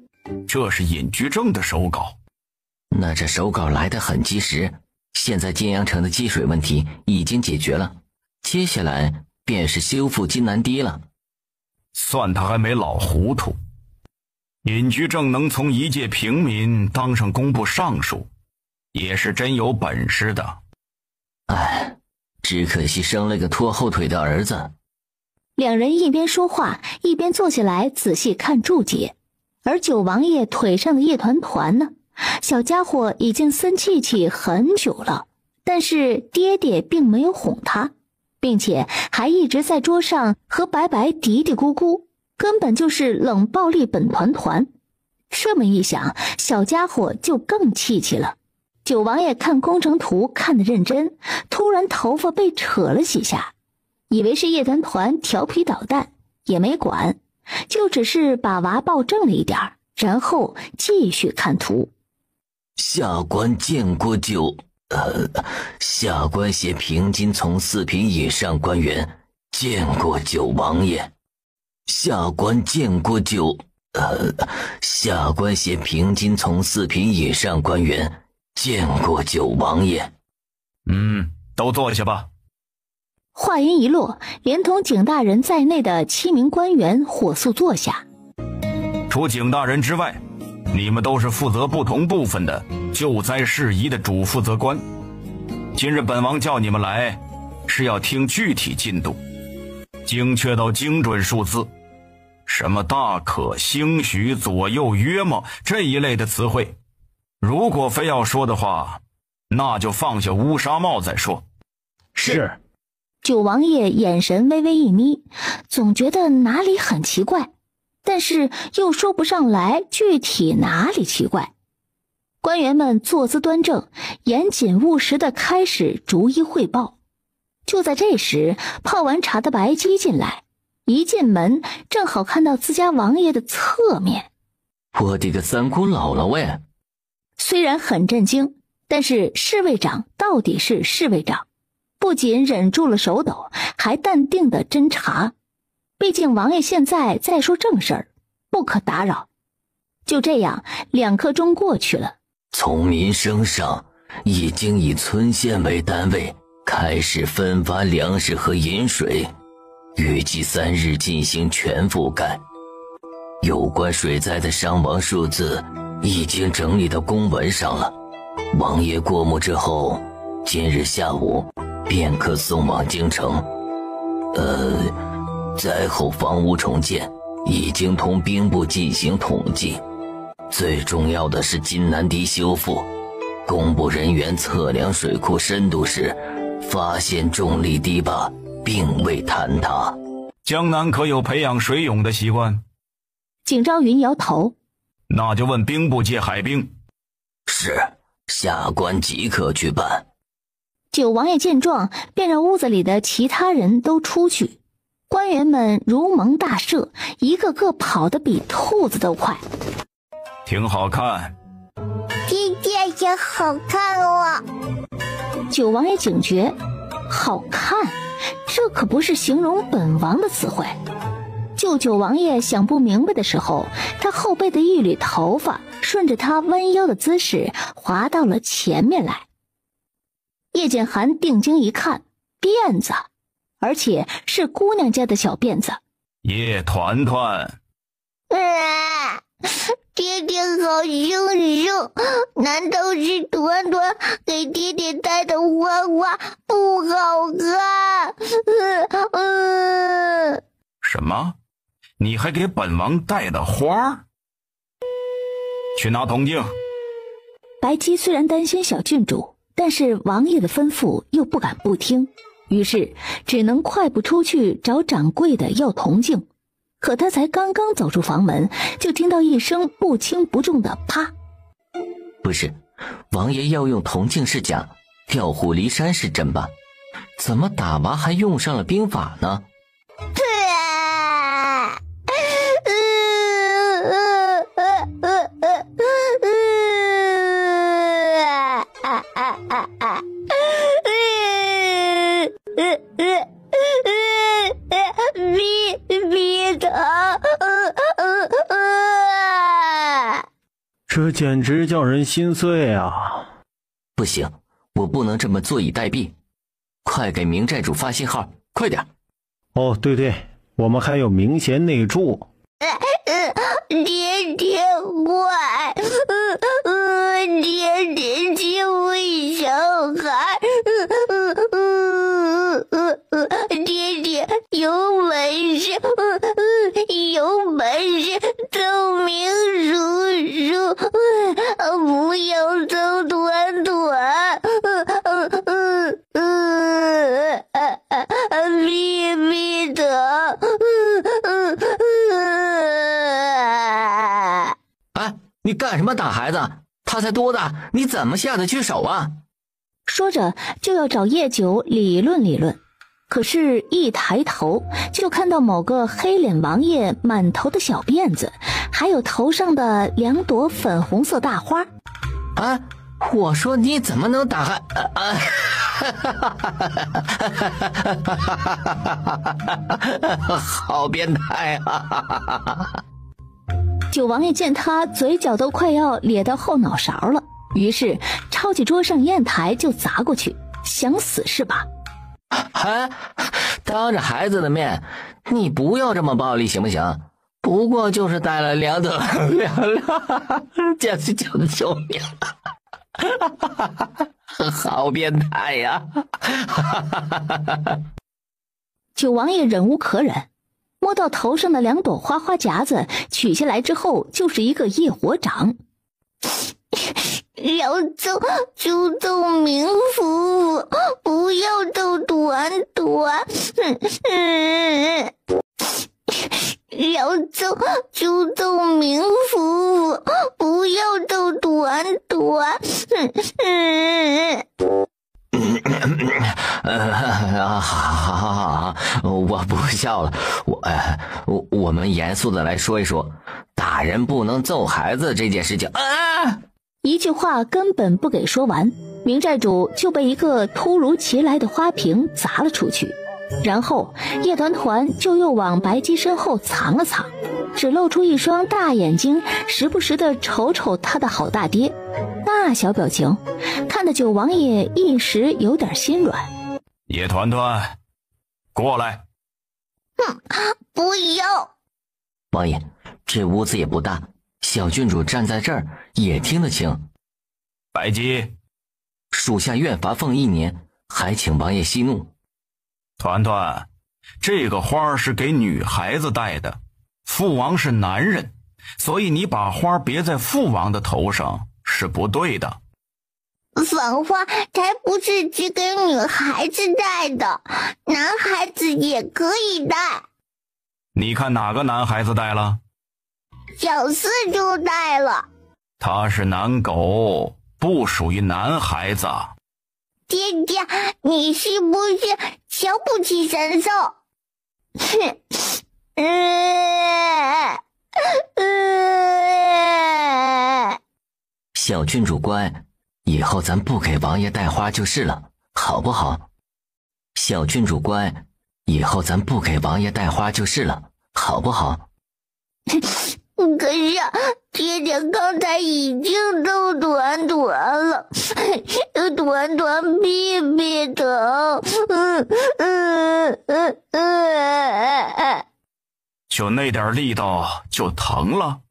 [SPEAKER 9] 这是尹居正的手稿。
[SPEAKER 6] 那这手稿来得很及时，现在金阳城的积水问题已经解决了，接下来便是修复金南堤了。
[SPEAKER 9] 算他还没老糊涂，尹居正能从一介平民当上工部尚书，也是真有本事的。
[SPEAKER 6] 哎，只可惜生了个拖后腿的儿子。
[SPEAKER 14] 两人一边说话一边坐下来仔细看注解，而九王爷腿上的一团团呢，小家伙已经生气很久了，但是爹爹并没有哄他，并且还一直在桌上和白白嘀嘀咕咕，根本就是冷暴力本团团。这么一想，小家伙就更气了。九王爷看工程图看得认真，突然头发被扯了几下，以为是叶团团调皮捣蛋，也没管，就只是把娃抱正了一点，然后继续看图。
[SPEAKER 6] 下官见过下官携平津从4品以上官员见过九王爷。下官见过下官携平津从4品以上官员见过九王爷。
[SPEAKER 9] 都坐下吧。
[SPEAKER 14] 话音一落，连同景大人在内的7名官员火速坐下。
[SPEAKER 9] 除景大人之外，你们都是负责不同部分的救灾事宜的主负责官。今日本王叫你们来，是要听具体进度，精确到精准数字，什么大可、兴许、左右、约莫这一类的词汇，如果非要说的话，那就放下乌纱帽再说。
[SPEAKER 5] 是。
[SPEAKER 14] 九王爷眼神微微一眯，总觉得哪里很奇怪，但是又说不上来具体哪里奇怪。官员们坐姿端正，严谨务实地开始逐一汇报。就在这时，泡完茶的白姬进来，一进门正好看到自家王爷的侧面。
[SPEAKER 6] 我的个三姑姥姥喂！
[SPEAKER 14] 虽然很震惊，但是侍卫长到底是侍卫长，不仅忍住了手抖，还淡定地斟茶。毕竟王爷现在在说正事儿，不可打扰。就这样2刻钟过去了。
[SPEAKER 6] 从民生上，已经以村县为单位开始分发粮食和饮水，预计3日进行全覆盖。
[SPEAKER 13] 有关水灾的伤亡数字已经整理到公文上了。王爷过目之后，今日下午便可送往京城。灾后房屋重建已经同兵部进行统计，最重要的是津南堤修复。工部人员测量水库深度时，发现重力堤坝并未坍塌。
[SPEAKER 9] 江南可有培养水泳的习惯？
[SPEAKER 14] 景昭云摇头。
[SPEAKER 9] 那就问兵部借海兵。
[SPEAKER 13] 是，下官即刻去办。
[SPEAKER 14] 九王爷见状，便让屋子里的其他人都出去。官员们如蒙大赦，一个个跑得比兔子都快。
[SPEAKER 9] 挺好看。
[SPEAKER 1] 今天也好看哦。
[SPEAKER 14] 九王爷警觉，好看，这可不是形容本王的词汇。就九王爷想不明白的时候，他后背的一缕头发顺着他弯腰的姿势滑到了前面来。叶简寒定睛一看，辫子，而且是姑娘家的小辫子。
[SPEAKER 9] 叶团团，
[SPEAKER 1] 爹爹好凶手，难道是团团给爹爹戴的花花不好看？
[SPEAKER 9] 什么？你还给本王戴的花？去拿铜镜。
[SPEAKER 14] 白姬虽然担心小郡主，但是王爷的吩咐又不敢不听，于是只能快步出去找掌柜的要铜镜。可他才刚刚走出房门，就听到一声不轻不重的啪。
[SPEAKER 6] 不是，王爷要用铜镜是假，调虎离山是真吧？怎么打娃还用上了兵法呢？
[SPEAKER 5] 这简直叫人心碎啊！
[SPEAKER 6] 不行，我不能这么坐以待毙，快给明寨主发信号，快点！
[SPEAKER 5] 哦，对，我们还有明贤内助。
[SPEAKER 1] 爹爹快！爹爹救回小孩！爹爹有本事，有本事奏明叔叔，不要揍团团！逼逼的！
[SPEAKER 6] 哎，你干什么打孩子？他才多大，你怎么下得去手啊？
[SPEAKER 14] 说着就要找叶九理论理论，可是一抬头就看到某个黑脸王爷满头的小辫子，还有头上的2朵粉红色大花。
[SPEAKER 6] 啊！我说你怎么能打孩？好变态啊！
[SPEAKER 14] 九王爷见他嘴角都快要咧到后脑勺了，于是抄起桌上砚台就砸过去，想死是吧？
[SPEAKER 6] 当着孩子的面，你不要这么暴力行不行？不过就是带了2朵，救命！好变态呀！
[SPEAKER 14] 九王爷忍无可忍，摸到头上的2朵花花夹子，取下来之后就是一个业火掌。
[SPEAKER 1] 要揍就揍明夫妇，不要揍团团。要揍就揍明夫妇，不要揍团团。
[SPEAKER 6] 好，我不笑了。我们严肃的来说一说，打人不能揍孩子这件事情。
[SPEAKER 14] 一句话根本不给说完，明寨主就被一个突如其来的花瓶砸了出去，然后叶团团就又往白姬身后藏了藏，只露出一双大眼睛，时不时的瞅瞅他的好大爹。那小表情看得九王爷一时有点心软。
[SPEAKER 9] 叶团团，过来。
[SPEAKER 1] 不要！
[SPEAKER 6] 王爷，这屋子也不大，小郡主站在这儿也听得清。
[SPEAKER 11] 白姬，
[SPEAKER 6] 属下愿罚俸1年，还请王爷息怒。
[SPEAKER 11] 团团，这个花是给女孩子戴的，父王是男人，所以你把花别在父王的头上是不对的。
[SPEAKER 1] 仿花才不是只给女孩子戴的，男孩子也可以戴。
[SPEAKER 11] 你看哪个男孩子戴了？
[SPEAKER 1] 小四就戴了。
[SPEAKER 11] 他是男狗，不属于男孩子。
[SPEAKER 1] 爹爹，你是不是瞧不起神兽？
[SPEAKER 6] 小郡主乖，以后咱不给王爷带花就是了，好不好？小郡主乖，以后咱不给王爷带花就是了，好不好？
[SPEAKER 1] 可是爹爹刚才已经逗团团了，团团屁屁疼。
[SPEAKER 11] 就那点力道就疼了？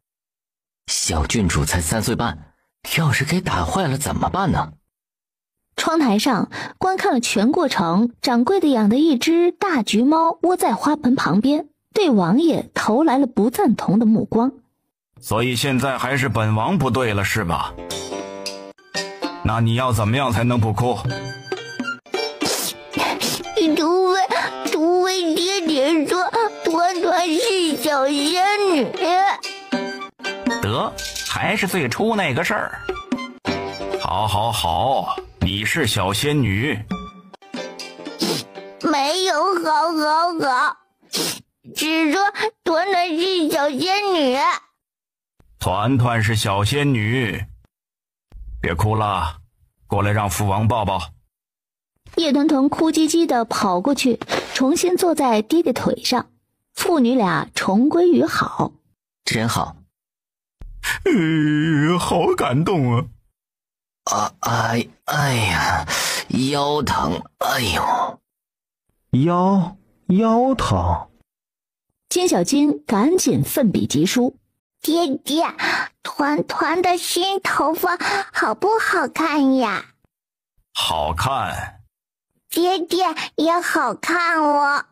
[SPEAKER 6] 小郡主才3岁半，要是给打坏了怎么办呢？
[SPEAKER 14] 窗台上观看了全过程，掌柜的养的一只大橘猫窝在花盆旁边，对王爷投来了不赞同的目光。
[SPEAKER 11] 所以现在还是本王不对了是吧？那你要怎么样才能不哭？
[SPEAKER 1] 除非爹爹说团团是小仙女。
[SPEAKER 11] 得，还是最初那个事儿。好，你是小仙女。
[SPEAKER 1] 没有好，只说团团是小仙女。
[SPEAKER 11] 团团是小仙女，别哭了，过来让父王抱抱。
[SPEAKER 14] 叶团团哭唧唧地跑过去，重新坐在爹爹腿上，父女俩重归于好。
[SPEAKER 6] 真好。
[SPEAKER 11] 好感动啊！
[SPEAKER 6] 哎呀，腰疼，哎
[SPEAKER 5] 呦，腰疼。
[SPEAKER 14] 金小金赶紧奋笔疾书。
[SPEAKER 1] 爹爹，团团的新头发好不好看呀？
[SPEAKER 11] 好看。
[SPEAKER 1] 爹爹也好看哦。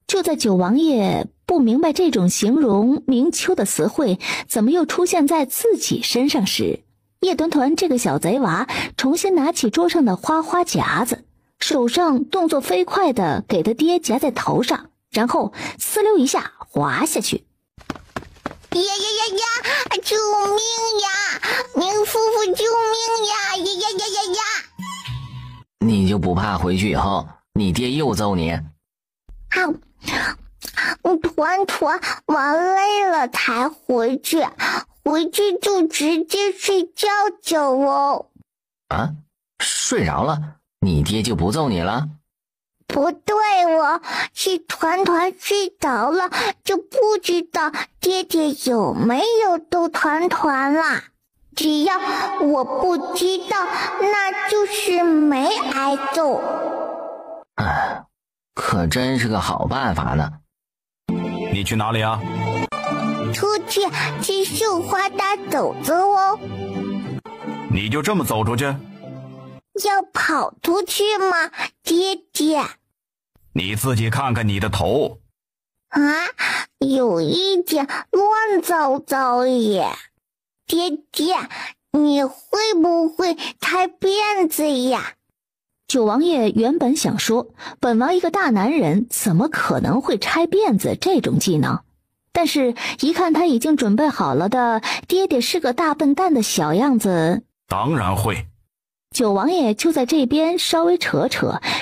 [SPEAKER 14] 就在九王爷不明白这种形容明秋的词汇怎么又出现在自己身上时，叶团团这个小贼娃重新拿起桌上的花夹子，手上动作飞快地给他爹夹在头上，然后呲溜一下滑下去。
[SPEAKER 1] 呀！救命呀！宁夫妇救命呀！呀！
[SPEAKER 6] 你就不怕回去以后你爹又揍你？
[SPEAKER 1] 团团玩累了才回去就直接睡觉哦。
[SPEAKER 6] 啊？睡着了，你爹就不揍你了？
[SPEAKER 1] 不对哦，是团团睡着了，就不知道爹爹有没有逗团团啦。只要我不知道，那就是没挨揍。
[SPEAKER 6] 可真是个好办法呢。
[SPEAKER 11] 你去哪里啊？
[SPEAKER 1] 出去吃绣花大肘子哦。
[SPEAKER 11] 你就这么走出去？
[SPEAKER 1] 要跑出去吗，爹爹？
[SPEAKER 11] 你自己看看你的头。
[SPEAKER 1] 有一点乱糟糟耶。爹爹，你会不会拆辫子呀？
[SPEAKER 14] 九王爷原本想说，本王一个大男人怎么可能会拆辫子这种技能，但是一看他已经准备好了的爹爹是个大笨蛋的小样子，
[SPEAKER 11] 当然会。
[SPEAKER 14] 九王爷就在这边稍微扯，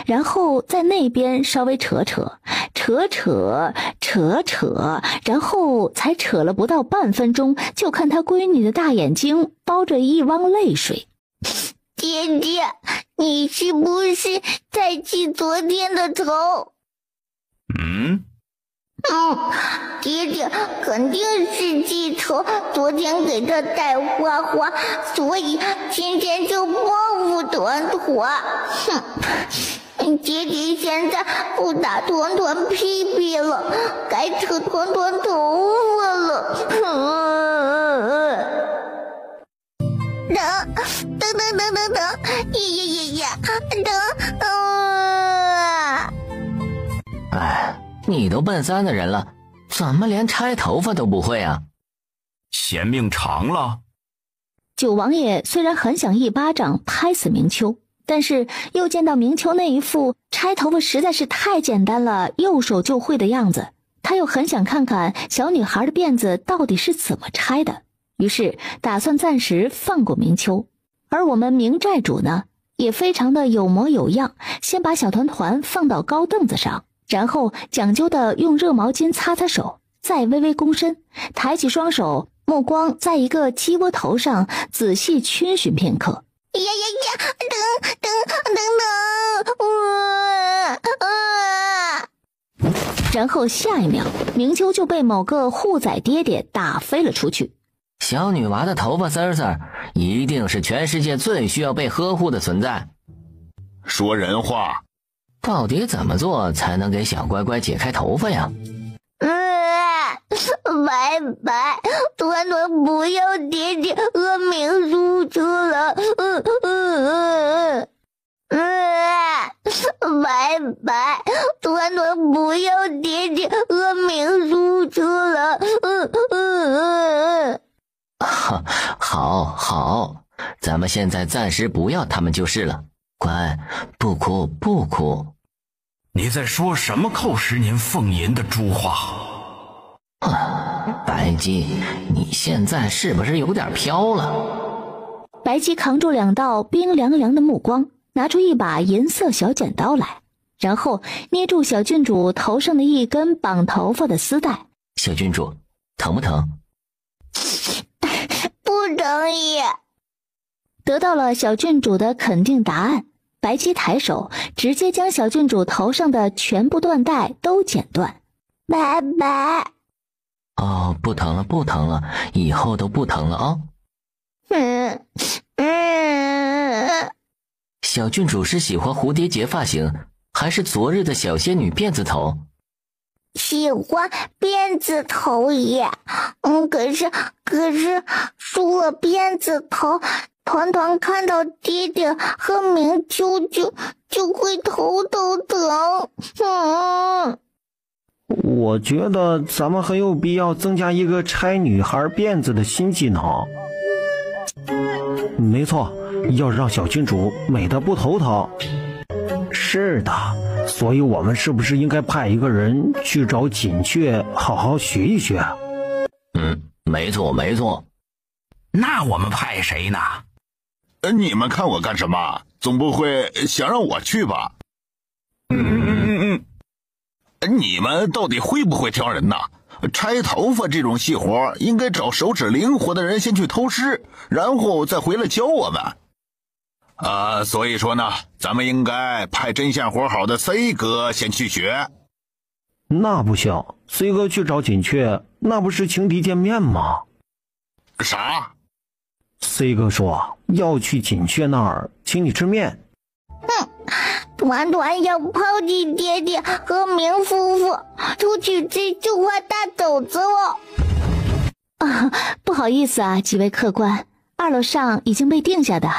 [SPEAKER 14] 然后在那边稍微扯，然后才扯了不到半分钟，就看他闺女的大眼睛包着一汪泪水。
[SPEAKER 1] 爹爹，你是不是在记昨天的仇？爹爹肯定是记仇，昨天给他带花，所以今天就报复团团。爹爹现在不打团团屁屁了，该扯团团头发了。等，呀，
[SPEAKER 6] 哎，你都奔3的人了，怎么连拆头发都不会啊？
[SPEAKER 11] 嫌命长了。
[SPEAKER 14] 九王爷虽然很想一巴掌拍死明秋，但是又见到明秋那一副拆头发实在是太简单了，右手就会的样子，他又很想看看小女孩的辫子到底是怎么拆的，于是打算暂时放过明秋。而我们明寨主呢，也非常的有模有样，先把小团团放到高凳子上，然后讲究的用热毛巾擦擦手，再微微躬身，抬起双手，目光在一个鸡窝头上仔细逡巡片刻。然后下一秒，明秋就被某个护崽爹爹打飞了出去。
[SPEAKER 6] 小女娃的头发丝丝一定是全世界最需要被呵护的存在。
[SPEAKER 2] 说人话，
[SPEAKER 6] 到底怎么做才能给小乖乖解开头发呀？
[SPEAKER 1] 拜拜，团团不要爹爹和明叔叔了。拜拜，团团不要爹爹和明叔叔了。
[SPEAKER 6] 好，咱们现在暂时不要他们就是了。乖，不哭不哭。
[SPEAKER 9] 你在说什么扣10年凤银的猪话？
[SPEAKER 6] 白姬，你现在是不是有点飘了？
[SPEAKER 14] 白姬扛住2道冰凉凉的目光，拿出一把银色小剪刀来，然后捏住小郡主头上的一根绑头发的丝带。
[SPEAKER 6] 小郡主，疼不疼？
[SPEAKER 1] 不疼也。
[SPEAKER 14] 得到了小郡主的肯定答案，白姬抬手直接将小郡主头上的全部缎带都剪断。
[SPEAKER 1] 拜拜。
[SPEAKER 6] 哦，不疼了，以后都不疼了啊。小郡主是喜欢蝴蝶结发型，还是昨日的小仙女辫子头？
[SPEAKER 1] 喜欢辫子头也。可是梳了辫子头，团团看到爹爹和明秋就会头疼。
[SPEAKER 5] 我觉得咱们很有必要增加一个拆女孩辫子的新技能。没错，要让小郡主美得不头疼。是的，所以我们是不是应该派一个人去找锦雀好好学一学？
[SPEAKER 6] 没错。
[SPEAKER 9] 那我们派谁呢？
[SPEAKER 2] 你们看我干什么？总不会想让我去吧？你们到底会不会挑人呢？拆头发这种细活应该找手指灵活的人先去偷师，然后再回来教我们。所以说呢，咱们应该派针线活好的 C 哥先去学。
[SPEAKER 5] 那不行， C 哥去找锦雀，那不是情敌见面吗？
[SPEAKER 2] 啥？
[SPEAKER 5] C 哥说要去锦雀那儿请你吃面。
[SPEAKER 1] 团团要抛弃爹爹和明夫妇，出去追就画大肘子了。
[SPEAKER 14] 不好意思啊，几位客官，2楼上已经被定下的。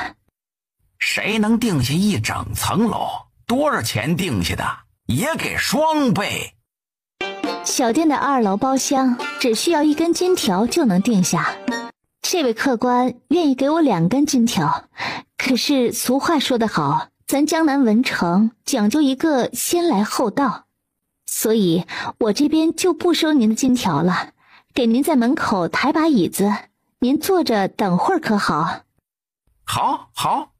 [SPEAKER 4] 谁能定下1整层楼？多少钱定下的？也给双倍。
[SPEAKER 14] 小店的2楼包厢只需要1根金条就能定下。这位客官愿意给我2根金条，可是俗话说得好，咱江南文城讲究一个先来后到，所以我这边就不收您的金条了，给您在门口抬把椅子，您坐着等会儿可好？
[SPEAKER 4] 好，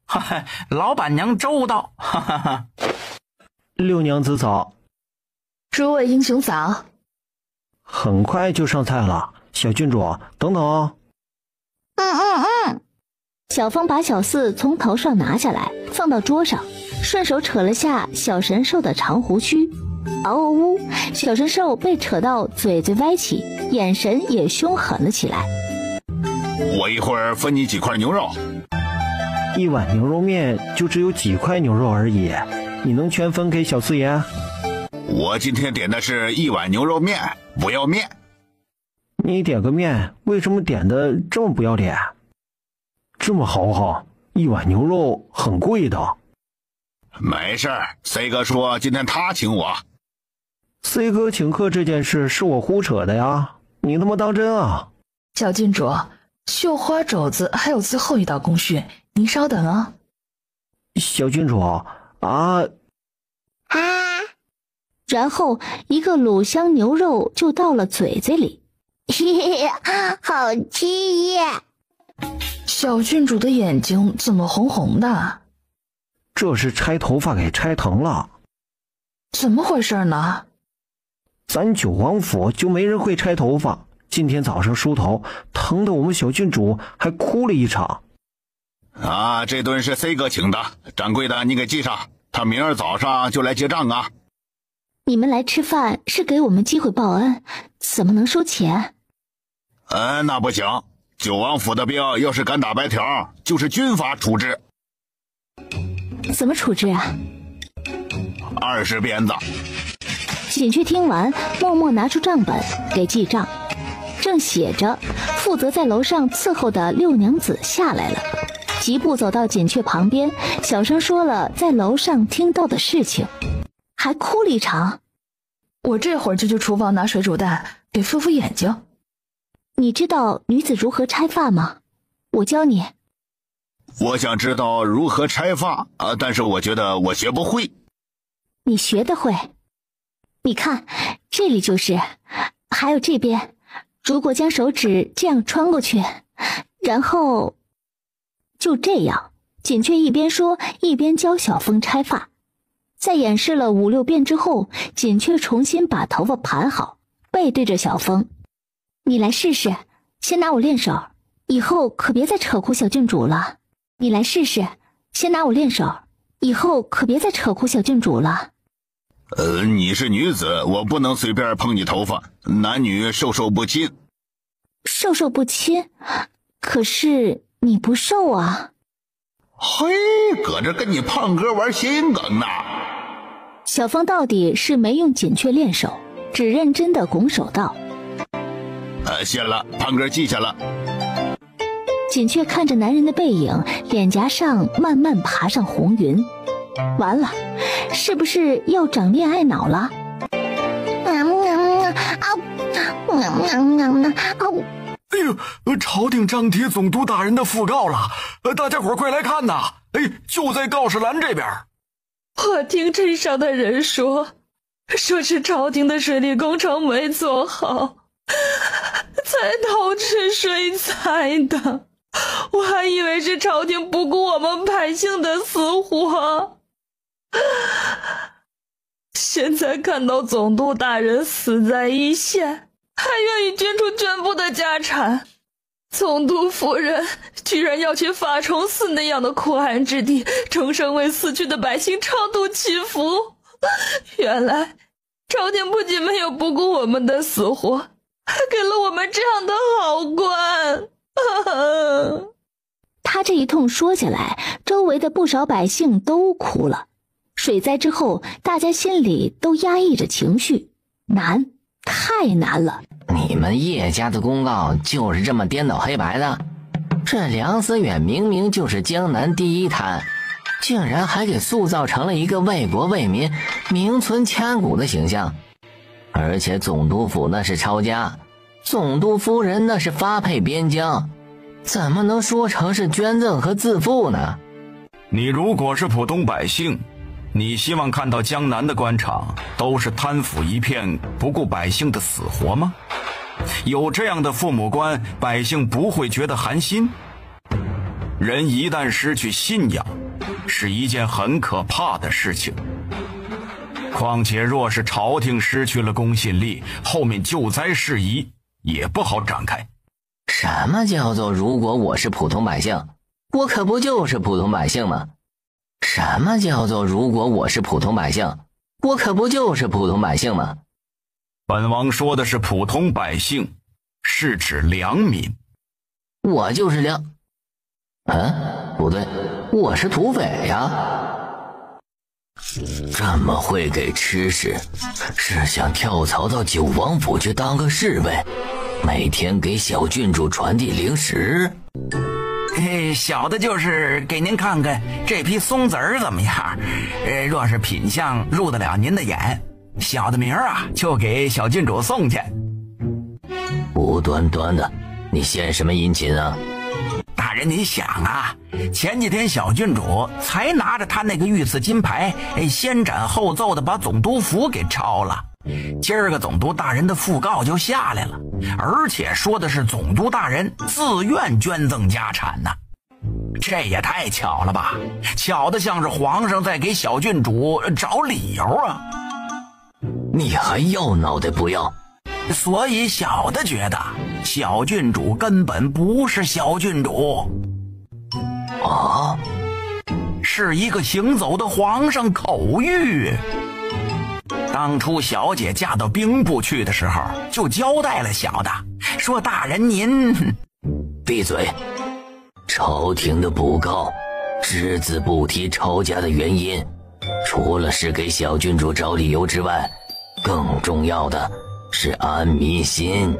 [SPEAKER 4] 老板娘周到。
[SPEAKER 5] 六娘子早。
[SPEAKER 16] 诸位英雄早。
[SPEAKER 5] 很快就上菜了，小郡主等等哦。
[SPEAKER 14] 小风把小四从头上拿下来放到桌上，顺手扯了下小神兽的长胡须。嗷呜，小神兽被扯到嘴歪起，眼神也凶狠了起来。
[SPEAKER 2] 我一会儿分你几块牛肉。
[SPEAKER 5] 1碗牛肉面就只有几块牛肉而已。你能全分给小四爷？
[SPEAKER 2] 我今天点的是1碗牛肉面，不要面。
[SPEAKER 5] 你点个面，为什么点的这么不要脸？这么豪横，1碗牛肉很贵的。
[SPEAKER 2] 没事 ，C 哥说今天他请我。
[SPEAKER 5] C 哥请客这件事是我胡扯的呀，你他妈当真啊？
[SPEAKER 16] 小郡主，绣花肘子还有最后一道工序，您稍等啊。
[SPEAKER 5] 小郡主啊！
[SPEAKER 14] 然后一个卤香牛肉就到了嘴嘴里，
[SPEAKER 1] 好吃呀！
[SPEAKER 16] 小郡主的眼睛怎么红红的？
[SPEAKER 5] 这是拆头发给拆疼了。
[SPEAKER 16] 怎么回事呢？
[SPEAKER 5] 咱九王府就没人会拆头发，今天早上梳头，疼得我们小郡主还哭了一场。
[SPEAKER 2] 啊，这顿是 C 哥请的，掌柜的你给记上，他明儿早上就来结账啊。
[SPEAKER 14] 你们来吃饭是给我们机会报恩，怎么能收钱？
[SPEAKER 2] 那不行，九王府的兵要是敢打白条，就是军法处置。
[SPEAKER 14] 怎么处置啊
[SPEAKER 2] ？20鞭子。
[SPEAKER 14] 锦雀听完，默默拿出账本给记账，正写着，负责在楼上伺候的六娘子下来了，疾步走到锦雀旁边，小声说了在楼上听到的事情，还哭了一场。
[SPEAKER 16] 我这会儿就去厨房拿水煮蛋给敷敷眼睛。
[SPEAKER 14] 你知道女子如何拆发吗？我教你。
[SPEAKER 2] 我想知道如何拆发但是我觉得我学不会。
[SPEAKER 14] 你学得会。你看，这里就是，还有这边，如果将手指这样穿过去，然后就这样。锦雀一边说一边教小峰拆发，在演示了5、6遍之后，锦雀重新把头发盘好，背对着小峰。你来试试，先拿我练手，以后可别再扯哭小郡主了。你来试试，先拿我练手，以后可别再扯哭小郡主了。
[SPEAKER 2] 你是女子，我不能随便碰你头发，男女授受不亲。
[SPEAKER 14] 授受不亲？可是你不瘦啊。
[SPEAKER 2] 嘿，搁这跟你胖哥玩心梗呢。
[SPEAKER 14] 小峰到底是没用锦雀练手，只认真的拱手道：
[SPEAKER 2] 谢了，胖哥记下了。
[SPEAKER 14] 锦雀看着男人的背影，脸颊上慢慢爬上红云。完了，是不是要长恋爱脑了？
[SPEAKER 9] 哎呦，朝廷张贴总督大人的讣告了，大家伙快来看呐！就在告示栏这边。
[SPEAKER 16] 我听镇上的人说是朝廷的水利工程没做好，才导致水灾的。我还以为是朝廷不顾我们百姓的死活。现在看到总督大人死在一线，还愿意捐出全部的家产，总督夫人居然要去法崇寺那样的酷寒之地，终生为死去的百姓超度祈福。原来朝廷不仅没有不顾我们的死活，还给了我们这样的好官。
[SPEAKER 14] 他这一通说下来，周围的不少百姓都哭了。水灾之后，大家心里都压抑着情绪，难，太难了。
[SPEAKER 6] 你们叶家的公告就是这么颠倒黑白的？这梁思远明明就是江南第一贪，竟然还给塑造成了一个为国为民、名存千古的形象。而且总督府那是抄家，总督夫人那是发配边疆，怎么能说成是捐赠和自负呢？
[SPEAKER 11] 你如果是普通百姓，你希望看到江南的官场都是贪腐一片，不顾百姓的死活吗？有这样的父母官，百姓不会觉得寒心？人一旦失去信仰，是一件很可怕的事情。况且若是朝廷失去了公信力，后面救灾事宜也不好展开。
[SPEAKER 6] 什么叫做如果我是普通百姓？我可不就是普通百姓吗？什么叫做如果我是普通百姓？我可不就是普通百姓吗？
[SPEAKER 11] 本王说的是普通百姓，是指良民。
[SPEAKER 6] 我就是不对，我是土匪呀。
[SPEAKER 13] 这么会给吃食，是想跳槽到九王府去当个侍卫，每天给小郡主传递零食？
[SPEAKER 4] 小的就是给您看看这批松子儿怎么样，若是品相入得了您的眼，小的明儿啊就给小郡主送去。
[SPEAKER 13] 无端端的，你献什么殷勤啊？
[SPEAKER 4] 大人您想啊，前几天小郡主才拿着他那个御赐金牌，先斩后奏的把总督府给抄了。今儿个总督大人的讣告就下来了，而且说的是总督大人自愿捐赠家产呢。这也太巧了吧，巧的像是皇上在给小郡主找理由啊。
[SPEAKER 13] 你还要脑袋不要？
[SPEAKER 4] 所以小的觉得小郡主根本不是小郡主
[SPEAKER 13] 啊，
[SPEAKER 4] 是一个行走的皇上口谕。当初小姐嫁到兵部去的时候，就交代了小的，说大人您
[SPEAKER 13] 闭嘴。朝廷的布告只字不提抄家的原因，除了是给小郡主找理由之外，更重要的是安民心。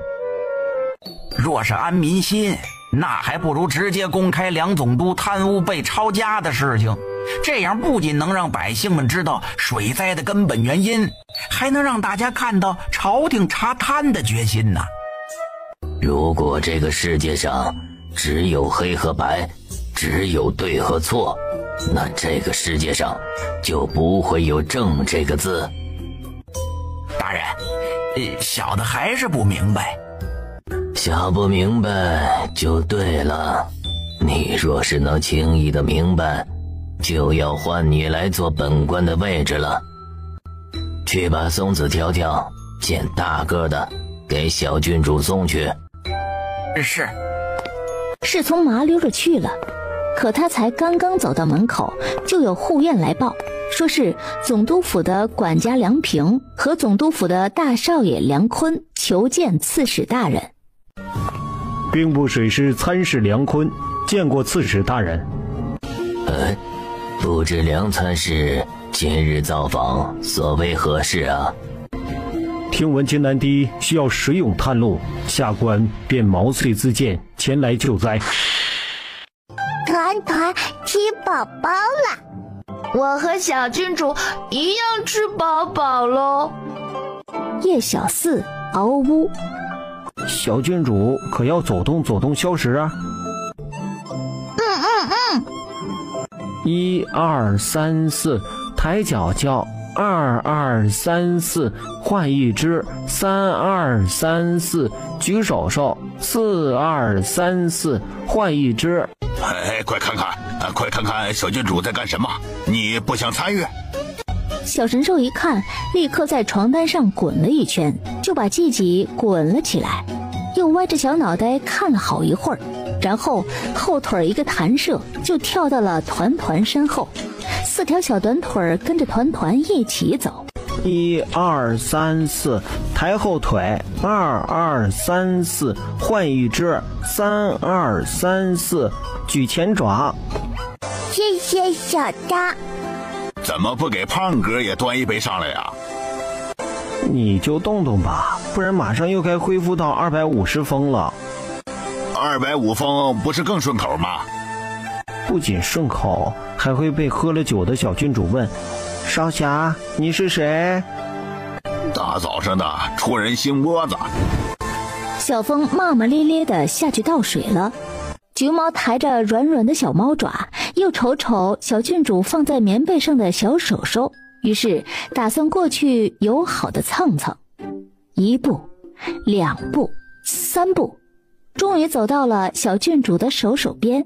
[SPEAKER 4] 若是安民心，那还不如直接公开梁总督贪污被抄家的事情，这样不仅能让百姓们知道水灾的根本原因，还能让大家看到朝廷查贪的决心呢。
[SPEAKER 13] 如果这个世界上只有黑和白，只有对和错，那这个世界上就不会有正这个字。
[SPEAKER 4] 大人，小的还是不明白。
[SPEAKER 13] 想不明白就对了，你若是能轻易的明白，就要换你来做本官的位置了。去把松子条条捡大个的给小郡主送去。
[SPEAKER 4] 是。
[SPEAKER 14] 侍从麻溜着去了，可他才刚刚走到门口，就有护院来报，说是总督府的管家梁平和总督府的大少爷梁坤求见刺史大人。
[SPEAKER 5] 兵部水师参事梁坤见过刺史大人。
[SPEAKER 13] 不知梁参事今日造访所为何事啊？
[SPEAKER 5] 听闻金南堤需要水涌探路，下官便毛遂自荐前来救灾。
[SPEAKER 1] 团团吃饱饱了，
[SPEAKER 8] 我和小郡主一样吃饱饱喽。
[SPEAKER 14] 叶小四嗷呜，
[SPEAKER 5] 小郡主可要走动走动消食啊。1、2、3、4，抬脚叫；2、2、3、4，换一只；3、2、3、4，举手手；4、2、3、4，换一只。
[SPEAKER 2] 快看看，快看看小郡主在干什么？你不想参与？
[SPEAKER 14] 小神兽一看，立刻在床单上滚了一圈，就把自己滚了起来，又歪着小脑袋看了好一会儿，然后后腿一个弹射，就跳到了团团身后，4条小短腿跟着团团一起走。
[SPEAKER 5] 1、2、3、4，抬后腿；2、2、3、4，换一只；3、2、3、4，举前爪。
[SPEAKER 1] 谢谢小的。
[SPEAKER 2] 怎么不给胖哥也端一杯上来呀？
[SPEAKER 5] 你就动动吧，不然马上又该恢复到250风了。
[SPEAKER 2] 250风不是更顺口吗？
[SPEAKER 5] 不仅顺口，还会被喝了酒的小郡主问：少侠，你是谁？
[SPEAKER 2] 大早上的戳人心窝子。
[SPEAKER 14] 小风骂骂咧咧的下去倒水了，橘猫抬着软软的小猫爪，又瞅瞅小郡主放在棉被上的小手手，于是打算过去友好的蹭蹭。1步2步3步，终于走到了小郡主的手边。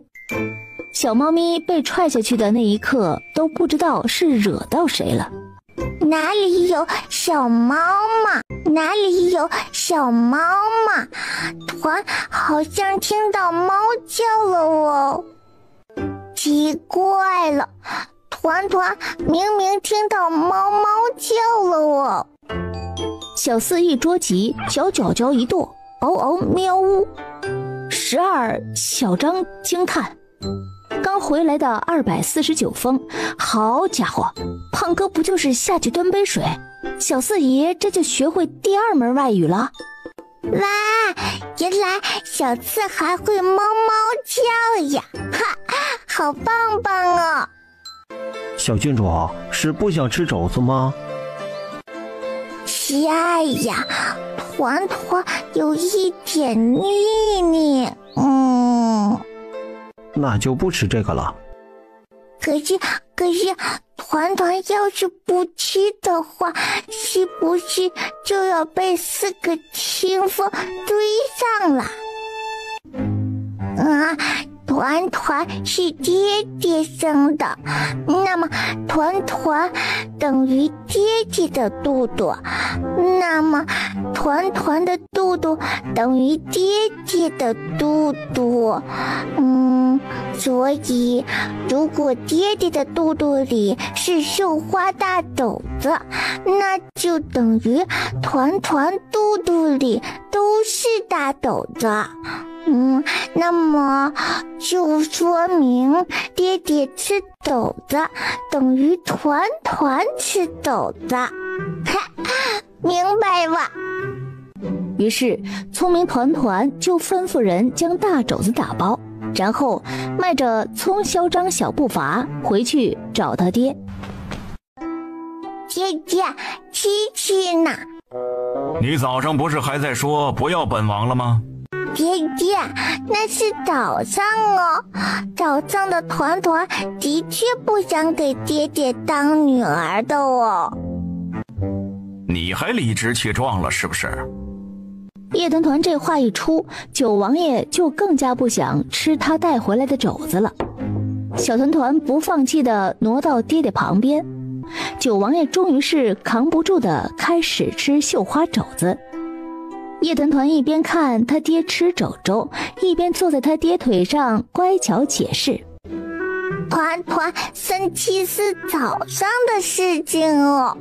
[SPEAKER 14] 小猫咪被踹下去的那一刻，都不知道是惹到谁了。
[SPEAKER 1] 哪里有小猫嘛？哪里有小猫嘛？团好像听到猫叫了哦。奇怪了，团团明明听到猫猫叫了哦。
[SPEAKER 14] 小四一着急，小脚脚一跺，嗷嗷喵呜。12小张惊叹：刚回来的249封，好家伙，胖哥不就是下去端杯水，小四爷这就学会第2门外语了。
[SPEAKER 1] 哇，原来小四还会猫猫叫呀，哈，好棒棒哦！
[SPEAKER 5] 小郡主是不想吃肘子吗？
[SPEAKER 1] 是爱呀，团团有一点腻腻，
[SPEAKER 5] 那就不吃这个了。
[SPEAKER 1] 可是，团团要是不吃的话，是不是就要被4个清风追上了？团团是爹爹生的，那么团团等于爹爹的肚肚，那么团团的肚肚等于爹爹的肚肚。所以如果爹爹的肚肚里是绣花大斗子，那就等于团团肚肚里都是大斗子。那么就说明爹爹吃斗子等于团团吃斗子，明白吧？
[SPEAKER 14] 于是聪明团团就吩咐人将大肘子打包，然后迈着葱嚣张小步伐回去找他爹。
[SPEAKER 1] 爹爹，吃呢？
[SPEAKER 9] 你早上不是还在说不要本王了吗？
[SPEAKER 1] 爹爹，那是早上哦，早上的团团的确不想给爹爹当女儿的哦。
[SPEAKER 9] 你还理直气壮了是不是？
[SPEAKER 14] 叶团团这话一出，九王爷就更加不想吃他带回来的肘子了。小团团不放弃地挪到爹爹旁边，九王爷终于是扛不住的开始吃绣花肘子。叶团团一边看他爹吃肘肘，一边坐在他爹腿上乖巧解释。
[SPEAKER 1] 团团生气是早上的事情哦，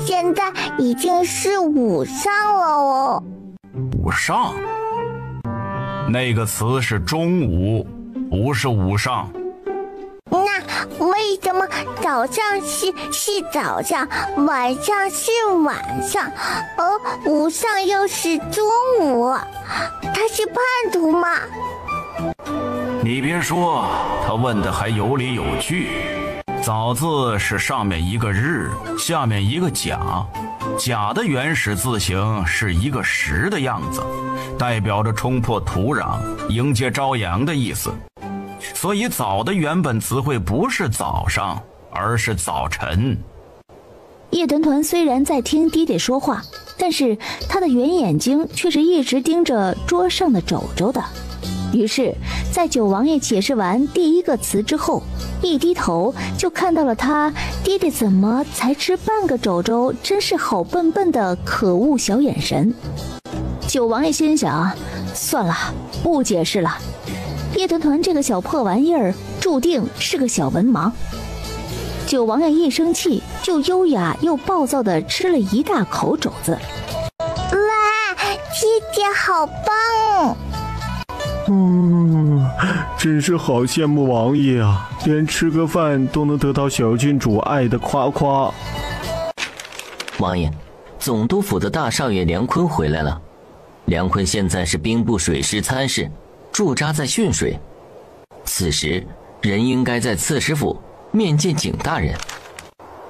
[SPEAKER 1] 现在已经是午上了哦。
[SPEAKER 9] 午上？那个词是中午，不是午上。
[SPEAKER 1] 那为什么早上是早上，晚上是晚上，而午上又是中午？他是叛徒吗？
[SPEAKER 9] 你别说，他问的还有理有据。早字是上面一个日，下面一个甲，甲的原始字形是一个石的样子，代表着冲破土壤，迎接朝阳的意思。所以早的原本词汇不是早上，而是早晨。
[SPEAKER 14] 叶团团虽然在听爹爹说话，但是他的圆眼睛却是一直盯着桌上的肘肘的。于是在九王爷解释完第一个词之后，一低头就看到了他爹爹怎么才吃半个肘肘，真是好笨笨的可恶小眼神。九王爷心想，算了，不解释了，叶团团这个小破玩意儿注定是个小文盲。九王爷一生气就优雅又暴躁地吃了一大口肘子。
[SPEAKER 1] 哇，爹爹好棒！
[SPEAKER 5] 真是好羡慕王爷啊，连吃个饭都能得到小郡主爱的夸夸。
[SPEAKER 6] 王爷，总督府的大少爷梁坤回来了。梁坤现在是兵部水师参事，驻扎在浚水。此时人应该在刺史府面见景大人。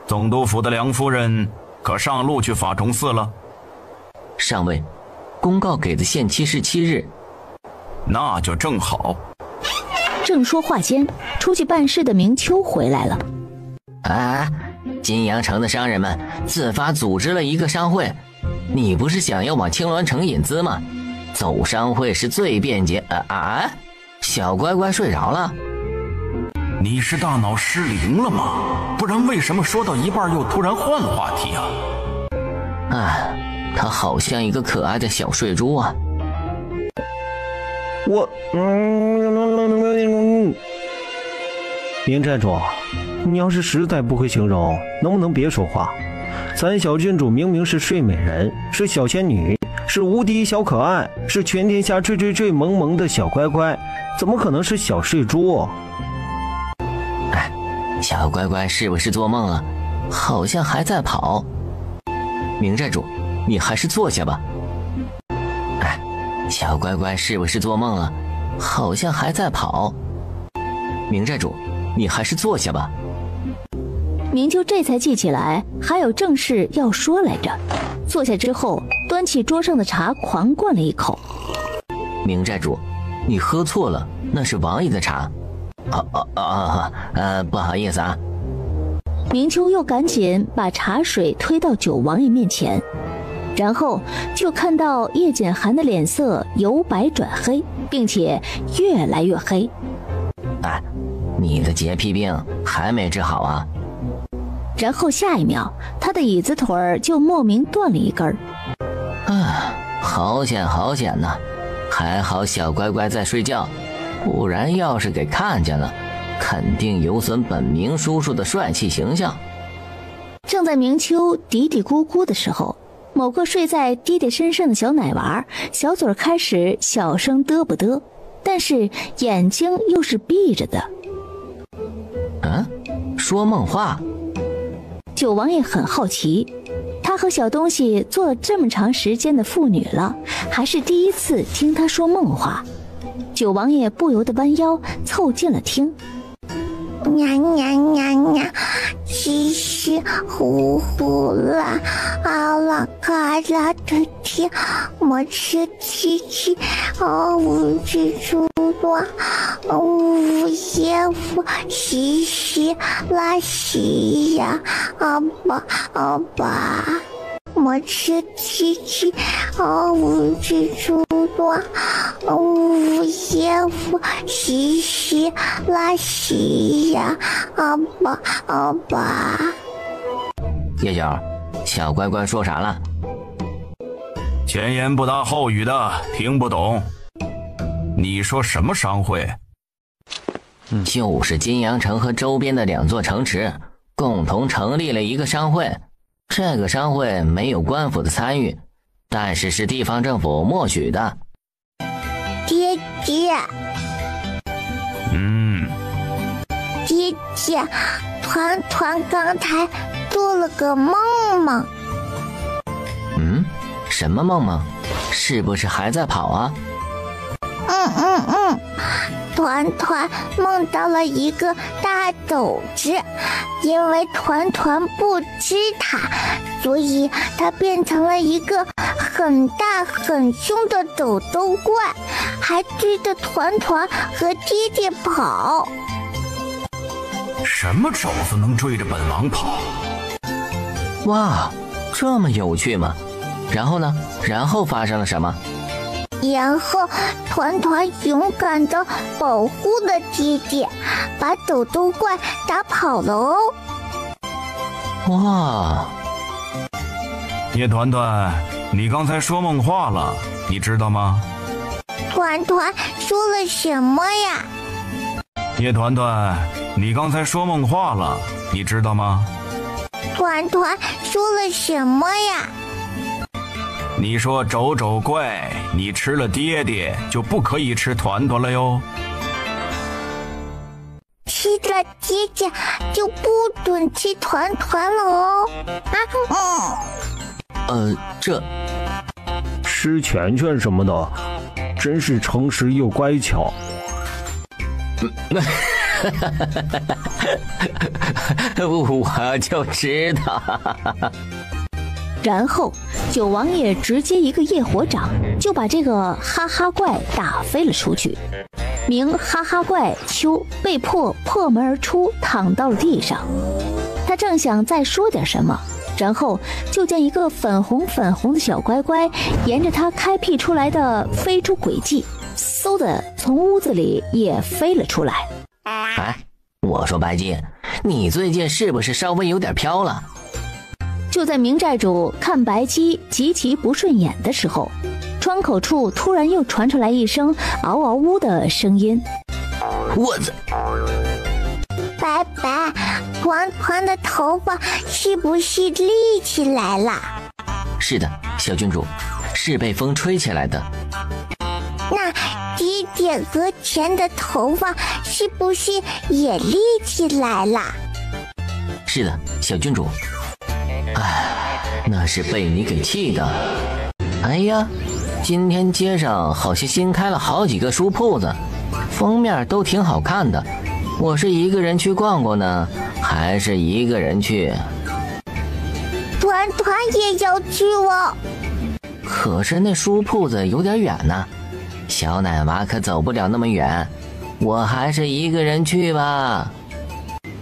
[SPEAKER 9] 总督府的梁夫人可上路去法崇寺了？
[SPEAKER 6] 上尉，公告给的限期是7日。
[SPEAKER 9] 那就正好。
[SPEAKER 14] 正说话间，出去办事的明秋回来了。
[SPEAKER 6] 金阳城的商人们自发组织了一个商会，你不是想要往青鸾城引资吗？走商会是最便捷。小乖乖睡着了？
[SPEAKER 9] 你是大脑失灵了吗？不然为什么说到一半又突然换话题啊？
[SPEAKER 6] 他好像一个可爱的小睡猪啊。
[SPEAKER 5] 明寨主，你要是实在不会形容，能不能别说话？咱小郡主明明是睡美人，是小仙女，是无敌小可爱，是全天下最萌萌的小乖乖，怎么可能是小睡猪？
[SPEAKER 6] 小乖乖是不是做梦了？好像还在跑。明寨主，你还是坐下吧。哎，小乖乖是不是做梦了？好像还在跑。明寨主，你还是坐下吧。
[SPEAKER 14] 明秋这才记起来还有正事要说来着，坐下之后端起桌上的茶狂灌了一口。
[SPEAKER 6] 明寨主，你喝错了，那是王爷的茶。不好意思啊。
[SPEAKER 14] 明秋又赶紧把茶水推到九王爷面前，然后就看到叶简寒的脸色由白转黑，并且越来越黑。
[SPEAKER 6] 哎，你的洁癖病还没治好啊？
[SPEAKER 14] 然后下一秒，他的椅子腿儿就莫名断了一根儿。
[SPEAKER 6] 好险好险呐！还好小乖乖在睡觉，不然要是给看见了，肯定有损本明叔叔的帅气形象。
[SPEAKER 14] 正在明秋嘀嘀咕咕的时候，某个睡在爹爹身上的小奶娃小嘴开始小声嘚啵嘚，但是眼睛又是闭着的。
[SPEAKER 6] 说梦话。
[SPEAKER 14] 九王爷很好奇，他和小东西做了这么长时间的父女了，还是第一次听他说梦话。九王爷不由得弯腰凑近了听。
[SPEAKER 1] 呀呀呀呀，稀稀糊糊啦，啊啦嘎啦的天，我吃鸡鸡，无知猪多，无耶夫稀稀啦稀呀，爸。我吃鸡鸡，无知猪多，无耶夫稀稀啦稀呀，爸。
[SPEAKER 6] 叶九，小乖乖说啥了？
[SPEAKER 9] 前言不搭后语的，听不懂。你说什么商会？
[SPEAKER 6] 就是金阳城和周边的2座城池共同成立了一个商会。这个商会没有官府的参与，但是是地方政府默许的。
[SPEAKER 1] 爹爹，爹爹，团刚才做了个梦。
[SPEAKER 6] 什么梦？是不是还在跑啊？
[SPEAKER 1] 团梦到了一个大斗子，因为团不知他，所以他变成了一个很大很凶的斗怪，还追着团和爹爹跑。
[SPEAKER 9] 什么肘子能追着本王跑？
[SPEAKER 6] 哇，这么有趣吗？然后呢？然后发生了什么？
[SPEAKER 1] 然后团勇敢地保护了爹爹，把斗怪打跑了哦。
[SPEAKER 6] 哇！
[SPEAKER 9] 叶团，你刚才说梦话了，你知道吗？
[SPEAKER 1] 团说了什么呀？
[SPEAKER 9] 叶团，你刚才说梦话了，你知道吗？
[SPEAKER 1] 团说了什么呀？
[SPEAKER 9] 你说肘怪，你吃了爹爹就不可以吃团了哟。
[SPEAKER 1] 吃了爹爹就不准吃团了哦。
[SPEAKER 6] 这
[SPEAKER 5] 吃拳什么的，真是诚实又乖巧。
[SPEAKER 6] 我就知道。
[SPEAKER 14] 然后九王爷直接一个业火掌就把这个哈哈怪打飞了出去。名哈哈怪秋被迫破门而出，躺到了地上。他正想再说点什么，然后就见一个粉红的小乖乖沿着他开辟出来的飞出轨迹，嗖的从屋子里也飞了出来。
[SPEAKER 6] 我说白金，你最近是不是稍微有点飘了？
[SPEAKER 14] 就在明寨主看白鸡极其不顺眼的时候，窗口处突然又传出来一声嗷嗷呜的声音。
[SPEAKER 6] 我操！
[SPEAKER 1] 白，团的头发是不是立起来了？
[SPEAKER 6] 是的，小郡主，是被风吹起来的。
[SPEAKER 1] 那爹和钱的头发是不是也立起来了？
[SPEAKER 6] 是的，小郡主。哎，那是被你给气的。哎呀，今天街上好像新开了好几个书铺子，封面都挺好看的。我是一个人去逛逛呢，还是一个人去？
[SPEAKER 1] 团团也要去哦。
[SPEAKER 6] 可是那书铺子有点远呢，小奶娃可走不了那么远，我还是一个人去吧。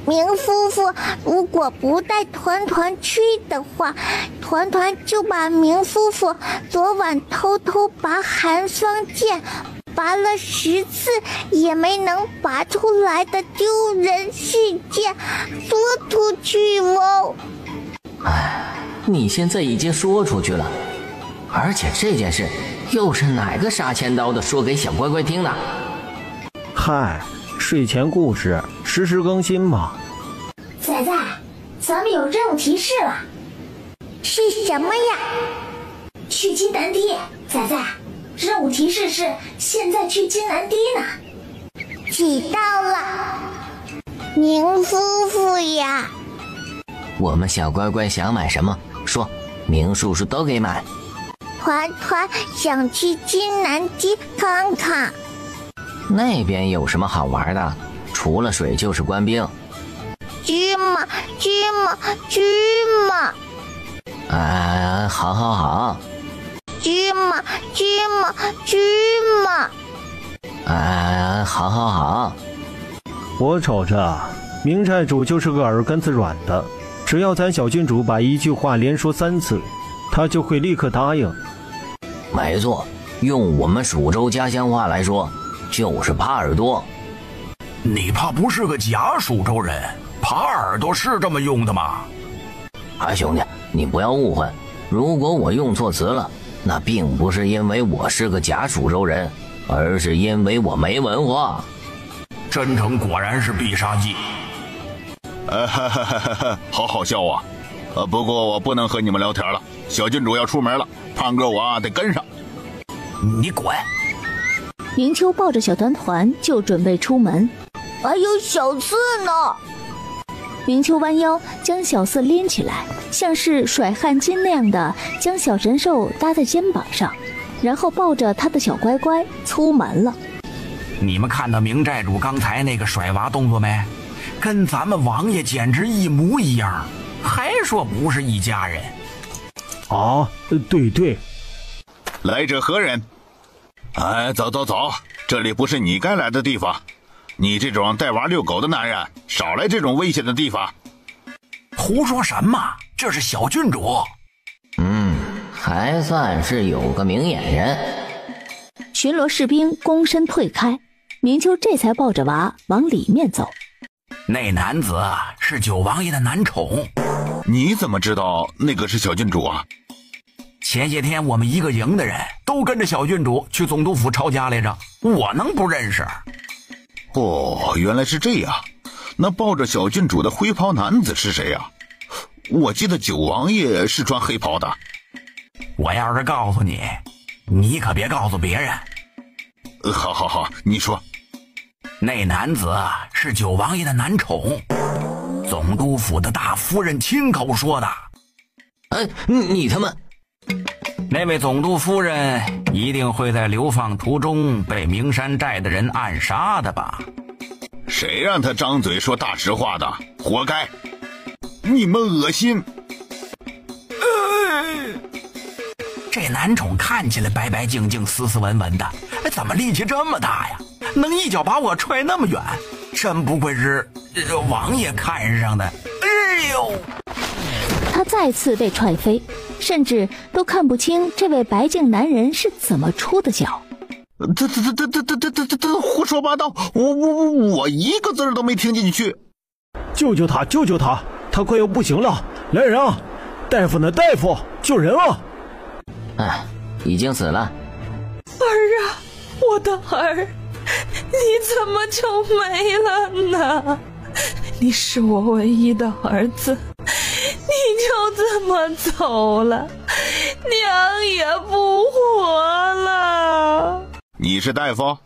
[SPEAKER 1] 明夫妇如果不带团团去的话，团团就把明夫妇昨晚偷偷拔寒霜剑拔了10次也没能拔出来的丢人事件说出去哦。
[SPEAKER 6] 哎，你现在已经说出去了，而且这件事又是哪个杀千刀的说给小乖乖听的？
[SPEAKER 5] 嗨，睡前故事实时更新嘛。
[SPEAKER 10] 仔仔，咱们有任务提示了。
[SPEAKER 1] 是什么呀？
[SPEAKER 10] 去金南堤。仔仔，任务提示是现在去金南堤呢。
[SPEAKER 1] 知道了。明夫妇呀，
[SPEAKER 6] 我们小乖乖想买什么说，明叔叔都给买。
[SPEAKER 1] 团团想去金南堤看看。
[SPEAKER 6] 那边有什么好玩的？除了水就是官兵。
[SPEAKER 1] 芝麻芝麻芝麻。
[SPEAKER 6] 好好好。
[SPEAKER 1] 芝麻芝麻芝麻。
[SPEAKER 6] 好好好。
[SPEAKER 5] 我瞅着明寨主就是个耳根子软的，只要咱小郡主把一句话连说3次，他就会立刻答应。
[SPEAKER 6] 没错，用我们蜀州家乡话来说，就是耙耳朵。
[SPEAKER 9] 你怕不是个假蜀州人？耙耳朵是这么用的吗？
[SPEAKER 6] 兄弟，你不要误会，如果我用错词了，那并不是因为我是个假蜀州人，而是因为我没文化。
[SPEAKER 9] 真诚果然是必杀技。
[SPEAKER 2] 好好笑啊！不过我不能和你们聊天了，小郡主要出门了，胖哥我得跟上。
[SPEAKER 9] 你滚！
[SPEAKER 14] 明秋抱着小团团就准备出门。
[SPEAKER 1] 还有小四呢。
[SPEAKER 14] 明秋弯腰将小四拎起来，像是甩汗巾那样的将小神兽搭在肩膀上，然后抱着他的小乖乖出门了。
[SPEAKER 4] 你们看到明寨主刚才那个甩娃动作没？跟咱们王爷简直一模一样，还说不是一家人。
[SPEAKER 5] 对。
[SPEAKER 2] 来者何人？走，这里不是你该来的地方。你这种带娃遛狗的男人，少来这种危险的地方。
[SPEAKER 4] 胡说什么？这是小郡主。
[SPEAKER 6] 还算是有个明眼人。
[SPEAKER 14] 巡逻士兵躬身退开，明秋这才抱着娃往里面走。
[SPEAKER 4] 那男子是九王爷的男宠。
[SPEAKER 2] 你怎么知道那个是小郡主啊？
[SPEAKER 4] 前些天我们一个营的人都跟着小郡主去总督府抄家来着，我能不认识？
[SPEAKER 2] 原来是这样。那抱着小郡主的灰袍男子是谁啊？我记得九王爷是穿黑袍的。
[SPEAKER 4] 我要是告诉你，你可别告诉别人。
[SPEAKER 2] 好，你说。
[SPEAKER 4] 那男子是九王爷的男宠，总督府的大夫人亲口说的。
[SPEAKER 6] 你他妈！
[SPEAKER 4] 那位总督夫人一定会在流放途中被明山寨的人暗杀的吧？
[SPEAKER 2] 谁让他张嘴说大实话的？活该！你们恶心！
[SPEAKER 4] 这男宠看起来白白净净、斯斯文文的，怎么力气这么大呀？能一脚把我踹那么远，真不愧是王爷看上的。哎呦！
[SPEAKER 14] 他再次被踹飞，甚至都看不清这位白净男人是怎么出的脚。
[SPEAKER 2] 他胡说八道！我一个字都没听进去。
[SPEAKER 5] 救救他！他快要不行了！来人啊！大夫呢？大夫，救人啊！
[SPEAKER 6] 已经死了。
[SPEAKER 16] 儿啊，我的儿，你怎么就没了呢？你是我唯一的儿子，你就这么走了，娘也不活了。
[SPEAKER 2] 你是大夫？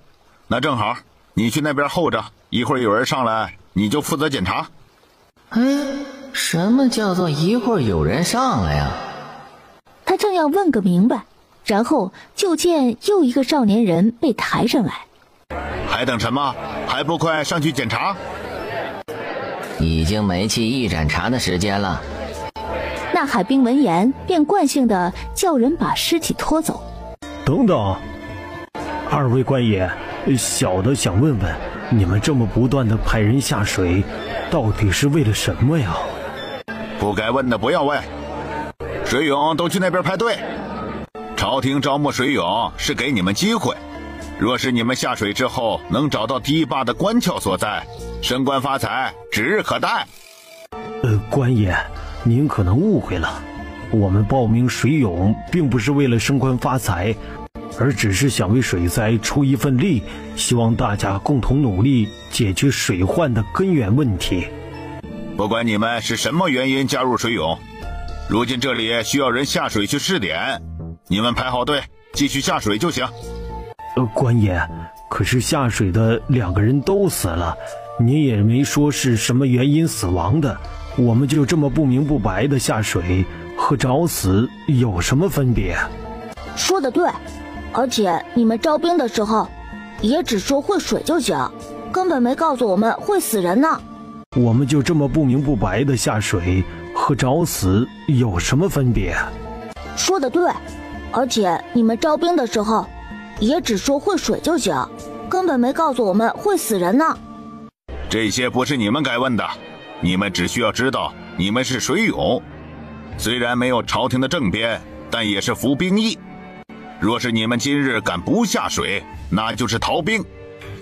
[SPEAKER 2] 那正好，你去那边候着，一会儿有人上来，你就负责检查。
[SPEAKER 6] 什么叫做一会儿有人上来呀？
[SPEAKER 14] 他正要问个明白，然后就见又一个少年人被抬上来。
[SPEAKER 2] 还等什么？还不快上去检查？
[SPEAKER 6] 已经没去一盏茶的时间了。
[SPEAKER 14] 那海兵闻言便惯性的叫人把尸体拖走。
[SPEAKER 5] 等等，二位官爷，小的想问问，你们这么不断的派人下水，到底是为了什么呀？
[SPEAKER 2] 不该问的不要问。水勇都去那边排队。朝廷招募水勇是给你们机会，若是你们下水之后能找到堤坝的官窍所在，升官发财指日可待。
[SPEAKER 5] 官爷，您可能误会了，我们报名水勇并不是为了升官发财，而只是想为水灾出一份力，希望大家共同努力解决水患的根源问题。
[SPEAKER 2] 不管你们是什么原因加入水勇，如今这里需要人下水去试点，你们排好队继续下水就行。
[SPEAKER 5] 官爷，可是下水的2个人都死了，您也没说是什么原因死亡的，我们就这么不明不白的下水，和找死有什么分别？
[SPEAKER 10] 说得对，而且你们招兵的时候也只说会水就行，根本没告诉我们会死人呢。
[SPEAKER 5] 我们就这么不明不白的下水，和找死有什么分别？
[SPEAKER 10] 说得对，而且你们招兵的时候也只说会水就行，根本没告诉我们会死人呢。
[SPEAKER 2] 这些不是你们该问的，你们只需要知道你们是水勇，虽然没有朝廷的正编，但也是服兵役。若是你们今日敢不下水，那就是逃兵，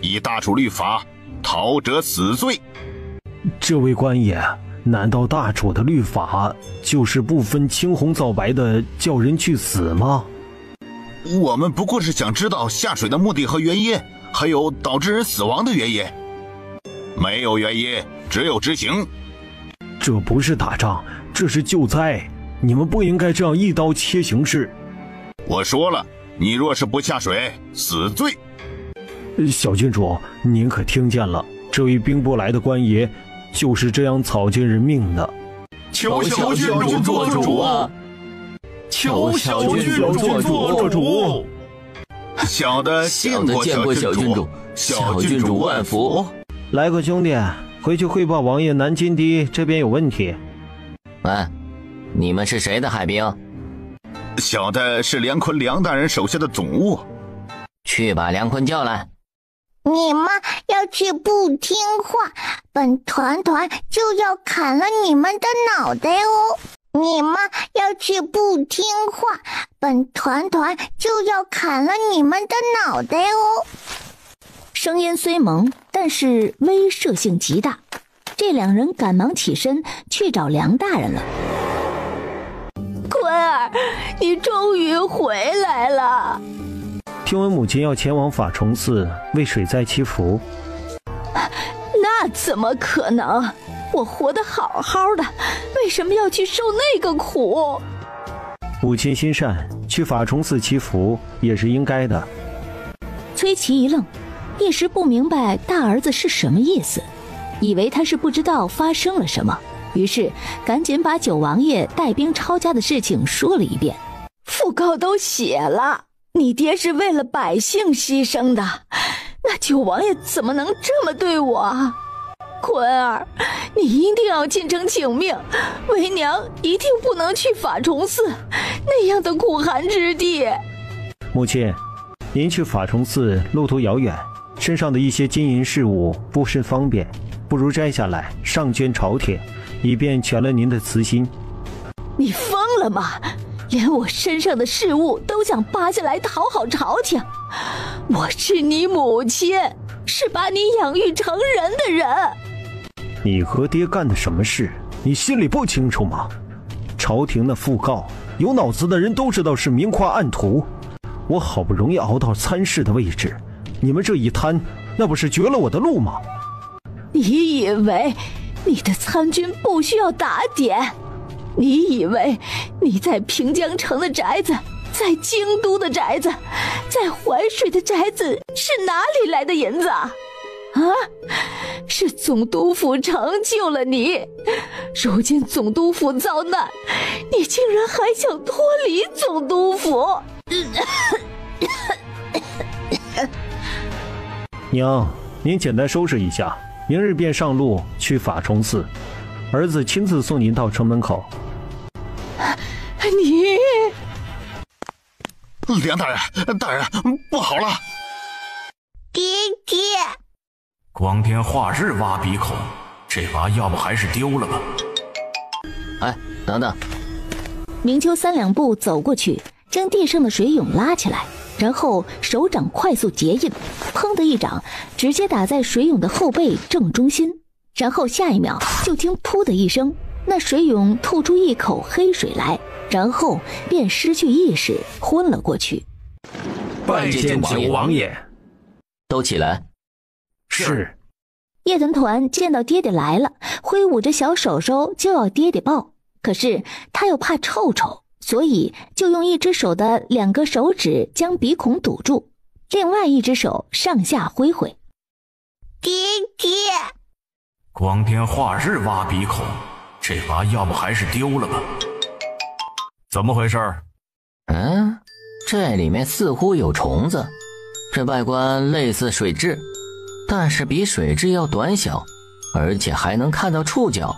[SPEAKER 2] 依大楚律法，逃者死罪。
[SPEAKER 5] 这位官爷，难道大楚的律法就是不分青红皂白的叫人去死吗？
[SPEAKER 2] 我们不过是想知道下水的目的和原因，还有导致人死亡的原因。没有原因，只有执行。
[SPEAKER 5] 这不是打仗，这是救灾，你们不应该这样一刀切形势。
[SPEAKER 2] 我说了，你若是不下水，死罪。
[SPEAKER 5] 小郡主，您可听见了？这位兵不来的官爷就是这样草菅人命的。
[SPEAKER 9] 求小郡主做主啊！求小郡主做主！
[SPEAKER 2] 小的见过小郡主，小郡主万福。
[SPEAKER 5] 来个兄弟，回去汇报王爷南金堤这边有问题。
[SPEAKER 6] 喂，你们是谁的海兵？
[SPEAKER 2] 小的是梁坤梁大人手下的总务。
[SPEAKER 6] 去把梁坤叫来。
[SPEAKER 1] 你们要是不听话，本团团就要砍了你们的脑袋哦！你们要是不听话，本团团就要砍了你们的脑袋哦！
[SPEAKER 14] 声音虽萌，但是威慑性极大。这2人赶忙起身去找梁大人了。
[SPEAKER 10] 坤儿，你终于回来了。
[SPEAKER 5] 听闻母亲要前往法崇寺为水灾祈福。
[SPEAKER 10] 那怎么可能？我活得好好的，为什么要去受那个苦？
[SPEAKER 5] 母亲心善，去法崇寺祈福也是应该的。
[SPEAKER 14] 崔琦一愣，一时不明白大儿子是什么意思，以为他是不知道发生了什么，于是赶紧把九王爷带兵抄家的事情说了一遍。
[SPEAKER 10] 讣告都写了，你爹是为了百姓牺牲的，那九王爷怎么能这么对我？坤儿，你一定要进城请命，为娘一定不能去法崇寺那样的苦寒之地。
[SPEAKER 5] 母亲，您去法崇寺路途遥远，身上的一些金银饰物不甚方便，不如摘下来上捐朝廷，以便全了您的慈心。
[SPEAKER 10] 你疯了吗？连我身上的饰物都想扒下来讨好朝廷？我是你母亲，是把你养育成人的人。
[SPEAKER 5] 你和爹干的什么事，你心里不清楚吗？朝廷的讣告，有脑子的人都知道是明夸暗图。我好不容易熬到参事的位置，你们这一摊，那不是绝了我的路吗？
[SPEAKER 10] 你以为你的参军不需要打点？你以为你在平江城的宅子，在京都的宅子，在淮水的宅子是哪里来的银子啊？
[SPEAKER 15] 是总督府成就了你。如今总督府遭难，你竟然还想脱离总督府？
[SPEAKER 5] 娘，您简单收拾一下，明日便上路去法崇寺，儿子亲自送您到城门口。
[SPEAKER 15] 你，
[SPEAKER 2] 梁大人，大人，不好了！
[SPEAKER 1] 爹爹，
[SPEAKER 9] 光天化日挖鼻孔，这把要不还是丢了吧？
[SPEAKER 6] 哎，等等！
[SPEAKER 14] 明秋3两步走过去，将地上的水涌拉起来，然后手掌快速结印，砰的一掌直接打在水涌的后背正中心，然后下一秒就听噗的一声，那水涌吐出一口黑水来，然后便失去意识昏了过去。
[SPEAKER 5] 拜见九王爷。
[SPEAKER 6] 都起来。
[SPEAKER 5] 是。
[SPEAKER 14] 叶团团见到爹爹来了，挥舞着小手手就要爹爹抱，可是他又怕臭臭，所以就用一只手的2个手指将鼻孔堵住，另外一只手上下挥挥。
[SPEAKER 1] 爹爹，
[SPEAKER 9] 光天化日挖鼻孔，这把要不还是丢了吧？怎么回事？
[SPEAKER 6] 这里面似乎有虫子，这外观类似水蛭，但是比水蛭要短小，而且还能看到触角。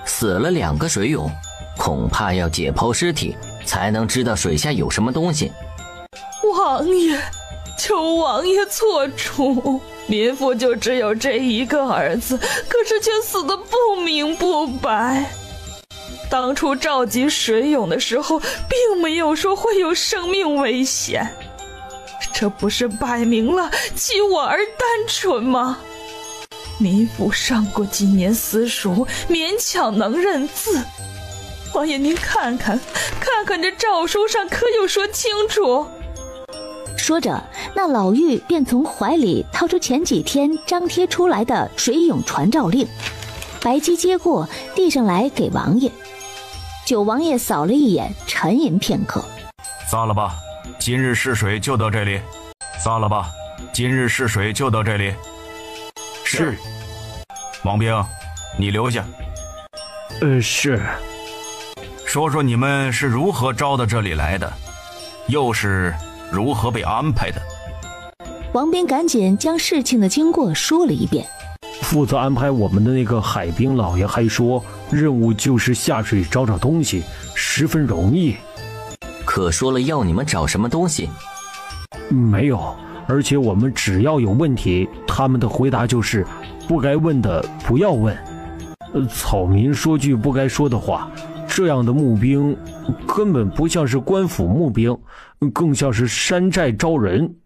[SPEAKER 6] 死了2个水蛹，恐怕要解剖尸体才能知道水下有什么东西。
[SPEAKER 16] 王爷，求王爷做主，民妇就只有这一个儿子，可是却死得不明不白。当初召集水蛹的时候，并没有说会有生命危险，这不是摆明了欺我儿单纯吗？民妇上过几年私塾，勉强能认字。王爷您看看这诏书上可有说清楚？
[SPEAKER 14] 说着，那老妪便从怀里掏出前几天张贴出来的水涌传诏令，白姬接过递上来给王爷。九王爷扫了一眼，沉吟片刻，
[SPEAKER 9] 撒了吧，今日试水就到这里。撒了吧，今日试水就到这里。
[SPEAKER 5] 是。
[SPEAKER 9] 王兵，你留下。
[SPEAKER 5] 是。
[SPEAKER 9] 说说你们是如何招到这里来的，又是如何被安排的？
[SPEAKER 14] 王斌赶紧将事情的经过说了一遍。
[SPEAKER 5] 负责安排我们的那个海兵老爷还说，任务就是下水找找东西，十分容易。
[SPEAKER 6] 可说了要你们找什么东西？
[SPEAKER 5] 没有，而且我们只要有问题，他们的回答就是不该问的不要问。草民说句不该说的话，这样的募兵根本不像是官府募兵，更像是山寨招人。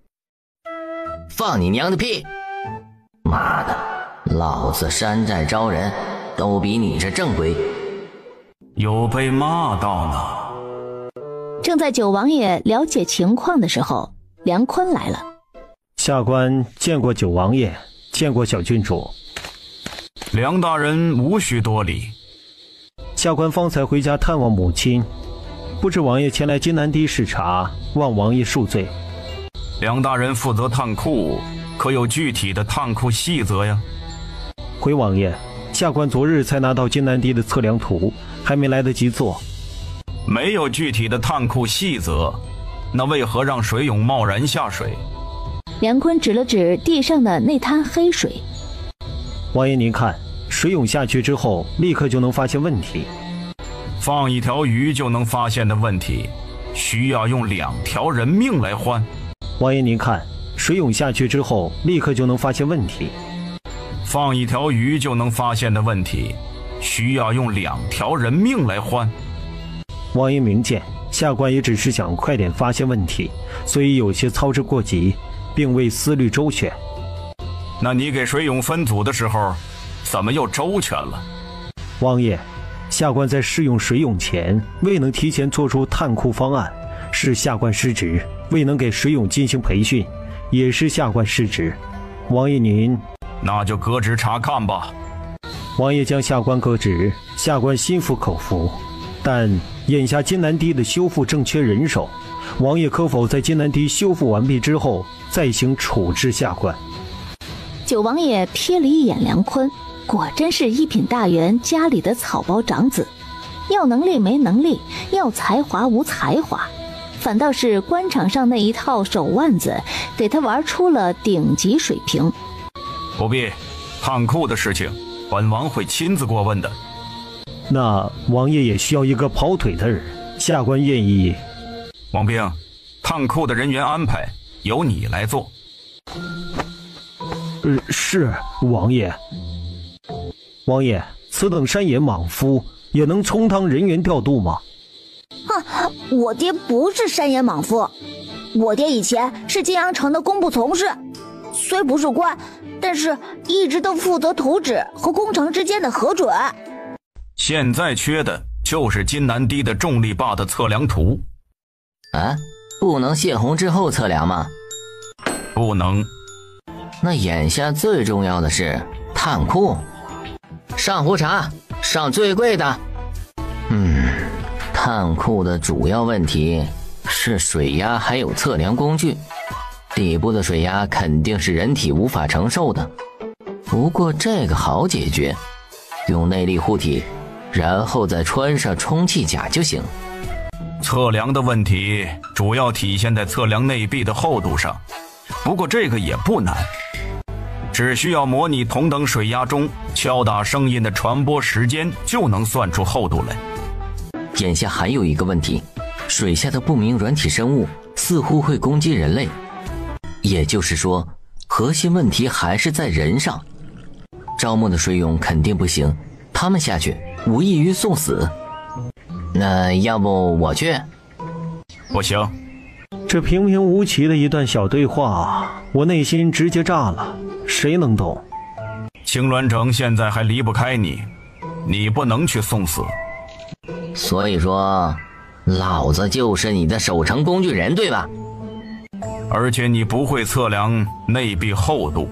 [SPEAKER 6] 放你娘的屁！妈的，老子山寨招人都比你这正规。
[SPEAKER 9] 有被骂到呢。
[SPEAKER 14] 正在九王爷了解情况的时候，梁坤来了。
[SPEAKER 5] 下官见过九王爷，见过小郡主。
[SPEAKER 9] 梁大人无需多礼。
[SPEAKER 5] 下官方才回家探望母亲，不知王爷前来金南堤视察，望王爷恕罪。
[SPEAKER 9] 梁大人负责探库，可有具体的探库细则呀？
[SPEAKER 5] 回王爷，下官昨日才拿到金南堤的测量图，还没来得及做。
[SPEAKER 9] 没有具体的探库细则，那为何让水涌贸然下水？
[SPEAKER 14] 梁坤指了指地上的那滩黑水。
[SPEAKER 5] 王爷您看，水涌下去之后立刻就能发现问题。
[SPEAKER 9] 放一条鱼就能发现的问题，需要用2条人命来换。
[SPEAKER 5] 王爷您看，水涌下去之后立刻就能发现问题。
[SPEAKER 9] 放一条鱼就能发现的问题，需要用2条人命来换。
[SPEAKER 5] 王爷明鉴，下官也只是想快点发现问题，所以有些操之过急，并未思虑周全。
[SPEAKER 9] 那你给水涌分组的时候，怎么又周全了？
[SPEAKER 5] 王爷，下官在试用水涌前未能提前做出探库方案，是下官失职，未能给水涌进行培训，也是下官失职。王爷您，
[SPEAKER 9] 那就革职查看吧。
[SPEAKER 5] 王爷将下官革职，下官心服口服。但眼下金南堤的修复正缺人手，王爷可否在金南堤修复完毕之后再行处置下官？
[SPEAKER 3] 九王爷瞥了一眼梁坤，果真是一品大员家里的草包长子，要能力没能力，要才华无才华，反倒是官场上那一套手腕子给他玩出了顶级水平。
[SPEAKER 11] 不必，探库的事情本王会亲自过问的。
[SPEAKER 5] 那王爷也需要一个跑腿的人，下官愿意。
[SPEAKER 11] 王兵，探库的人员安排由你来做。
[SPEAKER 5] 是王爷。王爷，此等山野莽夫也能充当人员调度吗？
[SPEAKER 10] 哼，我爹不是山野莽夫，我爹以前是金阳城的工部从事，虽不是官，但是一直都负责图纸和工程之间的核准。
[SPEAKER 11] 现在缺的就是金南堤的重力坝的测量图。
[SPEAKER 6] 啊，不能泄洪之后测量吗？
[SPEAKER 11] 不能。
[SPEAKER 6] 那眼下最重要的是探库。上壶茶，上最贵的。探库的主要问题是水压还有测量工具，底部的水压肯定是人体无法承受的。不过这个好解决，用内力护体，然后再穿上充气甲就行。
[SPEAKER 11] 测量的问题主要体现在测量内壁的厚度上，不过这个也不难，只需要模拟同等水压中敲打声音的传播时间，就能算出厚度来。
[SPEAKER 6] 眼下还有一个问题，水下的不明软体生物似乎会攻击人类，也就是说，核心问题还是在人上。招募的水勇肯定不行，他们下去无异于送死。那要不我去？
[SPEAKER 11] 不行。
[SPEAKER 5] 这平平无奇的一段小对话，我内心直接炸了，谁能懂？
[SPEAKER 11] 青鸾城现在还离不开你，你不能去送死。
[SPEAKER 6] 所以说，老子就是你的守城工具人，对吧？
[SPEAKER 11] 而且你不会测量内壁厚度。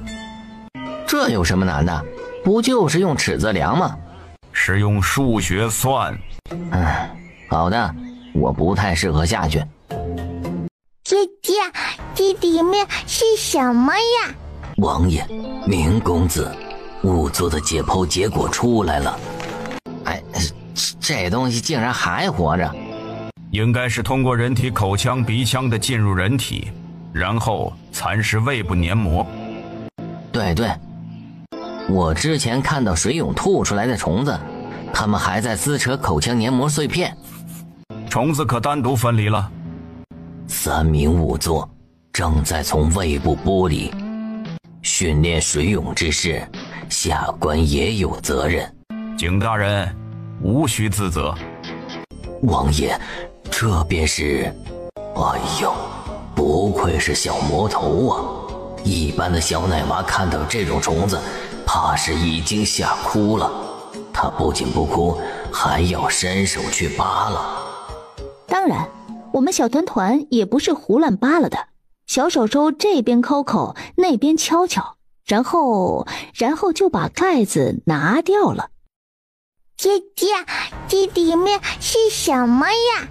[SPEAKER 6] 这有什么难的？不就是用尺子量吗？
[SPEAKER 11] 是用数学算。
[SPEAKER 6] 好的，我不太适合下去。
[SPEAKER 1] 姐姐，这里面是什么呀？
[SPEAKER 6] 王爷，明公子，仵作的解剖结果出来了。哎，这东西竟然还活着！
[SPEAKER 11] 应该是通过人体口腔、鼻腔的进入人体，然后蚕食胃部黏膜。
[SPEAKER 6] 对对，我之前看到水蛹吐出来的虫子，它们还在撕扯口腔黏膜碎片。
[SPEAKER 11] 虫子可单独分离了。
[SPEAKER 6] 3名仵作正在从胃部剥离，训练水蛹之事，下官也有责任。
[SPEAKER 11] 景大人，无需自责。
[SPEAKER 6] 王爷，这便是……哎呦，不愧是小魔头啊！一般的小奶娃看到这种虫子，怕是已经吓哭了。他不仅不哭，还要伸手去扒了。
[SPEAKER 3] 当然，我们小团团也不是胡乱扒拉的，小手手这边抠抠，那边敲敲，然后就把盖子拿掉了。
[SPEAKER 1] 姐姐，这里面是什么呀？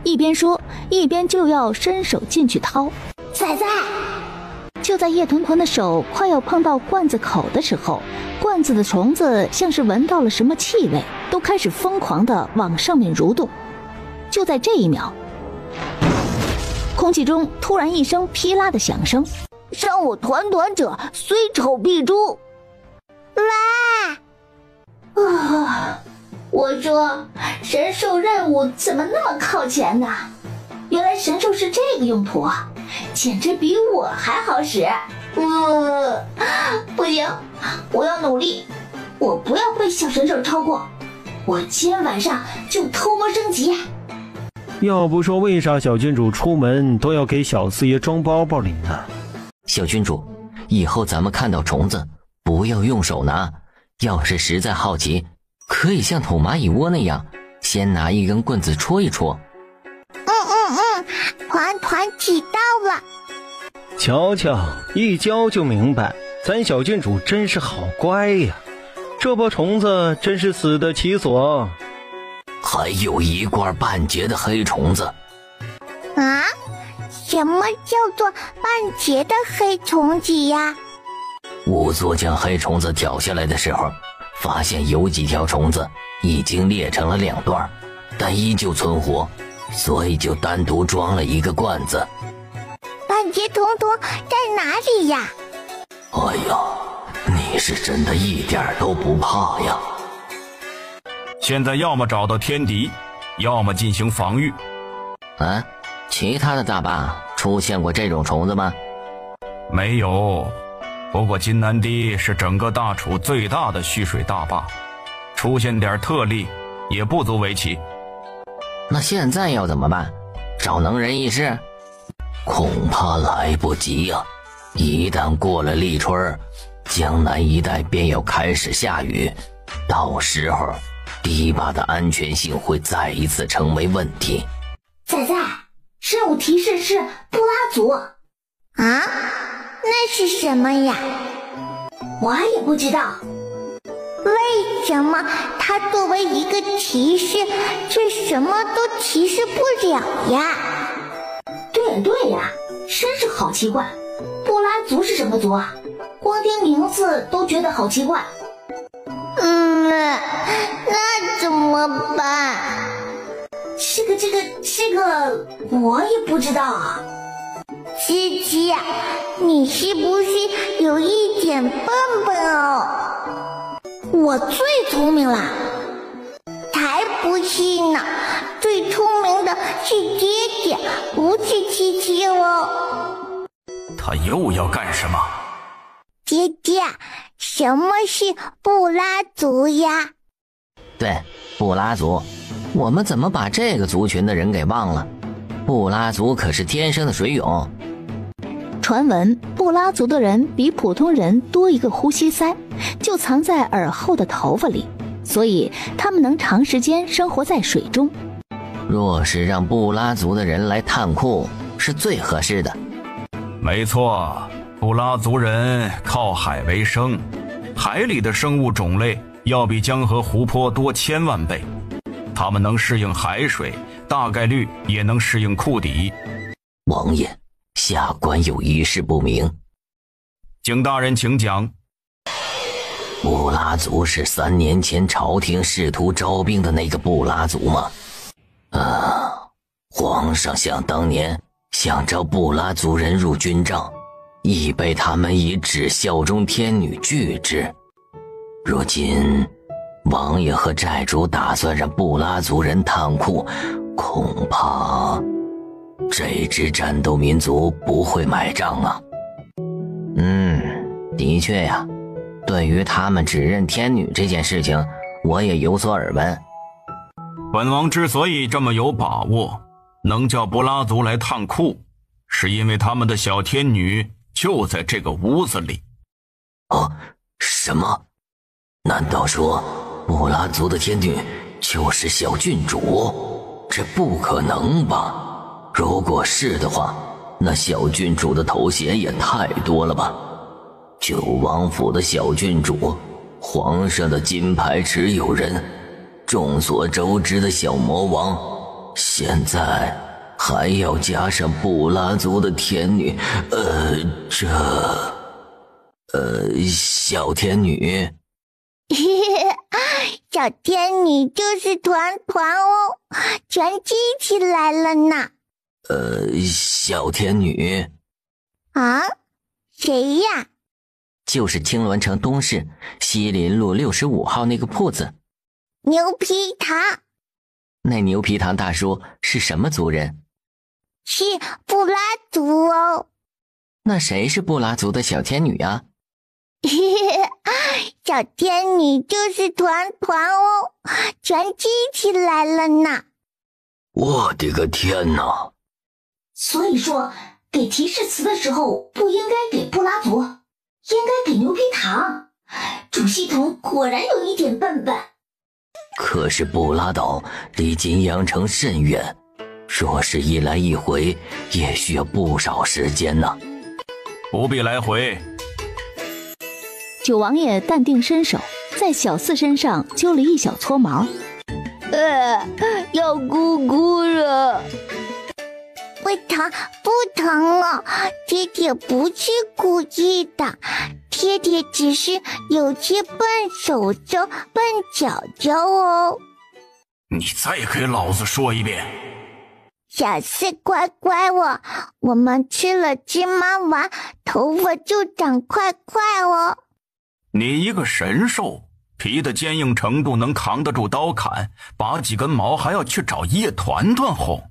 [SPEAKER 3] 一边说，一边就要伸手进去掏。
[SPEAKER 10] 仔仔！
[SPEAKER 3] 就在叶团团的手快要碰到罐子口的时候，罐子的虫子像是闻到了什么气味，都开始疯狂地往上面蠕动。就在这一秒，空气中突然一声噼啦的响声，
[SPEAKER 10] 让我团团者虽丑必诛。
[SPEAKER 1] 哇！
[SPEAKER 10] 我说神兽任务怎么那么靠前呢？原来神兽是这个用途啊，简直比我还好使。不行，我要努力，我不要被小神兽超过，我今天晚上就偷摸升级。
[SPEAKER 5] 要不说为啥小郡主出门都要给小四爷装包包里呢？
[SPEAKER 6] 小郡主，以后咱们看到虫子不要用手拿，要是实在好奇，可以像捅蚂蚁窝那样，先拿一根棍子戳一戳。
[SPEAKER 1] 团团知道了。
[SPEAKER 5] 瞧瞧，一教就明白，咱小郡主真是好乖呀！这波虫子真是死得其所。
[SPEAKER 13] 还有一罐半截的黑虫子。
[SPEAKER 1] 啊？什么叫做半截的黑虫子呀？
[SPEAKER 13] 仵作将黑虫子挑下来的时候，发现有几条虫子已经裂成了2段，但依旧存活，所以就单独装了一个罐子。
[SPEAKER 1] 半截彤彤在哪里呀？
[SPEAKER 13] 哎呀，你是真的一点都不怕呀！
[SPEAKER 11] 现在要么找到天敌，要么进行防御。
[SPEAKER 6] 其他的大坝出现过这种虫子吗？
[SPEAKER 11] 没有，不过金南堤是整个大楚最大的蓄水大坝，出现点特例也不足为奇。
[SPEAKER 6] 那现在要怎么办？找能人异士？
[SPEAKER 13] 恐怕来不及呀！一旦过了立春，江南一带便要开始下雨，到时候堤坝的安全性会再一次成为问题。
[SPEAKER 10] 仔仔，任务提示是布拉族啊？
[SPEAKER 1] 那是什么呀？
[SPEAKER 10] 我也不知道。
[SPEAKER 1] 为什么它作为一个提示，却什么都提示不了呀？
[SPEAKER 10] 对呀，真是好奇怪。布拉族是什么族啊？光听名字都觉得好奇怪。
[SPEAKER 1] 那怎么办？
[SPEAKER 10] 这个我也不知道啊。
[SPEAKER 1] 七七，你是不是有一点笨笨哦？
[SPEAKER 10] 我最聪明了。
[SPEAKER 1] 才不是呢，最聪明的是爹爹，不是七七哦。
[SPEAKER 11] 他又要干什么？
[SPEAKER 1] 爹爹，什么是布拉族呀？
[SPEAKER 6] 对，布拉族。我们怎么把这个族群的人给忘了？布拉族可是天生的水蛹。
[SPEAKER 14] 传闻布拉族的人比普通人多一个呼吸塞，就藏在耳后的头发里，所以他们能长时间生活在水中。
[SPEAKER 6] 若是让布拉族的人来探库，是最合适的。
[SPEAKER 11] 没错，布拉族人靠海为生，海里的生物种类要比江河湖泊多1000万倍。他们能适应海水，大概率也能适应库底。
[SPEAKER 13] 王爷，下官有一事不明。
[SPEAKER 11] 景大人请讲。
[SPEAKER 13] 布拉族是3年前朝廷试图招兵的那个布拉族吗？皇上想当年想招布拉族人入军帐，已被他们以只效忠天女拒之。如今王爷和寨主打算让布拉族人探库，恐怕这支战斗民族不会买账啊。
[SPEAKER 6] 的确呀，对于他们只认天女这件事情，我也有所耳闻。
[SPEAKER 11] 本王之所以这么有把握能叫布拉族来探库，是因为他们的小天女就在这个屋子里。
[SPEAKER 13] 什么？难道说布拉族的天女就是小郡主？这不可能吧？如果是的话，那小郡主的头衔也太多了吧？九王府的小郡主，皇上的金牌持有人，众所周知的小魔王，现在还要加上布拉族的天女，小天女。
[SPEAKER 1] 小天女就是团团哦，全记起来了呢。
[SPEAKER 13] 小天女
[SPEAKER 1] 谁呀？
[SPEAKER 6] 就是青鸾城东市西林路65号那个铺子。
[SPEAKER 1] 牛皮糖。
[SPEAKER 6] 那牛皮糖大叔是什么族人？
[SPEAKER 1] 是布拉族哦。
[SPEAKER 6] 那谁是布拉族的小天女啊？
[SPEAKER 1] 小天女就是团团哦，全记起来了呢。
[SPEAKER 13] 我的个天哪！
[SPEAKER 10] 所以说，给提示词的时候不应该给布拉族，应该给牛皮糖。主系统果然有一点笨笨。
[SPEAKER 13] 可是布拉岛离金阳城甚远，若是一来一回，也需要不少时间呢。
[SPEAKER 11] 不必来回。
[SPEAKER 14] 九王爷淡定伸手，在小四身上揪了一小撮毛。
[SPEAKER 1] 要姑姑了。不疼不疼了，爹爹不是故意的，天爹爹只是有些笨手手、笨脚脚哦。
[SPEAKER 9] 你再给老子说一遍。
[SPEAKER 1] 小四乖乖哦，我们吃了芝麻丸，头发就长块块哦。
[SPEAKER 11] 你一个神兽，皮的坚硬程度能扛得住刀砍，拔几根毛还要去找叶团团哄，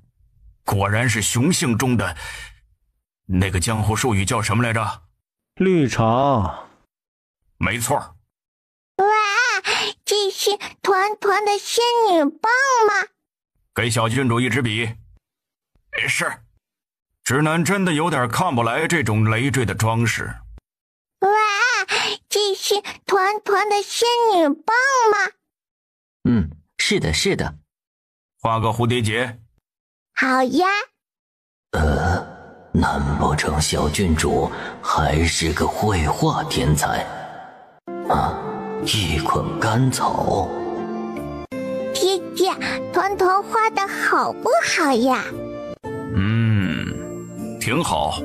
[SPEAKER 11] 果然是雄性中的……那个江湖术语叫什么来着？
[SPEAKER 5] 绿茶。
[SPEAKER 11] 没错。
[SPEAKER 1] 哇，这是团团的仙女棒吗？
[SPEAKER 11] 给小郡主一支笔。是。直男真的有点看不来这种累赘的装饰。
[SPEAKER 1] 哇，这是团团的仙女棒吗？
[SPEAKER 6] 是的，是的。
[SPEAKER 11] 画个蝴蝶结。
[SPEAKER 1] 好呀。
[SPEAKER 6] 难不成小郡主还是个绘画天才？一捆干草。
[SPEAKER 1] 爹爹，团团画的好不好呀？
[SPEAKER 11] 挺好。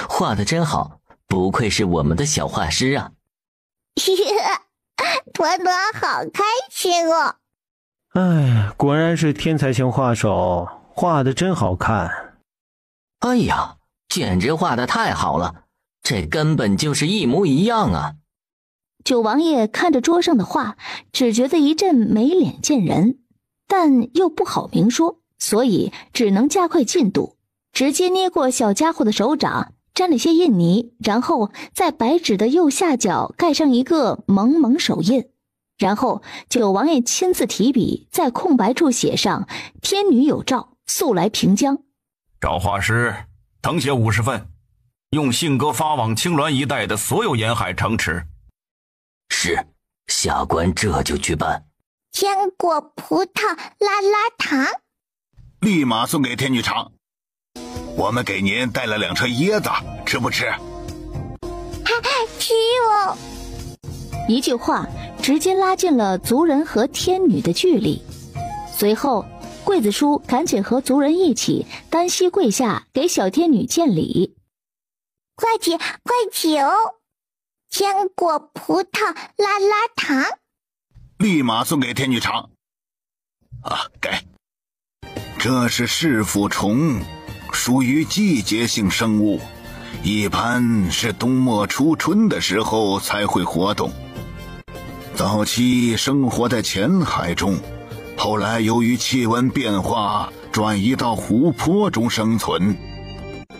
[SPEAKER 6] 画的真好，不愧是我们的小画师啊。
[SPEAKER 1] 团团好开心哦。
[SPEAKER 5] 果然是天才型画手，画的真好看。
[SPEAKER 6] 哎呀，简直画的太好了，这根本就是一模一样啊。
[SPEAKER 14] 九王爷看着桌上的画，只觉得一阵没脸见人，但又不好明说，所以只能加快进度，直接捏过小家伙的手掌，沾了些印泥，然后在白纸的右下角盖上一个萌萌手印，然后九王爷亲自提笔在空白处写上天女有诏，速来平江。
[SPEAKER 11] 找画师誊写50份，用信鸽发往青鸾一带的所有沿海城池。
[SPEAKER 6] 是，下官这就去办。
[SPEAKER 1] 坚果葡萄拉拉糖，
[SPEAKER 2] 立马送给天女长。我们给您带了2车椰子，吃不吃？
[SPEAKER 1] 吃哦。
[SPEAKER 14] 一句话直接拉近了族人和天女的距离。随后桂子叔赶紧和族人一起单膝跪下给小天女见礼。
[SPEAKER 1] 快请哦，坚果葡萄拉拉糖，
[SPEAKER 2] 立马送给天女长。给。这是噬腐虫，属于季节性生物，一般是冬末初春的时候才会活动。早期生活在浅海中，后来由于气温变化，转移到湖泊中生存。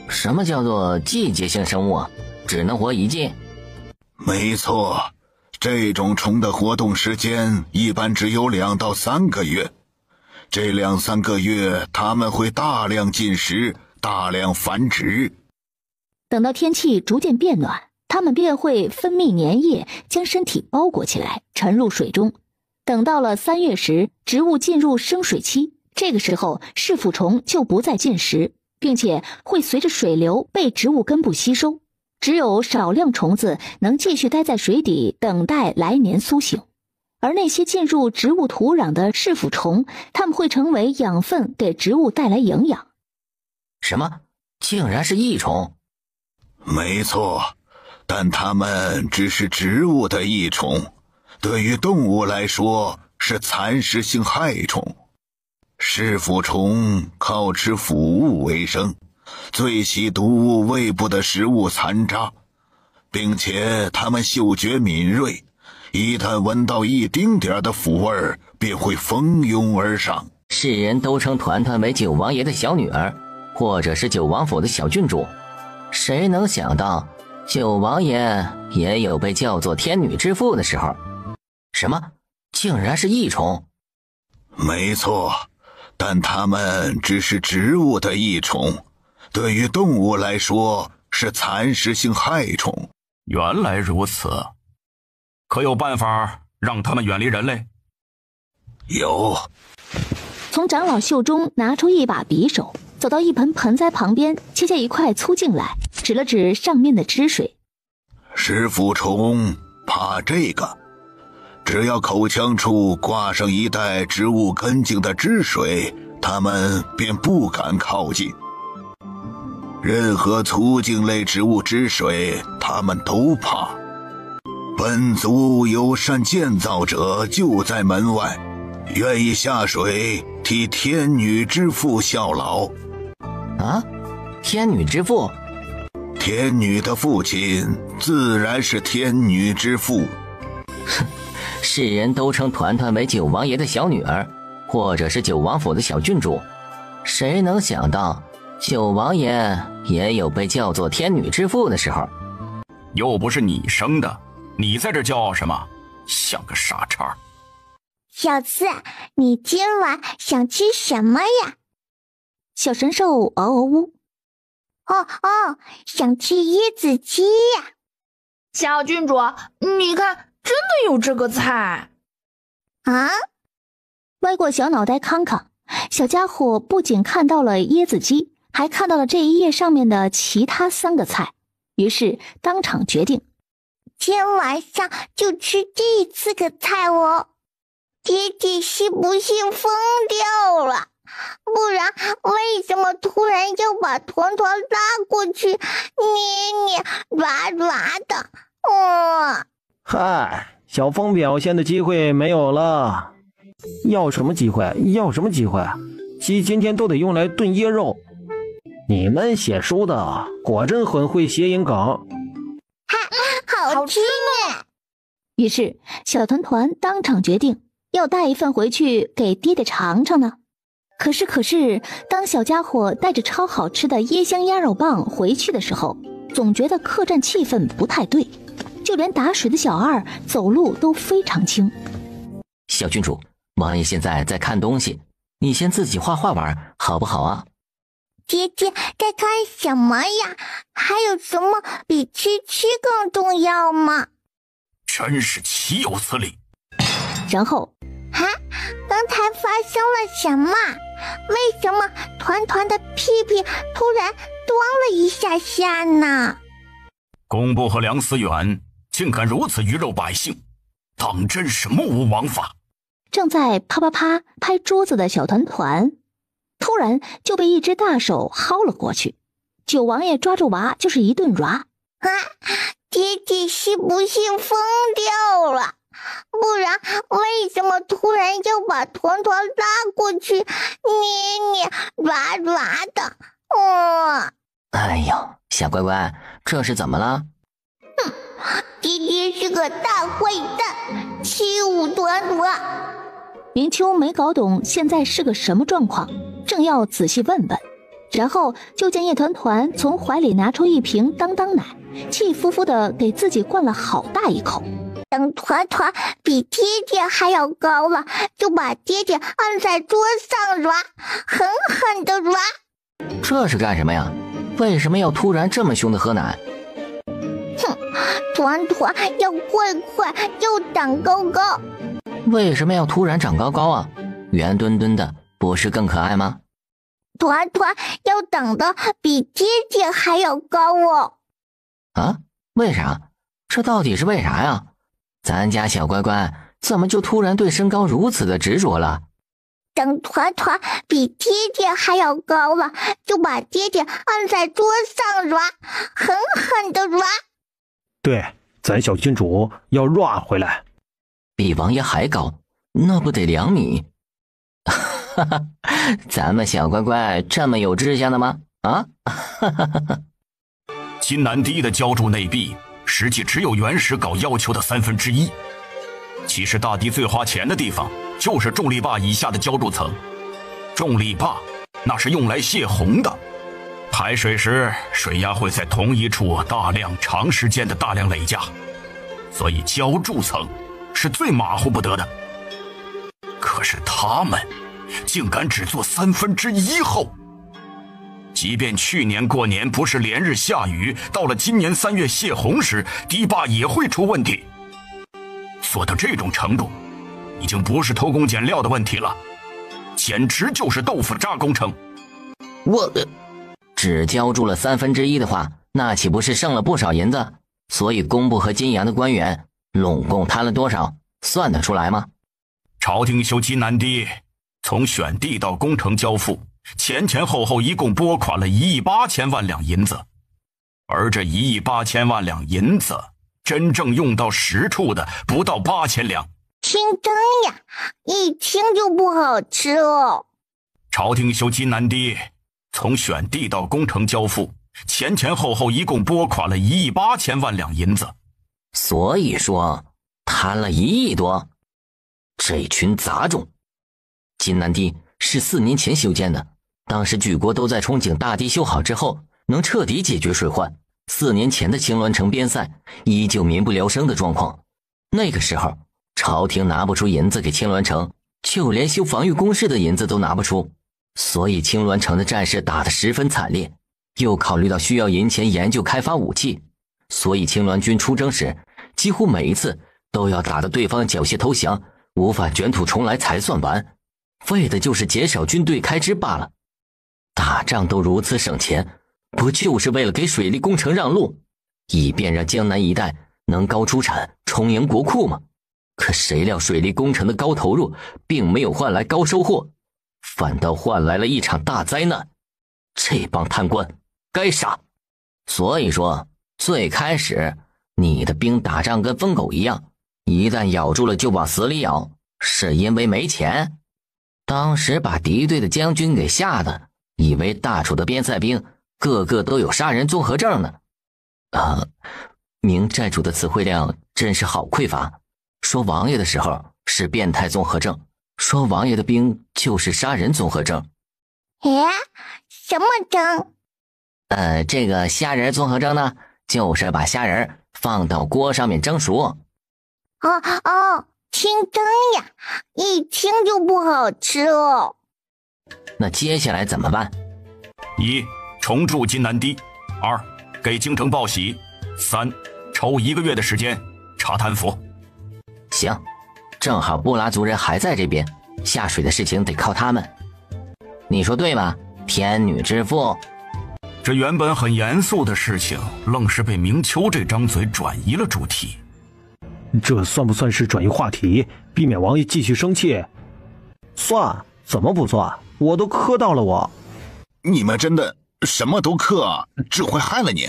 [SPEAKER 6] 什么叫做季节性生物？只能活一季？
[SPEAKER 2] 没错，这种虫的活动时间一般只有2到3个月。这2、3个月，它们会大量进食，大量繁殖。
[SPEAKER 14] 等到天气逐渐变暖，它们便会分泌粘液，将身体包裹起来，沉入水中。等到了3月时，植物进入生水期，这个时候噬腐虫就不再进食，并且会随着水流被植物根部吸收。只有少量虫子能继续待在水底，等待来年苏醒。而那些进入植物土壤的噬腐虫，它们会成为养分，给植物带来营养。
[SPEAKER 6] 什么？竟然是益虫？
[SPEAKER 2] 没错，但它们只是植物的益虫，对于动物来说是蚕食性害虫。噬腐虫靠吃腐物为生，最喜毒物胃部的食物残渣，并且它们嗅觉敏锐，一旦闻到一丁点的腐味，便会蜂拥而上。
[SPEAKER 6] 世人都称团团为九王爷的小女儿，或者是九王府的小郡主。谁能想到，九王爷也有被叫做天女之父的时候？什么？竟然是益虫？
[SPEAKER 2] 没错，但它们只是植物的益虫，对于动物来说是蚕食性害虫。
[SPEAKER 11] 原来如此。可有办法让他们远离人类？
[SPEAKER 2] 有。
[SPEAKER 14] 从长老袖中拿出一把匕首，走到一盆盆栽旁边，切下一块粗茎来，指了指上面的汁水。
[SPEAKER 2] 噬腐虫怕这个，只要口腔处挂上一袋植物根茎的汁水，它们便不敢靠近。任何粗茎类植物之水，他们都怕。本族友善建造者就在门外，愿意下水替天女之父效劳。
[SPEAKER 6] 啊？天女之父？
[SPEAKER 2] 天女的父亲自然是天女之父。
[SPEAKER 6] 哼，世人都称团团为九王爷的小女儿，或者是九王府的小郡主，谁能想到九王爷也有被叫做天女之父的时候？
[SPEAKER 11] 又不是你生的，你在这骄傲什么？像个傻叉。
[SPEAKER 1] 小四，你今晚想吃什么呀？
[SPEAKER 14] 小神兽嗷嗷呜。
[SPEAKER 1] 想吃椰子鸡呀。
[SPEAKER 8] 小郡主，你看，真的有这个菜
[SPEAKER 1] 啊！
[SPEAKER 14] 歪过小脑袋康康，小家伙不仅看到了椰子鸡，还看到了这一页上面的其他3个菜，于是当场决定，
[SPEAKER 1] 今晚上就吃这4个菜哦。爹爹是不是疯掉了？不然为什么突然要把团团拉过去捏捏抓抓的？
[SPEAKER 5] 嗨，小峰表现的机会没有了。要什么机会？鸡今天都得用来炖椰肉。你们写书的果真很会谐音梗。
[SPEAKER 1] 好吃呢。
[SPEAKER 14] 于是小团团当场决定要带一份回去给爹爹尝尝呢。可是，当小家伙带着超好吃的椰香鸭肉棒回去的时候，总觉得客栈气氛不太对，就连打水的小二走路都非常轻。
[SPEAKER 6] 小郡主，王爷现在在看东西，你先自己画画玩，好不好啊？
[SPEAKER 1] 爹爹在看什么呀？还有什么比吃更重要吗？
[SPEAKER 9] 真是岂有此理！
[SPEAKER 14] 然后，
[SPEAKER 1] 刚才发生了什么？为什么团团的屁屁突然端了一下呢？
[SPEAKER 9] 工部和梁思远竟敢如此鱼肉百姓，当真是目无王法。
[SPEAKER 14] 正在啪啪啪拍桌子的小团团，突然就被一只大手薅了过去。九王爷抓住娃就是一顿抓。
[SPEAKER 1] 爹爹是不是疯掉了？不然为什么突然要把团团拉过去捏捏抓抓的？
[SPEAKER 6] 哎呦，小乖乖，这是怎么了？
[SPEAKER 1] 爹爹是个大坏蛋，欺侮团团。
[SPEAKER 14] 明秋没搞懂现在是个什么状况，正要仔细问问，然后就见叶团团从怀里拿出一瓶当当奶，气呼呼的给自己灌了好大一口。
[SPEAKER 1] 等团团比爹爹还要高了，就把爹爹按在桌上抓，狠狠的抓。
[SPEAKER 6] 这是干什么呀？为什么要突然这么凶的喝奶？
[SPEAKER 1] 团团要快，要长高高。
[SPEAKER 6] 为什么要突然长高高啊？圆墩墩的不是更可爱吗？
[SPEAKER 1] 团团要长得比爹爹还要高哦。
[SPEAKER 6] 啊？为啥？这到底是为啥呀？咱家小乖乖怎么就突然对身高如此的执着了？
[SPEAKER 1] 等团团比爹爹还要高了，就把爹爹按在桌上抓，狠狠的抓。
[SPEAKER 5] 对，咱小郡主要 rua 回来。
[SPEAKER 6] 比王爷还高，那不得2米？哈哈，咱们小乖乖这么有志向的吗？啊？
[SPEAKER 9] 金南堤的浇筑内壁实际只有原始稿要求的1/3。其实大堤最花钱的地方就是重力坝以下的浇筑层。重力坝那是用来泄洪的，排水时水压会在同一处长时间的大量累加，所以浇筑层是最马虎不得的。可是他们竟敢只做1/3厚。即便去年过年不是连日下雨，到了今年3月泄洪时，堤坝也会出问题。做到这种程度，已经不是偷工减料的问题了，简直就是豆腐渣工程。
[SPEAKER 6] 我只浇筑了1/3的话，那岂不是剩了不少银子？所以工部和金阳的官员拢共贪了多少，算得出来吗？
[SPEAKER 9] 朝廷修金南堤，从选地到工程交付，
[SPEAKER 11] 前后一共拨款了1亿8千万两银子，而这1亿8千万两银子真正用到实处的不到8000两。
[SPEAKER 1] 清蒸呀，一听就不好吃哦。
[SPEAKER 11] 朝廷修金南堤，从选地到工程交付，前后一共拨款了1亿8千万两银子。
[SPEAKER 6] 所以说贪了1亿多，这群杂种！金南堤是4年前修建的，当时举国都在憧憬大堤修好之后能彻底解决水患。4年前的青鸾城边塞依旧民不聊生的状况，那个时候朝廷拿不出银子给青鸾城，就连修防御工事的银子都拿不出，所以青鸾城的战事打得十分惨烈。又考虑到需要银钱研究开发武器，所以青鸾军出征时几乎每一次都要打得对方缴械投降，无法卷土重来才算完，为的就是减少军队开支罢了。打仗都如此省钱，不就是为了给水利工程让路，以便让江南一带能高出产充盈国库吗？可谁料水利工程的高投入并没有换来高收获，反倒换来了一场大灾难。这帮贪官该杀！所以说最开始你的兵打仗跟疯狗一样，一旦咬住了就往死里咬，是因为没钱。当时把敌对的将军给吓得以为大楚的边塞兵个个都有杀人综合症呢。明寨主的词汇量真是好匮乏，说王爷的时候是变态综合症，说王爷的兵就是杀人综合症。
[SPEAKER 1] 什么症？
[SPEAKER 6] 这个虾仁综合征呢，就是把虾仁放到锅上面蒸熟。
[SPEAKER 1] 清蒸呀，一听就不好吃哦。
[SPEAKER 6] 那接下来怎么办
[SPEAKER 11] ？1. 重筑金南堤。2. 给京城报喜。3. 抽1个月的时间查贪腐。
[SPEAKER 6] 行，正好布拉族人还在这边，下水的事情得靠他们。你说对吗，天女之父？
[SPEAKER 11] 这原本很严肃的事情，愣是被明秋这张嘴转移了主题。
[SPEAKER 5] 这算不算是转移话题，避免王爷继续生气？算，怎么不算？我都磕到了我。
[SPEAKER 2] 你们真的什么都磕啊，只会害了你。